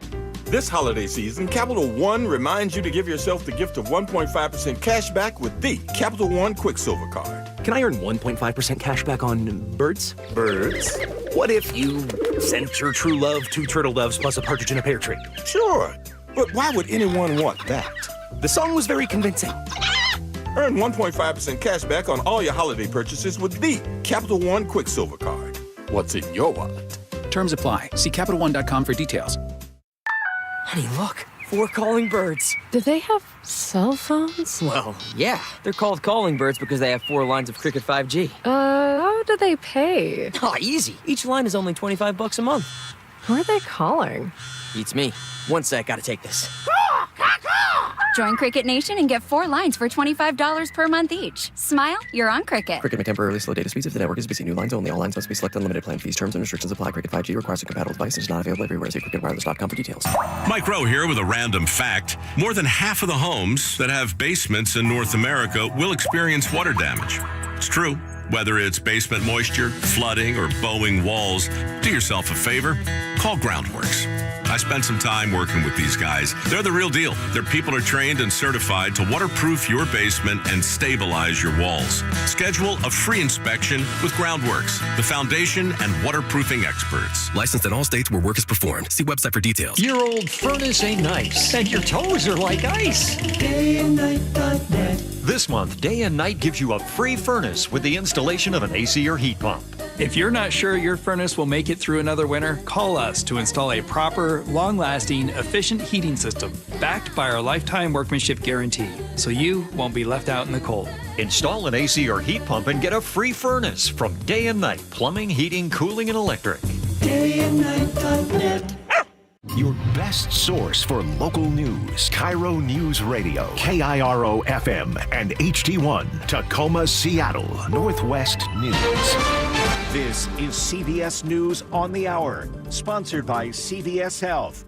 This holiday season, Capital One reminds you to give yourself the gift of 1.5% cash back with the Capital One Quicksilver Card. Can I earn 1.5% cash back on birds? Birds? What if you sent your true love 2 turtle doves plus a partridge in a pear tree? Sure, but why would anyone want that? The song was very convincing. Earn 1.5% cash back on all your holiday purchases with the Capital One Quicksilver Card. What's in your wallet? Terms apply. See CapitalOne.com for details. Honey, look. 4 calling birds. Do they have cell phones? Well, yeah. They're called calling birds because they have 4 lines of Cricket 5G. How do they pay? Oh, easy. Each line is only $25 a month. Who are they calling? Beats me. One sec, gotta take this. Join Cricket Nation and get 4 lines for $25 per month each. Smile, you're on Cricket. Cricket may temporarily slow data speeds if the network is busy. New lines only. All lines must be selected. Unlimited plan fees. Terms and restrictions apply. Cricket 5G requires a compatible device and is not available everywhere. See cricketwireless.com for details. Mike Rowe here with a random fact. More than half of the homes that have basements in North America will experience water damage. It's true. Whether it's basement moisture, flooding, or bowing walls, do yourself a favor. Call Groundworks. I spent some time working with these guys. They're the real deal. Their people are trained and certified to waterproof your basement and stabilize your walls. Schedule a free inspection with Groundworks, the foundation and waterproofing experts. Licensed in all states where work is performed. See website for details. Your old furnace ain't nice, and your toes are like ice. DayandNight.net. This month, Day and Night gives you a free furnace with the installation of an AC or heat pump. If you're not sure your furnace will make it through another winter, call us to install a proper, long-lasting, efficient heating system backed by our lifetime workmanship guarantee, so you won't be left out in the cold. Install an AC or heat pump and get a free furnace from Day and Night Plumbing, Heating, Cooling, and Electric. DayandNight.net. Your best source for local news. KIRO Newsradio. KIRO FM and HD1. Tacoma, Seattle. Northwest News. This is CVS News on the Hour, sponsored by CVS Health.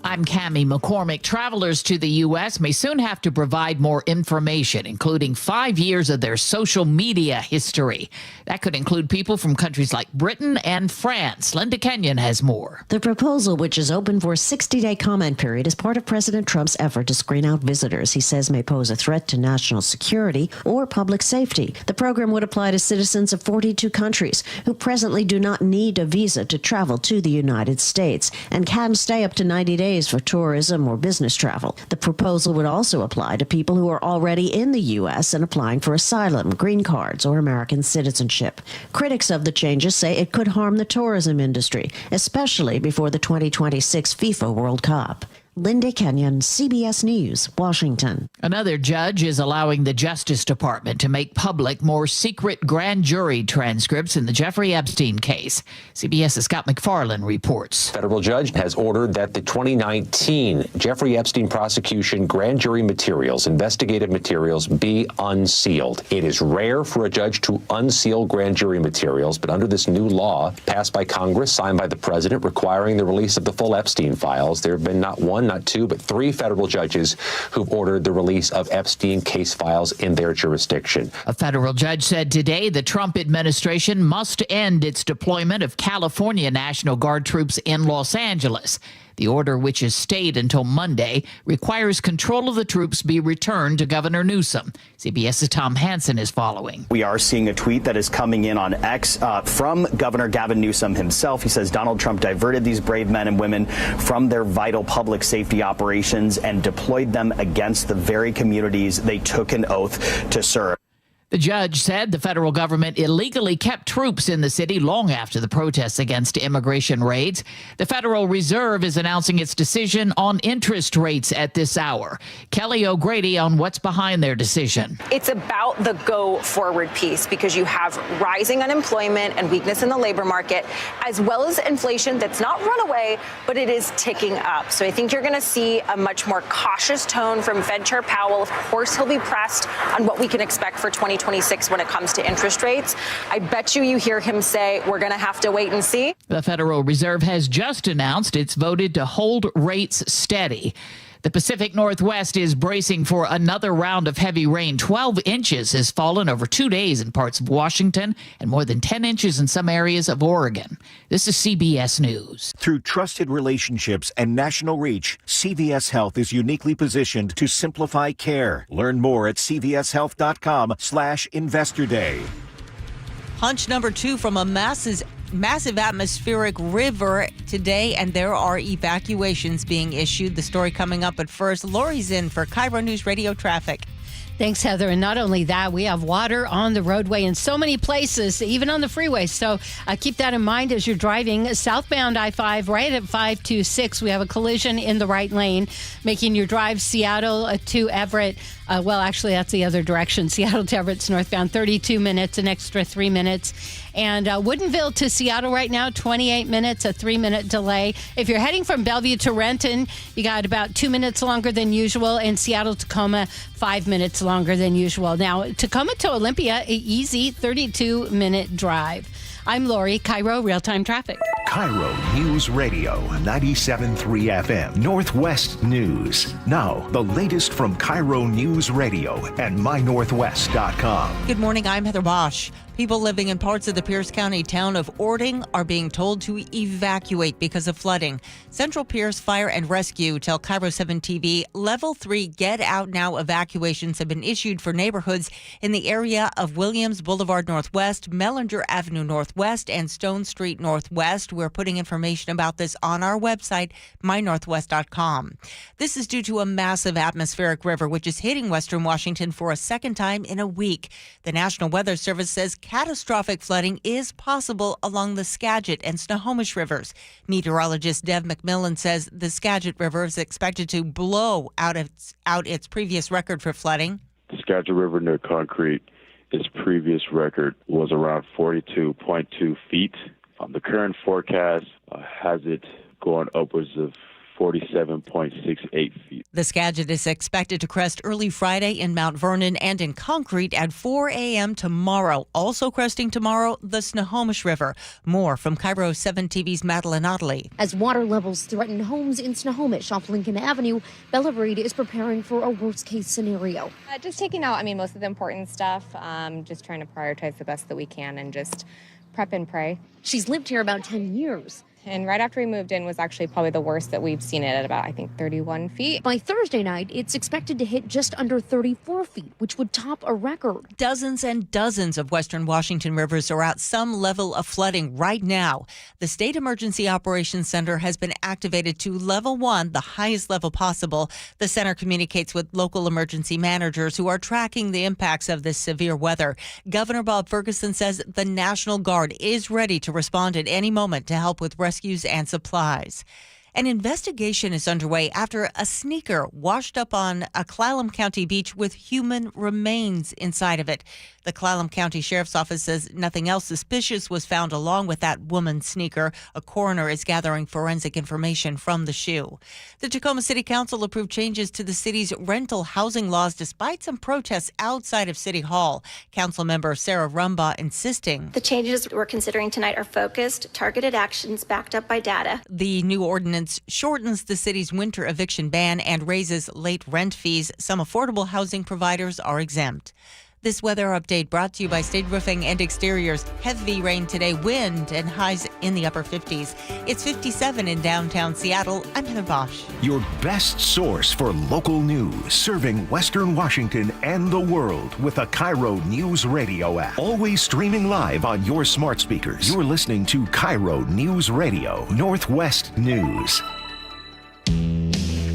I'm Cammie McCormick. Travelers to the U.S. may soon have to provide more information, including 5 years of their social media history. That could include people from countries like Britain and France. Linda Kenyon has more. The proposal, which is open for a 60-day comment period, is part of President Trump's effort to screen out visitors he says may pose a threat to national security or public safety. The program would apply to citizens of 42 countries who presently do not need a visa to travel to the United States and can stay up to 90 days for tourism or business travel. The proposal would also apply to people who are already in the U.S. and applying for asylum, green cards, or American citizenship. Critics of the changes say it could harm the tourism industry, especially before the 2026 FIFA World Cup. Linda Kenyon, CBS News, Washington. Another judge is allowing the Justice Department to make public more secret grand jury transcripts in the Jeffrey Epstein case. CBS's Scott McFarland reports. Federal judge has ordered that the 2019 Jeffrey Epstein prosecution grand jury materials, investigative materials, be unsealed. It is rare for a judge to unseal grand jury materials, but under this new law passed by Congress, signed by the president, requiring the release of the full Epstein files, there have been not one, not two, but 3 federal judges who've ordered the release of Epstein case files in their jurisdiction. A federal judge said today the Trump administration must end its deployment of California National Guard troops in Los Angeles. The order, which has stayed until Monday, requires control of the troops be returned to Governor Newsom. CBS's Tom Hansen is following. We are seeing a tweet that is coming in on X from Governor Gavin Newsom himself. He says Donald Trump diverted these brave men and women from their vital public safety operations and deployed them against the very communities they took an oath to serve. The judge said the federal government illegally kept troops in the city long after the protests against immigration raids. The Federal Reserve is announcing its decision on interest rates at this hour. Kelly O'Grady on what's behind their decision. It's about the go forward piece because you have rising unemployment and weakness in the labor market, as well as inflation that's not runaway, but it is ticking up. So I think you're going to see a much more cautious tone from Fed Chair Powell. Of course, he'll be pressed on what we can expect for 2026 when it comes to interest rates. I bet you hear him say we're going to have to wait and see. The Federal Reserve has just announced it's voted to hold rates steady. The Pacific Northwest is bracing for another round of heavy rain. 12 inches has fallen over 2 days in parts of Washington and more than 10 inches in some areas of Oregon. This is CBS News. Through trusted relationships and national reach, CVS Health is uniquely positioned to simplify care. Learn more at cvshealth.com/Investor Day. Hunch number 2 from a massive atmospheric river today, and there are evacuations being issued. The story coming up, but first, Lori's in for KIRO News Radio traffic. Thanks, Heather. And not only that, we have water on the roadway in so many places, even on the freeway. So keep that in mind as you're driving southbound I-5 right at 526. We have a collision in the right lane, making your drive Seattle to Everett. Well, actually, that's the other direction. Seattle to Everett's northbound, 32 minutes, an extra 3 minutes. And Woodinville to Seattle right now, 28 minutes, a 3-minute delay. If you're heading from Bellevue to Renton, you got about 2 minutes longer than usual. And Seattle, Tacoma, 5 minutes longer than usual. Now, Tacoma to Olympia, easy 32-minute drive. I'm Lori, KIRO Real-Time Traffic. KIRO News Radio, 97.3 FM, Northwest News. Now, the latest from KIRO News Radio and mynorthwest.com. Good morning, I'm Heather Bosch. People living in parts of the Pierce County town of Ording are being told to evacuate because of flooding. Central Pierce Fire and Rescue tell KIRO 7 TV Level 3 Get Out Now evacuations have been issued for neighborhoods in the area of Williams Boulevard Northwest, Mellinger Avenue Northwest, and Stone Street Northwest. We're putting information about this on our website, mynorthwest.com. This is due to a massive atmospheric river, which is hitting western Washington for a second time in a week. The National Weather Service says catastrophic flooding is possible along the Skagit and Snohomish rivers. Meteorologist Dev McMillan says the Skagit River is expected to blow out its previous record for flooding. The Skagit River near Concrete, its previous record was around 42.2 feet. The current forecast has it going upwards of 47.68 feet. The Skagit is expected to crest early Friday in Mount Vernon and in Concrete at 4 a.m. tomorrow. Also cresting tomorrow, the Snohomish River. More from KIRO 7 TV's Madeline Ottley. As water levels threaten homes in Snohomish off Lincoln Avenue, Bella Reed is preparing for a worst-case scenario. Just taking out, most of the important stuff, just trying to prioritize the best that we can and just prep and pray. She's lived here about 10 years. And right after we moved in was actually probably the worst that we've seen it at about, 31 feet. By Thursday night, it's expected to hit just under 34 feet, which would top a record. Dozens and dozens of western Washington rivers are at some level of flooding right now. The State Emergency Operations Center has been activated to level 1, the highest level possible. The center communicates with local emergency managers who are tracking the impacts of this severe weather. Governor Bob Ferguson says the National Guard is ready to respond at any moment to help with rescues and supplies. An investigation is underway after a sneaker washed up on a Clallam County beach with human remains inside of it. The Clallam County Sheriff's Office says nothing else suspicious was found along with that woman's sneaker. A coroner is gathering forensic information from the shoe. The Tacoma City Council approved changes to the city's rental housing laws despite some protests outside of City Hall. Council member Sarah Rumbaugh insisting the changes we're considering tonight are focused, targeted actions backed up by data. The new ordinance shortens the city's winter eviction ban and raises late rent fees. Some affordable housing providers are exempt. This weather update brought to you by State Roofing and Exteriors. Heavy rain today, wind and highs in the upper 50s. It's 57 in downtown Seattle. I'm Heather Bosch. Your best source for local news, serving Western Washington and the world with a KIRO News Radio app. Always streaming live on your smart speakers. You're listening to KIRO News Radio, Northwest News.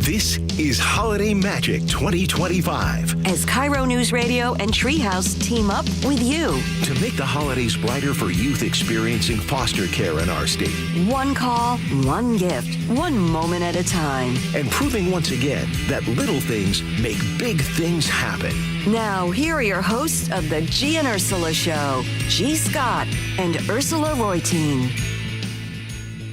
This is Holiday Magic 2025. As KIRO News Radio and Treehouse team up with you to make the holidays brighter for youth experiencing foster care in our state. One call, one gift, one moment at a time. And proving once again that little things make big things happen. Now, here are your hosts of the G and Ursula Show, G. Scott and Ursula Reutin.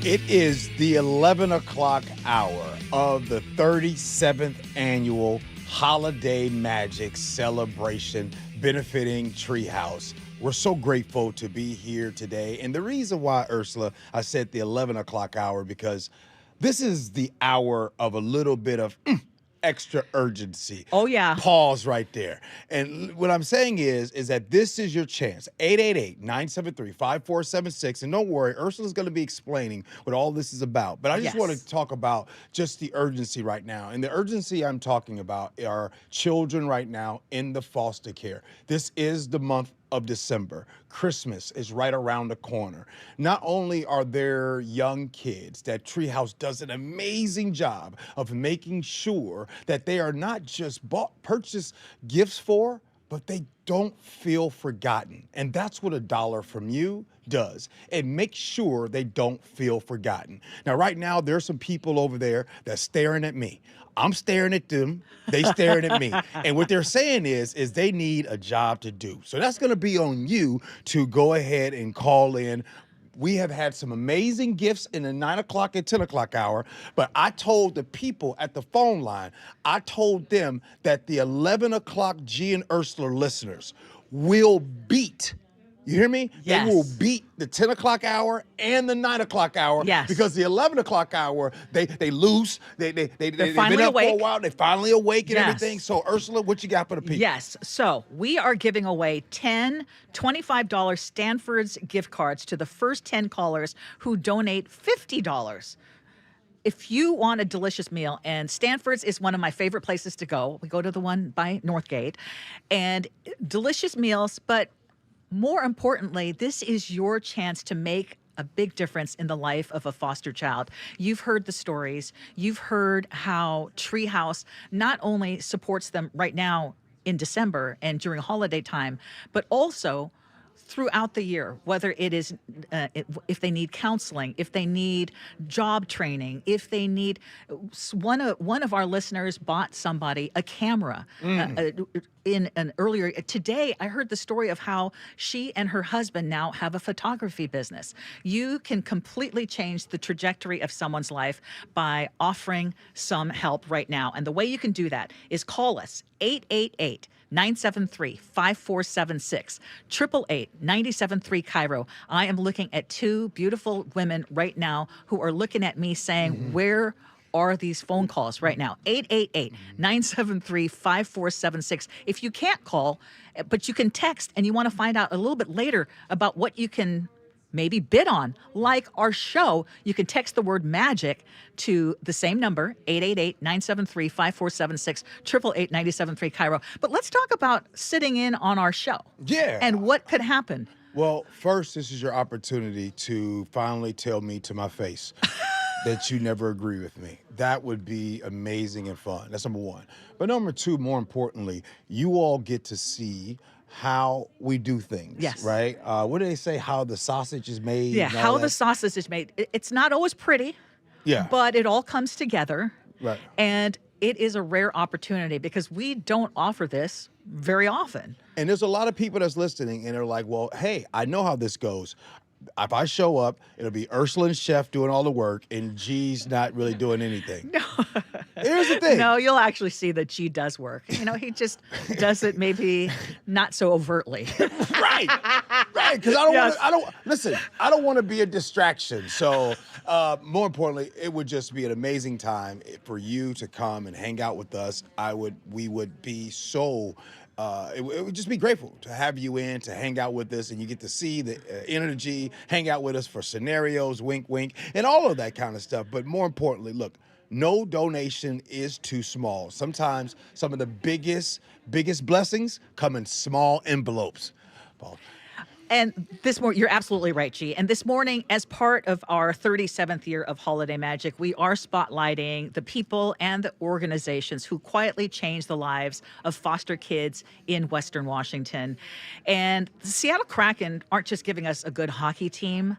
It is the 11 o'clock hour of the 37th annual Holiday Magic celebration benefiting Treehouse. We're so grateful to be here today. And the reason why, Ursula, I said the 11 o'clock hour, because this is the hour of a little bit of extra urgency. Oh, yeah. Pause right there. And what I'm saying is that this is your chance. 888-973-5476. And don't worry, Ursula's going to be explaining what all this is about. But I just want to talk about just the urgency right now. And the urgency I'm talking about are children right now in the foster care. This is the month of December. Christmas is right around the corner. Not only are there young kids that Treehouse does an amazing job of making sure that they are not just purchase gifts for, but they don't feel forgotten. And that's what $1 from you does. It makes sure they don't feel forgotten. Now, right now, there's some people over there that's staring at me. I'm staring at them. They staring at me. And what they're saying is they need a job to do. So that's going to be on you to go ahead and call in. We have had some amazing gifts in the 9 o'clock and 10 o'clock hour, but I told the people at the phone line, I told them that the 11 o'clock G and Ursula listeners will beat, you hear me? Yes. They will beat the 10 o'clock hour and the 9 o'clock hour. Yes. Because the 11 o'clock hour, they've been finally up awake. for a while, they finally awake and Yes. everything. So Ursula, what you got for the people? Yes. So we are giving away 10 $25 Stanford's gift cards to the first 10 callers who donate $50. If you want a delicious meal, and Stanford's is one of my favorite places to go. We go to the one by Northgate, and delicious meals, but more importantly, this is your chance to make a big difference in the life of a foster child. You've heard the stories. You've heard how Treehouse not only supports them right now in December and during holiday time, but also throughout the year, whether it is if they need counseling, if they need job training, if they need one of our listeners bought somebody a camera in an earlier today. I heard the story of how she and her husband now have a photography business. You can completely change the trajectory of someone's life by offering some help right now. And the way you can do that is call us 888-973-5476, 888-973 KIRO. I am looking at two beautiful women right now who are looking at me saying, where are these phone calls right now? 888-973-5476. If you can't call, but you can text and you want to find out a little bit later about what you can maybe bid on, like our show, you can text the word magic to the same number, 888-973-5476, 888-973 KIRO. But let's talk about sitting in on our show. Yeah. And what could happen. Well, first, this is your opportunity to finally tell me to my face that you never agree with me. That would be amazing and fun. That's number one. But number two, more importantly, you all get to see how we do things. Yes. Right? What do they say? How the sausage is made? Yeah, and all how that? the sausage is made. It's not always pretty. Yeah. But it all comes together. Right. And it is a rare opportunity because we don't offer this very often. And there's a lot of people that's listening and they're like, well, hey, I know how this goes. If I show up, it'll be Ursula and Chef doing all the work and G's not really doing anything. No. Here's the thing. No, you'll actually see that G does work. You know, he just does it maybe not so overtly. Right. Because I don't want to be a distraction. So more importantly, it would just be an amazing time for you to come and hang out with us. We would be so it would just be grateful to have you in, to hang out with us, and you get to see the energy, hang out with us for scenarios, wink, wink, and all of that kind of stuff. But more importantly, look, no donation is too small. Sometimes some of the biggest blessings come in small envelopes. Paul. And you're absolutely right, G. And this morning, as part of our 37th year of Holiday Magic, we are spotlighting the people and the organizations who quietly change the lives of foster kids in Western Washington. And the Seattle Kraken aren't just giving us a good hockey team.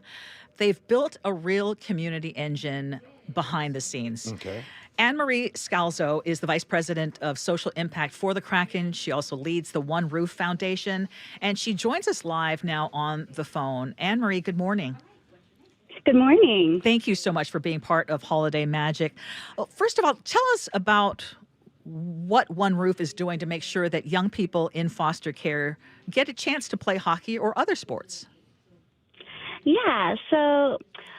They've built a real community engine behind the scenes. Okay. Anne-Marie Scalzo is the Vice President of Social Impact for the Kraken. She also leads the One Roof Foundation, and she joins us live now on the phone. Anne-Marie, good morning. Good morning. Thank you so much for being part of Holiday Magic. Well, first of all, tell us about what One Roof is doing to make sure that young people in foster care get a chance to play hockey or other sports. Yeah, so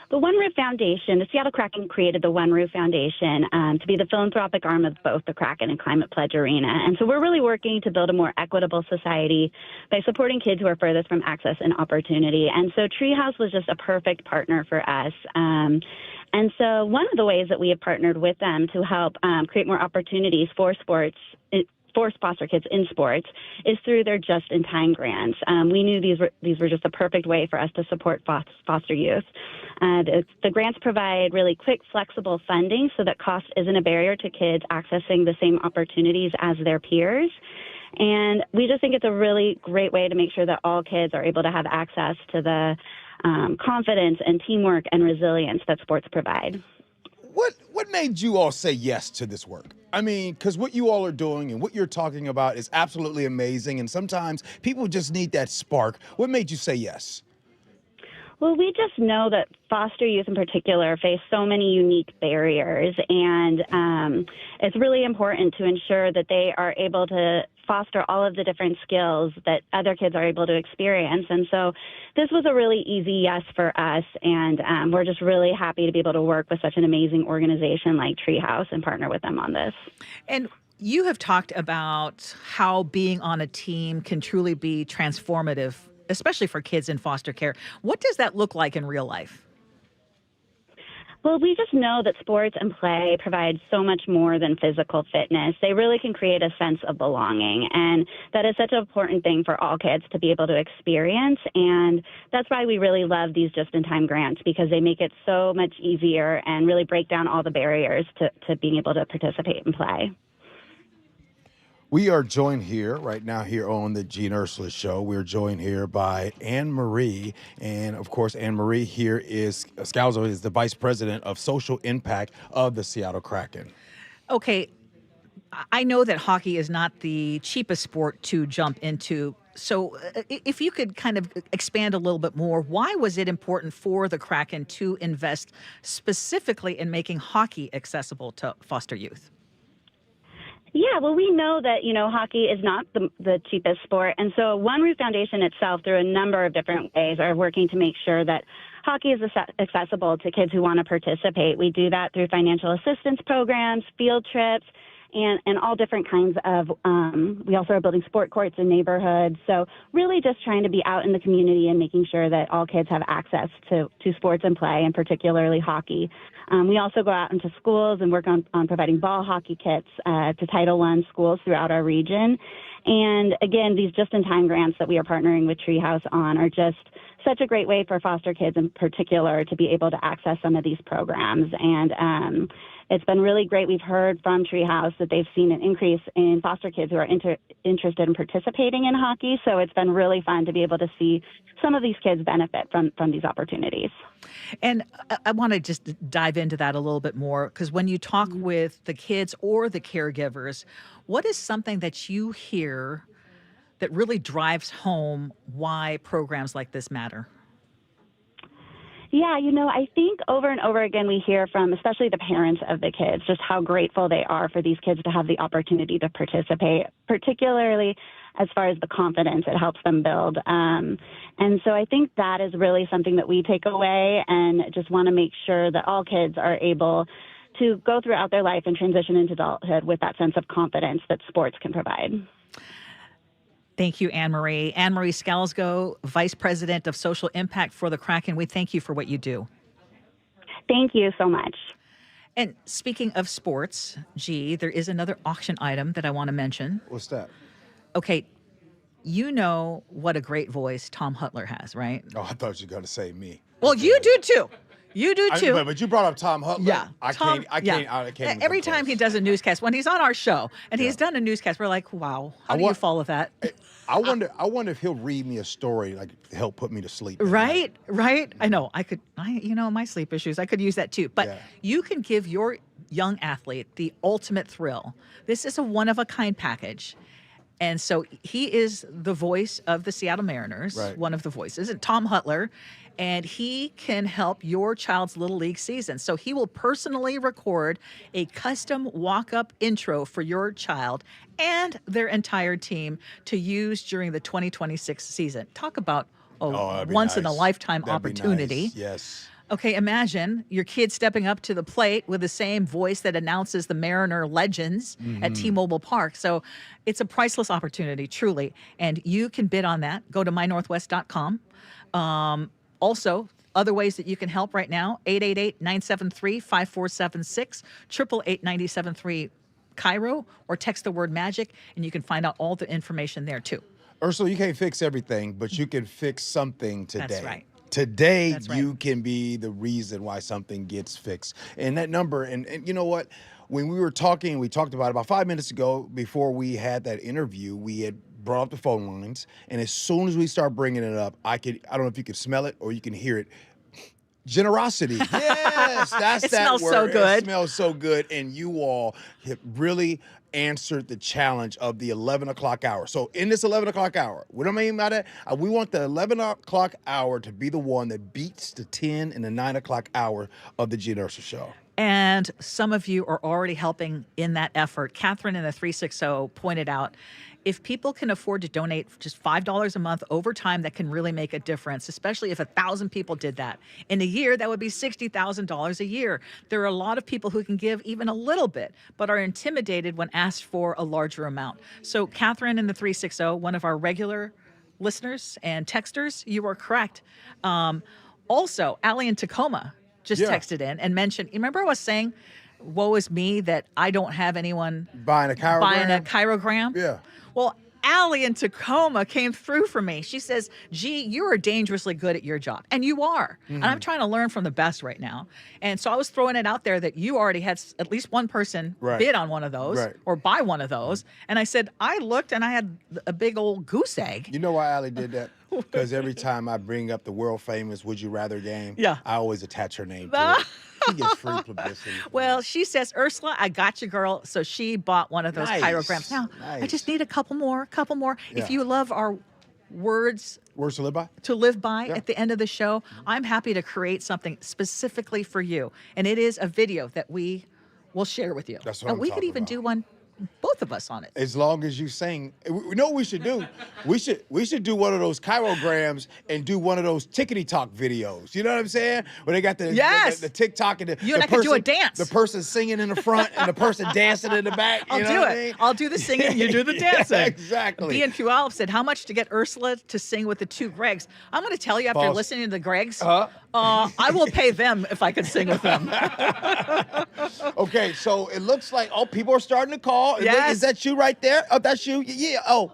the One Roof Foundation, the Seattle Kraken created the One Roof Foundation to be the philanthropic arm of both the Kraken and Climate Pledge Arena. And so we're really working to build a more equitable society by supporting kids who are furthest from access and opportunity. And so Treehouse was just a perfect partner for us. And so one of the ways that we have partnered with them to help create more opportunities for sports for foster kids in sports is through their just-in-time grants. We knew these were just the perfect way for us to support foster youth. The grants provide really quick, flexible funding so that cost isn't a barrier to kids accessing the same opportunities as their peers. And we just think it's a really great way to make sure that all kids are able to have access to the confidence and teamwork and resilience that sports provide. What made you all say yes to this work? I mean, because what you all are doing and what you're talking about is absolutely amazing, and sometimes people just need that spark. What made you say yes? Well, we just know that foster youth in particular face so many unique barriers, and it's really important to ensure that they are able to foster all of the different skills that other kids are able to experience. And so this was a really easy yes for us, and we're just really happy to be able to work with such an amazing organization like Treehouse and partner with them on this. And you have talked about how being on a team can truly be transformative, especially for kids in foster care. What does that look like in real life? Well, we just know that sports and play provide so much more than physical fitness. They really can create a sense of belonging, and that is such an important thing for all kids to be able to experience. And that's why we really love these just-in-time grants, because they make it so much easier and really break down all the barriers to being able to participate and play. We are joined here right now here on the Gene Ursula Show. We're joined here by Anne Marie. And of course, Anne Marie here is Scalzo is the Vice President of Social Impact of the Seattle Kraken. Okay, I know that hockey is not the cheapest sport to jump into. So if you could kind of expand a little bit more, why was it important for the Kraken to invest specifically in making hockey accessible to foster youth? Yeah, well, we know that, hockey is not the cheapest sport. And so One Roof Foundation itself, through a number of different ways, are working to make sure that hockey is accessible to kids who want to participate. We do that through financial assistance programs, field trips, and all different kinds of, we also are building sport courts in neighborhoods. So really just trying to be out in the community and making sure that all kids have access to sports and play, and particularly hockey. We also go out into schools and work on providing ball hockey kits to Title I schools throughout our region. And again, these just-in-time grants that we are partnering with Treehouse on are just such a great way for foster kids in particular to be able to access some of these programs. And it's been really great. We've heard from Treehouse that they've seen an increase in foster kids who are interested in participating in hockey. So it's been really fun to be able to see some of these kids benefit from these opportunities. And I want to just dive into that a little bit more, because when you talk with the kids or the caregivers, what is something that you hear that really drives home why programs like this matter? Yeah, I think over and over again we hear from especially the parents of the kids just how grateful they are for these kids to have the opportunity to participate, particularly as far as the confidence it helps them build. And so I think that is really something that we take away, and just want to make sure that all kids are able to go throughout their life and transition into adulthood with that sense of confidence that sports can provide. Thank you, Anne Marie. Anne Marie Scalzo, Vice President of Social Impact for the Kraken. We thank you for what you do. Thank you so much. And speaking of sports, there is another auction item that I want to mention. What's that? Okay, you know what a great voice Tom Hutler has, right? Oh, I thought you were going to say me. Well, you do too. You do too. But you brought up Tom Hutler. Yeah. I can't. Every time he does a newscast, when he's on our show and he's done a newscast, we're like, wow, how do you follow that? I wonder if he'll read me a story like to help put me to sleep. Right. I know. My sleep issues, I could use that too. But you can give your young athlete the ultimate thrill. This is a one-of-a-kind package. And so he is the voice of the Seattle Mariners, one of the voices, and Tom Hutler, and he can help your child's Little League season. So he will personally record a custom walk-up intro for your child and their entire team to use during the 2026 season. Talk about a once-in-a-lifetime opportunity. Nice. Yes. Okay, imagine your kid stepping up to the plate with the same voice that announces the Mariner legends at T-Mobile Park. So it's a priceless opportunity, truly. And you can bid on that. Go to mynorthwest.com. Also, other ways that you can help right now, 888-973-5476, 888-973 KIRO or text the word magic, and you can find out all the information there too. Ursula, you can't fix everything, but you can fix something today. That's right. Today, you can be the reason why something gets fixed. And that number, and you know what? When we were talking, we talked about 5 minutes ago before we had that interview, we had brought up the phone lines. And as soon as we start bringing it up, I don't know if you can smell it or you can hear it. Generosity. Yes, that's it that smells word. so good. It smells so good. And you all have really answered the challenge of the 11 o'clock hour. So in this 11 o'clock hour, what do I mean by that? We want the 11 o'clock hour to be the one that beats the 10 and the 9 o'clock hour of the G and Ursula Show. And some of you are already helping in that effort. Catherine in the 360 pointed out, if people can afford to donate just $5 a month over time, that can really make a difference, especially if 1,000 people did that. In a year, that would be $60,000 a year. There are a lot of people who can give even a little bit, but are intimidated when asked for a larger amount. So Catherine in the 360, one of our regular listeners and texters, you are correct. Also, Allie in Tacoma just texted in and mentioned, you remember I was saying, woe is me that I don't have anyone buying a chirogram? Yeah. Well, Allie in Tacoma came through for me. She says, gee, you are dangerously good at your job. And you are. Mm-hmm. And I'm trying to learn from the best right now. And so I was throwing it out there that you already had at least one person bid on one of those or buy one of those. And I said, I looked and I had a big old goose egg. You know why Allie did that? Because every time I bring up the world famous Would You Rather game, I always attach her name to it. She gets free publicity. Well, she says, Ursula, I got you, girl. So she bought one of those chirograms. Now, I just need a couple more. Yeah. If you love our words to live by at the end of the show, I'm happy to create something specifically for you. And it is a video that we will share with you. That's what and I'm we could talking even about. do one, both of us on it. As long as you sing. We know what we should do. We should do one of those chirograms and do one of those tickety talk videos. You know what I'm saying? Where they got the TikTok and you and I could do a dance. The person singing in the front and the person dancing in the back. I'll do it. I'll do the singing, you do the dancing. Exactly. B&Q Alum said, how much to get Ursula to sing with the two Gregs? I'm going to tell you after listening to the Gregs, I will pay them if I can sing with them. Okay, so it looks like, people are starting to call. Yes. Is that you right there? Oh, that's you? Yeah. Oh,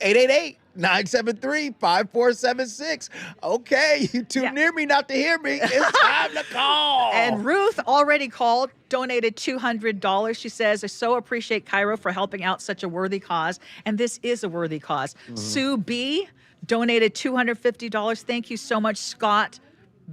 888-973-5476. Okay, you too near me not to hear me. It's time to call. And Ruth already called, donated $200. She says, I so appreciate KIRO for helping out such a worthy cause. And this is a worthy cause. Sue B donated $250. Thank you so much, Scott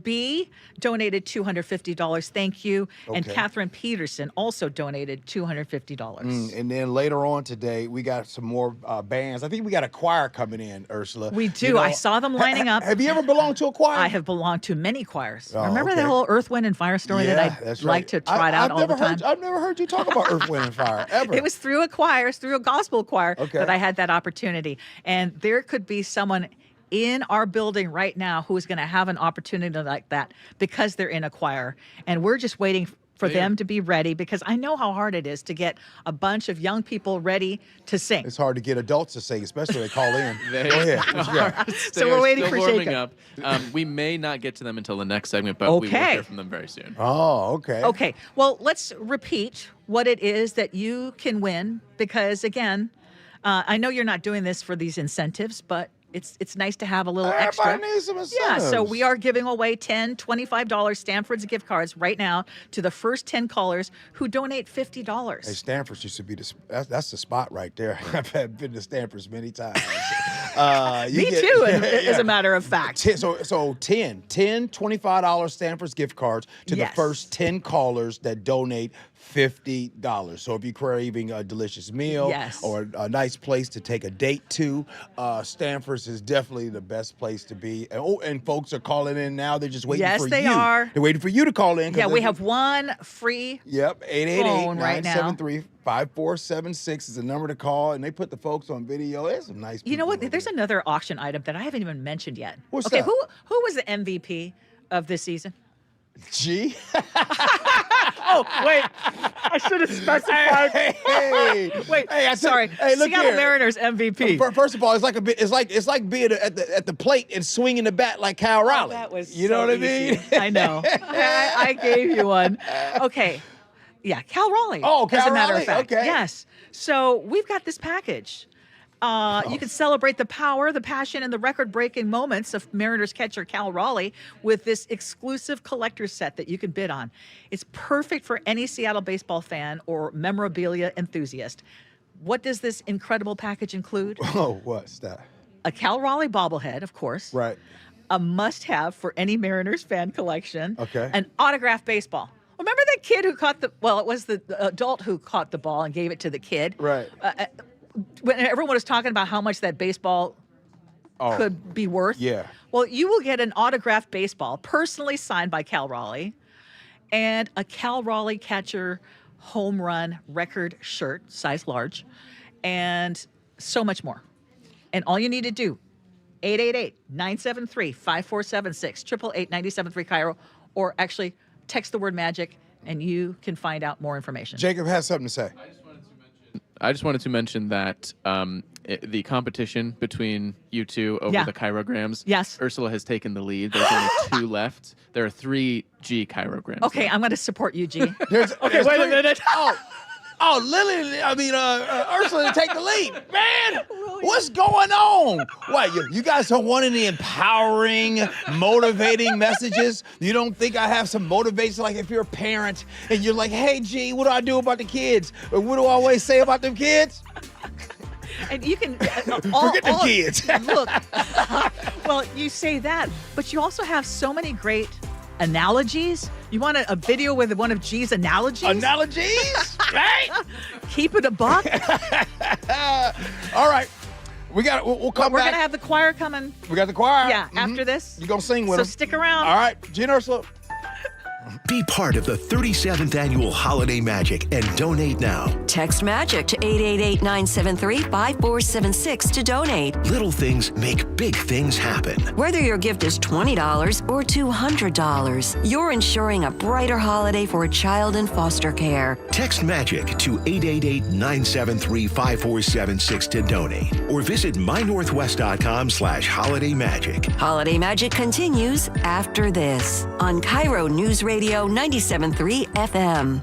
B donated $250. Thank you. And Catherine Peterson also donated $250. And then later on today, we got some more bands. I think we got a choir coming in, Ursula. We do. I saw them lining up. Have you ever belonged to a choir? I have belonged to many choirs. Oh, Remember that whole Earth, Wind, and Fire story that I like to trot out all the time? I've never heard you talk about Earth, Wind, and Fire, ever. It was through a choir, through a gospel choir, that I had that opportunity. And there could be someone in our building right now who is going to have an opportunity like that because they're in a choir. And we're just waiting for them to be ready, because I know how hard it is to get a bunch of young people ready to sing. It's hard to get adults to sing, especially when they call in. Go ahead. What you got? So we're waiting for warming Jacob. up. We may not get to them until the next segment, but we will hear from them very soon. Oh, okay. Okay. Well, let's repeat what it is that you can win, because again, I know you're not doing this for these incentives, but it's nice to have a little extra. Everybody needs some Yeah, incentives. so we are giving away $10, $25 Stanford's gift cards right now to the first 10 callers who donate $50. Hey, Stanford's used to be that's the spot right there. I've been to Stanford's many times. Me too, as a matter of fact. So 10 $25 Stanford's gift cards to the first 10 callers that donate $50. So if you're craving a delicious meal or a nice place to take a date to, Stanford's is definitely the best place to be. And folks are calling in now. They're just waiting for you. Yes, they are. They're waiting for you to call in. Yeah, we have one free phone right now. 888-973-5476 is the number to call, and they put the folks on video. There's some nice people. You know what? There's another auction item that I haven't even mentioned yet. What's that? that? Who was the MVP of this season? G? Oh, wait. I should have specified. Wait, sorry. Hey, look Seattle here. Mariners MVP. First of all, it's like being at the plate and swinging the bat like Kyle Raleigh. That was you know so what I mean? easy. I know. I gave you one. Okay. Yeah, Cal Raleigh. Oh, Cal as a matter Raleigh, of fact. okay. Yes. So we've got this package. You can celebrate the power, the passion, and the record-breaking moments of Mariners catcher Cal Raleigh with this exclusive collector's set that you can bid on. It's perfect for any Seattle baseball fan or memorabilia enthusiast. What does this incredible package include? Oh, what's that? A Cal Raleigh bobblehead, of course. Right. A must-have for any Mariners fan collection. Okay. An autographed baseball. Remember that kid who caught it was the adult who caught the ball and gave it to the kid? Right. When everyone was talking about how much that baseball could be worth. Yeah. Well, you will get an autographed baseball personally signed by Cal Raleigh and a Cal Raleigh catcher home run record shirt, size large, and so much more. And all you need to do, 888-973-5476, 888-973 KIRO, or actually text the word magic and you can find out more information. Jacob has something to say. I just wanted to mention that the competition between you two over the chirograms. Yes. Ursula has taken the lead. There's only 2 left. There are 3 G chirograms. Okay, I'm going to support you, G. There's wait a minute. Lily, Ursula take the lead. Man, what's going on? What, you guys don't want any empowering, motivating messages? You don't think I have some motivation? Like if you're a parent and you're like, hey, G, what do I do about the kids? Or what do I always say about them kids? And you can forget the kids. Look, well, you say that, but you also have so many great analogies. You want a video with one of G's analogies? Analogies? Right? Keep it a buck. All right. We'll come back. We're going to have the choir coming. We got the choir. Yeah, after this. You're going to sing with So them. stick around. All right. Gene Ursula. Be part of the 37th Annual Holiday Magic and donate now. Text MAGIC to 888-973-5476 to donate. Little things make big things happen. Whether your gift is $20 or $200, you're ensuring a brighter holiday for a child in foster care. Text MAGIC to 888-973-5476 to donate. Or visit mynorthwest.com/Holiday Magic. Holiday Magic continues after this on KIRO Newsradio 97.3 FM.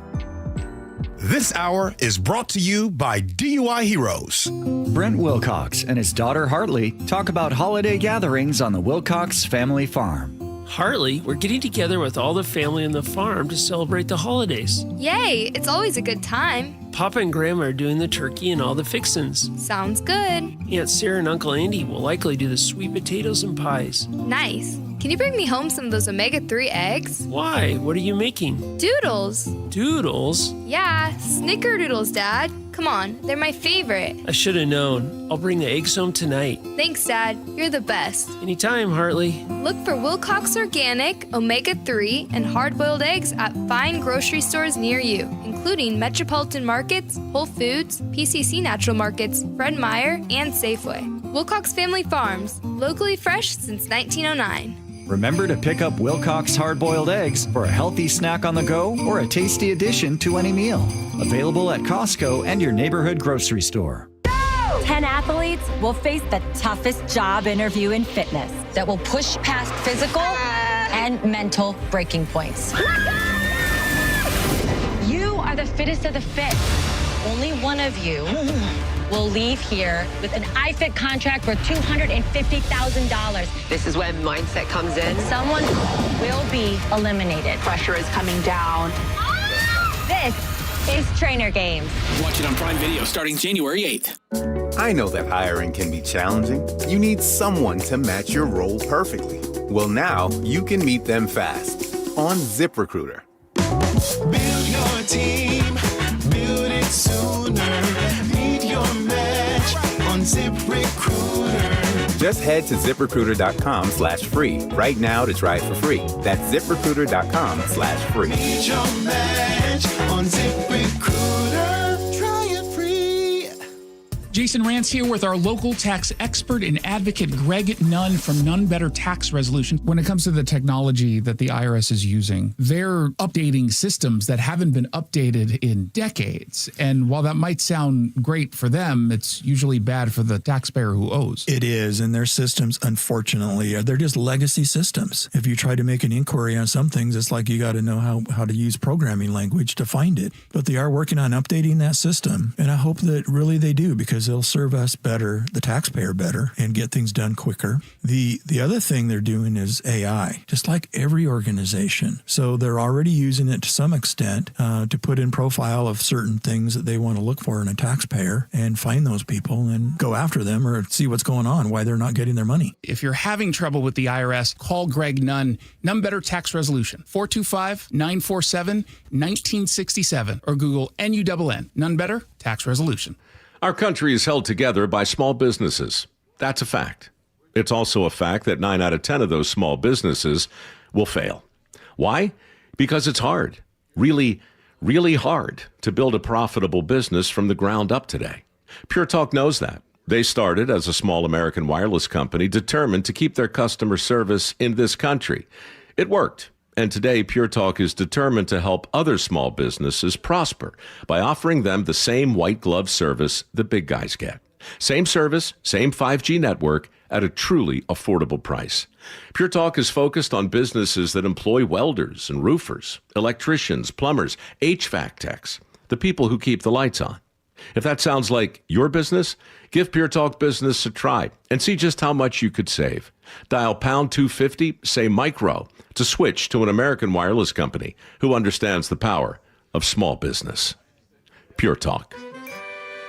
This hour is brought to you by DUI Heroes. Brent Wilcox and his daughter Hartley talk about holiday gatherings on the Wilcox family farm. Hartley, we're getting together with all the family on the farm to celebrate the holidays. Yay! It's always a good time. Papa and Grandma are doing the turkey and all the fixins. Sounds good. Aunt Sarah and Uncle Andy will likely do the sweet potatoes and pies. Nice. Can you bring me home some of those omega-3 eggs? Why? What are you making? Doodles. Doodles? Yeah, snickerdoodles, Dad. Come on, they're my favorite. I should have known. I'll bring the eggs home tonight. Thanks, Dad. You're the best. Anytime, Hartley. Look for Wilcox Organic, omega-3, and hard-boiled eggs at fine grocery stores near you, including Metropolitan Markets, Whole Foods, PCC Natural Markets, Fred Meyer, and Safeway. Wilcox Family Farms, locally fresh since 1909. Remember to pick up Wilcox hard-boiled eggs for a healthy snack on the go or a tasty addition to any meal. Available at Costco and your neighborhood grocery store. 10 athletes will face the toughest job interview in fitness that will push past physical and mental breaking points. You are the fittest of the fit. Only one of you will leave here with an iFit contract for $250,000. This is when mindset comes in. Someone will be eliminated. Pressure is coming down. This is Trainer Games. Watch it on Prime Video starting January 8th. I know that hiring can be challenging. You need someone to match your role perfectly. Well, now you can meet them fast on ZipRecruiter. Build your team, build it sooner. Meet your match on ZipRecruiter. Just head to ZipRecruiter.com/free right now to try it for free. That's ZipRecruiter.com/free. Meet your match on ZipRecruiter. Try it free. Jason Rance here with our local tax expert and advocate, Greg Nunn from None Better Tax Resolution. When it comes to the technology that the IRS is using, they're updating systems that haven't been updated in decades. And while that might sound great for them, it's usually bad for the taxpayer who owes. It is, and their systems, unfortunately, they're just legacy systems. If you try to make an inquiry on some things, it's like you got to know how to use programming language to find it. But they are working on updating that system, and I hope that really they do, because they'll serve us better, the taxpayer better, and get things done quicker. The other thing they're doing is AI, just like every organization. So they're already using it to some extent to put in profile of certain things that they want to look for in a taxpayer and find those people and go after them or see what's going on, why they're not getting their money. If you're having trouble with the IRS, call Greg Nunn, None Better Tax Resolution, 425-947-1967, or Google NUNN, None Better Tax Resolution. Our country is held together by small businesses. That's a fact. It's also a fact that 9 out of 10 of those small businesses will fail. Why? Because it's hard, really, really hard to build a profitable business from the ground up today. Pure Talk knows that. They started as a small American wireless company determined to keep their customer service in this country. It worked. And today, Pure Talk is determined to help other small businesses prosper by offering them the same white glove service the big guys get. Same service, same 5G network at a truly affordable price. Pure Talk is focused on businesses that employ welders and roofers, electricians, plumbers, HVAC techs, the people who keep the lights on. If that sounds like your business, give Pure Talk Business a try and see just how much you could save. Dial pound 250, say micro, to switch to an American wireless company who understands the power of small business. Pure Talk.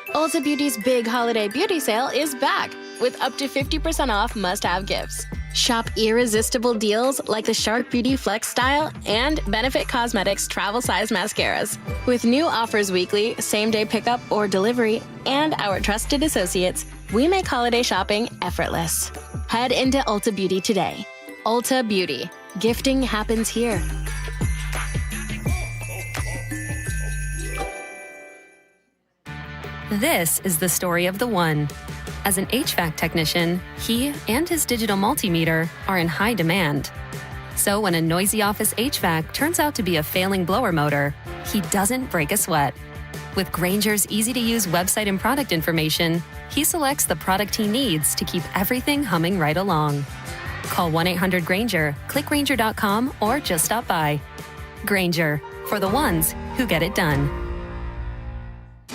Ulta Beauty's big holiday beauty sale is back with up to 50% off must-have gifts. Shop irresistible deals like the Shark Beauty Flex Style and Benefit Cosmetics travel-size mascaras. With new offers weekly, same-day pickup or delivery, and our trusted associates, we make holiday shopping effortless. Head into Ulta Beauty today. Ulta Beauty. Gifting happens here. This is the story of the one. As an HVAC technician, he and his digital multimeter are in high demand. So when a noisy office HVAC turns out to be a failing blower motor, he doesn't break a sweat. With Grainger's easy-to-use website and product information, he selects the product he needs to keep everything humming right along. Call 1-800-GRAINGER, click Grainger.com, or just stop by. Grainger, for the ones who get it done.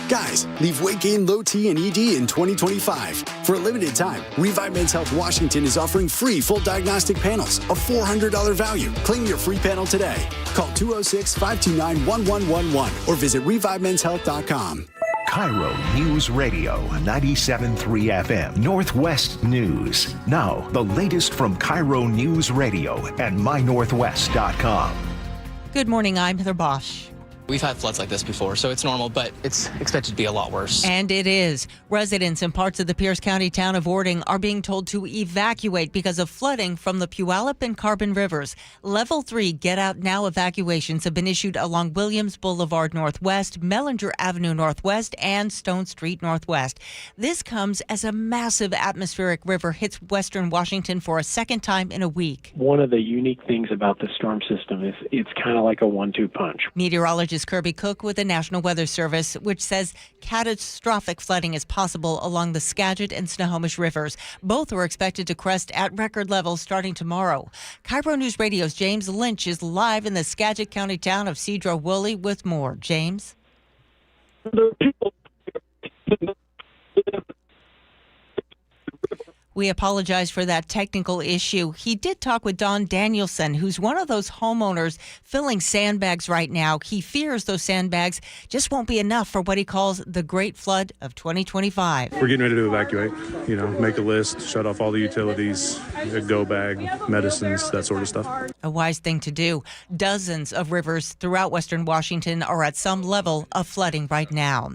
Guys, leave weight gain, low T, and ED in 2025. For a limited time, Revive Men's Health Washington is offering free full diagnostic panels, a $400 value. Claim your free panel today. Call 206-529-1111 or visit ReviveMen'sHealth.com. KIRO Newsradio, 97.3 FM, Northwest News. Now, the latest from KIRO Newsradio and MyNorthwest.com. Good morning, I'm Heather Bosch. We've had floods like this before, so it's normal, but it's expected to be a lot worse. And it is. Residents in parts of the Pierce County town of Ording are being told to evacuate because of flooding from the Puyallup and Carbon rivers. Level 3 Get Out Now evacuations have been issued along Williams Boulevard Northwest, Mellinger Avenue Northwest, and Stone Street Northwest. This comes as a massive atmospheric river hits western Washington for a second time in a week. One of the unique things about the storm system is it's kind of like a 1-2 punch. Meteorologist Kirby Cook with the National Weather Service, which says catastrophic flooding is possible along the Skagit and Snohomish rivers. Both are expected to crest at record levels starting tomorrow. KIRO News Radio's James Lynch is live in the Skagit County town of Cedro-Woolley with more. James? We apologize for that technical issue. He did talk with Don Danielson, who's one of those homeowners filling sandbags right now. He fears those sandbags just won't be enough for what he calls the Great Flood of 2025. We're getting ready to evacuate, make a list, shut off all the utilities, a go bag, medicines, that sort of stuff. A wise thing to do. Dozens of rivers throughout western Washington are at some level of flooding right now.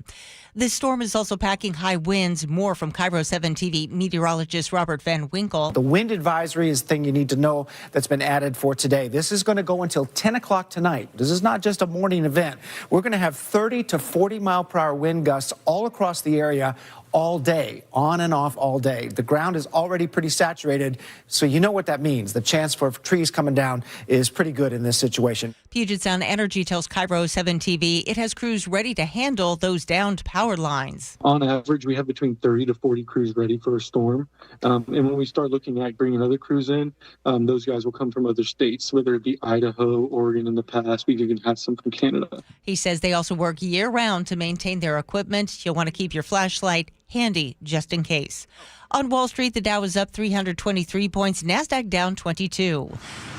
This storm is also packing high winds. More from KIRO 7 TV meteorologist Robert Van Winkle. The wind advisory is the thing you need to know that's been added for today. This is going to go until 10 o'clock tonight. This is not just a morning event. We're going to have 30 to 40 mile per hour wind gusts all across the area all day, on and off all day. The ground is already pretty saturated, so you know what that means. The chance for trees coming down is pretty good in this situation. Puget Sound Energy tells KIRO 7 TV it has crews ready to handle those downed power lines. On average, we have between 30 to 40 crews ready for a storm. And when we start looking at bringing other crews in, those guys will come from other states, whether it be Idaho, Oregon in the past. We've even had some from Canada. He says they also work year-round to maintain their equipment. You'll want to keep your flashlight handy just in case. On Wall Street, the Dow is up 323 points, NASDAQ down 22.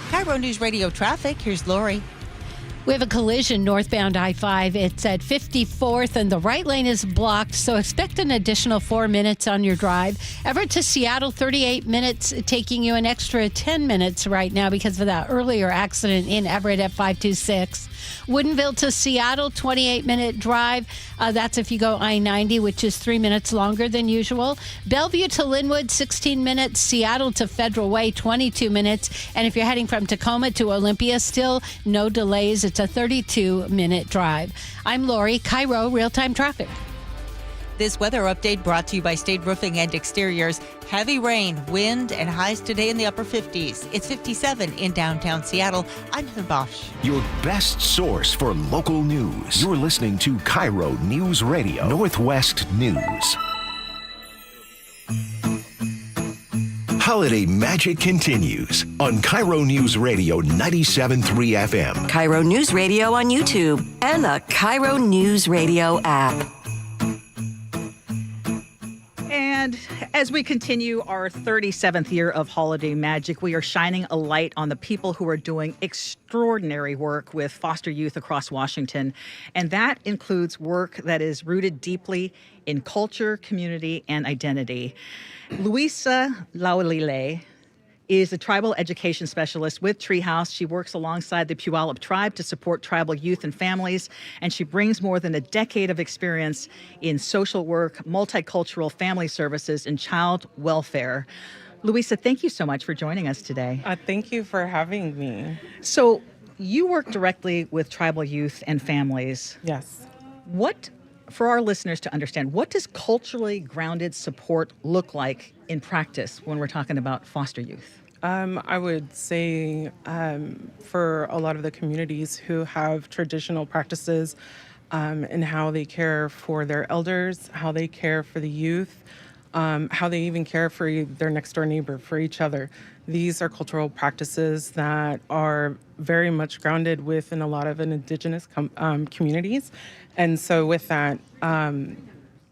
KIRO News Radio traffic, here's Lori. We have a collision northbound I-5. It's at 54th, and the right lane is blocked, so expect an additional 4 minutes on your drive. Everett to Seattle, 38 minutes, taking you an extra 10 minutes right now because of that earlier accident in Everett at 526. Woodinville to Seattle, 28-minute drive. That's if you go I-90, which is 3 minutes longer than usual. Bellevue to Linwood, 16 minutes. Seattle to Federal Way, 22 minutes. And if you're heading from Tacoma to Olympia, still no delays. It's a 32-minute drive. I'm Lori, KIRO Real-Time Traffic. This weather update brought to you by State Roofing and Exteriors. Heavy rain, wind, and highs today in the upper 50s. It's 57 in downtown Seattle. I'm Heather Bosch. Your best source for local news. You're listening to KIRO News Radio, Northwest News. Holiday magic continues on KIRO News Radio 97.3 FM. KIRO News Radio on YouTube and the KIRO News Radio app. And as we continue our 37th year of Holiday Magic, we are shining a light on the people who are doing extraordinary work with foster youth across Washington. And that includes work that is rooted deeply in culture, community, and identity. Luisa Laulile is a tribal education specialist with Treehouse. She works alongside the Puyallup tribe to support tribal youth and families, and she brings more than a decade of experience in social work, multicultural family services, and child welfare. Luisa, thank you so much for joining us today. Thank you for having me. So you work directly with tribal youth and families. Yes. For our listeners to understand, what does culturally grounded support look like in practice when we're talking about foster youth? I would say for a lot of the communities who have traditional practices in how they care for their elders, how they care for the youth, how they even care for their next door neighbor, for each other. These are cultural practices that are very much grounded within a lot of indigenous communities. And so with that,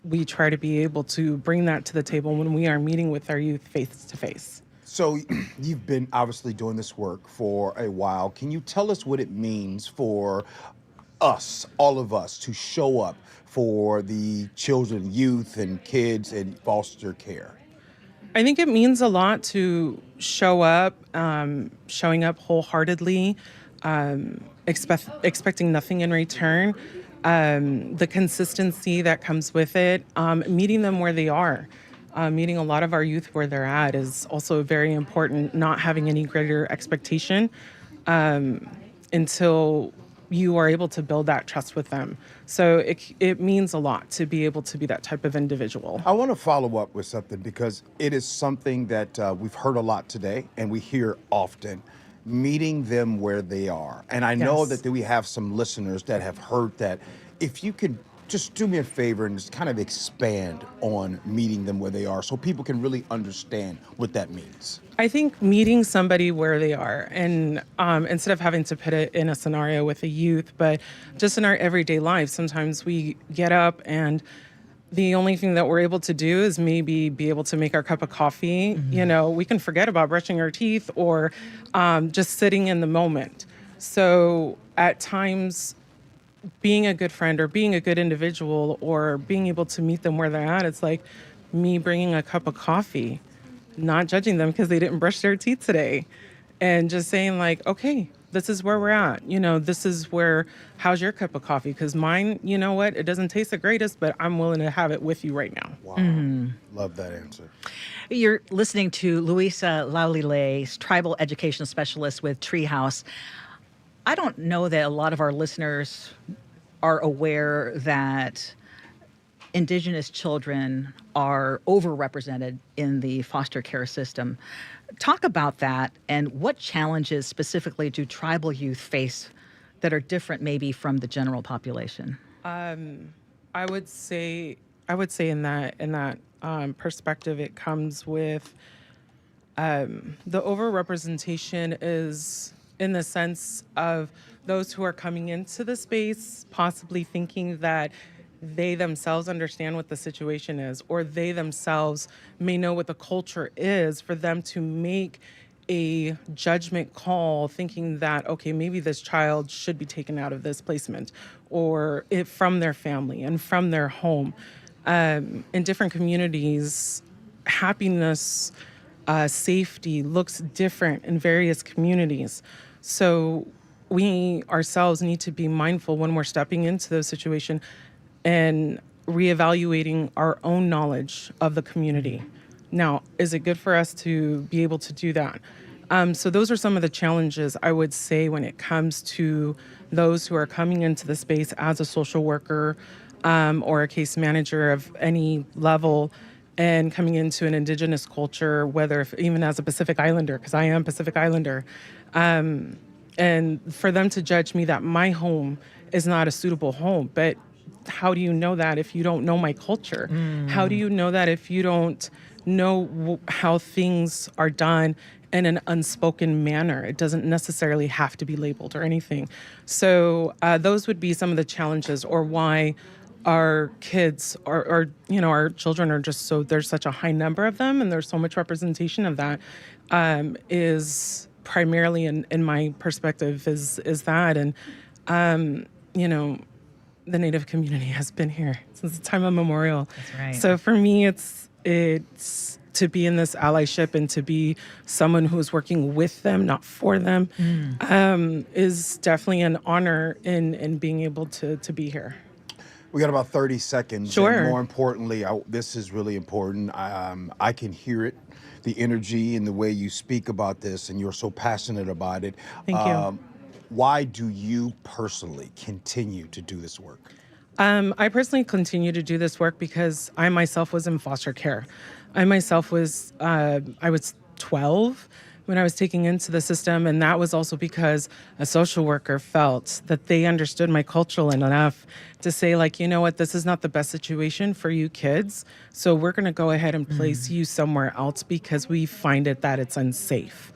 we try to be able to bring that to the table when we are meeting with our youth face to face. So you've been obviously doing this work for a while. Can you tell us what it means for us, all of us, to show up for the children, youth, and kids in foster care? I think it means a lot to show up, showing up wholeheartedly, expecting nothing in return, the consistency that comes with it, meeting them where they are. Meeting a lot of our youth where they're at is also very important, not having any greater expectation until you are able to build that trust with them. So it means a lot to be able to be that type of individual. I want to follow up with something because it is something that we've heard a lot today and we hear often, meeting them where they are. And I know that we have some listeners that have heard that. If you could just do me a favor and just kind of expand on meeting them where they are so people can really understand what that means. I think meeting somebody where they are, and instead of having to put it in a scenario with a youth, but just in our everyday life, sometimes we get up and the only thing that we're able to do is maybe be able to make our cup of coffee. Mm-hmm. You know, we can forget about brushing our teeth or just sitting in the moment. So at times, being a good friend or being a good individual or being able to meet them where they're at, it's like me bringing a cup of coffee, not judging them because they didn't brush their teeth today, and just saying like, okay, this is where we're at. You know, this is where, how's your cup of coffee? Because mine, you know what, it doesn't taste the greatest, but I'm willing to have it with you right now. Wow. Mm-hmm. Love that answer. You're listening to Luisa Laulile, tribal education specialist with Treehouse. I don't know that a lot of our listeners are aware that Indigenous children are overrepresented in the foster care system. Talk about that, and what challenges specifically do tribal youth face that are different maybe from the general population? I would say in that perspective, it comes with the overrepresentation is in the sense of those who are coming into the space possibly thinking that they themselves understand what the situation is, or they themselves may know what the culture is, for them to make a judgment call thinking that, okay, maybe this child should be taken out of this placement or from their family and from their home. In different communities, happiness, safety looks different in various communities. So we ourselves need to be mindful when we're stepping into those situations and reevaluating our own knowledge of the community. Now, is it good for us to be able to do that? So those are some of the challenges I would say when it comes to those who are coming into the space as a social worker or a case manager of any level and coming into an Indigenous culture, whether even as a Pacific Islander, because I am Pacific Islander, and for them to judge me that my home is not a suitable home. But how do you know that if you don't know my culture? How do you know that if you don't know how things are done in an unspoken manner? It doesn't necessarily have to be labeled or anything. So those would be some of the challenges, or why our kids or our children are just there's such a high number of them and there's so much representation of that, is primarily in my perspective is that. And the Native community has been here since the time immemorial. That's right. So for me, it's to be in this allyship and to be someone who is working with them, not for them, is definitely an honor in being able to be here. We got about 30 seconds. Sure. And more importantly, this is really important. I can hear it, the energy and the way you speak about this, and you're so passionate about it. Thank you. Why do you personally continue to do this work? I personally continue to do this work because I myself was in foster care. I myself was, I was 12 when I was taken into the system, and that was also because a social worker felt that they understood my culture enough to say, like, you know what, this is not the best situation for you kids, so we're going to go ahead and place you somewhere else because we find that it's unsafe.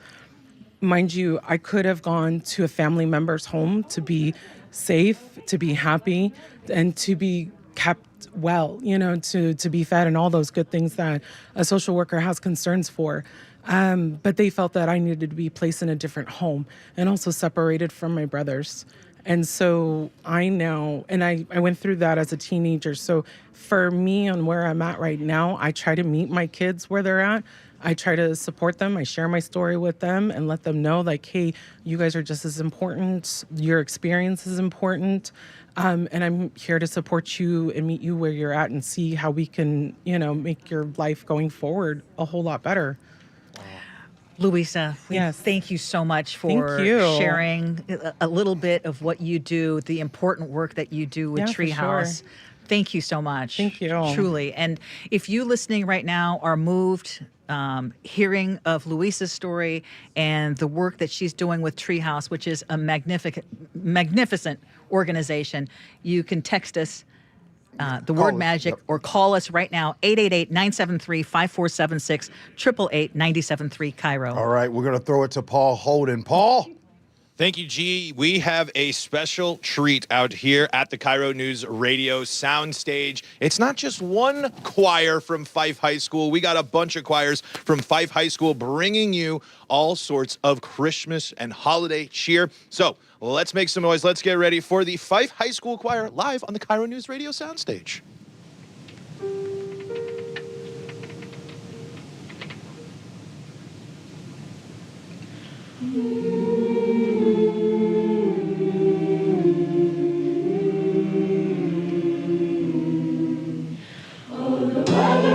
Mind you, I could have gone to a family member's home to be safe, to be happy, and to be kept well, to be fed and all those good things that a social worker has concerns for. But they felt that I needed to be placed in a different home and also separated from my brothers. And so I went through that as a teenager. So for me, on where I'm at right now, I try to meet my kids where they're at. I try to support them. I share my story with them and let them know, like, hey, you guys are just as important. Your experience is important. And I'm here to support you and meet you where you're at and see how we can, make your life going forward a whole lot better. Louisa, yes. Thank you so much for sharing a little bit of what you do, the important work that you do with Treehouse. Sure. Thank you so much. Thank you. Truly. And if you listening right now are moved, hearing of Louisa's story and the work that she's doing with Treehouse, which is a magnificent organization, you can text us the word magic, or call us right now, 888-973-5476, 888-973 KIRO. All right, we're going to throw it to Paul Holden. Paul? Thank you, G. We have a special treat out here at the KIRO News Radio soundstage. It's not just one choir from Fife High School. We got a bunch of choirs from Fife High School bringing you all sorts of Christmas and holiday cheer. So let's make some noise. Let's get ready for the Fife High School Choir live on the KIRO News Radio soundstage.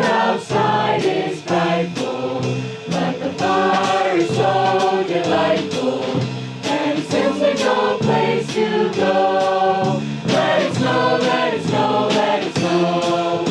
Outside is frightful, but the fire is so delightful. And since there's no place to go, let it snow, let it snow, let it snow.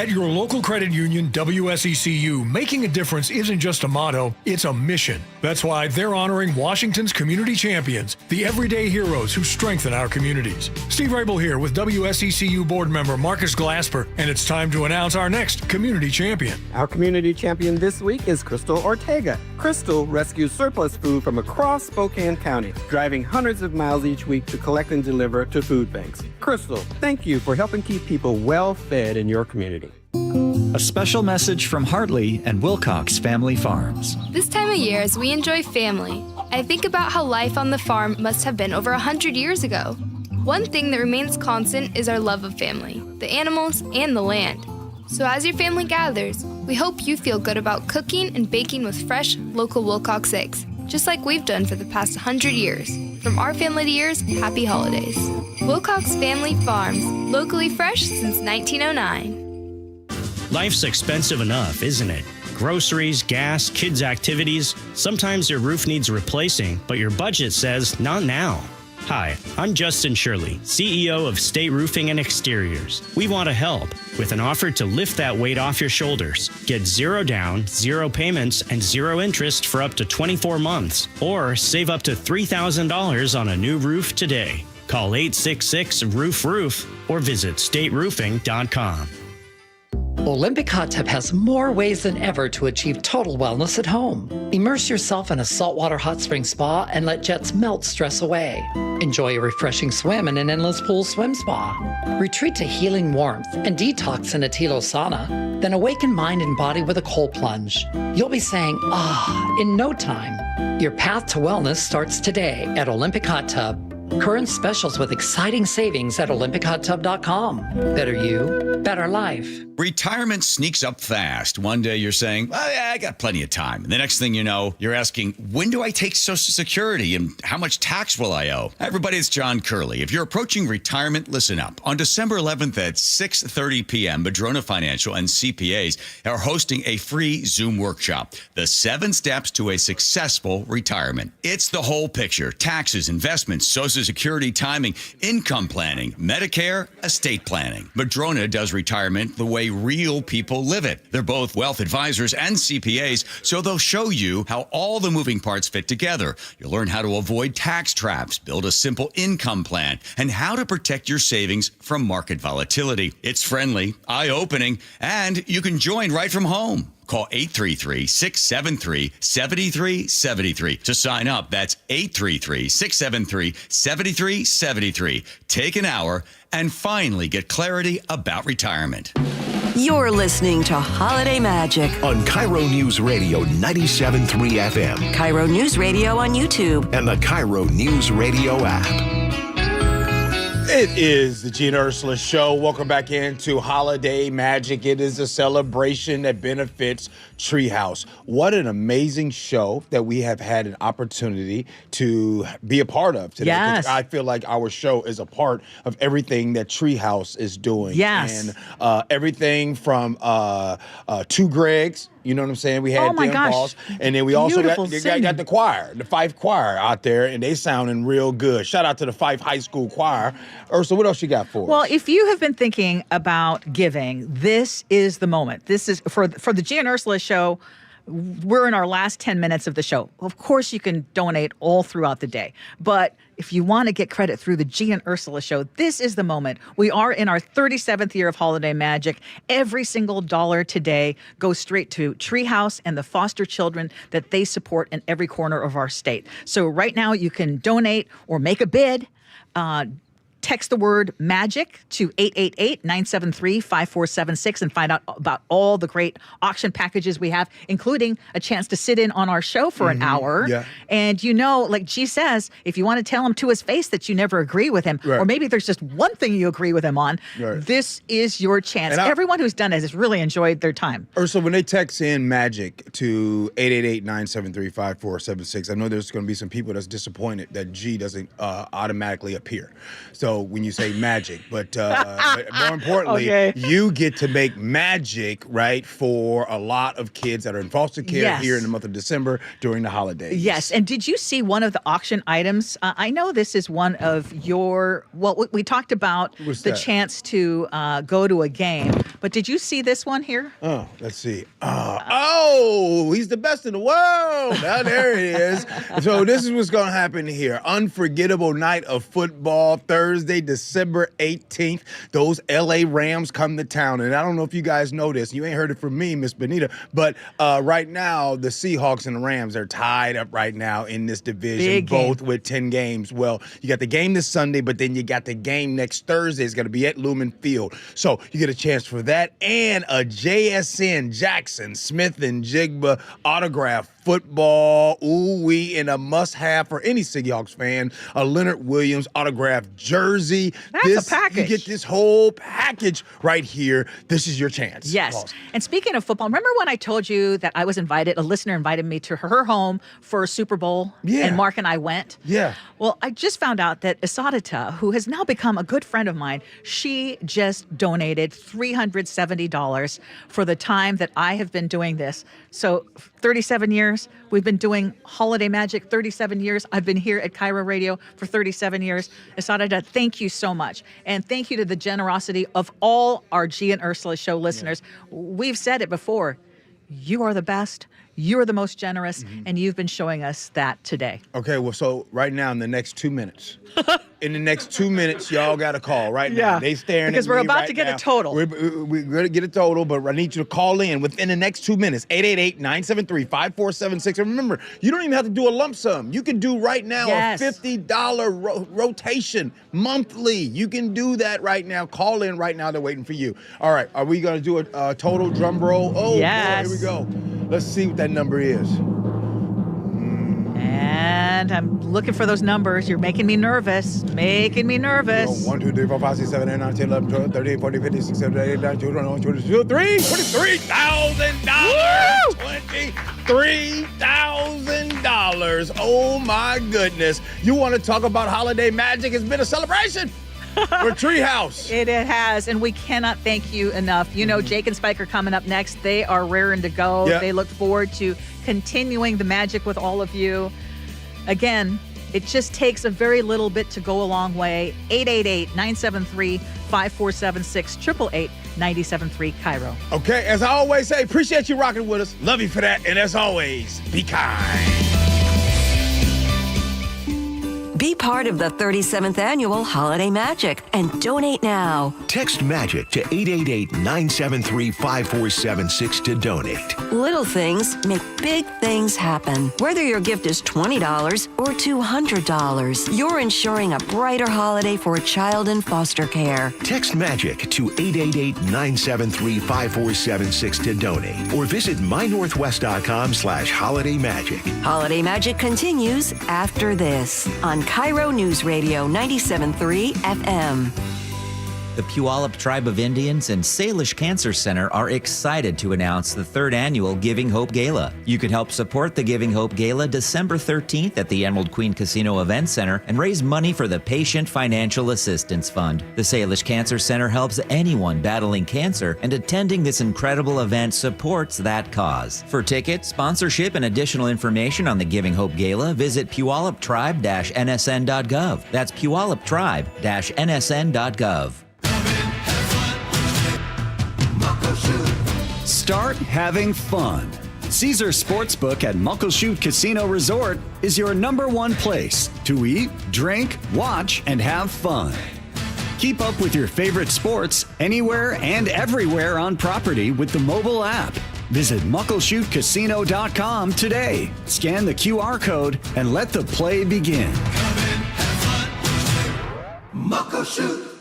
At your local credit union, WSECU, making a difference isn't just a motto, it's a mission. That's why they're honoring Washington's community champions, the everyday heroes who strengthen our communities. Steve Rabel here with WSECU board member Marcus Glasper, and it's time to announce our next community champion. Our community champion this week is Crystal Ortega. Crystal rescues surplus food from across Spokane County, driving hundreds of miles each week to collect and deliver to food banks. Crystal, thank you for helping keep people well fed in your community. A special message from Hartley and Wilcox Family Farms. This time of year, as we enjoy family, I think about how life on the farm must have been over 100 years ago. One thing that remains constant is our love of family, the animals, and the land. So as your family gathers, we hope you feel good about cooking and baking with fresh, local Wilcox eggs, just like we've done for the past 100 years. From our family to yours, happy holidays. Wilcox Family Farms, locally fresh since 1909. Life's expensive enough, isn't it? Groceries, gas, kids' activities. Sometimes your roof needs replacing, but your budget says not now. Hi, I'm Justin Shirley, CEO of State Roofing and Exteriors. We want to help with an offer to lift that weight off your shoulders. Get 0 down, 0 payments, and 0 interest for up to 24 months. Or save up to $3,000 on a new roof today. Call 866-ROOF-ROOF or visit stateroofing.com. Olympic Hot Tub has more ways than ever to achieve total wellness at home. Immerse yourself in a saltwater hot spring spa and let jets melt stress away. Enjoy a refreshing swim in an endless pool swim spa. Retreat to healing warmth and detox in a Tilo sauna. Then awaken mind and body with a cold plunge. You'll be saying, ah, in no time. Your path to wellness starts today at Olympic Hot Tub. Current specials with exciting savings at olympichottub.com. Better you, better life. Retirement sneaks up fast. One day you're saying, well, yeah, I got plenty of time. And the next thing you know, you're asking, when do I take Social Security and how much tax will I owe? Everybody, it's John Curley. If you're approaching retirement, listen up. On December 11th at 6:30 p.m., Madrona Financial and CPAs are hosting a free Zoom workshop, The 7 Steps to a Successful Retirement. It's the whole picture: taxes, investments, Social Security timing, income planning, Medicare, estate planning. Madrona does retirement the way real people live it. They're both wealth advisors and CPAs, so they'll show you how all the moving parts fit together. You'll learn how to avoid tax traps, build a simple income plan, and how to protect your savings from market volatility. It's friendly, eye-opening, and you can join right from home. Call 833-673-7373 to sign up. That's 833-673-7373. Take an hour and finally get clarity about retirement. You're listening to Holiday Magic on KIRO News Radio 97.3 FM, KIRO News Radio on YouTube, and the KIRO News Radio app. It is the Gene Ursula Show. Welcome back into Holiday Magic. It is a celebration that benefits Treehouse. What an amazing show that we have had an opportunity to be a part of today. Yes. I feel like our show is a part of everything that Treehouse is doing. Yes. And everything from 2 Gregs. You know what I'm saying? We had them balls. And then we also got the choir, the Fife Choir out there, and they sounding real good. Shout out to the Fife High School Choir. Ursula, what else you got for us? Well, if you have been thinking about giving, this is the moment. This is for the G and Ursula Show. We're in our last 10 minutes of the show. Of course, you can donate all throughout the day. But if you want to get credit through the G and Ursula Show, this is the moment. We are in our 37th year of Holiday Magic. Every single dollar today goes straight to Treehouse and the foster children that they support in every corner of our state. So right now you can donate or make a bid. Text the word MAGIC to 888-973-5476 and find out about all the great auction packages we have, including a chance to sit in on our show for an hour. Yeah. And like G says, if you want to tell him to his face that you never agree with him, or maybe there's just one thing you agree with him on, this is your chance. Everyone who's done it has really enjoyed their time. Ursula, when they text in MAGIC to 888-973-5476, I know there's going to be some people that's disappointed that G doesn't automatically appear. So know when you say magic, but more importantly, you get to make magic, right, for a lot of kids that are in foster care here in the month of December during the holidays. Yes, and did you see one of the auction items? I know this is one of your, we talked about the chance to go to a game, but did you see this one here? Oh, let's see. He's the best in the world. Now, there he is. So this is what's going to happen here. Unforgettable night of football, Thursday, December 18th. Those LA Rams come to town. And I don't know if you guys know this. You ain't heard it from me, Miss Benita. But right now, the Seahawks and the Rams are tied up right now in this division, both with 10 games. Well, you got the game this Sunday, but then you got the game next Thursday. It's going to be at Lumen Field. So you get a chance for that and a JSN Jackson Smith and Jigba autograph football, ooh-wee, and a must-have for any Seahawks fan, a Leonard Williams autographed jersey. That's a package. You get this whole package right here. This is your chance. Yes. And speaking of football, remember when I told you that I was invited, a listener invited me to her home for a Super Bowl? Yeah. And Mark and I went? Yeah. Well, I just found out that Isadata, who has now become a good friend of mine, she just donated $370 for the time that I have been doing this. So 37 years. We've been doing Holiday Magic 37 years. I've been here at KIRO Radio for 37 years. Isadata, thank you so much. And thank you to the generosity of all our G and Ursula show listeners. We've said it before. You are the best. You are the most generous. And you've been showing us that today. Okay, well, so right now in the next 2 minutes, y'all got to call right now. They staring because at we're me about right to get now. a total. We're going to get a total, but I need you to call in within the next 2 minutes. 888-973-5476. And remember, you don't even have to do a lump sum. You can do right now a $50 rotation monthly. You can do that right now. Call in right now. They're waiting for you. All right, are we going to do a total drum roll? Oh, yes. boy, here we go. Let's see what that number is. And I'm looking for those numbers. You're making me nervous. 1, 2, 3, 4, 5, 6, 7, 8, 9, 10, 11, 12, 13, 14, 15, 16, 17, 18, 19, 20, 21, 22, 23, $23,000. $23,000. Oh my goodness. You want to talk about holiday magic? It's been a celebration. For Treehouse. It has, and we cannot thank you enough. You know, Jake and Spike are coming up next. They are raring to go. Yep. They look forward to continuing the magic with all of you. Again, it just takes a very little bit to go a long way. 888-973-5476, 888-973 KIRO. Okay, as I always say, appreciate you rocking with us. Love you for that, and as always, be kind. Be part of the 37th Annual Holiday Magic and donate now. Text MAGIC to 888-973-5476 to donate. Little things make big things happen. Whether your gift is $20 or $200, you're ensuring a brighter holiday for a child in foster care. Text MAGIC to 888-973-5476 to donate or visit mynorthwest.com/holidaymagic. Holiday Magic continues after this on KIRO Newsradio 97.3 FM. The Puyallup Tribe of Indians and Salish Cancer Center are excited to announce the 3rd annual Giving Hope Gala. You can help support the Giving Hope Gala December 13th at the Emerald Queen Casino Event Center and raise money for the Patient Financial Assistance Fund. The Salish Cancer Center helps anyone battling cancer, and attending this incredible event supports that cause. For tickets, sponsorship, and additional information on the Giving Hope Gala, visit puyalluptribe-nsn.gov. That's puyalluptribe-nsn.gov. Start having fun. Caesar Sportsbook at Muckleshoot Casino Resort is your #1 place to eat, drink, watch, and have fun. Keep up with your favorite sports anywhere and everywhere on property with the mobile app. Visit muckleshootcasino.com today. Scan the QR code and let the play begin. Muckleshoot.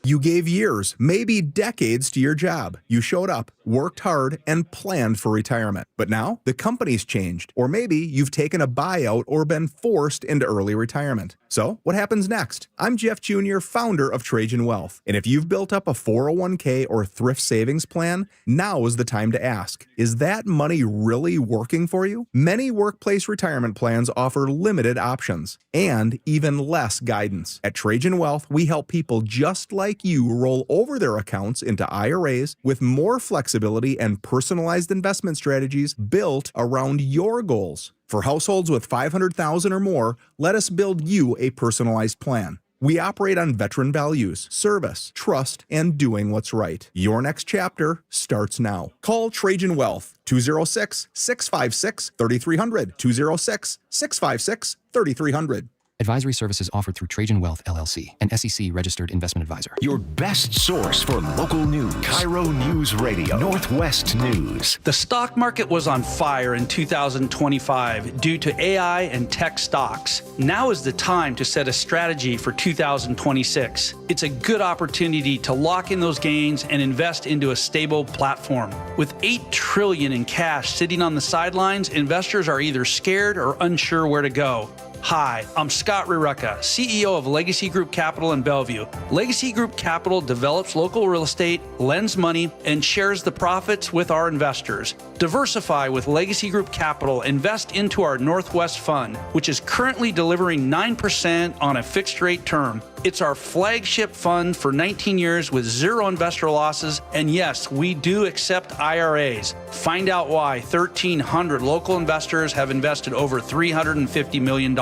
You gave years, maybe decades to your job. You showed up, worked hard, and planned for retirement. But now, the company's changed. Or maybe you've taken a buyout or been forced into early retirement. So, what happens next? I'm Jeff Jr., founder of Trajan Wealth. And if you've built up a 401k or thrift savings plan, now is the time to ask, is that money really working for you? Many workplace retirement plans offer limited options and even less guidance. At Trajan Wealth, we help people just like you roll over their accounts into IRAs with more flexibility and personalized investment strategies built around your goals. For households with $500,000 or more, let us build you a personalized plan. We operate on veteran values, service, trust, and doing what's right. Your next chapter starts now. Call Trajan Wealth, 206-656-3300, 206-656-3300. Advisory services offered through Trajan Wealth, LLC, an SEC-registered investment advisor. Your best source for local news. KIRO Newsradio, Northwest News. The stock market was on fire in 2025 due to AI and tech stocks. Now is the time to set a strategy for 2026. It's a good opportunity to lock in those gains and invest into a stable platform. With $8 trillion in cash sitting on the sidelines, investors are either scared or unsure where to go. Hi, I'm Scott Rirucka, CEO of Legacy Group Capital in Bellevue. Legacy Group Capital develops local real estate, lends money, and shares the profits with our investors. Diversify with Legacy Group Capital. Invest into our Northwest Fund, which is currently delivering 9% on a fixed rate term. It's our flagship fund for 19 years with zero investor losses. And yes, we do accept IRAs. Find out why 1,300 local investors have invested over $350 million.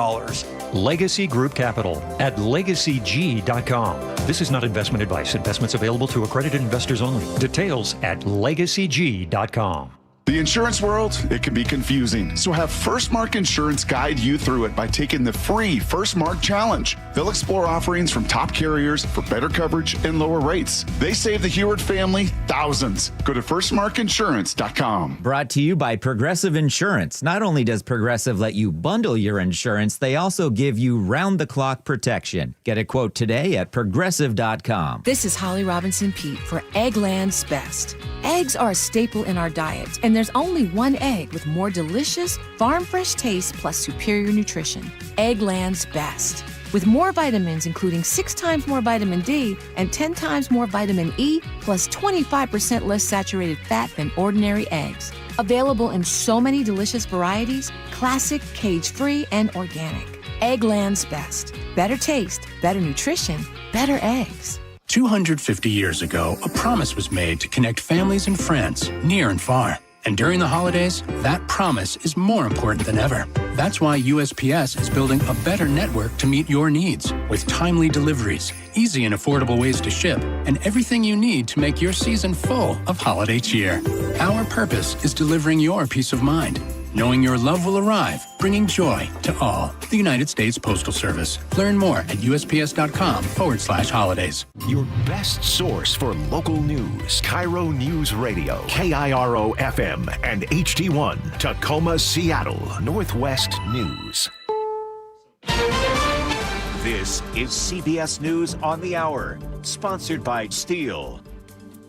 Legacy Group Capital at legacyg.com. This is not investment advice. Investments available to accredited investors only. Details at legacyg.com. The insurance world, it can be confusing, so have First Mark Insurance guide you through it by taking the free First Mark Challenge. They'll explore offerings from top carriers for better coverage and lower rates. They save the Heward family thousands. Go to firstmarkinsurance.com. Brought to you by Progressive Insurance. Not only does Progressive let you bundle your insurance, they also give you round-the-clock protection. Get a quote today at progressive.com. This is Holly Robinson Pete for Eggland's Best. Eggs are a staple in our diet, and there's only one egg with more delicious, farm-fresh taste plus superior nutrition. Eggland's Best. With more vitamins, including 6 times more vitamin D and 10 times more vitamin E, plus 25% less saturated fat than ordinary eggs. Available in so many delicious varieties, classic, cage-free, and organic. Eggland's Best. Better taste, better nutrition, better eggs. 250 years ago, a promise was made to connect families and friends near and far. And during the holidays, that promise is more important than ever. That's why USPS is building a better network to meet your needs with timely deliveries, easy and affordable ways to ship, and everything you need to make your season full of holiday cheer. Our purpose is delivering your peace of mind, knowing your love will arrive, bringing joy to all. The United States Postal Service. Learn more at USPS.com/holidays. Your best source for local news. KIRO News Radio. KIRO FM and HD1. Tacoma, Seattle. Northwest News. This is CBS News on the Hour. Sponsored by Steel.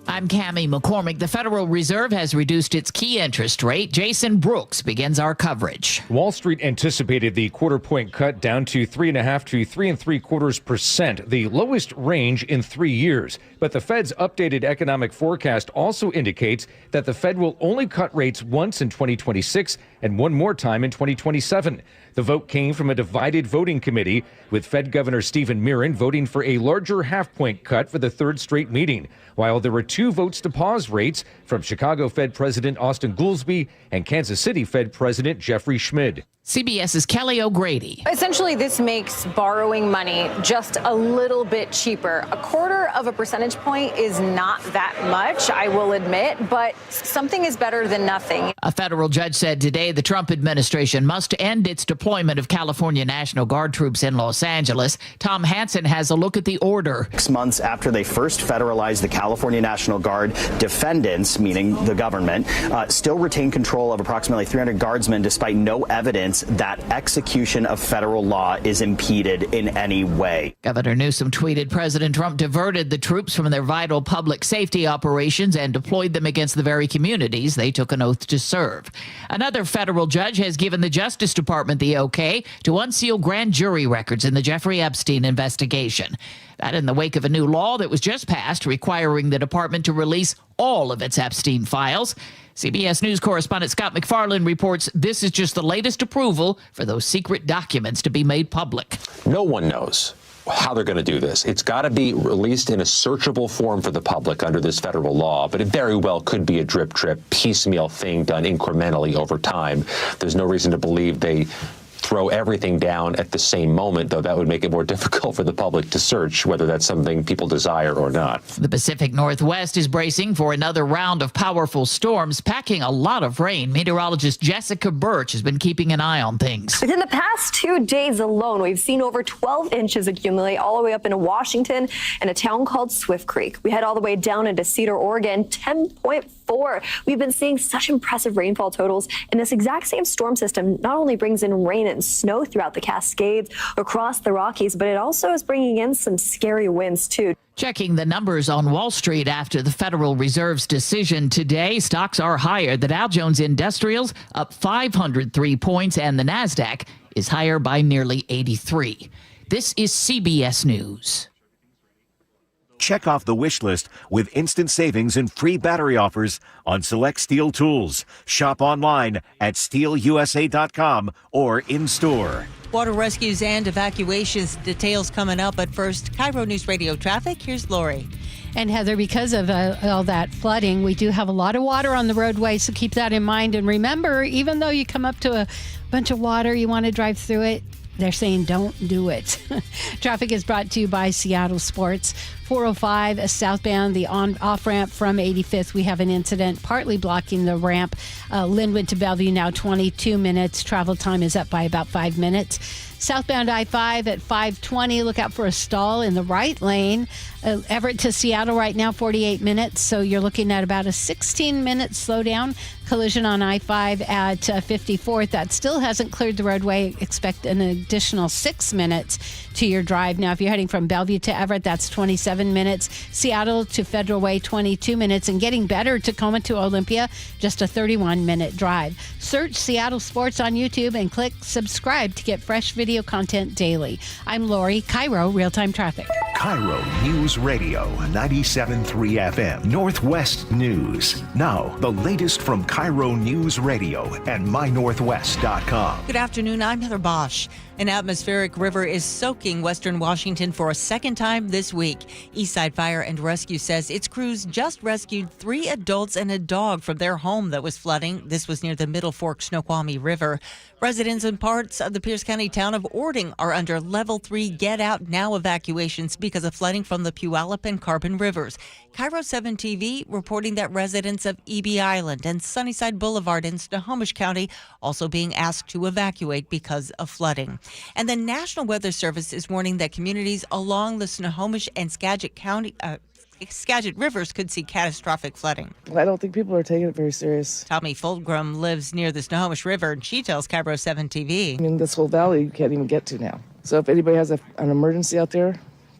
I'm Cammie McCormick. The Federal Reserve has reduced its key interest rate. Jason Brooks begins our coverage. Wall Street anticipated the quarter-point cut down to 3.5 to 3.75%, the lowest range in 3 years. But the Fed's updated economic forecast also indicates that the Fed will only cut rates once in 2026 and one more time in 2027. The vote came from a divided voting committee, with Fed Governor Stephen Miron voting for a larger half-point cut for the third straight meeting, while there were 2 votes to pause rates from Chicago Fed President Austin Goolsbee and Kansas City Fed President Jeffrey Schmid. CBS's Kelly O'Grady. Essentially, this makes borrowing money just a little bit cheaper. 0.25 percentage point is not that much, I will admit, but something is better than nothing. A federal judge said today the Trump administration must end its deployment of California National Guard troops in Los Angeles. Tom Hansen has a look at the order. 6 months after they first federalized the California National Guard, defendants, meaning the government, still retain control of approximately 300 guardsmen despite no evidence evidence that execution of federal law is impeded in any way. Governor Newsom tweeted President Trump diverted the troops from their vital public safety operations and deployed them against the very communities they took an oath to serve. Another federal judge has given the Justice Department the okay to unseal grand jury records in the Jeffrey Epstein investigation. That in the wake of a new law that was just passed requiring the department to release all of its Epstein files. CBS News correspondent Scott McFarland reports this is just the latest approval for those secret documents to be made public. No one knows how they're going to do this. It's got to be released in a searchable form for the public under this federal law, but it very well could be a drip, piecemeal thing done incrementally over time. There's no reason to believe they throw everything down at the same moment, though that would make it more difficult for the public to search, whether that's something people desire or not. The Pacific Northwest is bracing for another round of powerful storms, packing a lot of rain. Meteorologist Jessica Birch has been keeping an eye on things. Within the past 2 days alone, we've seen over 12 inches accumulate all the way up into Washington and a town called Swift Creek. We head all the way down into Cedar, Oregon, 10.4. We've been seeing such impressive rainfall totals, and this exact same storm system not only brings in rain and snow throughout the Cascades across the Rockies, but it also is bringing in some scary winds too. Checking the numbers on Wall Street after the Federal Reserve's decision today, stocks are higher. The Dow Jones Industrials up 503 points and the Nasdaq is higher by nearly 83. This is CBS News. Check off the wish list with instant savings and free battery offers on select Steel tools. Shop online at steelusa.com or in-store. Water rescues and evacuations details coming up. But first, KIRO News Radio traffic. Here's Lori. And Heather, because of all that flooding, we do have a lot of water on the roadway, so keep that in mind. And remember, even though you come up to a bunch of water, you want to drive through it, they're saying don't do it. Traffic is brought to you by Seattle Sports. 405 southbound, the off-ramp from 85th. We have an incident partly blocking the ramp. Linwood to Bellevue now 22 minutes. Travel time is up by about 5 minutes. Southbound I-5 at 520. Look out for a stall in the right lane. Everett to Seattle right now, 48 minutes. So you're looking at about a 16-minute slowdown. Collision on I-5 at 54th. That still hasn't cleared the roadway. Expect an additional 6 minutes to your drive. Now, if you're heading from Bellevue to Everett, that's 27 minutes. Seattle to Federal Way, 22 minutes. And getting better, Tacoma to Olympia, just a 31-minute drive. Search Seattle Sports on YouTube and click subscribe to get fresh video content daily. I'm Lori, KIRO Real-Time Traffic. KIRO News Radio, 97.3 FM, Northwest News. Now, the latest from KIRO News Radio and mynorthwest.com. Good afternoon. I'm Heather Bosch. An atmospheric river is soaking western Washington for a second time this week. Eastside Fire and Rescue says its crews just rescued 3 adults and a dog from their home that was flooding. This was near the Middle Fork Snoqualmie River. Residents in parts of the Pierce County town of Ording are under Level 3 Get Out Now evacuations because of flooding from the Puyallup and Carbon rivers. KIRO 7 TV reporting that residents of EB Island and Sunnyside Boulevard in Snohomish County also being asked to evacuate because of flooding. And the National Weather Service is warning that communities along the Snohomish and Skagit rivers could see catastrophic flooding. I don't think people are taking it very serious. Tommy Fulgrim lives near the Snohomish River, and she tells KIRO 7 TV. I mean, this whole valley you can't even get to now. So if anybody has an emergency out there,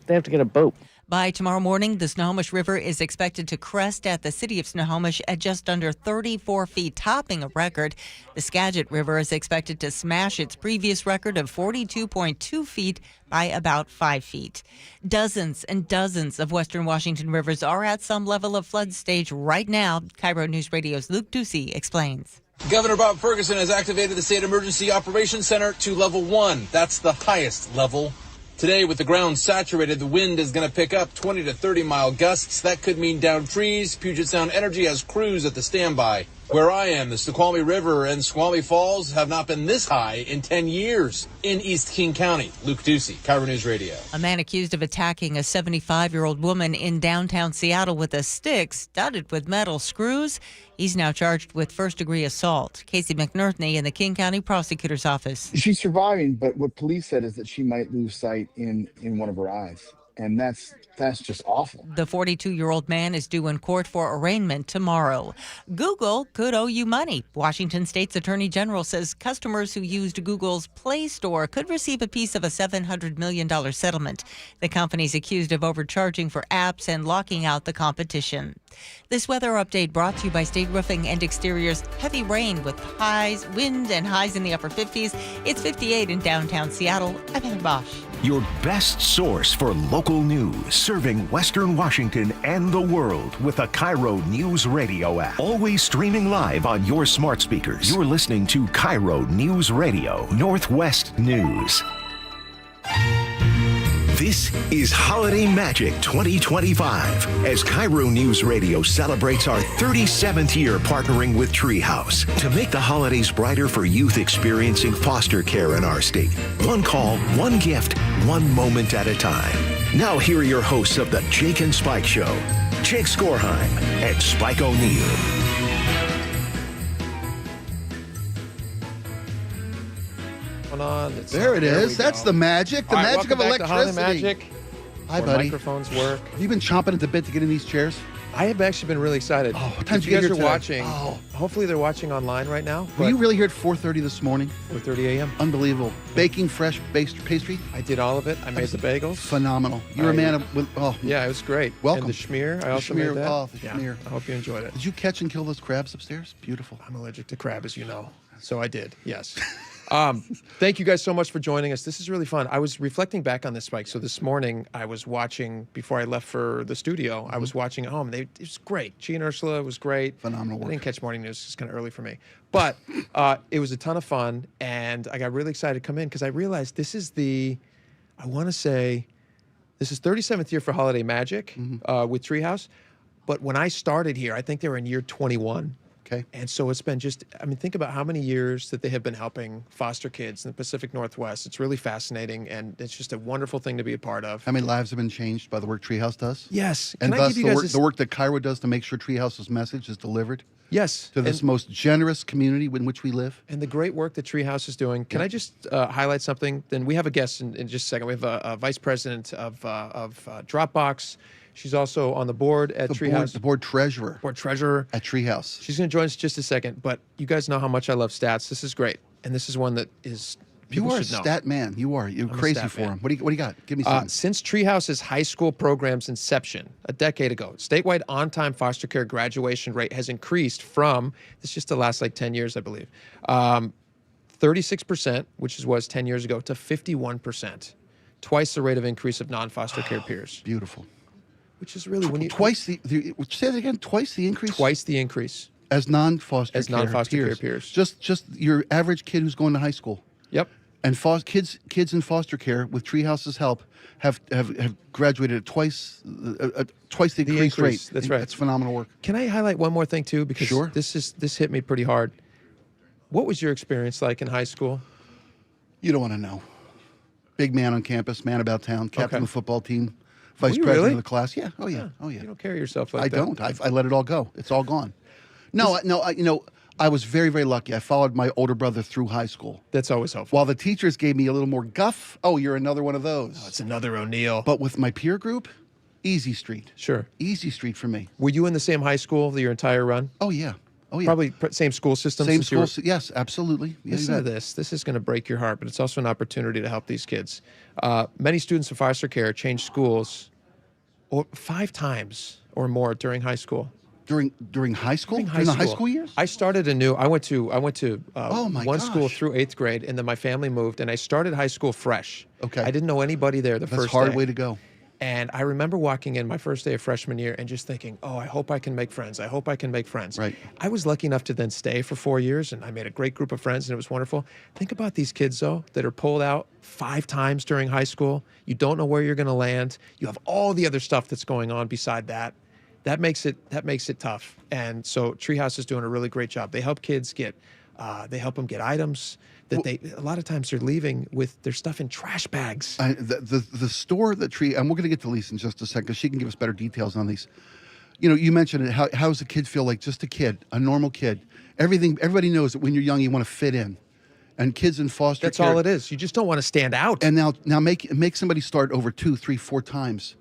they have to get a boat. By tomorrow morning, the Snohomish River is expected to crest at the city of Snohomish at just under 34 feet, topping a record. The Skagit River is expected to smash its previous record of 42.2 feet by about 5 feet. Dozens and dozens of western Washington rivers are at some level of flood stage right now. KIRO News Radio's Luke Ducey explains. Governor Bob Ferguson has activated the State Emergency Operations Center to Level 1. That's the highest level. Today, with the ground saturated, the wind is going to pick up 20 to 30-mile gusts. That could mean downed trees. Puget Sound Energy has crews at the standby. Where I am, the Snoqualmie River and Snoqualmie Falls have not been this high in 10 years in East King County. Luke Ducey, KIRO News Radio. A man accused of attacking a 75-year-old woman in downtown Seattle with a stick studded with metal screws. He's now charged with first-degree assault. Casey McNerney in the King County Prosecutor's Office. She's surviving, but what police said is that she might lose sight in one of her eyes. and that's just awful. The 42-year-old man is due in court for arraignment tomorrow. Google could owe you money. Washington State's Attorney General says customers who used Google's Play Store could receive a piece of a $700 million settlement. The company's accused of overcharging for apps and locking out the competition. This weather update brought to you by State Roofing and Exteriors. Heavy rain with wind and highs in the upper 50s. It's 58 in downtown Seattle. I'm Heather Bosch. Your best source for local news, serving Western Washington and the world with the KIRO Newsradio app. Always streaming live on your smart speakers. You're listening to KIRO Newsradio, Northwest News. This is Holiday Magic 2025 as KIRO Newsradio celebrates our 37th year partnering with Treehouse to make the holidays brighter for youth experiencing foster care in our state. One call, one gift, one moment at a time. Now here are your hosts of the Jake and Spike Show, Jake Skorheim and Spike O'Neill. On. There it is. That's the magic. The magic of electricity. Magic. Hi, buddy. Microphones work. Have you been chomping at the bit to get in these chairs? I have actually been really excited. Oh, what time you guys are watching. Hopefully they're watching online right now. Were you really here at 4:30 this morning? 4:30 a.m. Unbelievable. Baking fresh pastry? I did all of it. I made the bagels. Phenomenal. You're a man of... Yeah, it was great. Welcome. And the schmear. I also made that. Oh, the schmear. I hope you enjoyed it. Did you catch and kill those crabs upstairs? Beautiful. I'm allergic to crab, as you know. So I did, yes. Thank you guys so much for joining us. This is really fun. I was reflecting back on this, Spike. So this morning I was watching, before I left for the studio, I was watching at home. It was great. She and Ursula was great. Phenomenal work. I didn't catch morning news. It's kind of early for me. But it was a ton of fun, and I got really excited to come in because I realized this is 37th year for Holiday Magic with Treehouse. But when I started here, I think they were in year 21. Okay. And so it's been think about how many years that they have been helping foster kids in the Pacific Northwest. It's really fascinating, and it's just a wonderful thing to be a part of. How many lives have been changed by the work Treehouse does? Yes. And thus the work that KIRO does to make sure Treehouse's message is delivered? Yes. To this most generous community in which we live? And the great work that Treehouse is doing. Can I just highlight something? Then we have a guest in just a second. We have a vice president of Dropbox. She's also on the board at Treehouse. The board treasurer. Board treasurer. At Treehouse. She's going to join us in just a second, but you guys know how much I love stats. This is great. And this is one that is... You are a stat man. You are. You're crazy for him. What do you got? Give me some. Since Treehouse's high school program's inception a decade ago, statewide on-time foster care graduation rate has increased from, this is just the last 10 years, I believe, 36%, which was 10 years ago, to 51%. Twice the rate of increase of non-foster care peers. Beautiful. Which is really when you say that again. Twice the increase. Twice the increase as non-foster care peers. Just your average kid who's going to high school. Yep. And kids in foster care with Treehouse's help have graduated at twice the increased rate. That's right. That's phenomenal work. Can I highlight one more thing too? Because this hit me pretty hard. What was your experience like in high school? You don't want to know. Big man on campus, man about town, captain of the football team. Vice president really? of the class. Yeah. Oh, yeah. Oh, yeah. You don't carry yourself like that. I don't. I let it all go. It's all gone. No. I was very, very lucky. I followed my older brother through high school. That's always helpful. While the teachers gave me a little more guff. Oh, you're another one of those. Oh, it's another O'Neill. But with my peer group, easy street. Sure. Easy street for me. Were you in the same high school your entire run? Oh, yeah. Oh, yeah. Probably same school system? Same school. Yes, absolutely. Listen to this. This is going to break your heart, but it's also an opportunity to help these kids. Many students in foster care change schools 5 times or more during high school. During high school? During the high school years? I started I went to one school through 8th grade, and then my family moved, and I started high school fresh. Okay. I didn't know anybody there That's first day. That's a hard way to go. And I remember walking in my first day of freshman year and just thinking, oh, I hope I can make friends. I hope I can make friends. Right. I was lucky enough to then stay for 4 years, and I made a great group of friends, and it was wonderful. Think about these kids, though, that are pulled out 5 times during high school. You don't know where you're going to land. You have all the other stuff that's going on beside that. That makes it tough. And so Treehouse is doing a really great job. They help kids get items that a lot of times they're leaving with their stuff in trash bags. The store that and we're going to get to Lisa in just a second because she can give us better details on these. You mentioned it. How does a kid feel like just a kid, a normal kid? Everybody knows that when you're young, you want to fit in. And kids in foster That's care. all it is. You just don't want to stand out. And now make somebody start over 2, 3, 4 times.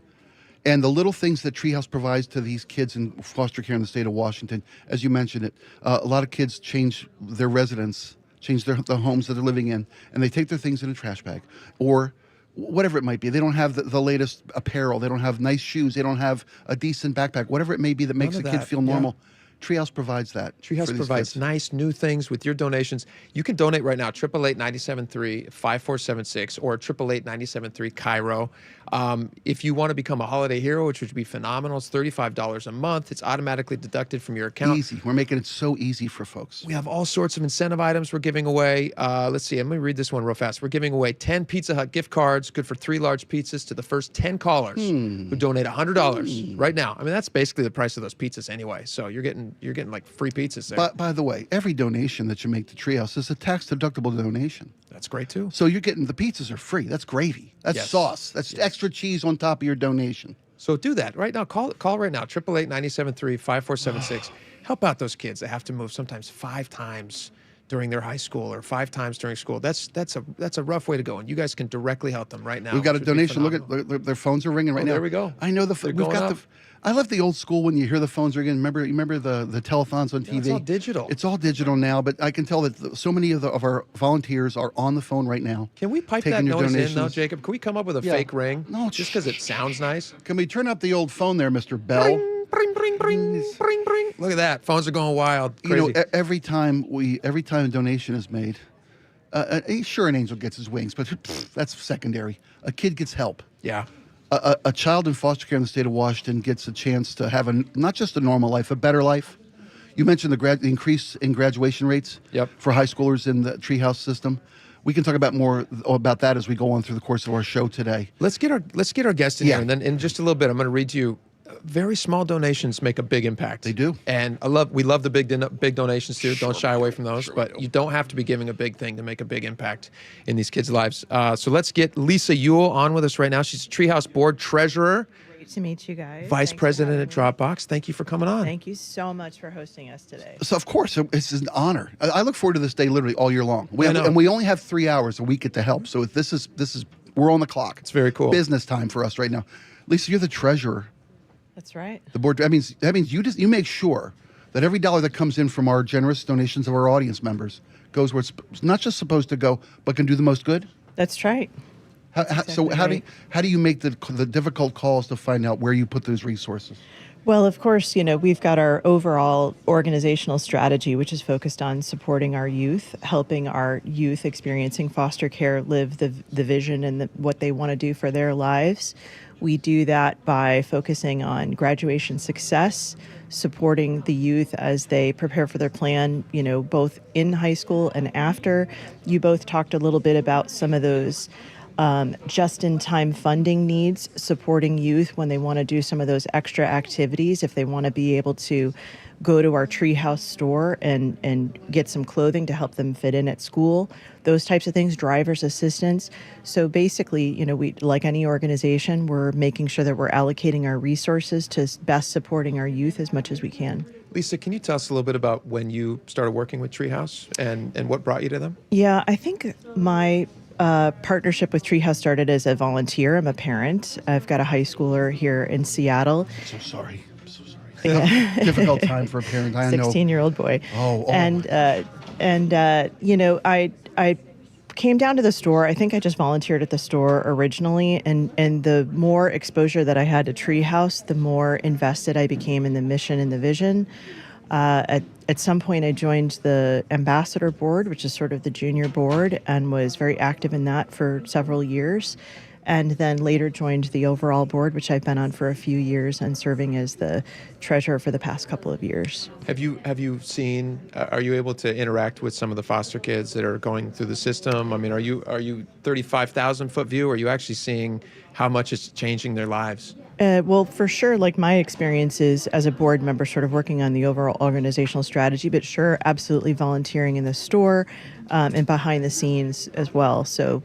And the little things that Treehouse provides to these kids in foster care in the state of Washington, as you mentioned it, a lot of kids change their residence, change the homes that they're living in, and they take their things in a trash bag or whatever it might be. They don't have the latest apparel. They don't have nice shoes. They don't have a decent backpack, whatever it may be that makes a kid feel normal. Treehouse provides that. Treehouse provides nice new things with your donations. You can donate right now, 888-973-5476 or 888-973 KIRO. If you want to become a holiday hero, which would be phenomenal, it's $35 a month. It's automatically deducted from your account. Easy. We're making it so easy for folks. We have all sorts of incentive items we're giving away. Let's see. Let me read this one real fast. We're giving away 10 Pizza Hut gift cards, good for 3 large pizzas to the first 10 callers who donate $100 right now. I mean, that's basically the price of those pizzas anyway. So you're getting like free pizzas there. By the way, every donation that you make to Treehouse is a tax-deductible donation. That's great too. So you're getting the pizzas are free. That's gravy. That's sauce. That's extra cheese on top of your donation. So do that right now. Call right now. 888-973-5476. Help out those kids that have to move sometimes 5 times during their high school or 5 times during school. That's a rough way to go, and you guys can directly help them right now. We've got a donation. Look at their phones are ringing right now. There we go. I know we've got the. I love the old school when you hear the phones ringing. Remember the telethons on TV? It's all digital. It's all digital now, but I can tell that so many of our volunteers are on the phone right now. Can we pipe that noise in, though, Jacob? Can we come up with a fake ring? No, just because it sounds nice. Can we turn up the old phone there, Mr. Bell? Bring, bring, bring, bring, bring. Look at that. Phones are going wild. Crazy. You know, every time a donation is made, sure, an angel gets his wings, but that's secondary. A kid gets help. Yeah. A child in foster care in the state of Washington gets a chance to have not just a normal life, a better life. You mentioned the increase in graduation rates for high schoolers in the Treehouse system. We can talk about more about that as we go on through the course of our show today. Let's get our guest in here, and then in just a little bit, I'm going to read to you. Very small donations make a big impact. They do, and we love the big donations too. Don't shy away from those. But you don't have to be giving a big thing to make a big impact in these kids' lives. So let's get Lisa Ewell on with us right now. She's Treehouse Board Treasurer. Great to meet you guys. Vice President at Dropbox. Thank you for coming on. Thank you so much for hosting us today. So of course, it's an honor. I look forward to this day literally all year long. And we only have 3 hours a week to help. So this is we're on the clock. It's very cool. Business time for us right now. Lisa, you're the treasurer. That's right. The board. That means you make sure that every dollar that comes in from our generous donations of our audience members goes where it's not just supposed to go, but can do the most good. That's right. So how do you make the difficult calls to find out where you put those resources? Well, of course, we've got our overall organizational strategy, which is focused on supporting our youth, helping our youth experiencing foster care live the vision and what they want to do for their lives. We do that by focusing on graduation success, supporting the youth as they prepare for their plan, both in high school and after. You both talked a little bit about some of those just-in-time funding needs, supporting youth when they want to do some of those extra activities, if they want to be able to go to our Treehouse store and get some clothing to help them fit in at school, those types of things, driver's assistance. So basically, we, like any organization, we're making sure that we're allocating our resources to best supporting our youth as much as we can. Lisa, can you tell us a little bit about when you started working with Treehouse and what brought you to them? Yeah, I think my partnership with Treehouse started as a volunteer. I'm a parent. I've got a high schooler here in Seattle. I'm so sorry. Difficult time for a parent. I know. 16-year-old boy. Oh. I came down to the store. I think I just volunteered at the store originally, and the more exposure that I had to Treehouse, the more invested I became in the mission and the vision. At some point, I joined the ambassador board, which is sort of the junior board, and was very active in that for several years. And then later joined the overall board, which I've been on for a few years, and serving as the treasurer for the past couple of years. Have you seen? Are you able to interact with some of the foster kids that are going through the system? I mean, are you 35,000-foot view? Are you actually seeing how much it's changing their lives? Well, for sure, like my experiences as a board member, sort of working on the overall organizational strategy, but sure, absolutely volunteering in the store and behind the scenes as well. So,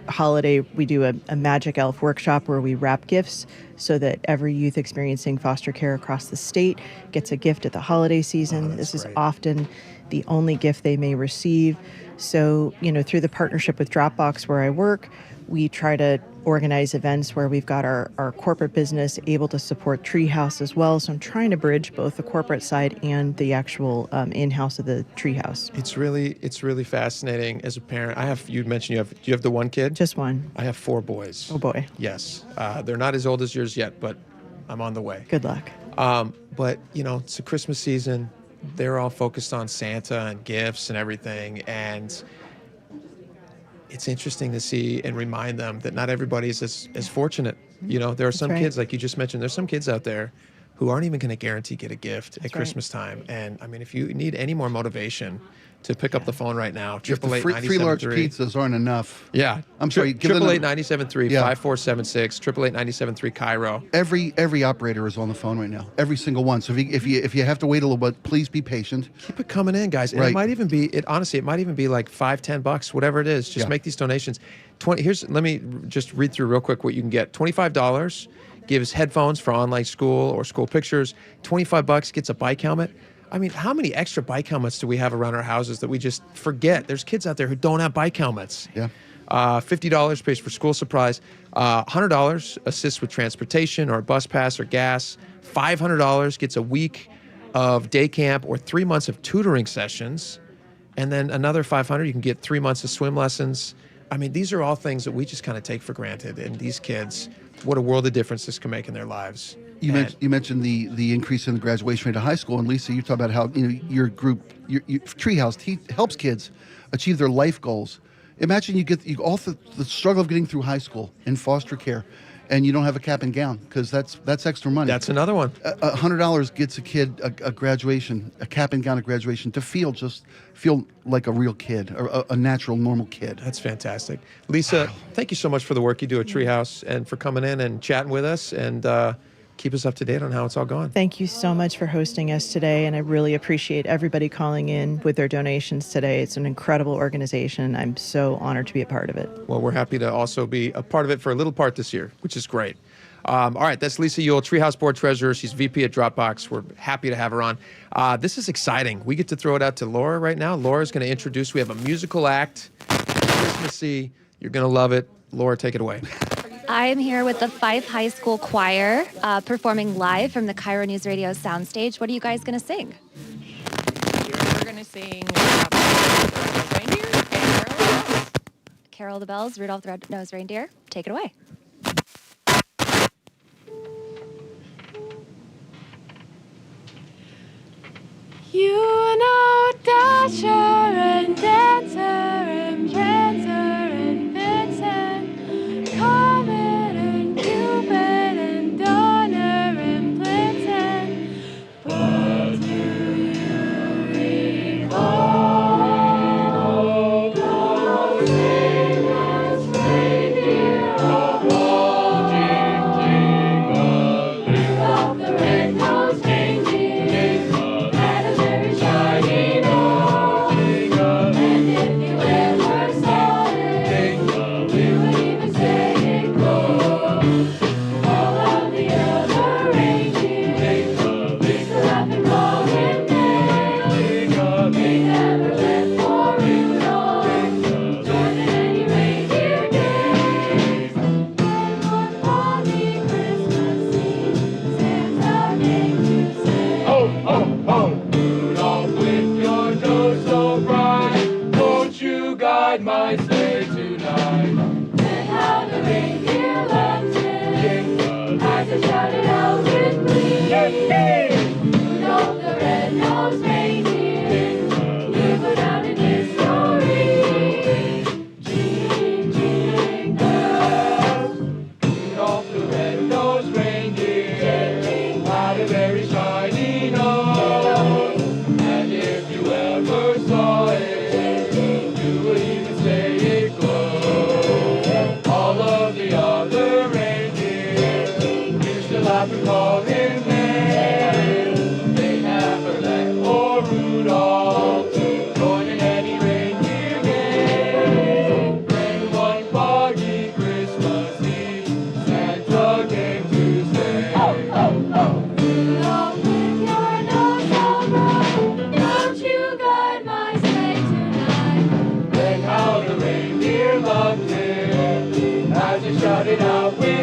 holiday, we do a Magic Elf workshop where we wrap gifts so that every youth experiencing foster care across the state gets a gift at the holiday season. This is often the only gift they may receive. So, through the partnership with Dropbox where I work, we try to organize events where we've got our corporate business able to support Treehouse as well. So I'm trying to bridge both the corporate side and the actual in-house of the Treehouse. It's really fascinating as a parent. You mentioned do you have the one kid? Just one. I have 4 boys. Oh boy. Yes. They're not as old as yours yet, but I'm on the way. Good luck. But it's a Christmas season. They're all focused on Santa and gifts and everything. And it's interesting to see and remind them that not everybody is as fortunate. There are some kids, like you just mentioned, there's some kids out there who aren't even going to guarantee get a gift at Christmas time. And I mean, if you need any more motivation to pick up the phone right now, 888-973. Free large pizzas aren't enough. Yeah. I'm sorry. 888-973, 5476, 888-973 KIRO. Every operator is on the phone right now. Every single one. So if you have to wait a little bit, please be patient. Keep it coming in, guys. And Right. it might even be like $5-10, whatever it is. Just make these donations. Let me just read through real quick what you can get. $25 gives headphones for online school or school pictures. $25 gets a bike helmet. I mean, how many extra bike helmets do we have around our houses that we just forget? There's kids out there who don't have bike helmets. Yeah. $50 pays for school supplies. $100 assists with transportation or a bus pass or gas. $500 gets a week of day camp or 3 months of tutoring sessions. And then another $500, you can get 3 months of swim lessons. I mean, these are all things that we just kind of take for granted. And these kids, what a world of difference this can make in their lives. You mentioned the increase in the graduation rate of high school, and Lisa, you talk about how your group, your Treehouse, helps kids achieve their life goals. Imagine you all the struggle of getting through high school in foster care, and you don't have a cap and gown because that's extra money. That's another one. $100 gets a kid a graduation, a cap and gown at graduation to feel like a real kid, or a natural, normal kid. That's fantastic. Lisa, thank you so much for the work you do at Treehouse and for coming in and chatting with us and keep us up to date on how it's all going. Thank you so much for hosting us today, and I really appreciate everybody calling in with their donations today. It's an incredible organization. I'm so honored to be a part of it. Well, we're happy to also be a part of it for a little part this year, which is great. All right, that's Lisa Ewell, Treehouse Board Treasurer. She's VP at Dropbox. We're happy to have her on. This is exciting. We get to throw it out to Laura right now. Laura's going to introduce. We have a musical act, Christmassy. You're going to love it. Laura, take it away. I am here with the Fife High School Choir performing live from the KIRO Newsradio soundstage. What are you guys going to sing? We're going to sing Reindeer and Carol the Bells, Rudolph the Red-Nosed Reindeer. Take it away. You know Dasher and Dancer and Prancer and Vixen, Comet and Cupid and Donner and Blitzen. But do you recall those famous reindeer of old? Rudolph the Red-Nosed Reindeer had a very shiny nose.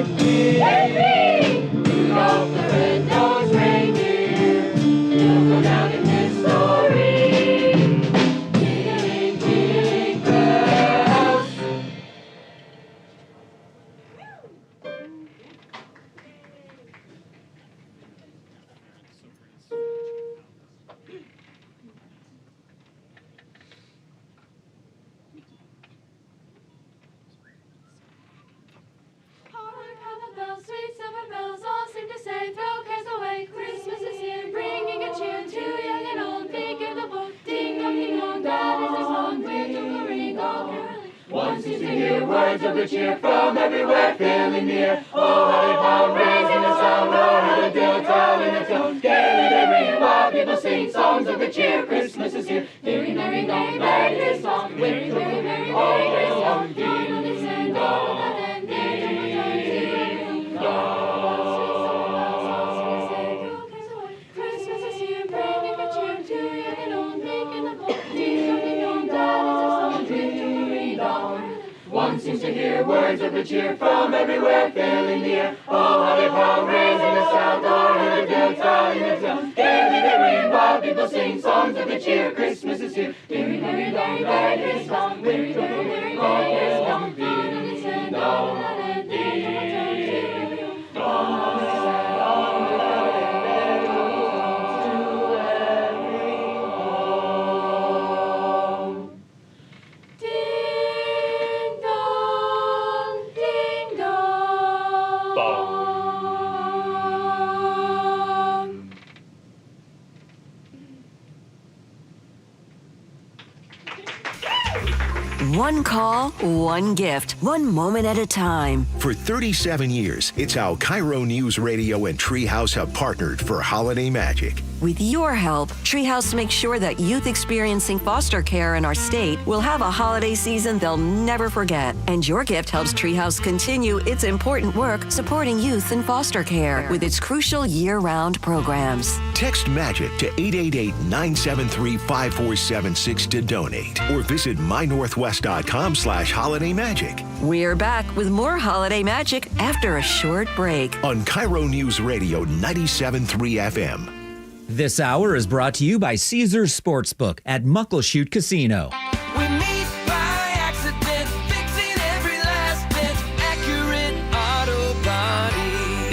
with me. Rudolph the red-nosed reindeer, he'll go down in history. Ding-a-ling, ding-a-ling bells. Hark how the bells, sweet silver bells, all seem to say, throw cares away. Christmas is here, bringing a cheer to young and old. Big in the boat, ding dong, ding dong, that is the song. We're jingling, all caroling. One seems to hear words of good cheer from everywhere, feeling near. Oh, how they pound, raising the sound, oh, how the dill telling its tone. Gaily they ring while people sing songs of good cheer. Christmas is here. Merry, merry, merry, merry Christmas. Merry, merry, merry, merry Christmas. Ding, ding, dong, ding, ding, dong. Christmas is here, bringing a cheer to young and old. Big in the boat, ding dong, ding dong, that is the song. We're jingling, all caroling. One seems to hear words of good cheer from everywhere, feeling near. Oh, how they pound, raising the sound, oh, how the dill telling its tone. Gaily they ring while people sing songs of good cheer. Christmas is here. Merry, merry, merry, merry Christmas. Merry, merry, merry, merry Christmas. Ding, dong, ding, dong. Ding dong, ding dong. One call, one gift, one moment at a time. For 37 years, it's how KIRO Newsradio and Treehouse have partnered for Holiday Magic. With your help, Treehouse makes sure that youth experiencing foster care in our state will have a holiday season they'll never forget. And your gift helps Treehouse continue its important work supporting youth in foster care with its crucial year-round programs. Text MAGIC to 888-973-5476 to donate or visit mynorthwest.com/holidaymagic. We're back with more Holiday Magic after a short break on KIRO News Radio 97.3 FM. This hour is brought to you by Caesars Sportsbook at Muckleshoot Casino. We meet by accident, fixing every last bit, accurate auto body.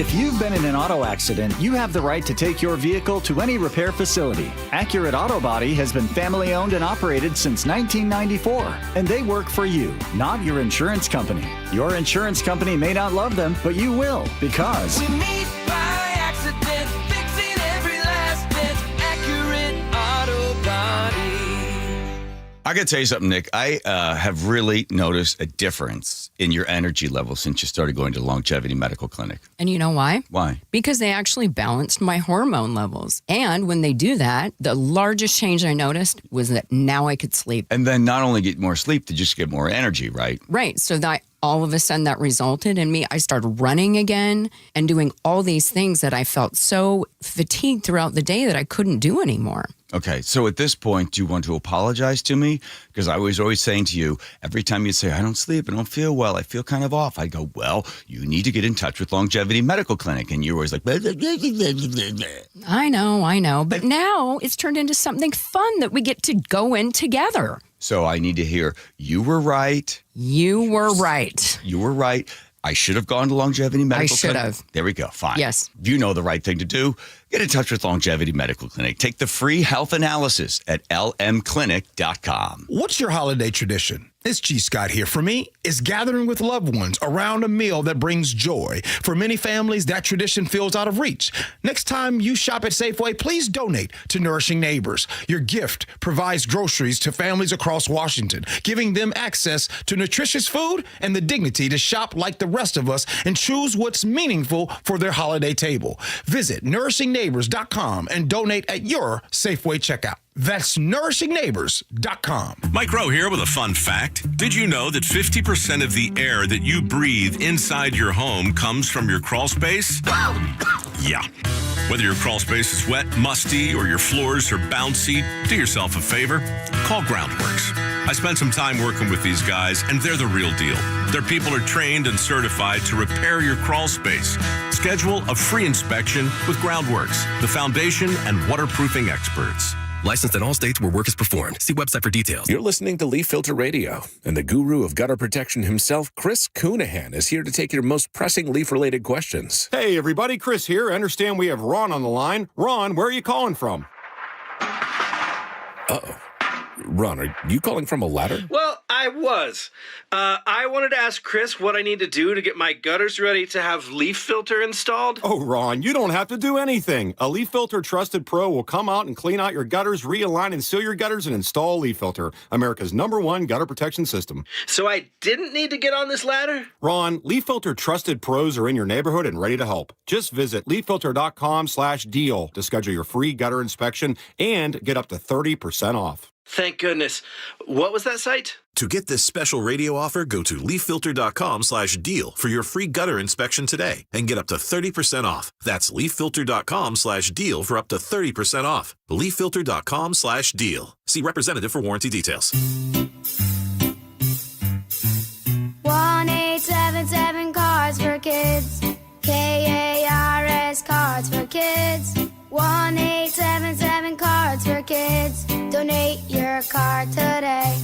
If you've been in an auto accident, you have the right to take your vehicle to any repair facility. Accurate Auto Body has been family owned and operated since 1994, and they work for you, not your insurance company. Your insurance company may not love them, but you will, because We meet by accident, fixing every last bit, accurate auto body. I got to tell you something, Nick. I have really noticed a difference in your energy level since you started going to the Longevity Medical Clinic. And you know why? Why? Because they actually balanced my hormone levels. And when they do that, the largest change I noticed was that now I could sleep. And then not only get more sleep, to just get more energy, right? Right. So that all of a sudden that resulted in me, I started running again and doing all these things that I felt so fatigued throughout the day that I couldn't do anymore. Okay, so at this point, do you want to apologize to me? Because I was always saying to you, every time you say, I don't sleep, I don't feel well, I feel kind of off, I go, well, you need to get in touch with Longevity Medical Clinic. And you're always like, blah, blah, blah, blah, blah, blah. I know. But now it's turned into something fun that we get to go in together. So I need to hear, you were right. You were right. You were right. I should have gone to Longevity Medical Clinic. I should have. There we go. Fine. Yes. You know the right thing to do. Get in touch with Longevity Medical Clinic. Take the free health analysis at lmclinic.com. What's your holiday tradition? It's G. Scott here. For me, it's gathering with loved ones around a meal that brings joy. For many families, that tradition feels out of reach. Next time you shop at Safeway, please donate to Nourishing Neighbors. Your gift provides groceries to families across Washington, giving them access to nutritious food and the dignity to shop like the rest of us and choose what's meaningful for their holiday table. Visit nourishingneighbors.com and donate at your Safeway checkout. That's nourishingneighbors.com. Mike Rowe here with a fun fact. Did you know that 50% of the air that you breathe inside your home comes from your crawl space? Yeah. Whether your crawl space is wet, musty, or your floors are bouncy, do yourself a favor. Call Groundworks. I spent some time working with these guys, and they're the real deal. Their people are trained and certified to repair your crawl space. Schedule a free inspection with Groundworks, the foundation and waterproofing experts. Licensed in all states where work is performed. See website for details. You're listening to Leaf Filter Radio, and the guru of gutter protection himself, Chris Coonahan, is here to take your most pressing leaf-related questions. Hey, everybody. Chris here. I understand we have Ron on the line. Ron, where are you calling from? Uh-oh. Ron, are you calling from a ladder? Well, I was. I wanted to ask Chris what I need to do to get my gutters ready to have leaf filter installed. Oh, Ron, you don't have to do anything. A Leaf Filter Trusted Pro will come out and clean out your gutters, realign and seal your gutters, and install Leaf Filter, America's #1 gutter protection system. So I didn't need to get on this ladder? Ron, Leaf Filter Trusted Pros are in your neighborhood and ready to help. Just visit leaffilter.com/deal to schedule your free gutter inspection and get up to 30% off. Thank goodness. What was that site? To get this special radio offer, go to leaffilter.com/deal for your free gutter inspection today and get up to 30% off. That's leaffilter.com/deal for up to 30% off. leaffilter.com/deal. See representative for warranty details. 1-877 Cards for Kids. KARS Cards for Kids. 1-877 Cards for Kids. Donate your card today.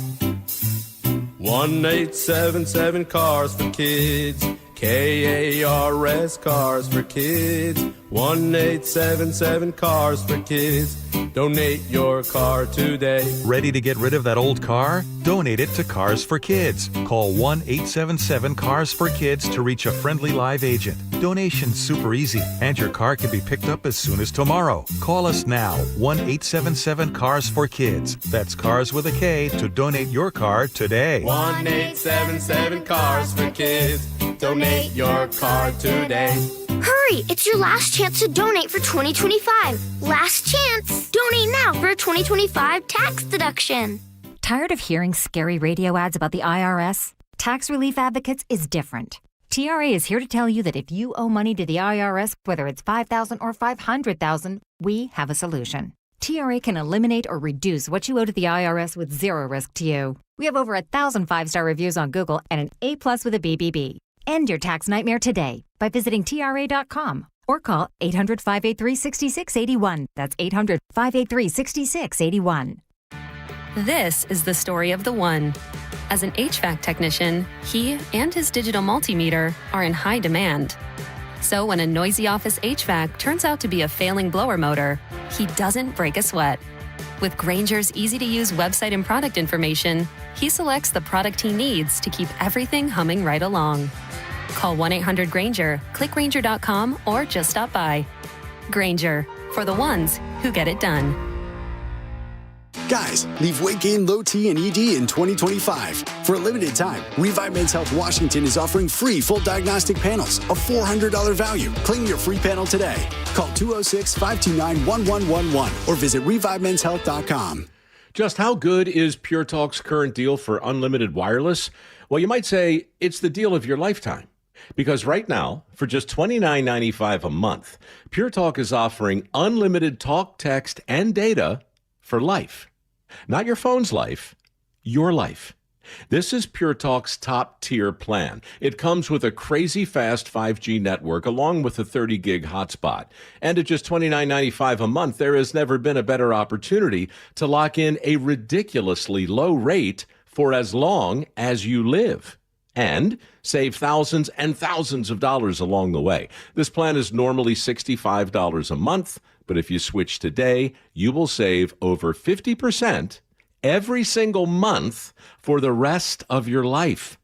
1-877 Cars for Kids. KARS Cars for Kids. 1-877 Cars for Kids. Donate your car today. Ready to get rid of that old car? Donate it to Cars for Kids. Call 1-877 Cars for Kids to reach a friendly live agent. Donation's super easy, and your car can be picked up as soon as tomorrow. Call us now, 1-877 Cars for Kids. That's Cars with a K to donate your car today. 1-877 Cars for Kids. Donate your car today. Hurry! It's your last chance to donate for 2025. Last chance! Donate now for a 2025 tax deduction. Tired of hearing scary radio ads about the IRS? Tax Relief Advocates is different. TRA is here to tell you that if you owe money to the IRS, whether it's $5,000 or $500,000, we have a solution. TRA can eliminate or reduce what you owe to the IRS with zero risk to you. We have over 1,000 5-star reviews on Google and an A+ with a BBB. End your tax nightmare today by visiting TRA.com or call 800-583-6681. That's 800-583-6681. This is the story of the one. As an HVAC technician, he and his digital multimeter are in high demand. So when a noisy office HVAC turns out to be a failing blower motor, he doesn't break a sweat. With Grainger's easy-to-use website and product information, he selects the product he needs to keep everything humming right along. Call 1-800-GRAINGER, click Grainger.com, or just stop by. Grainger, for the ones who get it done. Guys, leave weight gain, low T, and ED in 2025. For a limited time, Revive Men's Health Washington is offering free full diagnostic panels, a $400 value. Claim your free panel today. Call 206-529-1111 or visit ReviveMen'sHealth.com. Just how good is Pure Talk's current deal for unlimited wireless? Well, you might say it's the deal of your lifetime. Because right now, for just $29.95 a month, Pure Talk is offering unlimited talk, text, and data for life. Not your phone's life, your life. This is Pure Talk's top-tier plan. It comes with a crazy fast 5G network along with a 30-gig hotspot. And at just $29.95 a month, there has never been a better opportunity to lock in a ridiculously low rate for as long as you live. And save thousands and thousands of dollars along the way. This plan is normally $65 a month, but if you switch today, you will save over 50% every single month for the rest of your life.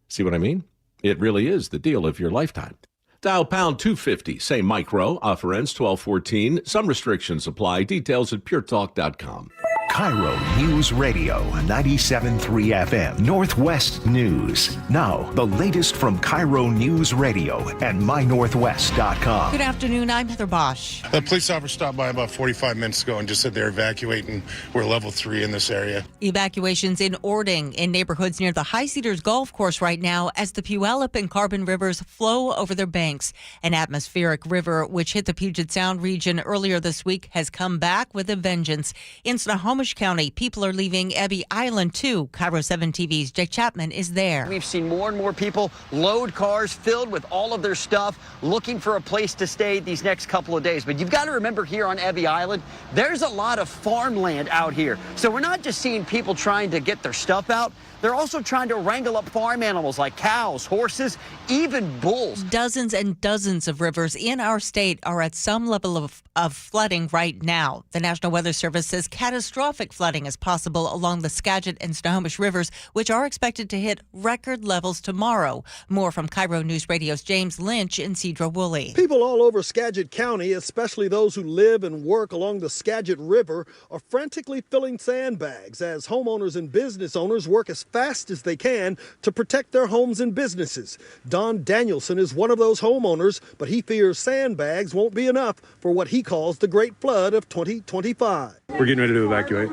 See what I mean? It really is the deal of your lifetime. Dial pound 250, say micro, offer ends 12/14. Some restrictions apply. Details at puretalk.com. KIRO Newsradio, 97.3 FM, Northwest News. Now, the latest from KIRO Newsradio and mynorthwest.com. Good afternoon, I'm Heather Bosch. The police officer stopped by about 45 minutes ago and just said they're evacuating. We're level 3 in this area. Evacuations in Ording in neighborhoods near the High Cedars Golf Course right now as the Puyallup and Carbon rivers flow over their banks. An atmospheric river which hit the Puget Sound region earlier this week has come back with a vengeance. In Snohomish, Snohomish County, people are leaving Ebby Island too. KIRO 7 TV's Jake Chapman is there. We've seen more and more people load cars filled with all of their stuff, looking for a place to stay these next couple of days. But you've got to remember, here on Ebby Island, there's a lot of farmland out here. So we're not just seeing people trying to get their stuff out. They're also trying to wrangle up farm animals like cows, horses, even bulls. Dozens and dozens of rivers in our state are at some level of flooding right now. The National Weather Service says catastrophic flooding is possible along the Skagit and Snohomish rivers, which are expected to hit record levels tomorrow. More from KIRO News Radio's James Lynch in Cedro-Woolley. People all over Skagit County, especially those who live and work along the Skagit River, are frantically filling sandbags as homeowners and business owners work as fast as they can to protect their homes and businesses. Don Danielson is one of those homeowners, but he fears sandbags won't be enough for what he calls the Great Flood of 2025. We're getting ready to evacuate,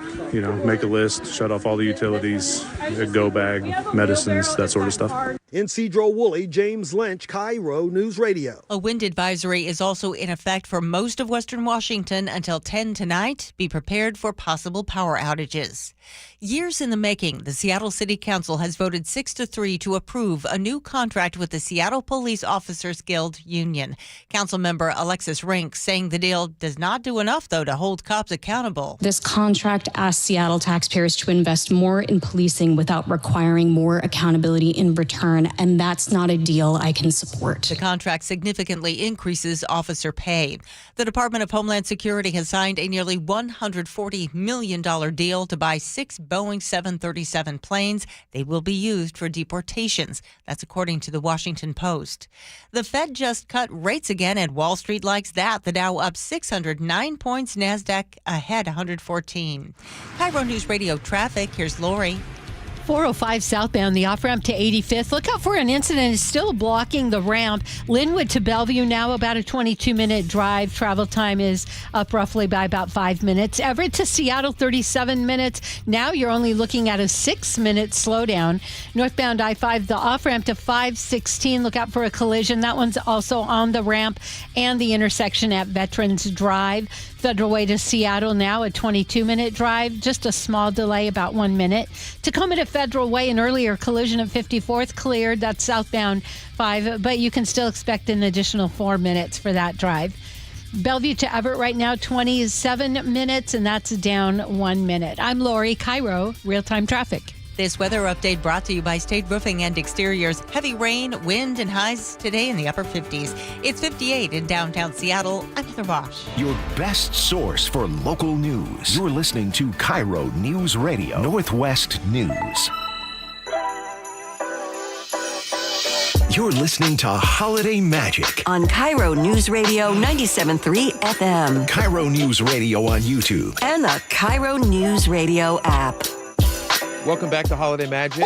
make a list, shut off all the utilities, a go bag, medicines, that sort of stuff. In Cedro-Woolley, James Lynch, KIRO News Radio. A wind advisory is also in effect for most of western Washington until 10 tonight. Be prepared for possible power outages. Years in the making, the Seattle City Council has voted 6-3 to approve a new contract with the Seattle Police Officers Guild Union. Councilmember Alexis Rink saying the deal does not do enough, though, to hold cops accountable. This contract asks Seattle taxpayers to invest more in policing without requiring more accountability in return, and that's not a deal I can support. The contract significantly increases officer pay. The Department of Homeland Security has signed a nearly $140 million deal to buy 6 Boeing 737 planes. They will be used for deportations. That's according to the Washington Post. The Fed just cut rates again, and Wall Street likes that. The Dow up 609 points, NASDAQ ahead 114. KIRO News Radio traffic. Here's Lori. 405 southbound, the off-ramp to 85th. Look out for an incident. It's still blocking the ramp. Linwood to Bellevue now about a 22-minute drive. Travel time is up roughly by about 5 minutes. Everett to Seattle, 37 minutes. Now you're only looking at a 6-minute slowdown. Northbound I-5, the off-ramp to 516. Look out for a collision. That one's also on the ramp and the intersection at Veterans Drive. Federal Way to Seattle now a 22-minute drive. Just a small delay, about 1 minute. Tacoma to Federal Way, an earlier collision at 54th cleared. That's southbound 5, but you can still expect an additional 4 minutes for that drive. Bellevue to Everett right now, 27 minutes, and that's down 1 minute. I'm Lori, KIRO, real-time traffic. This weather update brought to you by State Roofing and Exteriors. Heavy rain, wind, and highs today in the upper 50s. It's 58 in downtown Seattle. I'm Heather Bosch. Your best source for local news. You're listening to KIRO News Radio, Northwest News. You're listening to Holiday Magic on KIRO News Radio 97.3 FM. KIRO News Radio on YouTube. And the KIRO News Radio app. Welcome back to Holiday Magic.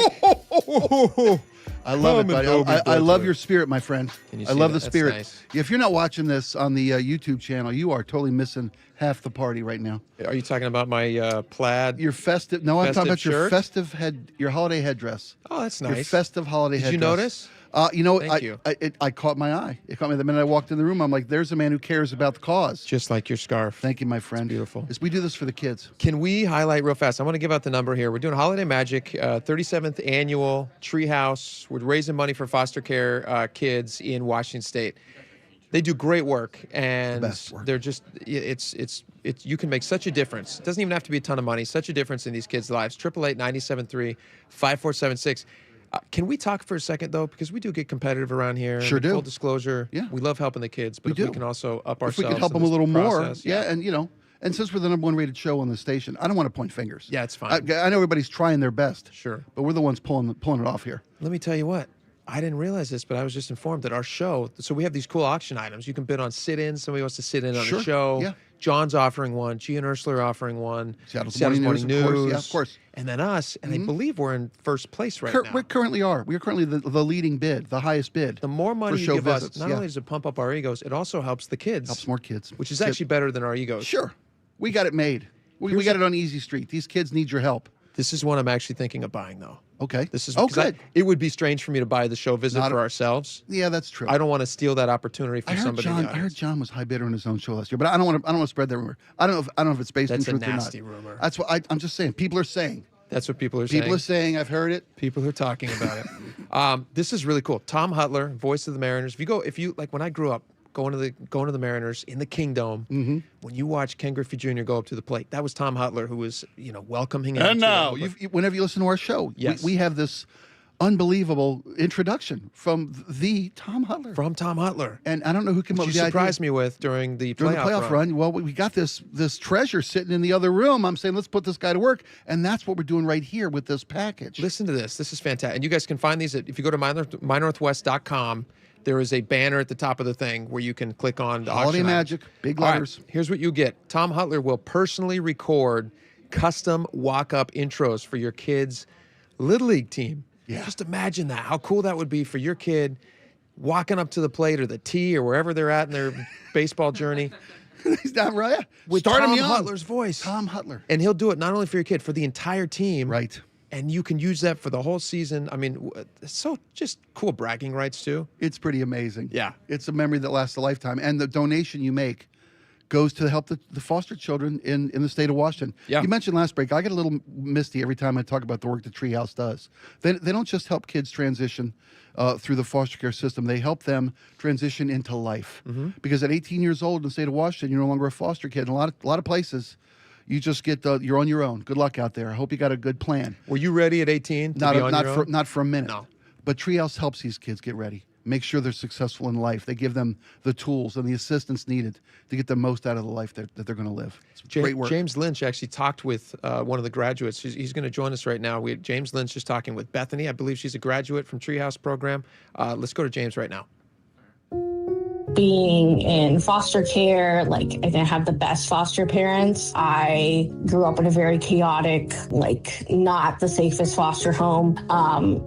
I love it, buddy. I love your spirit, my friend. I love the spirit. Nice. If you're not watching this on the YouTube channel, you are totally missing half the party right now. Are you talking about my plaid? Your festive? No, I'm talking about your shirt? festive your holiday headdress. Oh, that's nice. Your festive holiday headdress. Did you notice? Thank you. I caught my eye. It caught me the minute I walked in the room. I'm like, there's a man who cares about the cause. Just like your scarf. Thank you, my friend. It's beautiful. We do this for the kids. Can we highlight real fast? I want to give out the number here. We're doing Holiday Magic, 37th annual Treehouse. We're raising money for foster care kids in Washington State. They do great work, and they're just it's you can make such a difference. It doesn't even have to be a ton of money. Such a difference in these kids' lives. 888-973-5476. Can we talk for a second, though? Because we do get competitive around here. Sure do. Full disclosure, we love helping the kids, but we can also up ourselves. If we could help them a little more, and since we're the #1 rated show on the station, I don't want to point fingers. Yeah, it's fine. I know everybody's trying their best. Sure. But we're the ones pulling it off here. Let me tell you what. I didn't realize this, but I was just informed that our show, so we have these cool auction items. You can bid on sit-ins. Somebody wants to sit in on the show. Yeah. John's offering one. Gia and Ursula are offering one. Seattle's Morning News. Of course. Yeah, of course. And then us, and I believe we're in first place now. We currently are. We are currently the leading bid, the highest bid. The more money you give us, not only does it pump up our egos, it also helps the kids. Helps more kids. Which is actually better than our egos. Sure. We got it made. We got it on Easy Street. These kids need your help. This is one I'm actually thinking of buying, though. Okay. This is good. It would be strange for me to buy the show visit for ourselves. Yeah, that's true. I don't want to steal that opportunity from somebody. I heard John was high bidder on his own show last year, but I don't want to spread that rumor. I don't know if it's based in truth or not. That's a nasty rumor. That's what I'm just saying. People are saying. That's what people are saying. People are saying. I've heard it. People are talking about it. This is really cool. Tom Hutler, voice of the Mariners. If you like, when I grew up going to the Mariners in the Kingdom, when you watch Ken Griffey Jr. go up to the plate, that was Tom Hutler who was welcoming him. And now, whenever you listen to our show, yes. we have this unbelievable introduction from the Tom Hutler. From Tom Hutler. And I don't know who came up with the idea. You surprised me with during the playoff run. Well, we got this treasure sitting in the other room. I'm saying, let's put this guy to work. And that's what we're doing right here with this package. Listen to this. This is fantastic. And you guys can find these if you go to mynorthwest.com. There is a banner at the top of the thing where you can click on the Holiday auction Magic, big letters. Right, here's what you get. Tom Hutler will personally record custom walk-up intros for your kid's Little League team. Yeah. Just imagine that. How cool that would be for your kid walking up to the plate or the tee or wherever they're at in their baseball journey. He's not right. With Tom Hutler's voice. Tom Hutler. And he'll do it not only for your kid, for the entire team. Right. And you can use that for the whole season. I mean, it's so just cool bragging rights, too. It's pretty amazing. Yeah. It's a memory that lasts a lifetime. And the donation you make goes to help the foster children in the state of Washington. Yeah. You mentioned last break, I get a little misty every time I talk about the work that Treehouse does. They don't just help kids transition through the foster care system. They help them transition into life. Because at 18 years old in the state of Washington, you're no longer a foster kid. In a lot of places, you just get you're on your own. Good luck out there. I hope you got a good plan. Were you ready at 18 to be on your own? Not for a minute. No. But Treehouse helps these kids get ready. Make sure they're successful in life. They give them the tools and the assistance needed to get the most out of the life that they're going to live. It's great work. James Lynch actually talked with one of the graduates. He's going to join us right now. James Lynch is talking with Bethany. I believe she's a graduate from Treehouse program. Let's go to James right now. Being in foster care, I didn't have the best foster parents. I grew up in a very chaotic, not the safest foster home.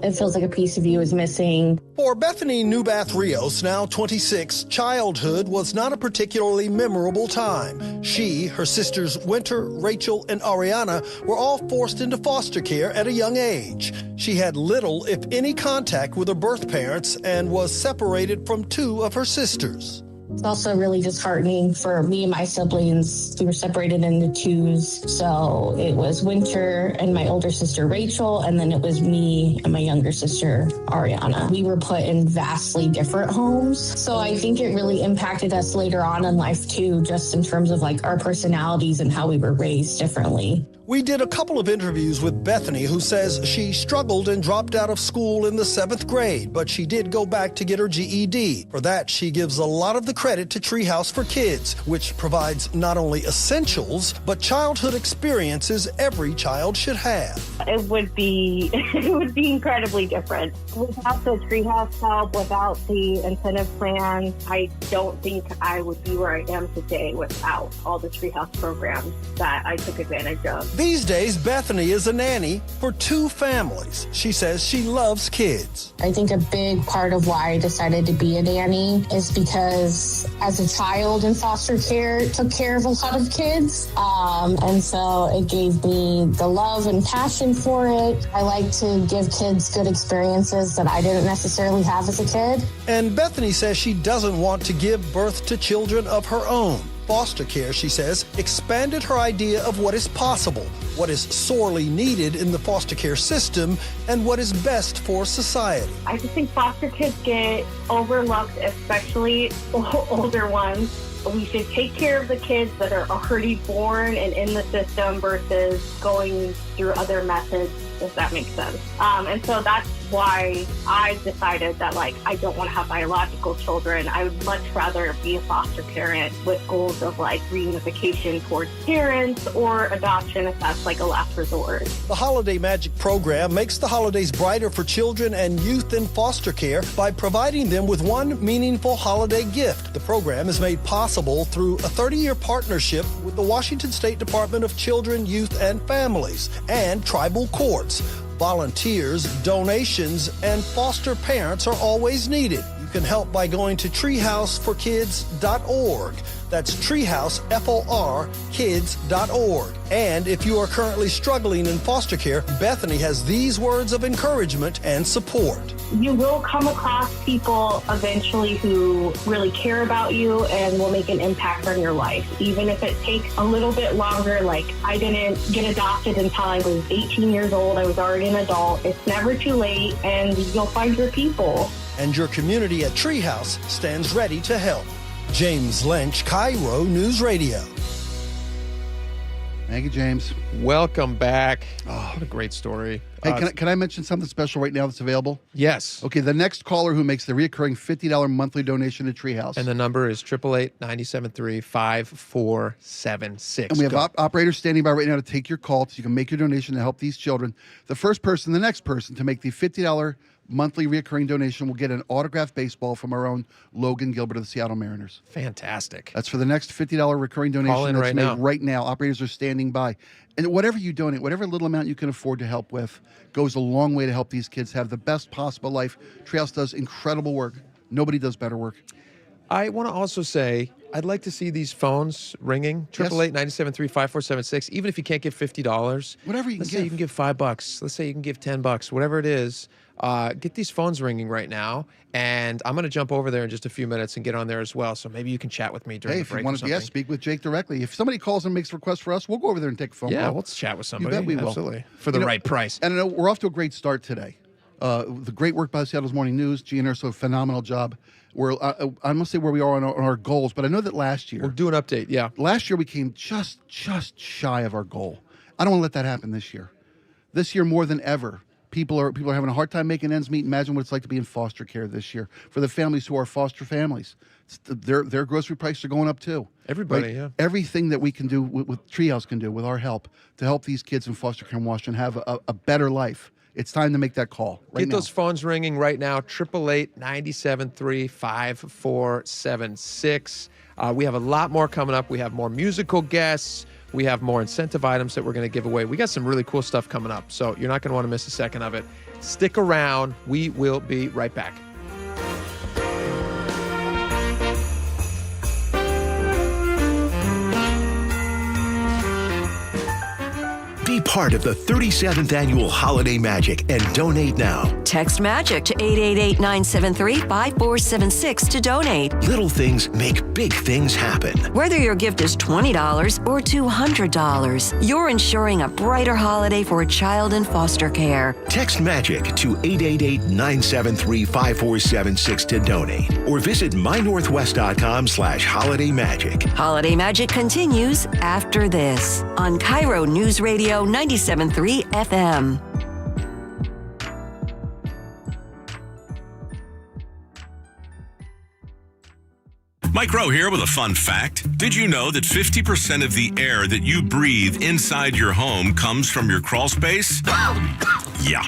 It feels like a piece of you is missing. For Bethany Newbath Rios, now 26, childhood was not a particularly memorable time. She, her sisters Winter, Rachel, and Ariana were all forced into foster care at a young age. She had little, if any, contact with her birth parents and was separated from two of her sisters. It's also really disheartening for me and my siblings. We were separated into twos. So it was Winter and my older sister Rachel, and then it was me and my younger sister Ariana. We were put in vastly different homes. So I think it really impacted us later on in life too, just in terms of our personalities and how we were raised differently. We did a couple of interviews with Bethany, who says she struggled and dropped out of school in the 7th grade, but she did go back to get her GED. For that, she gives a lot of the credit to Treehouse for Kids, which provides not only essentials, but childhood experiences every child should have. It would be incredibly different. Without the Treehouse help, without the incentive plan, I don't think I would be where I am today without all the Treehouse programs that I took advantage of. These days, Bethany is a nanny for 2 families. She says she loves kids. I think a big part of why I decided to be a nanny is because as a child in foster care, took care of a lot of kids. And so it gave me the love and passion for it. I like to give kids good experiences that I didn't necessarily have as a kid. And Bethany says she doesn't want to give birth to children of her own. Foster care, she says, expanded her idea of what is possible, what is sorely needed in the foster care system, and what is best for society. I just think foster kids get overlooked, especially older ones. We should take care of the kids that are already born and in the system versus going through other methods, if that makes sense. And so that's why I decided that I don't want to have biological children. I would much rather be a foster parent with goals of reunification towards parents or adoption if that's a last resort. The Holiday Magic program makes the holidays brighter for children and youth in foster care by providing them with one meaningful holiday gift. The program is made possible through a 30-year partnership with the Washington State Department of Children, Youth, and Families and tribal courts. Volunteers, donations, and foster parents are always needed. You can help by going to treehouseforkids.org. That's Treehouse, F-O-R, kids.org. And if you are currently struggling in foster care, Bethany has these words of encouragement and support. You will come across people eventually who really care about you and will make an impact on your life, even if it takes a little bit longer. Like, I didn't get adopted until I was 18 years old. I was already an adult. It's never too late, and you'll find your people. And your community at Treehouse stands ready to help. James Lynch, KIRO News Radio. Thank you, James. Welcome back. Oh, what a great story. Hey, can I mention something special right now that's available? Yes. Okay, the next caller who makes the reoccurring $50 monthly donation to Treehouse. And the number is 888-973-5476. And we have operators standing by right now to take your call so you can make your donation to help these children. The first person, the next person to make the $50 monthly reoccurring donation will get an autographed baseball from our own Logan Gilbert of the Seattle Mariners. Fantastic. That's for the next $50 recurring donation. Call in that's right made now. Right now. Operators are standing by. And whatever you donate, whatever little amount you can afford to help with, goes a long way to help these kids have the best possible life. Treehouse does incredible work. Nobody does better work. I want to also say, I'd like to see these phones ringing. 888-973-5476. Even if you can't give $50. Whatever you can Let's give. say you can give $5. Let's say you can give $10. Whatever it is. Get these phones ringing right now, and I'm going to jump over there in just a few minutes and get on there as well. So maybe you can chat with me during the break. If you want to, speak with Jake directly. If somebody calls and makes a request for us, we'll go over there and take a phone call. Yeah, we'll chat with somebody. You bet we will. Absolutely. For the right price. And I know we're off to a great start today. The great work by Seattle's Morning News. G and Urso, phenomenal job. I must say where we are on our goals, but I know that last year. We'll do an update, yeah. Last year we came just shy of our goal. I don't want to let that happen this year. This year more than ever. People are having a hard time making ends meet. Imagine what it's like to be in foster care this year for the families who are foster families. Their grocery prices are going up too. Everybody, right? yeah. Everything that we can do with Treehouse can do with our help to help these kids in foster care in Washington have a better life. It's time to make that call right Get now. those phones ringing right now. 888-973-5476. We have a lot more coming up. We have more musical guests. We have more incentive items that we're going to give away. We got some really cool stuff coming up, so you're not going to want to miss a second of it. Stick around. We will be right back. Be part of the 37th Annual Holiday Magic and donate now. Text MAGIC to 888-973-5476 to donate. Little things make big things happen. Whether your gift is $20 or $200, you're ensuring a brighter holiday for a child in foster care. Text MAGIC to 888-973-5476 to donate. Or visit mynorthwest.com/Holiday Magic. Holiday Magic continues after this on KIRO News Radio 97.3 FM. Mike Rowe here with a fun fact. Did you know that 50% of the air that you breathe inside your home comes from your crawl space? Yeah.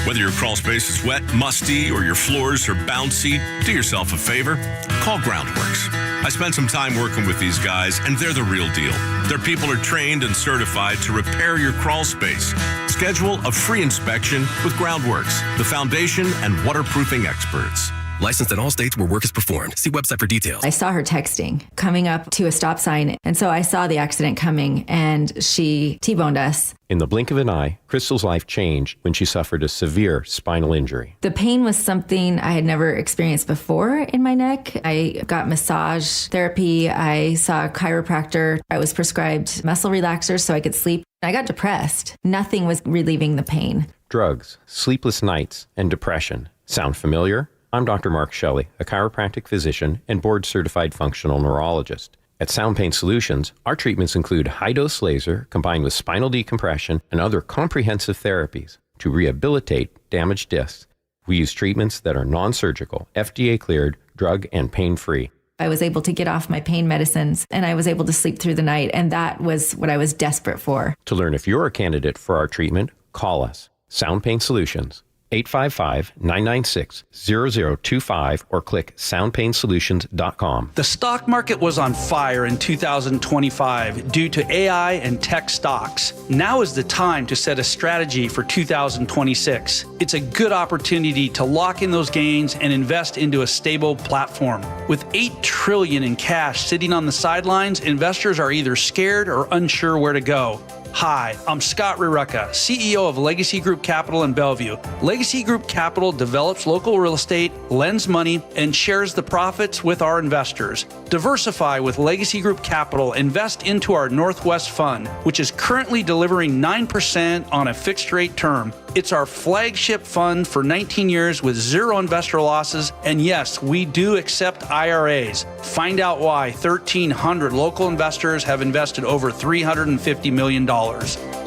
Whether your crawl space is wet, musty, or your floors are bouncy, do yourself a favor. Call Groundworks. I spent some time working with these guys, and they're the real deal. Their people are trained and certified to repair your crawl space. Schedule a free inspection with Groundworks, the foundation and waterproofing experts. Licensed in all states where work is performed. See website for details. I saw her texting, coming up to a stop sign. And so I saw the accident coming, and she T-boned us. In the blink of an eye, Crystal's life changed when she suffered a severe spinal injury. The pain was something I had never experienced before in my neck. I got massage therapy. I saw a chiropractor. I was prescribed muscle relaxers so I could sleep. I got depressed. Nothing was relieving the pain. Drugs, sleepless nights, and depression. Sound familiar? I'm Dr. Mark Shelley, a chiropractic physician and board-certified functional neurologist. At Sound Pain Solutions, our treatments include high-dose laser combined with spinal decompression and other comprehensive therapies to rehabilitate damaged discs. We use treatments that are non-surgical, FDA-cleared, drug and pain-free. I was able to get off my pain medicines, and I was able to sleep through the night, and that was what I was desperate for. To learn if you're a candidate for our treatment, call us. Sound Pain Solutions, 855-996-0025 or click soundpainsolutions.com. The stock market was on fire in 2025 due to AI and tech stocks. Now is the time to set a strategy for 2026. It's a good opportunity to lock in those gains and invest into a stable platform. With $8 trillion in cash sitting on the sidelines, investors are either scared or unsure where to go. Hi, I'm Scott Rireka, CEO of Legacy Group Capital in Bellevue. Legacy Group Capital develops local real estate, lends money, and shares the profits with our investors. Diversify with Legacy Group Capital. Invest into our Northwest Fund, which is currently delivering 9% on a fixed rate term. It's our flagship fund for 19 years with zero investor losses. And yes, we do accept IRAs. Find out why 1,300 local investors have invested over $350 million.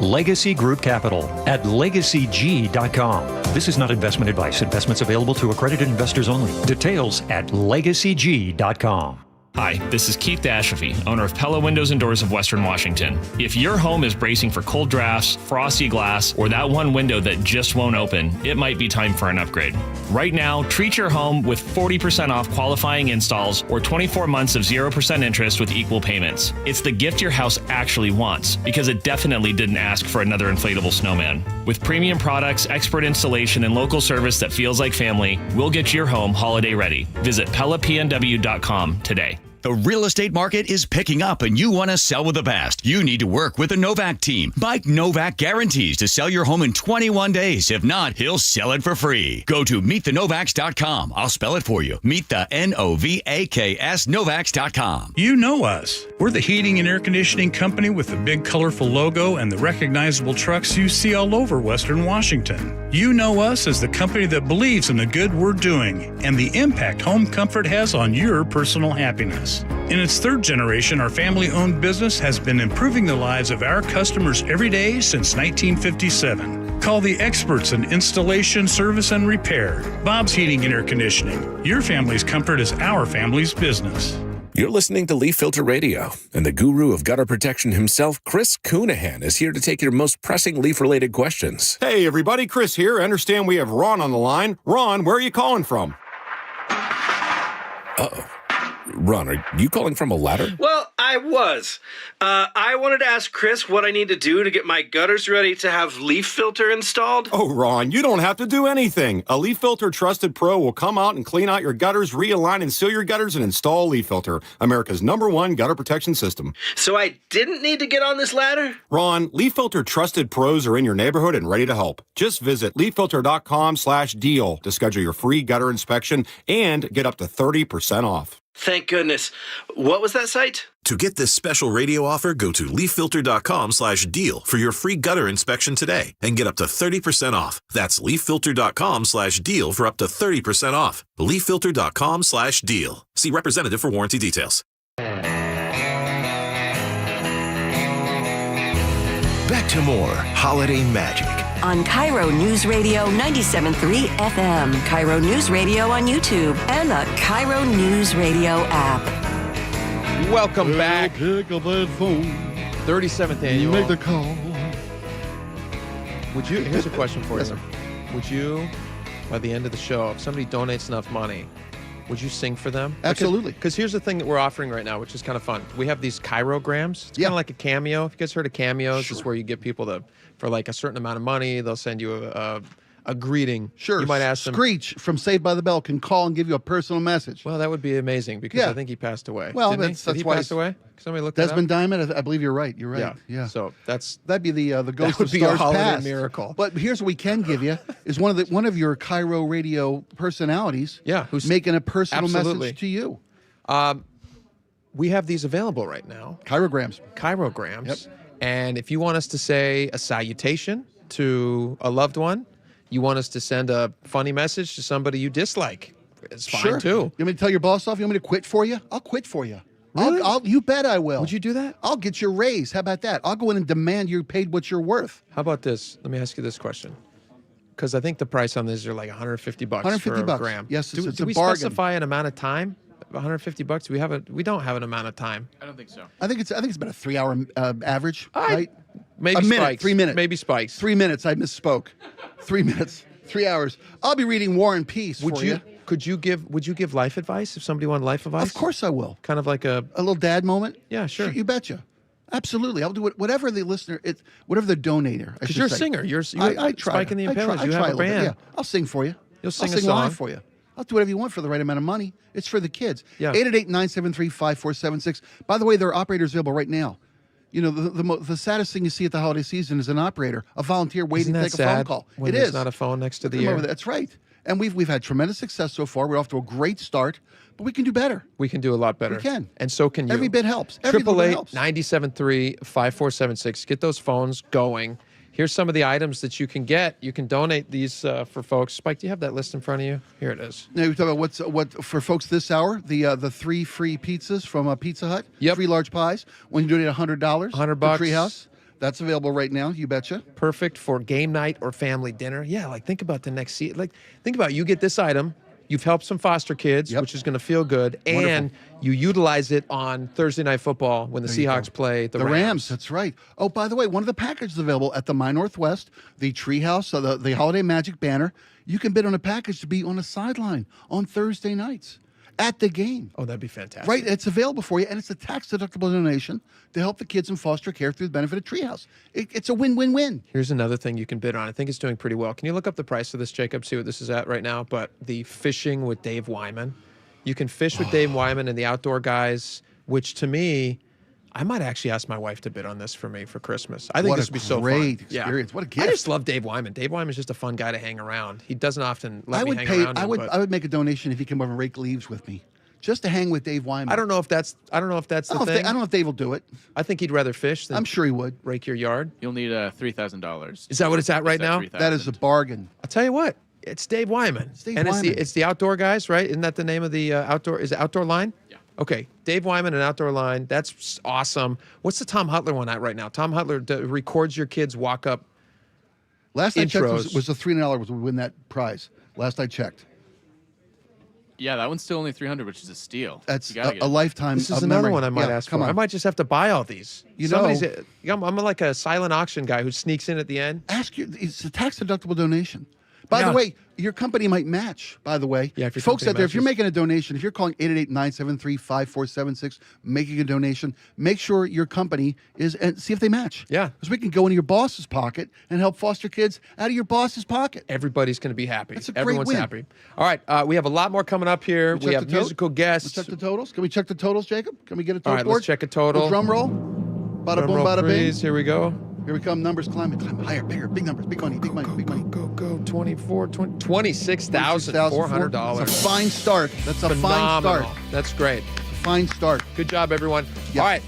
Legacy Group Capital at legacyg.com. This is not investment advice. Investments available to accredited investors only. Details at legacyg.com. Hi, this is Keith Dashafi, owner of Pella Windows and Doors of Western Washington. If your home is bracing for cold drafts, frosty glass, or that one window that just won't open, it might be time for an upgrade. Right now, treat your home with 40% off qualifying installs or 24 months of 0% interest with equal payments. It's the gift your house actually wants, because it definitely didn't ask for another inflatable snowman. With premium products, expert installation, and local service that feels like family, we'll get your home holiday ready. Visit PellaPNW.com today. The real estate market is picking up and you want to sell with the best. You need to work with the Novak team. Mike Novak guarantees to sell your home in 21 days. If not, he'll sell it for free. Go to meetthenovaks.com. I'll spell it for you. Meet the Novaks Novaks.com. You know us. We're the heating and air conditioning company with the big colorful logo and the recognizable trucks you see all over Western Washington. You know us as the company that believes in the good we're doing and the impact home comfort has on your personal happiness. In its third generation, our family-owned business has been improving the lives of our customers every day since 1957. Call the experts in installation, service, and repair. Bob's Heating and Air Conditioning. Your family's comfort is our family's business. You're listening to Leaf Filter Radio, and the guru of gutter protection himself, Chris Coonahan, is here to take your most pressing leaf-related questions. Hey, everybody, Chris here. I understand we have Ron on the line. Ron, where are you calling from? Uh-oh. Ron, are you calling from a ladder? Well, I was. I wanted to ask Chris what I need to do to get my gutters ready to have leaf filter installed. Oh, Ron, you don't have to do anything. A Leaf Filter Trusted Pro will come out and clean out your gutters, realign and seal your gutters, and install Leaf Filter, America's #1 gutter protection system. So I didn't need to get on this ladder? Ron, Leaf Filter Trusted Pros are in your neighborhood and ready to help. Just visit leaffilter.com/deal to schedule your free gutter inspection and get up to 30% off. Thank goodness. What was that site? To get this special radio offer, go to leaffilter.com/deal for your free gutter inspection today and get up to 30% off. That's leaffilter.com/deal for up to 30% off. leaffilter.com/deal. See representative for warranty details. Back to more Holiday Magic on KIRO Newsradio 97.3 FM, KIRO Newsradio on YouTube, and the KIRO Newsradio app. Welcome back. Pick up that phone. 37th annual. Make the call. Would you? Here's a question for Yes, you. sir. Would you, by the end of the show, if somebody donates enough money, would you sing for them? Absolutely. Because here's the thing that we're offering right now, which is kind of fun. We have these KIROgrams. It's kind of like a cameo. If you guys heard of cameos, it's where you get people to, for like a certain amount of money, they'll send you a greeting. Sure. You might ask them. Screech from Saved by the Bell can call and give you a personal message. Well, that would be amazing because Yeah. I think he passed away. Well, Didn't he? that's Did he why pass away? Somebody look Desmond that up? Diamond, I believe you're right. You're right. Yeah. Yeah. So that'd be the ghost would of be a stars holiday past. miracle. But here's what we can give you is one of your KIRO radio personalities. Yeah, who's making a personal absolutely. message to you. We have these available right now. KIROgrams. KIROgrams. And if you want us to say a salutation to a loved one, you want us to send a funny message to somebody you dislike, it's fine Sure. too. You want me to tell your boss off? You want me to quit for you? I'll quit for you. Really? You bet I will. Would you do that? I'll get your raise. How about that? I'll go in and demand you're paid what you're worth. How about this? Let me ask you this question. Because I think the price on these are like $150 for $150 a gram. Yes, do it's we a bargain. specify an amount of time? $150? We don't have an amount of time. I don't think so. I think it's about a 3-hour average, right? Maybe a minute, spikes. 3 minutes. Maybe spikes. 3 minutes. I misspoke. 3 minutes. 3 hours. I'll be reading War and Peace for you. Would you give life advice if somebody wanted life advice? Of course I will. Kind of like a little dad moment? Yeah, sure. You betcha. Absolutely. I'll do it. Whatever the listener, whatever the donator. Because you're a singer. I try. Spike and the Impalers. You have a band. Yeah. I'll sing for you. You'll sing I'll a song live for you. I'll do whatever you want for the right amount of money. It's for the kids. Yeah. 888-973-5476. By the way, there are operators available right now. You know, the saddest thing you see at the holiday season is an operator, a volunteer waiting to take a phone call. When there's not a phone next to the air. That's right. And we've had tremendous success so far. We're off to a great start, but we can do better. We can do a lot better. We can. And so can you. Every bit helps. Every little bit helps. 888-973-5476. Get those phones going. Here's some of the items that you can get. You can donate these for folks. Spike, do you have that list in front of you? Here it is. Now, you're talking about what for folks this hour, the 3 free pizzas from Pizza Hut. Yep. 3 large pies. When you donate $100. $100. Treehouse. That's available right now. You betcha. Perfect for game night or family dinner. Yeah, like think about the next seat. Like think about you get this item. You've helped some foster kids, which is going to feel good, Wonderful. and you utilize it on Thursday Night Football when the Seahawks play the Rams. That's right. Oh, by the way, one of the packages available at the My Northwest, the Treehouse, the Holiday Magic banner. You can bid on a package to be on a sideline on Thursday nights at the game. Oh, that'd be fantastic. Right, it's available for you, and it's a tax-deductible donation to help the kids in foster care through the benefit of Treehouse. It's a win-win-win. Here's another thing you can bid on. I think it's doing pretty well. Can you look up the price of this, Jacob, see what this is at right now? But the Fishing with Dave Wyman. You can fish with Dave Wyman and the Outdoor Guys, which to me, I might actually ask my wife to bid on this for me for Christmas. I think this would be so fun. What a great experience. What a gift. I just love Dave Wyman. Dave Wyman's just a fun guy to hang around. He doesn't often let me hang around him. I would make a donation if he came over and rake leaves with me. Just to hang with Dave Wyman. I don't know if that's the thing. I don't know if Dave will do it. I think he'd rather fish than I'm sure he would. Rake your yard. You'll need $3,000. Is that what it's at right now? That is a bargain. I'll tell you what. It's Dave Wyman. It's the Outdoor Guys, right? Isn't that the name of the outdoor? Is it Outdoor Line? Yeah. Okay. Dave Wyman and Outdoor Line. That's awesome. What's the Tom Hutler one at right now? Tom Hutler records your kids walk up. Last I checked was the $300 would win that prize. Last I checked. Yeah, that one's still only $300, which is a steal. That's a lifetime. This is another one I might ask for. I might just have to buy all these. I'm like a silent auction guy who sneaks in at the end. It's a tax-deductible donation. By the way, your company might match, by the way. Yeah, if your folks company out there, if you're matches. making a donation, if you're calling 888-973-5476, making a donation, make sure your company is, and see if they match. Yeah. Because we can go into your boss's pocket and help foster kids out of your boss's pocket. Everybody's going to be happy. That's a great Everyone's win. happy. All right, we have a lot more coming up here. We have musical guests. Let's check the totals. Can we check the totals, Jacob? Can we get a total All right, board? let's check a total. Little drum roll. Bada Drum boom, roll, bada bing. please. Here we go. Here we come. Numbers climb higher, bigger, big numbers, big money, big money, big money. Go. $26,400. That's a fine start. That's a Phenomenal. fine start. That's great. Fine start. Good job, everyone. Yeah. All right,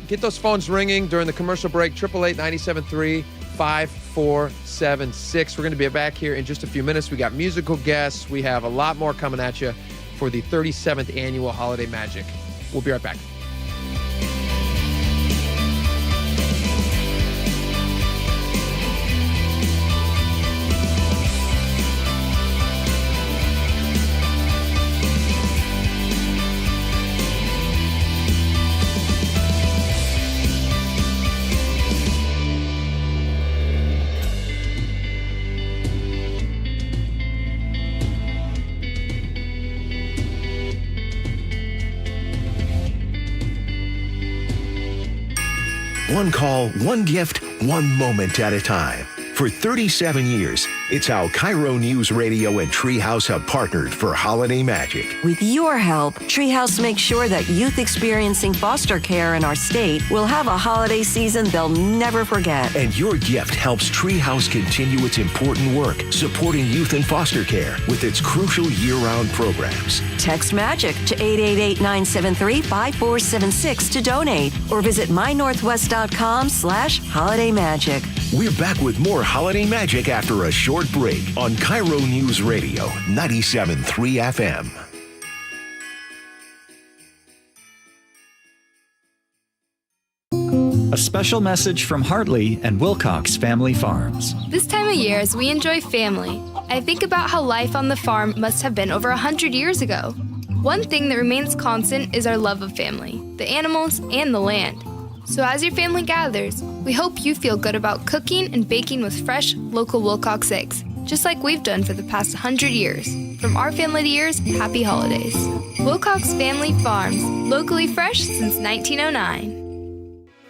get those phones ringing during the commercial break. 888-973-5476. We're going to be back here in just a few minutes. We got musical guests. We have a lot more coming at you for the 37th annual Holiday Magic. We'll be right back. One call, one gift, one moment at a time. For 37 years, it's how KIRO Newsradio and Treehouse have partnered for Holiday Magic. With your help, Treehouse makes sure that youth experiencing foster care in our state will have a holiday season they'll never forget. And your gift helps Treehouse continue its important work supporting youth in foster care with its crucial year-round programs. Text MAGIC to 888-973-5476 to donate or visit mynorthwest.com/holidaymagic. We're back with more Holiday Magic after a short break on KIRO News Radio 97.3 FM. A special message from Hartley and Wilcox Family Farms. This time of year, as we enjoy family, I think about how life on the farm must have been over 100 years ago. One thing that remains constant is our love of family, the animals, and the land. So as your family gathers, we hope you feel good about cooking and baking with fresh, local Wilcox eggs, just like we've done for the past 100 years. From our family to yours, happy holidays. Wilcox Family Farms, locally fresh since 1909.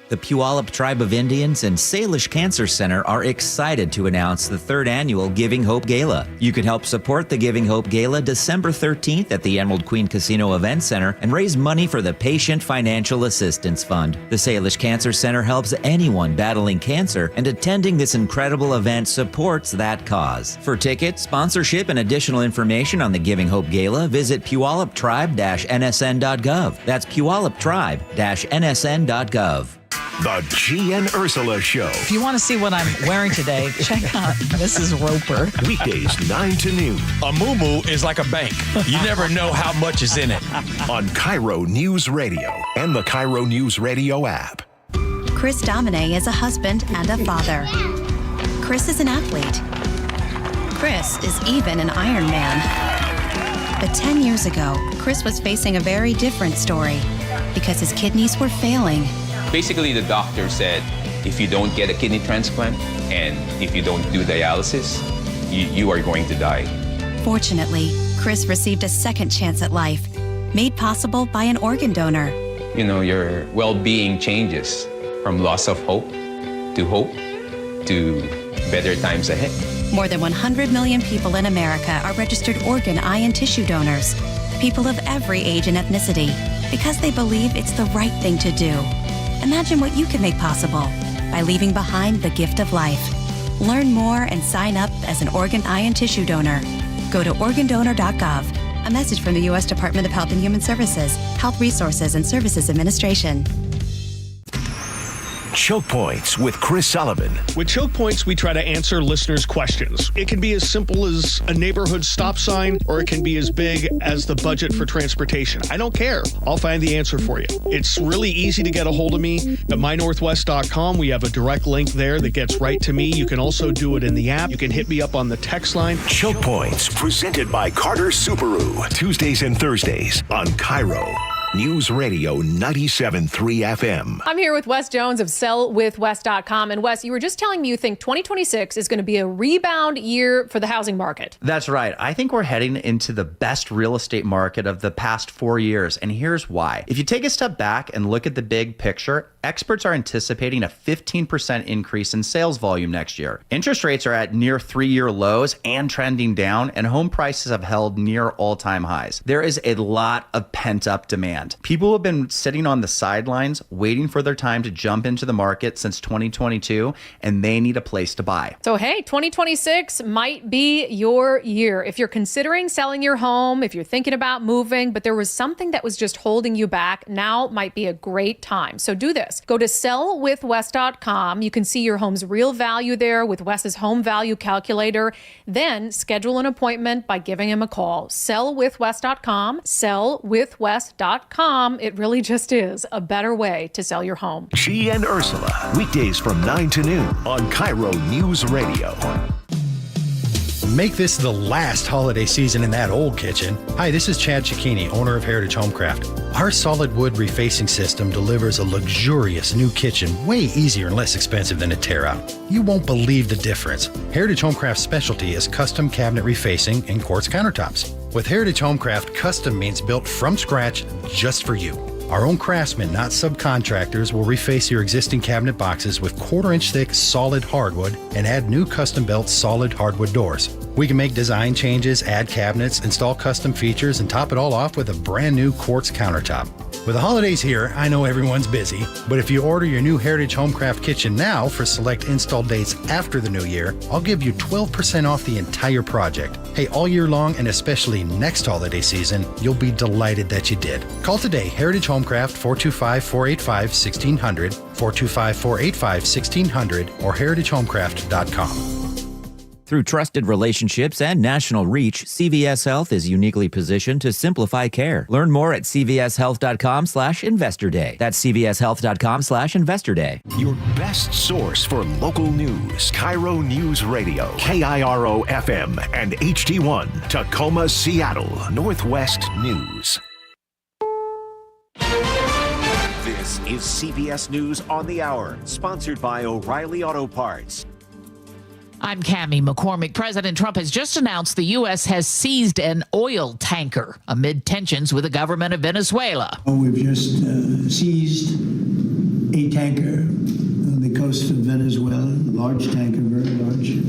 The Puyallup Tribe of Indians and Salish Cancer Center are excited to announce the 3rd annual Giving Hope Gala. You can help support the Giving Hope Gala December 13th at the Emerald Queen Casino Event Center and raise money for the Patient Financial Assistance Fund. The Salish Cancer Center helps anyone battling cancer, and attending this incredible event supports that cause. For tickets, sponsorship, and additional information on the Giving Hope Gala, visit puyalluptribe-nsn.gov. That's puyalluptribe-nsn.gov. The G and Ursula Show. If you want to see what I'm wearing today, check out Mrs. Roper. Weekdays 9 to noon. A muumuu is like a bank. You never know how much is in it. On KIRO News Radio and the KIRO News Radio app. Chris Domine is a husband and a father. Chris is an athlete. Chris is even an Ironman. But 10 years ago, Chris was facing a very different story because his kidneys were failing. Basically, the doctor said, if you don't get a kidney transplant and if you don't do dialysis, you are going to die. Fortunately, Chris received a second chance at life, made possible by an organ donor. You know, your well-being changes from loss of hope to better times ahead. More than 100 million people in America are registered organ, eye, and tissue donors. People of every age and ethnicity, because they believe it's the right thing to do. Imagine what you can make possible by leaving behind the gift of life. Learn more and sign up as an organ, eye, and tissue donor. Go to organdonor.gov. A message from the U.S. Department of Health and Human Services, Health Resources and Services Administration. Choke Points with Chris Sullivan. With Choke Points, we try to answer listeners' questions. It can be as simple as a neighborhood stop sign, or it can be as big as the budget for transportation. I don't care. I'll find the answer for you. It's really easy to get a hold of me at mynorthwest.com. We have a direct link there that gets right to me. You can also do it in the app. You can hit me up on the text line. Choke Points, presented by Carter Subaru. Tuesdays and Thursdays on KIRO News Radio 97.3 FM. I'm here with Wes Jones of sellwithwes.com. And Wes, you were just telling me you think 2026 is going to be a rebound year for the housing market. That's right. I think we're heading into the best real estate market of the past 4 years. And here's why. If you take a step back and look at the big picture, experts are anticipating a 15% increase in sales volume next year. Interest rates are at near 3-year lows and trending down, and home prices have held near all-time highs. There is a lot of pent-up demand. People have been sitting on the sidelines waiting for their time to jump into the market since 2022, and they need a place to buy. So, hey, 2026 might be your year. If you're considering selling your home, if you're thinking about moving, but there was something that was just holding you back, now might be a great time. So do this. Go to sellwithwes.com. You can see your home's real value there with Wes's home value calculator. Then schedule an appointment by giving him a call. Sellwithwes.com. Sellwithwes.com. It really just is a better way to sell your home. G and Ursula, weekdays from 9 to noon on KIRO News Radio. Make this the last holiday season in that old kitchen. Hi, this is Chad Cicchini, owner of Heritage Homecraft. Our solid wood refacing system delivers a luxurious new kitchen way easier and less expensive than a tear out. You won't believe the difference. Heritage Homecraft's specialty is custom cabinet refacing and quartz countertops. With Heritage Homecraft, custom means built from scratch just for you. Our own craftsmen, not subcontractors, will reface your existing cabinet boxes with 1/4-inch thick solid hardwood and add new custom-built solid hardwood doors. We can make design changes, add cabinets, install custom features, and top it all off with a brand new quartz countertop. With the holidays here, I know everyone's busy, but if you order your new Heritage Homecraft kitchen now for select install dates after the new year, I'll give you 12% off the entire project. Hey, all year long and especially next holiday season, you'll be delighted that you did. Call today, Heritage Homecraft, 425-485-1600, 425-485-1600, or heritagehomecraft.com. Through trusted relationships and national reach, CVS Health is uniquely positioned to simplify care. Learn more at cvshealth.com/investor day. That's cvshealth.com/investor day. Your best source for local news. KIRO News Radio. KIRO FM and HD1. Tacoma, Seattle. Northwest News. This is CBS News on the Hour, sponsored by O'Reilly Auto Parts. I'm Cammie McCormick. President Trump has just announced the U.S. has seized an oil tanker amid tensions with the government of Venezuela. We've just seized a tanker on the coast of Venezuela, large tanker, very large.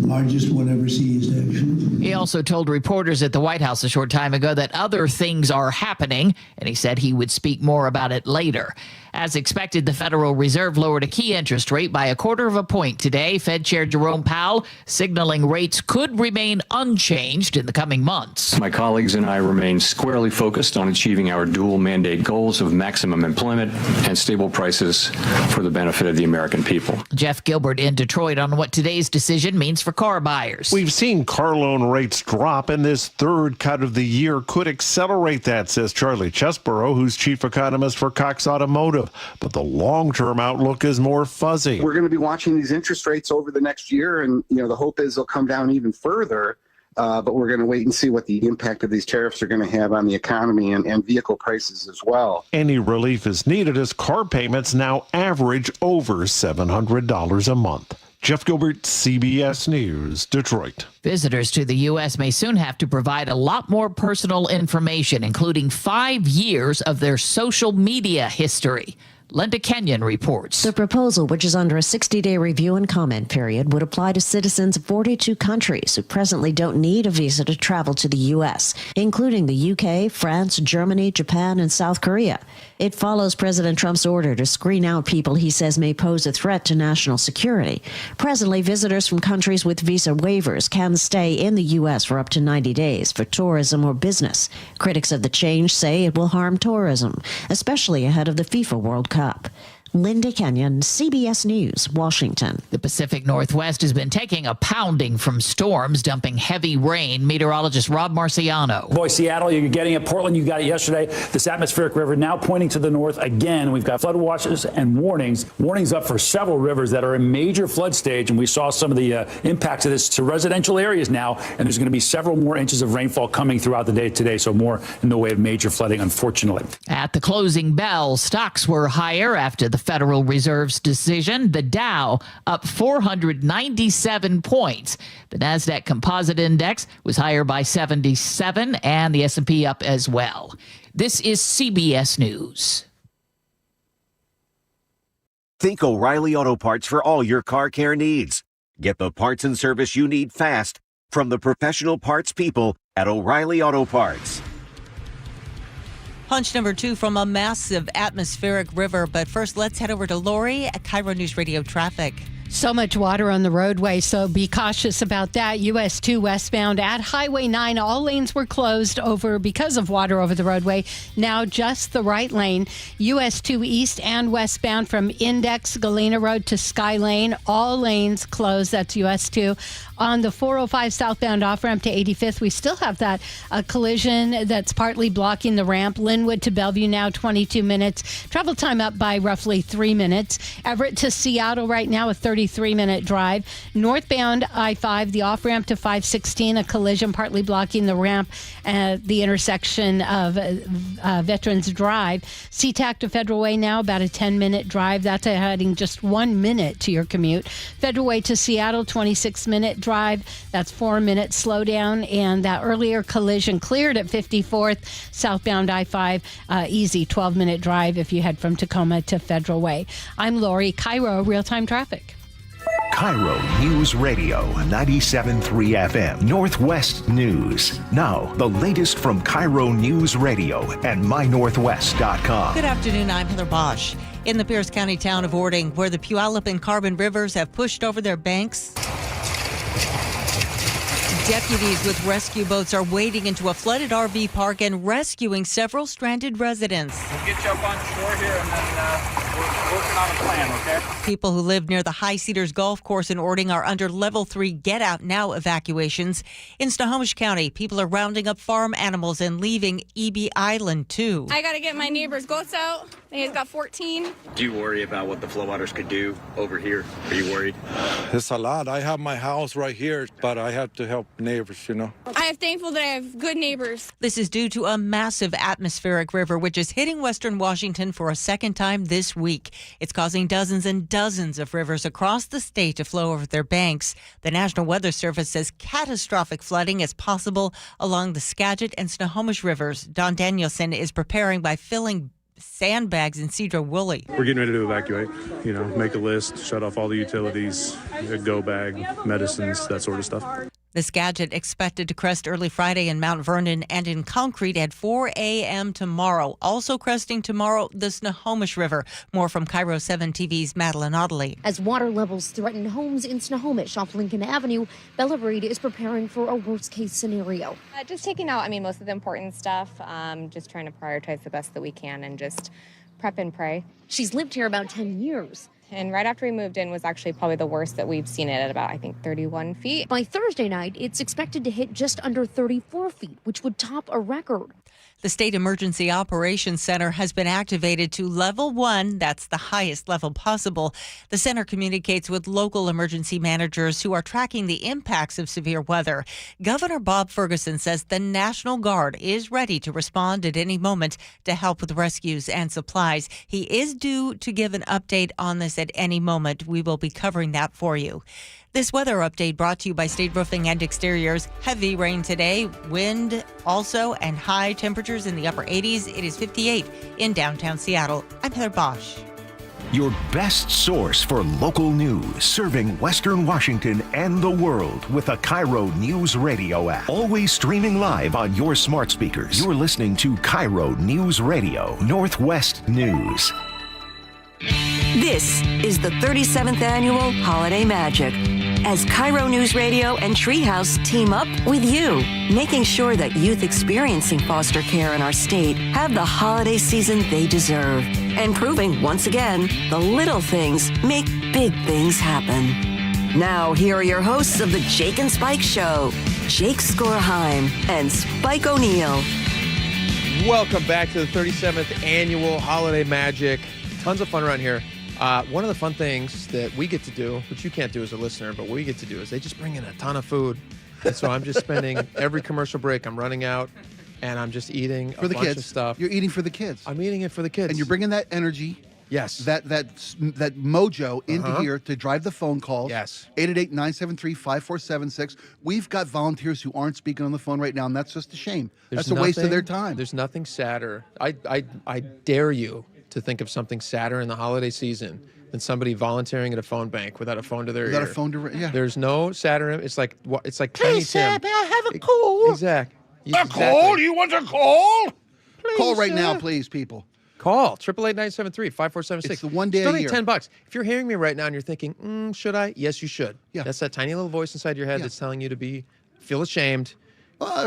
Largest one ever seized, actually. He also told reporters at the White House a short time ago that other things are happening, and he said he would speak more about it later. As expected, the Federal Reserve lowered a key interest rate by 1/4 point today. Fed Chair Jerome Powell signaling rates could remain unchanged in the coming months. My colleagues and I remain squarely focused on achieving our dual mandate goals of maximum employment and stable prices for the benefit of the American people. Jeff Gilbert in Detroit on what today's decision means for car buyers. We've seen car loan rates drop, and this third cut of the year could accelerate that, says Charlie Chesborough, who's chief economist for Cox Automotive. But the long-term outlook is more fuzzy. We're going to be watching these interest rates over the next year, and the hope is they'll come down even further. But we're going to wait and see what the impact of these tariffs are going to have on the economy and vehicle prices as well. Any relief is needed as car payments now average over $700 a month. Jeff Gilbert, CBS News, Detroit. Visitors to the U.S. may soon have to provide a lot more personal information, including 5 years of their social media history. Linda Kenyon reports. The proposal, which is under a 60-day review and comment period, would apply to citizens of 42 countries who presently don't need a visa to travel to the U.S., including the UK, France, Germany, Japan, and South Korea. It follows President Trump's order to screen out people he says may pose a threat to national security. Presently, visitors from countries with visa waivers can stay in the U.S. for up to 90 days for tourism or business. Critics of the change say it will harm tourism, especially ahead of the FIFA World Cup. Linda Kenyon, CBS News, Washington. The Pacific Northwest has been taking a pounding from storms, dumping heavy rain. Meteorologist Rob Marciano. Boy, Seattle, you're getting it. Portland, you got it yesterday. This atmospheric river now pointing to the north again. We've got flood watches and warnings. Warnings up for several rivers that are in major flood stage. And we saw some of the impacts of this to residential areas now. And there's going to be several more inches of rainfall coming throughout the day today. So more in the way of major flooding, unfortunately. At the closing bell, stocks were higher after the Federal Reserve's decision. The Dow up 497 points. The Nasdaq Composite Index was higher by 77, and the S&P up as well. This is CBS News. Think O'Reilly Auto Parts for all your car care needs. Get the parts and service you need fast from the professional parts people at O'Reilly Auto Parts. Punch number 2 from a massive atmospheric river. But first, let's head over to Lori at KIRO News Radio traffic. So much water on the roadway, so be cautious about that. US 2 westbound at Highway 9, all lanes were closed over because of water over the roadway. Now just the right lane. US 2 east and westbound from Index Galena Road to Sky Lane, all lanes closed. That's US 2. On the 405 southbound off-ramp to 85th, we still have that collision that's partly blocking the ramp. Linwood to Bellevue now 22 minutes. Travel time up by roughly 3 minutes. Everett to Seattle right now a 33-minute drive. Northbound I-5, the off-ramp to 516, a collision partly blocking the ramp at the intersection of Veterans Drive. SeaTac to Federal Way now about a 10-minute drive. That's adding just 1 minute to your commute. Federal Way to Seattle, 26-minute drive. That's 4 minutes slowdown. And that earlier collision cleared at 54th. Southbound I-5, easy 12-minute drive if you head from Tacoma to Federal Way. I'm Lori, KIRO Real-Time Traffic. KIRO News Radio, 97.3 FM, Northwest News. Now, the latest from KIRO News Radio and mynorthwest.com. Good afternoon, I'm Heather Bosch. In the Pierce County town of Ording, where the Puyallup and Carbon rivers have pushed over their banks, deputies with rescue boats are wading into a flooded RV park and rescuing several stranded residents. We'll get you up on shore here and then we're working on a plan, okay? People who live near the High Cedars Golf Course in Ording are under Level 3 Get Out Now evacuations. In Snohomish County, people are rounding up farm animals and leaving EB Island, too. I got to get my neighbor's goats out. I think he's got 14. Do you worry about what the floodwaters could do over here? Are you worried? It's a lot. I have my house right here, but I have to help neighbors, you know. I am thankful that I have good neighbors. This is due to a massive atmospheric river, which is hitting western Washington for a second time this week. It's causing dozens and dozens of rivers across the state to flow over their banks. The National Weather Service says catastrophic flooding is possible along the Skagit and Snohomish rivers. Don Danielson is preparing by filling sandbags in Cedar Woolley. We're getting ready to evacuate, make a list, shut off all the utilities, a go bag, medicines, that sort of stuff. The Skagit expected to crest early Friday in Mount Vernon and in Concrete at 4 a.m. tomorrow. Also cresting tomorrow, the Snohomish River. More from KIRO 7 TV's Madeline Audley. As water levels threaten homes in Snohomish off Lincoln Avenue, Bella Reed is preparing for a worst-case scenario. Just taking out, most of the important stuff, just trying to prioritize the best that we can and just prep and pray. She's lived here about 10 years. And right after we moved in was actually probably the worst that we've seen it at about, 31 feet. By Thursday night, it's expected to hit just under 34 feet, which would top a record. The State Emergency Operations Center has been activated to level 1. That's the highest level possible. The center communicates with local emergency managers who are tracking the impacts of severe weather. Governor Bob Ferguson says the National Guard is ready to respond at any moment to help with rescues and supplies. He is due to give an update on this at any moment. We will be covering that for you. This weather update brought to you by State Roofing and Exteriors. Heavy rain today, wind also, and high temperatures in the upper 80s. It is 58 in downtown Seattle. I'm Heather Bosch. Your best source for local news, serving Western Washington and the world with the KIRO Newsradio app. Always streaming live on your smart speakers. You're listening to KIRO Newsradio, Northwest News. This is the 37th annual Holiday Magic, as KIRO Newsradio and Treehouse team up with you, making sure that youth experiencing foster care in our state have the holiday season they deserve, and proving once again the little things make big things happen. Now, here are your hosts of the Jake and Spike Show, Jake Skorheim and Spike O'Neill. Welcome back to the 37th annual Holiday Magic. Tons of fun around here. One of the fun things that we get to do, which you can't do as a listener, but what we get to do is they just bring in a ton of food. And so I'm just spending every commercial break, I'm running out, and I'm just eating for the bunch kids. Of stuff. You're eating for the kids. I'm eating it for the kids. And you're bringing that energy, yes, that mojo into here to drive the phone calls. Yes. 888-973-5476. We've got volunteers who aren't speaking on the phone right now, and that's just a shame. That's a waste of their time. There's nothing sadder. I dare you to think of something sadder in the holiday season than somebody volunteering at a phone bank without a phone to their ear. Without a phone to, yeah. There's no sadder. It's like Tiny sir, Tim. may I have a call? Exactly. A call? You want a call? Call right now, please, people. Call 888-973-5476. It's the one day a donate year. $10. If you're hearing me right now and you're thinking, should I? Yes, you should. Yeah. That's that tiny little voice inside your head that's telling you to feel ashamed.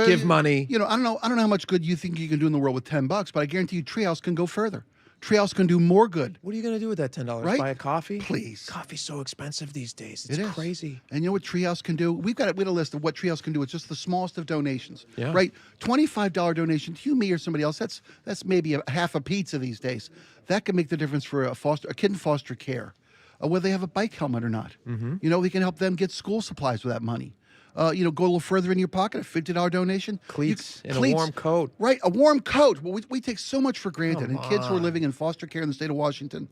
Give money. I don't know how much good you think you can do in the world with $10, but I guarantee you Treehouse can go further. Treehouse can do more good. What are you going to do with that $10? Right? Buy a coffee? Please. Coffee's so expensive these days. It's It is. crazy. And you know what Treehouse can do? We had a list of what Treehouse can do. It's just the smallest of donations. Yeah. Right? $25 donation to you, me, or somebody else. That's maybe half a pizza these days. That can make the difference for a kid in foster care, whether they have a bike helmet or not. Mm-hmm. We can help them get school supplies with that money. Go a little further in your pocket, a $50 donation. Cleats and a warm coat. Right, a warm coat. Well, we take so much for granted. Come And kids who are on. living in foster care in the state of Washington,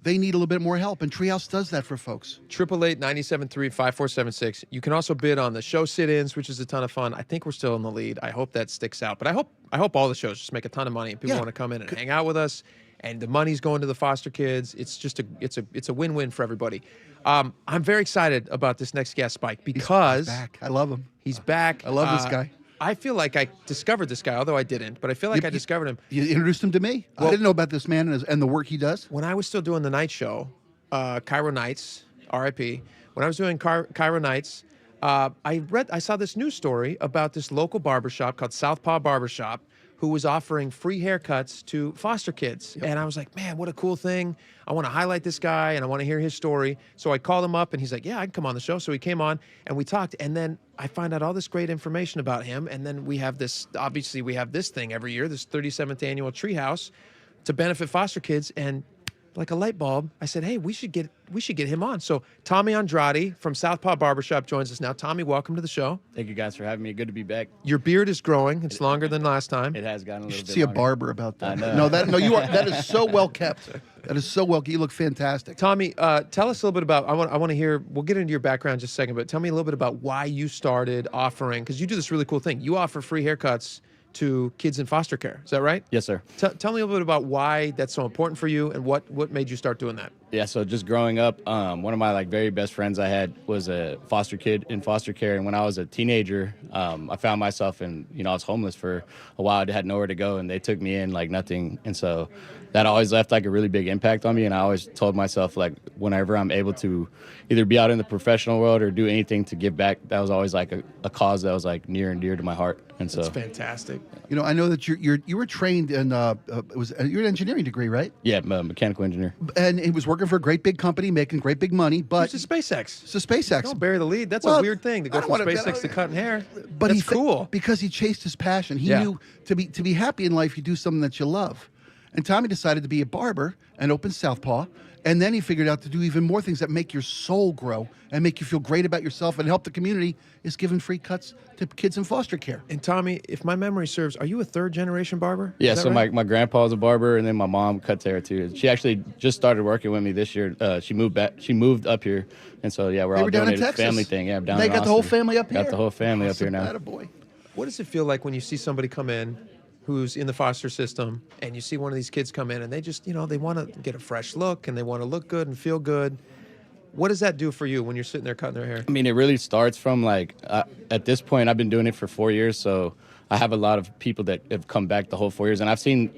they need a little bit more help. And Treehouse does that for folks. 888-973-5476. You can also bid on the show sit-ins, which is a ton of fun. I think we're still in the lead. I hope that sticks out. But I hope all the shows just make a ton of money and people want to come in and hang out with us. And the money's going to the foster kids. It's just it's a win-win for everybody. I'm very excited about this next guest, Spike, because He's back. I love him. He's back. I love this guy. I feel like I discovered this guy, although I didn't, but I feel like I discovered him. You introduced him to me. Well, I didn't know about this man and the work he does. When I was still doing the night show, KIRO Nights, RIP, when I was doing KIRO Nights, I saw this news story about this local barbershop called Southpaw Barbershop, who was offering free haircuts to foster kids. Yep. And I was like, man, what a cool thing. I want to highlight this guy and I want to hear his story. So I called him up and he's like, yeah, I can come on the show. So he came on and we talked. And then I find out all this great information about him. And then we have this thing every year, this 37th annual Treehouse to benefit foster kids. And like a light bulb. I said, hey, we should get him on. So Tommy Andrade from Southpaw Barbershop joins us now. Tommy, welcome to the show. Thank you guys for having me. Good to be back. Your beard is growing. It's longer than last time. It has gotten a little You should bit see a longer. barber about that. I know. No, you are. That is so well kept. That is so well. You look fantastic. Tommy, tell us a little bit about. I want to hear. We'll get into your background in just a second, but tell me a little bit about why you started offering, because you do this really cool thing. You offer free haircuts to kids in foster care. Is that right? Yes, sir. Tell me a little bit about why that's so important for you and what made you start doing that. Yeah, so just growing up, one of my very best friends I had was a foster kid in foster care, and when I was a teenager, I found myself I was homeless for a while. I had nowhere to go, and they took me in like nothing, and so that always left like a really big impact on me. And I always told myself, like, whenever I'm able to either be out in the professional world or do anything to give back, that was always like a cause that was like near and dear to my heart. And so That's fantastic. I know that you were trained in you're an engineering degree, right? Yeah, mechanical engineer. And he was working for a great big company, making great big money. But it's a SpaceX. It's a SpaceX. Don't bury the lead. That's Well, a weird thing to go I from don't wanna- SpaceX to cutting hair. But That's cool. because he chased his passion. He Yeah. knew to be happy in life, you do something that you love. And Tommy decided to be a barber and open Southpaw. And then he figured out to do even more things that make your soul grow and make you feel great about yourself and help the community is giving free cuts to kids in foster care. And Tommy, if my memory serves, are you a third generation barber? Yeah, Is that so right? my grandpa was a barber, and then my mom cuts hair too. She actually just started working with me this year. She moved up here, and so yeah, we're They all were down doing in it. Texas. Family thing. Yeah, down They in got the whole Austin. family up here. Got the whole family up here now. Boy. What does it feel like when you see somebody come in who's in the foster system and you see one of these kids come in and they just, they want to get a fresh look and they want to look good and feel good? What does that do for you when you're sitting there cutting their hair? I mean, it really starts from at this point, I've been doing it for 4 years, so I have a lot of people that have come back the whole 4 years, and I've seen,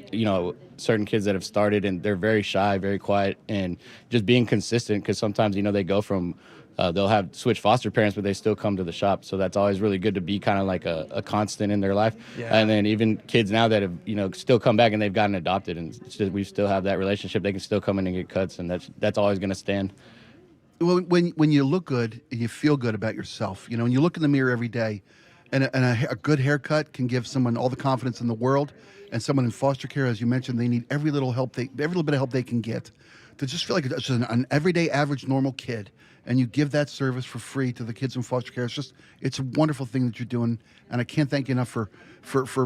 certain kids that have started and they're very shy, very quiet, and just being consistent, because sometimes, they go from, they'll have switch foster parents, but they still come to the shop, so that's always really good to be kind of like a constant in their life. Yeah. And then even kids now that have, still come back and they've gotten adopted, and it's just, we still have that relationship, they can still come in and get cuts, and that's always going to stand. Well, when you look good and you feel good about yourself, when you look in the mirror every day, and a good haircut can give someone all the confidence in the world. And someone in foster care, as you mentioned, they need every little bit of help they can get to just feel like it's just an everyday, average, normal kid. And you give that service for free to the kids in foster care. It's a wonderful thing that you're doing, and I can't thank you enough for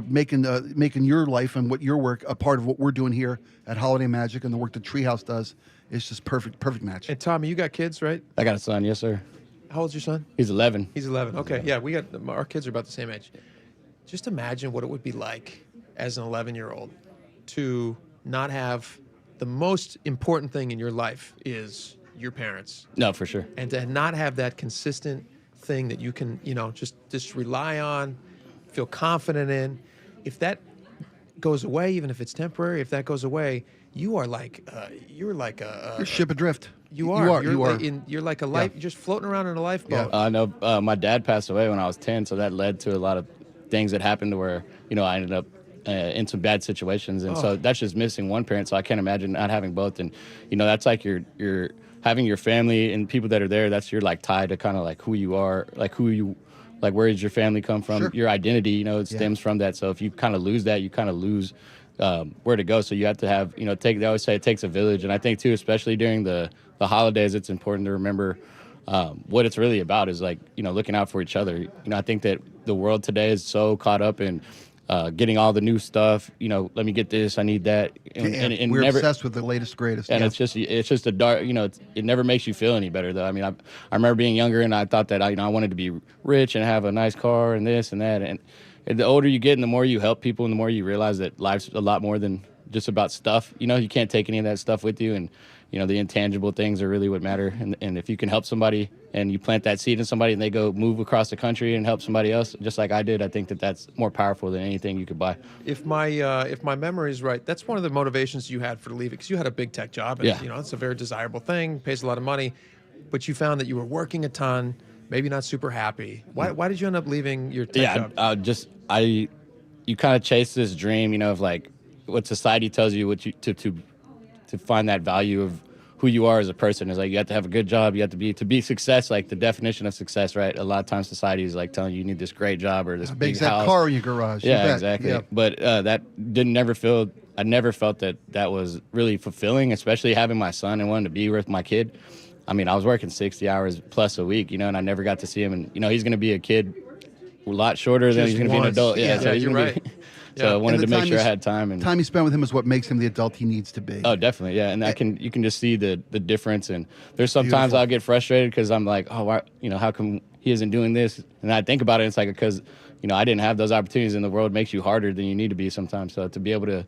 making your life and your work a part of what we're doing here at Holiday Magic, and the work that Treehouse does. It's just perfect match. And Tommy, you got kids, right? I got a son, yes, sir. How old's your son? He's 11. He's 11. Okay, yeah, our kids are about the same age. Just imagine what it would be like as an 11-year-old to not have the most important thing in your life is your parents. No, for sure. And to not have that consistent thing that you can, just rely on, feel confident in. If that goes away, even if it's temporary, if that goes away, you are like, you're ship adrift. You are. You You're like a life. You're just floating around in a lifeboat. I know my dad passed away when I was 10, so that led to a lot of things that happened to where, I ended up in some bad situations. And so that's just missing one parent. So I can't imagine not having both. And, that's like you're having your family and people that are there, that's your like tie to kind of like who you are, like where does your family come from? Sure. Your identity, it stems from that. So if you kind of lose that, you kind of lose where to go. So you have to have, they always say it takes a village. And I think too, especially during the holidays, it's important to remember what it's really about is like, looking out for each other. I think that the world today is so caught up in getting all the new stuff, let me get this, I need that. And we're never, obsessed with the latest, greatest. and Yeah. it's just a dark, it never makes you feel any better though. I mean, I remember being younger and I thought that I wanted to be rich and have a nice car and this and that. And the older you get and the more you help people and the more you realize that life's a lot more than just about stuff. You can't take any of that stuff with you, and the intangible things are really what matter. And if you can help somebody and you plant that seed in somebody and they go move across the country and help somebody else, just like I did, I think that that's more powerful than anything you could buy. If my memory is right, that's one of the motivations you had for leaving, because you had a big tech job, and Yeah. it's a very desirable thing, pays a lot of money, but you found that you were working a ton, maybe not super happy. Why did you end up leaving your tech job? You kind of chase this dream, of like what society tells you to find that value of who you are as a person. Is like you have to have a good job, you have to be success, like the definition of success, right? A lot of times society is like telling you need this great job or this big that house. car in your garage. Yeah, You bet. exactly. Yeah. But that didn't never feel I never felt that was really fulfilling, especially having my son and wanting to be with my kid. I mean, I was working 60 hours plus a week, and I never got to see him. And, he's going to be a kid a lot shorter than he's going to be an adult. Yeah, so he's you're gonna right. be, so I wanted to make sure I had time. And time you spend with him is what makes him the adult he needs to be. Oh, definitely, yeah. And you can just see the difference. And there's sometimes I'll get frustrated because I'm like, oh, why, how come he isn't doing this? And I think about it, and it's like because I didn't have those opportunities, and the world makes you harder than you need to be sometimes. So to be able to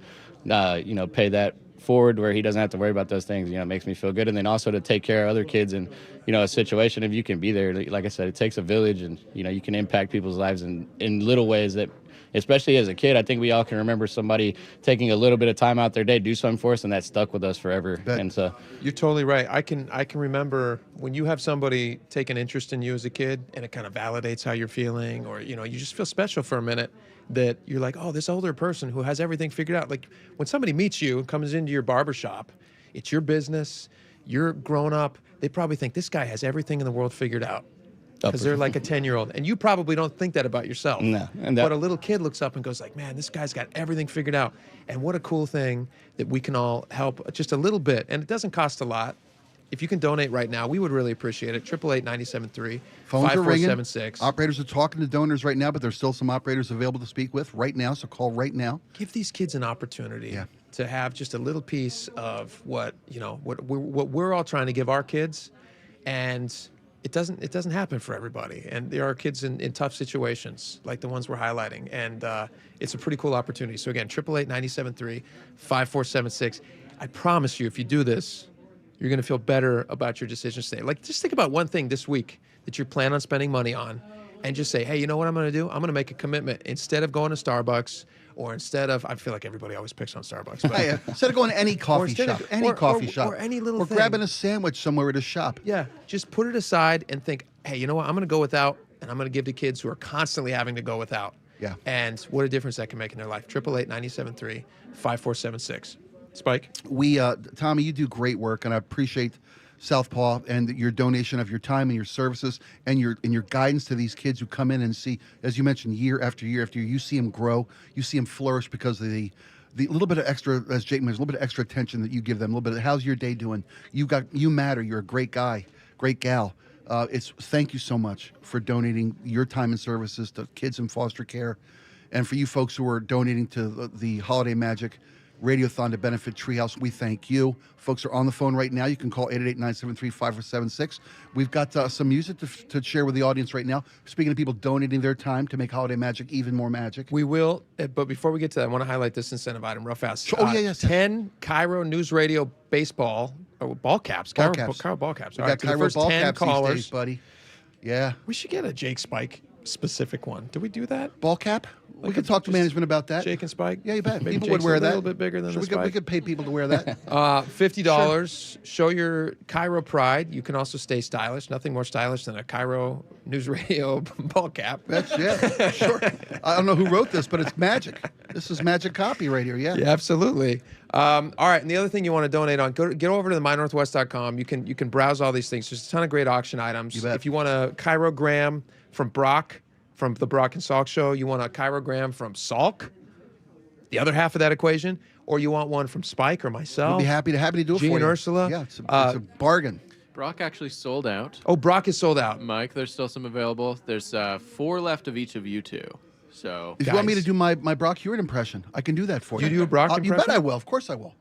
pay that forward where he doesn't have to worry about those things, makes me feel good. And then also to take care of other kids in, a situation, if you can be there, like I said, it takes a village, and, you can impact people's lives in little ways that, especially as a kid, I think we all can remember somebody taking a little bit of time out their day, do something for us, and that stuck with us forever. And so you're totally right. I can remember when you have somebody take an interest in you as a kid, and it kind of validates how you're feeling, or, you just feel special for a minute, that you're like, oh, this older person who has everything figured out. Like when somebody meets you and comes into your barbershop, it's your business, you're grown up, they probably think this guy has everything in the world figured out because they're like a 10-year-old. And you probably don't think that about yourself. No. But a little kid looks up and goes like, man, this guy's got everything figured out. And what a cool thing that we can all help just a little bit. And it doesn't cost a lot. If you can donate right now, we would really appreciate it. 888-973-5476. Phones are ringing. Operators are talking to donors right now, but there's still some operators available to speak with right now, so call right now. Give these kids an opportunity to have just a little piece of what we're all trying to give our kids, and it doesn't happen for everybody. And there are kids in tough situations like the ones we're highlighting, and it's a pretty cool opportunity. So again, 888-973-5476. I promise you, if you do this, you're going to feel better about your decisions today. Like, just think about one thing this week that you plan on spending money on, and just say, hey, you know what I'm going to do? I'm going to make a commitment. Instead of going to Starbucks, or instead of, I feel like everybody always picks on Starbucks. But instead of going to any coffee shop, or any little or thing. grabbing a sandwich somewhere at a shop. Yeah, just put it aside and think, hey, you know what? I'm going to go without, and I'm going to give to kids who are constantly having to go without. Yeah. And what a difference that can make in their life. 888-973-5476. Spike? Tommy, you do great work, and I appreciate Southpaw and your donation of your time and your services and your guidance to these kids who come in and see, as you mentioned, year after year after year, you see them grow, you see them flourish because of the little bit of extra, as Jake mentioned, a little bit of extra attention that you give them, a little bit of, how's your day doing? You matter. You're a great guy, great gal. Thank you so much for donating your time and services to kids in foster care, and for you folks who are donating to the Holiday Magic Radiothon to benefit Treehouse. We thank you. Folks are on the phone right now. You can call 888-973-5476. We've got some music to share with the audience right now. Speaking of people donating their time to make Holiday Magic even more magic. We will, but before we get to that, I want to highlight this incentive item real fast. Yes. 10 KIRO Newsradio baseball, ball caps. KIRO ball caps. We All got right, KIRO first ball 10 caps callers, these days, buddy. Yeah. We should get a Jake Spike specific one. Did we do that? Ball cap? We could talk to management about that. Jake and Spike? Yeah, you bet. Maybe People Jake's would wear that. a little bit bigger than we could pay people to wear that. $50. Show your KIRO pride. You can also stay stylish. Nothing more stylish than a KIRO Newsradio ball cap. Sure. I don't know who wrote this, but it's magic. This is magic copy right here, yeah. Yeah, absolutely. All right, and the other thing you want to donate on, get over to mynorthwest.com. You can browse all these things. There's a ton of great auction items. You bet. If you want a KIROgram from Brock, from the Brock and Salk show, you want a KIROgram from Salk, the other half of that equation, or you want one from Spike or myself. We'll be happy to do it G for and you. Ursula. Yeah, it's a bargain. Brock actually sold out. Oh, Brock is sold out. Mike, there's still some available. There's 4 left of each of you two. So If you want me to do my Brock Hewitt impression, I can do that for you. You do a Brock You impression? bet I will. Of course I will.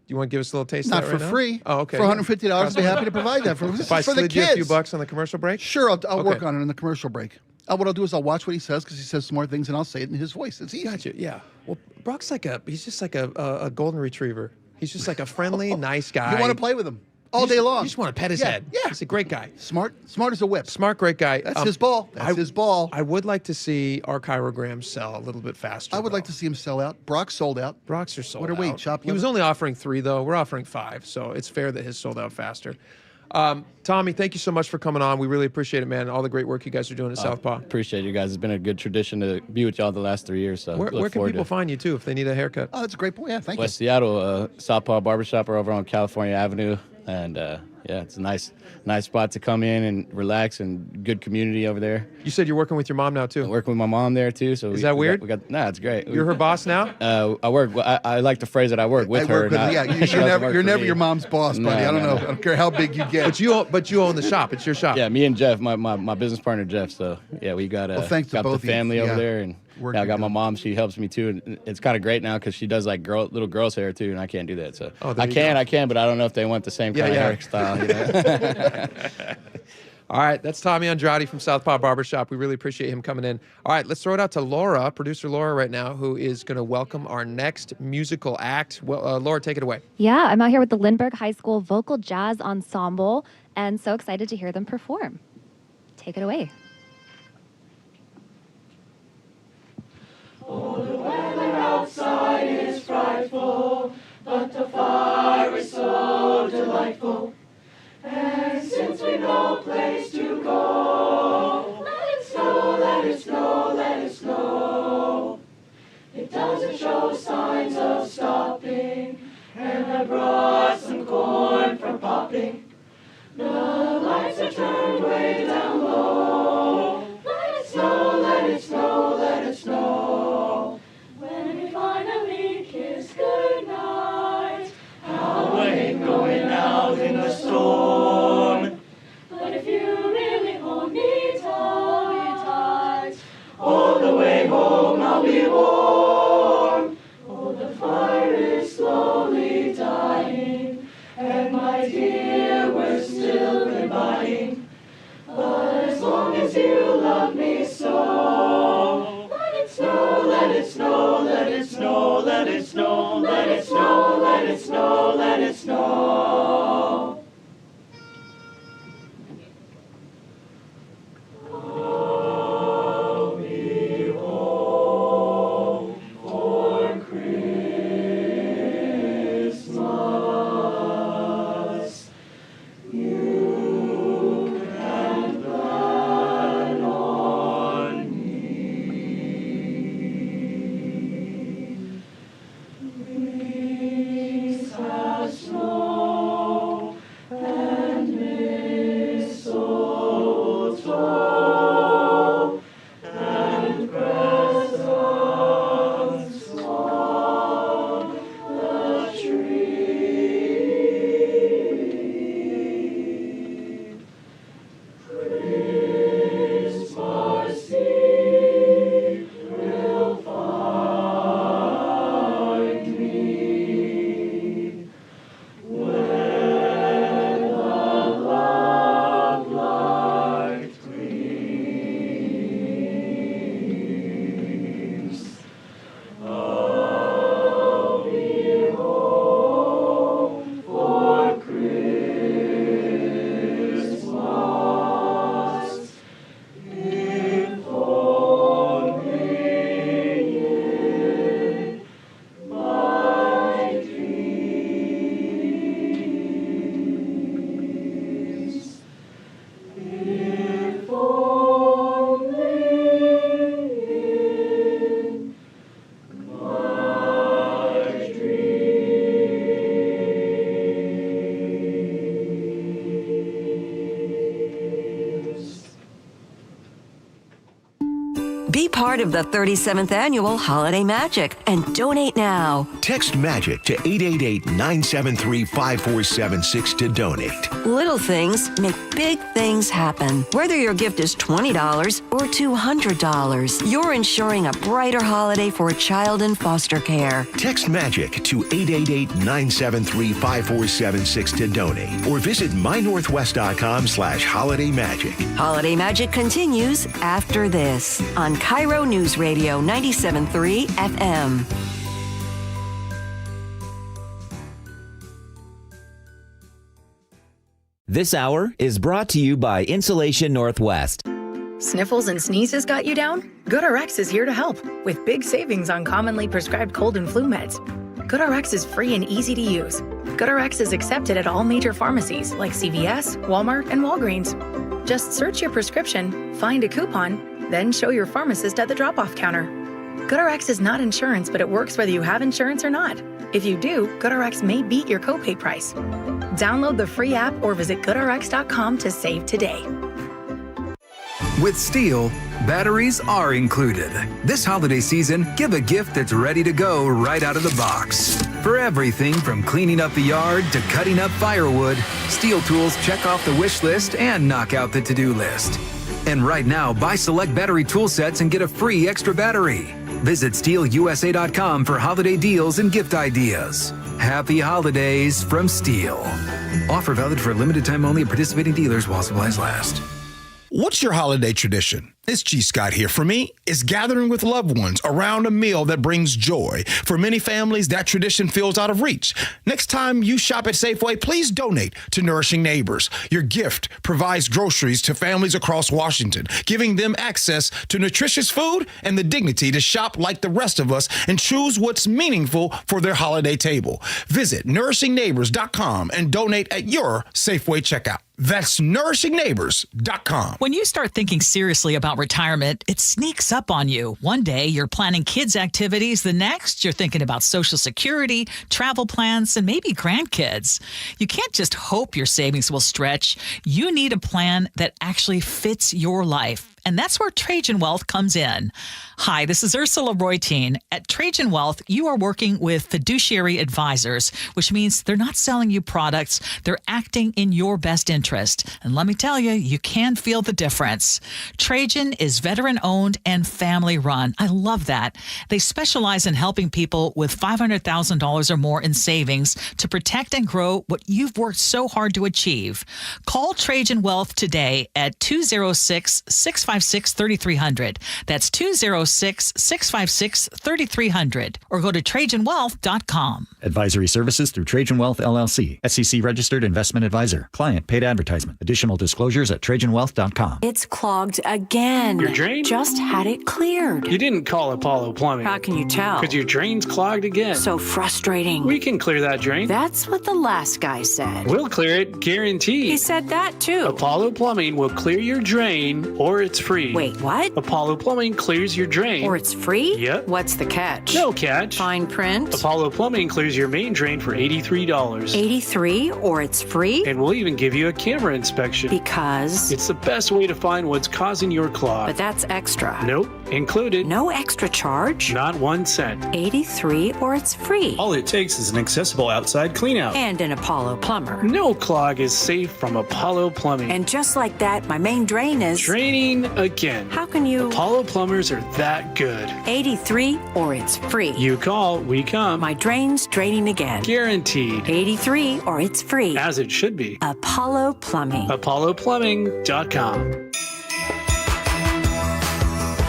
You want to give us a little taste Not of that for right free. now? Oh, okay. For $150, I'd be happy to provide that. This If I is for the slid you kids. a few bucks on the commercial break? Sure, I'll work Okay. on it in the commercial break. What I'll do is I'll watch what he says because he says smart things, and I'll say it in his voice. It's easy. Gotcha. Yeah. Well, Brock's he's just like a golden retriever. He's just like a friendly, nice guy. You want to play with him all day long. You just want to pet his head. Yeah. He's a great guy. Smart as a whip. Smart, great guy. That's his ball. That's his ball. I would like to see our KIROgrams sell a little bit faster. I would like to see him sell out. Brock sold out. Brock's are sold What are we, out. chop He was liver? only offering 3, though. We're offering 5, so it's fair that his sold out faster. Tommy, thank you so much for coming on. We really appreciate it, man. All the great work you guys are doing at Southpaw. Appreciate you guys. It's been a good tradition to be with y'all the last 3 years. So Where can people find you, too, if they need a haircut? Oh, that's a great point. Yeah, thank West Seattle, Southpaw Barbershop are over on California Avenue. And yeah, it's a nice spot to come in and relax, and good community over there. You said you're working with your mom now too. I'm working with my mom there too. So Is that weird? No, it's great. You're her boss now? I like to phrase that I work with her. You're never your mom's boss, buddy. I don't know. I don't care how big you get. But you own the shop. It's your shop. Yeah, me and Jeff, my business partner Jeff. So yeah, we got thanks to got both the family over there, and I got my good. mom. She helps me too, and it's kind of great now because she does like little girls' hair too, and I can't do that. So I can, but I don't know if they want the same kind of hairstyle. You know? All right, that's Tommy Andrade from Southpaw Barbershop. We really appreciate him coming in. All right, let's throw it out to Laura, producer Laura right now, who is going to welcome our next musical act. Well, Laura, take it away. Yeah, I'm out here with the Lindbergh High School Vocal Jazz Ensemble, and so excited to hear them perform. Take it away. Oh, the weather outside is frightful, but the fire is so delightful. And since we've no place to go, let it snow, let it snow, let it snow. It doesn't show signs of stopping, and I brought some corn for popping. The lights are turned way down low. Let it snow, let it snow, let it snow. When we finally kiss goodnight, I ain't going out in the storm. But if you really hold me tight, all the way home I'll be warm. Oh, the fire is slowly dying, and my dear, we're still goodbying. But as long as you love me so, let it snow, let it snow, let it snow, let it snow, let it snow, let it snow, let it snow. I'll be home for Christmas. You can plan on me. Wings have snow and mistletoe and presents on the tree. Christmas Eve will find me when the love light gleams. I'll be home for Christmas, if only in my dreams. If only in my dreams. Be part of the 37th Annual Holiday Magic and donate now. Text MAGIC to 888-973-5476 to donate. Little things make big things happen. Whether your gift is $20 or $200, you're ensuring a brighter holiday for a child in foster care. Text MAGIC to 888-973-5476 to donate or visit mynorthwest.com/holidaymagic. Holiday Magic continues after this on KIRO Newsradio 97.3 FM. This hour is brought to you by Insulation Northwest. Sniffles and sneezes got you down? GoodRx is here to help with big savings on commonly prescribed cold and flu meds. GoodRx is free and easy to use. GoodRx is accepted at all major pharmacies like CVS, Walmart, and Walgreens. Just search your prescription, find a coupon, then show your pharmacist at the drop-off counter. GoodRx is not insurance, but it works whether you have insurance or not. If you do, GoodRx may beat your copay price. Download the free app or visit goodrx.com to save today. With Steel, batteries are included. This holiday season, give a gift that's ready to go right out of the box. For everything from cleaning up the yard to cutting up firewood, Steel tools check off the wish list and knock out the to-do list. And right now, buy select battery tool sets and get a free extra battery. Visit SteelUSA.com for holiday deals and gift ideas. Happy holidays from Steel. Offer valid for a limited time only at participating dealers while supplies last. What's your holiday tradition? It's G. Scott here. For me, it's gathering with loved ones around a meal that brings joy. For many families, that tradition feels out of reach. Next time you shop at Safeway, please donate to Nourishing Neighbors. Your gift provides groceries to families across Washington, giving them access to nutritious food and the dignity to shop like the rest of us and choose what's meaningful for their holiday table. Visit nourishingneighbors.com and donate at your Safeway checkout. That's nourishingneighbors.com. When you start thinking seriously about retirement, it sneaks up on you. One day, you're planning kids' activities. The next, you're thinking about Social Security, travel plans, and maybe grandkids. You can't just hope your savings will stretch. You need a plan that actually fits your life. And that's where Trajan Wealth comes in. Hi, this is Ursula Reutin. At Trajan Wealth, you are working with fiduciary advisors, which means they're not selling you products. They're acting in your best interest. And let me tell you, you can feel the difference. Trajan is veteran-owned and family-run. I love that. They specialize in helping people with $500,000 or more in savings to protect and grow what you've worked so hard to achieve. Call Trajan Wealth today at 206-656-3300. That's 206-656-3300. Or go to TrajanWealth.com. Advisory services through Trajan Wealth, LLC. SEC registered investment advisor. Client paid advertisement. Additional disclosures at TrajanWealth.com. It's clogged again. Your drain? Just had it cleared. You didn't call Apollo Plumbing. How can you tell? Because your drain's clogged again. So frustrating. We can clear that drain. That's what the last guy said. We'll clear it, guaranteed. He said that too. Apollo Plumbing will clear your drain, or it's free. Wait, what? Apollo Plumbing clears your drain. Or it's free? Yep. What's the catch? No catch. Fine print? Apollo Plumbing clears your main drain for $83. $83, or it's free? And we'll even give you a camera inspection. Because? It's the best way to find what's causing your clog. But that's extra. Nope. Included. No extra charge? Not 1 cent. $83, or it's free. All it takes is an accessible outside cleanout. And an Apollo plumber. No clog is safe from Apollo Plumbing. And just like that, my main drain is... draining again. How can you... Apollo Plumbers are that good. $83, or it's free. You call, we come. My drain's draining again. Guaranteed. $83, or it's free. As it should be. Apollo Plumbing. ApolloPlumbing.com.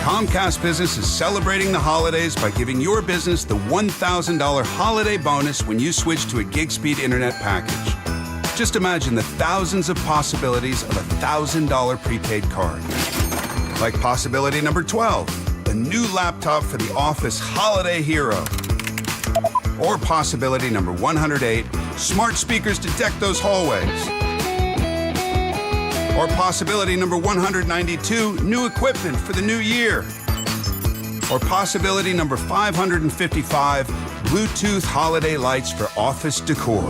Comcast Business is celebrating the holidays by giving your business the $1,000 holiday bonus when you switch to a gig speed internet package. Just imagine the thousands of possibilities of a $1,000 prepaid card. Like possibility number 12, the new laptop for the office Holiday Hero. Or possibility number 108, smart speakers to deck those hallways. Or possibility number 192, new equipment for the new year. Or possibility number 555, Bluetooth holiday lights for office decor.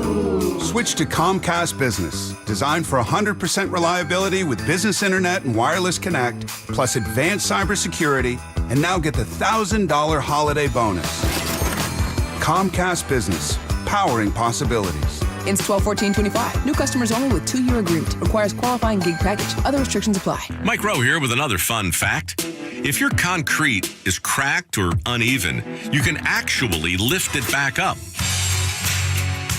Switch to Comcast Business, designed for 100% reliability with business internet and wireless connect, plus advanced cybersecurity, and now get the $1,000 holiday bonus. Comcast Business, powering possibilities. Ends 12/14/25. New customers only with 2-year agreement. Requires qualifying gig package. Other restrictions apply. Mike Rowe here with another fun fact. If your concrete is cracked or uneven, you can actually lift it back up.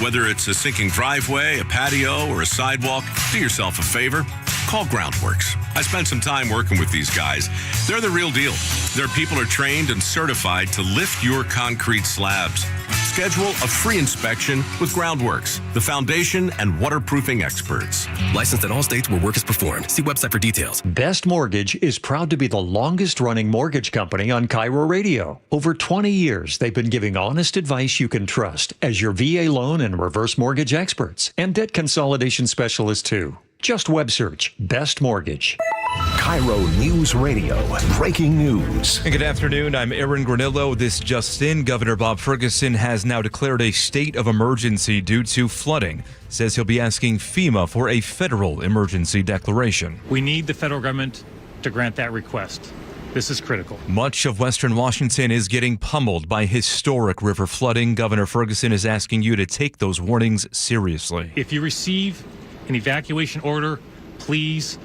Whether it's a sinking driveway, a patio, or a sidewalk, do yourself a favor. Call Groundworks. I spent some time working with these guys. They're the real deal. Their people are trained and certified to lift your concrete slabs. Schedule a free inspection with Groundworks, the foundation and waterproofing experts. Licensed in all states where work is performed. See website for details. Best Mortgage is proud to be the longest-running mortgage company on KIRO Radio. Over 20 years, they've been giving honest advice you can trust as your VA loan and reverse mortgage experts and debt consolidation specialists, too. Just web search Best Mortgage. KIRO News Radio. Breaking news. And good afternoon. I'm Aaron Granillo. This just in, Governor Bob Ferguson has now declared a state of emergency due to flooding. Says he'll be asking FEMA for a federal emergency declaration. We need the federal government to grant that request. This is critical. Much of Western Washington is getting pummeled by historic river flooding. Governor Ferguson is asking you to take those warnings seriously. If you receive an evacuation order, please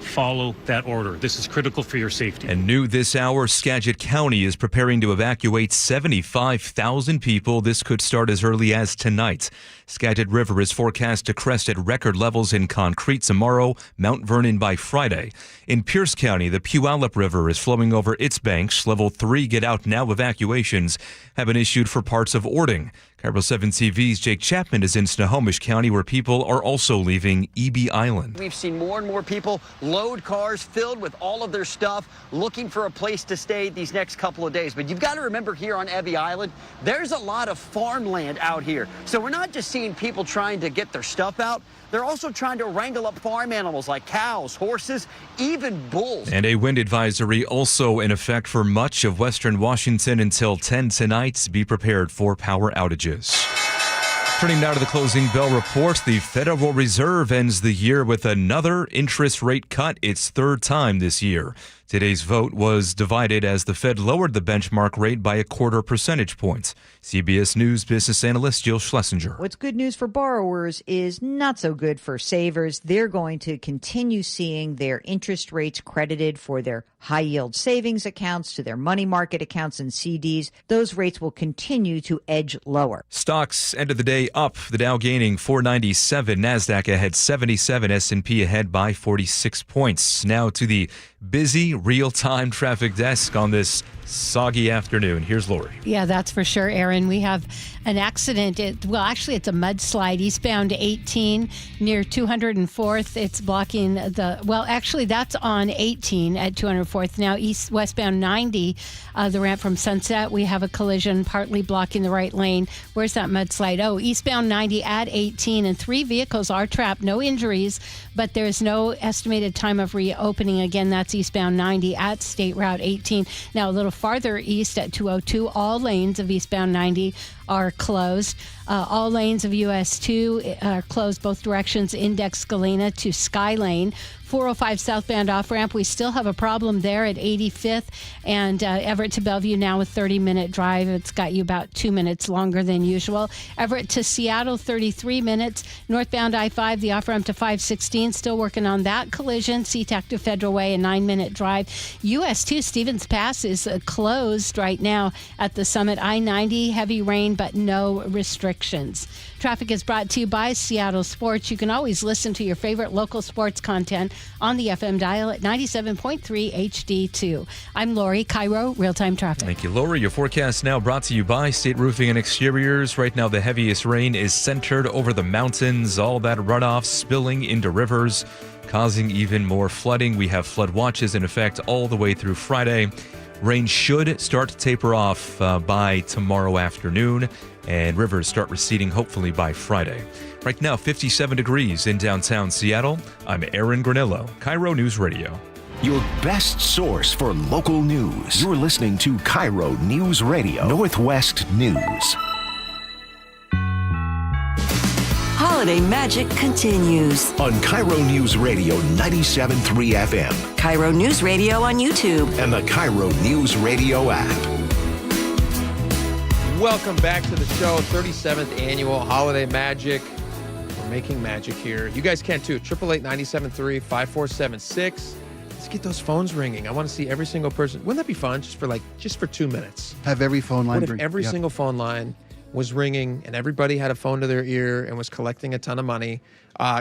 follow that order. This is critical for your safety. And new this hour, Skagit County is preparing to evacuate 75,000 people. This could start as early as tonight. Skagit River is forecast to crest at record levels in Concrete tomorrow, Mount Vernon by Friday. In Pierce County, the Puyallup River is flowing over its banks. Level 3 get out now evacuations have been issued for parts of Ording. KIRO 7 TV's Jake Chapman is in Snohomish County, where people are also leaving EB Island. We've seen more and more people load cars filled with all of their stuff, looking for a place to stay these next couple of days. But you've got to remember, here on EB Island, there's a lot of farmland out here. So we're not just seeing people trying to get their stuff out. They're also trying to wrangle up farm animals like cows, horses, even bulls. And a wind advisory also in effect for much of Western Washington until 10 tonight. Be prepared for power outages. Turning now to the closing bell report, the Federal Reserve ends the year with another interest rate cut, its third time this year. Today's vote was divided as the Fed lowered the benchmark rate by 0.25 percentage points. CBS News business analyst Jill Schlesinger. What's good news for borrowers is not so good for savers. They're going to continue seeing their interest rates credited for their high-yield savings accounts to their money market accounts and CDs. Those rates will continue to edge lower. Stocks ended the day up, the Dow gaining 497, NASDAQ ahead 77, S&P ahead by 46 points. Now to the busy real-time traffic desk on this soggy afternoon. Here's Lori. Yeah, that's for sure, Aaron. We have an accident. It's a mudslide eastbound 18 near 204th. It's blocking that's on 18 at 204th. Now westbound 90, the ramp from Sunset, we have a collision partly blocking the right lane. Where's that mudslide? Oh, eastbound 90 at 18, and 3 vehicles are trapped. No injuries, but there's no estimated time of reopening. Again, that's eastbound 90 at State Route 18. Now a little farther east at 202, all lanes of eastbound 90 are closed. All lanes of US 2 are closed both directions, Index Galena to Sky Lane. 405 southbound off-ramp, we still have a problem there at 85th and Everett to Bellevue now a 30-minute drive. It's got you about 2 minutes longer than usual. Everett to Seattle, 33 minutes. Northbound I-5, the off-ramp to 516, still working on that collision. SeaTac to Federal Way, a 9-minute drive. US 2 Stevens Pass is closed right now at the summit. I-90, heavy rain, but no restrictions. Traffic is brought to you by Seattle Sports. You can always listen to your favorite local sports content on the FM dial at 97.3 HD2. I'm Lori, KIRO Real-Time Traffic. Thank you, Lori. Your forecast now brought to you by State Roofing and Exteriors. Right now, the heaviest rain is centered over the mountains. All that runoff spilling into rivers, causing even more flooding. We have flood watches in effect all the way through Friday. Rain should start to taper off by tomorrow afternoon, and rivers start receding hopefully by Friday. Right now, 57 degrees in downtown Seattle. I'm Aaron Granillo, KIRO News Radio. Your best source for local news. You're listening to KIRO News Radio, Northwest News. Holiday magic continues on KIRO News Radio 97.3 FM, KIRO News Radio on YouTube, and the KIRO News Radio app. Welcome back to the show, 37th annual Holiday Magic. We're making magic here. You guys can too. 888-973-5476. Let's get those phones ringing. I want to see every single person. Wouldn't that be fun? Just for 2 minutes. Have every phone line ring. ring. Every single phone line was ringing and everybody had a phone to their ear and was collecting a ton of money.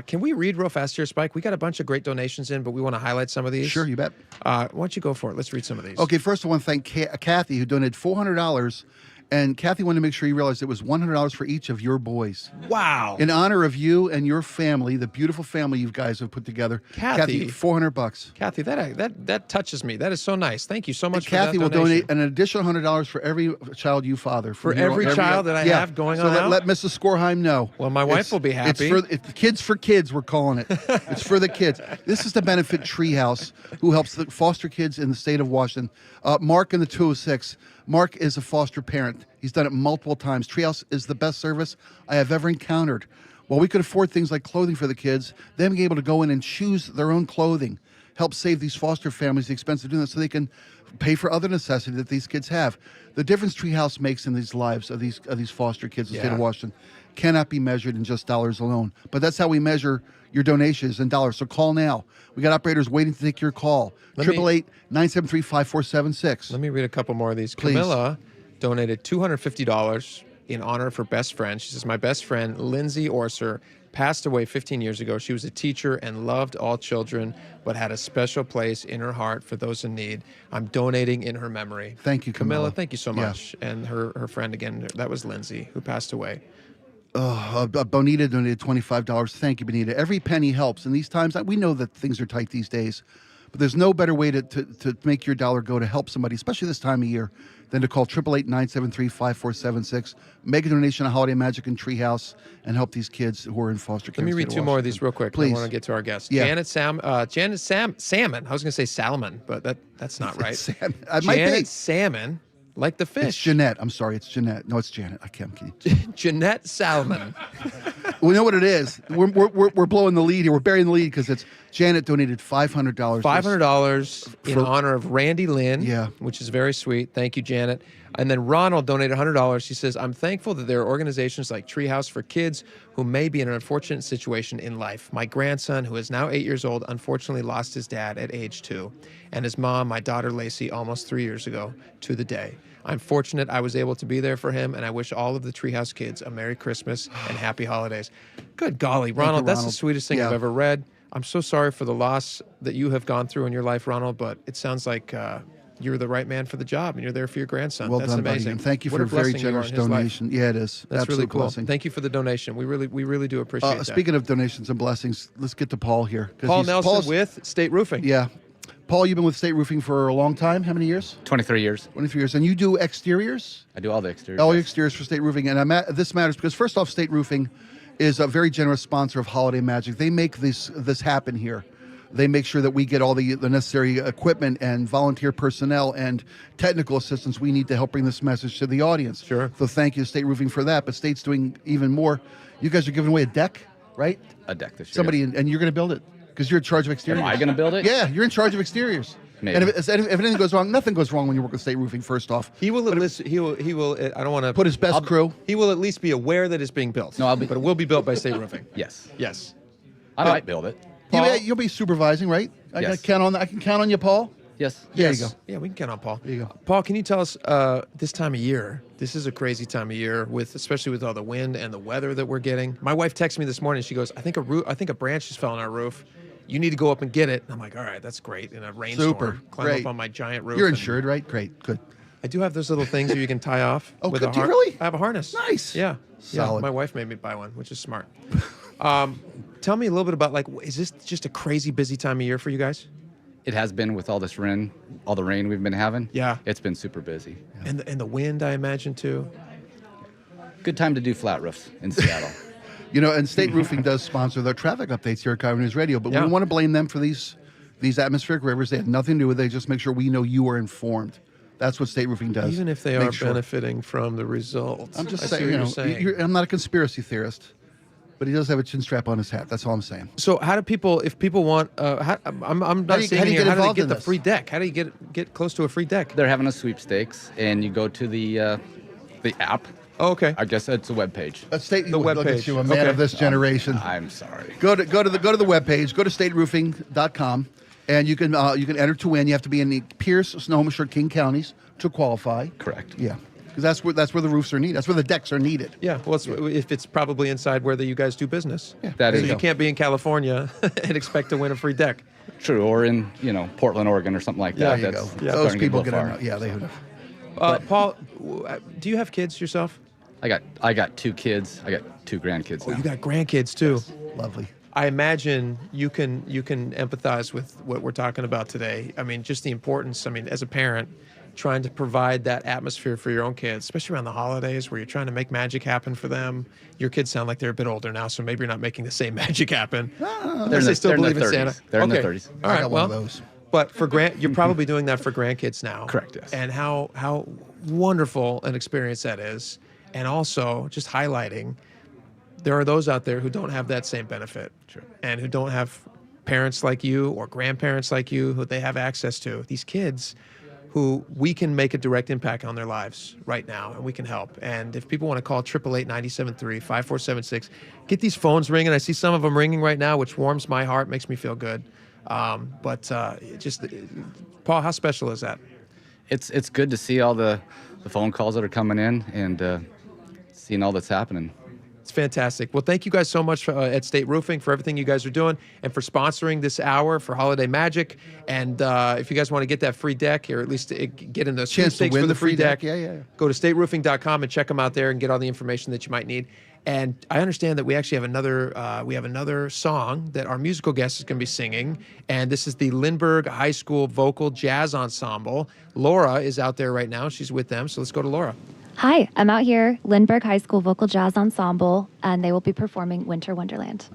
Can we read real fast here, Spike? We got a bunch of great donations in, but we want to highlight some of these. Sure, you bet. Why don't you go for it? Let's read some of these. Okay, first I want to thank Kathy, who donated $400 And Kathy wanted to make sure you realized it was $100 for each of your boys. Wow. In honor of you and your family, the beautiful family you guys have put together. Kathy, $400. Kathy, that touches me. That is so nice. Thank you so much for Kathy that will donation. donate an additional $100 for every child you father. For every child that I have going so on out? let Mrs. Skorheim know. Well, my wife will be happy. It's Kids for Kids, we're calling it. It's for the kids. This is to benefit Treehouse, who helps the foster kids in the state of Washington. Mark in the 206. Mark is a foster parent. He's done it multiple times. Treehouse is the best service I have ever encountered. While we could afford things like clothing for the kids, them being able to go in and choose their own clothing helps save these foster families the expense of doing that so they can pay for other necessities that these kids have. The difference Treehouse makes in these lives of these foster kids in the state of Washington cannot be measured in just dollars alone. But that's how we measure your donations in dollars. So call now. We got operators waiting to take your call. 888-973-5476. Let me read a couple more of these. Please. Camilla donated $250 in honor of her best friend. She says, my best friend, Lindsay Orser, passed away 15 years ago. She was a teacher and loved all children, but had a special place in her heart for those in need. I'm donating in her memory. Thank you, Camilla. Thank you so much. And her friend, again, that was Lindsay, who passed away. Bonita donated $25. Thank you, Bonita. Every penny helps. In these times, we know that things are tight these days, but there's no better way to make your dollar go to help somebody, especially this time of year, than to call 888-973-5476. Make a donation to Holiday Magic and Treehouse and help these kids who are in foster care. Let me read two more of these real quick. Please. I want to get to our guest. Yeah. Janet Salmon. I was going to say Salmon, but that's not right. It might be. Janet Salmon. Like the fish. It's Jeanette. I'm sorry. It's Jeanette. No, it's Janet. I'm kidding. Jeanette Salmon. We know what it is. We're blowing the lead here. We're burying the lead because it's Janet donated $500. $500 in honor of Randy Lynn. Yeah. Which is very sweet. Thank you, Janet. And then Ronald donated $100. He says, I'm thankful that there are organizations like Treehouse for kids who may be in an unfortunate situation in life. My grandson, who is now 8 years old, unfortunately lost his dad at age 2. And his mom, my daughter Lacey, almost 3 years ago to the day. I'm fortunate I was able to be there for him, and I wish all of the Treehouse kids a Merry Christmas and Happy Holidays. Good golly, Ronald, that's the sweetest thing I've ever read. I'm so sorry for the loss that you have gone through in your life, Ronald, but it sounds like you're the right man for the job, and you're there for your grandson. Well That's done, amazing. buddy. And thank you What for a a very blessing you are in generous his life. donation. Yeah, it is. That's really cool. Blessing. Thank you for the donation. We really do appreciate that. Speaking of donations and blessings, let's get to Paul here. Paul Nelson with State Roofing. Yeah. Paul, you've been with State Roofing for a long time. How many years? 23 years. 23 years. And you do exteriors? I do all the exteriors. All your exteriors for State Roofing. And this matters because, first off, State Roofing is a very generous sponsor of Holiday Magic. They make this happen here. They make sure that we get all the necessary equipment and volunteer personnel and technical assistance we need to help bring this message to the audience. Sure. So thank you to State Roofing for that. But State's doing even more. You guys are giving away a deck, right? A deck this year. Somebody, and you're going to build it because you're in charge of exteriors. Am I going to build it? Yeah, you're in charge of exteriors. Maybe. And if anything goes wrong, nothing goes wrong when you work with State Roofing. First off, he will. He will. I don't want to put his best crew. He will at least be aware that it's being built. No, but it will be built by State Roofing. Yes. Yes. I might build it. You'll be supervising, right? I Yes. can count on you, Paul. Yes. There you go. Yeah, we can count on Paul. There you go. Paul, can you tell us this time of year? This is a crazy time of year, especially with all the wind and the weather that we're getting. My wife texted me this morning. She goes, "I think a branch just fell on our roof. You need to go up and get it." And I'm like, "All right, that's great." In a rainstorm, Super. climb Great. up on my giant roof. You're and- insured, right? Great. Good. I do have those little things that you can tie off. Oh, with good. a Do you really? I have a harness. Nice. Yeah. Solid. Yeah, my wife made me buy one, which is smart. Tell me a little bit about is this just a crazy busy time of year for you guys? It has been with all this rain, all the rain we've been having. Yeah. It's been super busy. And the wind, I imagine, too. Good time to do flat roofs in Seattle. And State Roofing does sponsor the traffic updates here at KIRO News Radio, but we Yeah. don't want to blame them for these atmospheric rivers. They had nothing to do with it. They just make sure we know you are informed. That's what State Roofing does. Even if they Make are sure. benefiting from the results. I'm just I see saying, what you you're know, saying. I'm not a conspiracy theorist, but he does have a chin strap on his hat. That's all I'm saying. So how do people, if people want, I'm not seeing here, how do they get the free deck? How do you get close to a free deck? They're having a sweepstakes, and you go to the app. Oh, okay. I guess it's a web page. The web page. You a man of this generation. I'm sorry. Go to the web page. Go to stateroofing.com, and you can enter to win. You have to be in the Pierce, Snohomish, or King counties to qualify. Correct. Yeah, because that's where the roofs are needed. That's where the decks are needed. Yeah, well, if it's probably inside where you guys do business. Yeah, that is. So you can't be in California and expect to win a free deck. True, or in Portland, Oregon, or something like that. There you go. Those people get out. Yeah, they would have. Paul, do you have kids yourself? I got 2 kids. I got 2 grandkids now. You got grandkids too. Yes. Lovely. I imagine you can empathize with what we're talking about today. I mean, just the importance. I mean, as a parent, trying to provide that atmosphere for your own kids, especially around the holidays, where you're trying to make magic happen for them. Your kids sound like they're a bit older now, so maybe you're not making the same magic happen. They're still believe in 30s. Santa. They're in their Okay. 30s. All I right. got Well, one of those. but for you're probably doing that for grandkids now. Correct, yes. And how wonderful an experience that is, and also just highlighting there are those out there who don't have that same benefit, and who don't have parents like you or grandparents like you who they have access to. These kids who we can make a direct impact on their lives right now, and we can help. And if people want to call 888-973-5476, get these phones ringing. I see some of them ringing right now, which warms my heart, makes me feel good. Paul, how special is that? It's good to see all the phone calls that are coming in and seeing all that's happening. It's fantastic. Well, thank you guys so much at State Roofing for everything you guys are doing and for sponsoring this hour for Holiday Magic. And if you guys want to get that free deck, or at least get in the Chance to sweepstakes win for the the free deck, Yeah. go to stateroofing.com and check them out there and get all the information that you might need. And I understand that we actually have another song that our musical guest is going to be singing, and this is the Lindbergh High School Vocal Jazz Ensemble. Laura is out there right now. She's with them, so let's go to Laura. Hi, I'm out here, Lindbergh High School Vocal Jazz Ensemble, and they will be performing Winter Wonderland.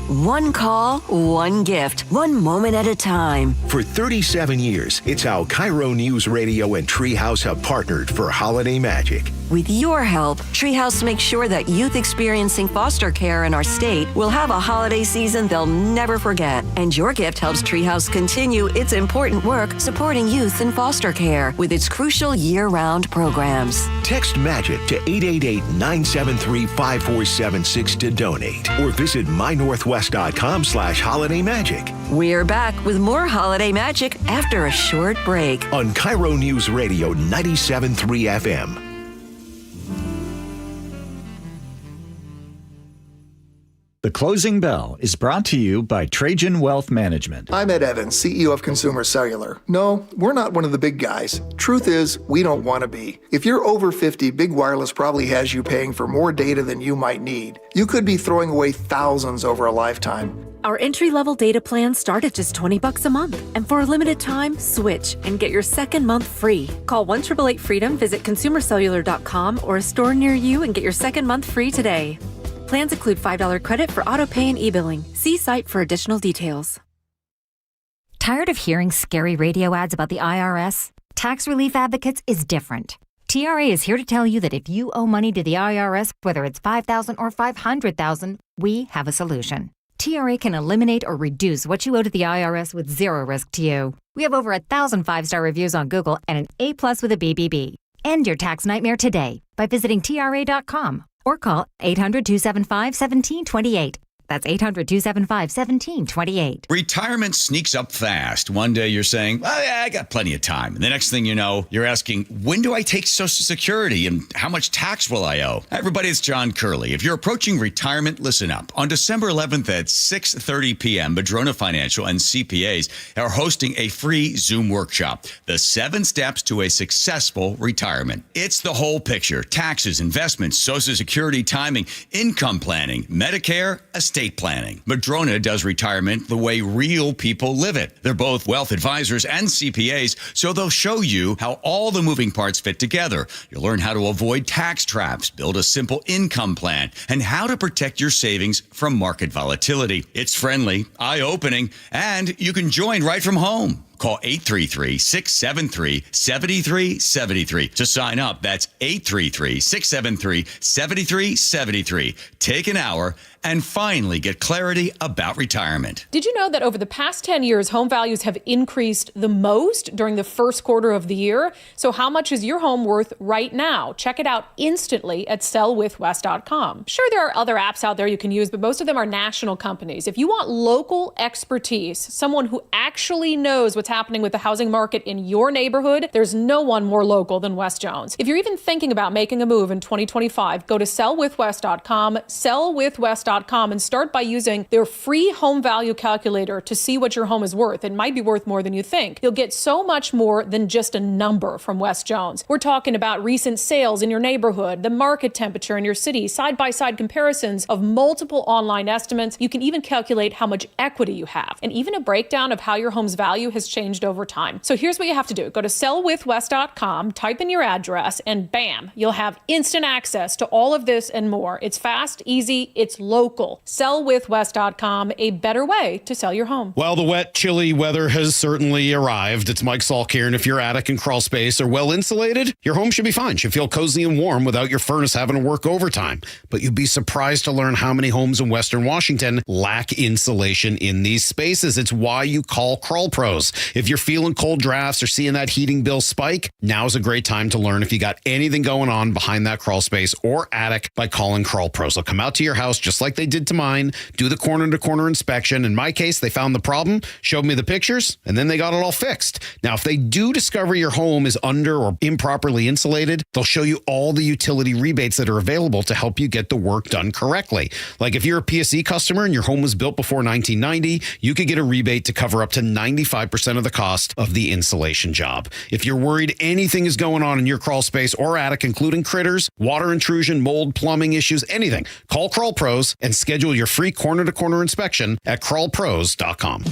One call, one gift, one moment at a time. For 37 years, it's how KIRO Newsradio and Treehouse have partnered for Holiday Magic. With your help, Treehouse makes sure that youth experiencing foster care in our state will have a holiday season they'll never forget. And your gift helps Treehouse continue its important work supporting youth in foster care with its crucial year-round programs. Text MAGIC to 888-973-5476 to donate, or visit mynorthwest.com/holidaymagic. We're back with more Holiday Magic after a short break on KIRO News Radio 97.3 FM. The Closing Bell is brought to you by Trajan Wealth Management. I'm Ed Evans, CEO of Consumer Cellular. No, we're not one of the big guys. Truth is, we don't want to be. If you're over 50, Big Wireless probably has you paying for more data than you might need. You could be throwing away thousands over a lifetime. Our entry-level data plans start at just $20 a month. And for a limited time, switch and get your second month free. Call 1-888-FREEDOM, visit consumercellular.com or a store near you and get your second month free today. Plans include $5 credit for auto pay and e-billing. See site for additional details. Tired of hearing scary radio ads about the IRS? Tax Relief Advocates is different. TRA is here to tell you that if you owe money to the IRS, whether it's $5,000 or $500,000, we have a solution. TRA can eliminate or reduce what you owe to the IRS with zero risk to you. We have over 1,000 5-star reviews on Google and an A+ with a BBB. End your tax nightmare today by visiting TRA.com or call 800-275-1728. That's 800-275-1728. Retirement sneaks up fast. One day you're saying, well, yeah, I got plenty of time. And the next thing you know, you're asking, when do I take Social Security and how much tax will I owe? Hi, everybody, it's John Curley. If you're approaching retirement, listen up. On December 11th at 6:30 p.m., Madrona Financial and CPAs are hosting a free Zoom workshop, The 7 Steps to a Successful Retirement. It's the whole picture: taxes, investments, Social Security timing, income planning, Medicare, estate planning. Madrona does retirement the way real people live it. They're both wealth advisors and CPAs, so they'll show you how all the moving parts fit together. You'll learn how to avoid tax traps, build a simple income plan, and how to protect your savings from market volatility. It's friendly, eye-opening, and you can join right from home. Call 833-673-7373 to sign up. That's 833-673-7373. Take an hour and finally get clarity about retirement. Did you know that over the past 10 years, home values have increased the most during the first quarter of the year? So how much is your home worth right now? Check it out instantly at sellwithwest.com. Sure, there are other apps out there you can use, but most of them are national companies. If you want local expertise, someone who actually knows what's happening with the housing market in your neighborhood, there's no one more local than Wes Jones. If you're even thinking about making a move in 2025, go to sellwithwest.com, sellwithwest.com, and start by using their free home value calculator to see what your home is worth. It might be worth more than you think. You'll get so much more than just a number from Wes Jones. We're talking about recent sales in your neighborhood, the market temperature in your city, side-by-side comparisons of multiple online estimates. You can even calculate how much equity you have, and even a breakdown of how your home's value has changed over time. So here's what you have to do. Go to sellwithwest.com, type in your address, and bam, you'll have instant access to all of this and more. It's fast, easy, it's local. Sellwithwest.com, a better way to sell your home. Well, the wet, chilly weather has certainly arrived. It's Mike Salk here, and if your attic and crawl space are well insulated, your home should be fine. Should feel cozy and warm without your furnace having to work overtime. But you'd be surprised to learn how many homes in Western Washington lack insulation in these spaces. It's why you call Crawl Pros. If you're feeling cold drafts or seeing that heating bill spike, now's a great time to learn if you got anything going on behind that crawl space or attic by calling Crawl Pros. They'll come out to your house just like they did to mine, do the corner-to-corner inspection. In my case, they found the problem, showed me the pictures, and then they got it all fixed. Now, if they do discover your home is under or improperly insulated, they'll show you all the utility rebates that are available to help you get the work done correctly. Like if you're a PSE customer and your home was built before 1990, you could get a rebate to cover up to 95% of the cost of the insulation job. If you're worried anything is going on in your crawl space or attic, including critters, water intrusion, mold, plumbing issues, anything, call Crawl Pros and schedule your free corner-to-corner inspection at crawlpros.com.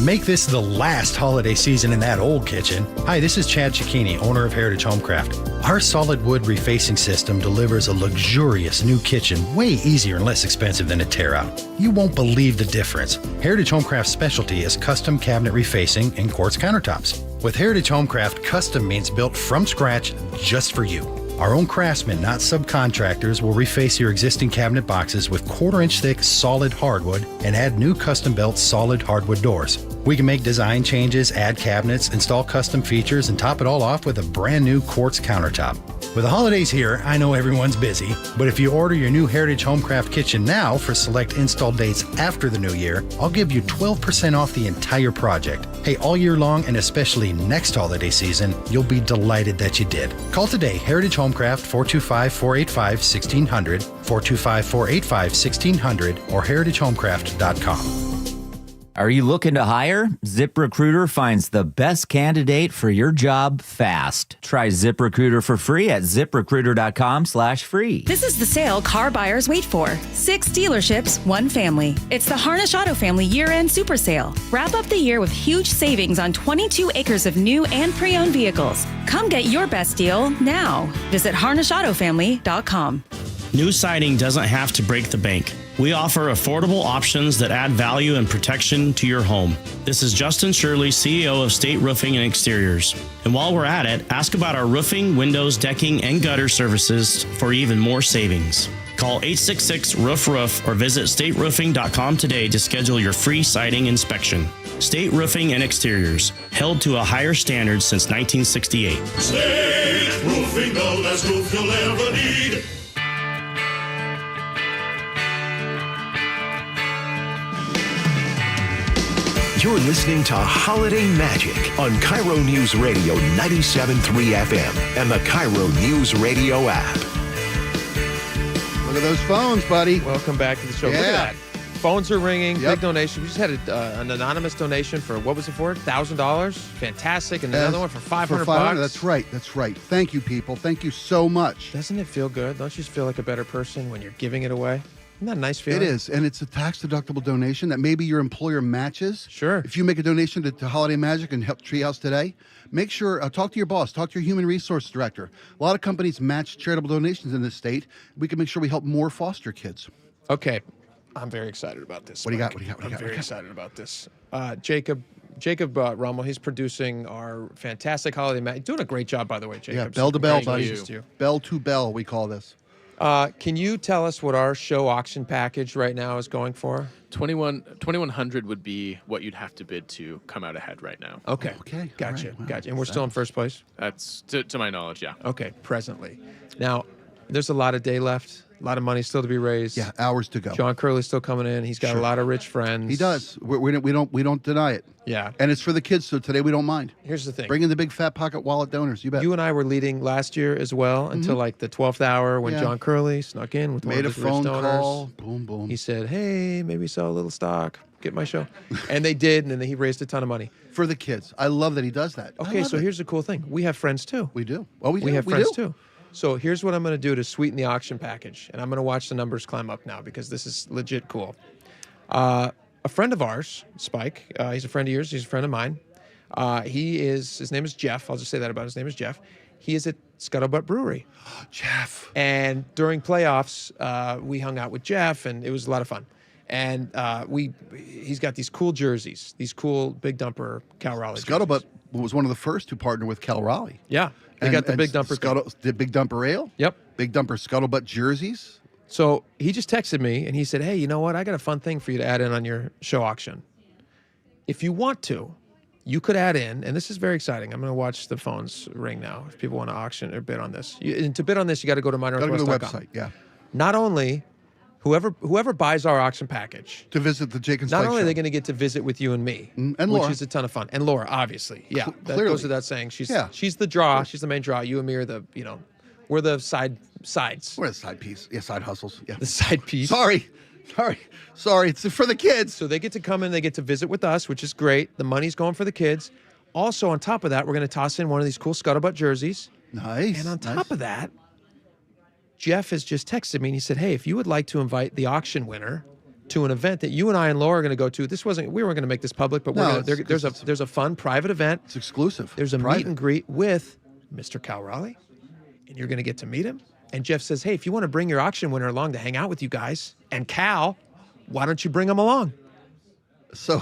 Make this the last holiday season in that old kitchen. Hi, this is Chad Cicchini, owner of Heritage Homecraft. Our solid wood refacing system delivers a luxurious new kitchen way easier and less expensive than a tear out. You won't believe the difference. Heritage Homecraft's specialty is custom cabinet refacing and quartz countertops. With Heritage Homecraft, custom means built from scratch just for you. Our own craftsmen, not subcontractors, will reface your existing cabinet boxes with 1/4-inch thick solid hardwood and add new custom-built solid hardwood doors. We can make design changes, add cabinets, install custom features, and top it all off with a brand new quartz countertop. With the holidays here, I know everyone's busy, but if you order your new Heritage Homecraft kitchen now for select install dates after the new year, I'll give you 12% off the entire project. Hey, all year long and especially next holiday season, you'll be delighted that you did. Call today, Heritage Homecraft, 425-485-1600, 425-485-1600, or heritagehomecraft.com. Are you looking to hire? ZipRecruiter finds the best candidate for your job fast. Try ZipRecruiter for free at ZipRecruiter.com/free. This is the sale car buyers wait for. 6 dealerships, 1 family. It's the Harnish Auto Family year-end super sale. Wrap up the year with huge savings on 22 acres of new and pre-owned vehicles. Come get your best deal now. Visit HarnishAutoFamily.com. New siding doesn't have to break the bank. We offer affordable options that add value and protection to your home. This is Justin Shirley, CEO of State Roofing and Exteriors. And while we're at it, ask about our roofing, windows, decking, and gutter services for even more savings. Call 866-ROOF-ROOF or visit stateroofing.com today to schedule your free siding inspection. State Roofing and Exteriors, held to a higher standard since 1968. State Roofing, the best roof you'll ever need. You're listening to Holiday Magic on KIRO Newsradio 97.3 FM and the KIRO Newsradio app. Look at those phones, buddy. Welcome back to the show. Yeah. Look at that. Phones are ringing. Yep. Big donation. We just had an anonymous donation for, what was it for? $1,000. Fantastic. And another one for $500. That's right. That's right. Thank you, people. Thank you so much. Doesn't it feel good? Don't you feel like a better person when you're giving it away? Isn't that a nice feeling? It is, and it's a tax-deductible donation that maybe your employer matches. Sure. If you make a donation to Holiday Magic and help Treehouse today, make sure, talk to your boss, talk to your human resource director. A lot of companies match charitable donations in this state. We can make sure we help more foster kids. Okay. I'm very excited about this. What do you got? I'm very excited about this. Jacob Rummel, he's producing our fantastic Holiday Magic. Doing a great job, by the way, Jacob. Yeah, bell to bell, buddy. You. Bell to bell, we call this. Can you tell us what our show auction package right now is going for? $2,100 would be what you'd have to bid to come out ahead right now. Okay. Gotcha. Right. Wow. Gotcha. And we're still in first place? That's to my knowledge, yeah. Okay, presently. Now, there's a lot of day left. A lot of money still to be raised. Yeah, hours to go. John Curley's still coming in. He's got a lot of rich friends. He does. We don't deny it. Yeah. And it's for the kids, so today we don't mind. Here's the thing. Bring in the big fat pocket wallet donors. You bet. You and I were leading last year as well until like the 12th hour when John Curley snuck in with one of his rich donors. Call. Boom, boom. He said, hey, maybe sell a little stock. Get my show. And they did, and then he raised a ton of money. For the kids. I love that he does that. Okay, so here's the cool thing. We have friends too. We do. Well, we have friends too. So here's what I'm going to do to sweeten the auction package. And I'm going to watch the numbers climb up now because this is legit cool. A friend of ours, Spike, he's a friend of yours. He's a friend of mine. His name is Jeff. I'll just say that about his name is Jeff. He is at Scuttlebutt Brewery. Jeff. And during playoffs, we hung out with Jeff, and it was a lot of fun. And he's got these cool jerseys, these cool Big Dumper Cal Raleigh Scuttlebutt jerseys. was one of the first to partner with Cal Raleigh. Yeah. They got the Big Dumper. The Big Dumper Ale? Yep. Big Dumper Scuttlebutt jerseys? So he just texted me, and he said, hey, you know what? I got a fun thing for you to add in on your show auction. If you want to, you could add in, and this is very exciting. I'm going to watch the phones ring now if people want to auction or bid on this. And to bid on this, you got to go to mynorthwest.com. Go to the website, yeah. Not only... Whoever buys our auction package to visit the Jake and not Spike only are show. they going to get to visit with you and me, and which Laura. is a ton of fun, and Laura, obviously, yeah, that clearly. goes without saying. She's the draw, she's the main draw. You and me are the we're the sides. We're the side piece, side hustles, yeah. The side piece. Sorry, it's for the kids. So they get to come in, they get to visit with us, which is great. The money's going for the kids. Also, on top of that, we're going to toss in one of these cool Scuttlebutt jerseys. Nice. And on top of that, Jeff has just texted me and he said, hey, if you would like to invite the auction winner to an event that you and I and Laura are going to go to, we weren't going to make this public, but there's a fun private event. It's exclusive. There's a meet and greet with Mr. Cal Raleigh, and you're going to get to meet him. And Jeff says, hey, if you want to bring your auction winner along to hang out with you guys and Cal, why don't you bring him along? So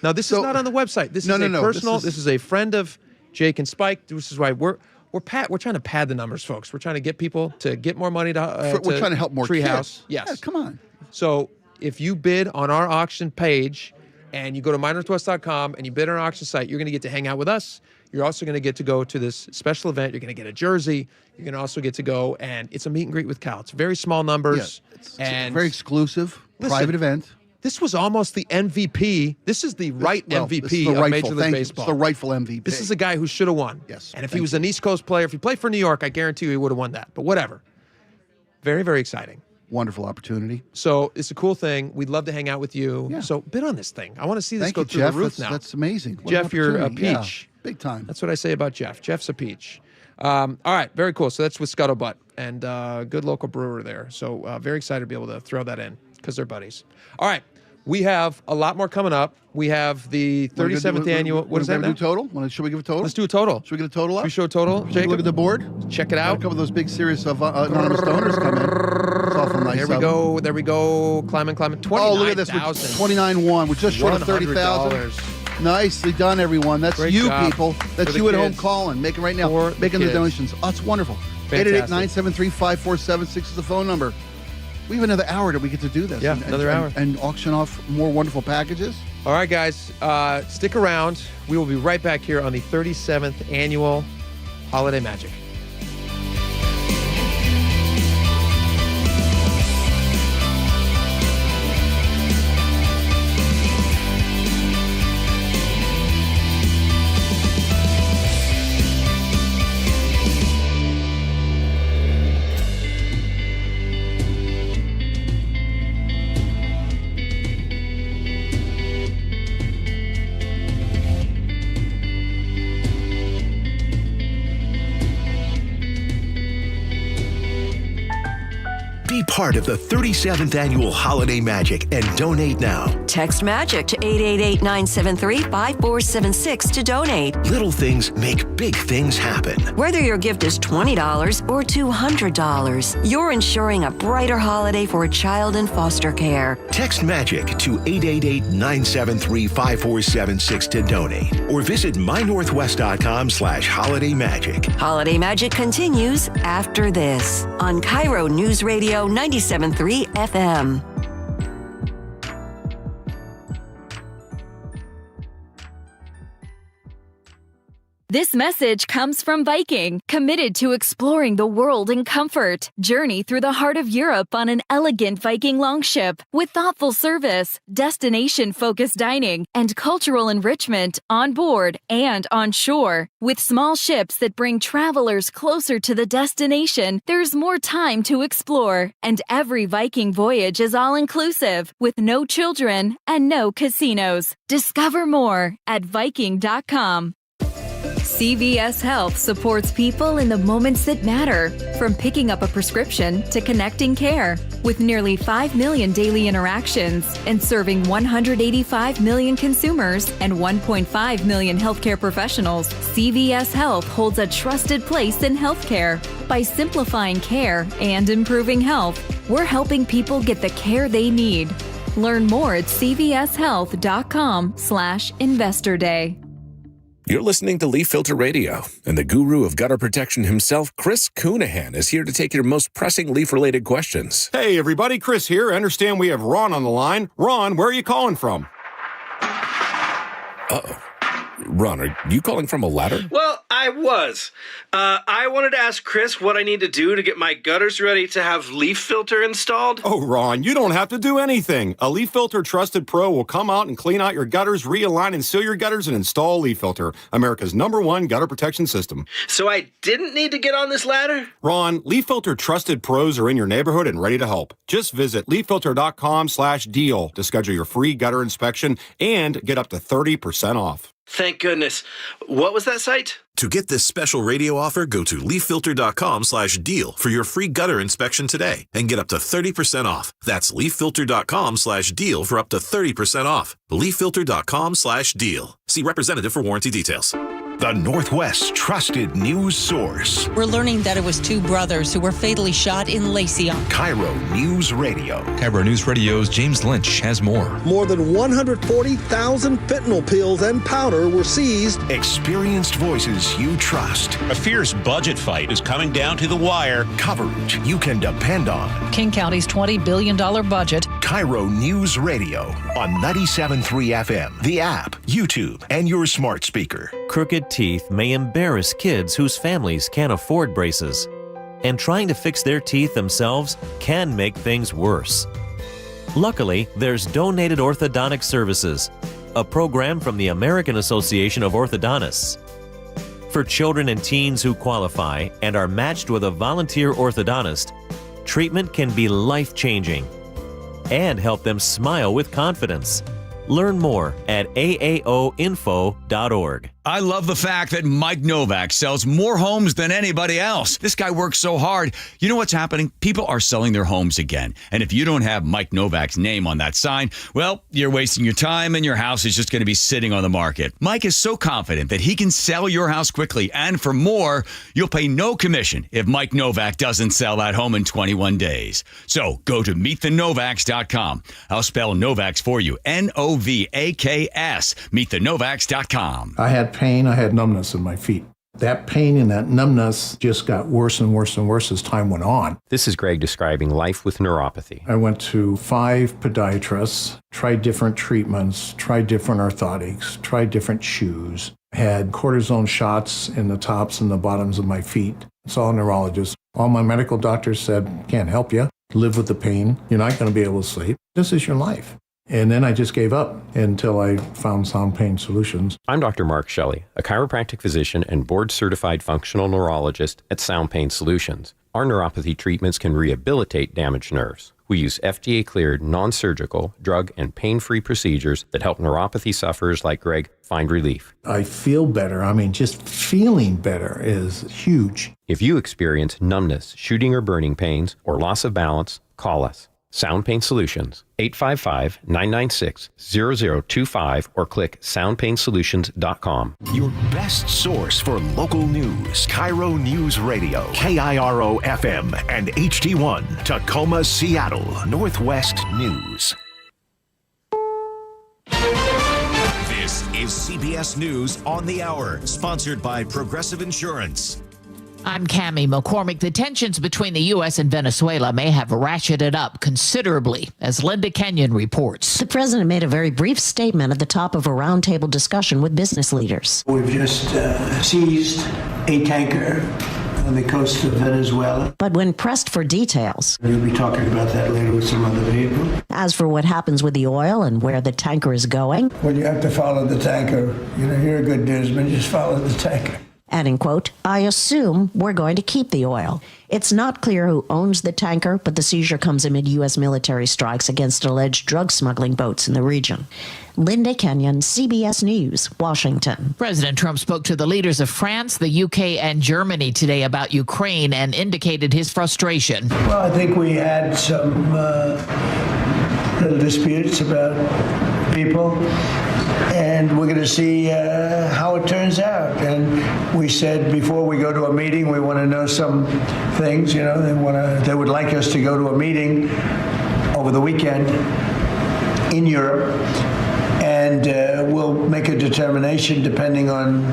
now this is not on the website. This is personal. This is a friend of Jake and Spike. This is why we're trying to pad the numbers, folks. We're trying to get people to get more money to we're trying to help more Treehouse. Kids. Yes. Yeah, come on. So if you bid on our auction page and you go to mynorthwest.com and you bid on our auction site, you're going to get to hang out with us. You're also going to get to go to this special event. You're going to get a jersey. You're going to also get to go, and it's a meet and greet with Cal. It's very small numbers. Yeah, it's and very exclusive, private event. This was almost the MVP. This is the MVP this is the of rightful, Major League Baseball. It's the rightful MVP. This is a guy who should have won. Yes. And if he was an East Coast player, if he played for New York, I guarantee you he would have won that. But whatever. Very, very exciting. Wonderful opportunity. So it's a cool thing. We'd love to hang out with you. Yeah. So bid on this thing. I want to see this Thank go you, through Jeff. the roof now. That's amazing. What Jeff, an you're a opportunity. peach. Yeah, big time. That's what I say about Jeff. Jeff's a peach. All right, very cool. So that's with Scuttlebutt, and good local brewer there. So very excited to be able to throw that in because they're buddies. All right. We have a lot more coming up. We have the 37th annual. What is that now? Do total? Should we give a total? Let's do a total. Should we get a total up? Should we show a total, Jacob? Look at the board. Check it out. A couple of those big series of anonymous donors come in. It's awful nice There of we them. go. There we go. Climbing. Oh, look at this. 29.1. We're just short of 30,000. Nicely done, everyone. That's Great you, job. people. That's For you the at home kids. calling, making right now, For the making the kids. donations. Oh, it's wonderful. Fantastic. 888-973-5476 is the phone number. We have another hour that we get to do this. Yeah, another hour. And auction off more wonderful packages. All right, guys, stick around. We will be right back here on the 37th annual Holiday Magic. Be part of the 37th annual Holiday Magic and donate now. Text MAGIC to 888-973-5476 to donate. Little things make big things happen. Whether your gift is $20 or $200, you're ensuring a brighter holiday for a child in foster care. Text MAGIC to 888-973-5476 to donate or visit mynorthwest.com/Holiday Magic. Holiday Magic continues after this on KIRO News Radio 97.3 FM. This message comes from Viking, committed to exploring the world in comfort. Journey through the heart of Europe on an elegant Viking longship with thoughtful service, destination-focused dining, and cultural enrichment on board and on shore. With small ships that bring travelers closer to the destination, there's more time to explore. And every Viking voyage is all-inclusive, with no children and no casinos. Discover more at Viking.com. CVS Health supports people in the moments that matter, from picking up a prescription to connecting care. With nearly 5 million daily interactions and serving 185 million consumers and 1.5 million healthcare professionals, CVS Health holds a trusted place in healthcare. By simplifying care and improving health, we're helping people get the care they need. Learn more at cvshealth.com/Investor Day. You're listening to Leaf Filter Radio, and the guru of gutter protection himself, Chris Coonahan, is here to take your most pressing leaf-related questions. Hey, everybody, Chris here. I understand we have Ron on the line. Ron, where are you calling from? Uh-oh. Ron, are you calling from a ladder? Well, I was. I wanted to ask Chris what I need to do to get my gutters ready to have leaf filter installed. Oh, Ron, you don't have to do anything. A Leaf Filter Trusted Pro will come out and clean out your gutters, realign and seal your gutters, and install Leaf Filter, America's #1 gutter protection system. So I didn't need to get on this ladder? Ron, Leaf Filter Trusted Pros are in your neighborhood and ready to help. Just visit leaffilter.com/deal to schedule your free gutter inspection and get up to 30% off. Thank goodness. What was that site? To get this special radio offer, go to leaffilter.com/deal for your free gutter inspection today and get up to 30% off. That's leaffilter.com/deal for up to 30% off. leaffilter.com/deal. See representative for warranty details. The Northwest's trusted news source. We're learning that it was two brothers who were fatally shot in Lacey. KIRO News Radio. KIRO News Radio's James Lynch has more. More than 140,000 fentanyl pills and powder were seized. Experienced voices you trust. A fierce budget fight is coming down to the wire. Coverage you can depend on. King County's $20 billion budget. KIRO News Radio on 97.3 FM, the app, YouTube, and your smart speaker. Crooked teeth may embarrass kids whose families can't afford braces, and trying to fix their teeth themselves can make things worse. Luckily, there's Donated Orthodontic Services, a program from the American Association of Orthodontists. For children and teens who qualify and are matched with a volunteer orthodontist, treatment can be life-changing and help them smile with confidence. Learn more at aaoinfo.org. I love the fact that Mike Novak sells more homes than anybody else. This guy works so hard. You know what's happening? People are selling their homes again. And if you don't have Mike Novak's name on that sign, well, you're wasting your time and your house is just going to be sitting on the market. Mike is so confident that he can sell your house quickly. And for more, you'll pay no commission if Mike Novak doesn't sell that home in 21 days. So go to meetthenovaks.com. I'll spell Novaks for you. Novaks. Meetthenovaks.com. I had pain, I had numbness in my feet. That pain and that numbness just got worse and worse and worse as time went on. This is Greg describing life with neuropathy. I went to 5 podiatrists, tried different treatments, tried different orthotics, tried different shoes, had cortisone shots in the tops and the bottoms of my feet. Saw a neurologist. All my medical doctors said, can't help you. Live with the pain. You're not going to be able to sleep. This is your life. And then I just gave up until I found Sound Pain Solutions. I'm Dr. Mark Shelley, a chiropractic physician and board-certified functional neurologist at Sound Pain Solutions. Our neuropathy treatments can rehabilitate damaged nerves. We use FDA-cleared, non-surgical, drug and pain-free procedures that help neuropathy sufferers like Greg find relief. I feel better. I mean, just feeling better is huge. If you experience numbness, shooting or burning pains, or loss of balance, call us. Sound Pain Solutions, 855-996-0025 or click soundpainsolutions.com. Your best source for local news, KIRO Newsradio, KIRO FM and HD1, Tacoma, Seattle, Northwest News. This is CBS News on the Hour, sponsored by Progressive Insurance. I'm Cammie McCormick. The tensions between the U.S. and Venezuela may have ratcheted up considerably, as Linda Kenyon reports. The president made a very brief statement at the top of a roundtable discussion with business leaders. We've just seized a tanker on the coast of Venezuela. But when pressed for details, you'll be talking about that later with some other people. As for what happens with the oil and where the tanker is going, well, you have to follow the tanker. You know, you're a good newsman, just follow the tanker. Adding, quote, I assume we're going to keep the oil. It's not clear who owns the tanker, but the seizure comes amid U.S. military strikes against alleged drug smuggling boats in the region. Linda Kenyon, CBS News, Washington. President Trump spoke to the leaders of France, the UK, and Germany today about Ukraine and indicated his frustration. Well, I think we had some little disputes about people, and we're going to see how it turns out. And we said before we go to a meeting, we want to know some things. You know, they would like us to go to a meeting over the weekend in Europe, and we'll make a determination depending on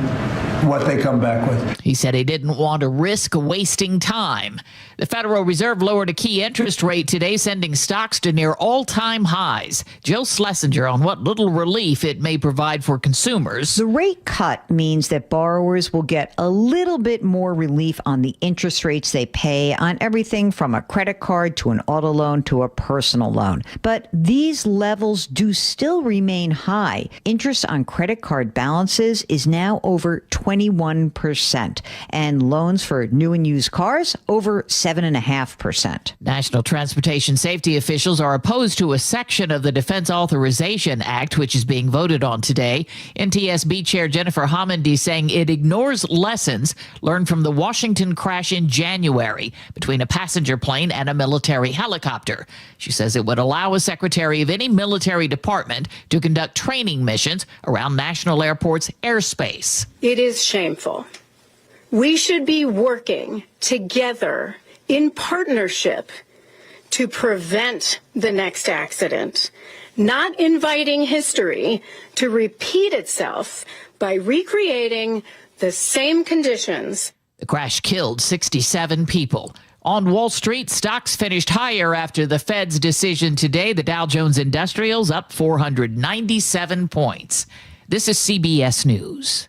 what they come back with. He said he didn't want to risk wasting time. The Federal Reserve lowered a key interest rate today, sending stocks to near all-time highs. Jill Schlesinger on what little relief it may provide for consumers. The rate cut means that borrowers will get a little bit more relief on the interest rates they pay on everything from a credit card to an auto loan to a personal loan. But these levels do still remain high. Interest on credit card balances is now over 21%, and loans for new and used cars over 7.5%. National transportation safety officials are opposed to a section of the Defense Authorization Act, which is being voted on today. NTSB Chair Jennifer Homendy saying it ignores lessons learned from the Washington crash in January between a passenger plane and a military helicopter. She says it would allow a secretary of any military department to conduct training missions around national airports' airspace. It is shameful. We should be working together in partnership to prevent the next accident, not inviting history to repeat itself by recreating the same conditions. The crash killed 67 people. On Wall Street, stocks finished higher after the Fed's decision today. The Dow Jones Industrials up 497 points. This is CBS News.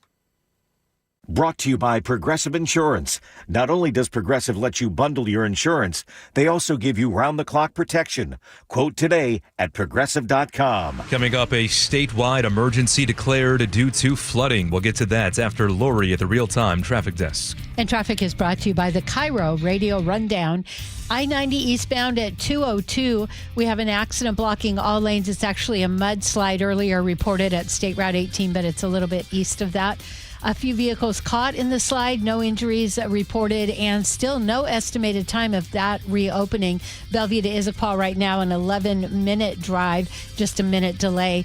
Brought to you by Progressive Insurance. Not only does Progressive let you bundle your insurance, they also give you round-the-clock protection. Quote today at Progressive.com. Coming up, a statewide emergency declared due to flooding. We'll get to that after Lori at the real-time traffic desk. And traffic is brought to you by the KIRO Radio Rundown. I-90 eastbound at 202. We have an accident blocking all lanes. It's actually a mudslide earlier reported at State Route 18, but it's a little bit east of that. A few vehicles caught in the slide, no injuries reported, and still no estimated time of that reopening. Bellevue to Issaquah right now, an 11-minute drive, just a minute delay.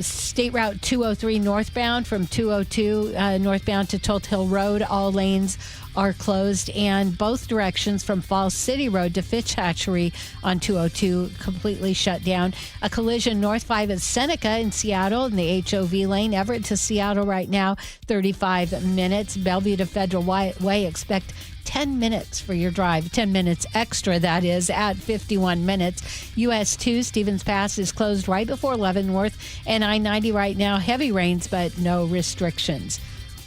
State Route 203 northbound from 202 northbound to Tolt Hill Road, all lanes are closed, and both directions from Falls City Road to Fitch Hatchery on 202 completely shut down. A collision north 5 at Seneca in Seattle in the HOV lane. Everett to Seattle right now, 35 minutes. Bellevue to Federal Way, expect 10 minutes for your drive, 10 minutes extra, that is, at 51 minutes. US 2, Stevens Pass is closed right before Leavenworth, and I-90 right now, heavy rains, but no restrictions.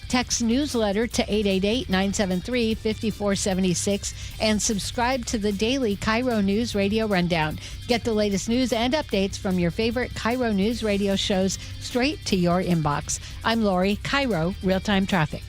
Text newsletter to 888-973-5476 and subscribe to the daily KIRO News Radio Rundown. Get the latest news and updates from your favorite KIRO News Radio shows straight to your inbox. I'm Lori, KIRO Real-Time Traffic.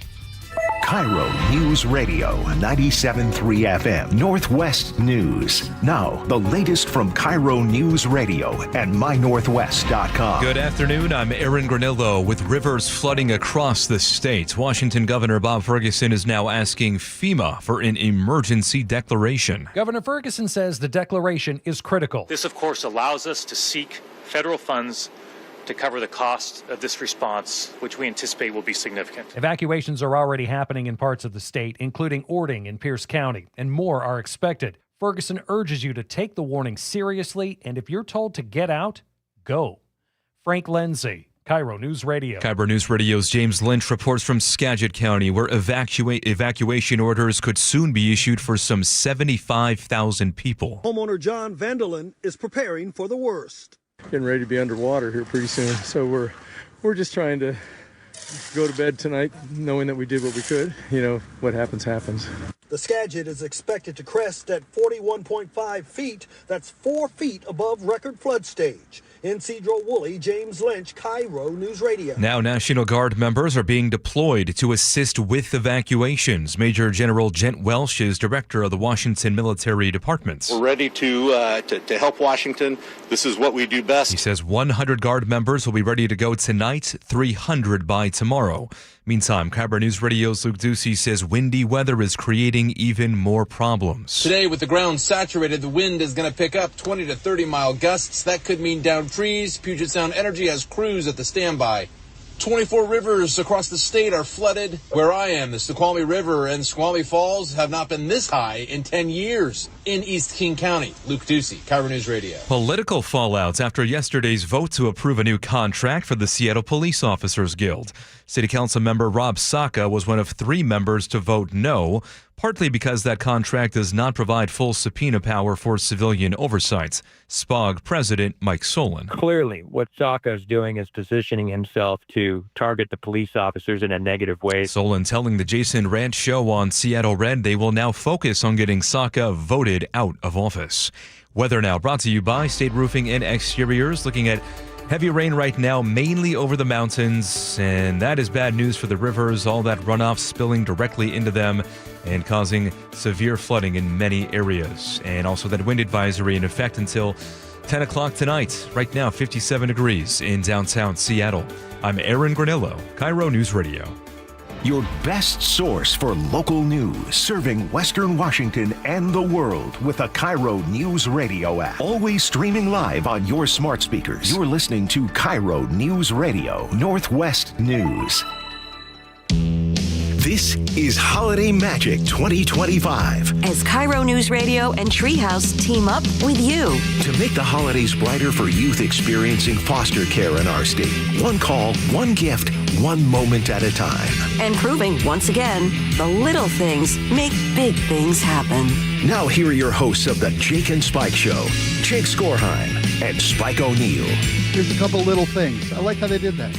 KIRO News Radio, 97.3 FM, Northwest News. Now, the latest from KIRO News Radio and MyNorthwest.com. Good afternoon. I'm Aaron Granillo. With rivers flooding across the state, Washington Governor Bob Ferguson is now asking FEMA for an emergency declaration. Governor Ferguson says the declaration is critical. This, of course, allows us to seek federal funds to cover the cost of this response, which we anticipate will be significant. Evacuations are already happening in parts of the state, including Ording and Pierce County, and more are expected. Ferguson urges you to take the warning seriously, and if you're told to get out, go. Frank Lindsay, KIRO News Radio. KIRO News Radio's James Lynch reports from Skagit County, where evacuation orders could soon be issued for some 75,000 people. Homeowner John Vanderlyn is preparing for the worst. Getting ready to be underwater here pretty soon, so we're just trying to go to bed tonight knowing that we did what we could. You know, what happens happens. The Skagit is expected to crest at 41.5 feet. That's 4 feet above record flood stage. In Cedro Woolley, James Lynch, KIRO News Radio. Now National Guard members are being deployed to assist with evacuations. Major General Gent Welsh is director of the Washington Military Department. We're ready to help Washington. This is what we do best. He says 100 Guard members will be ready to go tonight, 300 by tomorrow. Meantime, KIRO News Radio's Luke Ducey says windy weather is creating even more problems. Today, with the ground saturated, the wind is going to pick up 20 to 30-mile gusts. That could mean downed trees. Puget Sound Energy has crews at the standby. 24 rivers across the state are flooded. Where I am, the Snoqualmie River and Snoqualmie Falls have not been this high in 10 years. In East King County, Luke Ducey, KIRO News Radio. Political fallout after yesterday's vote to approve a new contract for the Seattle Police Officers Guild. City Council member Rob Saka was one of 3 members to vote no, partly because that contract does not provide full subpoena power for civilian oversight. SPOG President Mike Solon. Clearly, what Saka is doing is positioning himself to target the police officers in a negative way. Solon telling the Jason Ranch Show on Seattle Red they will now focus on getting Saka voted out of office. Weather now brought to you by State Roofing and Exteriors, looking at heavy rain right now, mainly over the mountains, and that is bad news for the rivers. All that runoff spilling directly into them and causing severe flooding in many areas. And also that wind advisory in effect until 10 o'clock tonight. Right now, 57 degrees in downtown Seattle. I'm Aaron Granillo, KIRO News Radio. Your best source for local news, serving Western Washington and the world with a KIRO News Radio app. Always streaming live on your smart speakers. You're listening to KIRO News Radio, Northwest News. This is Holiday Magic 2025. As KIRO News Radio and Treehouse team up with you to make the holidays brighter for youth experiencing foster care in our state. One call, one gift, one moment at a time. And proving once again, the little things make big things happen. Now here are your hosts of the Jake and Spike Show, Jake Skorheim and Spike O'Neill. Here's a couple little things. I like how they did that.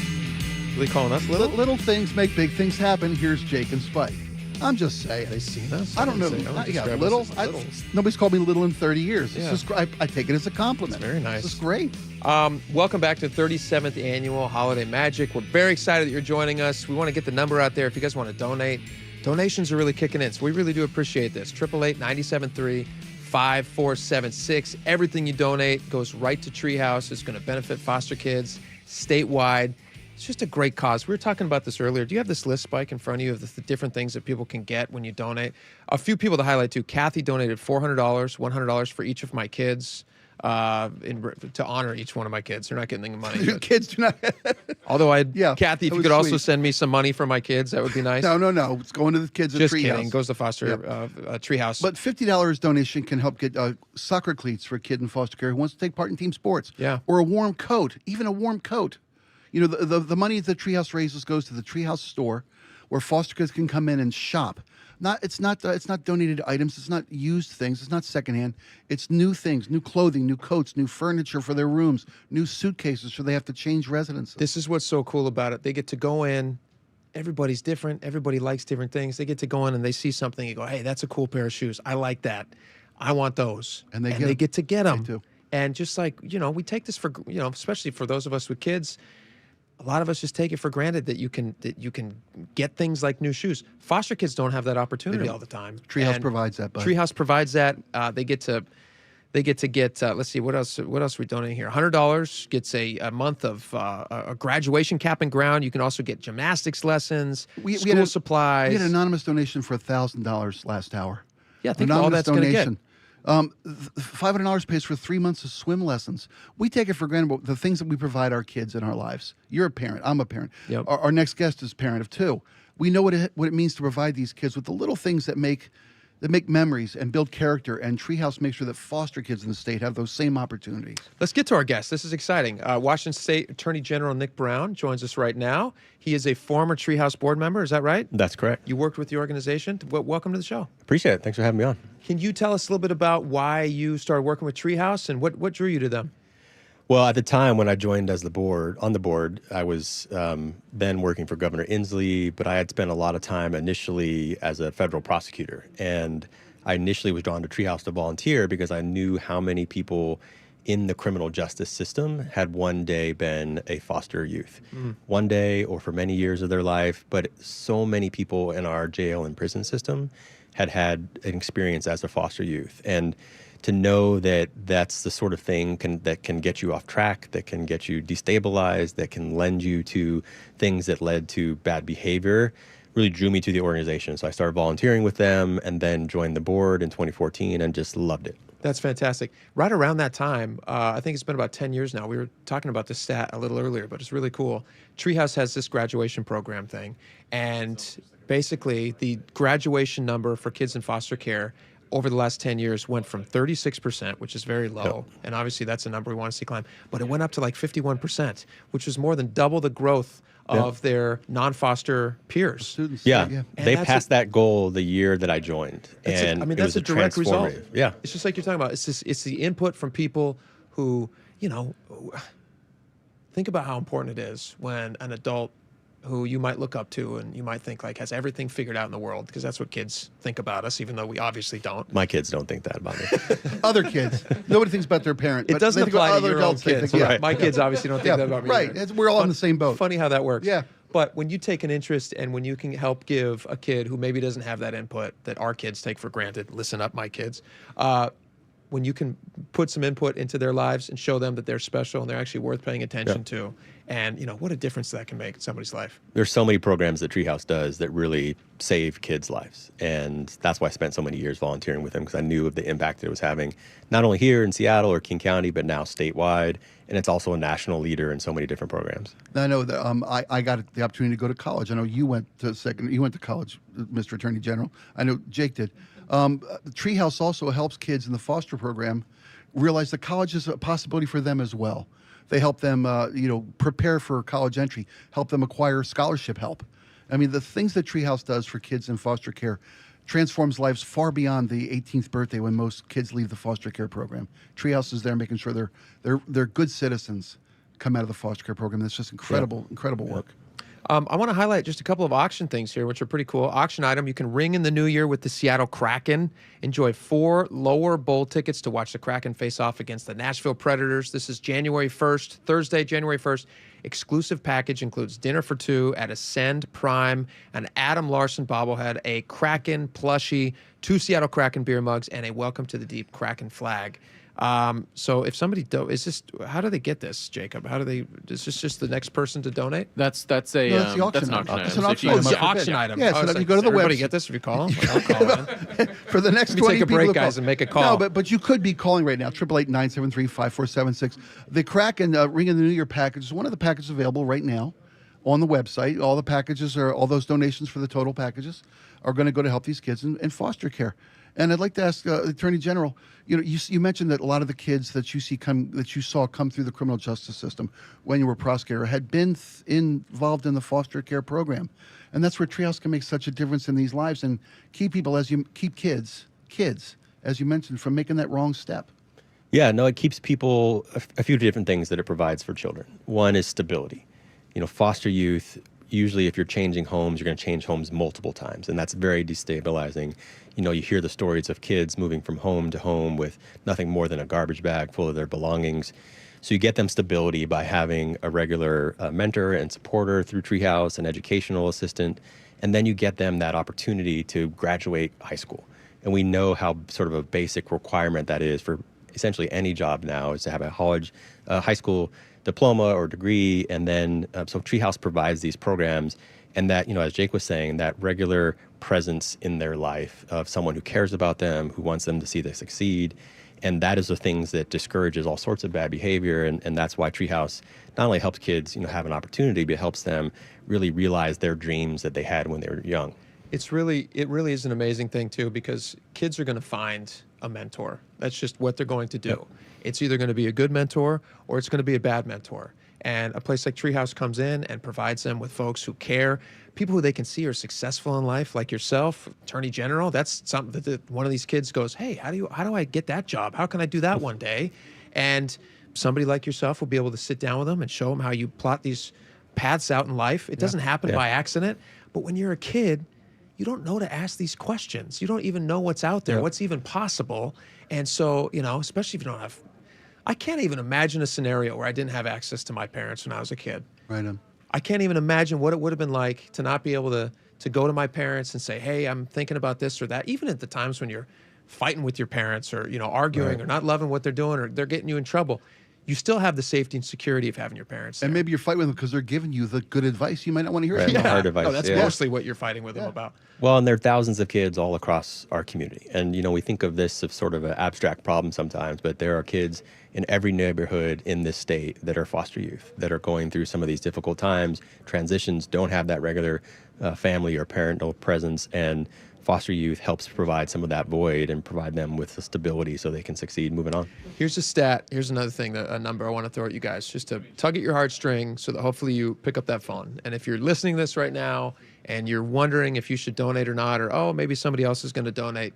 Really calling us little? Little things make big things happen. Here's Jake and Spike. I'm just saying. They seen us? I don't know. Little. Nobody's called me little in 30 years. Yeah. This is, I take it as a compliment. It's very nice. This is great. Welcome back to the 37th Annual Holiday Magic. We're very excited that you're joining us. We want to get the number out there if you guys want to donate. Donations are really kicking in, so we really do appreciate this. 888-973-5476. Everything you donate goes right to Treehouse. It's going to benefit foster kids statewide. It's just a great cause. We were talking about this earlier. Do you have this list, Spike, in front of you of the different things that people can get when you donate? A few people to highlight, too. Kathy donated $400, $100 for each of my kids to honor each one of my kids. They're not getting the money. Your kids do not. Although, Kathy, if you could also send me some money for my kids, that would be nice. No. It's going to the kids at Treehouse. Just kidding. Goes to foster Treehouse. But $50 donation can help get soccer cleats for a kid in foster care who wants to take part in team sports. Yeah. Or a warm coat, even a warm coat. You know, the money that Treehouse raises goes to the Treehouse store, where foster kids can come in and shop. It's not donated items. It's not used things. It's not secondhand. It's new things, new clothing, new coats, new furniture for their rooms, new suitcases so they have to change residences. This is what's so cool about it. They get to go in. Everybody's different. Everybody likes different things. They get to go in and they see something. You go, hey, that's a cool pair of shoes. I like that. I want those. And they get to get them. They do. And just like, we take this for, especially for those of us with kids, a lot of us just take it for granted that you can get things like new shoes. Foster kids don't have that opportunity all the time. Treehouse provides that. Bud. Treehouse provides that. They get to get. Let's see, what else are we donating here? $100 gets a month of a graduation cap and gown. You can also get gymnastics lessons, school supplies. We had an anonymous donation for $1,000 last hour. Yeah, think of all that's going to get. $500 pays for 3 months of swim lessons. We take it for granted, but the things that we provide our kids in our lives. You're a parent. I'm a parent. Yep. Our next guest is a parent of two. We know what it means to provide these kids with the little things that make memories and build character, and Treehouse makes sure that foster kids in the state have those same opportunities. Let's get to our guest. This is exciting. Washington State Attorney General Nick Brown joins us right now. He is a former Treehouse board member. Is that right? That's correct. You worked with the organization. Welcome to the show. Appreciate it. Thanks for having me on. Can you tell us a little bit about why you started working with Treehouse and what drew you to them? Well, at the time when I joined as on the board, I was then working for Governor Inslee, but I had spent a lot of time initially as a federal prosecutor. And I initially was drawn to Treehouse to volunteer because I knew how many people in the criminal justice system had one day been a foster youth. One day or for many years of their life, but so many people in our jail and prison system had an experience as a foster youth. And to know that that's the sort of thing that can get you off track, that can get you destabilized, that can lend you to things that led to bad behavior, really drew me to the organization. So I started volunteering with them and then joined the board in 2014 and just loved it. That's fantastic. Right around that time, I think it's been about 10 years now. We were talking about this stat a little earlier, but it's really cool. Treehouse has this graduation program thing. And basically, the graduation number for kids in foster care over the last 10 years went from 36%, which is very low, and obviously that's a number we want to see climb, but it went up to like 51%, which was more than double the growth of their non-foster peers. Students. Yeah. They passed that goal the year that I joined, and it was a direct result. Yeah, it's just like you're talking about. It's the input from people who, think about how important it is when an adult who you might look up to and you might think like has everything figured out in the world, because that's what kids think about us, even though we obviously don't. My kids don't think that about me. Other kids. Nobody thinks about their parent. It doesn't apply to other your own adults kids. think, Right. My kids obviously don't think that about me. Right. We're all in the same boat. Funny how that works. Yeah. But when you take an interest and when you can help give a kid who maybe doesn't have that input that our kids take for granted, listen up, my kids, when you can put some input into their lives and show them that they're special and they're actually worth paying attention to, and what a difference that can make in somebody's life. There's so many programs that Treehouse does that really save kids' lives, and that's why I spent so many years volunteering with them, because I knew of the impact that it was having, not only here in Seattle or King County, but now statewide, and it's also a national leader in so many different programs. I know that I got the opportunity to go to college. I know you went to college, Mr. Attorney General. I know Jake did. Treehouse also helps kids in the foster program realize that college is a possibility for them as well. They help them, prepare for college entry, help them acquire scholarship help. I mean, the things that Treehouse does for kids in foster care transforms lives far beyond the 18th birthday when most kids leave the foster care program. Treehouse is there making sure they're good citizens come out of the foster care program. That's just incredible work. I want to highlight just a couple of auction things here, which are pretty cool. Auction item, you can ring in the new year with the Seattle Kraken. Enjoy 4 lower bowl tickets to watch the Kraken face off against the Nashville Predators. This is January 1st, Thursday, January 1st. Exclusive package includes dinner for 2 at Ascend Prime, an Adam Larson bobblehead, a Kraken plushie, 2 Seattle Kraken beer mugs, and a Welcome to the Deep Kraken flag. So if somebody how do they get this, Jacob? Is this just the next person to donate? That's an auction item. It's an auction item. Yeah, so you go to the everybody website. Get this if you call them? I'll call in. For the next Let me 20 take a people break, to guys, call. and make a call. No, but you could be calling right now, 888-973-5476. The Kraken Ring in the New Year package is one of the packages available right now on the website. All the packages all those donations for the total packages are going to go to help these kids in foster care. And I'd like to ask the Attorney General, you mentioned that a lot of the kids that you saw come through the criminal justice system when you were prosecutor had been involved in the foster care program. And that's where Treehouse can make such a difference in these lives and keep kids, as you mentioned, from making that wrong step. Yeah, no, it keeps people, a few different things that it provides for children. One is stability. Foster youth, usually if you're changing homes, you're going to change homes multiple times, and that's very destabilizing. You hear the stories of kids moving from home to home with nothing more than a garbage bag full of their belongings. So you get them stability by having a regular mentor and supporter through Treehouse, an educational assistant, and then you get them that opportunity to graduate high school. And we know how sort of a basic requirement that is for essentially any job now, is to have a high school diploma or degree, and then so Treehouse provides these programs, and that, as Jake was saying, that regular presence in their life of someone who cares about them, who wants them to see them succeed, and that is the things that discourages all sorts of bad behavior, and that's why Treehouse not only helps kids, have an opportunity, but it helps them really realize their dreams that they had when they were young. It really is an amazing thing too, because kids are going to find a mentor. That's just what they're going to do. Yep. It's either going to be a good mentor or it's going to be a bad mentor. And a place like Treehouse comes in and provides them with folks who care, people who they can see are successful in life, like yourself, Attorney General. That's something that one of these kids goes, hey, how do I get that job? How can I do that one day? And somebody like yourself will be able to sit down with them and show them how you plot these paths out in life. It doesn't happen by accident. But when you're a kid, you don't know to ask these questions. You don't even know what's out there, what's even possible. And so, especially if you don't have, I can't even imagine a scenario where I didn't have access to my parents when I was a kid. Right on. I can't even imagine what it would have been like to not be able to go to my parents and say, hey, I'm thinking about this or that. Even at the times when you're fighting with your parents or, arguing or not loving what they're doing or they're getting you in trouble, you still have the safety and security of having your parents there. And maybe you're fighting with them because they're giving you the good advice you might not want to hear. Right, hard advice. No, that's mostly what you're fighting with them about. Well, and there are thousands of kids all across our community. And, we think of this as sort of an abstract problem sometimes, but there are kids in every neighborhood in this state that are foster youth, that are going through some of these difficult times, transitions, don't have that regular family or parental presence, and foster youth helps provide some of that void and provide them with the stability so they can succeed moving on. Here's a stat. Here's another thing, a number I want to throw at you guys, just to tug at your heartstring so that hopefully you pick up that phone. And if you're listening to this right now and you're wondering if you should donate or not, or, maybe somebody else is going to donate,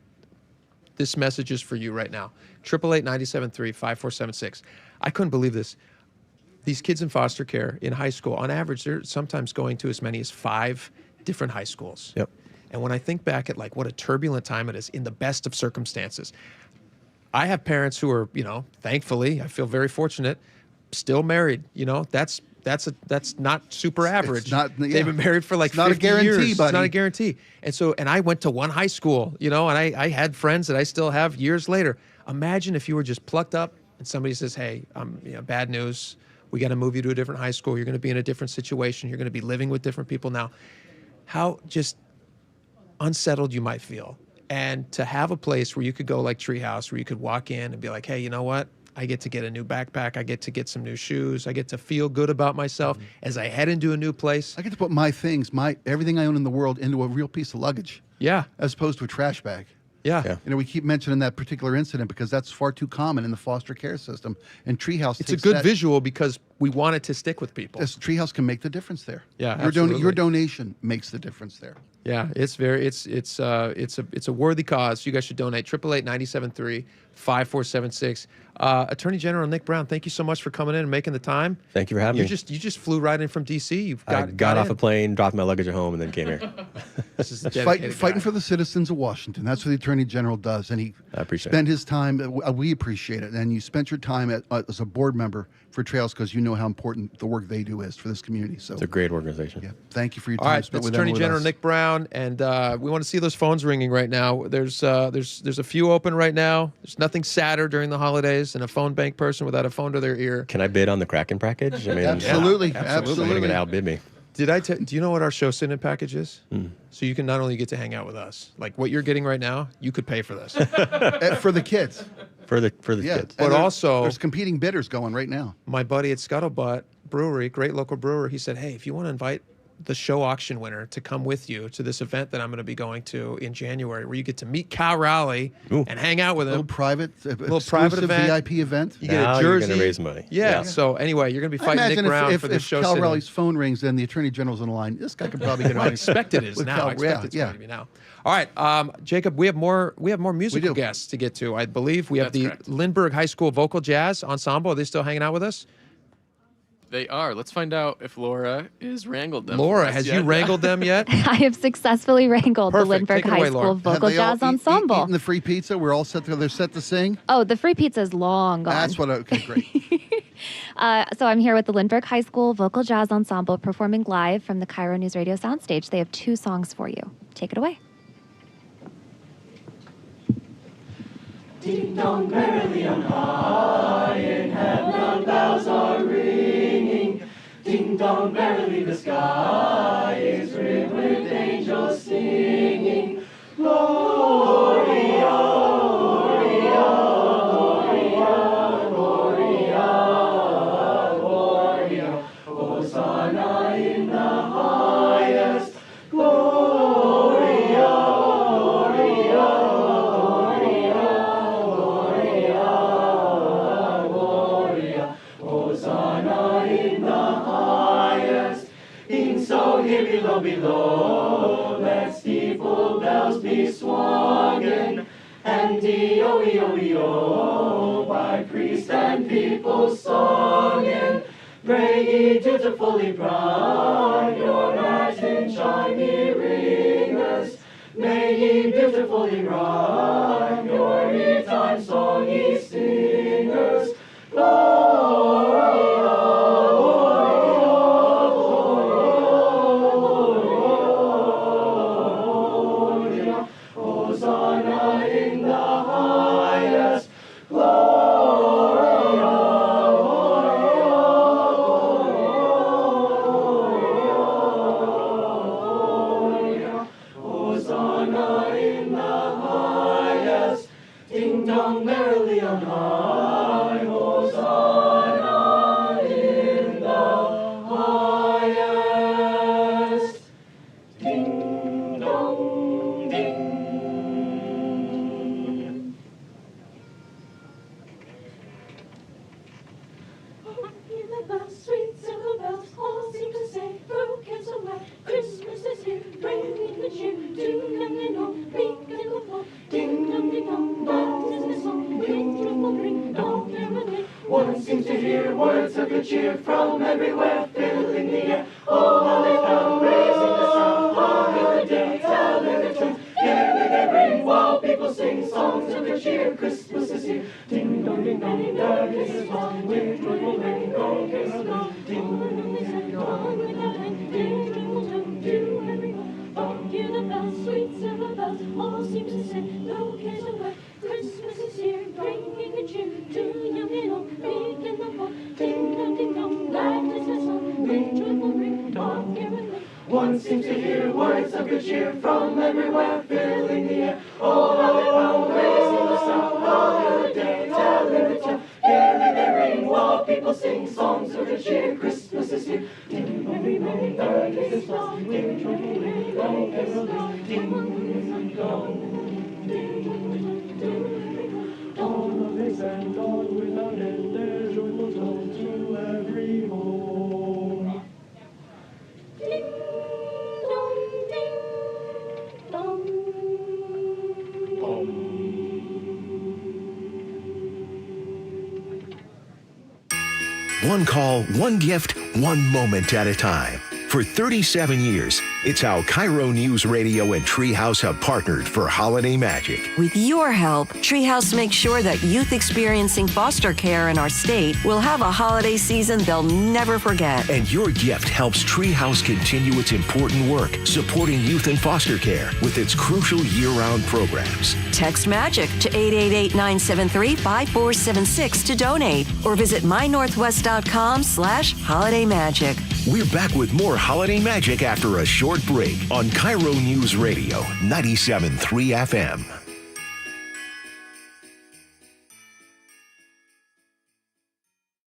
this message is for you right now. 888-973-5476. I couldn't believe this. These kids in foster care in high school, on average, they're sometimes going to as many as 5 different high schools. Yep. And when I think back at what a turbulent time it is in the best of circumstances, I have parents who are, thankfully, I feel very fortunate, still married. That's not super average. They've been married for 50 not a guarantee, years. buddy. It's not a guarantee. And I went to one high school, and I had friends that I still have years later. Imagine if you were just plucked up and somebody says, hey, bad news. We got to move you to a different high school. You're going to be in a different situation. You're going to be living with different people now. How just unsettled you might feel. And to have a place where you could go like Treehouse, where you could walk in and be like, hey, you know what? I get to get a new backpack. I get to get some new shoes. I get to feel good about myself as I head into a new place. I get to put my things, everything I own in the world into a real piece of luggage. Yeah. As opposed to a trash bag. Yeah. We keep mentioning that particular incident because that's far too common in the foster care system. And Treehouse It's a good visual because we want it to stick with people. This Treehouse can make the difference there. Yeah, your absolutely. Your donation makes the difference there. Yeah, it's a worthy cause. You guys should donate. 888-973-5476. Attorney General Nick Brown, thank you so much for coming in and making the time. Thank you for having me. You just flew right in from DC. I got off a plane, dropped my luggage at home, and then came here. This is fighting for the citizens of Washington. That's what the Attorney General does, and he spent his time. We appreciate it, and you spent your time as a board member for Treehouse because you know how important the work they do is for this community. So it's a great organization. Yeah, thank you for your time. All right, spent that's with Attorney General us. Nick Brown, and we want to see those phones ringing right now. There's a few open right now. There's nothing sadder during the holidays than a phone bank person without a phone to their ear. Can I bid on the Kraken package? I mean, absolutely. They're going to outbid me. Do you know what our show sit-in package is? So you can not only get to hang out with us, like what you're getting right now, you could pay for this. For the kids. For the kids. But also, there's competing bidders going right now. My buddy at Scuttlebutt Brewery, great local brewer, he said, hey, if you want to invite the show auction winner to come with you to this event that I'm going to be going to in January, where you get to meet Cal Rowley and hang out with him. Little private event. VIP event. You get a jersey. You're going to raise money. Yeah. So anyway, you're going to be fighting Nick Brown for this show. If Cal Rowley's phone rings and the Attorney General's on the line, this guy could probably get money. I expect it is now. I expect it's going to be now. All right, Jacob, we have more musical guests to get to. I believe we have correct. Lindbergh High School Vocal Jazz Ensemble. Are they still hanging out with us? They are. Let's find out if Laura has wrangled them. Laura, has you wrangled them yet? I have successfully wrangled the Lindbergh High School Vocal Jazz Ensemble. Eaten the free pizza? We're all set. They're set to sing? Oh, the free pizza's long gone. That's what. Okay, great. So I'm here with the Lindbergh High School Vocal Jazz Ensemble performing live from the KIRO Newsradio soundstage. They have 2 songs for you. Take it away. Ding dong merrily on high, in heaven bells are ringing. Ding dong merrily the sky is ringed with angels singing. Gloria, Gloria, Gloria, Gloria, Gloria. Hosanna in the highest. Gloria, Gloria. Here below, let steeple bells be swunging, and D-O-E-O-E-O, by priest and people songing. Pray ye dutifully bright, your matin chime ye ringers. May ye beautifully write your time song ye singers. Gloria. One seems to hear words of good cheer from everywhere, filling the air. Oh, how they come, raising the sound, all the day, telling the truth. Gaily they ring while people sing songs of good cheer. Christmas is here. Ding dong, ding dong, ding dong, Christmas song with joyful ring, dong, Christmas dong, ding dong, ding dong, to everyone. Dong, hear the bells, sweet silver bells, all seem to say, no cares away. Christmas is here, bringing good cheer to young and old, big and the poor. Ding dong, glad Christmas song with joyful ring, dong, hear it. One seems to hear words of good cheer from everywhere, filling the air. Oh, how they come, raising the sound, all the day, telling the tale. Gaily they ring while people sing songs of good cheer. Christmas is here. Ding dong, ding dong, dong, Christmas song, ding dong, ding dong, Christmas dong, ding dong, ding dong. All of this and all without end, their joyful tone to everyone. Ding dong, ding dong. One call, one gift, one moment at a time. For 37 years, it's how KIRO Newsradio and Treehouse have partnered for holiday magic. With your help, Treehouse makes sure that youth experiencing foster care in our state will have a holiday season they'll never forget. And your gift helps Treehouse continue its important work supporting youth in foster care with its crucial year-round programs. Text MAGIC to 888-973-5476 to donate or visit mynorthwest.com/holidaymagic. We're back with more holiday magic after a short break on KIRO News Radio 97.3 FM.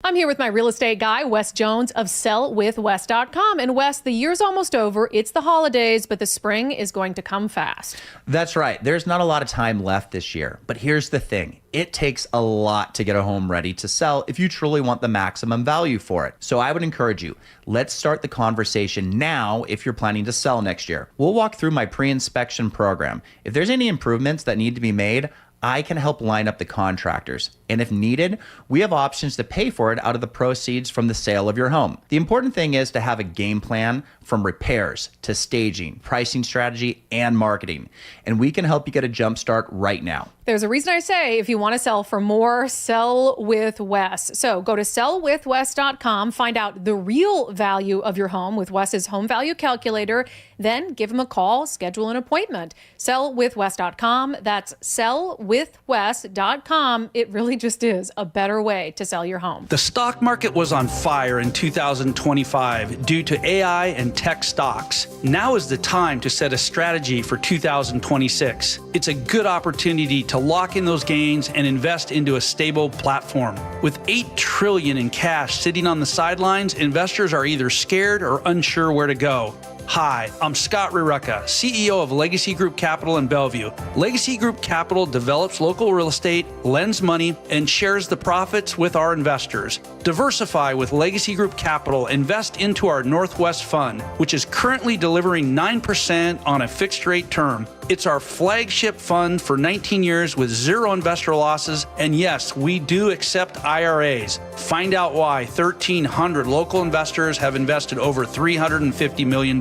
I'm here with my real estate guy, Wes Jones of sellwithwes.com. And Wes, the year's almost over. It's the holidays, but the spring is going to come fast. That's right. There's not a lot of time left this year. But here's the thing. It takes a lot to get a home ready to sell if you truly want the maximum value for it. So I would encourage you, let's start the conversation now if you're planning to sell next year. We'll walk through my pre-inspection program. If there's any improvements that need to be made, I can help line up the contractors. And if needed, we have options to pay for it out of the proceeds from the sale of your home. The important thing is to have a game plan from repairs to staging, pricing strategy, and marketing. And we can help you get a jump start right now. There's a reason I say if you want to sell for more, sell with Wes. So go to sellwithwes.com, find out the real value of your home with Wes's home value calculator, then give him a call, schedule an appointment. Sellwithwes.com. That's sellwithwes.com. It really just is a better way to sell your home. The stock market was on fire in 2025 due to AI and tech stocks. Now is the time to set a strategy for 2026. It's a good opportunity to lock in those gains and invest into a stable platform. With $8 trillion in cash sitting on the sidelines, investors are either scared or unsure where to go. Hi, I'm Scott Rurecka, CEO of Legacy Group Capital in Bellevue. Legacy Group Capital develops local real estate, lends money, and shares the profits with our investors. Diversify with Legacy Group Capital. Invest into our Northwest Fund, which is currently delivering 9% on a fixed rate term. It's our flagship fund for 19 years with zero investor losses. And yes, we do accept IRAs. Find out why 1,300 local investors have invested over $350 million.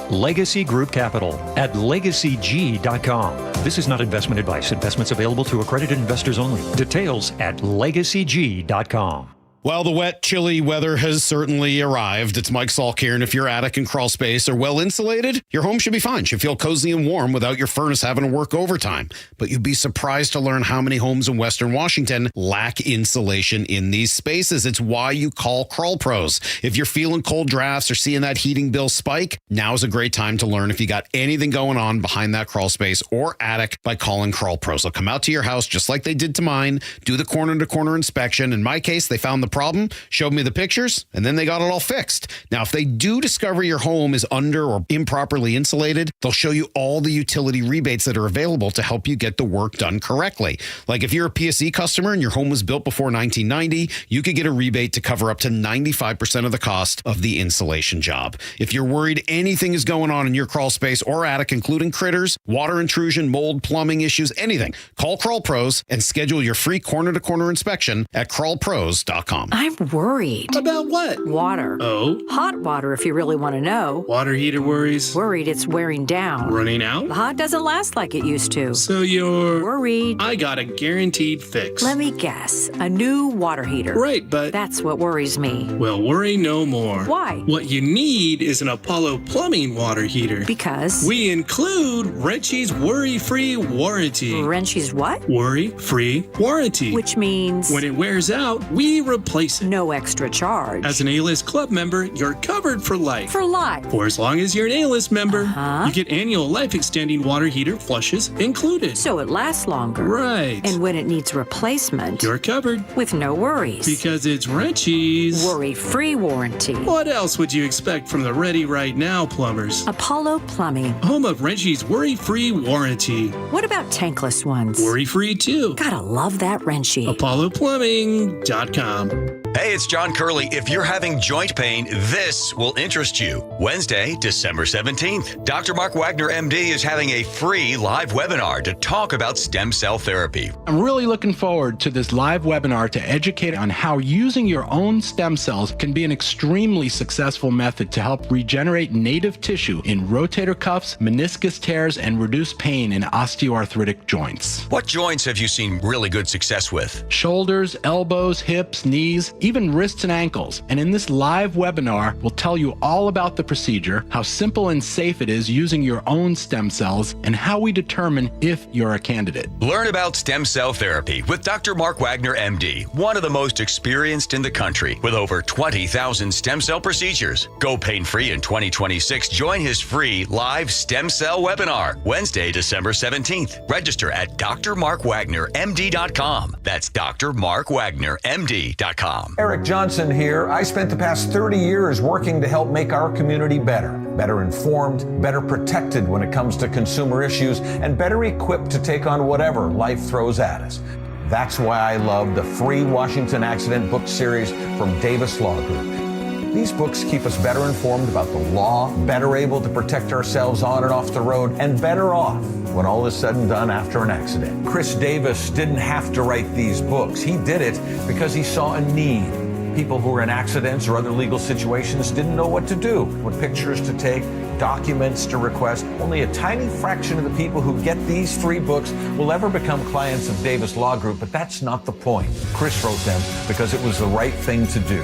Legacy Group Capital at legacyg.com. This is not investment advice. Investments available to accredited investors only. Details at legacyg.com. Well, the wet, chilly weather has certainly arrived. It's Mike Salk here, and if your attic and crawl space are well insulated, your home should be fine. Should feel cozy and warm without your furnace having to work overtime. But you'd be surprised to learn how many homes in Western Washington lack insulation in these spaces. It's why you call Crawl Pros. If you're feeling cold drafts or seeing that heating bill spike, now's a great time to learn if you got anything going on behind that crawl space or attic by calling Crawl Pros. They'll come out to your house just like they did to mine, do the corner-to-corner inspection. In my case, they found the problem, showed me the pictures, and then they got it all fixed. Now, if they do discover your home is under or improperly insulated, they'll show you all the utility rebates that are available to help you get the work done correctly. Like if you're a PSE customer and your home was built before 1990, you could get a rebate to cover up to 95% of the cost of the insulation job. If you're worried anything is going on in your crawl space or attic, including critters, water intrusion, mold, plumbing issues, anything, call Crawl Pros and schedule your free corner-to-corner inspection at crawlpros.com. I'm worried. About what? Water. Oh? Hot water, if you really want to know. Water heater worries? Worried it's wearing down. Running out? The hot doesn't last like it used to. So you're... worried. I got a guaranteed fix. Let me guess. A new water heater. Right, but... that's what worries me. Well, worry no more. Why? What you need is an Apollo Plumbing water heater. Because? We include Wrenchy's worry-free warranty. Wrenchy's what? Worry-free warranty. Which means? When it wears out, we replace it. No extra charge. As an A-List Club member, you're covered for life. For life? For as long as you're an A-List member. You get annual life-extending water heater flushes included. So it lasts longer. Right. And when it needs replacement, you're covered. With no worries. Because it's Wrenchy's worry-free warranty. What else would you expect from the Ready Right Now plumbers? Apollo Plumbing. Home of Wrenchy's worry-free warranty. What about tankless ones? Worry-free too. Gotta love that Wrenchy. ApolloPlumbing.com. Hey, it's John Curley. If you're having joint pain, this will interest you. Wednesday, December 17th, Dr. Mark Wagner, MD, is having a free live webinar to talk about stem cell therapy. I'm really looking forward to this live webinar to educate on how using your own stem cells can be an extremely successful method to help regenerate native tissue in rotator cuffs, meniscus tears, and reduce pain in osteoarthritic joints. What joints have you seen really good success with? Shoulders, elbows, hips, knees, even wrists and ankles. And in this live webinar, we'll tell you all about the procedure, how simple and safe it is using your own stem cells, and how we determine if you're a candidate. Learn about stem cell therapy with Dr. Mark Wagner, MD, one of the most experienced in the country with over 20,000 stem cell procedures. Go pain-free in 2026. Join his free live stem cell webinar, Wednesday, December 17th. Register at drmarkwagnermd.com. That's drmarkwagnermd.com. Eric Johnson here. I spent the past 30 years working to help make our community better informed, better protected when it comes to consumer issues, and better equipped to take on whatever life throws at us. That's why I love the free Washington Accident book series from Davis Law Group. These books keep us better informed about the law, better able to protect ourselves on and off the road, and better off when all is said and done after an accident. Chris Davis didn't have to write these books. He did it because he saw a need. People who were in accidents or other legal situations didn't know what to do, what pictures to take, documents to request. Only a tiny fraction of the people who get these 3 books will ever become clients of Davis Law Group, but that's not the point. Chris wrote them because it was the right thing to do.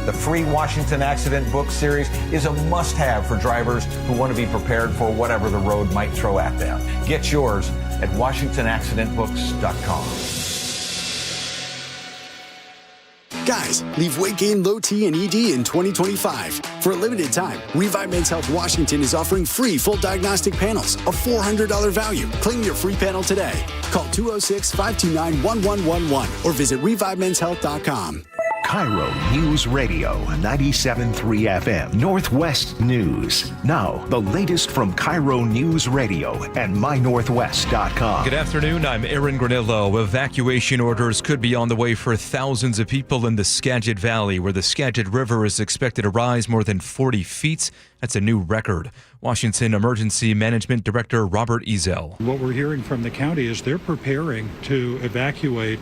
The free Washington Accident book series is a must-have for drivers who want to be prepared for whatever the road might throw at them. Get yours at WashingtonAccidentBooks.com. Guys, leave weight gain, low T, and ED in 2025. For a limited time, Revive Men's Health Washington is offering free full diagnostic panels, a $400 value. Claim your free panel today. Call 206-529-1111 or visit ReviveMen'sHealth.com. KIRO Newsradio, 97.3 FM, Northwest News. Now, the latest from KIRO Newsradio and MyNorthwest.com. Good afternoon, I'm Aaron Granillo. Evacuation orders could be on the way for thousands of people in the Skagit Valley, where the Skagit River is expected to rise more than 40 feet. That's a new record. Washington Emergency Management Director Robert Ezel. What we're hearing from the county is they're preparing to evacuate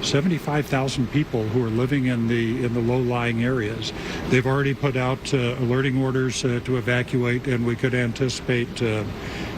75,000 people who are living in the low-lying areas. They've already put out alerting orders to evacuate, and we could anticipate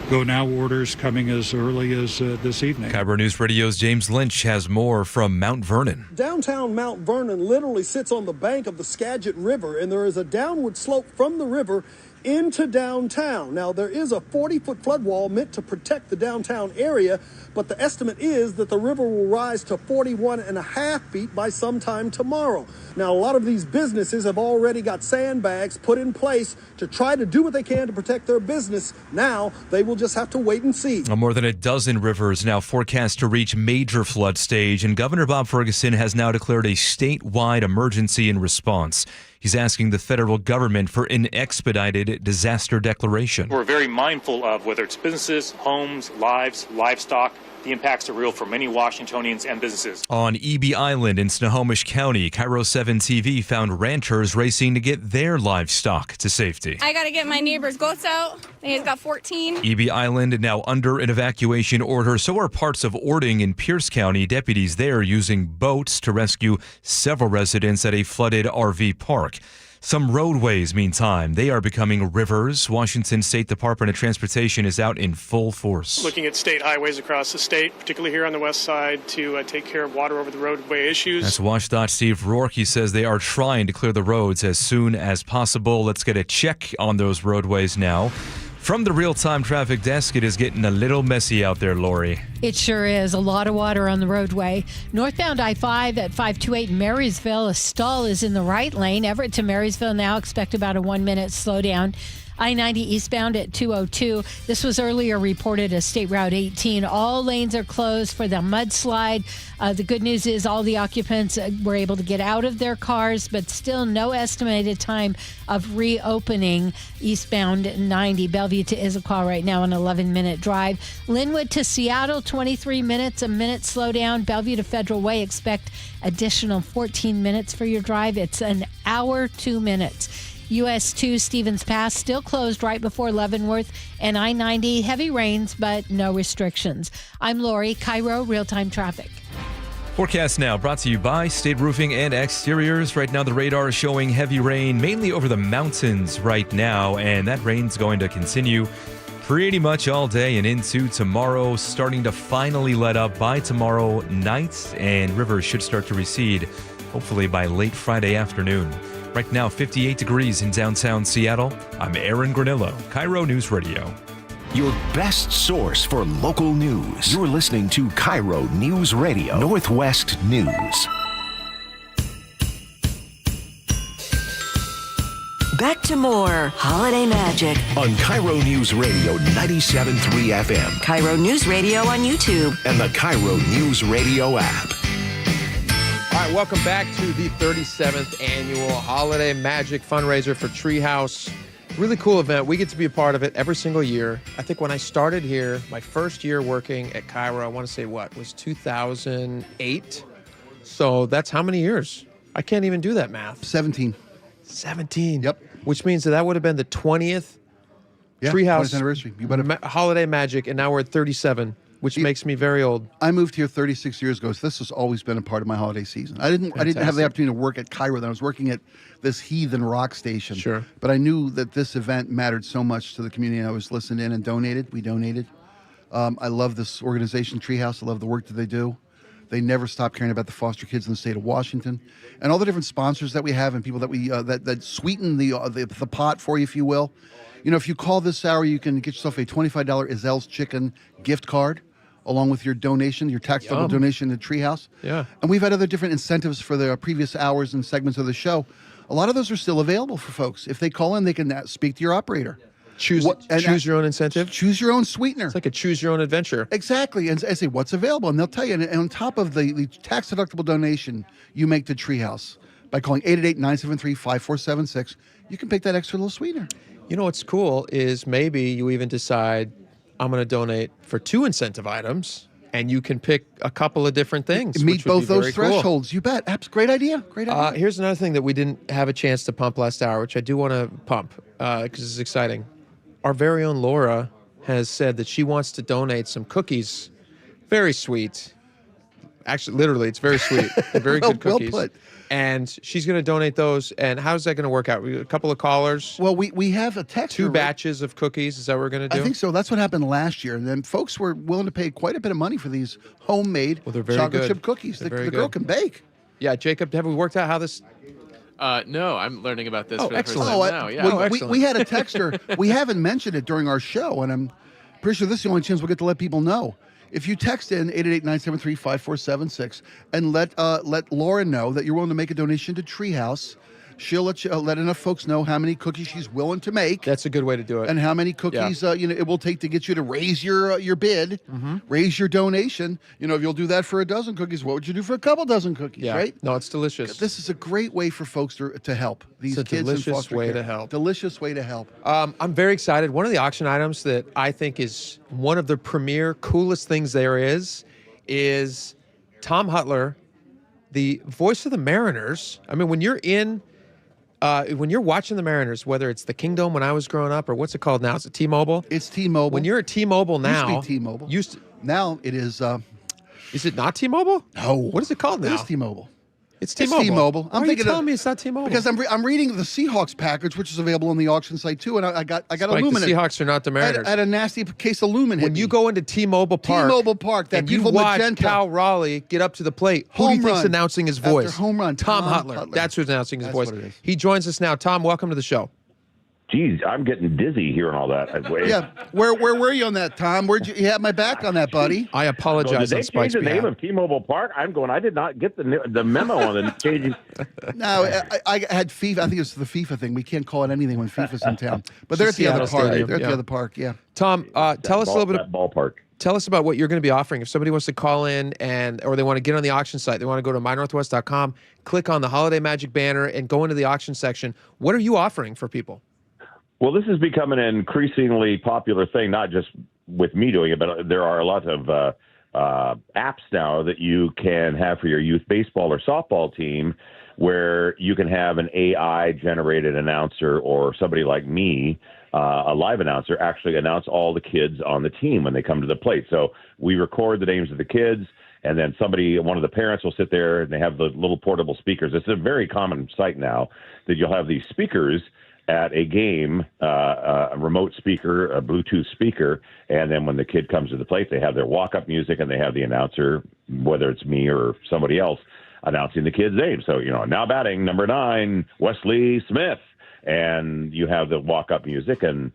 go-now orders coming as early as this evening. KIRO News Radio's James Lynch has more from Mount Vernon. Downtown Mount Vernon literally sits on the bank of the Skagit River, and there is a downward slope from the river into downtown. Now, there is a 40-foot flood wall meant to protect the downtown area, but the estimate is that the river will rise to 41.5 feet by sometime tomorrow. Now, a lot of these businesses have already got sandbags put in place to try to do what they can to protect their business. Now, they will just have to wait and see. More than a dozen rivers now forecast to reach major flood stage, and Governor Bob Ferguson has now declared a statewide emergency in response. He's asking the federal government for an expedited disaster declaration. We're very mindful of whether it's businesses, homes, lives, livestock. The impacts are real for many Washingtonians and businesses. On EB Island in Snohomish County, KIRO 7 TV found ranchers racing to get their livestock to safety. I got to get my neighbor's goats out. I think he's got 14. EB Island now under an evacuation order. So are parts of Ording in Pierce County. Deputies there using boats to rescue several residents at a flooded RV park. Some roadways, meantime, they are becoming rivers. Washington State Department of Transportation is out in full force. Looking at state highways across the state, particularly here on the west side, to take care of water over the roadway issues. That's WashDOT Steve Rourke. He says they are trying to clear the roads as soon as possible. Let's get a check on those roadways now. From the real-time traffic desk, it is getting a little messy out there, Lori. It sure is. A lot of water on the roadway. Northbound I-5 at 528 Marysville, a stall is in the right lane. Everett to Marysville now, expect about a 1-minute slowdown. I-90 eastbound at 202. This was earlier reported as State Route 18. All lanes are closed for the mudslide. The good news is all the occupants were able to get out of their cars, but still no estimated time of reopening eastbound 90. Bellevue to Issaquah right now, an 11-minute drive. Linwood to Seattle, 23 minutes, a minute slowdown. Bellevue to Federal Way, expect additional 14 minutes for your drive. It's an hour, 2 minutes. US 2 Stevens Pass still closed right before Leavenworth, and I-90 heavy rains but no restrictions. I'm Lori, KIRO Real-Time Traffic. Forecast now brought to you by State Roofing and Exteriors. Right now, the radar is showing heavy rain, mainly over the mountains right now, and that rain's going to continue pretty much all day and into tomorrow, starting to finally let up by tomorrow night, and rivers should start to recede, hopefully by late Friday afternoon. Right now, 58 degrees in downtown Seattle. I'm Aaron Granillo, KIRO News Radio. Your best source for local news. You're listening to KIRO News Radio, Northwest News. Back to more Holiday Magic On KIRO News Radio 97.3 FM. KIRO News Radio on YouTube. And the KIRO News Radio app. All right, welcome back to the 37th annual Holiday Magic Fundraiser for Treehouse. Really cool event. We get to be a part of it every single year. I think when I started here, my first year working at KIRO, I want to say was 2008. So that's how many years? I can't even do that math. 17. 17. Yep. Which means that would have been the 20th Treehouse 20th anniversary. You better Holiday Magic, and now we're at 37, which makes me very old. I moved here 36 years ago, so this has always been a part of my holiday season. I didn't have the opportunity to work at KIRO. Then I was working at this heathen rock station. Sure. But I knew that this event mattered so much to the community, and I was listened in and donated. We donated. I love this organization, Treehouse. I love the work that they do. They never stop caring about the foster kids in the state of Washington, and all the different sponsors that we have and people that we that sweeten the pot for you, if you will. You know, if you call this hour, you can get yourself a $25 Izel's Chicken gift card, along with your donation, your tax-deductible donation to Treehouse. Yeah. And we've had other different incentives for the previous hours and segments of the show. A lot of those are still available for folks. If they call in, they can speak to your operator. Choose your own incentive. Choose your own sweetener. It's like a choose your own adventure. Exactly. And I say, what's available? And they'll tell you. And on top of the tax-deductible donation you make to Treehouse by calling 888-973-5476, you can pick that extra little sweetener. You know what's cool is maybe you even decide, I'm going to donate for 2 incentive items, and you can pick a couple of different things. Meet both those thresholds. Cool. You bet. Great idea. Great idea. Here's another thing that we didn't have a chance to pump last hour, which I do want to pump because it's exciting. Our very own Laura has said that she wants to donate some cookies. Very sweet. Actually, literally, it's very sweet. They're very good cookies. Well put. And she's going to donate those. And how's that going to work out? A couple of callers? Well, we have a text. 2 batches of cookies. Is that what we're going to do? I think so. That's what happened last year. And then folks were willing to pay quite a bit of money for these homemade chocolate chip cookies. The girl can bake. Yeah, Jacob, have we worked out how this... No, I'm learning about this for the excellent. first time now. Yeah. Well, we had a texter. We haven't mentioned it during our show, and I'm pretty sure this is the only chance we'll get to let people know. If you text in 888-973-5476 and let Laura know that you're willing to make a donation to Treehouse, she'll let enough folks know how many cookies she's willing to make. That's a good way to do it. And how many cookies it will take to get you to raise your bid, raise your donation. You know, if you'll do that for a dozen cookies, what would you do for a couple dozen cookies, right? No, it's delicious. This is a great way for folks to help these it's a kids delicious in foster way care. to help. Delicious way to help. I'm very excited. One of the auction items that I think is one of the premier, coolest things there is Tom Hutler, the voice of the Mariners. I mean, when you're watching the Mariners, whether it's the Kingdome when I was growing up or what's it called now? Is it T-Mobile? It's T-Mobile. When you're at T-Mobile now. Used to be T-Mobile. Now it is... is it not T-Mobile? No. What is it called now? It is T-Mobile. It's T-Mobile. It's T-Mobile. Why are you telling me it's not T-Mobile? Because I'm reading the Seahawks package, which is available on the auction site too, and I got Aluminum. The Seahawks are not the Mariners. I had a nasty case of Aluminum. When you go into T-Mobile Park, that and beautiful you watch magenta. Cal Raleigh get up to the plate, who do you think's announcing his voice? After home run, Tom Hutler. That's who's announcing his voice. What it is. He joins us now. Tom, welcome to the show. Geez, I'm getting dizzy hearing all that. Yeah, where were you on that, Tom? You had my back on that, buddy. I apologize. Did they change the name of T-Mobile Park? I'm going, I did not get the memo on the changing. No, I had FIFA. I think it's the FIFA thing. We can't call it anything when FIFA's in town. But they're at the other park. They're at the other park, yeah. Tom, tell us a little bit about ballpark. Tell us about what you're going to be offering. If somebody wants to call in or they want to get on the auction site, they want to go to mynorthwest.com, click on the Holiday Magic banner, and go into the auction section. What are you offering for people? Well, this is becoming an increasingly popular thing, not just with me doing it, but there are a lot of apps now that you can have for your youth baseball or softball team where you can have an AI-generated announcer or somebody like me, a live announcer, actually announce all the kids on the team when they come to the plate. So we record the names of the kids, and then one of the parents will sit there, and they have the little portable speakers. It's a very common sight now that you'll have these speakers at a game, a remote speaker, a Bluetooth speaker, and then when the kid comes to the plate, they have their walk-up music, and they have the announcer, whether it's me or somebody else, announcing the kid's name. So, now batting, number 9, Wesley Smith, and you have the walk-up music, and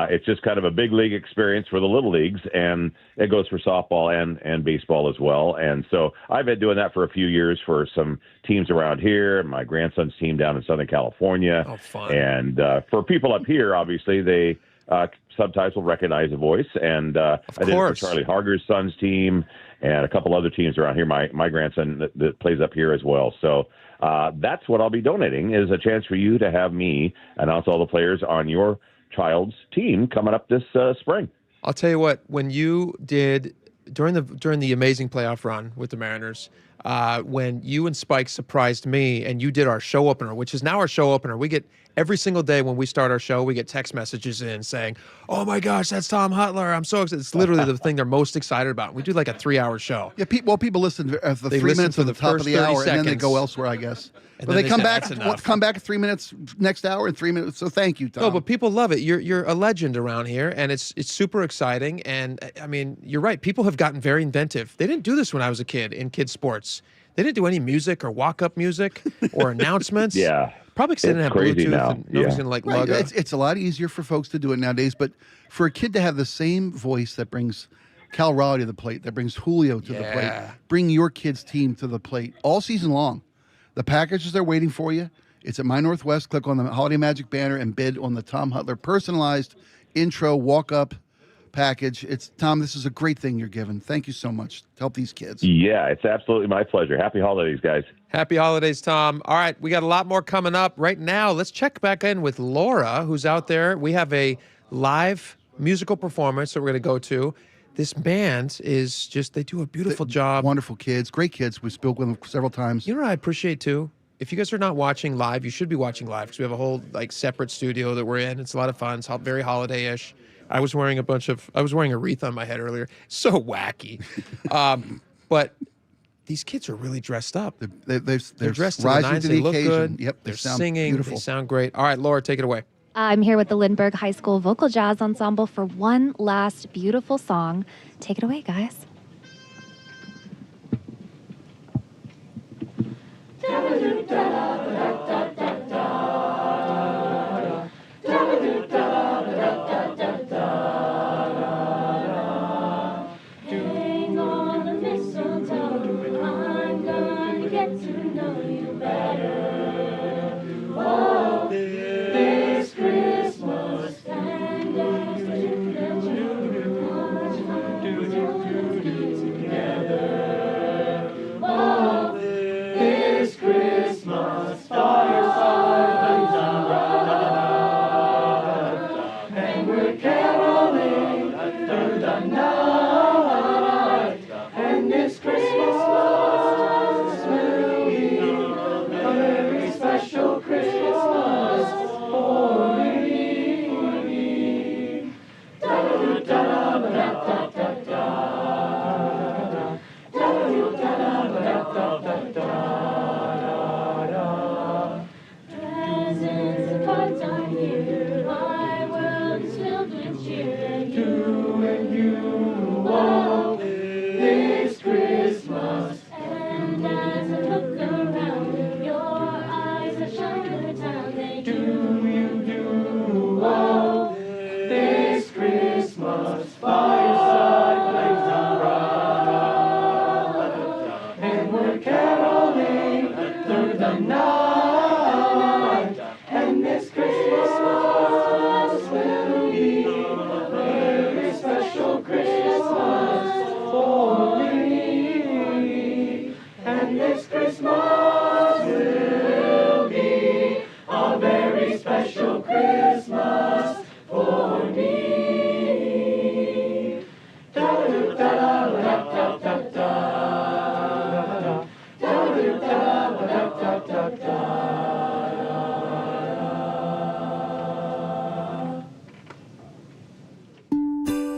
it's just kind of a big league experience for the little leagues, and it goes for softball and baseball as well. And so I've been doing that for a few years for some teams around here, my grandson's team down in Southern California. Oh, fun. And for people up here, obviously, they sometimes will recognize a voice. And I did it for Charlie Harger's son's team and a couple other teams around here, my grandson that plays up here as well. So that's what I'll be donating, is a chance for you to have me announce all the players on your child's team coming up this spring. I'll tell you what, when you did during the amazing playoff run with the Mariners, when you and Spike surprised me and you did our show opener, which is now our show opener. We get every single day when we start our show, we get text messages in saying, "Oh my gosh, that's Tom Hutler. I'm so excited." It's literally the thing they're most excited about. We do like a 3-hour show. Yeah, people listen to the 3 minutes at the top of the hour, and then they go elsewhere, I guess. But they come back 3 minutes next hour and 3 minutes. So thank you, Tom. No, but people love it. You're a legend around here, and it's super exciting. And I mean, you're right. People have gotten very inventive. They didn't do this when I was a kid in kids sports. They didn't do any music or walk-up music or announcements. Yeah. Probably because they didn't have Bluetooth now. and nobody's going to lug up. It's a lot easier for folks to do it nowadays, but for a kid to have the same voice that brings Cal Raleigh to the plate, that brings Julio to the plate, bring your kid's team to the plate all season long. The packages are waiting for you. It's at My Northwest. Click on the Holiday Magic banner and bid on the Tom Hutler personalized intro walk-up package. Tom, this is a great thing you're giving. Thank you so much to help these kids. Yeah, it's absolutely my pleasure. Happy holidays, guys. Happy holidays, Tom. All right, we got a lot more coming up. Right now, let's check back in with Laura, who's out there. We have a live musical performance that we're going to go to. This band is they do a beautiful job. Wonderful kids, great kids. We spoke with them several times. You know what I appreciate, too? If you guys are not watching live, you should be watching live because we have a whole separate studio that we're in. It's a lot of fun. It's very holiday-ish. I was wearing a wreath on my head earlier. So wacky. But these kids are really dressed up. They're dressed to the nines. They look occasion. good. Yep, they're singing. Beautiful. They sound great. All right, Laura, take it away. I'm here with the Lindbergh High School Vocal Jazz Ensemble for one last beautiful song. Take it away, guys.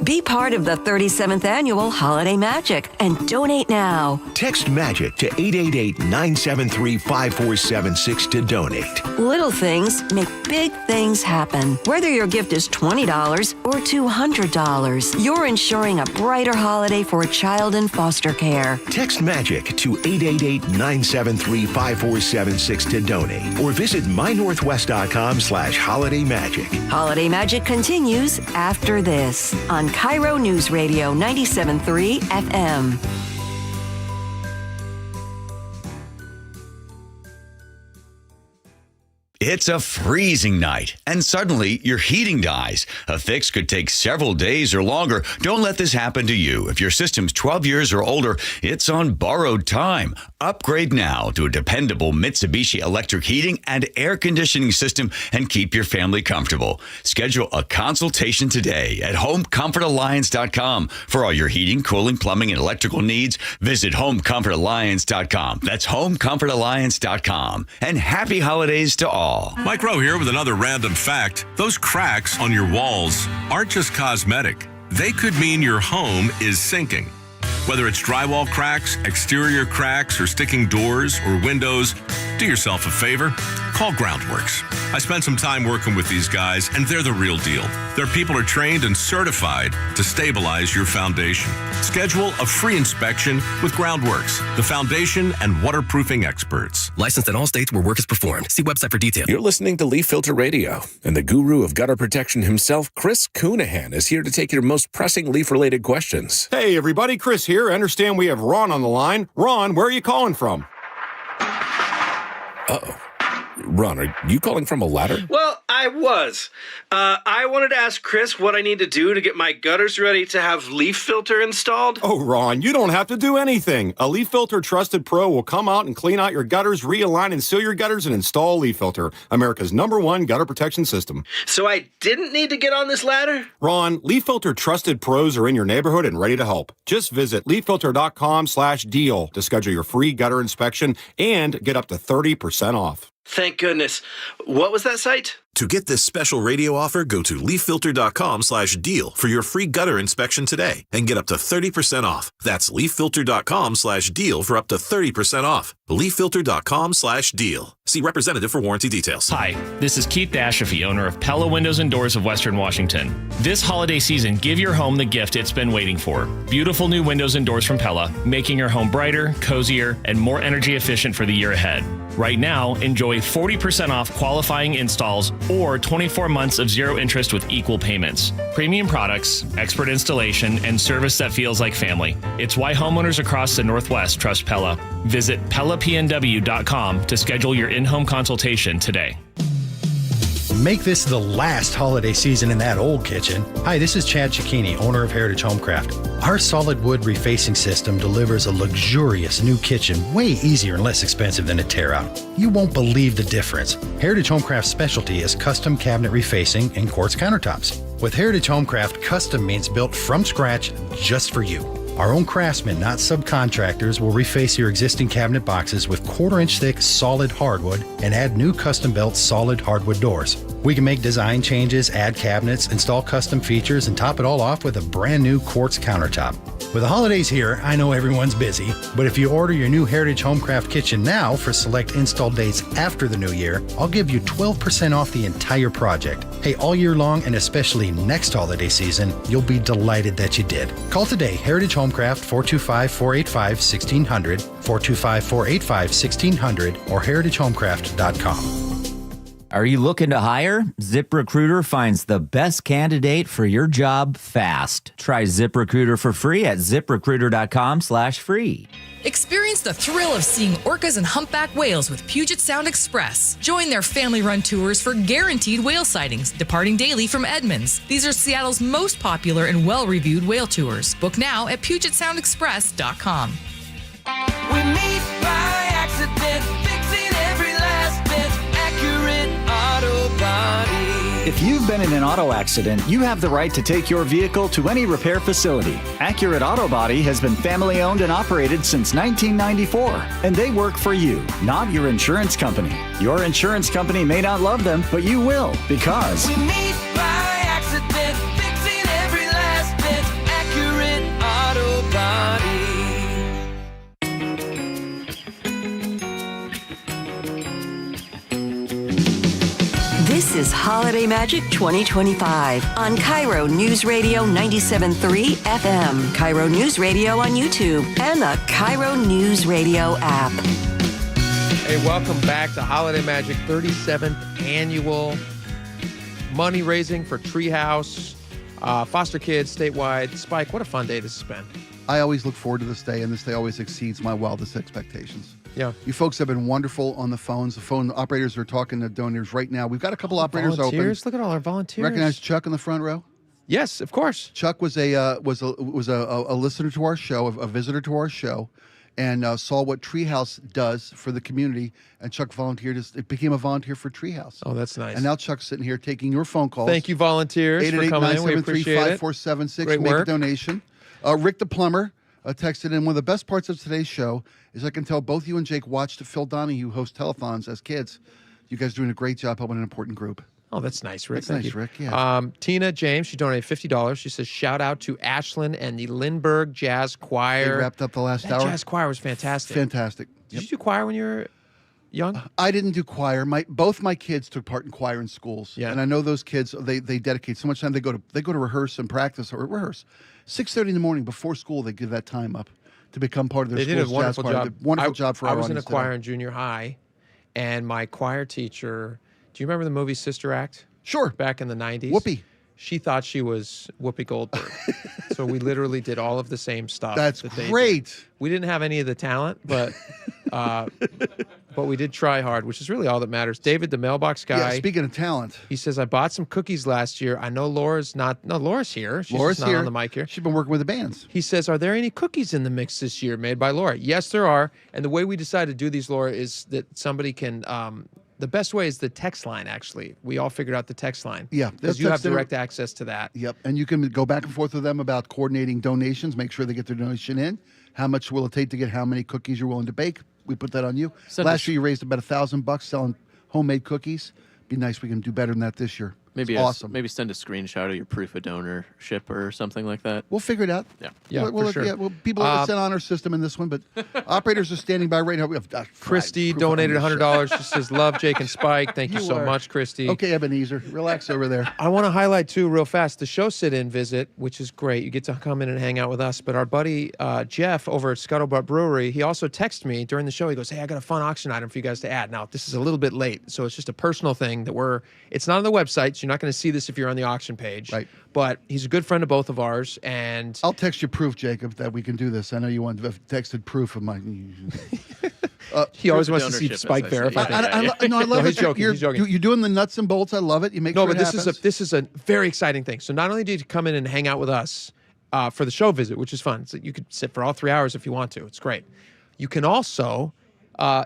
Be part of the 37th Annual Holiday Magic and donate now. Text MAGIC to 888-973-5476 to donate. Little things make big things happen. Whether your gift is $20 or $200, you're ensuring a brighter holiday for a child in foster care. Text MAGIC to 888-973-5476 to donate or visit mynorthwest.com/holidaymagic. Holiday Magic continues after this on KIRO Newsradio 97.3 FM. It's a freezing night, and suddenly your heating dies. A fix could take several days or longer. Don't let this happen to you. If your system's 12 years or older, it's on borrowed time. Upgrade now to a dependable Mitsubishi electric heating and air conditioning system and keep your family comfortable. Schedule a consultation today at homecomfortalliance.com. For all your heating, cooling, plumbing, and electrical needs, visit homecomfortalliance.com. That's homecomfortalliance.com. And happy holidays to all. Mike Rowe here with another random fact. Those cracks on your walls aren't just cosmetic. They could mean your home is sinking. Whether it's drywall cracks, exterior cracks, or sticking doors or windows, do yourself a favor. Call Groundworks. I spent some time working with these guys, and they're the real deal. Their people are trained and certified to stabilize your foundation. Schedule a free inspection with Groundworks, the foundation and waterproofing experts. Licensed in all states where work is performed. See website for details. You're listening to Leaf Filter Radio, and the guru of gutter protection himself, Chris Coonahan, is here to take your most pressing leaf-related questions. Hey, everybody, Chris here. I understand we have Ron on the line. Ron, where are you calling from? Uh-oh. Ron, are you calling from a ladder? Well, I was. I wanted to ask Chris what I need to do to get my gutters ready to have leaf filter installed. Oh, Ron, you don't have to do anything. A Leaf Filter Trusted Pro will come out and clean out your gutters, realign and seal your gutters, and install Leaf Filter, America's #1 gutter protection system. So I didn't need to get on this ladder? Ron, Leaf Filter Trusted Pros are in your neighborhood and ready to help. Just visit leaffilter.com/deal to schedule your free gutter inspection and get up to 30% off. Thank goodness. What was that site? To get this special radio offer, go to leaffilter.com/deal for your free gutter inspection today and get up to 30% off. That's leaffilter.com/deal for up to 30% off. leaffilter.com/deal. See representative for warranty details. Hi, this is Keith Dashafi, owner of Pella Windows and Doors of Western Washington. This holiday season, give your home the gift it's been waiting for. Beautiful new windows and doors from Pella, making your home brighter, cozier, and more energy efficient for the year ahead. Right now, enjoy 40% off qualifying installs or 24 months of zero interest with equal payments. Premium products, expert installation, and service that feels like family. It's why homeowners across the Northwest trust Pella. Visit PellaPNW.com to schedule your in-home consultation today. Make this the last holiday season in that old kitchen. Hi, this is Chad Cicchini, owner of Heritage Homecraft. Our solid wood refacing system delivers a luxurious new kitchen way easier and less expensive than a tear-out. You won't believe the difference. Heritage Homecraft's specialty is custom cabinet refacing and quartz countertops. With Heritage Homecraft, custom means built from scratch just for you. Our own craftsmen, not subcontractors, will reface your existing cabinet boxes with 1/4-inch thick solid hardwood and add new custom-built solid hardwood doors. We can make design changes, add cabinets, install custom features, and top it all off with a brand new quartz countertop. With the holidays here, I know everyone's busy, but if you order your new Heritage Homecraft kitchen now for select install dates after the new year, I'll give you 12% off the entire project. Hey, all year long and especially next holiday season, you'll be delighted that you did. Call today, Heritage Homecraft, 425-485-1600, 425-485-1600, or heritagehomecraft.com. Are you looking to hire? ZipRecruiter finds the best candidate for your job fast. Try ZipRecruiter for free at ziprecruiter.com/free. Experience the thrill of seeing orcas and humpback whales with Puget Sound Express. Join their family-run tours for guaranteed whale sightings, departing daily from Edmonds. These are Seattle's most popular and well-reviewed whale tours. Book now at PugetSoundExpress.com. We meet by accident, fixing every last bit, accurate auto body. If you've been in an auto accident, you have the right to take your vehicle to any repair facility. Accurate Auto Body has been family-owned and operated since 1994, and they work for you, not your insurance company. Your insurance company may not love them, but you will, because we meet by accident, fixing every last bit, Holiday Magic 2025 on KIRO News Radio 97.3 FM, KIRO News Radio on YouTube, and the KIRO News Radio app. Hey, welcome back to Holiday Magic 37th Annual Money Raising for Treehouse. Foster kids statewide. Spike, what a fun day this has been. I always look forward to this day, and this day always exceeds my wildest expectations. Yeah. You folks have been wonderful on the phones. The phone operators are talking to donors right now. We've got a couple operators volunteers. open. Look at all our volunteers. Recognize Chuck in the front row? Yes, of course. Chuck was a listener to our show, a visitor to our show, and saw what Treehouse does for the community. And Chuck volunteered. It became a volunteer for Treehouse. Oh, that's nice. And now Chuck's sitting here taking your phone calls. Thank you, volunteers, for coming in. We appreciate it. 888-973-5476. Great Make work. a donation. Rick the plumber texted in, one of the best parts of today's show is I can tell both you and Jake watched Phil Donahue host telethons as kids. You guys are doing a great job helping an important group. Oh, that's nice, Rick. That's Thank nice, you. Rick, yeah. Tina James, she donated $50. She says, shout out to Ashlyn and the Lindbergh Jazz Choir. They wrapped up the last that hour. Jazz choir was fantastic. Fantastic. Did you do choir when you were young? I didn't do choir. Both my kids took part in choir in schools. Yeah. And I know those kids, they dedicate so much time. They go to rehearse and practice or rehearse. 6:30 in the morning before school, they give that time up to become part of their They school's did a wonderful jazz choir. job. Wonderful job for our I was in a audience choir today. in junior high, and my choir teacher, do you remember the movie Sister Act? Sure. Back in the 90s? Whoopi. She thought she was Whoopi Goldberg. So we literally did all of the same stuff. That's that they great. did. We didn't have any of the talent, but we did try hard, which is really all that matters. David, the mailbox guy. Yeah, speaking of talent. He says, I bought some cookies last year. I know Laura's not. No, Laura's here. She's Laura's just not here. on the mic here. She's been working with the bands. He says, are there any cookies in the mix this year made by Laura? Yes, there are. And the way we decided to do these, Laura, is that somebody can, the best way is the text line, actually. We all figured out the text line. Yeah. Because you have direct access to that. Yep. And you can go back and forth with them about coordinating donations, make sure they get their donation in. How much will it take to get how many cookies you're willing to bake? We put that on you. Last year you raised about $1,000 selling homemade cookies. Be nice we can do better than that this year. Maybe It's awesome. Maybe send a screenshot of your proof of donorship or something like that. We'll figure it out. Yeah. Yeah, for sure. Yeah, well, people it's an honor system in this one, but operators are standing by right now. We have Christy proof of donated ownership. $100. She says, love Jake and Spike. Thank you so are. much, Christy. Okay, Ebenezer, relax over there. I want to highlight, too, real fast, the show sit-in visit, which is great. You get to come in and hang out with us. But our buddy Jeff over at Scuttlebutt Brewery, he also texted me during the show. He goes, hey, I got a fun auction item for you guys to add. Now, this is a little bit late, so it's just a personal thing that it's not on the website, so you're not going to see this if you're on the auction page. Right. But he's a good friend of both of ours, and I'll text you proof, Jacob, that we can do this. I know you want texted proof of my. he always wants to ownership, see as Spike I say. verify. No, I love he's it. joking. You're, He's joking. You're doing the nuts and bolts. I love it. You make No, sure but it this is a very exciting thing. So not only do you come in and hang out with us for the show visit, which is fun. So you could sit for all 3 hours if you want to. It's great. You can also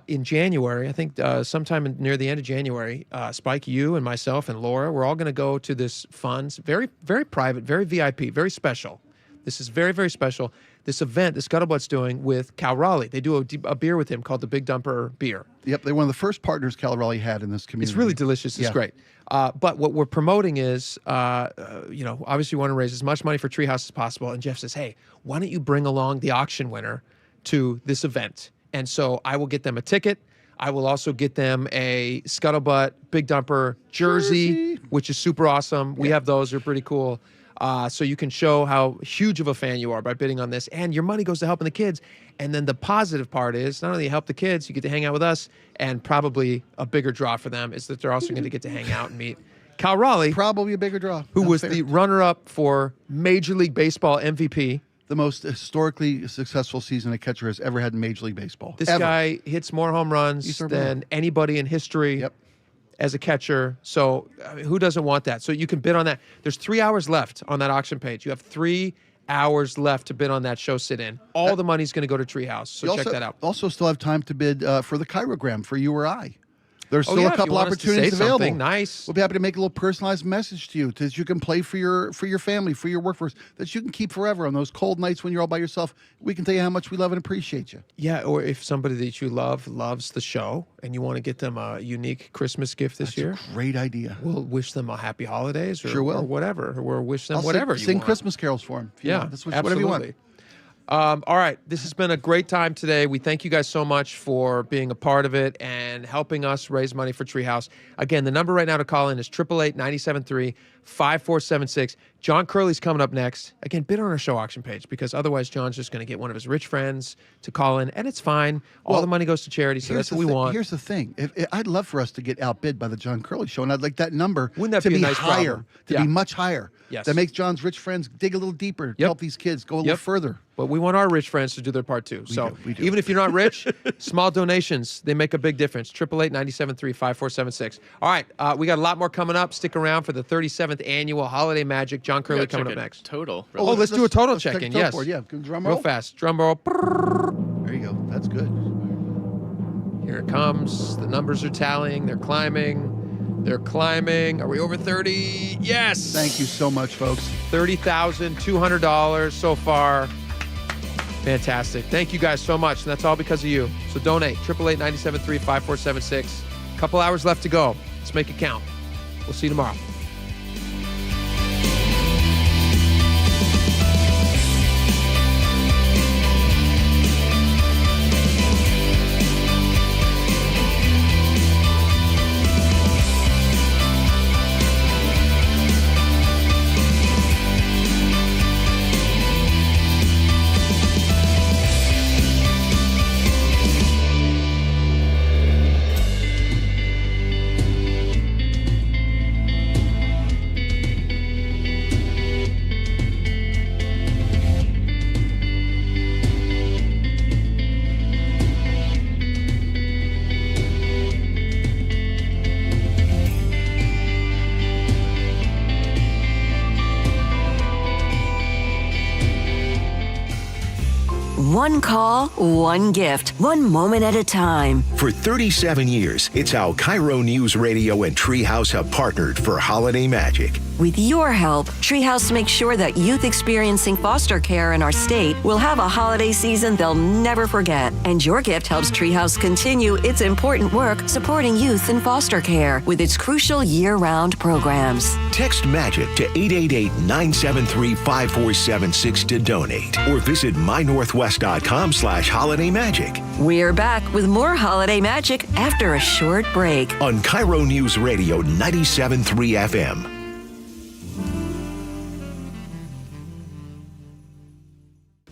in January, I think sometime near the end of January, Spike, you and myself and Laura, we're all going to go to this fun, very, very private, very VIP, very special. This is very, very special. This event that Scuttlebutt's doing with Cal Raleigh. They do a beer with him called the Big Dumper Beer. Yep, they're one of the first partners Cal Raleigh had in this community. It's really delicious. It's great. But what we're promoting is, obviously we want to raise as much money for Treehouse as possible. And Jeff says, hey, why don't you bring along the auction winner to this event? And so I will get them a ticket. I will also get them a Scuttlebutt Big Dumper jersey, which is super awesome. We have those. They're pretty cool. So you can show how huge of a fan you are by bidding on this. And your money goes to helping the kids. And then the positive part is not only you help the kids, you get to hang out with us, and probably a bigger draw for them is that they're also going to get to hang out and meet Cal Raleigh. Probably a bigger draw. Who was the runner-up for Major League Baseball MVP. The most historically successful season a catcher has ever had in Major League Baseball. This guy hits more home runs than anybody in history as a catcher. So who doesn't want that? So you can bid on that. There's 3 hours left on that auction page. You have 3 hours left to bid on that show sit-in. All the money's going to go to Treehouse. So check that out. Also still have time to bid for the Chirogram for you or I. There's still a if you couple want us to opportunities say available. something nice. We'll be happy to make a little personalized message to you that you can play for your family, for your workforce, that you can keep forever on those cold nights when you're all by yourself. We can tell you how much we love and appreciate you. Yeah, or if somebody that you love loves the show and you want to get them a unique Christmas gift this year. A great idea. We'll wish them a happy holidays or, Sure will. or whatever. Or wish them I'll whatever sing you want. Christmas carols for them. Yeah, Whatever you want. All right. This has been a great time today. We thank you guys so much for being a part of it and helping us raise money for Treehouse. Again, the number right now to call in is 888-973-5476. John Curley's coming up next. Again, bid on our show auction page because otherwise John's just going to get one of his rich friends to call in, and it's fine. All the money goes to charity, so that's what we want. Here's the thing. I'd love for us to get outbid by the John Curley show, and I'd like that number Wouldn't that to be a be nice higher, problem? be much higher. Yes. That makes John's rich friends dig a little deeper, to help these kids go a little further. But we want our rich friends to do their part too. We do. Even if you're not rich, small donations, they make a big difference. 888-973-5476. All right, we got a lot more coming up. Stick around for the 37th annual Holiday Magic. John Curley coming up next. Total. Oh, let's do a total check-in. check Yes. board, yeah. Drum roll. Real fast. Drum roll. There you go. That's good. Here it comes. The numbers are tallying. They're climbing. They're climbing. Are we over 30? Yes. Thank you so much, folks. $30,200 so far. Fantastic. Thank you guys so much. And that's all because of you. So donate. 888-973-5476. A couple hours left to go. Let's make it count. We'll see you tomorrow. One call, one gift, one moment at a time. For 37 years, it's how KIRO Newsradio and Treehouse have partnered for Holiday Magic. With your help, Treehouse makes sure that youth experiencing foster care in our state will have a holiday season they'll never forget. And your gift helps Treehouse continue its important work supporting youth in foster care with its crucial year-round programs. Text MAGIC to 888-973-5476 to donate or visit mynorthwest.com/holidaymagic. We're back with more Holiday Magic after a short break on KIRO News Radio 97.3 FM.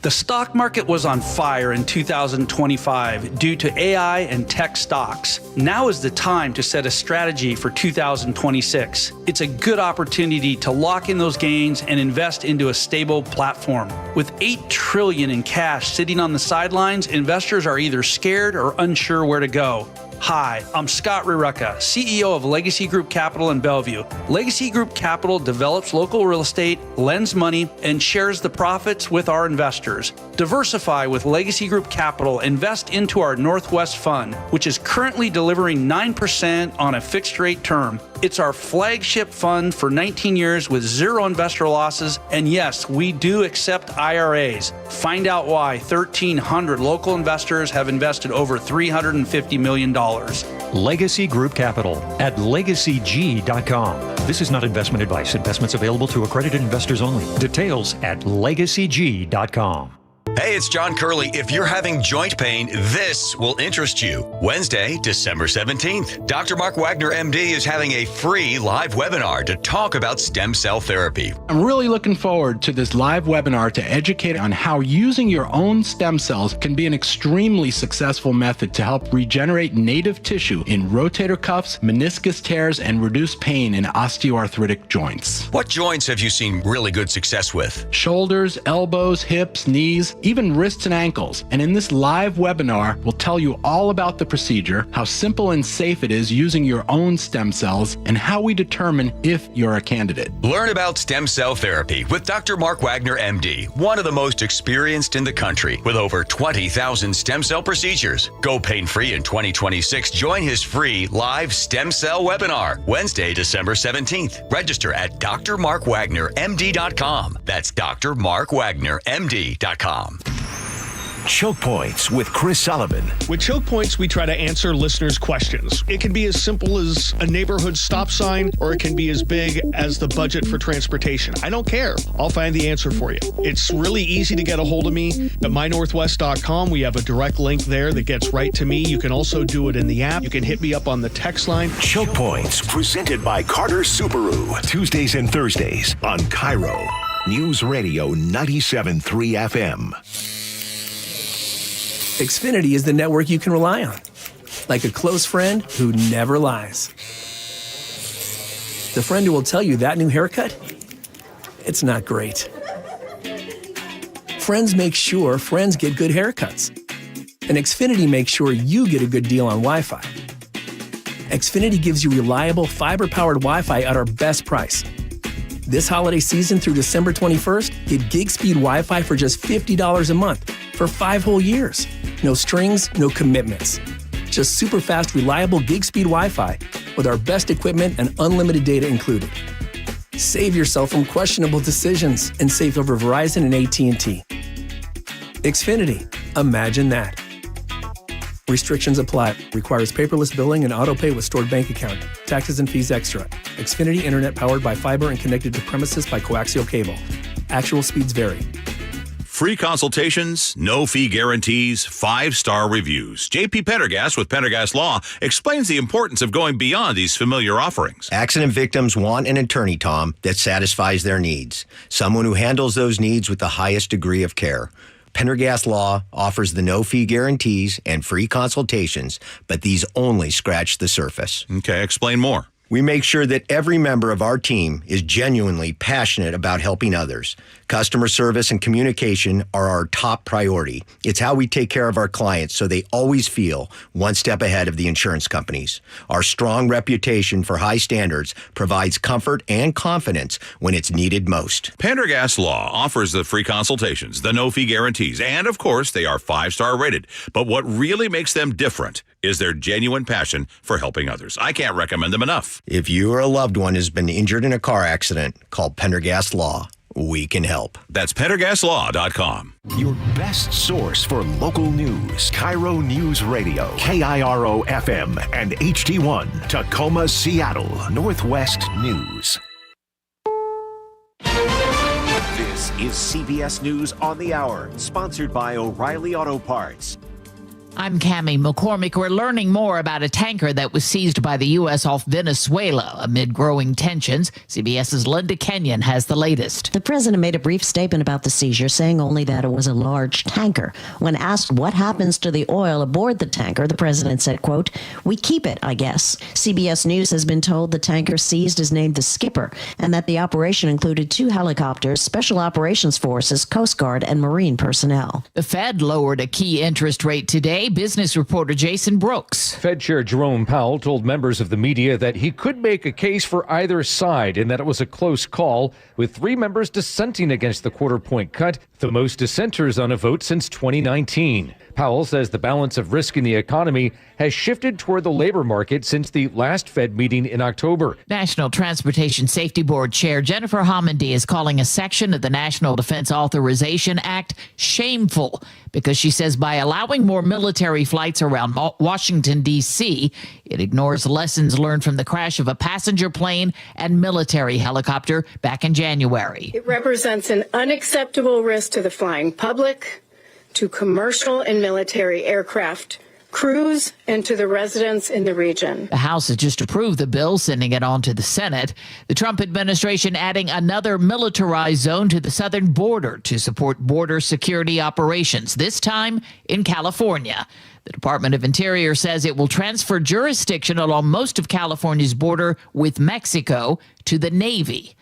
The stock market was on fire in 2025 due to AI and tech stocks. Now is the time to set a strategy for 2026. It's a good opportunity to lock in those gains and invest into a stable platform. With $8 trillion in cash sitting on the sidelines, investors are either scared or unsure where to go. Hi, I'm Scott Rirucka, CEO of Legacy Group Capital in Bellevue. Legacy Group Capital develops local real estate, lends money, and shares the profits with our investors. Diversify with Legacy Group Capital. Invest into our Northwest Fund, which is currently delivering 9% on a fixed rate term. It's our flagship fund for 19 years with zero investor losses. And yes, we do accept IRAs. Find out why 1,300 local investors have invested over $350 million. Legacy Group Capital at legacyg.com. This is not investment advice. Investments available to accredited investors only. Details at legacyg.com. Hey, it's John Curley. If you're having joint pain, this will interest you. Wednesday, December 17th, Dr. Mark Wagner, MD, is having a free live webinar to talk about stem cell therapy. I'm really looking forward to this live webinar to educate on how using your own stem cells can be an extremely successful method to help regenerate native tissue in rotator cuffs, meniscus tears, and reduce pain in osteoarthritic joints. What joints have you seen really good success with? Shoulders, elbows, hips, knees, even wrists and ankles. And in this live webinar, we'll tell you all about the procedure, how simple and safe it is using your own stem cells, and how we determine if you're a candidate. Learn about stem cell therapy with Dr. Mark Wagner, MD, one of the most experienced in the country with over 20,000 stem cell procedures. Go pain-free in 2026. Join his free live stem cell webinar, Wednesday, December 17th. Register at drmarkwagnermd.com. That's drmarkwagnermd.com. Choke Points with Chris Sullivan. With Choke Points, we try to answer listeners' questions. It can be as simple as a neighborhood stop sign, or it can be as big as the budget for transportation. I don't care. I'll find the answer for you. It's really easy to get a hold of me at mynorthwest.com. We have a direct link there that gets right to me. You can also do it in the app. You can hit me up on the text line. Choke Points, presented by Carter Subaru. Tuesdays and Thursdays on KIRO Newsradio 97.3 FM. Xfinity is the network you can rely on. Like a close friend who never lies. The friend who will tell you that new haircut, it's not great. Friends make sure friends get good haircuts. And Xfinity makes sure you get a good deal on Wi-Fi. Xfinity gives you reliable fiber-powered Wi-Fi at our best price. This holiday season through December 21st, get gig speed Wi-Fi for just $50 a month for 5 whole years. No strings, no commitments. Just super fast, reliable gig speed Wi-Fi with our best equipment and unlimited data included. Save yourself from questionable decisions and save over Verizon and AT&T. Xfinity. Imagine that. Restrictions apply. Requires paperless billing and auto pay with stored bank account. Taxes and fees extra. Xfinity Internet powered by fiber and connected to premises by coaxial cable. Actual speeds vary. Free consultations, no fee guarantees, 5-star reviews. JP Pendergast with Pendergast Law explains the importance of going beyond these familiar offerings. Accident victims want an attorney, Tom, that satisfies their needs. Someone who handles those needs with the highest degree of care. Pendergast Law offers the no-fee guarantees and free consultations, but these only scratch the surface. Okay, explain more. We make sure that every member of our team is genuinely passionate about helping others. Customer service and communication are our top priority. It's how we take care of our clients so they always feel one step ahead of the insurance companies. Our strong reputation for high standards provides comfort and confidence when it's needed most. Pendergast Law offers the free consultations, the no-fee guarantees, and of course, they are 5-star rated. But what really makes them different is their genuine passion for helping others. I can't recommend them enough. If you or a loved one has been injured in a car accident, call Pendergast Law. We can help. That's PendergastLaw.com. Your best source for local news. KIRO News Radio. KIRO FM and HD1. Tacoma, Seattle. Northwest News. This is CBS News on the Hour, sponsored by O'Reilly Auto Parts. I'm Cammie McCormick. We're learning more about a tanker that was seized by the U.S. off Venezuela amid growing tensions. CBS's Linda Kenyon has the latest. The president made a brief statement about the seizure, saying only that it was a large tanker. When asked what happens to the oil aboard the tanker, the president said, quote, "We keep it, I guess." CBS News has been told the tanker seized is named the Skipper and that the operation included 2 helicopters, Special Operations Forces, Coast Guard, and Marine personnel. The Fed lowered a key interest rate today. Business reporter Jason Brooks. Fed Chair Jerome Powell told members of the media that he could make a case for either side and that it was a close call, with 3 members dissenting against the quarter-point cut, the most dissenters on a vote since 2019. Powell says the balance of risk in the economy has shifted toward the labor market since the last Fed meeting in October. National Transportation Safety Board Chair Jennifer Homendy is calling a section of the National Defense Authorization Act shameful because she says by allowing more military flights around Washington, D.C., it ignores lessons learned from the crash of a passenger plane and military helicopter back in January. It represents an unacceptable risk to the flying public, to commercial and military aircraft, crews, and to the residents in the region. The House has just approved the bill, sending it on to the Senate. The Trump administration adding another militarized zone to the southern border to support border security operations, this time in California. The Department of Interior says it will transfer jurisdiction along most of California's border with Mexico to the Navy.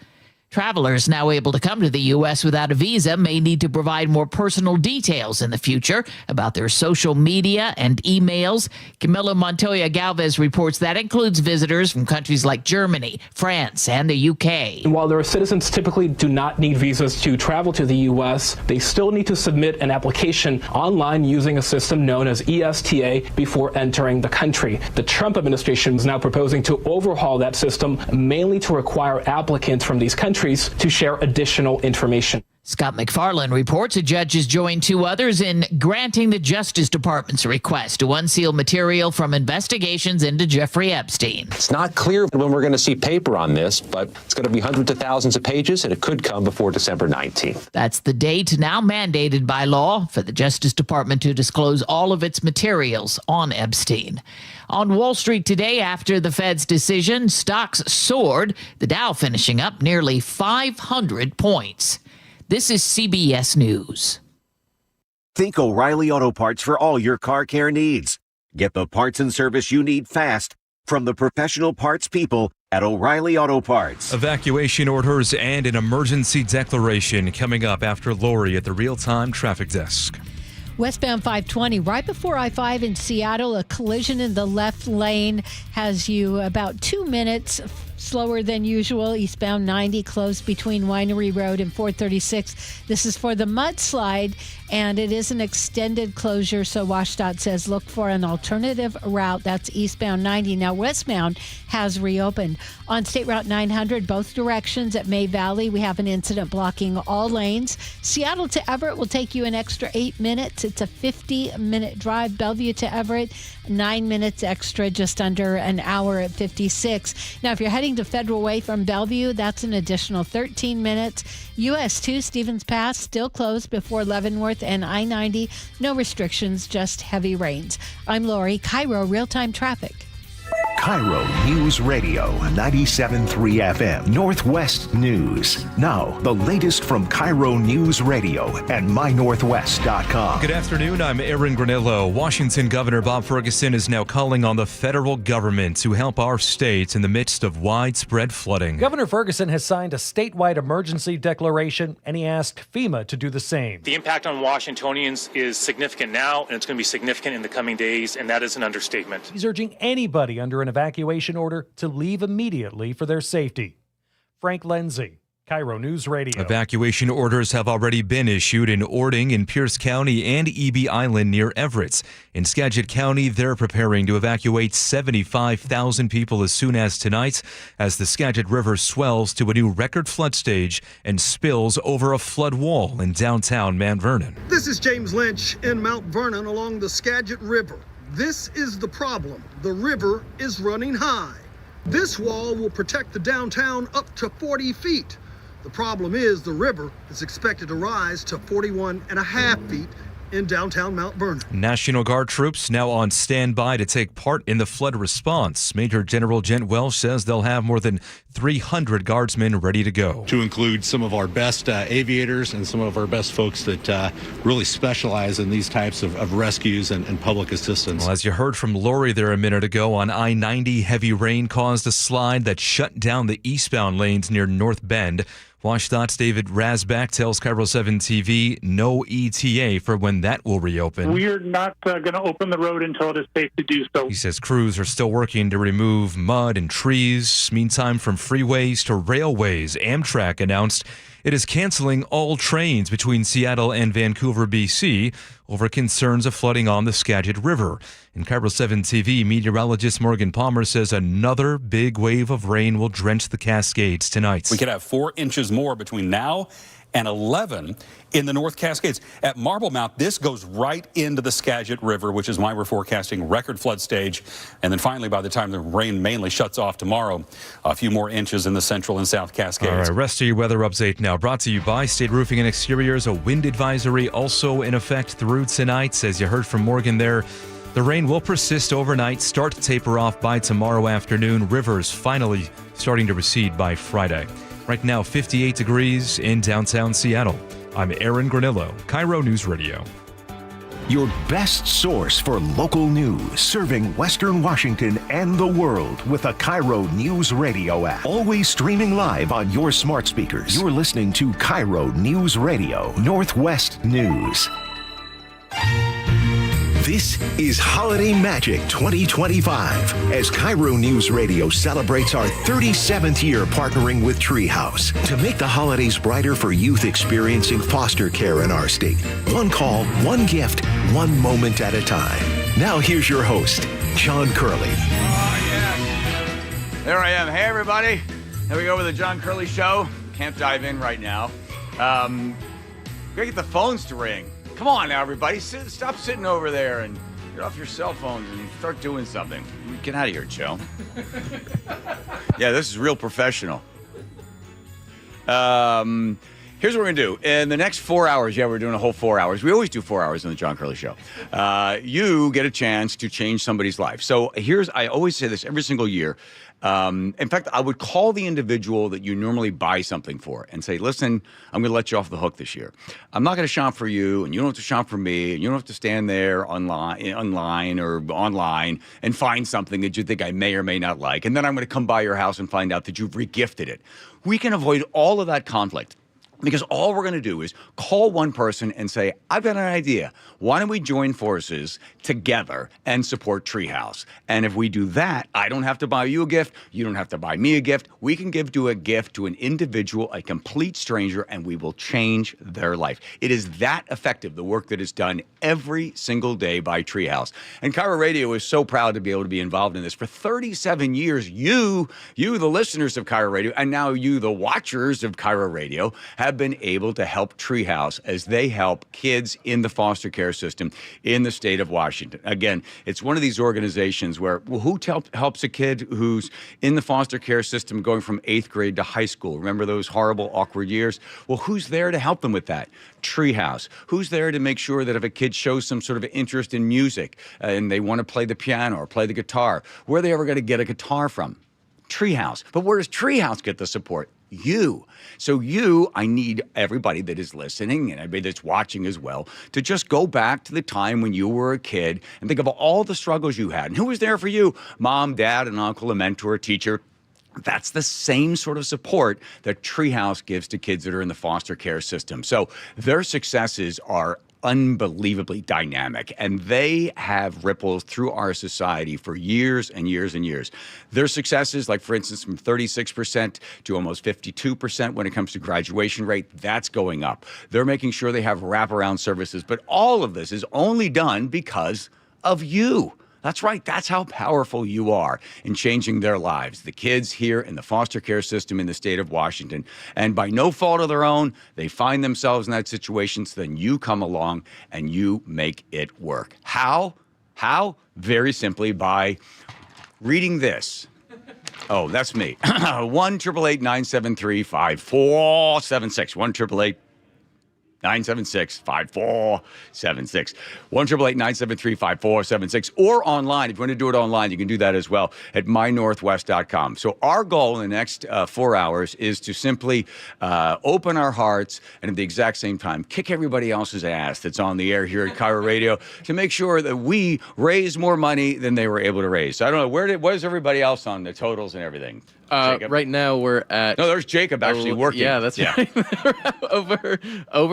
Travelers now able to come to the U.S. without a visa may need to provide more personal details in the future about their social media and emails. Camila Montoya Galvez reports that includes visitors from countries like Germany, France, and the U.K. While their citizens typically do not need visas to travel to the U.S., they still need to submit an application online using a system known as ESTA before entering the country. The Trump administration is now proposing to overhaul that system, mainly to require applicants from these countries to share additional information. Scott McFarland reports a judge has joined two others in granting the Justice Department's request to unseal material from investigations into Jeffrey Epstein. It's not clear when we're going to see paper on this, but it's going to be hundreds of thousands of pages, and it could come before December 19th. That's the date now mandated by law for the Justice Department to disclose all of its materials on Epstein. On Wall Street today, after the Fed's decision, stocks soared, the Dow finishing up nearly 500 points. This is CBS News. Think O'Reilly Auto Parts for all your car care needs. Get the parts and service you need fast from the professional parts people at O'Reilly Auto Parts. Evacuation orders and an emergency declaration coming up after Lori at the real-time traffic desk. Westbound 520, right before I-5 in Seattle, a collision in the left lane has you about 2 minutes slower than usual. Eastbound 90 closed between Winery Road and 436. This is for the mudslide, and it is an extended closure, so WashDOT says look for an alternative route. That's eastbound 90. Now, westbound has reopened. On State Route 900, both directions at May Valley, we have an incident blocking all lanes. Seattle to Everett will take you an extra 8 minutes. It's a 50-minute drive. Bellevue to Everett, 9 minutes extra, just under an hour at 56. Now, if you're heading to Federal Way from Bellevue, that's an additional 13 minutes. US 2 Stevens Pass still closed before Leavenworth and I-90. No restrictions, just heavy rains. I'm Lori, KIRO Real-Time Traffic. KIRO News Radio 97.3 FM Northwest News. Now, the latest from KIRO News Radio and mynorthwest.com. Good afternoon, I'm Aaron Granillo. Washington Governor Bob Ferguson is now calling on the federal government to help our state in the midst of widespread flooding. Governor Ferguson has signed a statewide emergency declaration, and he asked FEMA to do the same. The impact on Washingtonians is significant now, and it's going to be significant in the coming days, and that is an understatement. He's urging anybody under an evacuation order to leave immediately for their safety. Frank Lenzi, KIRO News Radio. Evacuation orders have already been issued in Ording, in Pierce County, and Eby Island near Everett. In Skagit County, they're preparing to evacuate 75,000 people as soon as tonight as the Skagit River swells to a new record flood stage and spills over a flood wall in downtown Mount Vernon. This is James Lynch in Mount Vernon along the Skagit River. This is the problem. The river is running high. This wall will protect the downtown up to 40 feet. The problem is the river is expected to rise to 41.5 feet in downtown Mount Vernon. National Guard troops now on standby to take part in the flood response. Major General Gent Welsh says they'll have more than 300 guardsmen ready to go. To include some of our best aviators and some of our best folks that really specialize in these types of rescues and public assistance. Well, as you heard from Lori there a minute ago, on I-90, heavy rain caused a slide that shut down the eastbound lanes near North Bend. WashDOT's David Rasback tells KIRO 7 TV no ETA for when that will reopen. We are not going to open the road until it is safe to do so. He says crews are still working to remove mud and trees. Meantime, from freeways to railways, Amtrak announced it is canceling all trains between Seattle and Vancouver, BC, over concerns of flooding on the Skagit River. In KIRO 7 TV, meteorologist Morgan Palmer says another big wave of rain will drench the Cascades tonight. We could have 4 inches more between now and 11 in the North Cascades. At Marble Mount, this goes right into the Skagit River, which is why we're forecasting record flood stage. And then finally, by the time the rain mainly shuts off tomorrow, a few more inches in the Central and South Cascades. All right, rest of your weather update now. Brought to you by State Roofing and Exteriors. A wind advisory also in effect through tonight. As you heard from Morgan there, the rain will persist overnight, start to taper off by tomorrow afternoon. Rivers finally starting to recede by Friday. Right now, 58 degrees in downtown Seattle. I'm Aaron Granillo, KIRO News Radio. Your best source for local news, serving Western Washington and the world with a KIRO News Radio app. Always streaming live on your smart speakers. You're listening to KIRO News Radio, Northwest News. This is Holiday Magic 2025 as KIRO News Radio celebrates our 37th year partnering with Treehouse to make the holidays brighter for youth experiencing foster care in our state. One call, one gift, one moment at a time. Now here's your host, John Curley. Oh, yeah. There I am. Hey, everybody. Here we go with the John Curley Show. Can't dive in right now. gotta get the phones to ring. Come on now, everybody. Stop sitting over there and get off your cell phones and start doing something. Get out of here, Joe. Yeah, this is real professional. Here's what we're going to do. In the next 4 hours, we're doing a whole 4 hours. We always do 4 hours on the John Curley Show. You get a chance to change somebody's life. So I always say this every single year. In fact, I would call the individual that you normally buy something for and say, listen, I'm going to let you off the hook this year. I'm not going to shop for you, and you don't have to shop for me, and you don't have to stand there online and find something that you think I may or may not like. And then I'm going to come by your house and find out that you've regifted it. We can avoid all of that conflict. Because all we're going to do is call one person and say, I've got an idea. Why don't we join forces together and support Treehouse? And if we do that, I don't have to buy you a gift. You don't have to buy me a gift. We can give a gift to an individual, a complete stranger, and we will change their life. It is that effective, the work that is done every single day by Treehouse. And KIRO Radio is so proud to be able to be involved in this. For 37 years, you, the listeners of KIRO Radio, and now you, the watchers of KIRO Radio, have been able to help Treehouse as they help kids in the foster care system in the state of Washington. Again, it's one of these organizations where who helps a kid who's in the foster care system going from 8th grade to high school? Remember those horrible, awkward years? Well, who's there to help them with that? Treehouse. Who's there to make sure that if a kid shows some sort of interest in music and they want to play the piano or play the guitar, where are they ever going to get a guitar from? Treehouse. But where does Treehouse get the support? You. So I need everybody that is listening and everybody that's watching as well to just go back to the time when you were a kid and think of all the struggles you had. And who was there for you? Mom, dad, an uncle, a mentor, a teacher. That's the same sort of support that Treehouse gives to kids that are in the foster care system. So their successes are unbelievably dynamic, and they have rippled through our society for years and years and years. Their successes, like for instance, from 36% to almost 52% when it comes to graduation rate, that's going up. They're making sure they have wraparound services, but all of this is only done because of you. That's right. That's how powerful you are in changing their lives. The kids here in the foster care system in the state of Washington. And by no fault of their own, they find themselves in that situation. So then you come along and you make it work. How? Very simply by reading this. Oh, that's me. 1-888-973-5476. 1-888-976-5476. 1-888-973-5476. Or online. If you want to do it online, you can do that as well at mynorthwest.com. So our goal in the next 4 hours is to simply open our hearts and at the exact same time kick everybody else's ass that's on the air here at KIRO Radio to make sure that we raise more money than they were able to raise. So I don't know, where's everybody else on the totals and everything? Right now we're at... No, there's Jacob actually working. Yeah, that's right. over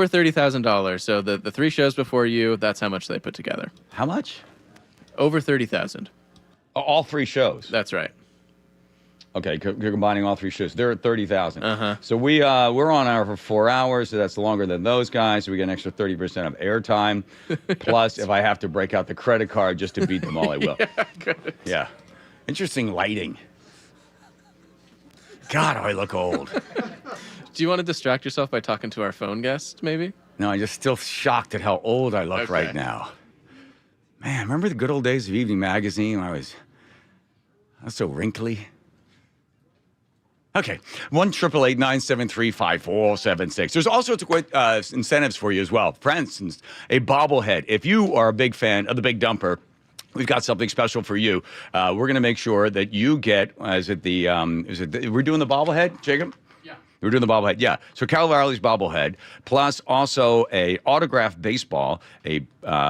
$30,000. So the 3 shows before you, that's how much they put together. How much? Over 30,000. All 3 shows? That's right. Okay, you're combining all 3 shows. They're at 30,000. So we're on our for 4 hours, so that's longer than those guys. So we get an extra 30% of airtime. Plus, if I have to break out the credit card just to beat them all, I will. Yeah. Interesting lighting. God, I look old. Do you want to distract yourself by talking to our phone guest, maybe? No, I'm just still shocked at how old I look right now. Man, remember the good old days of Evening Magazine when I was so wrinkly? Okay, 1-888-973-5476. There's all sorts of great incentives for you as well. For instance, a bobblehead. If you are a big fan of the Big Dumper, we've got something special for you. We're going to make sure that you get, we're doing the bobblehead, Jacob? Yeah. We're doing the bobblehead, yeah. So Cal Riley's bobblehead, plus also a autographed baseball, a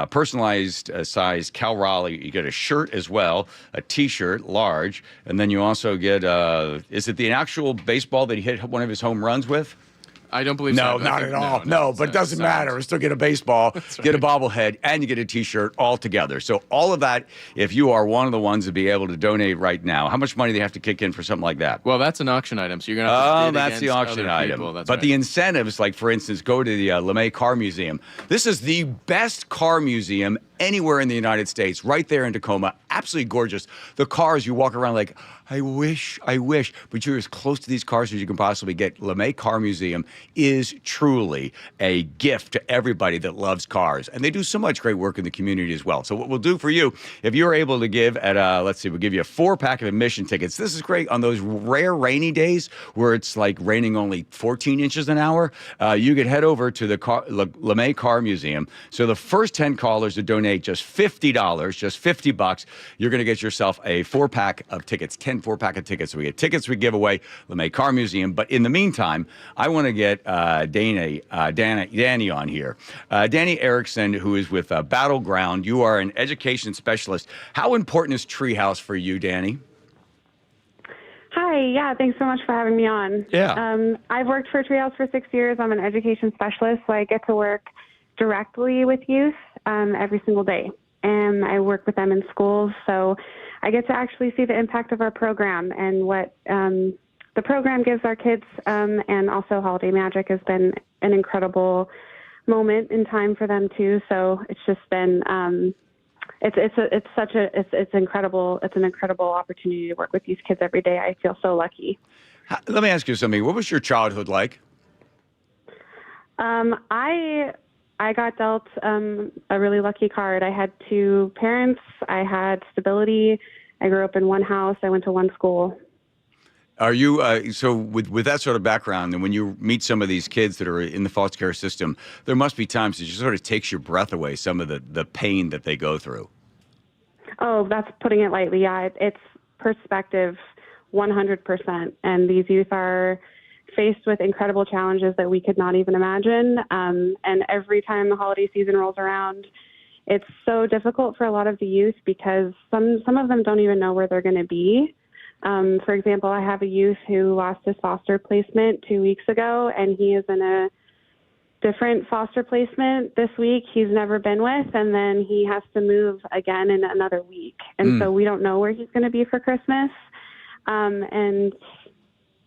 personalized size Cal Raleigh. You get a shirt as well, a T-shirt, large, and then you also get, is it the actual baseball that he hit one of his home runs with? I don't believe so. No, not at all. No, but it doesn't matter. We still get a baseball, get a bobblehead, and you get a T-shirt all together. So all of that, if you are one of the ones to be able to donate right now, how much money do they have to kick in for something like that? Well, that's an auction item, so you're going to have to bid that's the auction item. But right. The incentives, like, for instance, go to the LeMay Car Museum. This is the best car museum anywhere in the United States, right there in Tacoma. Absolutely gorgeous. The cars, you walk around like, I wish, but you're as close to these cars as you can possibly get. LeMay Car Museum is truly a gift to everybody that loves cars. And they do so much great work in the community as well. So what we'll do for you, if you're able to give at, we'll give you a 4-pack of admission tickets. This is great on those rare rainy days where it's like raining only 14 inches an hour. You could head over to the LeMay Car Museum. So the first 10 callers to donate just $50, just $50, you're going to get yourself a 4-pack of tickets, 10 4-pack of tickets. We get tickets we give away, LeMay Car Museum. But in the meantime, I want to get Danny on here. Danny Erickson, who is with Battleground. You are an education specialist. How important is Treehouse for you, Danny? Hi, yeah, thanks so much for having me on. Yeah. I've worked for Treehouse for 6 years. I'm an education specialist, so I get to work directly with youth every single day. And I work with them in schools, so I get to actually see the impact of our program and what the program gives our kids. And also Holiday Magic has been an incredible moment in time for them too. So it's just been it's incredible. It's an incredible opportunity to work with these kids every day. I feel so lucky. Let me ask you something. What was your childhood like? I got dealt a really lucky card. I had 2 parents. I had stability. I grew up in one house. I went to one school. Are you so with that sort of background, and when you meet some of these kids that are in the foster care system, there must be times it just sort of takes your breath away, some of the pain that they go through. Oh, that's putting it lightly. Yeah, it's perspective 100%. And these youth are faced with incredible challenges that we could not even imagine. And every time the holiday season rolls around, it's so difficult for a lot of the youth because some of them don't even know where they're going to be. For example, I have a youth who lost his foster placement 2 weeks ago, and he is in a different foster placement this week he's never been with, and then he has to move again in another week. And so we don't know where he's going to be for Christmas. And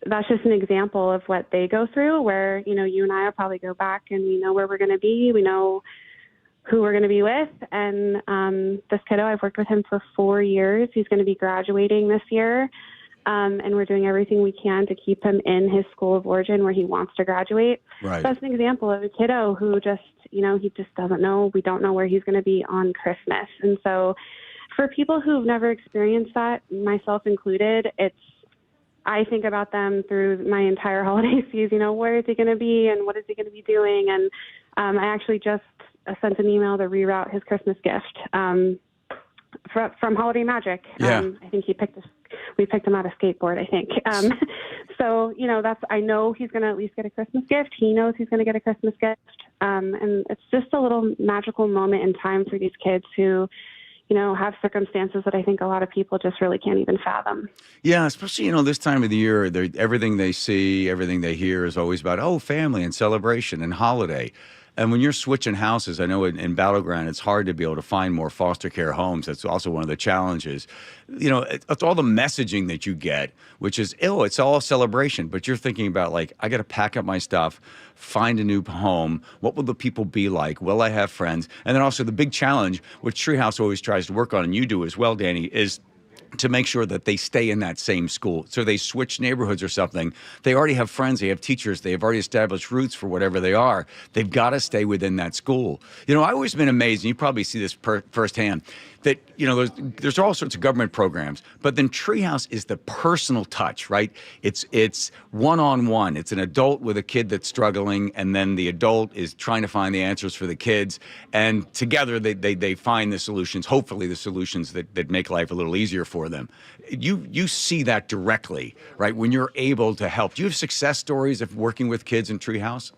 that's just an example of what they go through where, you and I will probably go back and we know where we're going to be. We know who we're going to be with. And this kiddo, I've worked with him for 4 years. He's going to be graduating this year. And we're doing everything we can to keep him in his school of origin where he wants to graduate. Right. So that's an example of a kiddo who just, he just doesn't know. We don't know where he's going to be on Christmas. And so for people who've never experienced that, myself included, I think about them through my entire holiday season. Where is he going to be and what is he going to be doing? And I actually just sent an email to reroute his Christmas gift from Holiday Magic. Yeah. I think we picked him out a skateboard, I think. So, I know he's going to at least get a Christmas gift. He knows he's going to get a Christmas gift. And it's just a little magical moment in time for these kids who, have circumstances that I think a lot of people just really can't even fathom. Yeah, especially, this time of the year, everything they see, everything they hear is always about, family and celebration and holiday. And when you're switching houses, I know in Battleground, it's hard to be able to find more foster care homes. That's also one of the challenges. It's all the messaging that you get, which is, it's all celebration. But you're thinking about, I got to pack up my stuff, find a new home. What will the people be like? Will I have friends? And then also the big challenge, which Treehouse always tries to work on, and you do as well, Danny, is to make sure that they stay in that same school. So they switch neighborhoods or something. They already have friends. They have teachers. They have already established roots for whatever they are. They've got to stay within that school. I've always been amazed, and you probably see this firsthand, that, there's all sorts of government programs, but then Treehouse is the personal touch, right? It's one-on-one. It's an adult with a kid that's struggling, and then the adult is trying to find the answers for the kids, and together they find the solutions, hopefully the solutions that make life a little easier for them. You see that directly, right, when you're able to help. Do you have success stories of working with kids in Treehouse?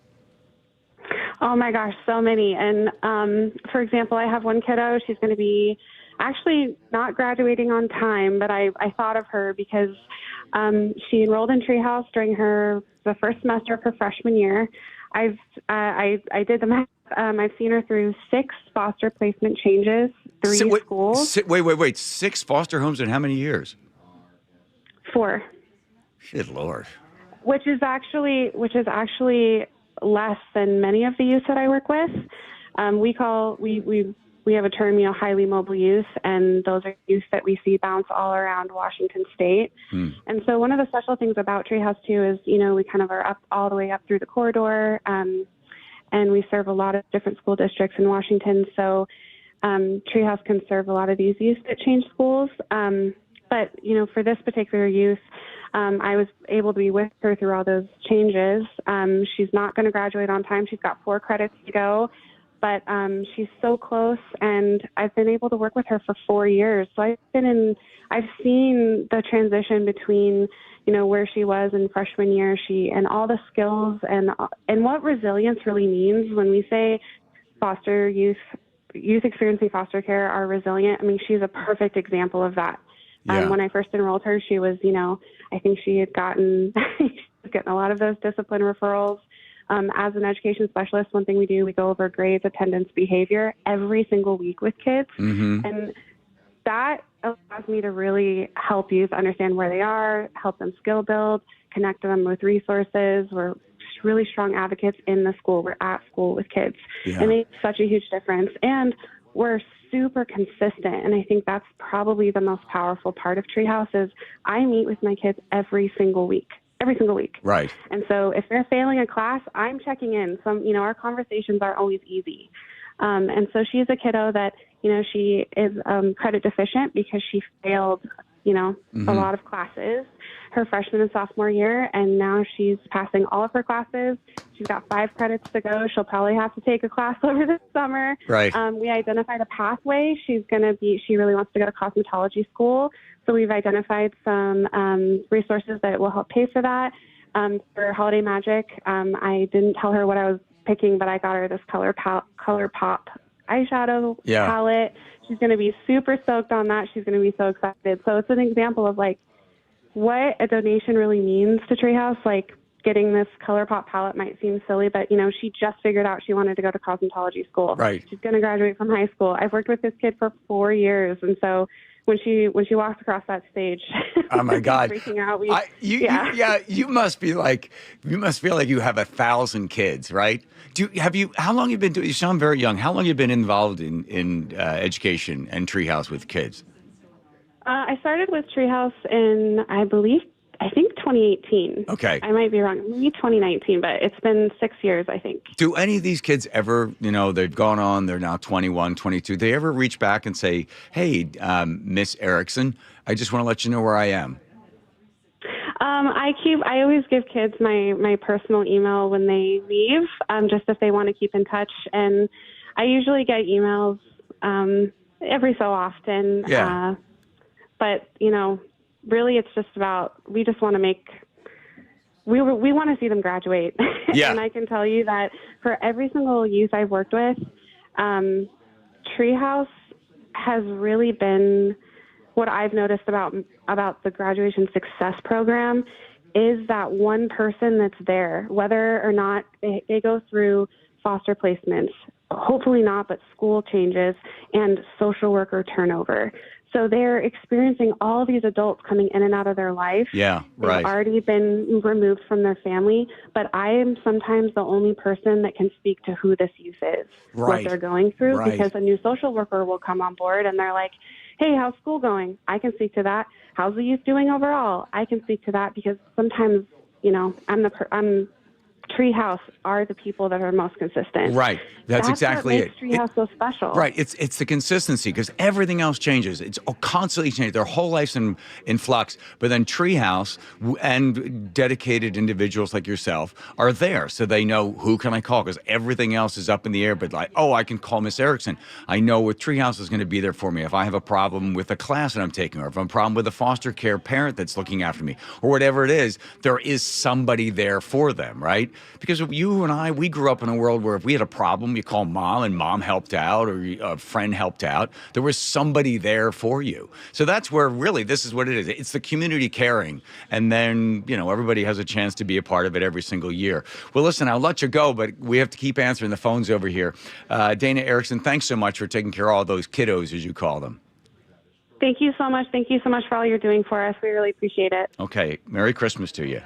Oh my gosh, so many. And for example, I have one kiddo. She's going to be actually not graduating on time, but I thought of her because she enrolled in Treehouse during the first semester of her freshman year. I did the math. I've seen her through 6 foster placement changes, 3 schools. Wait. 6 foster homes in how many years? 4. Good Lord. Which is actually less than many of the youth that I work with. We we have a term, highly mobile youth, and those are youth that we see bounce all around Washington State. And so one of the special things about Treehouse, too, is, we kind of are up all the way up through the corridor, and we serve a lot of different school districts in Washington. So Treehouse can serve a lot of these youth that change schools. But, for this particular youth, I was able to be with her through all those changes. She's not going to graduate on time. She's got 4 credits to go. But she's so close, and I've been able to work with her for 4 years. So I've seen the transition between, where she was in freshman year, and all the skills and what resilience really means when we say foster youth experiencing foster care are resilient. I mean, she's a perfect example of that. Yeah. When I first enrolled her, she was, I think she had getting a lot of those discipline referrals. As an education specialist, one thing we do, we go over grades, attendance, behavior every single week with kids. And that allows me to really help youth understand where they are, help them skill build, connect them with resources. We're really strong advocates in the school. We're at school with kids. And it makes such a huge difference. And we're super consistent. And I think that's probably the most powerful part of Treehouse is I meet with my kids every single week. Right. And so if they're failing a class, I'm checking in. Our conversations are always easy. And so she's a kiddo that, she is credit deficient because she failed, a lot of classes her freshman and sophomore year. And now she's passing all of her classes. She's got 5 credits to go. She'll probably have to take a class over the summer. Right. We identified a pathway. She really wants to go to cosmetology school. So we've identified some resources that will help pay for that. For Holiday Magic, I didn't tell her what I was picking, but I got her this Color Pop eyeshadow palette. She's going to be super stoked on that. She's going to be so excited. So it's an example of what a donation really means to Treehouse. Getting this Color Pop palette might seem silly, but she just figured out she wanted to go to cosmetology school. Right. She's going to graduate from high school. I've worked with this kid for 4 years, and so when she walks across that stage, oh my God, freaking out. You must feel like you have 1,000 kids, right? How long have you been doing? You sound very young. How long have you been involved in education and Treehouse with kids? I started with Treehouse in, I think 2018. Okay. I might be wrong. Maybe 2019, but it's been 6 years, I think. Do any of these kids ever, they've gone on, they're now 21, 22, they ever reach back and say, hey, Miss Erickson, I just want to let you know where I am? I always give kids my personal email when they leave, just if they want to keep in touch. And I usually get emails every so often. Yeah. But, really, it's just about, we just want to we want to see them graduate. Yeah. And I can tell you that for every single youth I've worked with, Treehouse has really been what I've noticed about the graduation success program is that one person that's there, whether or not they go through foster placements, hopefully not, but school changes and social worker turnover. So they're experiencing all these adults coming in and out of their life. Yeah, right. They've already been removed from their family, but I am sometimes the only person that can speak to who this youth is, right. what they're going through, right. because a new social worker will come on board and they're like, hey, how's school going? I can speak to that. How's the youth doing overall? I can speak to that because sometimes, I'm Treehouse are the people that are most consistent. Right. That's exactly what makes Treehouse so special. Right. It's the consistency because everything else changes. It's constantly changing. Their whole life's in flux. But then Treehouse and dedicated individuals like yourself are there. So they know who can I call because everything else is up in the air. But I can call Miss Erickson. I know what Treehouse is going to be there for me. If I have a problem with a class that I'm taking or if I have a problem with a foster care parent that's looking after me or whatever it is, there is somebody there for them, right? Because you and I, we grew up in a world where if we had a problem, you call mom and mom helped out or a friend helped out. There was somebody there for you. So that's where really this is what it is. It's the community caring. And then, everybody has a chance to be a part of it every single year. Well, listen, I'll let you go, but we have to keep answering the phones over here. Dana Erickson, thanks so much for taking care of all those kiddos, as you call them. Thank you so much. Thank you so much for all you're doing for us. We really appreciate it. Okay. Merry Christmas to you.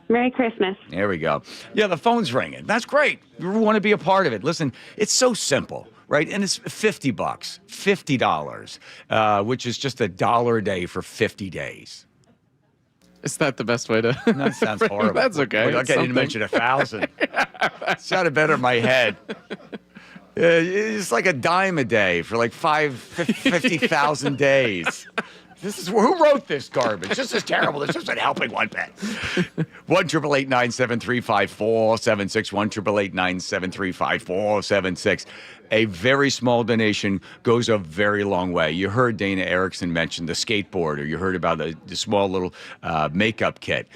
Merry Christmas. There we go. Yeah, the phone's ringing. That's great. You want to be a part of it. Listen, it's so simple. right? And it's $50, $50, which is just $1 a day for 50 days. Is that the best way to? That sounds horrible. That's okay. Well, I didn't mention 1,000. It sounded better in my head. It's like $0.10 a day for like 50,000 days. Who wrote this garbage? This is terrible. This isn't helping one bit. 1-888-973-5476. 1-888-973-5476. A very small donation goes a very long way. You heard Dana Erickson mention the skateboard, or you heard about the small little makeup kit.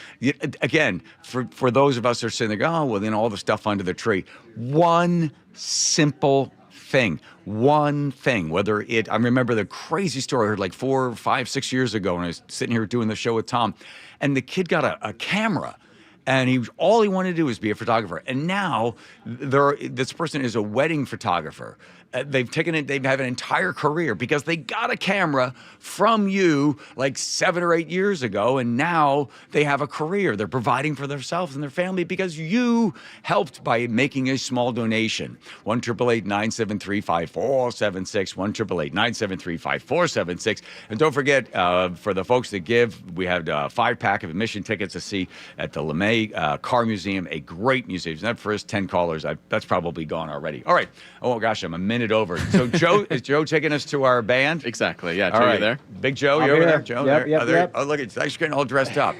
Again, for those of us that are sitting there, oh, well, then all the stuff under the tree. One simple thing. One thing, I remember the crazy story I heard like 4, 5, 6 years ago when I was sitting here doing the show with Tom, and the kid got a camera, and all he wanted to do was be a photographer. And now this person is a wedding photographer. They've have an entire career because they got a camera from you like 7 or 8 years ago, and now they have a career. They're providing for themselves and their family because you helped by making a small donation. 1-888-973-5476. 1-888-973-5476. And don't forget, for the folks that give, we have a 5-pack of admission tickets to see at the LeMay Car Museum, a great museum. That first 10 callers, that's probably gone already. All right. Oh gosh, I'm a minute over. So is Joe taking us to our band? Exactly. Yeah. All Joe, right. you there? Big Joe, you over there? Joe, Yep. Oh, look, thanks for getting all dressed up.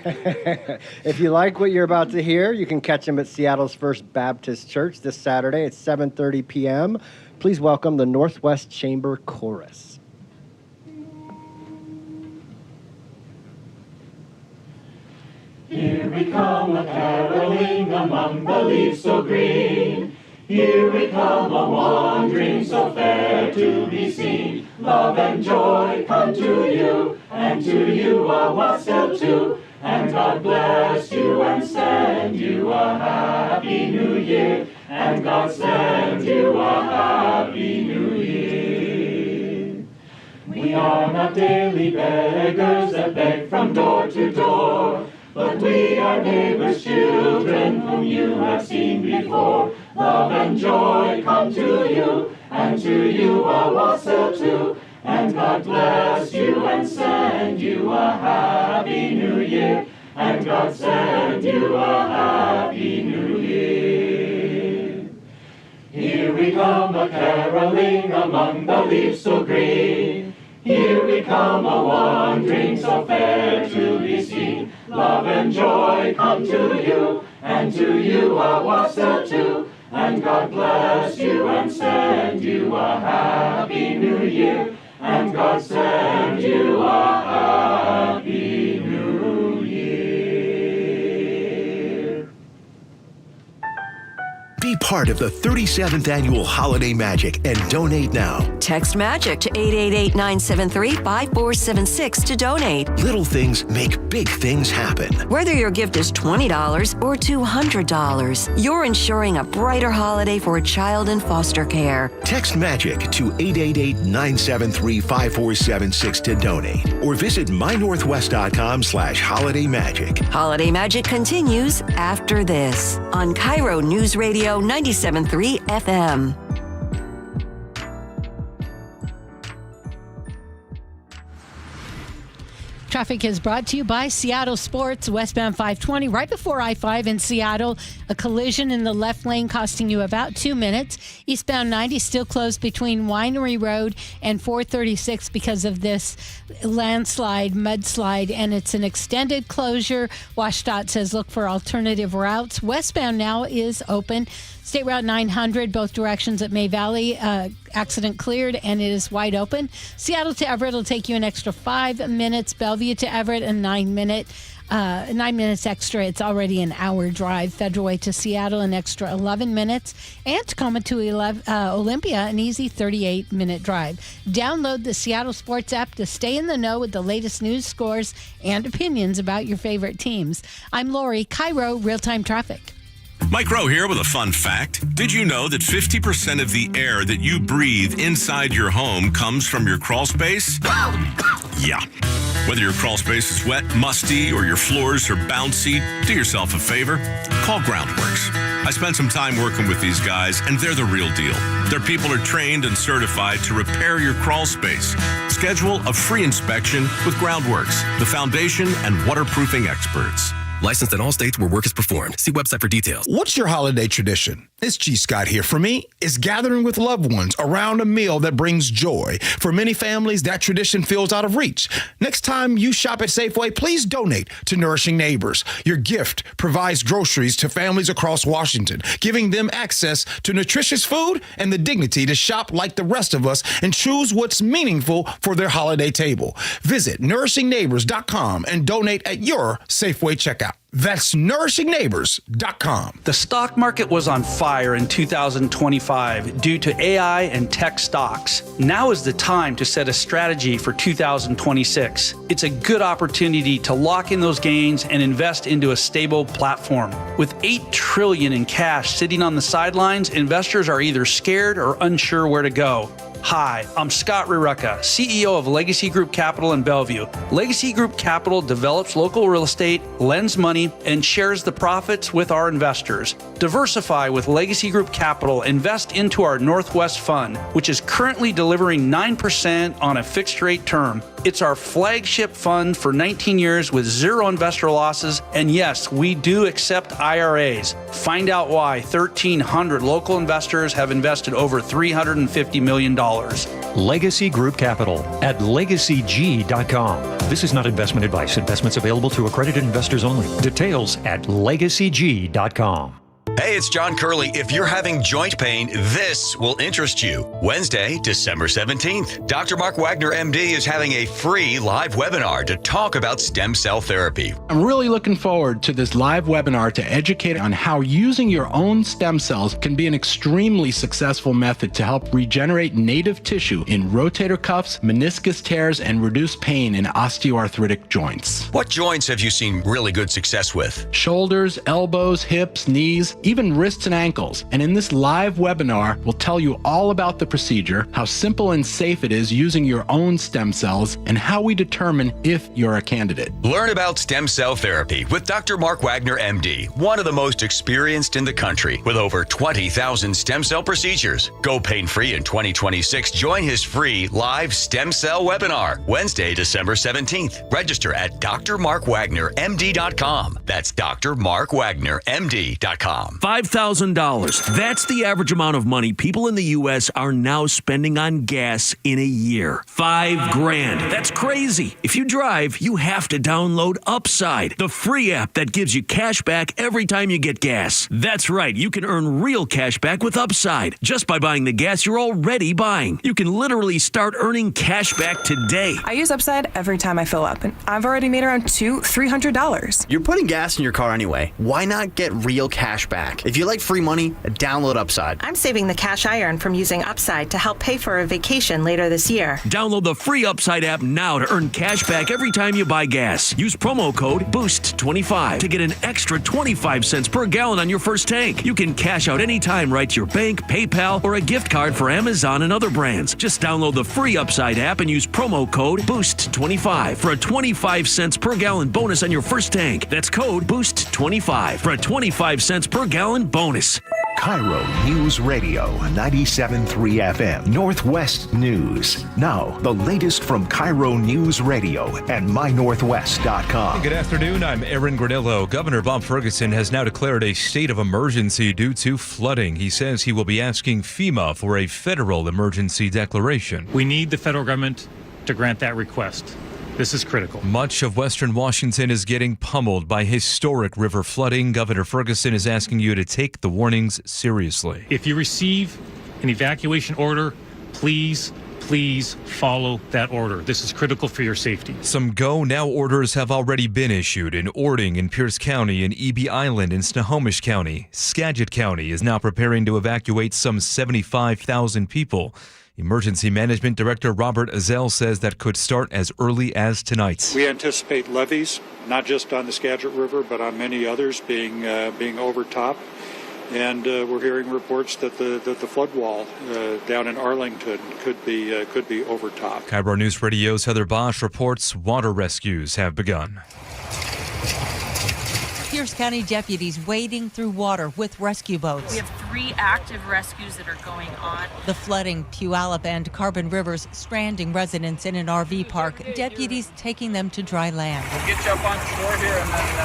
If you like what you're about to hear, you can catch him at Seattle's First Baptist Church this Saturday at 7:30 p.m. Please welcome the Northwest Chamber Chorus. Here we come a-caroling among the leaves so green. Here we come a-wandering so fair to be seen. Love and joy come to you, and to you a wassail too. And God bless you and send you a happy new year. And God send you a happy new year. We are not daily beggars that beg from door to door, but we are neighbors' children whom you have seen before. Love and joy come to you, and to you a wassail too. And God bless you and send you a happy new year. And God send you a happy new year. Here we come a-caroling among the leaves so green. Here we come a-wandering so fair to be seen. Love and joy come to you, and to you a wassail too. And God bless you and send you a happy new year. And God send you a happy new year. Be part of the 37th Annual Holiday Magic and donate now. Text MAGIC to 888-973-5476 to donate. Little things make big things happen. Whether your gift is $20 or $200, you're ensuring a brighter holiday for a child in foster care. Text MAGIC to 888-973-5476 to donate, or visit mynorthwest.com/holidaymagic. Holiday Magic continues after this on KIRO Newsradio 97.3 FM. Traffic is brought to you by Seattle Sports, westbound 520, right before I-5 in Seattle. A collision in the left lane costing you about 2 minutes. Eastbound 90 still closed between Winery Road and 436 because of this mudslide, and it's an extended closure. WashDOT says look for alternative routes. Westbound now is open. State Route 900, both directions at May Valley, accident cleared, and it is wide open. Seattle to Everett will take you an extra 5 minutes. Bellevue to Everett, a 9 minutes extra. It's already an hour drive. Federal Way to Seattle, an extra 11 minutes. And Tacoma to Olympia, an easy 38-minute drive. Download the Seattle Sports app to stay in the know with the latest news, scores, and opinions about your favorite teams. I'm Lori, KIRO Real-Time Traffic. Mike Rowe here with a fun fact. Did you know that 50% of the air that you breathe inside your home comes from your crawl space? Yeah. Whether your crawl space is wet, musty, or your floors are bouncy, do yourself a favor. Call Groundworks. I spent some time working with these guys, and they're the real deal. Their people are trained and certified to repair your crawl space. Schedule a free inspection with Groundworks, the foundation and waterproofing experts. Licensed in all states where work is performed. See website for details. What's your holiday tradition? It's G. Scott here. For me, it's gathering with loved ones around a meal that brings joy. For many families, that tradition feels out of reach. Next time you shop at Safeway, please donate to Nourishing Neighbors. Your gift provides groceries to families across Washington, giving them access to nutritious food and the dignity to shop like the rest of us and choose what's meaningful for their holiday table. Visit nourishingneighbors.com and donate at your Safeway checkout. That's nourishingneighbors.com. The stock market was on fire in 2025 due to AI and tech stocks. Now is the time to set a strategy for 2026. It's a good opportunity to lock in those gains and invest into a stable platform. With $8 trillion in cash sitting on the sidelines, investors are either scared or unsure where to go. Hi, I'm Scott Rurecka, CEO of Legacy Group Capital in Bellevue. Legacy Group Capital develops local real estate, lends money, and shares the profits with our investors. Diversify with Legacy Group Capital. Invest into our Northwest Fund, which is currently delivering 9% on a fixed rate term. It's our flagship fund for 19 years with zero investor losses. And yes, we do accept IRAs. Find out why 1,300 local investors have invested over $350 million. Legacy Group Capital at legacyg.com. This is not investment advice. Investments available to accredited investors only. Details at legacyg.com. Hey, it's John Curley. If you're having joint pain, this will interest you. Wednesday, December 17th, Dr. Mark Wagner, MD, is having a free live webinar to talk about stem cell therapy. I'm really looking forward to this live webinar to educate on how using your own stem cells can be an extremely successful method to help regenerate native tissue in rotator cuffs, meniscus tears, and reduce pain in osteoarthritic joints. What joints have you seen really good success with? Shoulders, elbows, hips, knees, even wrists and ankles. And in this live webinar, we'll tell you all about the procedure, how simple and safe it is using your own stem cells, and how we determine if you're a candidate. Learn about stem cell therapy with Dr. Mark Wagner, MD, one of the most experienced in the country with over 20,000 stem cell procedures. Go pain-free in 2026. Join his free live stem cell webinar, Wednesday, December 17th. Register at drmarkwagnermd.com. That's drmarkwagnermd.com. $5,000. That's the average amount of money people in the U.S. are now spending on gas in a year. $5,000. That's crazy. If you drive, you have to download Upside, the free app that gives you cash back every time you get gas. That's right. You can earn real cash back with Upside just by buying the gas you're already buying. You can literally start earning cash back today. I use Upside every time I fill up, and I've already made around $300. You're putting gas in your car anyway. Why not get real cash back? If you like free money, download Upside. I'm saving the cash I earn from using Upside to help pay for a vacation later this year. Download the free Upside app now to earn cash back every time you buy gas. Use promo code BOOST25 to get an extra 25 cents per gallon on your first tank. You can cash out anytime right to your bank, PayPal, or a gift card for Amazon and other brands. Just download the free Upside app and use promo code BOOST25 for a 25 cents per gallon bonus on your first tank. That's code BOOST25 for a 25 cents per gallon bonus. KIRO Newsradio, 97.3 FM, Northwest News. Now, the latest from KIRO Newsradio and mynorthwest.com. Good afternoon. I'm Aaron Granillo. Governor Bob Ferguson has now declared a state of emergency due to flooding. He says he will be asking FEMA for a federal emergency declaration. We need the federal government to grant that request. This is critical. Much of western Washington is getting pummeled by historic river flooding. Governor Ferguson is asking you to take the warnings seriously. If you receive an evacuation order, please follow that order. This is critical for your safety. Some go now orders have already been issued in Ording in Pierce County and Eby Island in Snohomish County. Skagit County is now preparing to evacuate some 75,000 people. Emergency Management Director Robert Azell says that could start as early as tonight. We anticipate levees, not just on the Skagit River, but on many others being overtopped. And we're hearing reports that the flood wall down in Arlington could be overtopped. KIRO News Radio's Heather Bosch reports water rescues have begun. Pierce County deputies wading through water with rescue boats. We have 3 active rescues that are going on. The flooding Puyallup and Carbon Rivers stranding residents in an RV park. Deputies taking them to dry land. We'll get you up on shore here, and then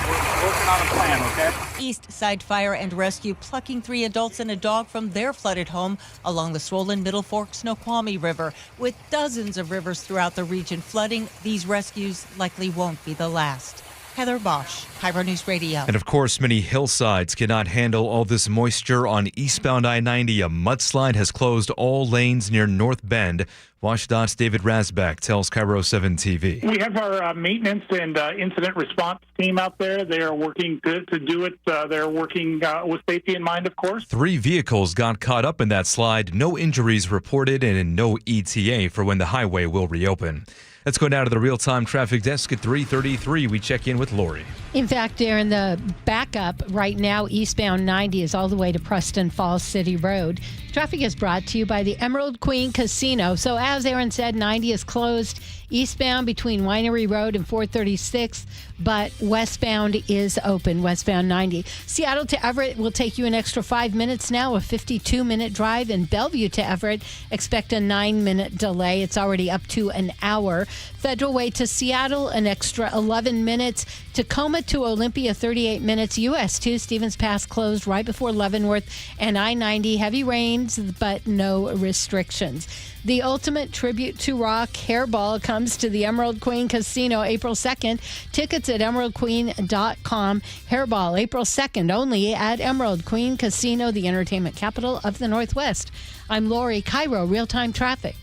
we're working on a plan, okay? East Side Fire and Rescue plucking 3 adults and a dog from their flooded home along the swollen Middle Fork Snoqualmie River. With dozens of rivers throughout the region flooding, these rescues likely won't be the last. Heather Bosch, KIRO News Radio. And of course, many hillsides cannot handle all this moisture on eastbound I-90. A mudslide has closed all lanes near North Bend. WashDOT's David Rasbach tells KIRO 7 TV. We have our maintenance and incident response team out there. They are working to do it. They're working with safety in mind, of course. 3 vehicles got caught up in that slide. No injuries reported and no ETA for when the highway will reopen. Let's go now to the real-time traffic desk at 3:33. We check in with Lori. In fact, Darren, the backup right now, eastbound 90 is all the way to Preston Falls City Road. Traffic is brought to you by the Emerald Queen Casino. So as Aaron said, 90 is closed eastbound between Winery Road and 436, but westbound is open, westbound 90. Seattle to Everett will take you an extra 5 minutes now, a 52-minute drive. And Bellevue to Everett, expect a 9-minute delay. It's already up to an hour. Federal Way to Seattle, an extra 11 minutes. Tacoma to Olympia, 38 minutes. US 2, Stevens Pass closed right before Leavenworth. And I-90, heavy rains, but no restrictions. The ultimate tribute to rock, Hairball, comes to the Emerald Queen Casino April 2nd. Tickets at emeraldqueen.com. Hairball, April 2nd, only at Emerald Queen Casino, the entertainment capital of the Northwest. I'm Lori, KIRO Real-Time Traffic.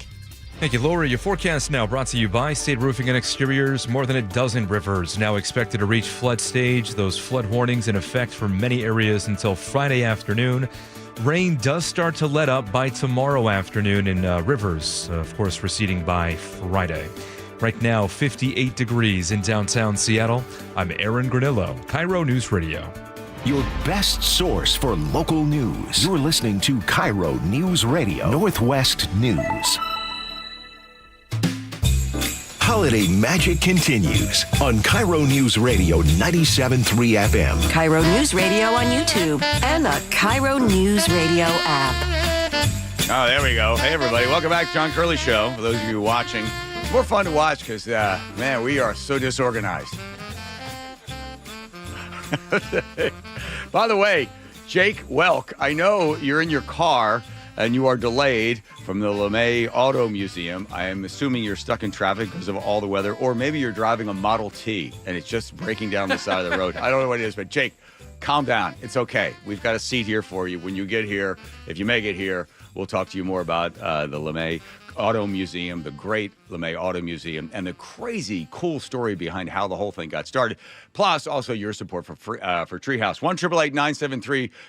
Thank you, Lori. Your forecast now brought to you by State Roofing and Exteriors. More than a dozen rivers now expected to reach flood stage. Those flood warnings in effect for many areas until Friday afternoon. Rain does start to let up by tomorrow afternoon in rivers, of course, receding by Friday. Right now, 58 degrees in downtown Seattle. I'm Aaron Granillo, KIRO News Radio. Your best source for local news. You're listening to KIRO News Radio, Northwest News. Holiday magic continues on KIRO News Radio 97.3 FM. KIRO News Radio on YouTube and the KIRO News Radio app. Oh, there we go. Hey, everybody. Welcome back to John Curley Show. For those of you watching, it's more fun to watch because, man, we are so disorganized. By the way, Jake Welk, I know you're in your car and you are delayed from the LeMay Auto Museum. I am assuming you're stuck in traffic because of all the weather, or maybe you're driving a Model T and it's just breaking down the side of the road. I don't know what it is, but Jake, calm down. It's okay. We've got a seat here for you. When you get here, if you make it here, we'll talk to you more about the LeMay Auto Museum, the great LeMay Auto Museum, and the crazy cool story behind how the whole thing got started. Plus, also your support for Treehouse.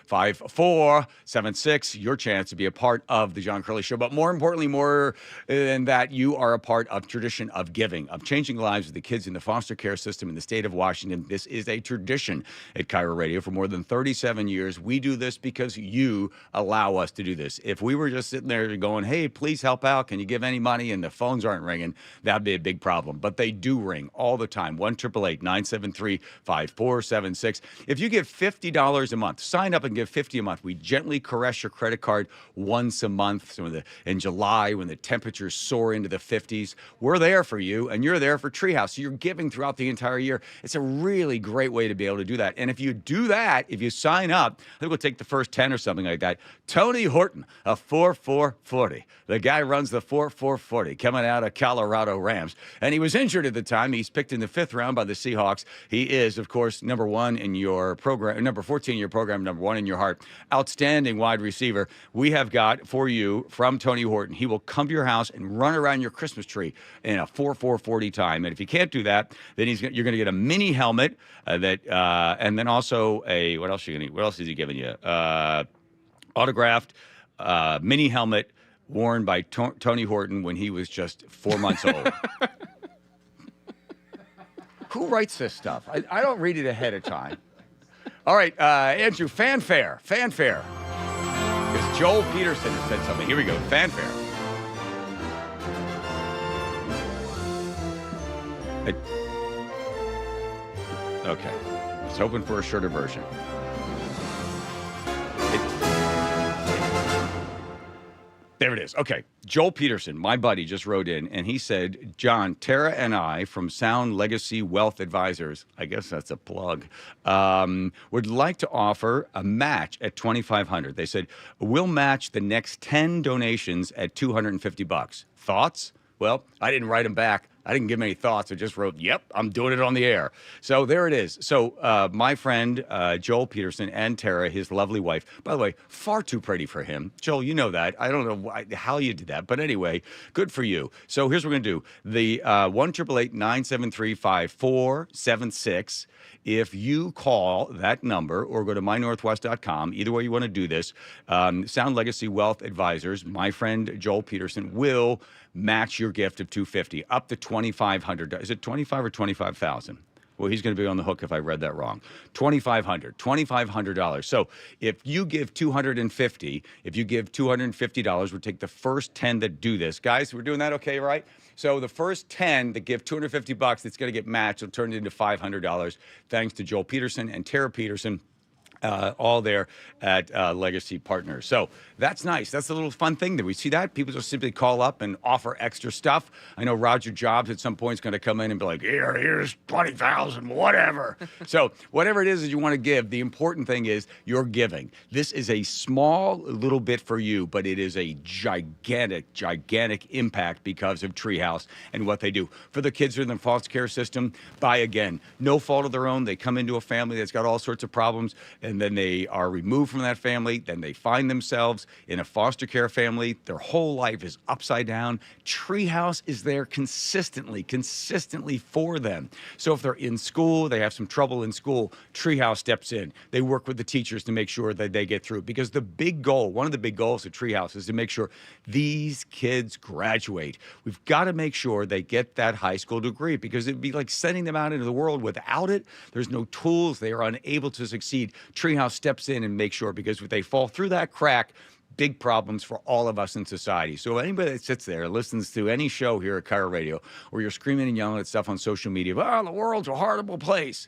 1-888-973-5476. Your chance to be a part of the John Curley Show. But more importantly, more than that, you are a part of tradition of giving, of changing lives of the kids in the foster care system in the state of Washington. This is a tradition at KIRO Radio for more than 37 years. We do this because you allow us to do this. If we were just sitting there going, hey, please help out, can you give any money? And the phones aren't ringing, that'd be a big problem. But they do ring all the time. 1-888-973-5476. If you give $50 a month, sign up and give $50 a month. We gently caress your credit card once a month. So in July, when the temperatures soar into the 50s, we're there for you, and you're there for Treehouse. So you're giving throughout the entire year. It's a really great way to be able to do that. And if you do that, if you sign up, I think we'll take the first 10 or something like that. Tony Horton, a 4-4-40. The guy runs the 4-4-40 coming out of Colorado Rams. And he was injured at the time. He's picked in the 5th round by the Seahawks. He is, of course, number 1 in your program, number 14 in your program, number 1 in your heart. Outstanding wide receiver. We have got for you from Tony Horton. He will come to your house and run around your Christmas tree in a 4-4-40 time. And if you can't do that, then you're going to get a mini helmet and then also a, what else are you going to, what else is he giving you? Autographed mini helmet worn by Tony Horton when he was just 4 months old. Who writes this stuff? I don't read it ahead of time. All right, Andrew, fanfare. Because Joel Peterson has said something. Here we go, fanfare. Okay, I was hoping for a shorter version. There it is. Okay. Joel Peterson, my buddy, just wrote in, and he said, John, Tara and I from Sound Legacy Wealth Advisors, I guess that's a plug, would like to offer a match at $2,500. They said, we'll match the next 10 donations at $250. Thoughts? Well, I didn't write them back. I didn't give him any thoughts. I just wrote, yep, I'm doing it on the air. So there it is. So my friend, Joel Peterson, and Tara, his lovely wife, by the way, far too pretty for him. Joel, you know that. I don't know how you did that. But anyway, good for you. So here's what we're going to do. The 1-888-973-5476. If you call that number or go to mynorthwest.com, either way you want to do this, Sound Legacy Wealth Advisors, my friend Joel Peterson, will match your gift of $250 up to $2,500. Is it $25,000 or $25,000? Well, he's going to be on the hook if I read that wrong. $2,500. So if you give $250, if you give $250, we'll take the first 10 that do this. Guys, we're doing that okay, right? So the first 10 that give $250, it's going to get matched. It'll turn it into $500. Thanks to Joel Peterson and Tara Peterson. All there at Legacy Partners. So that's nice. That's a little fun thing that we see that. People just simply call up and offer extra stuff. I know Roger Jobs at some point is going to come in and be like, here's $20,000, whatever. So whatever it is that you want to give, the important thing is you're giving. This is a small little bit for you, but it is a gigantic impact because of Treehouse and what they do. For the kids that are in the foster care system, by again, no fault of their own. They come into a family that's got all sorts of problems, and then they are removed from that family. Then they find themselves in a foster care family. Their whole life is upside down. Treehouse is there consistently for them. So if they're in school, they have some trouble in school, Treehouse steps in. They work with the teachers to make sure that they get through. Because the big goal, one of the big goals of Treehouse is to make sure these kids graduate. We've got to make sure they get that high school degree, because it'd be like sending them out into the world without it. There's no tools. They are unable to succeed. Treehouse steps in and makes sure, because if they fall through that crack, big problems for all of us in society. So anybody that sits there and listens to any show here at KIRO Radio, where you're screaming and yelling at stuff on social media, the world's a horrible place.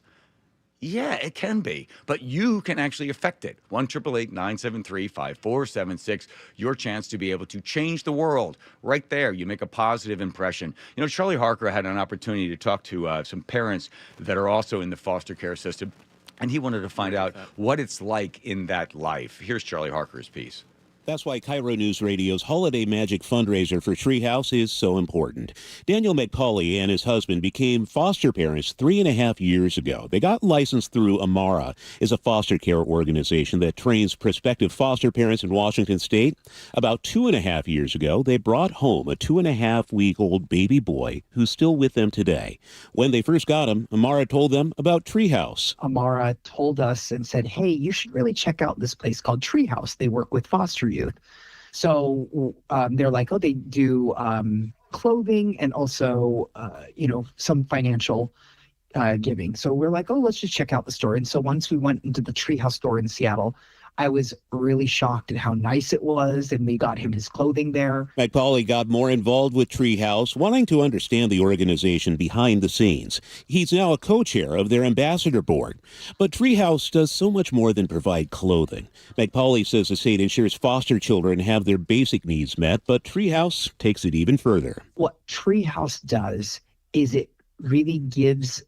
Yeah, it can be, but you can actually affect it. 1-888-973-5476. Your chance to be able to change the world. Right there, you make a positive impression. You know, Charlie Harker had an opportunity to talk to some parents that are also in the foster care system, and he wanted to find out what it's like in that life. Here's Charlie Harker's piece. That's why KIRO Newsradio's Holiday Magic fundraiser for Treehouse is so important. Daniel McCauley and his husband became foster parents 3.5 years ago. They got licensed through Amara, is a foster care organization that trains prospective foster parents in Washington State. About 2.5 years ago, they brought home a 2.5-week-old baby boy who's still with them today. When they first got him, Amara told them about Treehouse. Amara told us and said, hey, you should really check out this place called Treehouse. They work with foster youth. So they're like, they do clothing and also, some financial giving. So we're like, let's just check out the store. And so once we went into the Treehouse store in Seattle, I was really shocked at how nice it was, and we got him his clothing there. McCauley got more involved with Treehouse, wanting to understand the organization behind the scenes. He's now a co-chair of their ambassador board. But Treehouse does so much more than provide clothing. McCauley says the state ensures foster children have their basic needs met, but Treehouse takes it even further. What Treehouse does is it really gives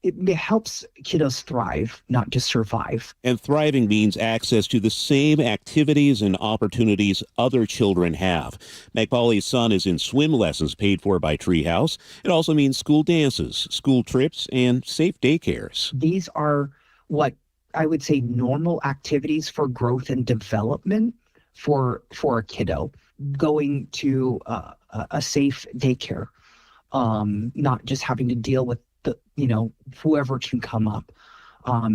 it helps kiddos thrive, not just survive. And thriving means access to the same activities and opportunities other children have. McCauley's son is in swim lessons paid for by Treehouse. It also means school dances, school trips, and safe daycares. These are what I would say normal activities for growth and development for a kiddo. Going to a safe daycare, not just having to deal with whoever can come up.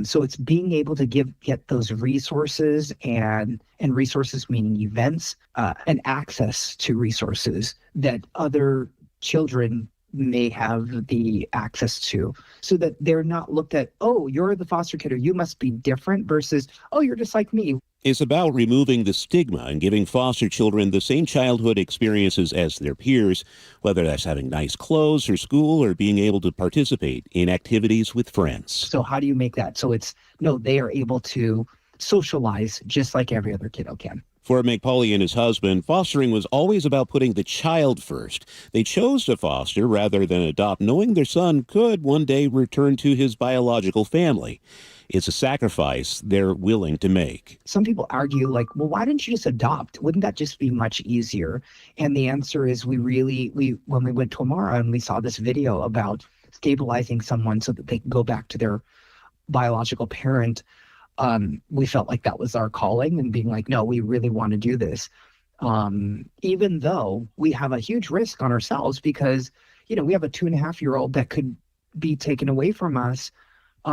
So it's being able to get those resources and resources meaning events and access to resources that other children may have the access to, so that they're not looked at, oh, you're the foster kid or you must be different, versus, oh, you're just like me. It's about removing the stigma and giving foster children the same childhood experiences as their peers, whether that's having nice clothes or school or being able to participate in activities with friends. So how do you make that so it's, no, they are able to socialize just like every other kiddo can? For McPauley and his husband, fostering was always about putting the child first. They chose to foster rather than adopt, knowing their son could one day return to his biological family. It's a sacrifice they're willing to make. Some people argue, like, well, why didn't you just adopt? Wouldn't that just be much easier? And the answer is when we went to Amara and we saw this video about stabilizing someone so that they can go back to their biological parent, we felt like that was our calling, and being like, no, we really want to do this. Even though we have a huge risk on ourselves because, we have a 2.5-year-old that could be taken away from us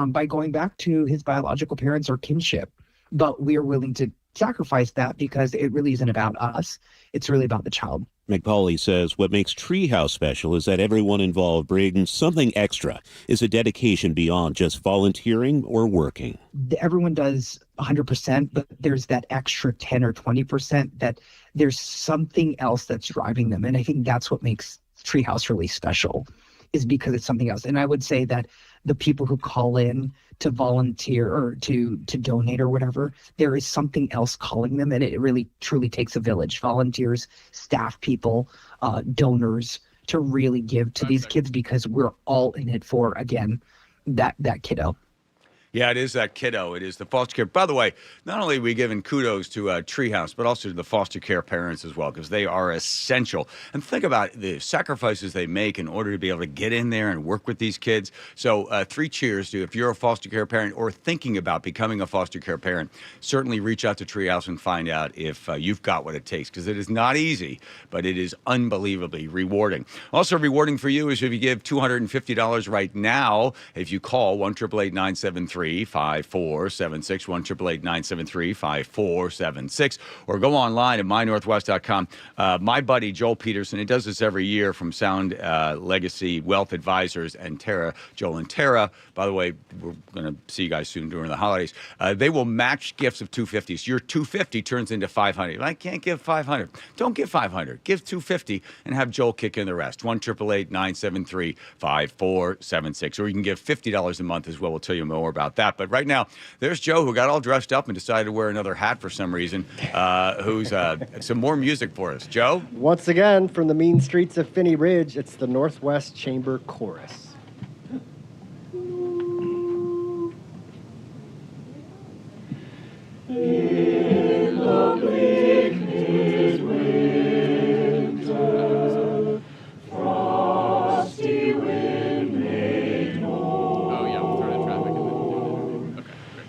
by going back to his biological parents or kinship. But we are willing to sacrifice that because it really isn't about us. It's really about the child. McPauley says what makes Treehouse special is that everyone involved brings something extra. It's a dedication beyond just volunteering or working. Everyone does 100%, but there's that extra 10 or 20% that there's something else that's driving them. And I think that's what makes Treehouse really special, is because it's something else. And I would say that the people who call in to volunteer or to donate or whatever, there is something else calling them, and it really truly takes a village. Volunteers, staff people, donors, to really give to these kids, because we're all in it for, again, that kiddo. Yeah, it is that kiddo. It is the foster care. By the way, not only are we giving kudos to Treehouse, but also to the foster care parents as well, because they are essential. And think about the sacrifices they make in order to be able to get in there and work with these kids. So 3 cheers to, if you're a foster care parent or thinking about becoming a foster care parent, certainly reach out to Treehouse and find out if you've got what it takes, because it is not easy, but it is unbelievably rewarding. Also rewarding for you is if you give $250 right now, if you call 1-888-973-5476, 1-888-973-5476, or go online at mynorthwest.com. My buddy Joel Peterson, he does this every year from Sound Legacy Wealth Advisors and Tara. Joel and Tara, by the way, we're going to see you guys soon during the holidays. They will match gifts of $250. So your $250 turns into $500. I can't give $500. Don't give $500. Give $250 and have Joel kick in the rest. 1-888-973-5476. Or you can give $50 a month as well. We'll tell you more about that. But right now, there's Joe, who got all dressed up and decided to wear another hat for some reason, who's some more music for us. Joe? Once again, from the mean streets of Finney Ridge, it's the Northwest Chamber Chorus. In the bleakness winter, frosty wind made moan. Oh, yeah, we'll throw in traffic and then we'll do it. Okay.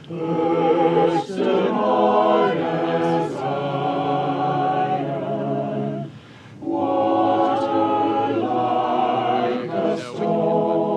First and hard as iron, water like a storm.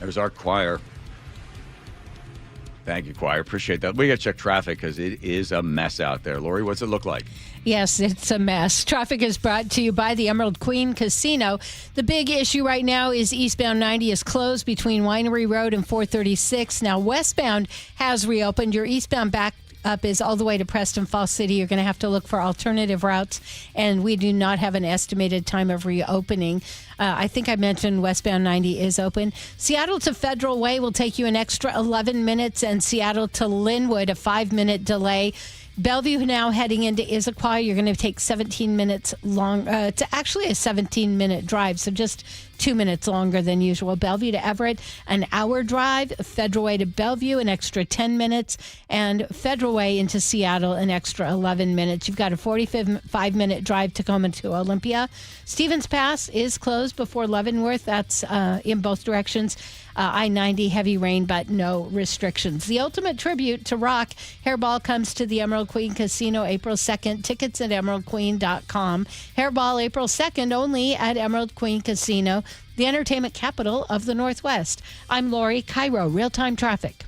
There's our choir. Thank you, choir. Appreciate that. We got to check traffic because it is a mess out there. Lori, what's it look like? Yes, it's a mess. Traffic is brought to you by the Emerald Queen Casino. The big issue right now is eastbound 90 is closed between Winery Road and 436. Now, westbound has reopened. Your eastbound back up is all the way to Preston Falls City. You're going to have to look for alternative routes, and we do not have an estimated time of reopening. I think I mentioned westbound 90 is open. Seattle to Federal Way will take you an extra 11 minutes, and Seattle to Linwood, a 5-minute delay. Bellevue now heading into Issaquah, you're going to take 17 minutes long. It's actually a 17-minute drive, so just 2 minutes longer than usual. Bellevue to Everett, an hour drive. Federal Way to Bellevue, an extra 10 minutes. And Federal Way into Seattle, an extra 11 minutes. You've got a 45-minute drive Tacoma to Olympia. Stevens Pass is closed before Leavenworth. That's in both directions. I-90, heavy rain, but no restrictions. The ultimate tribute to rock. Hairball comes to the Emerald Queen Casino April 2nd. Tickets at emeraldqueen.com. Hairball April 2nd only at Emerald Queen Casino, the entertainment capital of the Northwest. I'm Lori, KIRO, real-time traffic.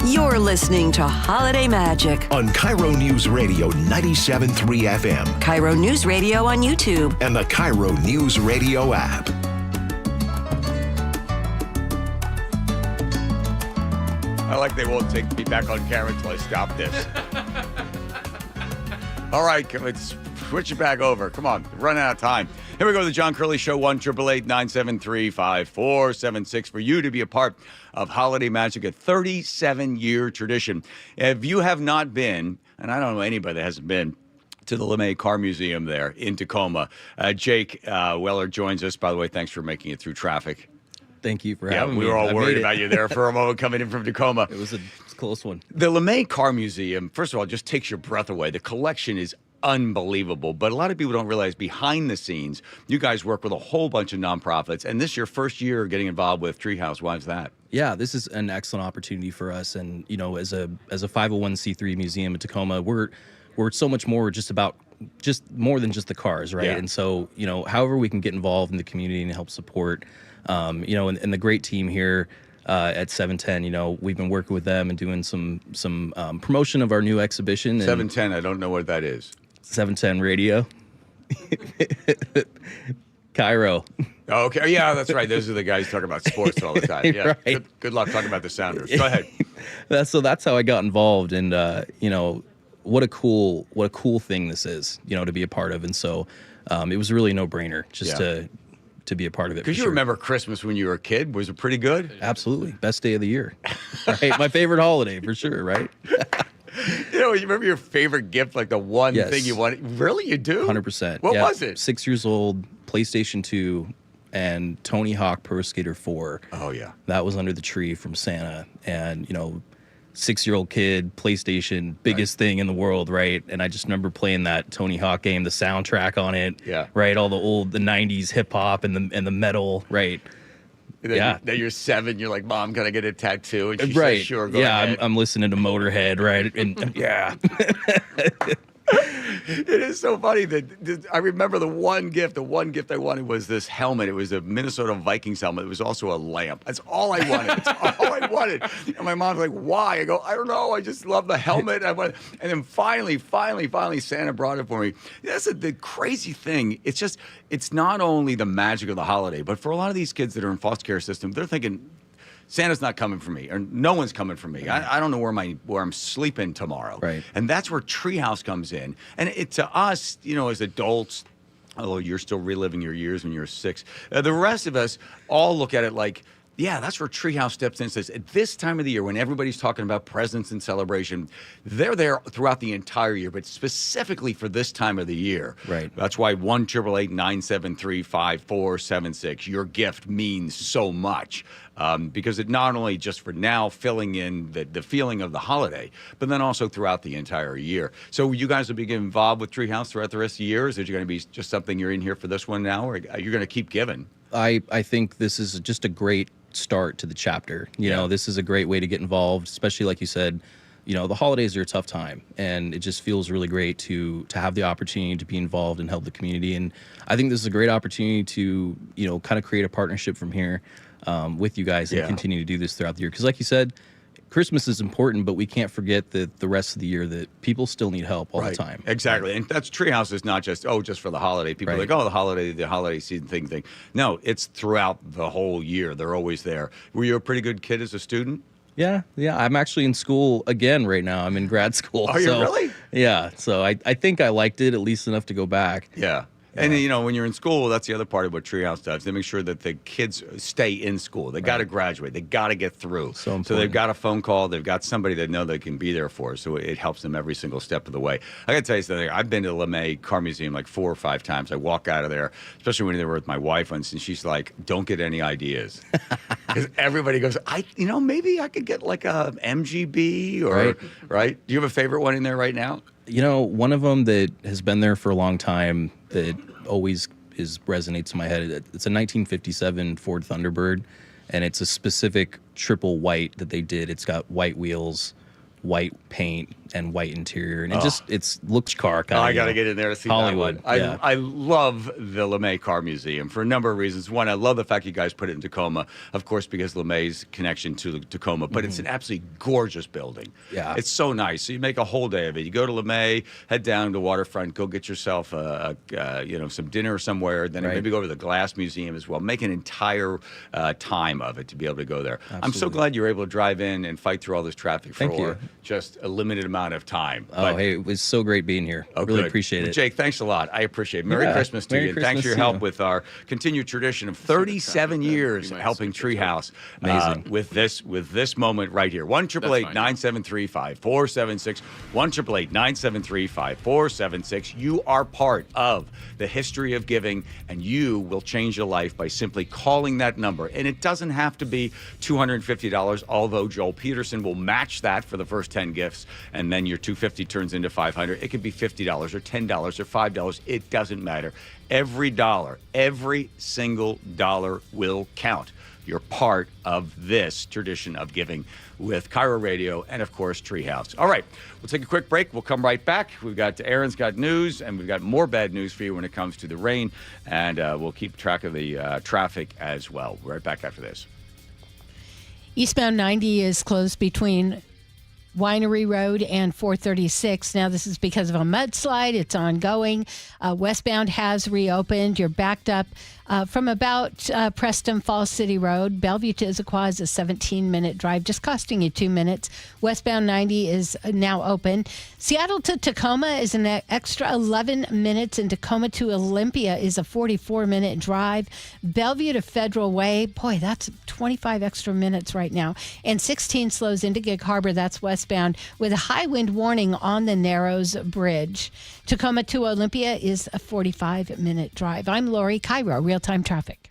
You're listening to Holiday Magic on KIRO Newsradio 97.3 FM, KIRO Newsradio on YouTube, and the KIRO Newsradio app. I like they won't take me back on camera until I stop this. All right, let's switch it back over. Come on, run out of time. Here we go, the John Curley Show, 1-888-973-5476 for you to be a part of Holiday Magic, a 37-year tradition. If you have not been, and I don't know anybody that hasn't been, to the LeMay Car Museum there in Tacoma, Jake Weller joins us. By the way, thanks for making it through traffic. Thank you for having me. We were all worried about you there for a moment coming in from Tacoma. It was a close one. The LeMay Car Museum, first of all, just takes your breath away. The collection is unbelievable. But a lot of people don't realize behind the scenes, you guys work with a whole bunch of nonprofits. And this is your first year getting involved with Treehouse. Why is that? Yeah, this is an excellent opportunity for us. And, you know, as a 501c3 museum in Tacoma, we're so much more just more than just the cars, right? Yeah. And so, you know, however we can get involved in the community and help support, you know, and the great team here at 710, you know, we've been working with them and doing some promotion of our new exhibition. 710, I don't know what that is. 710 Radio. KIRO. Oh, okay. Yeah, that's right. Those are the guys talking about sports all the time. Yeah. Right. Good luck talking about the Sounders. Go ahead. That's how I got involved. And, you know, what a cool thing this is, you know, to be a part of. And so it was really a no-brainer just to be a part of it. Because you remember Christmas when you were a kid? Was it pretty good? Absolutely. Best day of the year. Right? My favorite holiday for sure, right? You know, you remember your favorite gift, like the one thing you wanted? Really? You do? 100%. What was it? 6 years old, PlayStation 2, and Tony Hawk Pro Skater 4. Oh, yeah. That was under the tree from Santa. And, you know, 6-year-old kid, PlayStation, biggest thing in the world, right? And I just remember playing that Tony Hawk game, the soundtrack on it, right? All the 90s hip hop and the metal, right? Then you're 7, you're like, Mom, can I get a tattoo? And she right. says, sure, go ahead. I'm listening to Motorhead, right? And yeah. It is so funny that I remember the one gift I wanted was this helmet. It was a Minnesota Vikings helmet. It was also a lamp. That's all I wanted. That's all I wanted. And my mom's like, why? I go, I don't know. I just love the helmet. And then finally, Santa brought it for me. That's the crazy thing. It's not only the magic of the holiday, but for a lot of these kids that are in foster care system, they're thinking, Santa's not coming for me, or no one's coming for me. I don't know where I'm sleeping tomorrow. Right. And that's where Treehouse comes in. And to us, you know, as adults, although you're still reliving your years when you're 6, the rest of us all look at it like, yeah, that's where Treehouse steps in and says, at this time of the year when everybody's talking about presents and celebration, they're there throughout the entire year, but specifically for this time of the year. Right. That's why 1-888-973-5476, your gift means so much. Because it not only just for now filling in the feeling of the holiday, but then also throughout the entire year. So you guys will be getting involved with Treehouse throughout the rest of the year? Is it going to be just something you're in here for this one now, or you're going to keep giving? I think this is just a great start to the chapter. You know, this is a great way to get involved, especially like you said, you know, the holidays are a tough time, and it just feels really great to have the opportunity to be involved and help the community. And I think this is a great opportunity to, you know, kind of create a partnership from here. with you guys and continue to do this throughout the year. Because like you said, Christmas is important, but we can't forget that the rest of the year that people still need help all the time. Exactly. And that's Treehouse is not just for the holiday. People are like, the holiday season thing. No, it's throughout the whole year. They're always there. Were you a pretty good kid as a student? Yeah. I'm actually in school again right now. I'm in grad school. Are you really? Yeah. So I think I liked it at least enough to go back. Yeah. And, when you're in school, that's the other part of what Treehouse does. They make sure that the kids stay in school. They got to graduate. They got to get through. So they've got a phone call. They've got somebody that know they can be there for. So it helps them every single step of the way. I got to tell you something. I've been to the LeMay Car Museum like 4 or 5 times. I walk out of there, especially when they were with my wife once, and she's like, don't get any ideas. Because everybody goes, maybe I could get like a MGB or, right? Do you have a favorite one in there right now? One of them that has been there for a long time that always resonates in my head. It's a 1957 Ford Thunderbird, and it's a specific triple white that they did. It's got white wheels, white paint, and white interior, and it looks car kind of. I got to get in there to see Hollywood. That one. I love the LeMay Car Museum for a number of reasons. One, I love the fact you guys put it in Tacoma, of course, because LeMay's connection to Tacoma. But it's an absolutely gorgeous building. Yeah, it's so nice. So you make a whole day of it. You go to LeMay, head down to Waterfront, go get yourself some dinner somewhere. Then maybe go to the Glass Museum as well. Make an entire time of it to be able to go there. Absolutely. I'm so glad you're able to drive in and fight through all this traffic for just a limited amount of time. It was so great being here. Really appreciate it. Jake, thanks a lot. I appreciate it. Merry Christmas to you. And thanks for your help with our continued tradition of 37 years helping Treehouse. Amazing. With this moment right here. 1-888-973-5476. 1-888-973-5476. You are part of the history of giving, and you will change your life by simply calling that number. And it doesn't have to be $250, although Joel Peterson will match that for the first 10 gifts, and then your $250 turns into $500. It could be $50 or $10 or $5. It doesn't matter. Every dollar, every single dollar will count. You're part of this tradition of giving with KIRO Radio and, of course, Treehouse. All right, we'll take a quick break. We'll come right back. Aaron's got news, and we've got more bad news for you when it comes to the rain, and we'll keep track of the traffic as well. We're right back after this. Eastbound 90 is closed between Winery Road and 436. Now, this is because of a mudslide. It's ongoing. Westbound has reopened. You're backed up from about Preston Falls City Road. Bellevue to Issaquah is a 17-minute drive, just costing you 2 minutes. Westbound 90 is now open. Seattle to Tacoma is an extra 11 minutes, and Tacoma to Olympia is a 44-minute drive. Bellevue to Federal Way, boy, that's 25 extra minutes right now. And 16 slows into Gig Harbor, that's westbound, with a high wind warning on the Narrows Bridge. Tacoma to Olympia is a 45-minute drive. I'm Lori, KIRO, real-time traffic.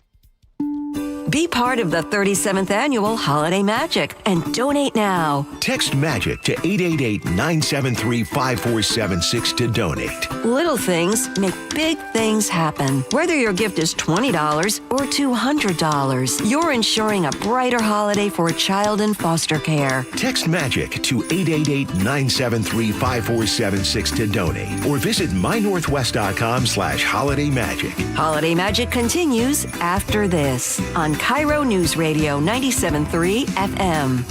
Be part of the 37th Annual Holiday Magic and donate now. Text MAGIC to 888-973-5476 to donate. Little things make big things happen. Whether your gift is $20 or $200, you're ensuring a brighter holiday for a child in foster care. Text MAGIC to 888-973-5476 to donate or visit mynorthwest.com/holidaymagic. Holiday Magic continues after this on KIRO Newsradio 97.3 FM.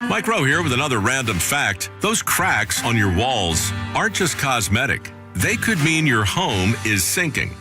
Mike Rowe here with another random fact. Those cracks on your walls aren't just cosmetic. They could mean your home is sinking.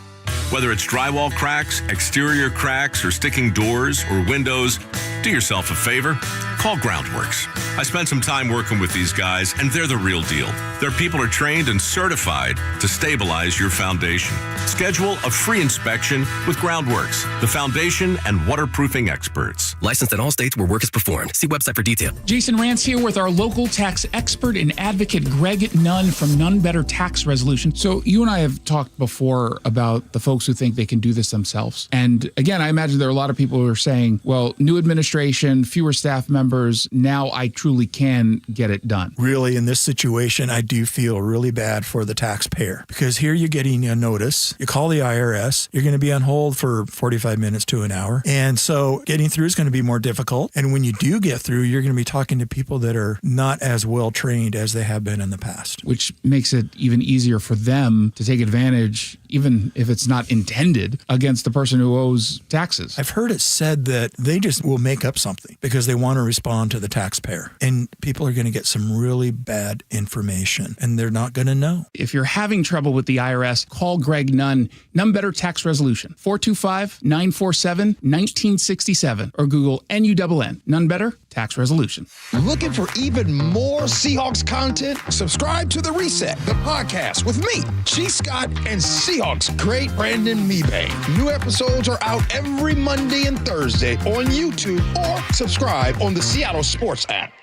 Whether it's drywall cracks, exterior cracks, or sticking doors or windows, do yourself a favor. Call Groundworks. I spent some time working with these guys, and they're the real deal. Their people are trained and certified to stabilize your foundation. Schedule a free inspection with Groundworks, the foundation and waterproofing experts. Licensed in all states where work is performed. See website for detail. Jason Rance here with our local tax expert and advocate, Greg Nunn from None Better Tax Resolution. So you and I have talked before about the folks who think they can do this themselves. And again, I imagine there are a lot of people who are saying, well, new administration, fewer staff members, now I truly can get it done. Really, in this situation, I do feel really bad for the taxpayer because here you're getting a notice. You call the IRS, you're going to be on hold for 45 minutes to an hour. And so getting through is going to be more difficult. And when you do get through, you're going to be talking to people that are not as well trained as they have been in the past. Which makes it even easier for them to take advantage, even if it's not intended, against the person who owes taxes. I've heard it said that they just will make up something because they want to respond to the taxpayer. And people are going to get some really bad information and they're not going to know. If you're having trouble with the IRS, call Greg Nunn, Nunn Better Tax Resolution, 425-947-1967, or Google NUNN, Nunn Better Tax Resolution. Looking for even more Seahawks content? Subscribe to The Reset, the podcast with me, G. Scott, and Seahawks great Brandon Mebane. New episodes are out every Monday and Thursday on YouTube or subscribe on the Seattle Sports app.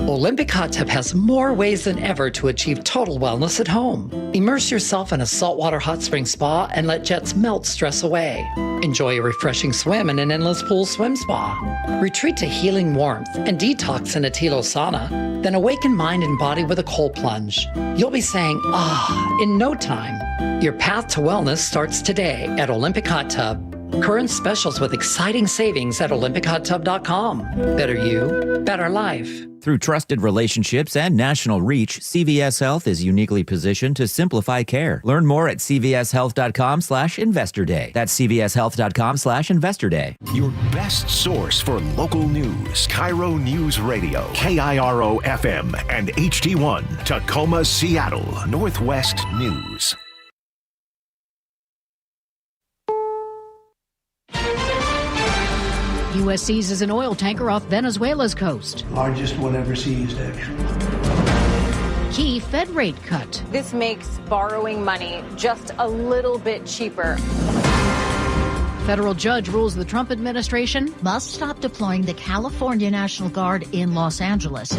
Olympic Hot Tub has more ways than ever to achieve total wellness at home. Immerse yourself in a saltwater hot spring spa and let jets melt stress away. Enjoy a refreshing swim in an endless pool swim spa. Retreat to healing warmth and detox in a Tilo sauna. Then awaken mind and body with a cold plunge. You'll be saying, ah, in no time. Your path to wellness starts today at Olympic Hot Tub. Current specials with exciting savings at olympichottub.com. Better you, better life. Through trusted relationships and national reach, CVS Health is uniquely positioned to simplify care. Learn more at cvshealth.com/investor day. That's cvshealth.com/investor day. Your best source for local news. KIRO Newsradio, KIRO FM and HD1, Tacoma, Seattle, Northwest News. U.S. seizes an oil tanker off Venezuela's coast. Largest one ever seized, actually. Key Fed rate cut. This makes borrowing money just a little bit cheaper. Federal judge rules the Trump administration must stop deploying the California National Guard in Los Angeles.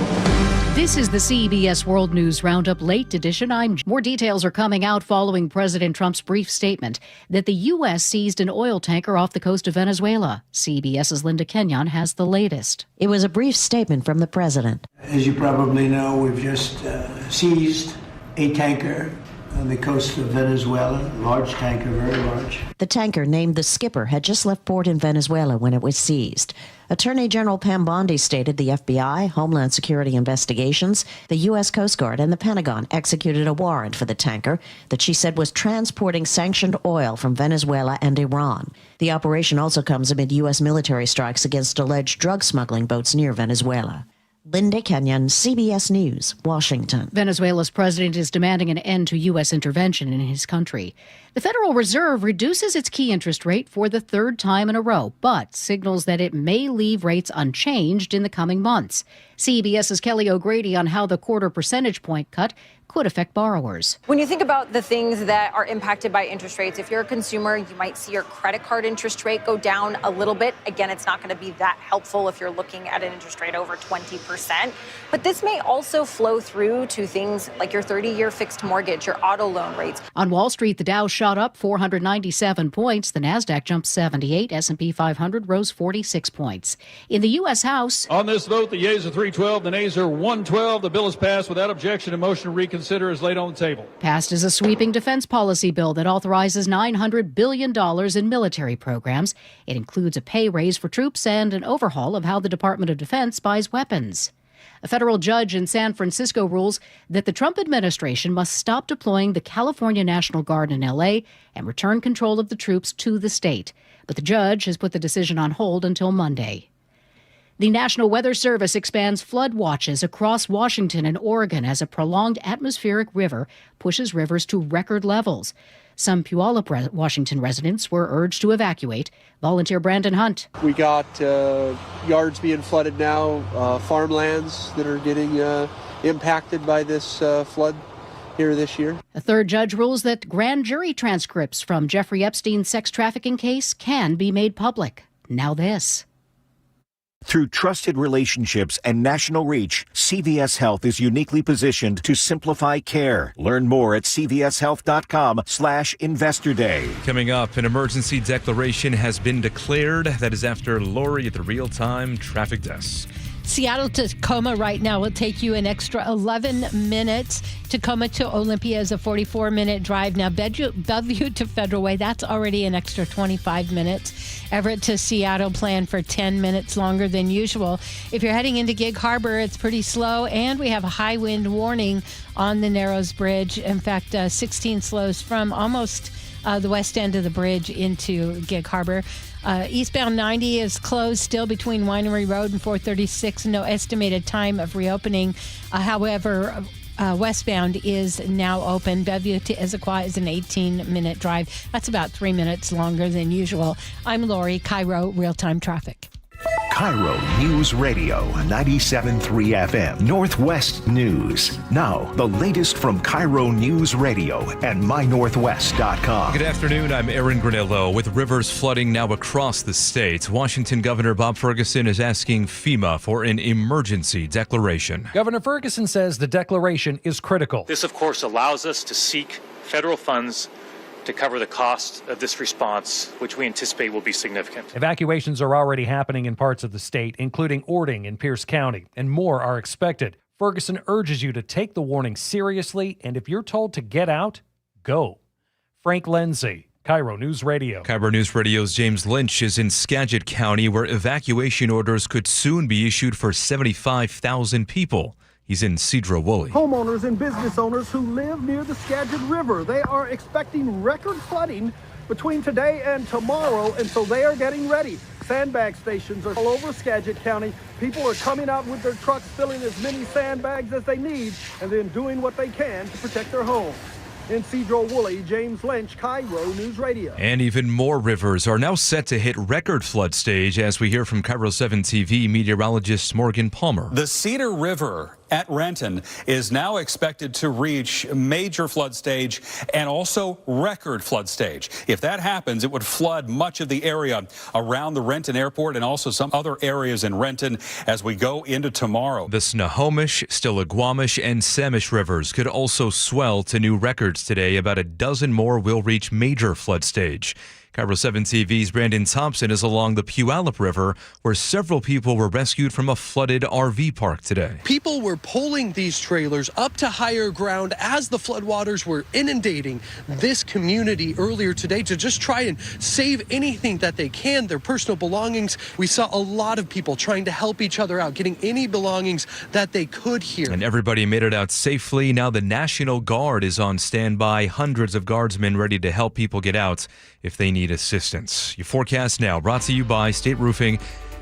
This is the CBS World News Roundup Late Edition. More details are coming out following President Trump's brief statement that the U.S. seized an oil tanker off the coast of Venezuela. CBS's Linda Kenyon has the latest. It was a brief statement from the president. As you probably know, we've just seized a tanker on the coast of Venezuela, large tanker, very large. The tanker, named the Skipper, had just left port in Venezuela when it was seized. Attorney General Pam Bondi stated the FBI, Homeland Security Investigations, the U.S. Coast Guard, and the Pentagon executed a warrant for the tanker that she said was transporting sanctioned oil from Venezuela and Iran. The operation also comes amid U.S. military strikes against alleged drug smuggling boats near Venezuela. Linda Kenyon, CBS News, Washington. Venezuela's president is demanding an end to U.S. intervention in his country. The Federal Reserve reduces its key interest rate for the third time in a row, but signals that it may leave rates unchanged in the coming months. CBS's Kelly O'Grady on how the quarter percentage point cut could affect borrowers. When you think about the things that are impacted by interest rates, if you're a consumer, you might see your credit card interest rate go down a little bit. Again, it's not going to be that helpful if you're looking at an interest rate over 20%. But this may also flow through to things like your 30-year fixed mortgage, your auto loan rates. On Wall Street, the Dow shot up 497 points. The Nasdaq jumped 78. S&P 500 rose 46 points. In the U.S. House, on this vote, the yeas are 312, the nays are 112. The bill is passed without objection, and motion to reconsider is laid on the table. Passed is a sweeping defense policy bill that authorizes $900 billion in military programs. It includes a pay raise for troops and an overhaul of how the Department of Defense buys weapons. A federal judge in San Francisco rules that the Trump administration must stop deploying the California National Guard in L.A. and return control of the troops to the state. But the judge has put the decision on hold until Monday. The National Weather Service expands flood watches across Washington and Oregon as a prolonged atmospheric river pushes rivers to record levels. Some Puyallup, Washington residents were urged to evacuate. Volunteer Brandon Hunt. We got yards being flooded now, farmlands that are getting impacted by this flood here this year. A third judge rules that grand jury transcripts from Jeffrey Epstein's sex trafficking case can be made public. Now this. Through trusted relationships and national reach, CVS Health is uniquely positioned to simplify care. Learn more at cvshealth.com/investor day. Coming up, an emergency declaration has been declared. That is after Lori at the real-time traffic desk. Seattle to Tacoma right now will take you an extra 11 minutes. Tacoma to Olympia is a 44-minute drive. Now, Bellevue to Federal Way, that's already an extra 25 minutes. Everett to Seattle planned for 10 minutes longer than usual. If you're heading into Gig Harbor, it's pretty slow, and we have a high wind warning on the Narrows Bridge. In fact, 16 slows from almost the west end of the bridge into Gig Harbor. Eastbound 90 is closed still between Winery Road and 436. No estimated time of reopening. However, westbound is now open. Bellevue to Issaquah is an 18-minute drive. That's about 3 minutes longer than usual. I'm Lori, KIRO Real-Time Traffic. KIRO News Radio 97.3 FM Northwest News. Now, the latest from KIRO News Radio and mynorthwest.com. Good afternoon. I'm Aaron Granillo. With rivers flooding now across the state, Washington Governor Bob Ferguson is asking FEMA for an emergency declaration. Governor Ferguson says the declaration is critical. This, of course, allows us to seek federal funds to cover the cost of this response, which we anticipate will be significant. Evacuations are already happening in parts of the state, including Ording and Pierce County, and more are expected. Ferguson urges you to take the warning seriously, and if you're told to get out, go. Frank Lindsay, KIRO News Radio. KIRO News Radio's James Lynch is in Skagit County, where evacuation orders could soon be issued for 75,000 people. He's in Cedro-Woolley. Homeowners and business owners who live near the Skagit River, they are expecting record flooding between today and tomorrow, and so they are getting ready. Sandbag stations are all over Skagit County. People are coming out with their trucks, filling as many sandbags as they need, and then doing what they can to protect their homes. In Cedro-Woolley, James Lynch, KIRO News Radio. And even more rivers are now set to hit record flood stage, as we hear from KIRO 7 TV meteorologist Morgan Palmer. The Cedar River at Renton is now expected to reach major flood stage and also record flood stage. If that happens, it would flood much of the area around the Renton airport and also some other areas in Renton as we go into tomorrow. The Snohomish, Stillaguamish, and Samish rivers could also swell to new records today. About a dozen more will reach major flood stage. KIRO 7 TV's Brandon Thompson is along the Puyallup River, where several people were rescued from a flooded RV park today. People were pulling these trailers up to higher ground as the floodwaters were inundating this community earlier today to just try and save anything that they can, their personal belongings. We saw a lot of people trying to help each other out, getting any belongings that they could here. And everybody made it out safely. Now the National Guard is on standby, hundreds of guardsmen ready to help people get out if they need assistance. Your forecast now brought to you by State Roofing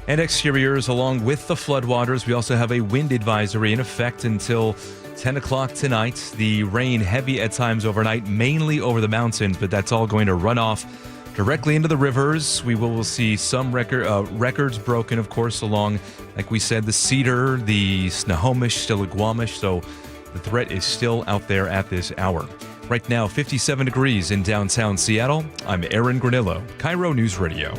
and Exteriors. Along with the floodwaters, we also have a wind advisory in effect until 10 o'clock tonight. The rain heavy at times overnight, mainly over the mountains, but that's all going to run off directly into the rivers. We will see some records broken, of course, along, like we said, the Cedar, the Snohomish, Stillaguamish. So the threat is still out there at this hour. Right now, 57 degrees in downtown Seattle. I'm Aaron Granillo, KIRO News Radio.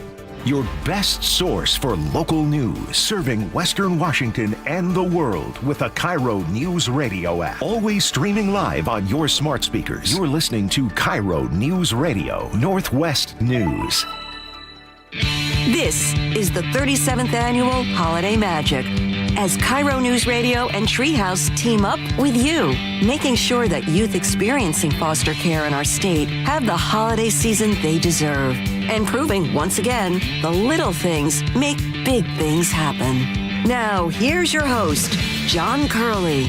Your best source for local news, serving Western Washington and the world with the KIRO News Radio app. Always streaming live on your smart speakers. You're listening to KIRO News Radio, Northwest News. This is the 37th annual Holiday Magic, as KIRO News Radio and Treehouse team up with you, making sure that youth experiencing foster care in our state have the holiday season they deserve, and proving once again the little things make big things happen. Now, here's your host, John Curley.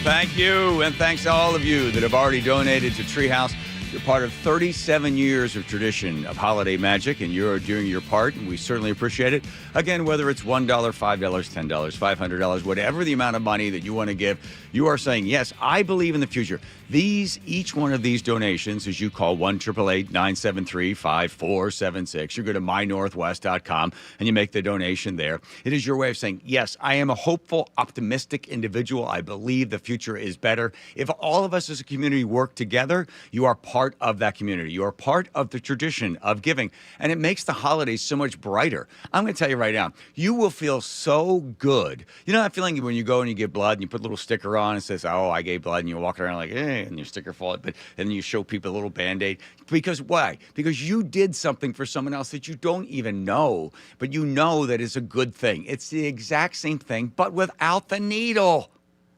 Thank you, and thanks to all of you that have already donated to Treehouse. You're part of 37 years of tradition of holiday magic, and you're doing your part, and we certainly appreciate it. Again, whether it's $1, $5, $10, $500, whatever the amount of money that you want to give, you are saying, yes, I believe in the future. Each one of these donations, as you call 1-888-973-5476. You go to mynorthwest.com and you make the donation there. It is your way of saying, yes, I am a hopeful, optimistic individual. I believe the future is better. If all of us as a community work together, you are part of that community. You are part of the tradition of giving, and it makes the holidays so much brighter. I'm going to tell you right now, you will feel so good. You know that feeling when you go and you give blood and you put a little sticker on and says, oh, I gave blood, and you walk around like, hey, and your sticker fall, but and you show people a little Band-Aid. Because why? Because you did something for someone else that you don't even know, but you know that it's a good thing. It's the exact same thing, but without the needle.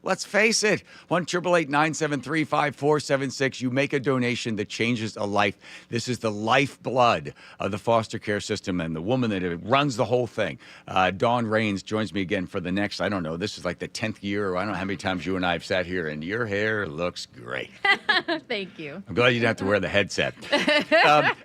Let's face it, 1-888-973-5476. You make a donation that changes a life. This is the lifeblood of the foster care system and the woman that runs the whole thing. Dawn Rains joins me again for the next, I don't know, this is like the 10th year, or I don't know how many times you and I have sat here, and your hair looks great. Thank you. I'm glad you didn't have to wear the headset.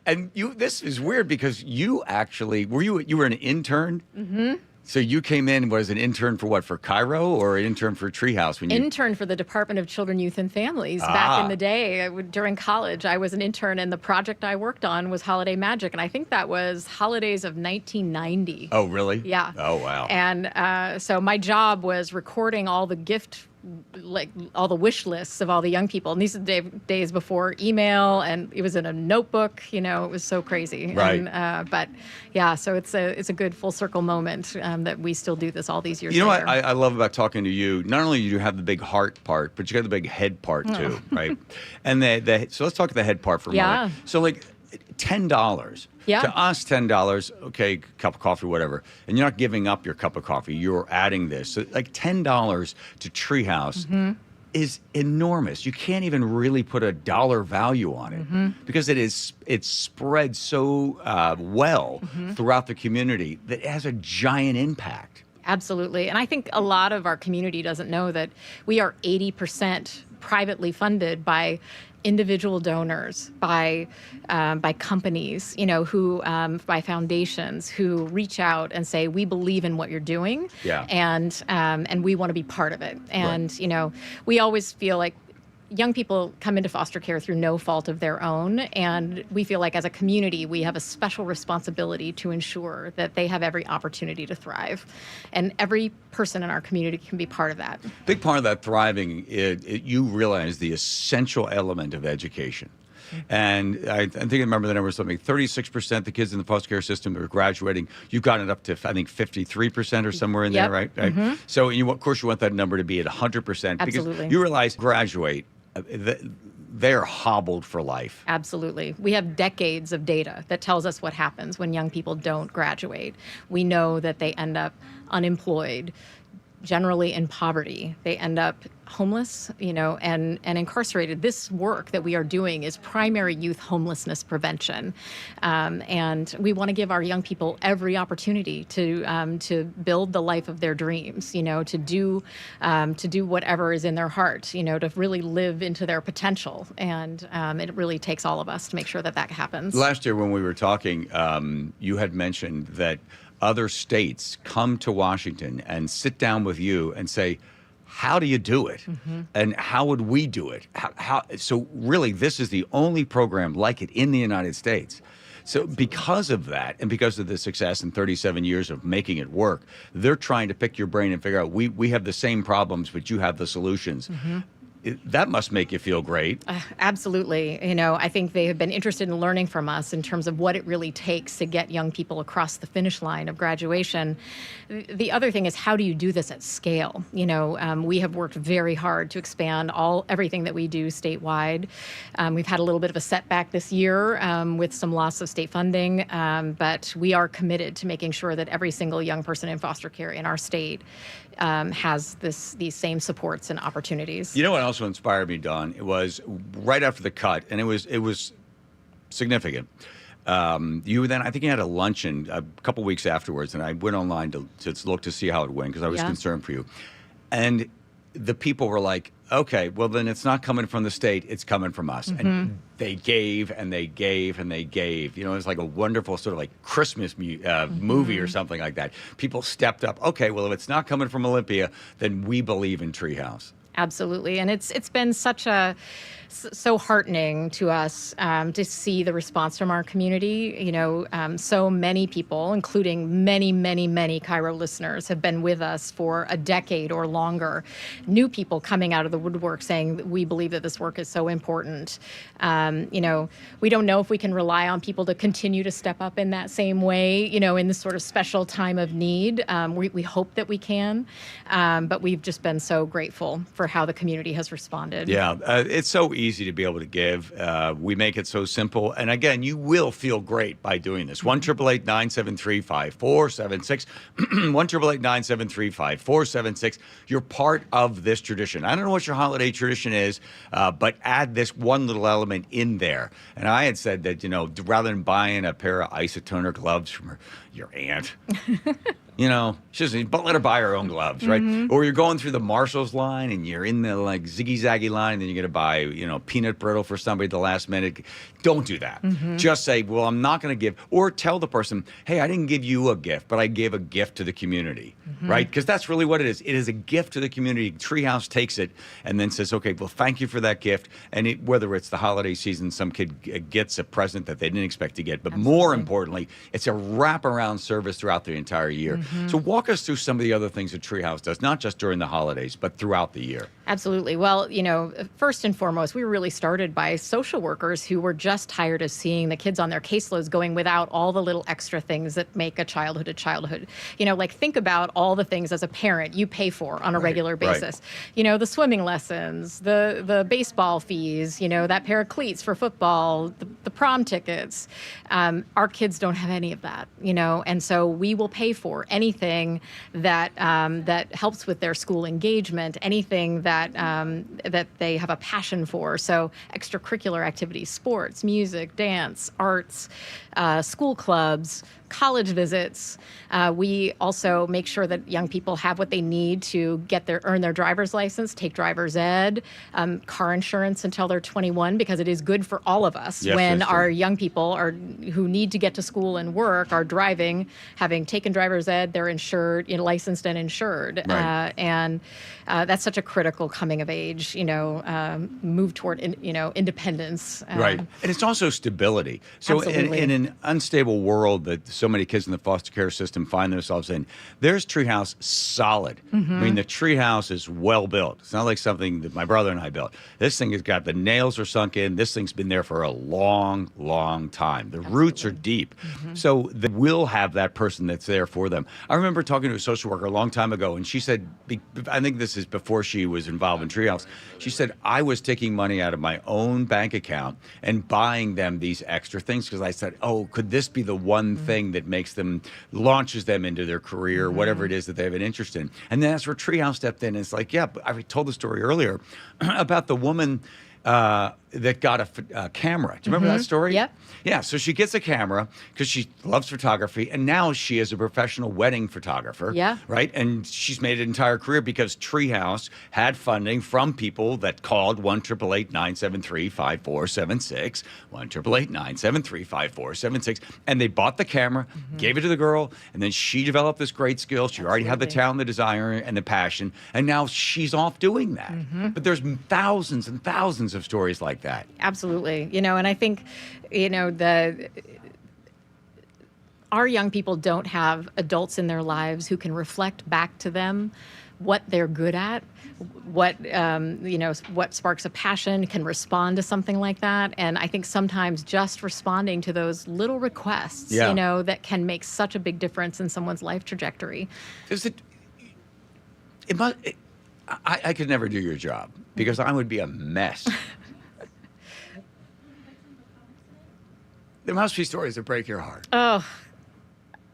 And this is weird because you actually, you were an intern? Mm-hmm. So you came in, was an intern for what, for KIRO or an intern for Treehouse? Intern for the Department of Children, Youth, and Families. Back in the day, during college, I was an intern, and the project I worked on was Holiday Magic, and I think that was holidays of 1990. Oh, really? Yeah. Oh, wow. And so my job was recording all the all the wish lists of all the young people. And these are the days before email, and it was in a notebook. It was so crazy. Right. And, but yeah, so it's a good full circle moment that we still do this all these years You know later. what I love about talking to you? Not only do you have the big heart part, but you got the big head part too, right? And so let's talk the head part for a moment. So like $10. Yeah. To us, $10, okay, cup of coffee, whatever. And you're not giving up your cup of coffee. You're adding this. So like $10 to Treehouse is enormous. You can't even really put a dollar value on it because it's spread so well throughout the community that it has a giant impact. Absolutely. And I think a lot of our community doesn't know that we are 80% privately funded by individual donors, by companies, who by foundations who reach out and say, we believe in what you're doing, and we want to be part of it. And we always feel like young people come into foster care through no fault of their own, and we feel like as a community we have a special responsibility to ensure that they have every opportunity to thrive, and every person in our community can be part of that. Big part of that thriving, you realize the essential element of education. And I think I remember the number was something 36% of the kids in the foster care system are graduating. You've gotten it up to, I think, 53% or somewhere in there, right? So, of course, you want that number to be at 100% because you realize graduate, they're hobbled for life. Absolutely. We have decades of data that tells us what happens when young people don't graduate. We know that they end up unemployed, generally in poverty. They end up homeless, and incarcerated. This work that we are doing is primary youth homelessness prevention. And we want to give our young people every opportunity to build the life of their dreams, to do whatever is in their heart, to really live into their potential. And it really takes all of us to make sure that happens. Last year when we were talking, you had mentioned that other states come to Washington and sit down with you and say, how do you do it? And how would we do it? So really, this is the only program like it in the United States. So because of that, and because of the success in 37 years of making it work, they're trying to pick your brain and figure out, we have the same problems, but you have the solutions. That must make you feel great. Absolutely. I think they have been interested in learning from us in terms of what it really takes to get young people across the finish line of graduation. The other thing is, how do you do this at scale? We have worked very hard to expand everything that we do statewide. We've had a little bit of a setback this year with some loss of state funding, but we are committed to making sure that every single young person in foster care in our state has these same supports and opportunities. You know what also inspired me, Dawn? It was right after the cut, and it was significant. You then, I think you had a luncheon a couple weeks afterwards, and I went online to look to see how it went because I was concerned for you. And the people were like, okay, well, then it's not coming from the state, it's coming from us. And they gave and they gave and they gave. It's like a wonderful sort of like Christmas movie or something like that. People stepped up. Okay, well, if it's not coming from Olympia, then we believe in Treehouse. Absolutely. And it's been so heartening to us to see the response from our community. So many people, including many, many, many KIRO listeners, have been with us for a decade or longer. New people coming out of the woodwork saying that we believe that this work is so important. We don't know if we can rely on people to continue to step up in that same way, in this sort of special time of need. We hope that we can, but we've just been so grateful for for how the community has responded. Yeah, it's so easy to be able to give. We make it so simple. And again, you will feel great by doing this. 1-888-973-5476. 1-888-973-5476. You're part of this tradition. I don't know what your holiday tradition is, but add this one little element in there. And I had said that, rather than buying a pair of isotoner gloves from your aunt, but let her buy her own gloves, right? Or you're going through the Marshall's line and you're in the ziggy zaggy line, and then you're going to buy, peanut brittle for somebody at the last minute. Don't do that. Just say, well, I'm not going to give, or tell the person, hey, I didn't give you a gift, but I gave a gift to the community, right? Because that's really what it is. It is a gift to the community. Treehouse takes it and then says, okay, well, thank you for that gift. And whether it's the holiday season, some kid gets a present that they didn't expect to get, but more importantly, it's a wraparound service throughout the entire year. So walk us through some of the other things that Treehouse does, not just during the holidays, but throughout the year. Absolutely. Well, first and foremost, we were really started by social workers who were just tired of seeing the kids on their caseloads going without all the little extra things that make a childhood a childhood. Think about all the things as a parent you pay for on a regular basis. The swimming lessons, the baseball fees, that pair of cleats for football, the prom tickets. Our kids don't have any of that, and so we will pay for anything that that helps with their school engagement, anything that they have a passion for. So extracurricular activities, sports, music, dance, arts, school clubs, college visits. We also make sure that young people have what they need to earn their driver's license, take driver's ed, car insurance until they're 21, because it is good for all of us when our young people who need to get to school and work are driving, having taken driver's ed, they're insured, licensed and insured. And that's such a critical coming of age, move toward, independence. Right. And it's also stability. So in an unstable world that so many kids in the foster care system find themselves in, there's Treehouse solid. I mean, the Treehouse is well built. It's not like something that my brother and I built. This thing has got, the nails are sunk in. This thing's been there for a long, long time. The roots are deep. So they will have that person that's there for them. I remember talking to a social worker a long time ago, and she said, I think this is before she was involved in Treehouse, she said, I was taking money out of my own bank account and buying them these extra things because I said, oh, could this be the one thing that launches them into their career, whatever it is that they have an interest in. And then that's where Treehouse stepped in. And it's like, but I told the story earlier about the woman that got a camera. Do you remember that story? Yep. Yeah, so she gets a camera because she loves photography, and now she is a professional wedding photographer. Yeah. Right? And she's made an entire career because Treehouse had funding from people that called 1-888-973-5476, 1-888-973-5476, and they bought the camera, gave it to the girl, and then she developed this great skill. She already had the talent, the desire, and the passion, and now she's off doing that. But there's thousands and thousands of stories like that. Absolutely. And I think, our young people don't have adults in their lives who can reflect back to them what they're good at, what sparks a passion, can respond to something like that. And I think sometimes just responding to those little requests, that can make such a big difference in someone's life trajectory. I could never do your job because I would be a mess. There must be stories that break your heart. Oh,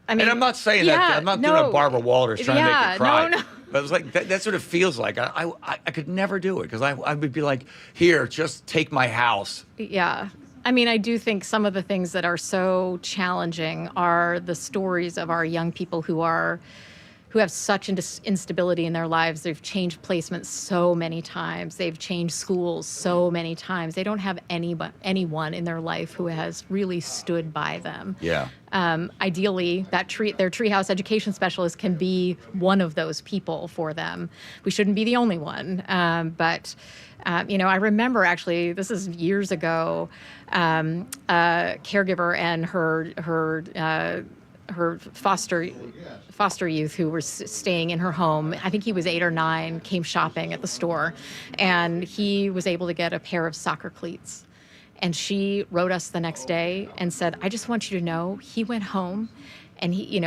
I mean, and I'm not saying that. I'm not doing a Barbara Walters trying to make you cry. No. But it was like that's what it feels like. I could never do it because I would be like, here, just take my house. Yeah. I mean, I do think some of the things that are so challenging are the stories of our young people who have such instability in their lives. They've changed placements so many times. They've changed schools so many times. They don't have anyone in their life who has really stood by them. Yeah. Ideally, their Treehouse education specialist can be one of those people for them. We shouldn't be the only one. But I remember actually, this is years ago, a caregiver and her foster youth who were staying in her home. I think he was 8 or 9, came shopping at the store, and he was able to get a pair of soccer cleats. And she wrote us the next day and said, I just want you to know, he went home and he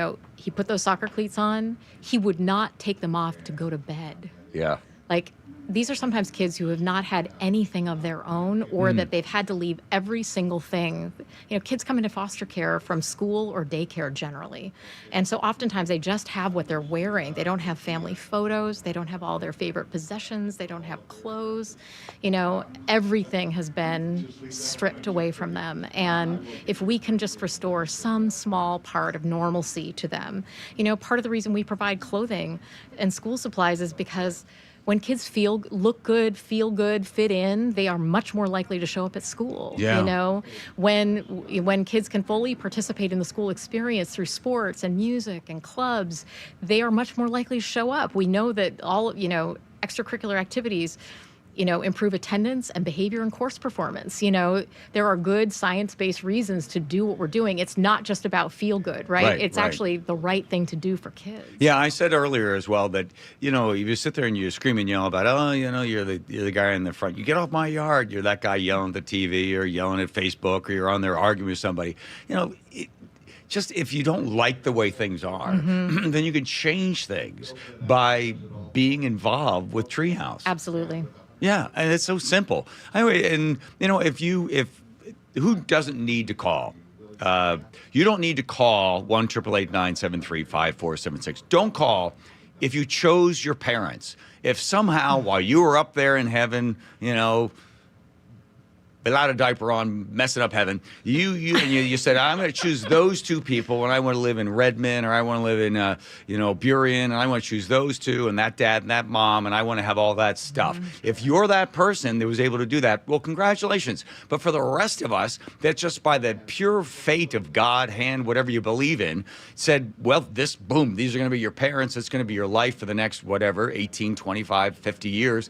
put those soccer cleats on. He would not take them off to go to bed. Yeah. like, these are sometimes kids who have not had anything of their own, or that they've had to leave every single thing. You know, kids come into foster care from school or daycare generally. And so oftentimes they just have what they're wearing. They don't have family photos. They don't have all their favorite possessions. They don't have clothes. You know, everything has been stripped away from them. And if we can just restore some small part of normalcy to them, you know, part of the reason we provide clothing and school supplies is because when kids look good, feel good, fit in, they are much more likely to show up at school. Yeah. You know, when kids can fully participate in the school experience through sports and music and clubs, they are much more likely to show up. We know that all, you know, extracurricular activities, you know, improve attendance and behavior and course performance. You know, there are good science-based reasons to do what we're doing. It's not just about feel good, right? It's actually the right thing to do for kids. Yeah, I said earlier as well that, you know, you sit there and you scream and yell about, oh, you know, you're the guy in the front. You get off my yard. You're that guy yelling at the TV or yelling at Facebook, or you're on there arguing with somebody. You know, just if you don't like the way things are, then you can change things by being involved with Treehouse. Absolutely. Yeah, and it's so simple. Anyway, and you know, if who doesn't need to call? You don't need to call 1-888-973-5476. Don't call if you chose your parents. If somehow while you were up there in heaven, you know, without a diaper on, messing up heaven, you said, I'm going to choose those two people, and I want to live in Redmond, or I want to live in Burien, and I want to choose those two, and that dad and that mom, and I want to have all that stuff. If you're that person that was able to do that, well, congratulations. But for the rest of us, that just by the pure fate of God, hand, whatever you believe in, said, well, these are going to be your parents. It's going to be your life for the next, 18, 25, 50 years.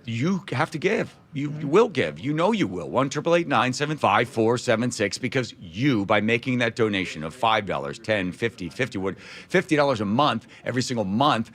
You have to give. You will give. You know you will. 1-888-975-5476, because you, by making that donation of $5, $10, $50, $50 a month, every single month,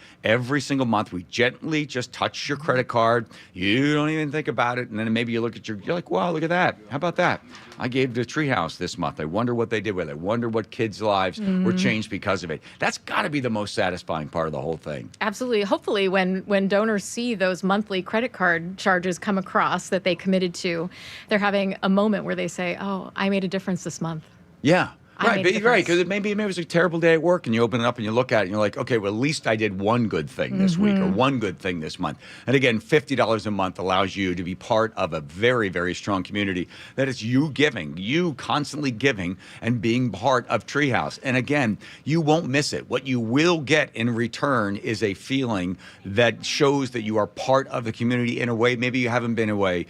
we gently just touch your credit card. You don't even think about it. And then maybe you look at you're like, wow, look at that. How about that? I gave to Treehouse this month. I wonder what they did with it. I wonder what kids' lives were changed because of it. That's got to be the most satisfying part of the whole thing. Absolutely. Hopefully, when donors see those monthly credit card charges come across that they committed to, they're having a moment where they say, oh, I made a difference this month. Yeah. Right, because maybe it was a terrible day at work, and you open it up and you look at it and you're like, okay, well, at least I did one good thing this week, or one good thing this month. And again, $50 a month allows you to be part of a very, very strong community that is you giving, you constantly giving and being part of Treehouse. And again, you won't miss it. What you will get in return is a feeling that shows that you are part of the community in a way maybe you haven't been away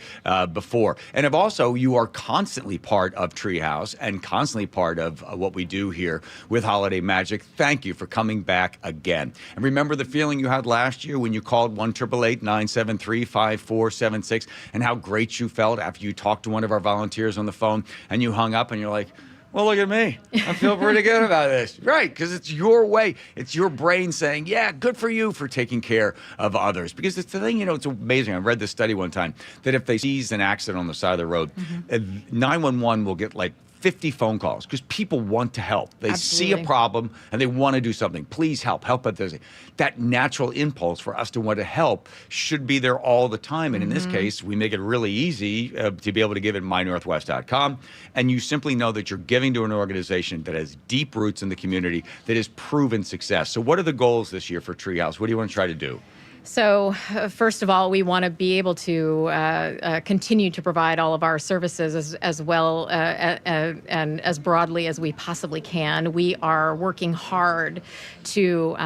before. And if also you are constantly part of Treehouse and constantly part of what we do here with Holiday Magic. Thank you for coming back again. And remember the feeling you had last year when you called 1-888-973-5476, and how great you felt after you talked to one of our volunteers on the phone and you hung up and you're like, well, look at me. I feel pretty good about this. Right, because it's your way. It's your brain saying, yeah, good for you for taking care of others. Because it's the thing, it's amazing. I read this study one time that if they sees an accident on the side of the road, 911 will get like 50 phone calls because people want to help. They see a problem and they want to do something. Please help at this. That natural impulse for us to want to help should be there all the time. And in this case, we make it really easy to be able to give at mynorthwest.com. And you simply know that you're giving to an organization that has deep roots in the community, that has proven success. So what are the goals this year for Treehouse? What do you want to try to do? So first of all, we want to be able to continue to provide all of our services as well and as broadly as we possibly can. We are working hard to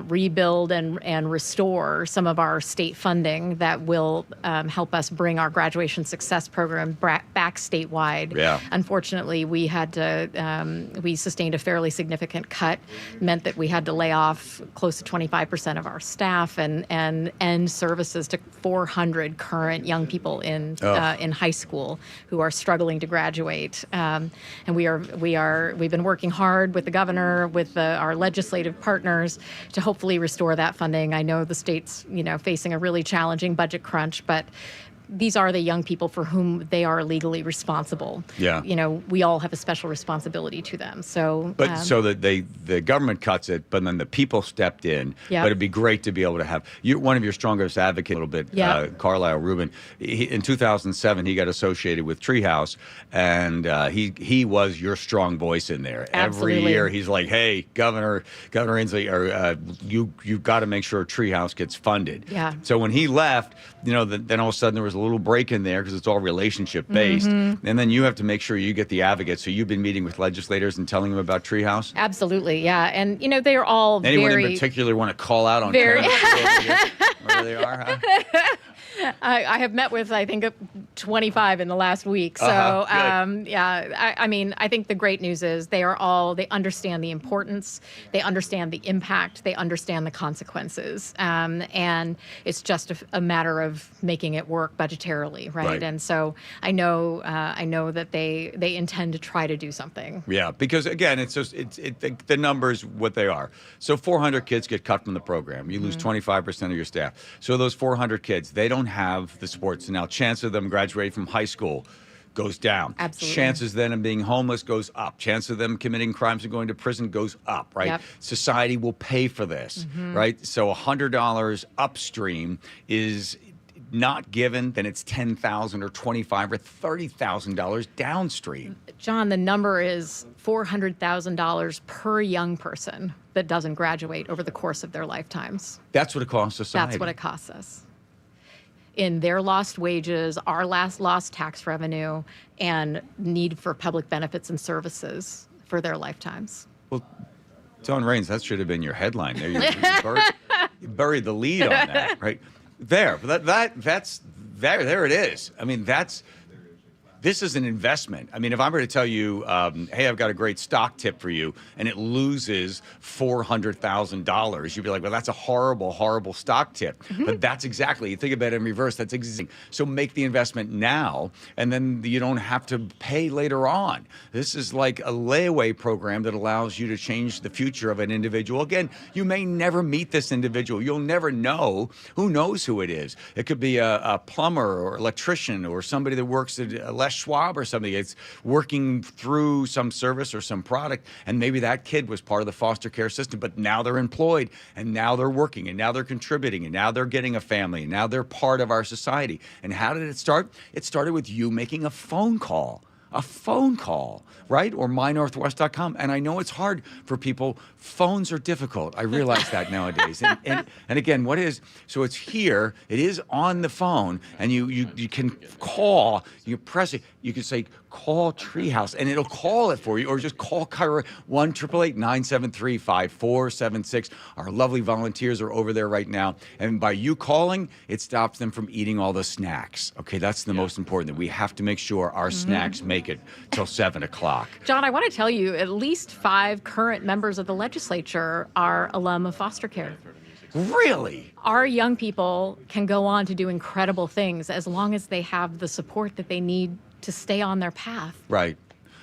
rebuild and restore some of our state funding that will help us bring our graduation success program back statewide. Yeah. Unfortunately, we sustained a fairly significant cut, meant that we had to lay off close to 25% of our staff and end services to 400 current young people in high school who are struggling to graduate. And we've been working hard with the governor, with our legislative partners to hopefully restore that funding. I know the state's facing a really challenging budget crunch, but these are the young people for whom they are legally responsible. Yeah. We all have a special responsibility to them. So, But so that the government cuts it, but then the people stepped in. Yeah. But it'd be great to be able to have one of your strongest advocates, a little bit, Yeah. Carlisle Rubin. In 2007, he got associated with Treehouse, and he was your strong voice in there. Absolutely. Every year, he's like, "Hey, Governor Inslee, you've got to make sure Treehouse gets funded." Yeah. So when he left, then all of a sudden there was a little break in there because it's all relationship based, and then you have to make sure you get the advocates. So you've been meeting with legislators and telling them about Treehouse. Absolutely, yeah. And, they are all Anyone very... in particular want to call out on very where they are? Huh? I have met with, I think, 25 in the last week. So, I think the great news is they understand the importance, they understand the impact, they understand the consequences. And it's just a matter of making it work budgetarily, right? And so I know that they intend to try to do something. Yeah, because again, the numbers what they are. So 400 kids get cut from the program. You lose 25% of your staff. So those 400 kids, they don't have the sports. Now, chance of them graduating from high school goes down. Absolutely. Chances then of being homeless goes up. Chance of them committing crimes and going to prison goes up, right? Yep. Society will pay for this, right? So $100 upstream is not given, then it's $10,000 or $25,000 or $30,000 downstream. John, the number is $400,000 per young person that doesn't graduate over the course of their lifetimes. That's what it costs society. That's what it costs us. In their lost wages, our lost tax revenue, and need for public benefits and services for their lifetimes. Well, Dawn Rains, that should have been your headline there. You buried the lead on that, right? There it is. I mean, this is an investment. I mean, if I were to tell you, hey, I've got a great stock tip for you, and it loses $400,000, you'd be like, well, that's a horrible, horrible stock tip. But that's exactly, you think about it in reverse, that's exactly. So make the investment now, and then you don't have to pay later on. This is like a layaway program that allows you to change the future of an individual. Again, you may never meet this individual. You'll never know. Who knows who it is? It could be a plumber or electrician or somebody that works at Les Schwab or somebody. It's working through some service or some product, and maybe that kid was part of the foster care system, but now they're employed, and now they're working, and now they're contributing, and now they're getting a family, and now they're part of our society. And how did it start? It started with you making a phone call, right? Or mynorthwest.com. And I know it's hard for people. Phones are difficult. I realize that nowadays. And again, so it's here, it is on the phone, and you can call, you press it, you can say, call Treehouse, and it'll call it for you, or just call KIRO 1-888-973-5476. Our lovely volunteers are over there right now. And by you calling, it stops them from eating all the snacks. Okay, that's the most important. That we have to make sure our snacks make it till 7 o'clock. John, I want to tell you, at least 5 current members of the legislature are alum of foster care. Really? Our young people can go on to do incredible things as long as they have the support that they need to stay on their path. Right.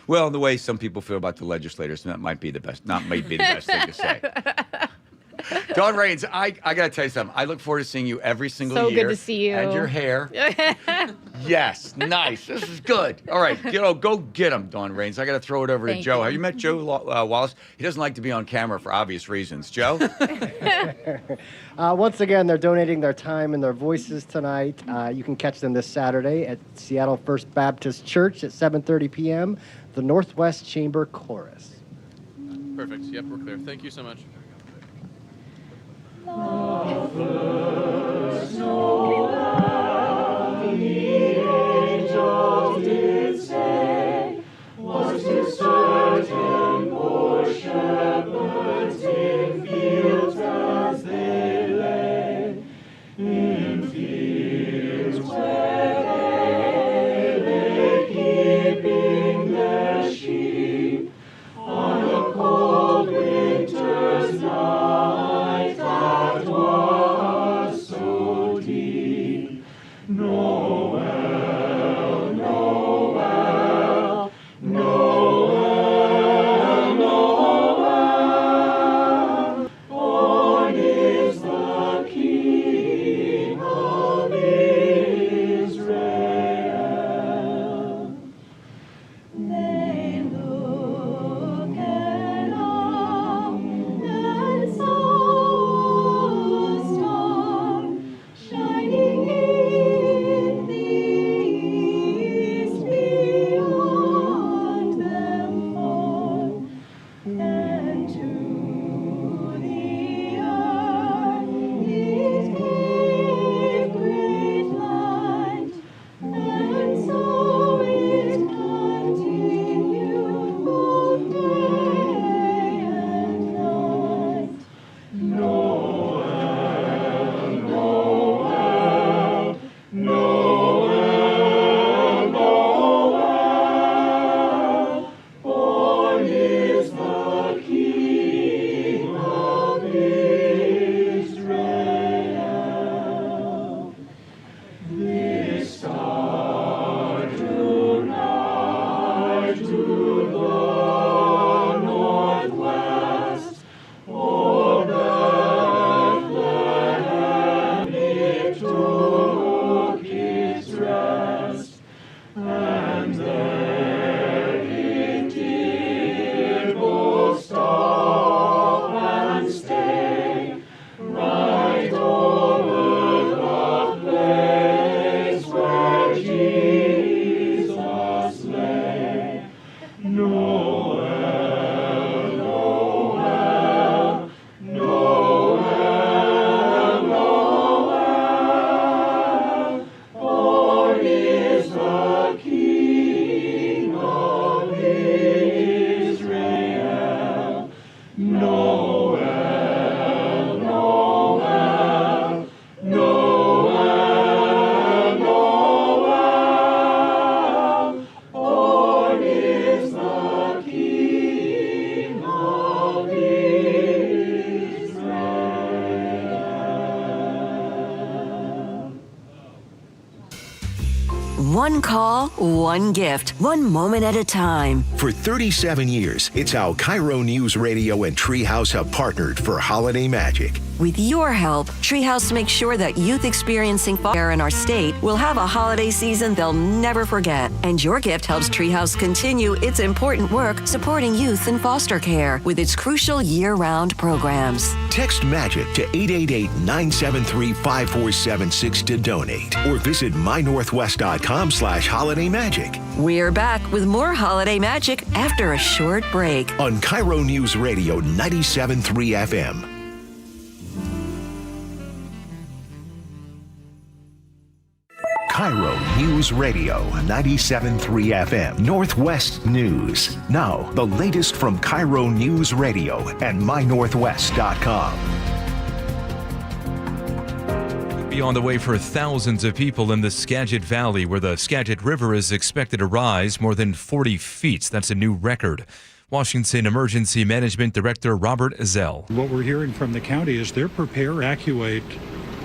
Well, the way some people feel about the legislators, that might be the best thing to say. Dawn Rains, I got to tell you something. I look forward to seeing you every single year. So good to see you. And your hair. Yes, nice. This is good. All right, go get him, Dawn Rains. I got to throw it over to Joe. You. Have you met Joe Wallace? He doesn't like to be on camera for obvious reasons. Joe? Once again, they're donating their time and their voices tonight. You can catch them this Saturday at Seattle First Baptist Church at 7:30 p.m., the Northwest Chamber Chorus. Perfect. Yep, we're clear. Thank you so much. So deep. One call, one gift, one moment at a time. For 37 years, it's how KIRO Newsradio and Treehouse have partnered for holiday magic. With your help, Treehouse makes sure that youth experiencing foster care in our state will have a holiday season they'll never forget. And your gift helps Treehouse continue its important work supporting youth in foster care with its crucial year-round programs. Text MAGIC to 888-973-5476 to donate or visit mynorthwest.com/holidaymagic. We're back with more holiday magic after a short break on KIRO News Radio 97.3 FM. KIRO News Radio 97.3 FM Northwest News. Now, the latest from KIRO News Radio and mynorthwest.com. Be on the way for thousands of people in the Skagit Valley, where the Skagit River is expected to rise more than 40 feet. That's a new record. Washington Emergency Management Director Robert Zell. What we're hearing from the county is they're prepared to evacuate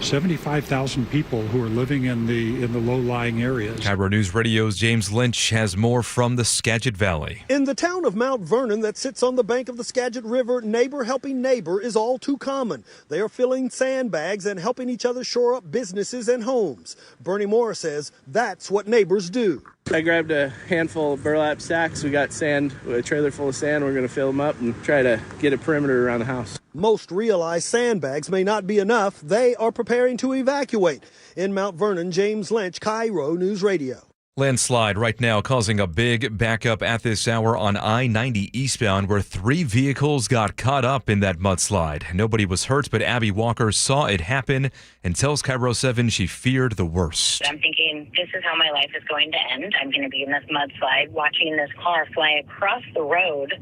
75,000 people who are living in the low-lying areas. KIRO News Radio's James Lynch has more from the Skagit Valley. In the town of Mount Vernon that sits on the bank of the Skagit River, neighbor helping neighbor is all too common. They are filling sandbags and helping each other shore up businesses and homes. Bernie Moore says that's what neighbors do. I grabbed a handful of burlap sacks. We got sand, a trailer full of sand. We're going to fill them up and try to get a perimeter around the house. Most realize sandbags may not be enough. They are preparing to evacuate. In Mount Vernon, James Lynch, KIRO News Radio. Landslide right now causing a big backup at this hour on I-90 eastbound, where 3 vehicles got caught up in that mudslide. Nobody was hurt, but Abby Walker saw it happen and tells KIRO 7 she feared the worst. I'm thinking, this is how my life is going to end. I'm going to be in this mudslide, watching this car fly across the road.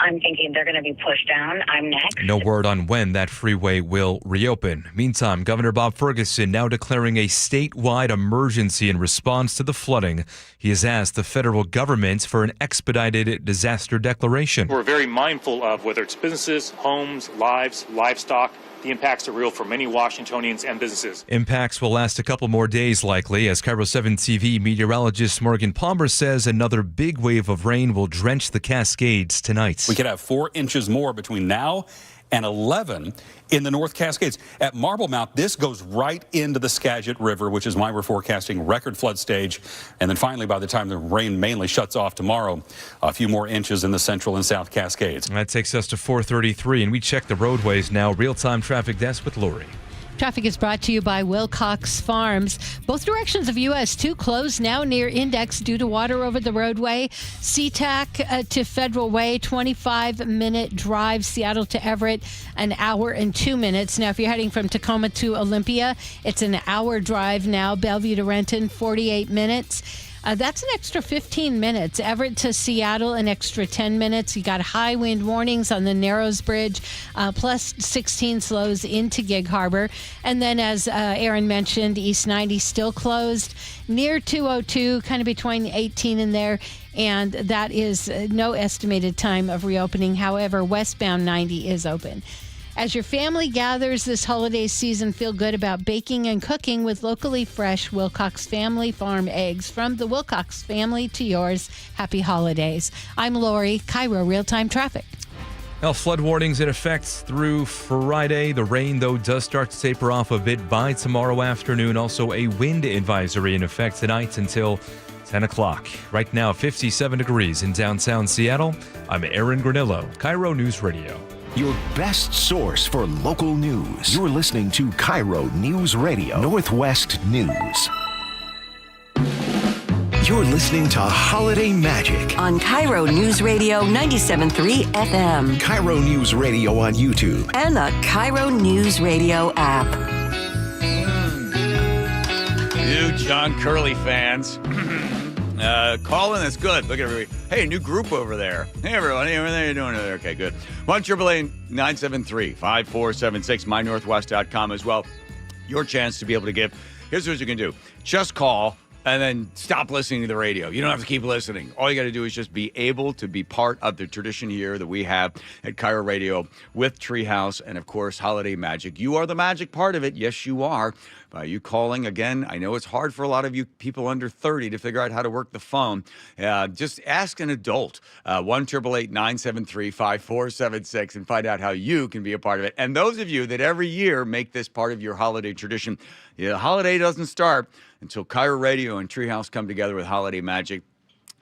I'm thinking they're going to be pushed down. I'm next. No word on when that freeway will reopen. Meantime, Governor Bob Ferguson now declaring a statewide emergency in response to the flooding. He has asked the federal government for an expedited disaster declaration. We're very mindful of whether it's businesses, homes, lives, livestock. The impacts are real for many Washingtonians and businesses. Impacts will last a couple more days likely, as KIRO 7 TV meteorologist Morgan Palmer says another big wave of rain will drench the Cascades tonight. We could have 4 inches more between now and 11 in the North Cascades. At Marble Mount, this goes right into the Skagit River, which is why we're forecasting record flood stage. And then finally, by the time the rain mainly shuts off tomorrow, a few more inches in the Central and South Cascades. That takes us to 4:33, and we check the roadways now. Real-time traffic desk with Lori. Traffic is brought to you by Wilcox Farms. Both directions of US 2 closed now near Index due to water over the roadway. SeaTac to Federal Way, 25-minute drive. Seattle to Everett, an hour and 2 minutes. Now, if you're heading from Tacoma to Olympia, it's an hour drive now. Bellevue to Renton, 48 minutes. That's an extra 15 minutes. Everett to Seattle, an extra 10 minutes. You got high wind warnings on the Narrows Bridge, plus 16 slows into Gig Harbor. And then, as Aaron mentioned, East 90 still closed near 202, kind of between 18 and there. And that is no estimated time of reopening. However, westbound 90 is open. As your family gathers this holiday season, feel good about baking and cooking with locally fresh Wilcox Family Farm eggs. From the Wilcox family to yours, happy holidays. I'm Lori, KIRO Real-Time Traffic. Well, flood warnings in effect through Friday. The rain, though, does start to taper off a bit by tomorrow afternoon. Also, a wind advisory in effect tonight until 10 o'clock. Right now, 57 degrees in downtown Seattle. I'm Aaron Granillo, KIRO News Radio. Your best source for local news. You're listening to KIRO News Radio, Northwest News. You're listening to Holiday Magic on KIRO News Radio 97.3 FM. KIRO News Radio on YouTube. And the KIRO News Radio app. You John Curley fans. Calling is good. Look at everybody. Hey, new group over there. Hey, everyone. Hey, what are you doing over there? Okay, good. 1-888-973-5476, mynorthwest.com as well. Your chance to be able to give. Here's what you can do. Just call and then stop listening to the radio. You don't have to keep listening. All you got to do is just be able to be part of the tradition here that we have at KIRO Radio with Treehouse and, of course, Holiday Magic. You are the magic part of it. Yes, you are. By you calling, again, I know it's hard for a lot of you people under 30 to figure out how to work the phone. Just ask an adult, 1-888-973-5476, and find out how you can be a part of it. And those of you that every year make this part of your holiday tradition, the holiday doesn't start until KIRO Radio and Treehouse come together with Holiday Magic.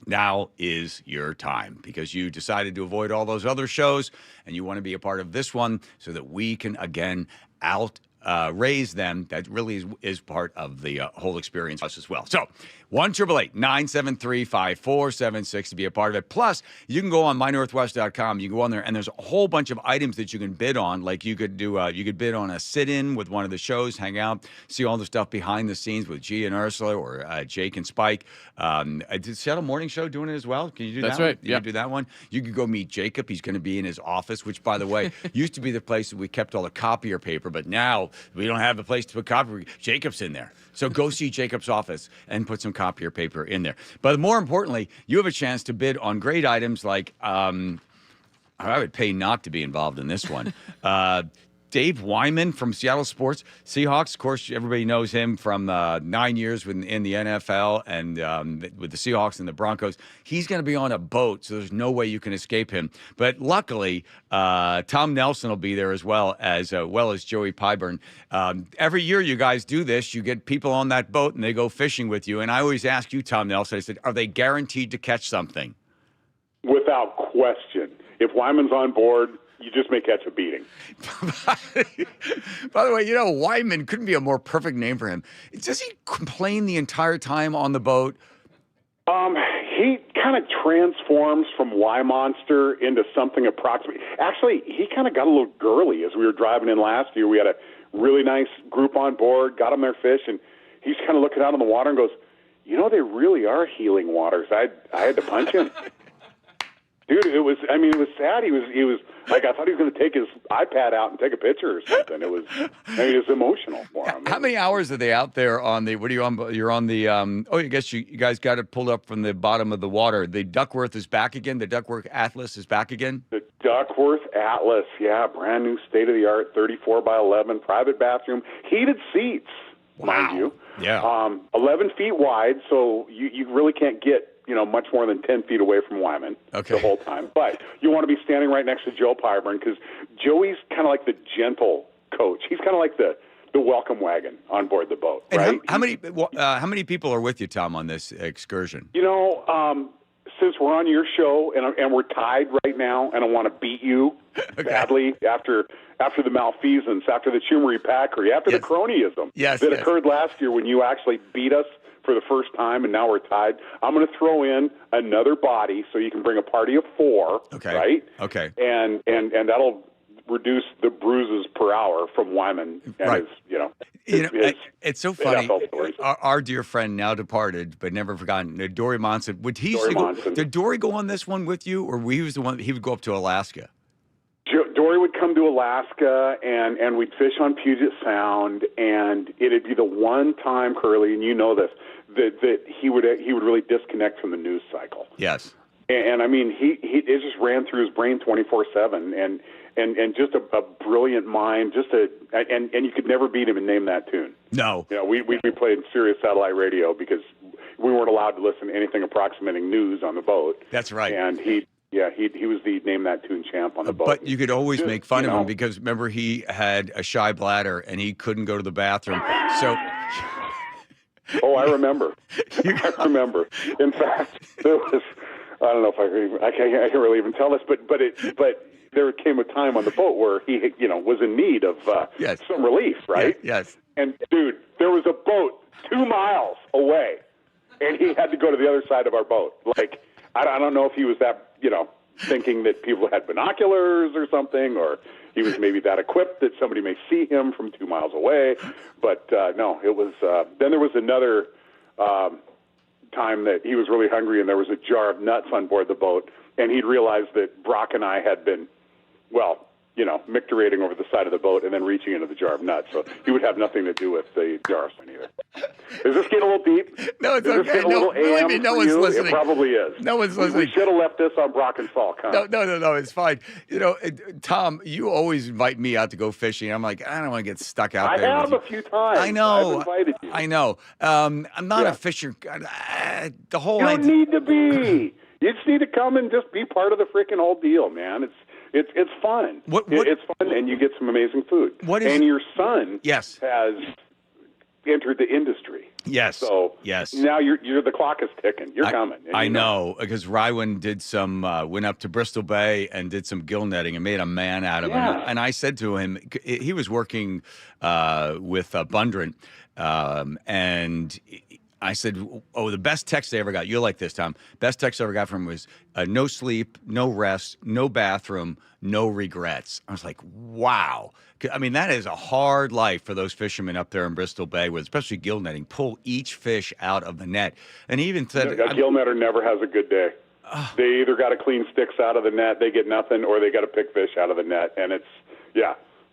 Now is your time because you decided to avoid all those other shows and you want to be a part of this one so that we can, again, raise them. That really is part of the whole experience as well. So 1-888-973-5476 to be a part of it. Plus, you can go on mynorthwest.com. You can go on there, and there's a whole bunch of items that you can bid on. Like you could do, you could bid on a sit-in with one of the shows, hang out, see all the stuff behind the scenes with G and Ursula or Jake and Spike. Did Seattle Morning Show doing it as well? Can you do that? That's right. You can do that one. You could go meet Jacob. He's going to be in his office, which, by the way, used to be the place that we kept all the copier paper, but now we don't have a place to put copier. Jacob's in there. So go see Jacob's office and put some copier paper in there. But more importantly, you have a chance to bid on great items like, I would pay not to be involved in this one. Dave Wyman from Seattle Sports Seahawks. Of course, everybody knows him from 9 years in the NFL and with the Seahawks and the Broncos. He's going to be on a boat, so there's no way you can escape him. But luckily, Tom Nelson will be there as well as Joey Pyburn. Every year you guys do this. You get people on that boat, and they go fishing with you. And I always ask you, Tom Nelson, I said, are they guaranteed to catch something? Without question. If Wyman's on board, you just may catch a beating. By the way, Wyman couldn't be a more perfect name for him. Does he complain the entire time on the boat? He kind of transforms from Y Monster into something approximate. Actually, he kind of got a little girly as we were driving in last year. We had a really nice group on board, got them their fish, and he's kind of looking out on the water and goes, they really are healing waters. I had to punch him. Dude, it was sad. He was like, I thought he was going to take his iPad out and take a picture or something. It was emotional for him. How many hours are they out there on the, what are you on? You're on the, I guess you guys got it pulled up from the bottom of the water. The Duckworth is back again. The Duckworth Atlas is back again. The Duckworth Atlas, yeah, brand new state-of-the-art, 34 by 11, private bathroom, heated seats, mind you. Yeah. 11 feet wide, so you really can't get much more than 10 feet away from Wyman the whole time. But you want to be standing right next to Joe Pyburn because Joey's kind of like the gentle coach. He's kind of like the welcome wagon on board the boat, and right? How many people are with you, Tom, on this excursion? Since we're on your show and we're tied right now, and I want to beat you badly after the malfeasance, after the Chummery Packery, after the cronyism that occurred last year when you actually beat us for the first time, and now we're tied. I'm going to throw in another body so you can bring a party of 4, right? Okay. And that'll reduce the bruises per hour from Wyman and it's so funny. Our dear friend, now departed but never forgotten, Dory Monson. Did Dory go on this one with you, or he was the one? He would go up to Alaska. Dory would come to Alaska, and we'd fish on Puget Sound, and it'd be the one time, Curly, and you know this, that he would really disconnect from the news cycle. Yes. And I mean, it just ran through his brain 24/7, and just a brilliant mind, and you could never beat him in Name That Tune. No. We played Sirius satellite radio because we weren't allowed to listen to anything approximating news on the boat. That's right. And he was the Name That Tune champ on the boat. But you could always make fun of him because, remember, he had a shy bladder and he couldn't go to the bathroom. So. Oh, I remember. I remember. In fact, there was, I don't know if I can't really even tell this, but there came a time on the boat where he, was in need of some relief, right? Yes. And dude, there was a boat 2 miles away, and he had to go to the other side of our boat. Like, I don't know if he was that, thinking that people had binoculars or something, or he was maybe that equipped that somebody may see him from 2 miles away. But no, it was. Then there was another time that he was really hungry, and there was a jar of nuts on board the boat, and he'd realized that Brock and I had been, micturating over the side of the boat and then reaching into the jar of nuts. So he would have nothing to do with the jar of either. Is this getting a little deep? No, it's Is this okay. getting a little Believe AM me, no for one's you? listening. It probably is. No one's listening. We should have left this on Brock and Salk, huh? No, it's fine. You know, Tom, you always invite me out to go fishing. I'm like, I don't want to get stuck out there. I have a few times. I know. I've invited you. I know. I'm not a fisher. The whole You don't need to be. You just need to come and just be part of the freaking whole deal, man. It's fun. It's fun, and you get some amazing food. And your son has entered the industry. Yes. So yes. Now the clock is ticking. You're coming. And I know, because Rywan did went up to Bristol Bay and did some gill netting and made a man out of him. And I said to him, he was working with Bundren, and I said, oh, the best text I ever got, you'll like this, Tom, best text I ever got from him was no sleep, no rest, no bathroom, no regrets. I was like, wow. I mean, that is a hard life for those fishermen up there in Bristol Bay, with especially gill netting. Pull each fish out of the net. And he even said, a gill netter never has a good day. They either got to clean sticks out of the net, they get nothing, or they got to pick fish out of the net. And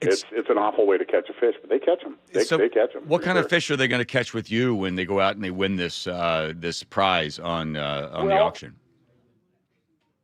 it's an awful way to catch a fish, but they catch them. They catch them. What kind of fish are they going to catch with you when they go out and they win this this prize on the auction?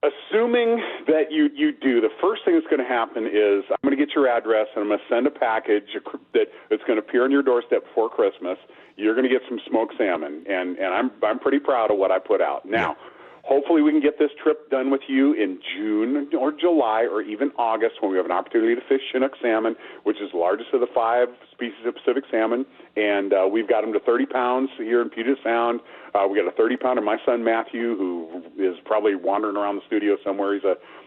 Assuming that you do, the first thing that's going to happen is I'm going to get your address and I'm going to send a package that's going to appear on your doorstep before Christmas. You're going to get some smoked salmon, and I'm pretty proud of what I put out. Now, hopefully we can get this trip done with you in June or July or even August, when we have an opportunity to fish Chinook salmon, which is the largest of the 5 species of Pacific salmon. And we've got them to 30 pounds here in Puget Sound. We got a 30-pounder. My son Matthew, who is probably wandering around the studio somewhere,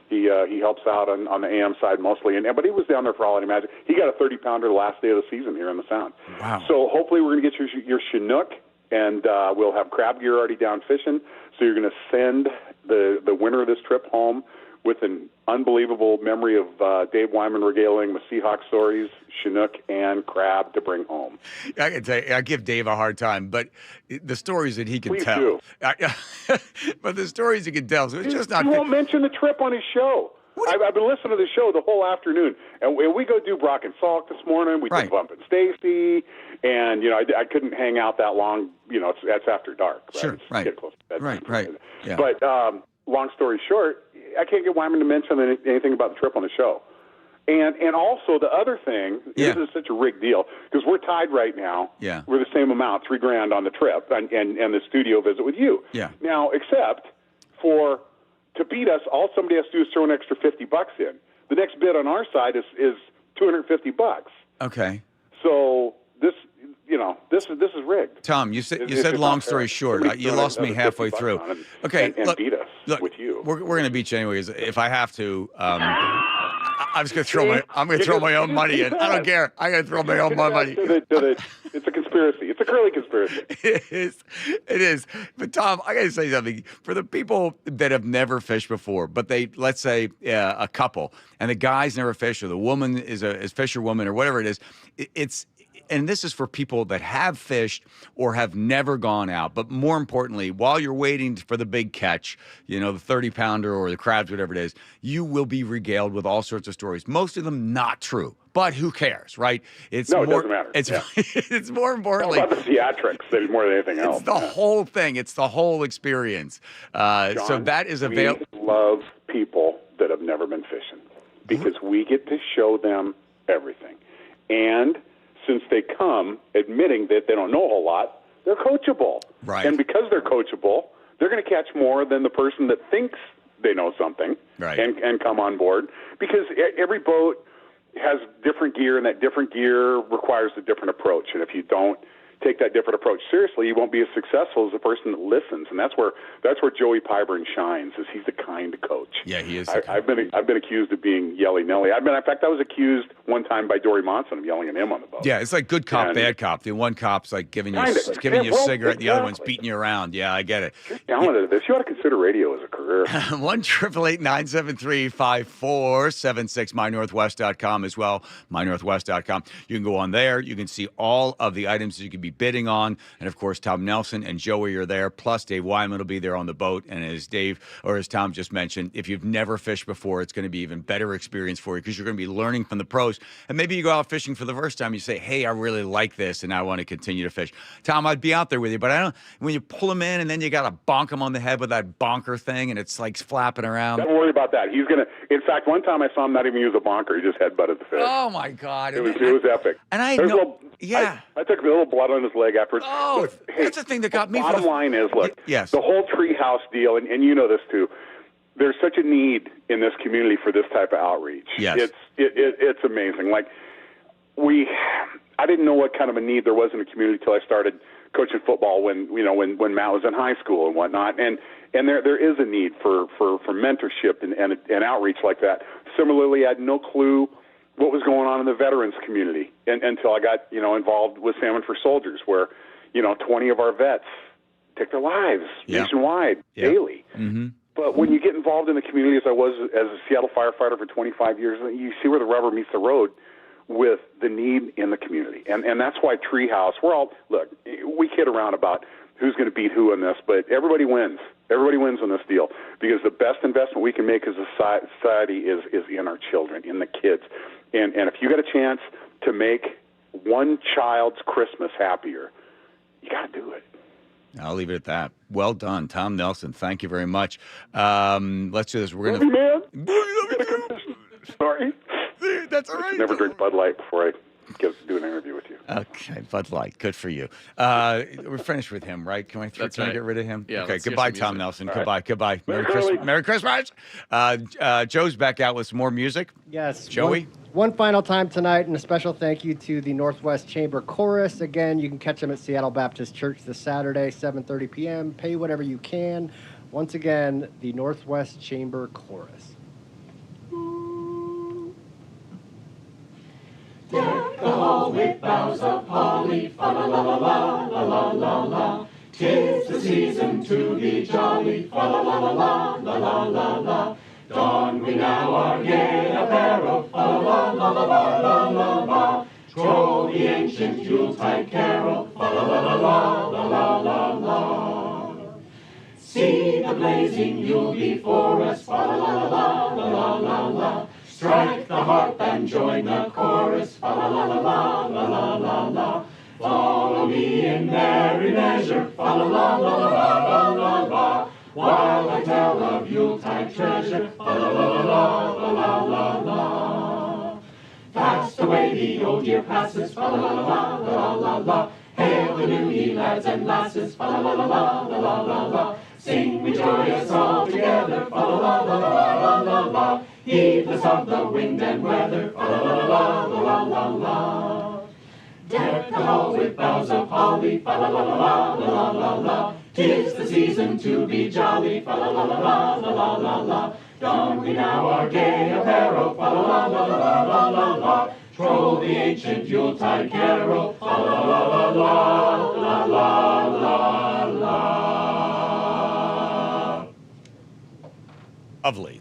he helps out on the AM side mostly. But he was down there for Holiday Magic. He got a 30-pounder the last day of the season here in the Sound. Wow. So hopefully we're going to get your Chinook, and we'll have crab gear already down fishing. So you're going to send the winner of this trip home with an unbelievable memory of Dave Wyman regaling with Seahawk stories, Chinook, and crab to bring home. I can tell you, I give Dave a hard time, but the stories that he can Please tell. do. But the stories he can tell, so it's just not. He won't mention the trip on his show. I've been listening to the show the whole afternoon, and we go do Brock and Salk this morning. We did Bump and Stacy, and I couldn't hang out that long. That's after dark. Right? Sure, It's right. getting close to bedtime. Right. Yeah. But long story short, I can't get Wyman to mention anything about the trip on the show. And also the other thing, this is such a rigged deal, because we're tied right now. Yeah. We're the same amount, $3,000 on the trip, and the studio visit with you. Yeah. Now, except to beat us, all somebody has to do is throw an extra $50 in. The next bid on our side is $250. Okay. So this is rigged. Tom, you said long story short. You lost me halfway through. Okay, and look, beat us with you. We're going to beat you anyways. If I have to, I'm just going to throw my own money in. I don't care. I'm going to throw my own money. It's a conspiracy. It's a curly conspiracy. It is. But Tom, I got to say something. For the people that have never fished before, but let's say a couple, and the guy's never fished, or the woman is a fisherwoman, or whatever it is, and this is for people that have fished or have never gone out. But more importantly, while you're waiting for the big catch, the 30-pounder or the crabs, whatever it is, you will be regaled with all sorts of stories. Most of them not true, but who cares, right? It doesn't matter. It's more importantly about the theatrics more than anything else. It's the whole thing. It's the whole experience. John, so that is available. We love people that have never been fishing, because we get to show them everything. And since they come admitting that they don't know a whole lot, they're coachable. Right. And because they're coachable, they're going to catch more than the person that thinks they know something and come on board. Because every boat has different gear, and that different gear requires a different approach. And if you don't take that different approach seriously, you won't be as successful as the person that listens. And that's where Joey Pyburn shines, is he's the kind coach. Yeah, he is. I've been accused of being yelly-nilly. In fact, I was accused one time by Dory Monson of yelling at him on the boat. Yeah, it's like good cop, bad cop. The one cop's like giving you a cigarette, the other one's beating you around. Yeah, I get it. You're talented at this. You ought to consider radio as a career. 1-888-973-5476, mynorthwest.com as well, mynorthwest.com. You can go on there. You can see all of the items that you can be bidding on. And, of course, Tom Nelson and Joey are there, plus Dave Wyman will be there on the boat. And as Tom just mentioned, if you've never fished before, it's going to be even better experience for you because you're going to be learning from the pros. And maybe you go out fishing for the first time, you say, hey, I really like this, and I want to continue to fish. Tom, I'd be out there with you, but I don't. When you pull him in, and then you got to bonk him on the head with that bonker thing, and it's like flapping around. Don't worry about that. He's gonna. In fact, one time I saw him not even use a bonker; he just headbutted the fish. Oh my God! It was epic. And I took a little blood on his leg afterwards. Oh, look, hey, that's the thing that got me. Bottom line is, look, yes, the whole Treehouse deal, and you know this too. There's such a need in this community for this type of outreach. Yes, it's amazing. Like I didn't know what kind of a need there was in the community until I started coaching football when Matt was in high school and whatnot. And there is a need for mentorship and outreach like that. Similarly, I had no clue what was going on in the veterans community until I got involved with Salmon for Soldiers, where 20 of our vets take their lives nationwide daily. Mm-hmm. But when you get involved in the community, as I was as a Seattle firefighter for 25 years, you see where the rubber meets the road with the need in the community. And that's why Treehouse, we kid around about who's going to beat who in this, but everybody wins. Everybody wins on this deal because the best investment we can make as a society is in our children, in the kids. And if you got a chance to make one child's Christmas happier, you got to do it. I'll leave it at that. Well done, Tom Nelson. Thank you very much. Let's do this. We're going to... Sorry. That's all right. Never drink Bud Light before I do an interview with you. Okay, Bud Light. Good for you. We're finished with him, right? Can I get rid of him? Yeah, okay, goodbye, Tom Nelson. All Goodbye. right. Goodbye. Merry Christmas. Joe's back out with some more music. Yes. Joey? One final time tonight, and a special thank you to the Northwest Chamber Chorus. Again, you can catch them at Seattle Baptist Church this Saturday, 7:30 p.m. Pay whatever you can. Once again, the Northwest Chamber Chorus. Deck the hall with boughs of holly, fa la la la la la la la la. 'Tis the season to be jolly, fa la la la la la la la la. Don we now our gay apparel, fa la la la la la la la. Troll the ancient Yuletide carol, fa la la la la la la la la. See the blazing Yule before us, fa la la la la la la la. Strike the harp and join the chorus, fa la la la la la la la la. Follow me in merry measure, fa la la la la la la la. While I tell of Yuletide treasure, fa la la la la la la la. Fast away the old year passes, fa la la la la la la. Hail the new ye lads and lasses, fa la la la la la la la. Sing we joyous all together, fa la la la la la la. Heedless of the wind and weather, fa la la la la la la. Deck the hall with boughs of holly, fa la la la la la la. 'Tis the season to be jolly, fa la la la la la la la. Don we now our gay apparel, fa la la la la la la la. Troll the ancient Yuletide carol, fa la la la la la la la la.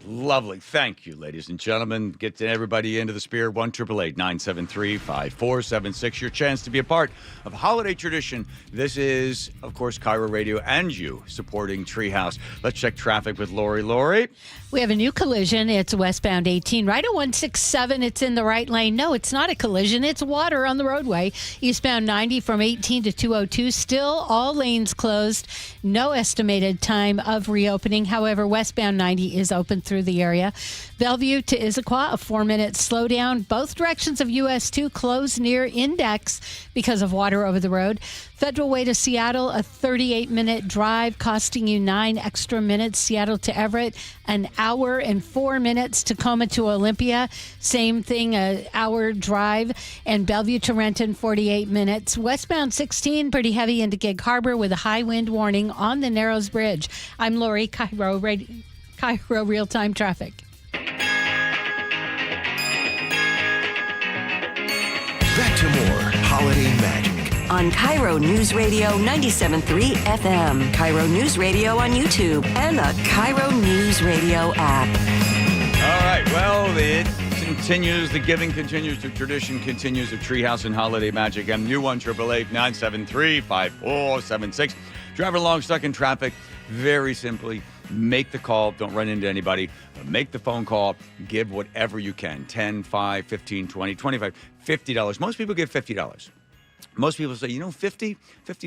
Lovely. Thank you, ladies and gentlemen. Get everybody into the spirit. 1-888-973-5476. Your chance to be a part of holiday tradition. This is, of course, KIRO Radio and you supporting Treehouse. Let's check traffic with Lori. Lori? We have a new collision. It's westbound 18, right at 167. It's in the right lane. No, it's not a collision. It's water on the roadway. Eastbound 90 from 18 to 202. Still all lanes closed. No estimated time of reopening. However, westbound 90 is open through the area. Bellevue to Issaquah, a 4-minute slowdown. Both directions of US 2 closed near Index because of water over the road. Federal Way to Seattle, a 38-minute drive costing you 9 extra minutes. Seattle to Everett, an hour and 4 minutes. Tacoma to Olympia, same thing, an hour drive. And Bellevue to Renton, 48 minutes. Westbound 16, pretty heavy into Gig Harbor with a high wind warning on the Narrows Bridge. I'm Lori, KIRO Real-Time Traffic. Back to more Holiday Magic on KIRO News Radio 97.3 FM, KIRO News Radio on YouTube, and the KIRO News Radio app. All right, well, it's in continues. The giving continues. The tradition continues of Treehouse and Holiday Magic. And new 1-888-973-5476. Driving along, stuck in traffic. Very simply, make the call. Don't run into anybody. Make the phone call. Give whatever you can. 10, 5, 15, 20, 25, $50. Most people give $50. Most people say, 50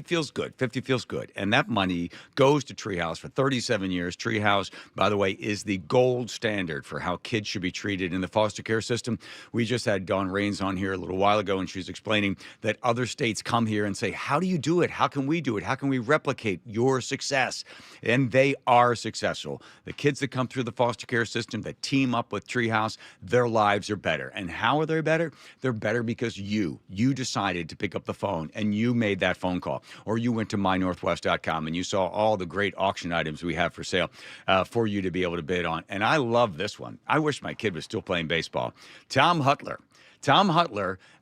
feels good. 50 feels good. And that money goes to Treehouse for 37 years. Treehouse, by the way, is the gold standard for how kids should be treated in the foster care system. We just had Dawn Rains on here a little while ago, and she was explaining that other states come here and say, how do you do it? How can we do it? How can we replicate your success? And they are successful. The kids that come through the foster care system that team up with Treehouse, their lives are better. And how are they better? They're better because you decided to pick up the phone and you made that phone call, or you went to mynorthwest.com and you saw all the great auction items we have for sale for you to be able to bid on. And I love this one. I wish my kid was still playing baseball. Tom Hutler,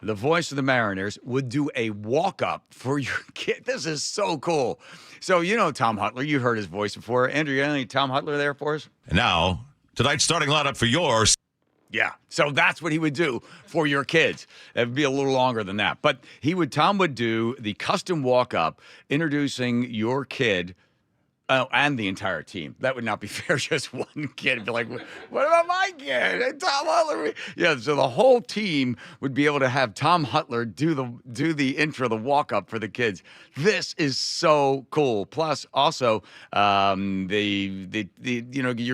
the voice of the Mariners, would do a walk-up for your kid. This is so cool. So Tom Hutler, you've heard his voice before. Andrew, you got any Tom Hutler there for us? And now, tonight's starting lineup for yours. Yeah, so that's what he would do for your kids. It would be a little longer than that. But Tom would do the custom walk-up introducing your kid and the entire team. That would not be fair, just one kid. It'd be like, what about my kid? And Tom Hutler. Yeah, so the whole team would be able to have Tom Hutler do the intro, the walk-up for the kids. This is so cool. Plus, also, you're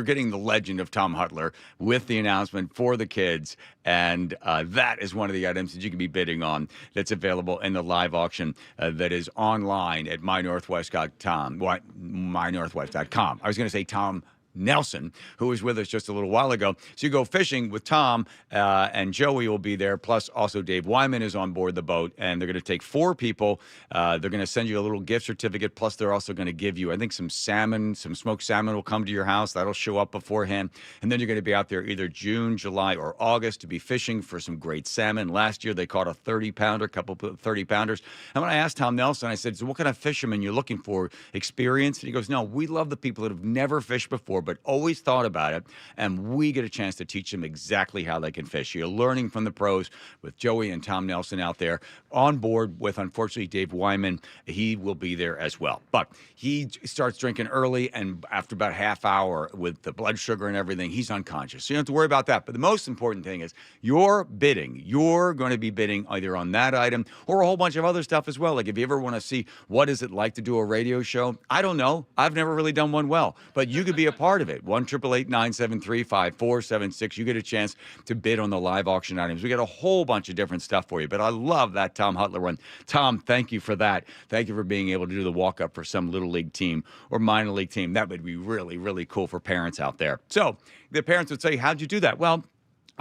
getting the legend of Tom Hutler with the announcement for the kids. And that is one of the items that you can be bidding on that's available in the live auction that is online at mynorthwest.com. mynorthwest.com. I was going to say Tom Nelson, who was with us just a little while ago. So you go fishing with Tom, and Joey will be there. Plus, also Dave Wyman is on board the boat, and they're going to take 4 people. They're going to send you a little gift certificate. Plus, they're also going to give you, I think, some salmon, some smoked salmon will come to your house. That'll show up beforehand. And then you're going to be out there either June, July, or August to be fishing for some great salmon. Last year, they caught a 30-pounder, couple of 30-pounders. And when I asked Tom Nelson, I said, so what kind of fisherman you're looking for? Experience? And he goes, no, we love the people that have never fished before, but always thought about it, and we get a chance to teach them exactly how they can fish. You're learning from the pros with Joey and Tom Nelson out there on board with, unfortunately, Dave Wyman. He will be there as well. But he starts drinking early, and after about a half hour with the blood sugar and everything, he's unconscious. So you don't have to worry about that. But the most important thing is you're bidding. You're going to be bidding either on that item or a whole bunch of other stuff as well. Like if you ever want to see what is it like to do a radio show, I don't know. I've never really done one well, but you could be a part of it. 1-888-973-5476. You get a chance to bid on the live auction items. We got a whole bunch of different stuff for you, but I love that Tom Hutler one. Tom, thank you for that. Thank you for being able to do the walk-up for some little league team or minor league team. That would be really, really cool for parents out there. So the parents would say, how'd you do that? Well,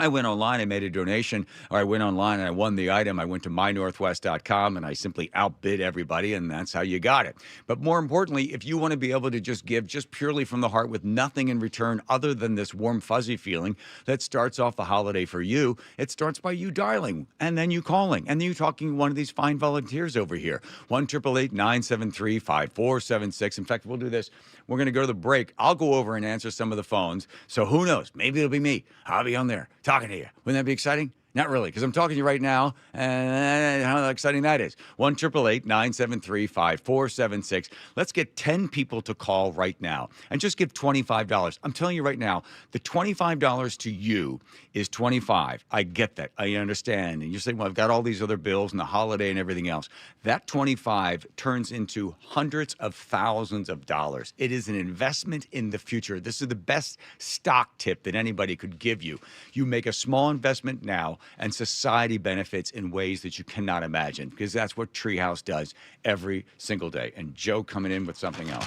I went online and made a donation, or I went online and I won the item. I went to mynorthwest.com and I simply outbid everybody, and that's how you got it. But more importantly, if you want to be able to just give just purely from the heart with nothing in return other than this warm, fuzzy feeling that starts off the holiday for you, it starts by you dialing and then you calling and then you talking to one of these fine volunteers over here. 1-888-973-5476. In fact, we'll do this. We're going to go to the break. I'll go over and answer some of the phones. So who knows? Maybe it'll be me. I'll be on there talking to you. Wouldn't that be exciting? Not really, because I'm talking to you right now, and how exciting that is. 1-888-973-5476. Let's get 10 people to call right now and just give $25. I'm telling you right now, the $25 to you is $25. I get that. I understand. And you're saying, well, I've got all these other bills and the holiday and everything else. That $25 turns into hundreds of thousands of dollars. It is an investment in the future. This is the best stock tip that anybody could give you. You make a small investment now, and society benefits in ways that you cannot imagine, because that's what Treehouse does every single day. And Joe coming in with something else.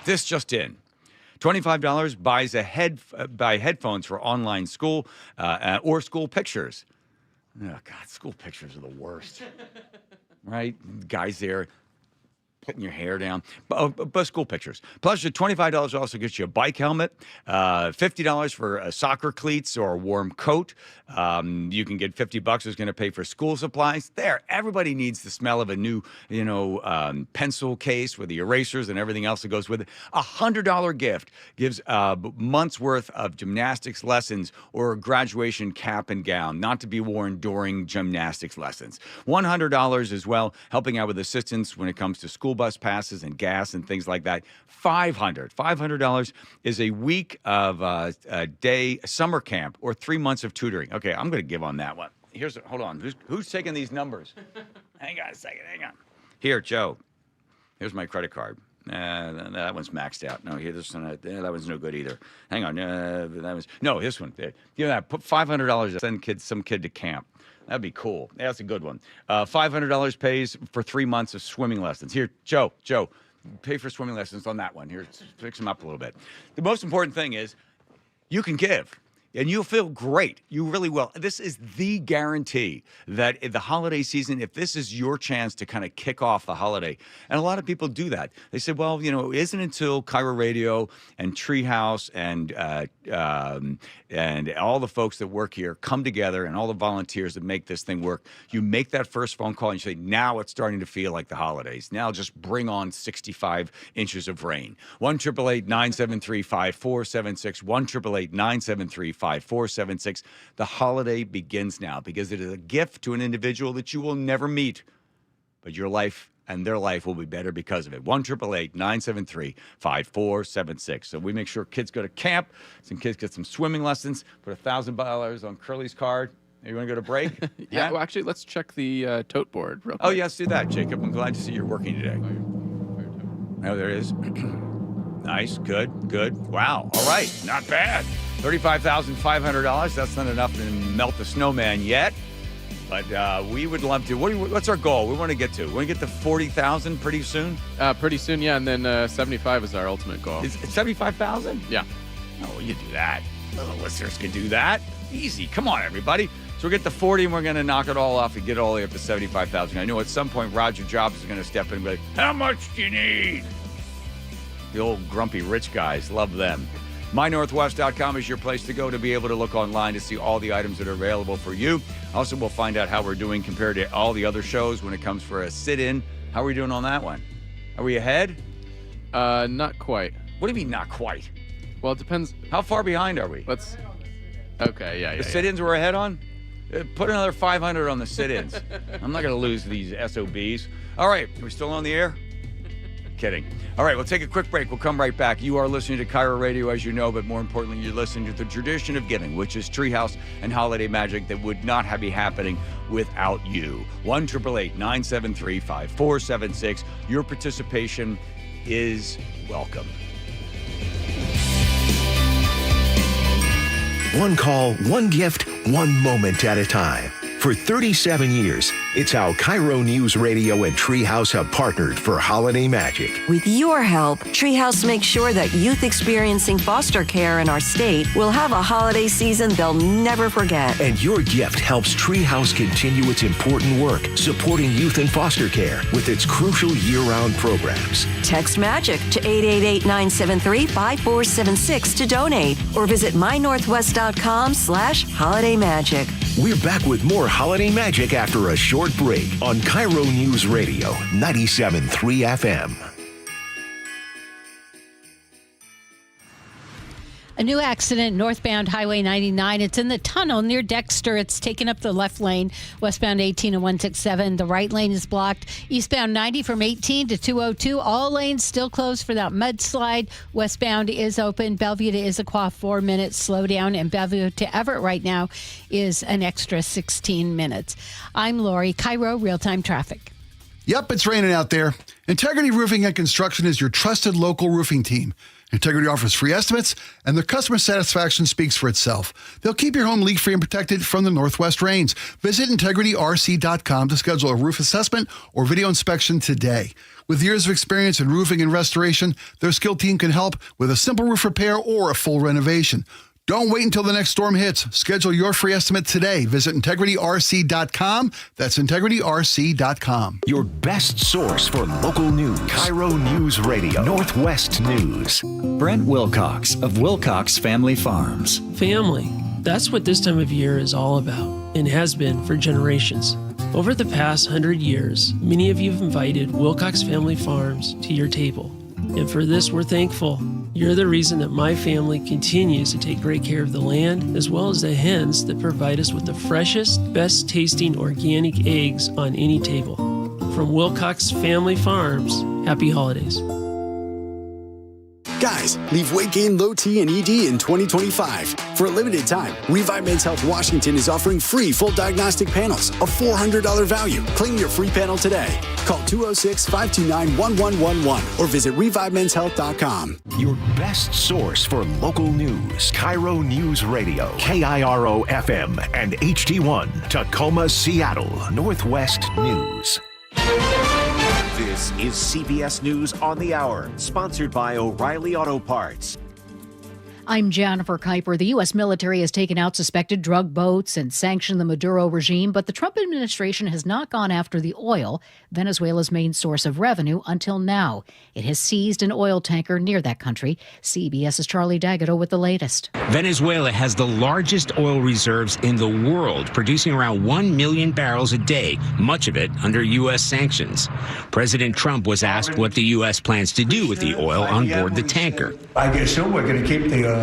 This just in. $25 buys buy headphones for online school or school pictures. Oh, God, school pictures are the worst. Right? Guys there putting your hair down. But school pictures. Plus, your $25 also gets you a bike helmet, $50 for soccer cleats or a warm coat. You can get $50 is going to pay for school supplies. There, everybody needs the smell of a new, pencil case with the erasers and everything else that goes with it. $100 gift gives months worth of gymnastics lessons or a graduation cap and gown, not to be worn during gymnastics lessons. $100 as well, helping out with assistance when it comes to school bus passes and gas and things like that. $500 is a week of a day summer camp or 3 months of tutoring. Okay, I'm going to give on that one. Hold on. Who's taking these numbers? Hang on a second. Hang on. Here, Joe. Here's my credit card. That one's maxed out. No, here, this one. That one's no good either. Hang on. This one. Put $500 to send some kid to camp. That'd be cool. That's a good one. $500 pays for 3 months of swimming lessons. Here, Joe, pay for swimming lessons on that one. Here, fix them up a little bit. The most important thing is you can give. And you'll feel great. You really will. This is the guarantee that in the holiday season, if this is your chance to kind of kick off the holiday, and a lot of people do that. They say, well, it isn't until KIRO Radio and Treehouse and all the folks that work here come together and all the volunteers that make this thing work. You make that first phone call and you say, now it's starting to feel like the holidays. Now just bring on 65 inches of rain. 1-888-973-5476. 1-888-973-5476. The holiday begins now because it is a gift to an individual that you will never meet, but your life and their life will be better because of it. 1-888-973-5476. So we make sure kids go to camp, some kids get some swimming lessons, put $1,000 on Curly's card. You want to go to break? Yeah, well, actually, let's check the tote board real quick. Oh, yes, do that, Jacob. I'm glad to see you're working today. Oh, there it is. Nice, good. Wow, all right, not bad. $35,500. That's not enough to melt the snowman yet, but we would love to. What's our goal? We want to get to. We want to get to 40,000 pretty soon. Pretty soon, yeah, and then 75 is our ultimate goal. Is it 75,000? Yeah. Oh, you do that. Little listeners can do that. Easy. Come on, everybody. So we'll get to 40, and we're going to knock it all off and get it all the way up to 75,000. I know at some point Roger Jobs is going to step in and be like, how much do you need? The old grumpy rich guys, love them. MyNorthwest.com is your place to go to be able to look online to see all the items that are available for you. Also, we'll find out how we're doing compared to all the other shows when it comes for a sit-in. How are we doing on that one? Are we ahead? Not quite. What do you mean, not quite? Well, it depends. How far behind are we? Okay, yeah. The sit-ins we're ahead on? Put another 500 on the sit-ins. I'm not going to lose these SOBs. All right, are we still on the air? Kidding. All right, we'll take a quick break. We'll come right back. You are listening to KIRO Radio, as you know, but more importantly, you're listening to the tradition of giving, which is Treehouse and Holiday Magic that would not be happening without you. 1-888-973-5476. Your participation is welcome. One call, one gift, one moment at a time. For 37 years, it's how KIRO Newsradio and Treehouse have partnered for Holiday Magic. With your help, Treehouse makes sure that youth experiencing foster care in our state will have a holiday season they'll never forget. And your gift helps Treehouse continue its important work supporting youth in foster care with its crucial year-round programs. Text MAGIC to 888-973-5476 to donate or visit mynorthwest.com/holidaymagic. We're back with more Holiday Magic after a short break on KIRO News Radio, 97.3 FM. A new accident northbound Highway 99. It's in the tunnel near Dexter. It's taken up the left lane, westbound 18 and 167. The right lane is blocked. Eastbound 90 from 18 to 202. All lanes still closed for that mudslide. Westbound is open. Bellevue to Issaquah, 4 minutes. Slow down. And Bellevue to Everett right now is an extra 16 minutes. I'm Lori, KIRO Real-Time Traffic. Yep, it's raining out there. Integrity Roofing and Construction is your trusted local roofing team. Integrity offers free estimates, and their customer satisfaction speaks for itself. They'll keep your home leak-free and protected from the northwest rains. Visit integrityrc.com to schedule a roof assessment or video inspection today. With years of experience in roofing and restoration, their skilled team can help with a simple roof repair or a full renovation. Don't wait until the next storm hits. Schedule your free estimate today. Visit integrityrc.com. That's integrityrc.com. Your best source for local news. KIRO Newsradio, Northwest News. Brent Wilcox of Wilcox Family Farms. Family. That's what this time of year is all about, and has been for generations. Over the past 100 years, many of you have invited Wilcox Family Farms to your table. And for this, we're thankful. You're the reason that my family continues to take great care of the land, as well as the hens that provide us with the freshest, best tasting organic eggs on any table. From Wilcox Family Farms, happy holidays. Guys, leave weight gain, low T, and ED in 2025. For a limited time, Revive Men's Health Washington is offering free full diagnostic panels, a $400 value. Claim your free panel today. Call 206-529-1111 or visit ReviveMen'sHealth.com. Your best source for local news. KIRO Newsradio, KIRO FM and HD1, Tacoma, Seattle, Northwest News. This is CBS News on the Hour, sponsored by O'Reilly Auto Parts. I'm Jennifer Kuiper. The U.S. military has taken out suspected drug boats and sanctioned the Maduro regime, but the Trump administration has not gone after the oil, Venezuela's main source of revenue, until now. It has seized an oil tanker near that country. CBS's Charlie D'Agata with the latest. Venezuela has the largest oil reserves in the world, producing around 1 million barrels a day, much of it under U.S. sanctions. President Trump was asked what the U.S. plans to do with the oil on board the tanker. I assume we're going to keep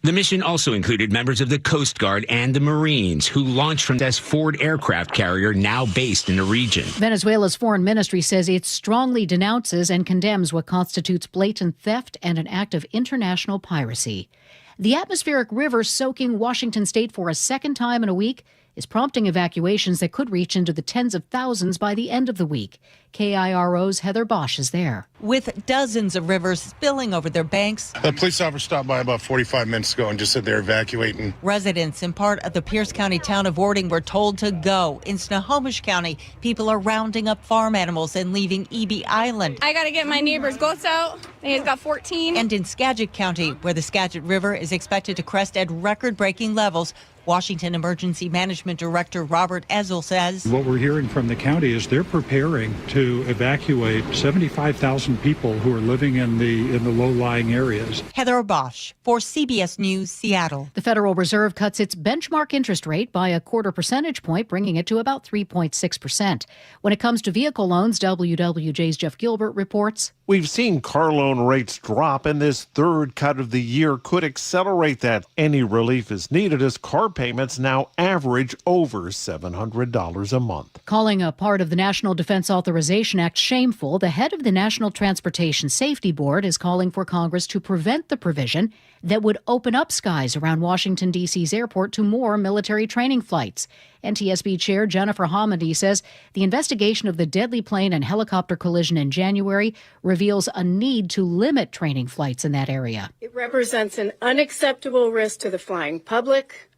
The mission also included members of the Coast Guard and the Marines, who launched from this Ford aircraft carrier now based in the region. Venezuela's foreign ministry says it strongly denounces and condemns what constitutes blatant theft and an act of international piracy. The atmospheric river soaking Washington state for a second time in a week is prompting evacuations that could reach into the tens of thousands by the end of the week. KIRO's Heather Bosch is there. With dozens of rivers spilling over their banks, the police officer stopped by about 45 minutes ago and just said they're evacuating. Residents in part of the Pierce County town of Ording were told to go. In Snohomish County, people are rounding up farm animals and leaving Eby Island. I got to get my neighbor's goats out. He's got 14. And in Skagit County, where the Skagit River is expected to crest at record-breaking levels, Washington Emergency Management Director Robert Ezel says, what we're hearing from the county is they're preparing to evacuate 75,000 people who are living in the low-lying areas. Heather Bosch for CBS News, Seattle. The Federal Reserve cuts its benchmark interest rate by a quarter percentage point, bringing it to about 3.6%. When it comes to vehicle loans, WWJ's Jeff Gilbert reports. We've seen car loan rates drop, and this third cut of the year could accelerate that. Any relief is needed as car payments now average over $700 a month. Calling a part of the National Defense Authorization Act shameful, the head of the National Transportation Safety Board is calling for Congress to prevent the provision that would open up skies around Washington, D.C.'s airport to more military training flights. NTSB Chair Jennifer Hamady says the investigation of the deadly plane and helicopter collision in January reveals a need to limit training flights in that area. It represents an unacceptable risk to the flying public,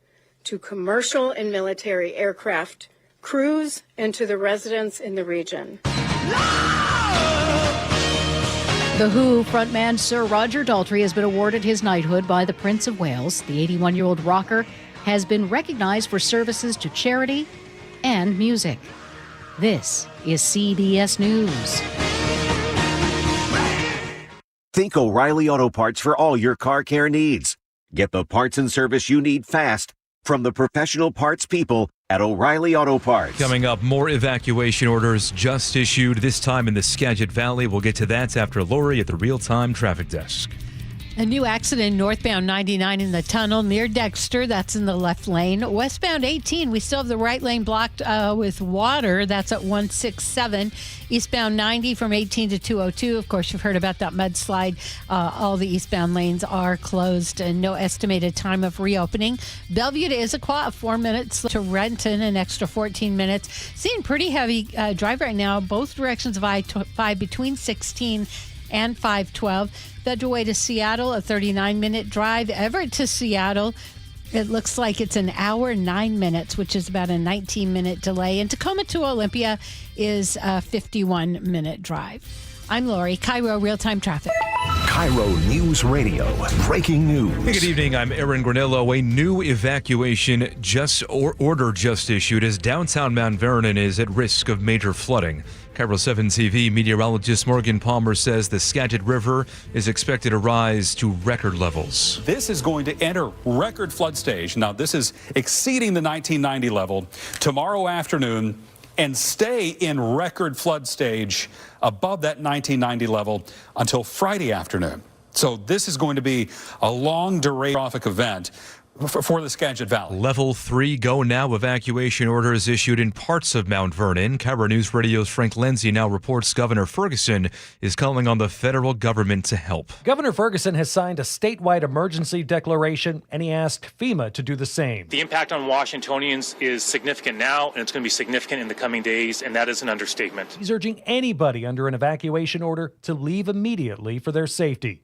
to commercial and military aircraft crews, and to the residents in the region. The Who frontman Sir Roger Daltrey has been awarded his knighthood by the Prince of Wales. The 81-year-old rocker has been recognized for services to charity and music. This is CBS News. Think O'Reilly Auto Parts for all your car care needs. Get the parts and service you need fast from the professional parts people at O'Reilly Auto Parts. Coming up, more evacuation orders just issued, this time in the Skagit Valley. We'll get to that after Lori at the real-time traffic desk. A new accident northbound 99 in the tunnel near Dexter. That's in the left lane. Westbound 18, we still have the right lane blocked with water. That's at 167. Eastbound 90 from 18 to 202. Of course, you've heard about that mudslide. All the eastbound lanes are closed and no estimated time of reopening. Bellevue to Issaquah, 4 minutes to Renton, an extra 14 minutes. Seeing pretty heavy drive right now, both directions of I-5 between 16 and 512. Federal Way to Seattle, a 39-minute drive. Everett to Seattle, it looks like it's an hour, 9 minutes, which is about a 19-minute delay. And Tacoma to Olympia is a 51-minute drive. I'm Lori, KIRO Real-Time Traffic. KIRO News Radio. Breaking news. Hey, good evening. I'm Aaron Granillo. A new evacuation order just issued as downtown Mount Vernon is at risk of major flooding. KIRO 7 TV meteorologist Morgan Palmer says the Skagit River is expected to rise to record levels. This is going to enter record flood stage. Now, this is exceeding the 1990 level tomorrow afternoon and stay in record flood stage above that 1990 level until Friday afternoon. So this is going to be a long duration event for the Skagit Valley. Level 3 go now evacuation orders issued in parts of Mount Vernon. KIRO News Radio's Frank Lindsay now reports Governor Ferguson is calling on the federal government to help. Governor Ferguson has signed a statewide emergency declaration, and he asked FEMA to do the same. The impact on Washingtonians is significant now, and it's going to be significant in the coming days, and that is an understatement. He's urging anybody under an evacuation order to leave immediately for their safety.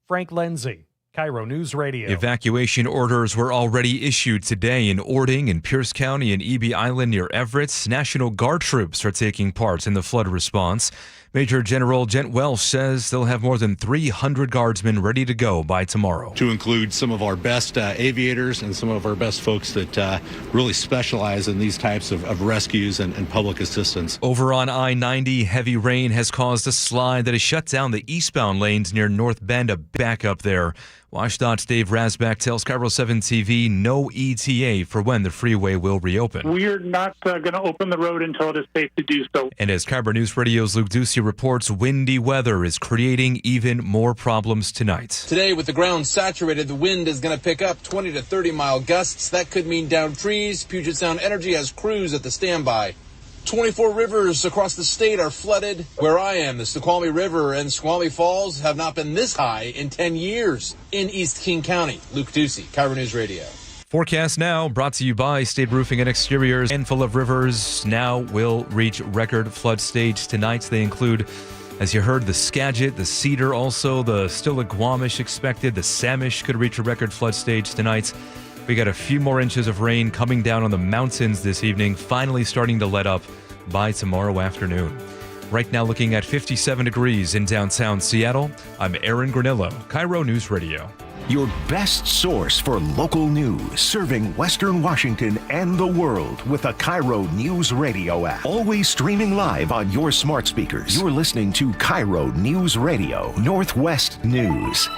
Frank Lindsay, KIRO News Radio. Evacuation orders were already issued today in Ording and Pierce County and EB Island near Everett. National Guard troops are taking part in the flood response. Major General Gent Welsh says they'll have more than 300 guardsmen ready to go by tomorrow. To include some of our best aviators and some of our best folks that really specialize in these types of rescues and public assistance. Over on I-90, heavy rain has caused a slide that has shut down the eastbound lanes near North Bend. A backup there. WashDOT's Dave Rasback tells KIRO 7 TV no ETA for when the freeway will reopen. We're not going to open the road until it is safe to do so. And as KIRO News Radio's Luke Ducey reports, windy weather is creating even more problems tonight. Today, with the ground saturated, the wind is going to pick up 20 to 30-mile gusts. That could mean downed trees. Puget Sound Energy has crews at the standby. 24 rivers across the state are flooded. Where I am, the Snoqualmie River and Snoqualmie Falls have not been this high in 10 years in East King County. Luke Ducey, KIRO News Radio. Forecast now brought to you by State Roofing and Exteriors. A handful of rivers now will reach record flood stage tonight. They include, as you heard, the Skagit, the Cedar, also the Stillaguamish expected. The Samish could reach a record flood stage tonight. We got a few more inches of rain coming down on the mountains this evening, finally starting to let up by tomorrow afternoon. Right now looking at 57 degrees in downtown Seattle. I'm Aaron Granillo, KIRO News Radio. Your best source for local news, serving Western Washington and the world with the KIRO News Radio app. Always streaming live on your smart speakers. You're listening to KIRO News Radio, Northwest News.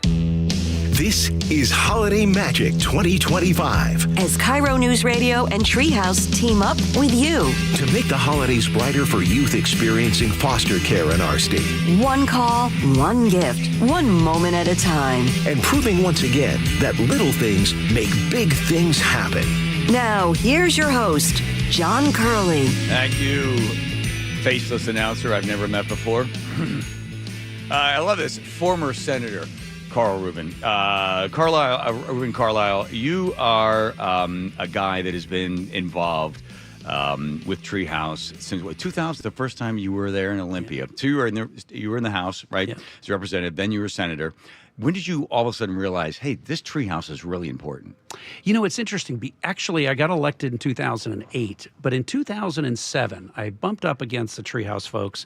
This is Holiday Magic 2025. As KIRO News Radio and Treehouse team up with you to make the holidays brighter for youth experiencing foster care in our state. One call, one gift, one moment at a time. And proving once again that little things make big things happen. Now, here's your host, John Curley. Thank you, faceless announcer I've never met before. I love this. Former Senator Carl Rubin. Rubin Carlisle, you are a guy that has been involved with Treehouse since 2000, the first time you were there in Olympia. Yeah. So you were in the House, right? Yeah. As representative, then you were senator. When did you all of a sudden realize, hey, this Treehouse is really important? You know, it's interesting. Actually, I got elected in 2008, but in 2007, I bumped up against the Treehouse folks,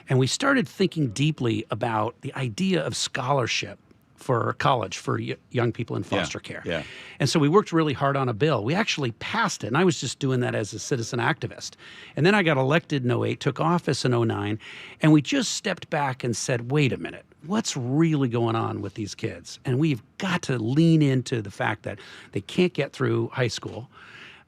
and we started thinking deeply about the idea of scholarship for college for young people in foster care. Yeah. And so we worked really hard on a bill. We actually passed it, and I was just doing that as a citizen activist. And then I got elected in 2008, took office in 2009, and we just stepped back and said, wait a minute, what's really going on with these kids? And we've got to lean into the fact that they can't get through high school.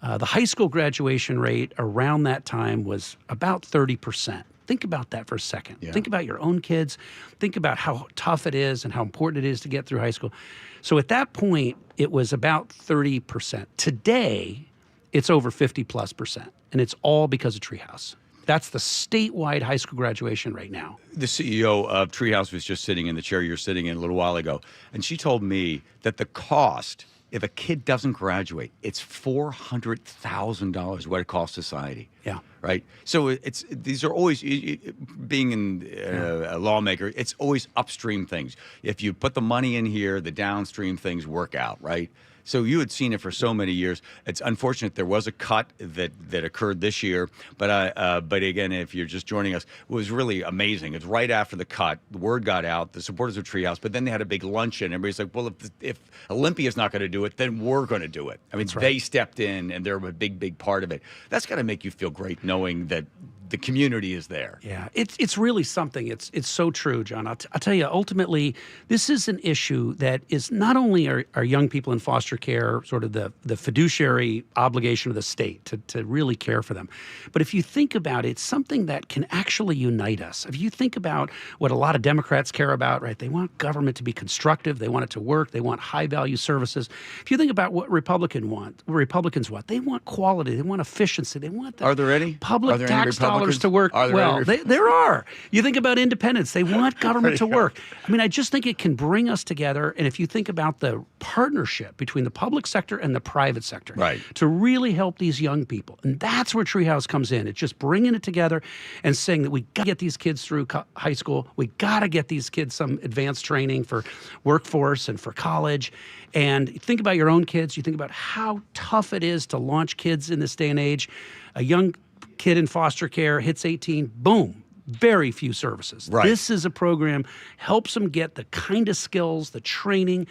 The high school graduation rate around that time was about 30%. Think about that for a second. Yeah. Think about your own kids. Think about how tough it is and how important it is to get through high school. So at that point, it was about 30%. Today, it's over 50+%, and it's all because of Treehouse. That's the statewide high school graduation rate now. The CEO of Treehouse was just sitting in the chair you're sitting in a little while ago, and she told me that the cost, if a kid doesn't graduate, it's $400,000 what it costs society. Yeah. Right? So these are always, being a lawmaker, it's always upstream things. If you put the money in here, the downstream things work out, right? So you had seen it for so many years. It's unfortunate there was a cut that occurred this year, but again, if you're just joining us, it was really amazing. It's right after the cut, the word got out, the supporters of Treehouse, but then they had a big luncheon. Everybody's like, well, if Olympia's not going to do it, then we're going to do it. I mean, they stepped in, and they're a big part of it. That's got to make you feel great knowing that the community is there. Yeah, it's really something. It's so true, John. I'll tell you, ultimately, this is an issue that is not only are young people in foster care sort of the fiduciary obligation of the state to really care for them, but if you think about it, it's something that can actually unite us. If you think about what a lot of Democrats care about, right? They want government to be constructive. They want it to work. They want high-value services. If you think about what Republicans want, they want quality. They want efficiency. They want Are there any public tax dollars to work well. There are. You think about independence. They want government to work. I mean, I just think it can bring us together. And if you think about the partnership between the public sector and the private sector to really help these young people, and that's where Treehouse comes in. It's just bringing it together and saying that we got to get these kids through high school. We got to get these kids some advanced training for workforce and for college. And think about your own kids. You think about how tough it is to launch kids in this day and age. A young kid in foster care hits 18, boom, very few services. This is a program, helps them get the kind of skills, the training,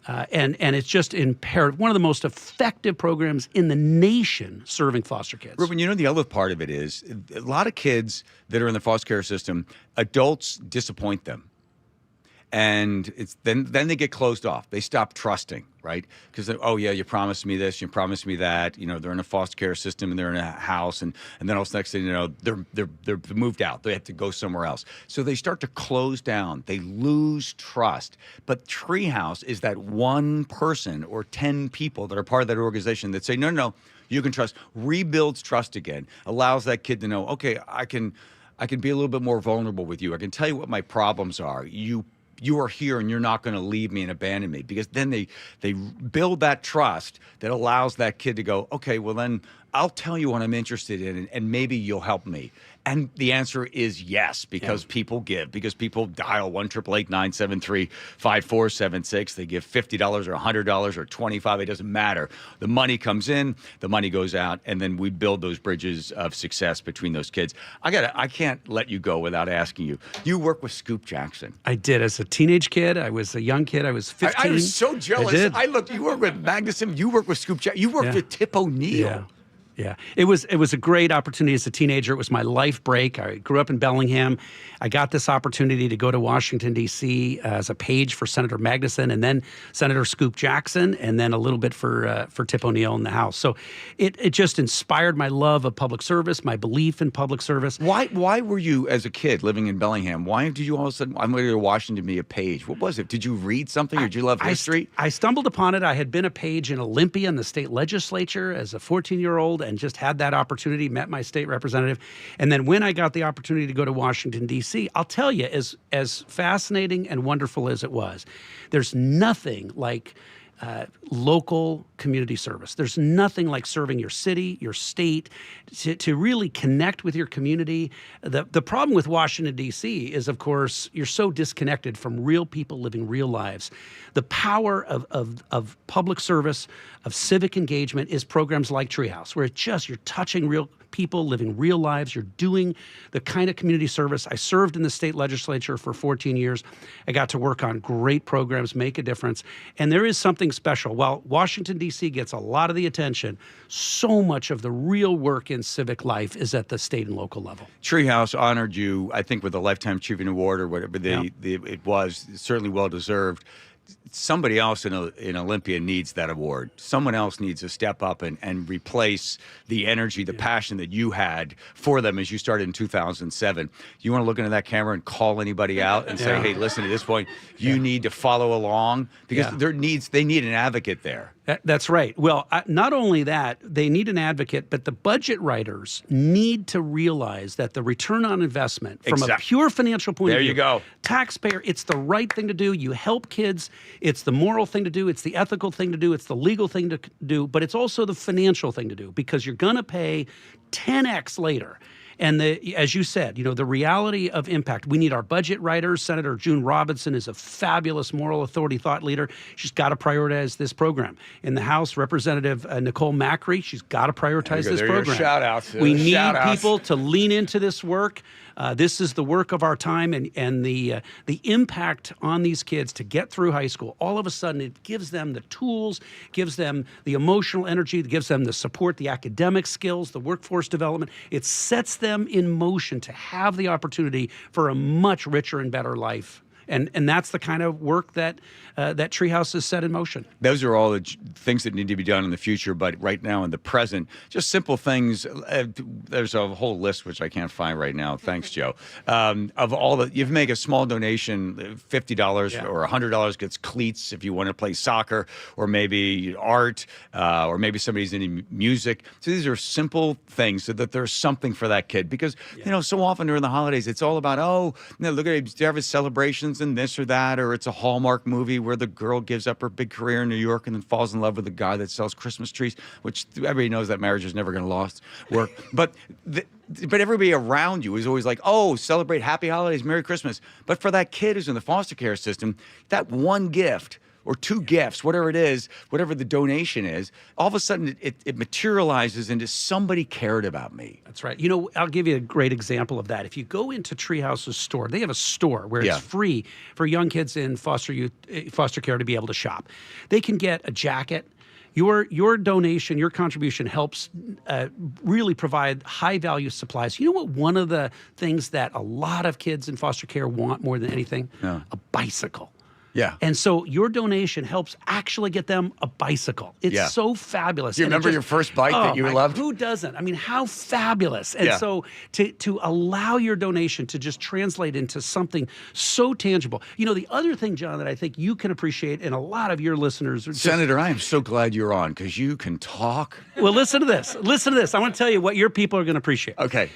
and it's just imperative. One of the most effective programs in the nation serving foster kids. Ruben, you know, the other part of it is a lot of kids that are in the foster care system, adults disappoint them. And it's then they get closed off. They stop trusting, right? Because, oh, yeah, you promised me this, you promised me that. You know, they're in a foster care system and they're in a house. And then all next thing you know, they're moved out. They have to go somewhere else. So they start to close down. They lose trust. But Treehouse is that one person or 10 people that are part of that organization that say, no, you can trust. Rebuilds trust again. Allows that kid to know, okay, I can be a little bit more vulnerable with you. I can tell you what my problems are. You are here and you're not going to leave me and abandon me, because then they build that trust that allows that kid to go, okay, well then I'll tell you what I'm interested in and maybe you'll help me. And the answer is yes, because people give, because people dial 1-888-973-5476. They give $50 or $100 or $25. It doesn't matter. The money comes in, the money goes out, and then we build those bridges of success between those kids. I can't let you go without asking you. You work with Scoop Jackson. I did as a teenage kid. I was a young kid. I was 15. I was so jealous. I looked. You work with Magnuson. You work with Scoop Jackson. You worked with Tip O'Neill. Yeah, it was a great opportunity as a teenager. It was my life break. I grew up in Bellingham. I got this opportunity to go to Washington, D.C. As a page for Senator Magnuson, and then Senator Scoop Jackson, and then a little bit for Tip O'Neill in the House. So it just inspired my love of public service, my belief in public service. Why were you, as a kid living in Bellingham, why did you all of a sudden, I'm going to go to Washington to be a page? What was it? Did you read something, or did you love history? I stumbled upon it. I had been a page in Olympia in the state legislature as a 14-year-old, and just had that opportunity, met my state representative. And then when I got the opportunity to go to Washington, D.C., I'll tell you, as fascinating and wonderful as it was, there's nothing like local community service. There's nothing like serving your city, your state, to really connect with your community. The problem with Washington, D.C. is, of course, you're so disconnected from real people living real lives. The power of public service, of civic engagement, is programs like Treehouse, where you're touching real people living real lives. You're doing the kind of community service. I served in the state legislature for 14 years. I got to work on great programs, make a difference. And there is something special. While Washington, D.C. gets a lot of the attention, so much of the real work in civic life is at the state and local level. Treehouse honored you, I think, with a Lifetime Achievement Award or whatever it was, certainly well-deserved. Somebody else in Olympia needs that award. Someone else needs to step up and replace the energy, the passion that you had for them as you started in 2007. You want to look into that camera and call anybody out and say, hey, listen, at this point, you need to follow along, because they need an advocate there. That's right. Well, not only that, they need an advocate, but the budget writers need to realize that the return on investment from a pure financial point of view, there you go, taxpayer, it's the right thing to do. You help kids. It's the moral thing to do. It's the ethical thing to do. It's the legal thing to do. But it's also the financial thing to do, because you're going to pay 10x later. And as you said, the reality of impact. We need our budget writers. Senator June Robinson is a fabulous moral authority thought leader. She's got to prioritize this program. In the House, Representative Nicole Macri, she's got to prioritize this program. Shout outs. We need people to lean into this work. This is the work of our time, and the impact on these kids to get through high school. All of a sudden, it gives them the tools, gives them the emotional energy, it gives them the support, the academic skills, the workforce development. It sets them in motion to have the opportunity for a much richer and better life. And that's the kind of work that Treehouse has set in motion. Those are all the things that need to be done in the future, but right now in the present, just simple things. There's a whole list which I can't find right now. Thanks, Joe. Of all the, you make a small donation, $50 or $100 gets cleats if you want to play soccer, or maybe art, or maybe somebody's into music. So these are simple things so that there's something for that kid. Because so often during the holidays, it's all about look at it, there are celebrations and this or that, or it's a Hallmark movie where the girl gives up her big career in New York and then falls in love with the guy that sells Christmas trees, which everybody knows that marriage is never going to work. But everybody around you is always like, celebrate happy holidays, Merry Christmas. But for that kid who's in the foster care system, that one gift or two gifts, whatever it is, whatever the donation is, all of a sudden it materializes into somebody cared about me. That's right. I'll give you a great example of that. If you go into Treehouse's store, they have a store where it's free for young kids in foster care to be able to shop. They can get a jacket. Your donation, your contribution helps really provide high-value supplies. You know what one of the things that a lot of kids in foster care want more than anything? No. A bicycle. Yeah. And so your donation helps actually get them a bicycle. It's so fabulous. Do you remember your first bike that you loved? Who doesn't? I mean, how fabulous. And so to allow your donation to just translate into something so tangible. The other thing, John, that I think you can appreciate, and a lot of your listeners are Senator, I am so glad you're on because you can talk. Well, listen to this. Listen to this. I want to tell you what your people are going to appreciate. Okay.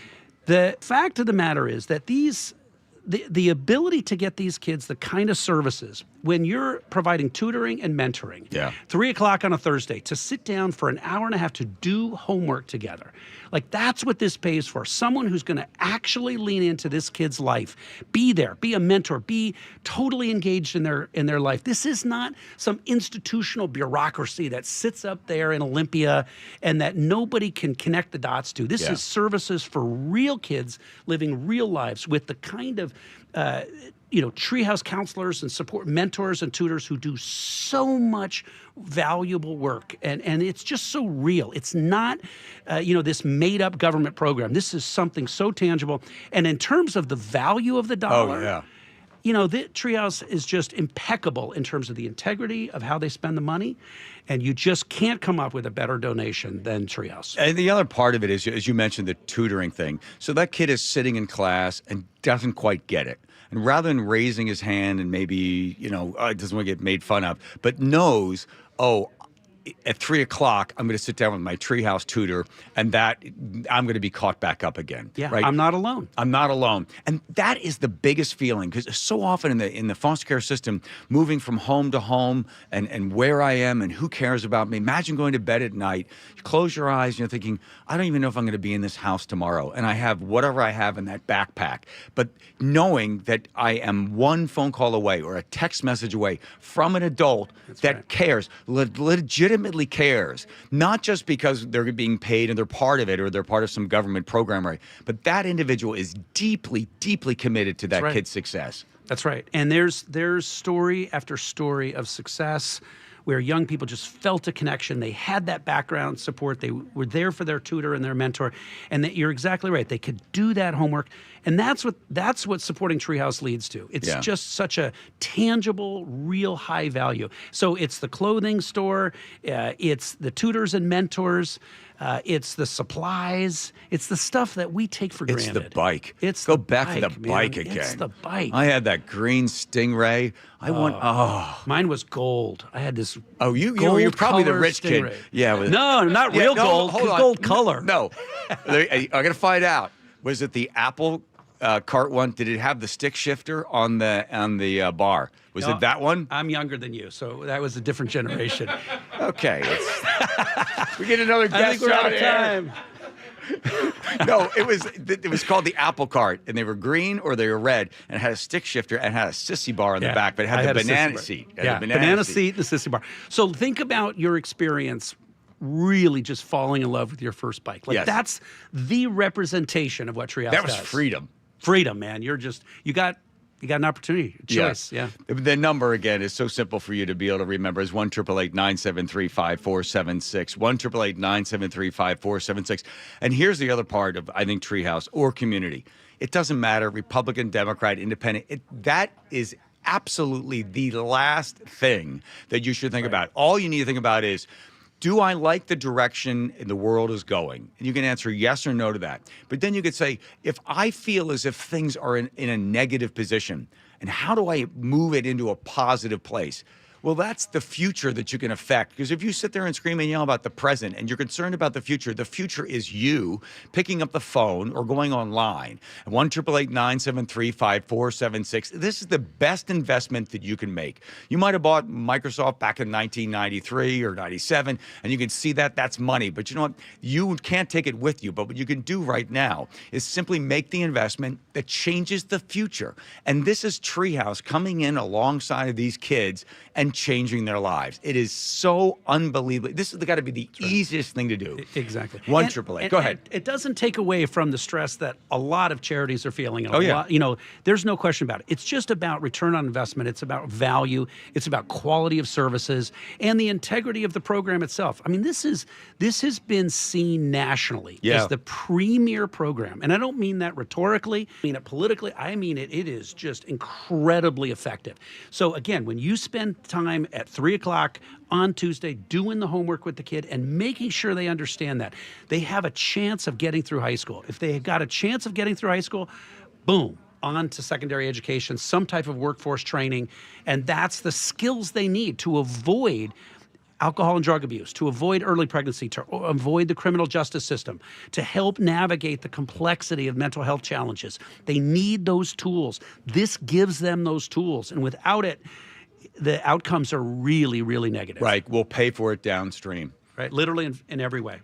The fact of the matter is that the ability to get these kids the kind of services when you're providing tutoring and mentoring, 3 o'clock on a Thursday, to sit down for an hour and a half to do homework together. Like, that's what this pays for. Someone who's going to actually lean into this kid's life, be there, be a mentor, be totally engaged in their life. This is not some institutional bureaucracy that sits up there in Olympia and that nobody can connect the dots to. This is services for real kids living real lives with the kind of Treehouse counselors and support mentors and tutors who do so much valuable work. And it's just so real. It's not, this made up government program. This is something so tangible. And in terms of the value of the dollar, the Treehouse is just impeccable in terms of the integrity of how they spend the money. And you just can't come up with a better donation than Treehouse. And the other part of it is, as you mentioned, the tutoring thing. So that kid is sitting in class and doesn't quite get it. And rather than raising his hand and maybe, doesn't want to get made fun of, but knows, at 3 o'clock, I'm going to sit down with my Treehouse tutor, and that I'm going to be caught back up again. Yeah, right? I'm not alone. I'm not alone. And that is the biggest feeling, because so often in the foster care system, moving from home to home and where I am and who cares about me. Imagine going to bed at night, you close your eyes, you're thinking, I don't even know if I'm going to be in this house tomorrow. And I have whatever I have in that backpack. But knowing that I am one phone call away or a text message away from an adult that cares, legitimately cares, not just because they're being paid and they're part of it or they're part of some government program, right? But that individual is deeply, deeply committed to that kid's success. That's right. And there's story after story of success where young people just felt a connection. They had that background support. They were there for their tutor and their mentor. And that you're exactly right. They could do that homework. And that's what supporting Treehouse leads to. It's just such a tangible, real high value. So it's the clothing store, it's the tutors and mentors, it's the supplies, it's the stuff that we take for granted. It's the bike. It's Go the back bike, to the bike again. It's the bike. I had that green Stingray. Mine was gold. I had this. Oh, you're probably the rich Stingray. kid. Yeah. No, not real gold. Hold on. Gold color. No. I got to find out. Was it the Apple cart one? Did it have the stick shifter on the bar? Was it that one? I'm younger than you, so that was a different generation. Okay. We get another guest. I think we're out of time. No, it was called the apple cart, and they were green or they were red, and it had a stick shifter and had a sissy bar in the back, but it had the banana seat. Banana seat and the sissy bar. So think about your experience really just falling in love with your first bike. Like that's the representation of what Treehouse does. That was freedom. Freedom, man. You got an opportunity, a choice. Yeah. The number again is so simple for you to be able to remember is 1-888-973-5476. 1-888-973-5476. And here's the other part of, I think, Treehouse or community. It doesn't matter, Republican, Democrat, Independent. That is absolutely the last thing that you should think about. All you need to think about is, do I like the direction the world is going? And you can answer yes or no to that. But then you could say, if I feel as if things are in a negative position, and how do I move it into a positive place? Well, that's the future that you can affect. Because if you sit there and scream and yell about the present and you're concerned about the future is you picking up the phone or going online. 1-888-973-5476. This is the best investment that you can make. You might have bought Microsoft back in 1993 or 97, and you can see that that's money. But you know what? You can't take it with you. But what you can do right now is simply make the investment that changes the future. And this is Treehouse coming in alongside of these kids and changing their lives. It is so unbelievable. This has got to be the easiest thing to do. Exactly. 1-888. Go ahead. It doesn't take away from the stress that a lot of charities are feeling. Yeah. There's no question about it. It's just about return on investment. It's about value. It's about quality of services and the integrity of the program itself. I mean, this has been seen nationally as the premier program. And I don't mean that rhetorically. I mean it politically. I mean it is just incredibly effective. So again, when you spend time at 3 o'clock on Tuesday doing the homework with the kid and making sure they understand that they have a chance of getting through high school. If they got a chance of getting through high school, boom, on to secondary education, some type of workforce training. And that's the skills they need to avoid alcohol and drug abuse, to avoid early pregnancy, to avoid the criminal justice system, to help navigate the complexity of mental health challenges. They need those tools. This gives them those tools. And without it, the outcomes are really, really negative. Right. We'll pay for it downstream. Right. Literally in every way.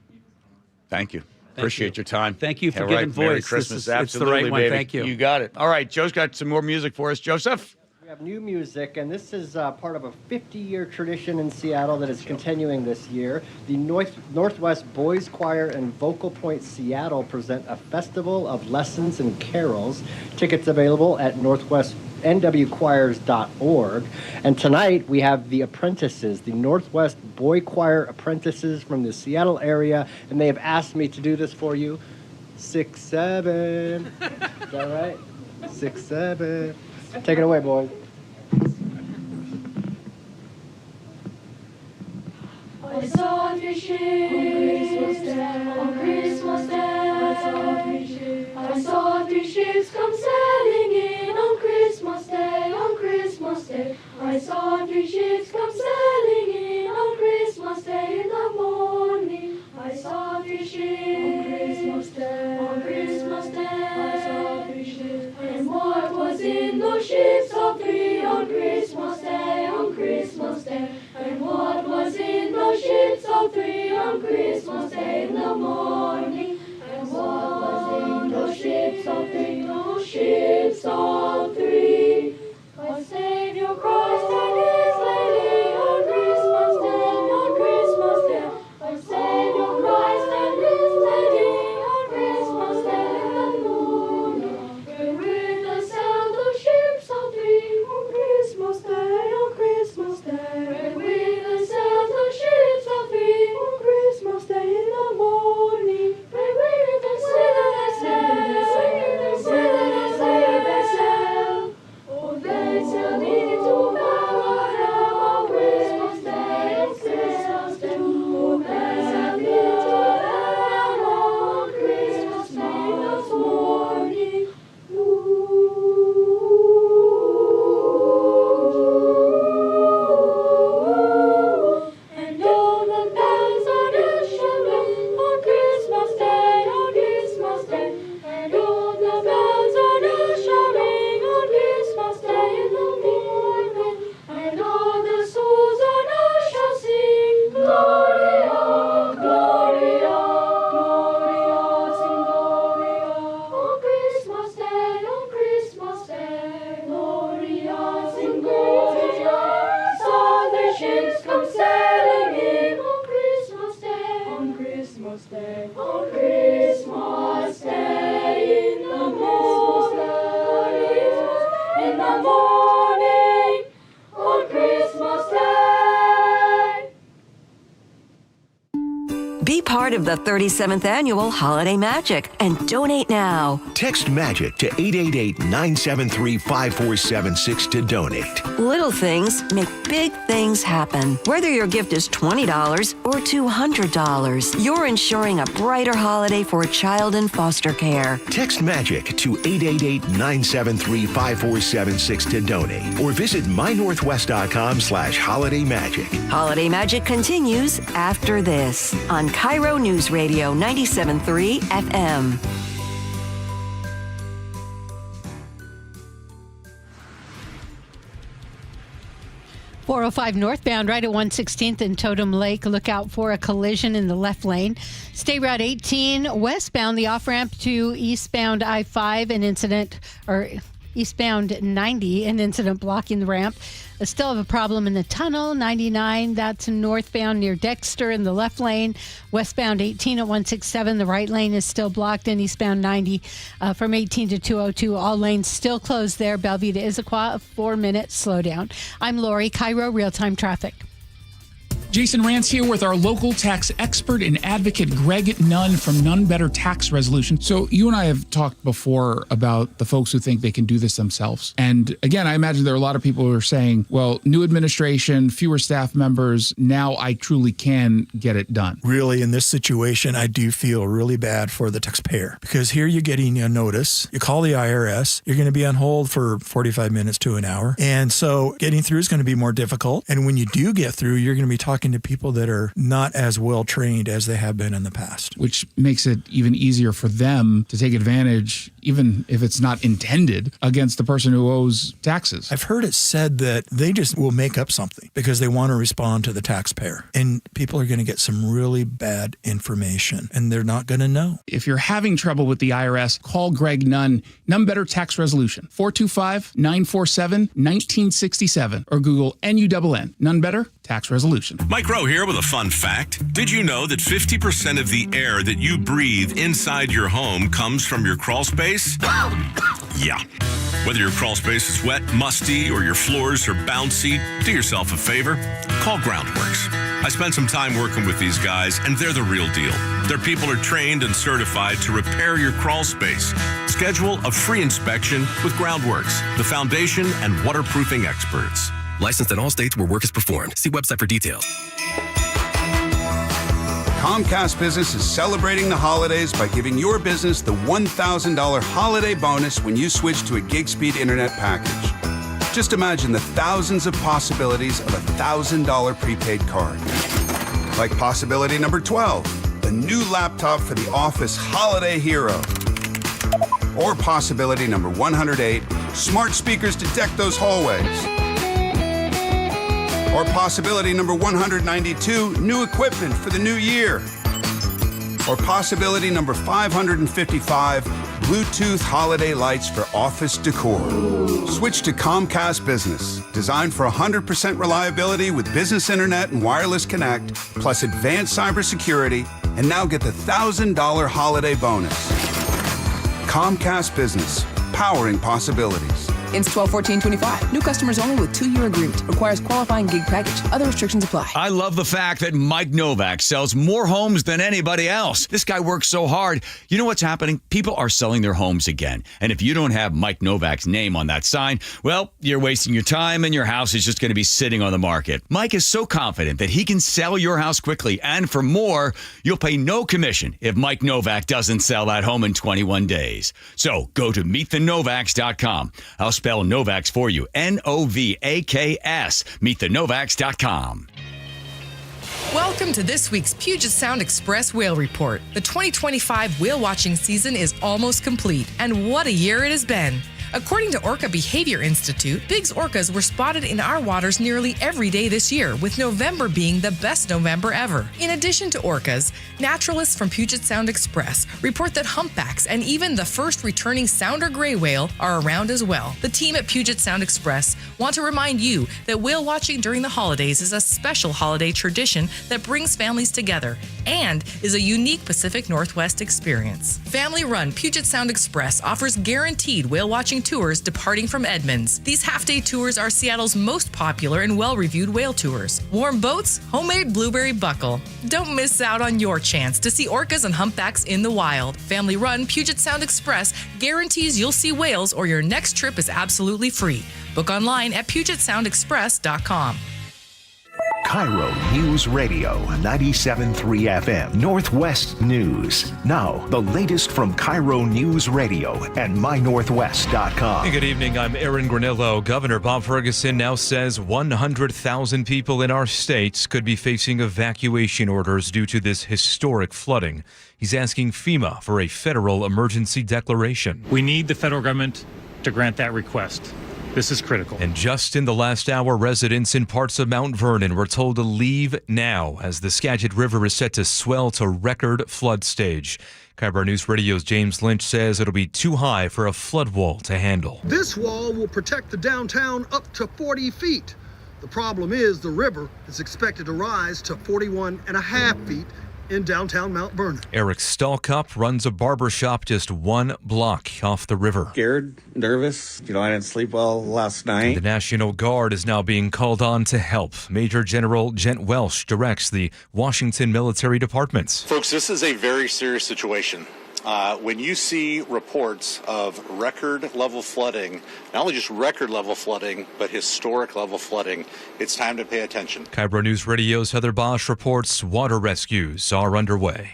Thank you. Appreciate your time. Thank you for giving voice. Merry Christmas. Absolutely, it's the right one. baby. Thank you. You got it. All right. Joe's got some more music for us. Joseph? We have new music, and this is part of a 50-year tradition in Seattle that is continuing this year. The Northwest Boys Choir and Vocal Point Seattle present a festival of lessons and carols. Tickets available at nwchoirs.org. And tonight we have the apprentices, the Northwest Boy Choir apprentices from the Seattle area, and they have asked me to do this for you. 6-7. Is that right? 6-7. Take it away, boys. I saw three ships on Christmas Day. I saw three ships come sailing in on Christmas Day, on Christmas Day. I saw three ships come sailing in on Christmas Day in the morning. I saw three ships on Christmas Day. I saw three ships. And what was in those ships of three on Christmas Day, on Christmas Day? And what was in those ships of three on Christmas Day in the morning? And what was in those ships of three, those ships of three? Our Savior Christ and His Lady Be part of the 37th Annual Holiday Magic and donate now. Text MAGIC to 888-973-5476 to donate. Little things make big things happen. Whether your gift is $20 or $200, you're ensuring a brighter holiday for a child in foster care. Text MAGIC to 888-973-5476 to donate or visit mynorthwest.com/Holiday Magic. Holiday Magic continues after this on KIRO Newsradio 97.3 FM. .405 northbound right at 116th and Totem Lake. Look out for a collision in the left lane. State Route 18 westbound, the off-ramp to eastbound I-5, eastbound 90, an incident blocking the ramp. Still have a problem in the tunnel. 99, that's northbound near Dexter in the left lane. Westbound 18 at 167, the right lane is still blocked. And eastbound 90 from 18 to 202, all lanes still closed there. Bellevue to Issaquah, a 4-minute slowdown. I'm Lori, KIRO Real-Time Traffic. Jason Rance here with our local tax expert and advocate, Greg Nunn from None Better Tax Resolution. So you and I have talked before about the folks who think they can do this themselves. And again, I imagine there are a lot of people who are saying, well, new administration, fewer staff members, now I truly can get it done. Really, in this situation, I do feel really bad for the taxpayer because here you're getting a notice. You call the IRS, you're going to be on hold for 45 minutes to an hour. And so getting through is going to be more difficult. And when you do get through, you're going to be talking to people that are not as well trained as they have been in the past. Which makes it even easier for them to take advantage, even if it's not intended, against the person who owes taxes. I've heard it said that they just will make up something because they want to respond to the taxpayer. And people are going to get some really bad information and they're not going to know. If you're having trouble with the IRS, call Greg Nunn, None Better Tax Resolution, 425-947-1967, or Google NUNN, None Better Tax Resolution. Mike Rowe here with a fun fact. Did you know that 50% of the air that you breathe inside your home comes from your crawl space? Yeah. Whether your crawl space is wet, musty, or your floors are bouncy, do yourself a favor. Call Groundworks. I spent some time working with these guys, and they're the real deal. Their people are trained and certified to repair your crawl space. Schedule a free inspection with Groundworks, the foundation and waterproofing experts. Licensed in all states where work is performed. See website for details. Comcast Business is celebrating the holidays by giving your business the $1,000 holiday bonus when you switch to a gig speed internet package. Just imagine the thousands of possibilities of a $1,000 prepaid card. Like possibility number 12, the new laptop for the office holiday hero. Or possibility number 108, smart speakers to deck those hallways. Or possibility number 192, new equipment for the new year. Or possibility number 555, Bluetooth holiday lights for office decor. Switch to Comcast Business, designed for 100% reliability with business internet and wireless connect, plus advanced cybersecurity, and now get the $1,000 holiday bonus. Comcast Business, powering possibilities. Ends 12/14/25. New customers only with 2-year agreement. Requires qualifying gig package. Other restrictions apply. I love the fact that Mike Novak sells more homes than anybody else. This guy works so hard. You know what's happening? People are selling their homes again. And if you don't have Mike Novak's name on that sign, well, you're wasting your time and your house is just going to be sitting on the market. Mike is so confident that he can sell your house quickly. And for more, you'll pay no commission if Mike Novak doesn't sell that home in 21 days. So go to meetthenovaks.com. I'll spell Novaks for you. Novaks. Meetthenovaks.com. Welcome to this week's Puget Sound Express Whale Report. The 2025 whale watching season is almost complete, and what a year it has been. According to Orca Behavior Institute, Biggs orcas were spotted in our waters nearly every day this year, with November being the best November ever. In addition to orcas, naturalists from Puget Sound Express report that humpbacks and even the first returning sounder gray whale are around as well. The team at Puget Sound Express want to remind you that whale watching during the holidays is a special holiday tradition that brings families together and is a unique Pacific Northwest experience. Family-run Puget Sound Express offers guaranteed whale watching online tours departing from Edmonds. These half-day tours are Seattle's most popular and well-reviewed whale tours. Warm boats, homemade blueberry buckle. Don't miss out on your chance to see orcas and humpbacks in the wild. Family-run Puget Sound Express guarantees you'll see whales or your next trip is absolutely free. Book online at PugetSoundExpress.com. KIRO News Radio, 97.3 FM, Northwest News. Now, the latest from KIRO News Radio and MyNorthwest.com. Hey, good evening. I'm Aaron Granillo. Governor Bob Ferguson now says 100,000 people in our states could be facing evacuation orders due to this historic flooding. He's asking FEMA for a federal emergency declaration. We need the federal government to grant that request. This is critical. And just in the last hour, residents in parts of Mount Vernon were told to leave now as the Skagit River is set to swell to record flood stage. KIRO News Radio's James Lynch says it'll be too high for a flood wall to handle. This wall will protect the downtown up to 40 feet. The problem is the river is expected to rise to 41.5 feet in downtown Mount Vernon. Eric Stalkup runs a barbershop just 1 block off the river. Scared, nervous. I didn't sleep well last night. The National Guard is now being called on to help. Major General Gent Welsh directs the Washington Military Departments. Folks, this is a very serious situation. When you see reports of record level flooding, not only just record level flooding, but historic level flooding, it's time to pay attention. KIRO News Radio's Heather Bosch reports water rescues are underway.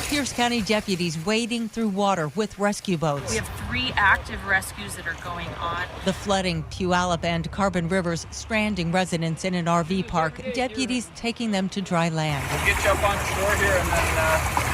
Pierce County deputies wading through water with rescue boats. We have 3 active rescues that are going on. The flooding Puyallup and Carbon Rivers stranding residents in an RV park. Deputies taking them to dry land. We'll get you up on shore here and then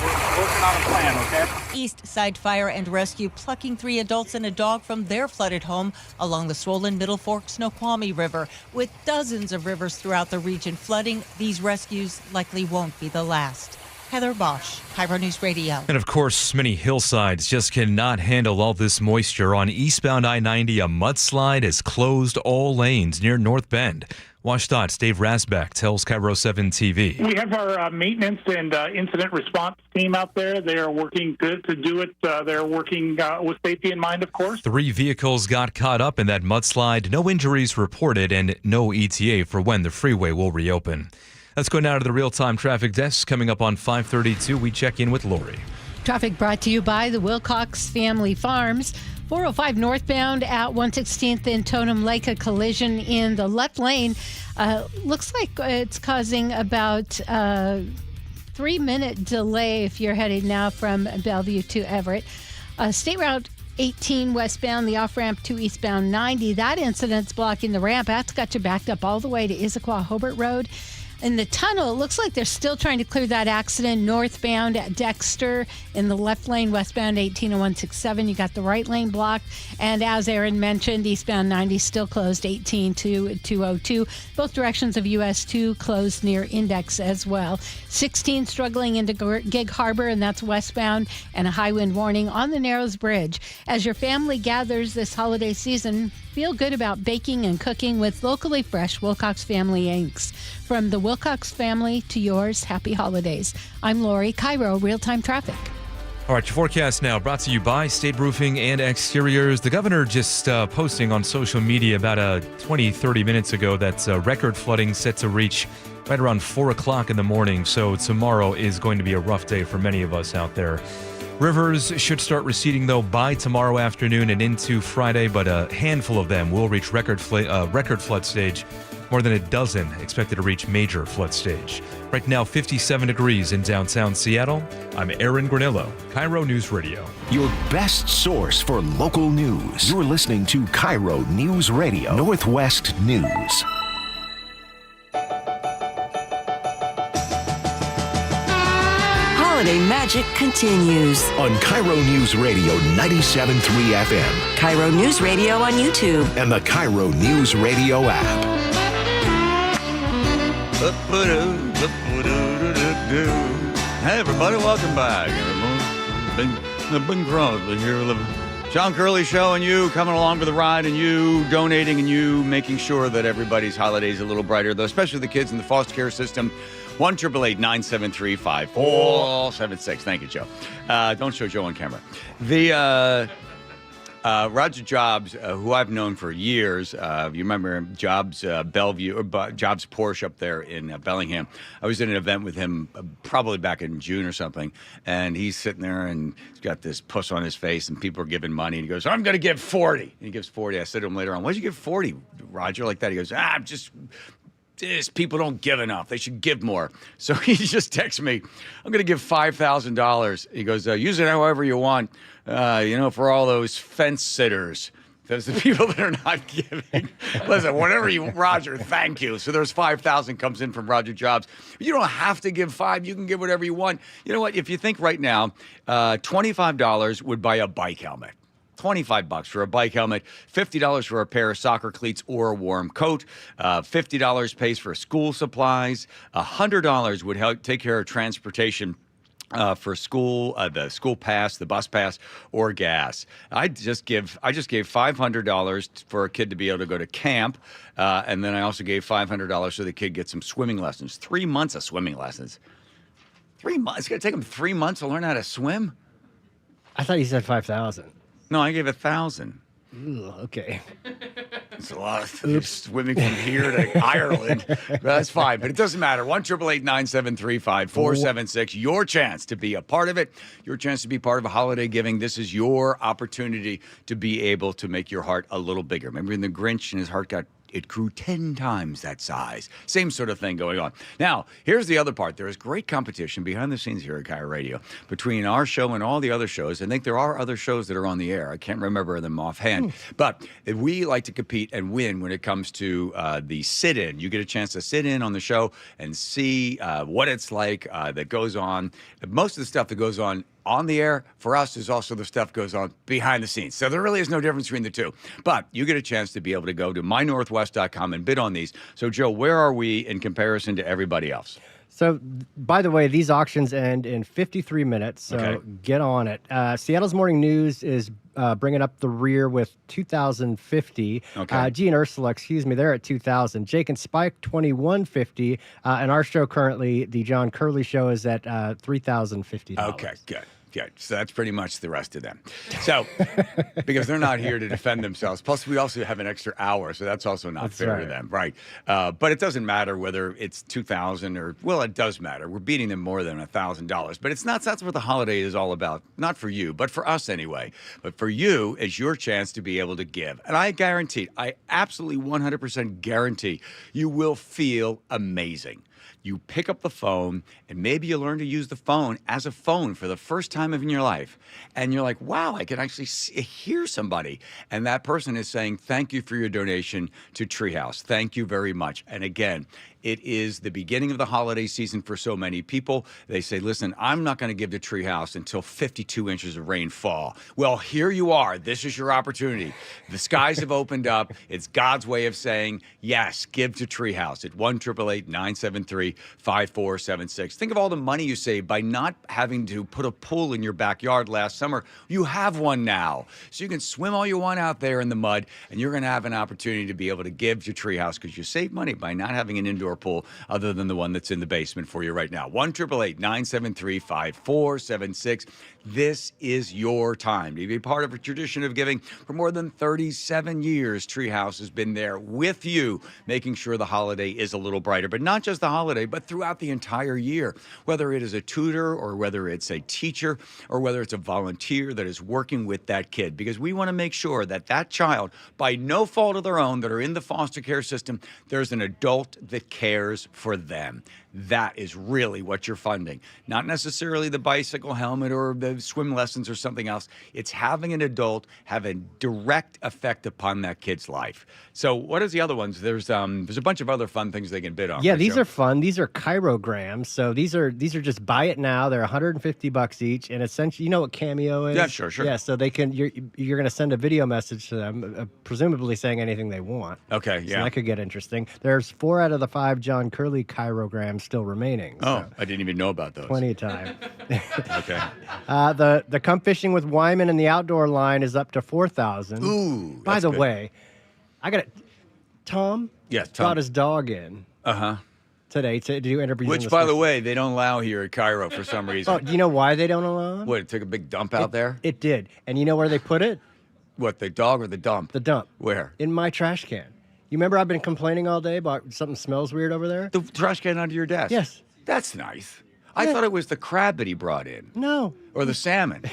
we're working on a plan, okay? East Side Fire and Rescue plucking 3 adults and a dog from their flooded home along the swollen Middle Fork Snoqualmie River. With dozens of rivers throughout the region flooding, these rescues likely won't be the last. Heather Bosch, KIRO News Radio. And of course, many hillsides just cannot handle all this moisture. On eastbound I-90, a mudslide has closed all lanes near North Bend. WashDOT's Dave Rasback tells KIRO 7 TV. We have our maintenance and incident response team out there. They are working to do it. They're working with safety in mind, of course. 3 vehicles got caught up in that mudslide. No injuries reported and no ETA for when the freeway will reopen. Let's go now to the real-time traffic desk. Coming up on 5:32, we check in with Lori. Traffic brought to you by the Wilcox Family Farms. 405 northbound at 116th in Totem Lake, a collision in the left lane. Looks like it's causing about a 3-minute delay if you're headed now from Bellevue to Everett. State Route 18 westbound, the off-ramp to eastbound 90. That incident's blocking the ramp. That's got you backed up all the way to Issaquah Hobart Road. In the tunnel, it looks like they're still trying to clear that accident northbound at Dexter in the left lane, westbound 18 and 167. You got the right lane blocked. And as Aaron mentioned, eastbound 90 still closed 18 to 202. Both directions of US 2 closed near Index as well. 16 struggling into Gig Harbor, and that's westbound, and a high wind warning on the Narrows Bridge. As your family gathers this holiday season, feel good about baking and cooking with locally fresh Wilcox Family Inks. From the Wilcox family to yours, happy holidays. I'm Lori, KIRO Real-Time Traffic. All right, your forecast now brought to you by State Roofing and Exteriors. The governor just posting on social media about 20-30 minutes ago that record flooding set to reach right around 4 o'clock in the morning. So tomorrow is going to be a rough day for many of us out there. Rivers should start receding, though, by tomorrow afternoon and into Friday, but a handful of them will reach record flood stage. More than a dozen expected to reach major flood stage. Right now, 57 degrees in downtown Seattle. I'm Aaron Granillo, KIRO News Radio. Your best source for local news. You're listening to KIRO News Radio, Northwest News. Holiday magic continues on KIRO News Radio 97.3 FM, KIRO News Radio on YouTube, and the KIRO News Radio app. Hey, everybody, welcome back. Bing Crosby here with the John Curley Show, and you coming along for the ride, and you donating, and you making sure that everybody's holiday is a little brighter, though, especially the kids in the foster care system. 1-888-973-5476. Thank you, Joe. Don't show Joe on camera. Roger Jobs, who I've known for years, you remember him, Jobs Bellevue, or Jobs Porsche up there in Bellingham. I was at an event with him probably back in June or something, and he's sitting there and he's got this puss on his face, and people are giving money, and he goes, "I'm going to give 40." And he gives 40. I said to him later on, "Why'd you give 40, Roger?" Like that. He goes, people don't give enough. They should give more. So he just texts me, "I'm going to give $5,000. He goes, "Use it however you want, for all those fence sitters." Those are the people that are not giving. Listen, whatever you, Roger, thank you. So there's 5,000 comes in from Roger Jobs. You don't have to give 5. You can give whatever you want. You know what? If you think right now, $25 would buy a bike helmet. $25 for a bike helmet, $50 for a pair of soccer cleats or a warm coat, $50 pays for school supplies, $100 would help take care of transportation for school, the school pass, the bus pass, or gas. I just gave $500 for a kid to be able to go to camp, and then I also gave $500 so the kid gets some swimming lessons. 3 months of swimming lessons. 3 months. It's gonna take them 3 months to learn how to swim. I thought you said 5,000. No, I gave 1,000. Okay. It's a lot of swimming from here to Ireland. But that's fine. But it doesn't matter. 1-888-973-5476. Your chance to be a part of it. Your chance to be part of a holiday giving. This is your opportunity to be able to make your heart a little bigger. Remember in The Grinch, and his heart grew 10 times that size. Same sort of thing going on. Now, here's the other part. There is great competition behind the scenes here at KIRO Radio between our show and all the other shows. I think there are other shows that are on the air. I can't remember them offhand. But we like to compete and win when it comes to the sit-in. You get a chance to sit in on the show and see what it's like that goes on. Most of the stuff that goes on the air for us is also the stuff goes on behind the scenes. So there really is no difference between the two. But you get a chance to be able to go to mynorthwest.com and bid on these. So, Joe, where are we in comparison to everybody else? So, by the way, these auctions end in 53 minutes, so get on it. Seattle's Morning News is bringing up the rear with 2,050. G and Ursula, they're at 2,000. Jake and Spike, 2,150. And our show currently, the John Curley Show, is at $3,050. Okay, good. So that's pretty much the rest of them. So, because they're not here to defend themselves. Plus, we also have an extra hour, so that's also not fair to them, right? But it doesn't matter whether it's 2,000 or, well, it does matter. We're beating them more than $1,000. But that's what the holiday is all about. Not for you, but for us anyway. But for you, it's your chance to be able to give. And I absolutely 100% guarantee you will feel amazing. You pick up the phone, and maybe you learn to use the phone as a phone for the first time in your life. And you're like, wow, I can actually hear somebody. And that person is saying, thank you for your donation to Treehouse. Thank you very much. And again, it is the beginning of the holiday season for so many people. They say, listen, I'm not going to give to Treehouse until 52 inches of rain fall. Well, here you are. This is your opportunity. The skies have opened up. It's God's way of saying, yes, give to Treehouse at 1-888-973-5476. Think of all the money you save by not having to put a pool in your backyard last summer. You have one now. So you can swim all you want out there in the mud, and you're going to have an opportunity to be able to give to Treehouse because you save money by not having an indoor pool other than the one that's in the basement for you right now. 1-888-973-5476. This is your time to be part of a tradition of giving. For more than 37 years, Treehouse has been there with you, making sure the holiday is a little brighter. But not just the holiday, but throughout the entire year. Whether it is a tutor or whether it's a teacher or whether it's a volunteer that is working with that kid. Because we want to make sure that that child, by no fault of their own, that are in the foster care system, there's an adult that cares for them. That is really what you're funding. Not necessarily the bicycle helmet or the swim lessons or something else. It's having an adult have a direct effect upon that kid's life. So what is the other ones? There's a bunch of other fun things they can bid on. Yeah, these are fun. These are chirograms. So these are just buy it now. They're $150 each, and essentially, you know what Cameo is? Yeah, sure. Yeah, so they can. You're going to send a video message to them, presumably saying anything they want. Okay, yeah. So that could get interesting. There's 4 out of the 5 John Curley chirograms still remaining. Oh, I didn't even know about those. Plenty of time. Okay. The Come Fishing with Wyman and the Outdoor line is up to 4,000. Ooh, By the way, I got it. Tom brought his dog in. Today to do interviews. Which, by the way, they don't allow here at KIRO for some reason. Oh, do you know why they don't allow him? What, it took a big dump out there? It did. And you know where they put it? What, the dog or the dump? The dump. Where? In my trash can. You remember I've been complaining all day about something smells weird over there? The trash can under your desk? Yes. That's nice. I thought it was the crab that he brought in. No. Or the salmon.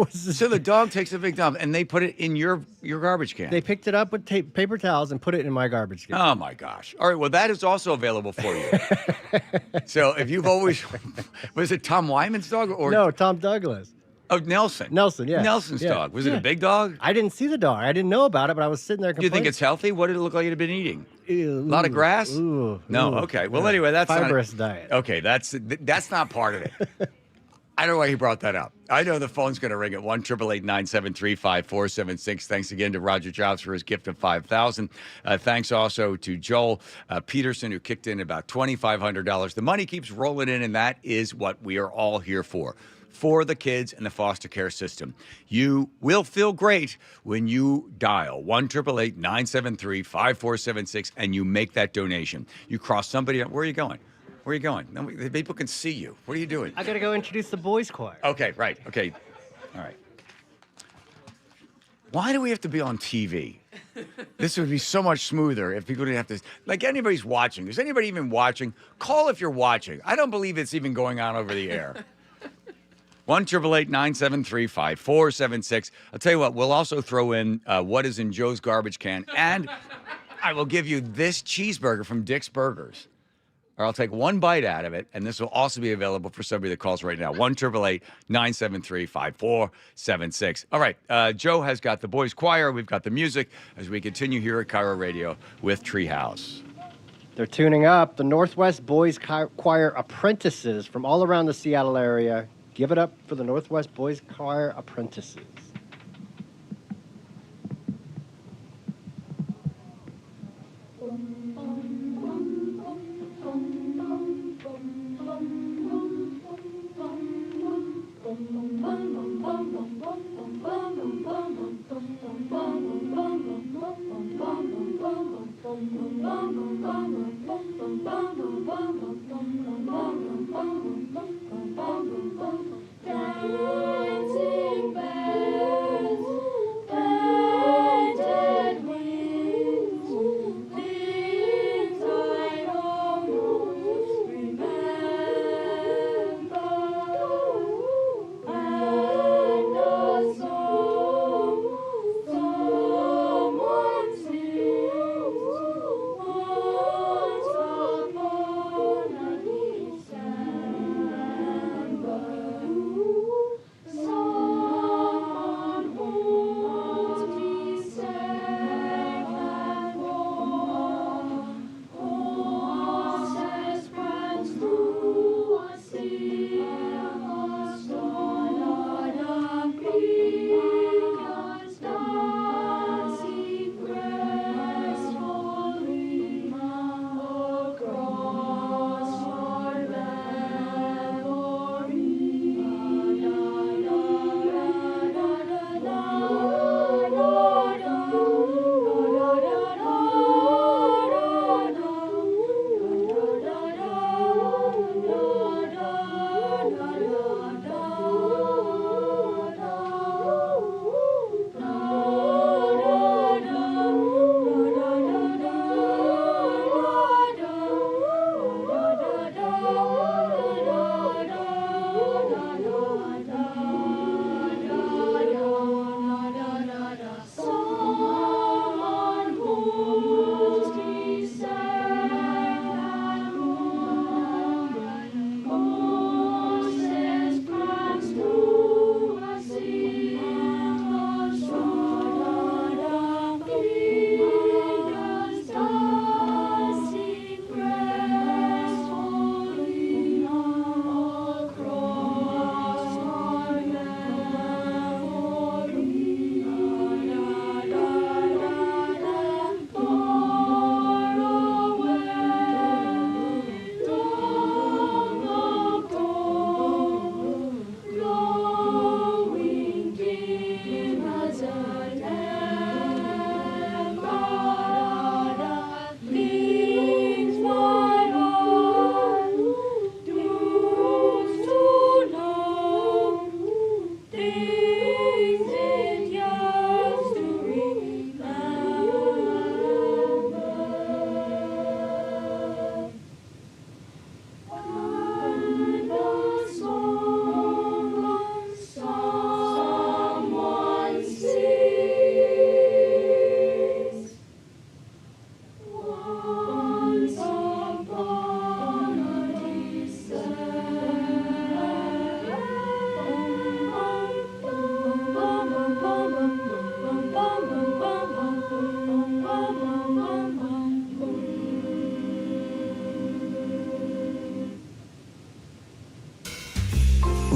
So the dog takes a big dump, and they put it in your garbage can. They picked it up with paper towels and put it in my garbage can. Oh, my gosh. All right, well, that is also available for you. So if you've always... Was it Tom Wyman's dog? Or No, Tom Douglas. Oh, Nelson. Nelson, yeah. Nelson's Yeah. dog. Was it a big dog? I didn't see the dog. I didn't know about it, but I was sitting there Do you complaining. think it's healthy? What did it look like it had been eating? Ew, A lot of grass? Ooh, No, ooh. okay. Well, anyway, that's fibrous not, diet. Okay, that's not part of it. I don't know why he brought that up. I know the phone's going to ring at 1-888-973-5476. Thanks again to Roger Jobs for his gift of $5,000. Thanks also to Joel Peterson, who kicked in about $2,500. The money keeps rolling in, and that is what we are all here for the kids and the foster care system. You will feel great when you dial 1-888-973-5476 and you make that donation. You cross somebody up. Where are you going? Where are you going? No, people can see you. What are you doing? I got to go introduce the boys' choir. Okay, right. Okay. All right. Why do we have to be on TV? This would be so much smoother if people didn't have to. Like, anybody's watching. Is anybody even watching? Call if you're watching. I don't believe it's even going on over the air. 1-888-973-5476. I'll tell you what, we'll also throw in what is in Joe's garbage can, and I will give you this cheeseburger from Dick's Burgers. Or I'll take one bite out of it, and this will also be available for somebody that calls right now. 1-888-973-5476. All right, Joe has got the boys' choir. We've got the music as we continue here at KIRO Radio with Treehouse. They're tuning up. The Northwest Boys Choir apprentices from all around the Seattle area. Give it up for the Northwest Boys Choir apprentices. Dancing bells,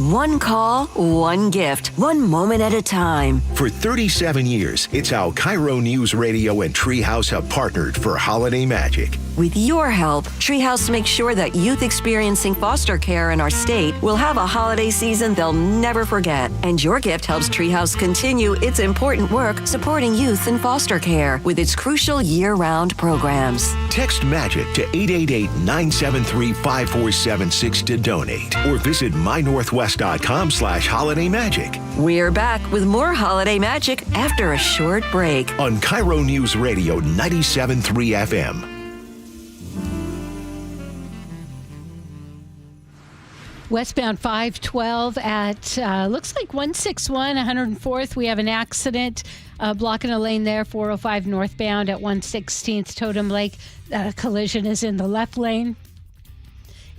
One call, one gift, one moment at a time. For 37 years, it's how KIRO Newsradio and Treehouse have partnered for holiday magic. With your help, Treehouse makes sure that youth experiencing foster care in our state will have a holiday season they'll never forget. And your gift helps Treehouse continue its important work supporting youth in foster care with its crucial year-round programs. Text MAGIC to 888-973-5476 to donate or visit mynorthwest.com/holidaymagic. We're back with more holiday magic after a short break on KIRO News Radio 97.3 FM. Westbound 512 at, looks like 161, 104th. We have an accident blocking a lane there, 405 northbound at 116th Totem Lake. Collision is in the left lane.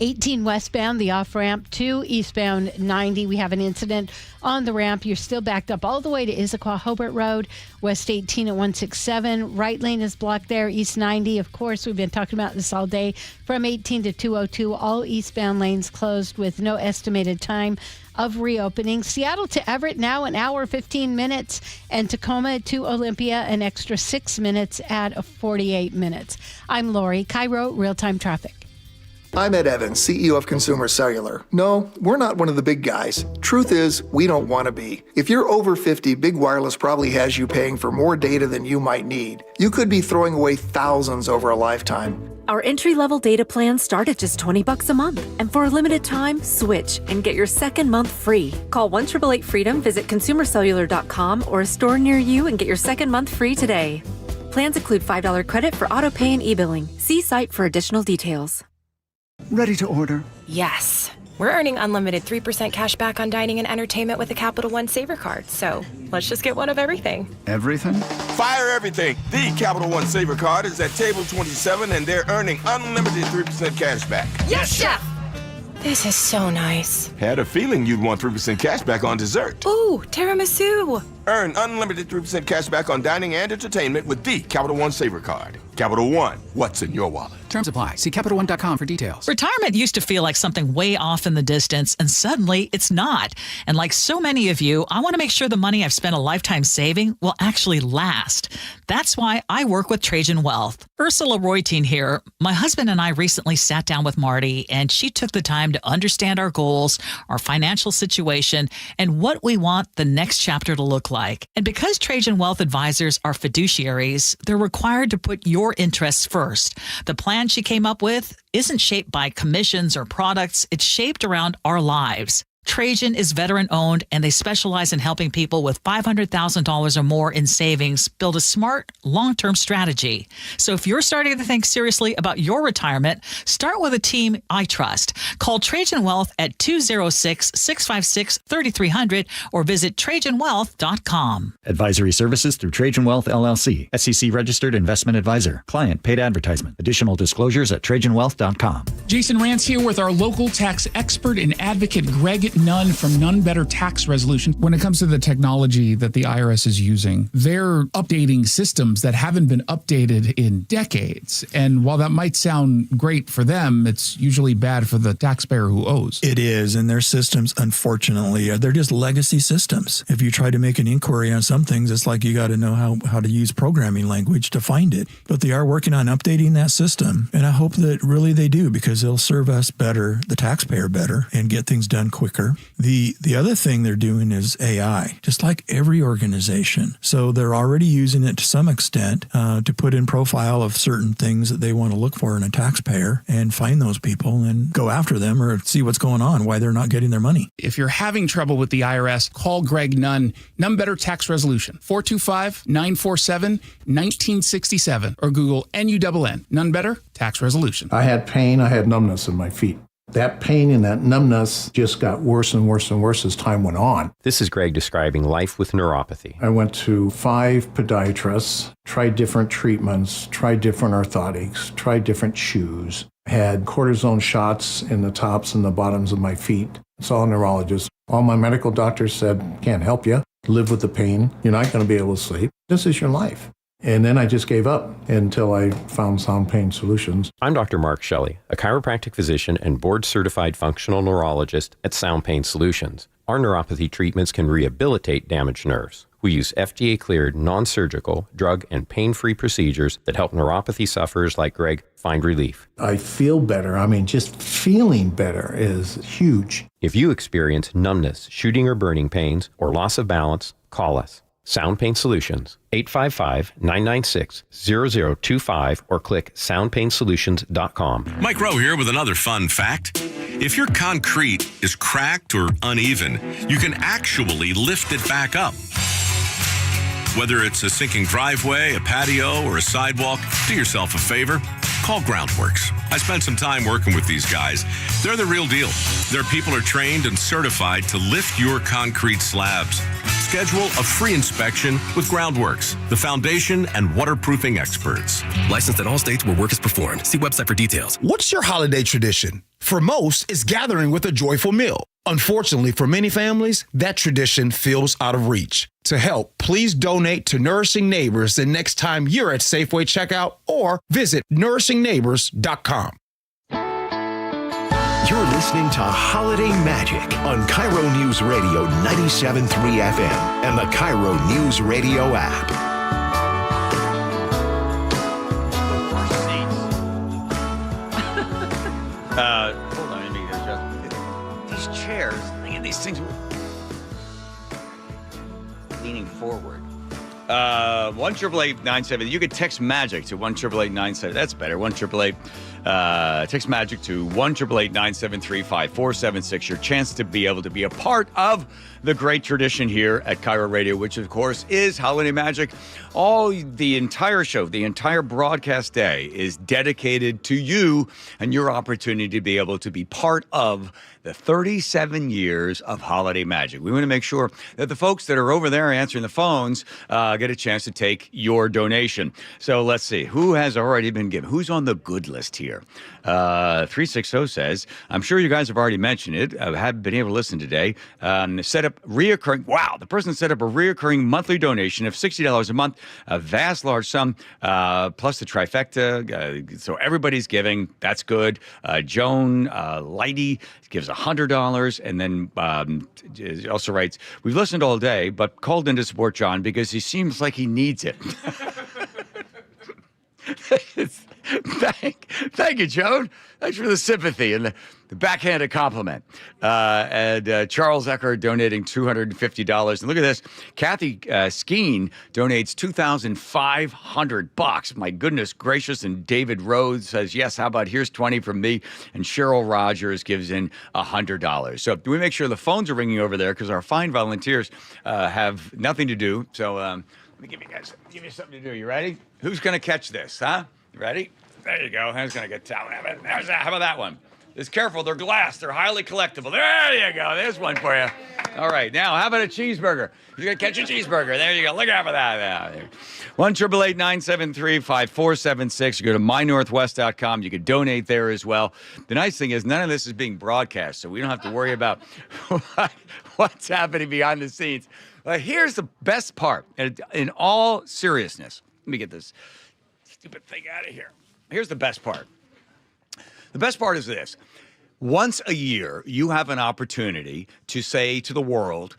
18 westbound, the off-ramp to eastbound 90. We have an incident on the ramp. You're still backed up all the way to Issaquah Hobart Road, west 18 at 167. Right lane is blocked there, east 90. Of course, we've been talking about this all day. From 18 to 202, all eastbound lanes closed with no estimated time of reopening. Seattle to Everett now an hour 15 minutes, and Tacoma to Olympia an extra 6 minutes at 48 minutes. I'm Lori, KIRO Real-Time Traffic. I'm Ed Evans, CEO of Consumer Cellular. No, we're not one of the big guys. Truth is, we don't want to be. If you're over 50, Big Wireless probably has you paying for more data than you might need. You could be throwing away thousands over a lifetime. Our entry-level data plans start at just $20 a month. And for a limited time, switch and get your second month free. Call 1-888-FREEDOM, visit consumercellular.com or a store near you and get your second month free today. Plans include $5 credit for auto pay and e-billing. See site for additional details. Ready to order? Yes. We're earning unlimited 3% cash back on dining and entertainment with a Capital One Saver card. So let's just get one of everything. Everything? Fire everything. The Capital One Saver card is at table 27 and they're earning unlimited 3% cash back. Yes, Chef! This is so nice. Had a feeling you'd want 3% cash back on dessert. Ooh, tiramisu. Earn unlimited 3% cash back on dining and entertainment with the Capital One Saver card. Capital One, what's in your wallet? Terms apply. See CapitalOne.com for details. Retirement used to feel like something way off in the distance, and suddenly it's not. And like so many of you, I want to make sure the money I've spent a lifetime saving will actually last. That's why I work with Trajan Wealth. Ursula Royteen here. My husband and I recently sat down with Marty, and she took the time to understand our goals, our financial situation, and what we want the next chapter to look like. And because Trajan Wealth advisors are fiduciaries, they're required to put your interests first. The plan she came up with isn't shaped by commissions or products. It's shaped around our lives. Trajan is veteran-owned, and they specialize in helping people with $500,000 or more in savings build a smart, long-term strategy. So if you're starting to think seriously about your retirement, start with a team I trust. Call Trajan Wealth at 206-656-3300 or visit TrajanWealth.com. Advisory services through Trajan Wealth, LLC. SEC registered investment advisor. Client paid advertisement. Additional disclosures at TrajanWealth.com. Jason Rance here with our local tax expert and advocate, Greg Nunn from Nunn Better Tax Resolution. When it comes to the technology that the IRS is using, they're updating systems that haven't been updated in decades. And while that might sound great for them, it's usually bad for the taxpayer who owes. It is, and their systems, unfortunately, they're just legacy systems. If you try to make an inquiry on some things, it's like you got to know how to use programming language to find it. But they are working on updating that system, and I hope that really they do, because they'll serve us better, the taxpayer better, and get things done quicker. The other thing they're doing is AI, just like every organization. So they're already using it to some extent to put in profile of certain things that they want to look for in a taxpayer and find those people and go after them or see what's going on, why they're not getting their money. If you're having trouble with the IRS, call Greg Nunn, Nunn Better Tax Resolution, 425-947-1967, or Google NUNN, Nunn Better Tax Resolution. I had pain, I had numbness in my feet. That pain and that numbness just got worse and worse and worse as time went on. This is Greg describing life with neuropathy. I went to 5 podiatrists, tried different treatments, tried different orthotics, tried different shoes, had cortisone shots in the tops and the bottoms of my feet. Saw a neurologist. All my medical doctors said, can't help you. Live with the pain. You're not going to be able to sleep. This is your life. And then I just gave up until I found Sound Pain Solutions. I'm Dr. Mark Shelley, a chiropractic physician and board-certified functional neurologist at Sound Pain Solutions. Our neuropathy treatments can rehabilitate damaged nerves. We use FDA-cleared, non-surgical, drug and pain-free procedures that help neuropathy sufferers like Greg find relief. I feel better. I mean, just feeling better is huge. If you experience numbness, shooting or burning pains, or loss of balance, call us. Sound Pain Solutions, 855-996-0025, or click soundpainsolutions.com. Mike Rowe here with another fun fact. If your concrete is cracked or uneven, you can actually lift it back up. Whether it's a sinking driveway, a patio, or a sidewalk, do yourself a favor. Call Groundworks. I spent some time working with these guys. They're the real deal. Their people are trained and certified to lift your concrete slabs. Schedule a free inspection with Groundworks, the foundation and waterproofing experts. Licensed in all states where work is performed. See website for details. What's your holiday tradition? For most, it's gathering with a joyful meal. Unfortunately, for many families, that tradition feels out of reach. To help, please donate to Nourishing Neighbors the next time you're at Safeway checkout or visit nourishingneighbors.com. You're listening to Holiday Magic on KIRO Newsradio 97.3 FM and the KIRO Newsradio app. Hold on, let me adjust. These chairs, look at these things leaning forward. 1-888-97. You could text MAGIC to 1-888-97. That's better. 1-888. Text MAGIC to 1-888-973-5476. Your chance to be able to be a part of the great tradition here at KIRO Radio, which of course is Holiday Magic. The entire show, the entire broadcast day is dedicated to you and your opportunity to be able to be part of the 37 years of Holiday Magic. We want to make sure that the folks that are over there answering the phones get a chance to take your donation. So let's see, who has already been given? Who's on the good list here? 360 says, I'm sure you guys have already mentioned it. I haven't been able to listen today. Set up reoccurring, wow, the person set up a reoccurring monthly donation of $60 a month, a vast large sum, plus the trifecta. So everybody's giving. That's good. Joan Lighty gives $100, and then also writes, we've listened all day, but called in to support John because he seems like he needs it. Thank you, Joan. Thanks for the sympathy and the backhanded compliment. And Charles Ecker donating $250. And look at this. Kathy Skeen donates $2,500. My goodness gracious. And David Rhodes says, yes, how about here's 20 from me. And Cheryl Rogers gives in $100. So we make sure the phones are ringing over there because our fine volunteers have nothing to do. So let me give you something to do. You ready? Who's going to catch this, huh? You ready? There you go. Who's going to get that one? How about that one? Just careful. They're glass. They're highly collectible. There you go. There's one for you. All right. Now, how about a cheeseburger? You're going to catch a cheeseburger. There you go. Look out for that. 1-888-973-5476. You go to mynorthwest.com. You can donate there as well. The nice thing is none of this is being broadcast, so we don't have to worry about what's happening behind the scenes. But here's the best part. In all seriousness, let me get this stupid thing out of here. Here's the best part. The best part is this. Once a year, you have an opportunity to say to the world,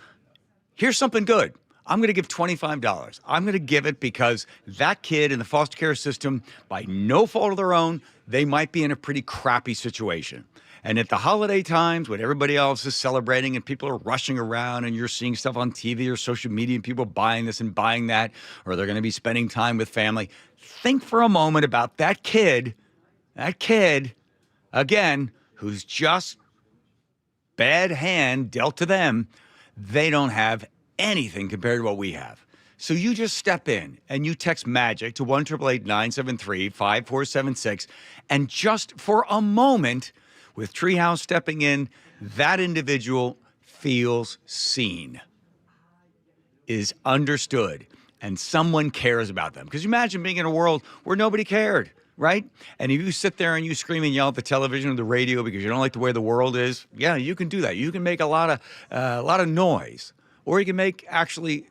here's something good. I'm going to give $25. I'm going to give it because that kid in the foster care system, by no fault of their own, they might be in a pretty crappy situation. And at the holiday times when everybody else is celebrating and people are rushing around and you're seeing stuff on TV or social media and people buying this and buying that, or they're going to be spending time with family, think for a moment about that kid, again, who's just bad hand dealt to them. They don't have anything compared to what we have. So you just step in and you text MAGIC to 1-888-973-5476. And just for a moment, with Treehouse stepping in, that individual feels seen, is understood, and someone cares about them. Because imagine being in a world where nobody cared, right? And if you sit there and you scream and yell at the television or the radio because you don't like the way the world is, yeah, you can do that. You can make a lot of noise, or you can make actually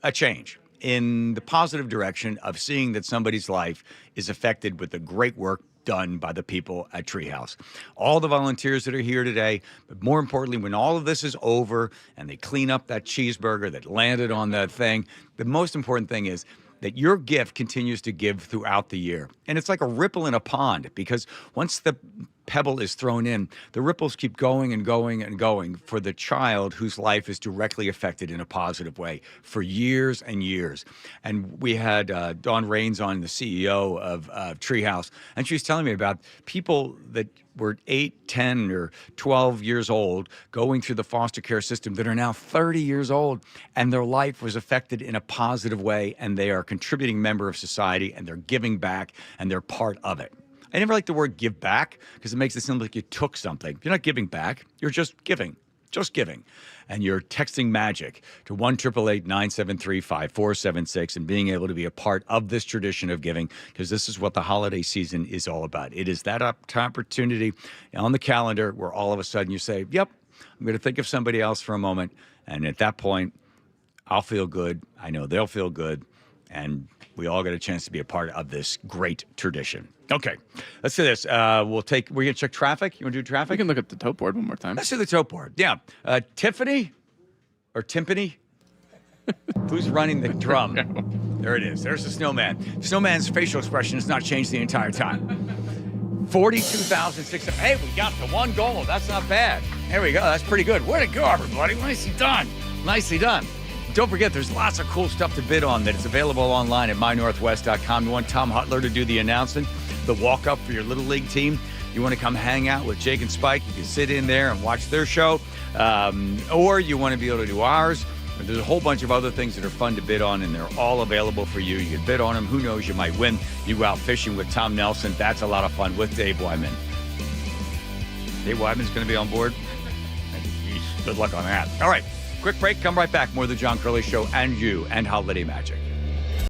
a change. in the positive direction of seeing that somebody's life is affected with the great work done by the people at Treehouse. All the volunteers that are here today, but more importantly, when all of this is over and they clean up that cheeseburger that landed on that thing, the most important thing is that your gift continues to give throughout the year. And it's like a ripple in a pond, because once the pebble is thrown in, the ripples keep going and going and going for the child whose life is directly affected in a positive way for years and years. And we had Dawn Rains on, the CEO of Treehouse, and she was telling me about people that were 8, 10, or 12 years old going through the foster care system that are now 30 years old, and their life was affected in a positive way, and they are a contributing member of society, and they're giving back, and they're part of it. I never like the word give back because it makes it sound like you took something. You're not giving back. You're just giving. Just giving. And you're texting MAGIC to 1-888-973-5476 and being able to be a part of this tradition of giving, because this is what the holiday season is all about. It is that opportunity on the calendar where all of a sudden you say, yep, I'm going to think of somebody else for a moment. And at that point, I'll feel good. I know they'll feel good. And we all get a chance to be a part of this great tradition. Okay, let's do this. We're going to check traffic. You want to do traffic? We can look at the tote board one more time. Let's do the tote board. Yeah. Tiffany or Timpani? Who's running the drum? There it is. There's the snowman. Snowman's facial expression has not changed the entire time. 42,600. Hey, we got the one goal. That's not bad. There we go. That's pretty good. Way to go, everybody. Nicely done. Nicely done. Don't forget, there's lots of cool stuff to bid on that is available online at mynorthwest.com. You want Tom Hutler to do the announcement, the walk-up for your Little League team. You want to come hang out with Jake and Spike. You can sit in there and watch their show. Or you want to be able to do ours. There's a whole bunch of other things that are fun to bid on, and they're all available for you. You can bid on them. Who knows, you might win. You go out fishing with Tom Nelson. That's a lot of fun with Dave Wyman. Dave Wyman's going to be on board. Good luck on that. All right. Quick break. Come right back. More of the John Curley Show and you and Holiday Magic.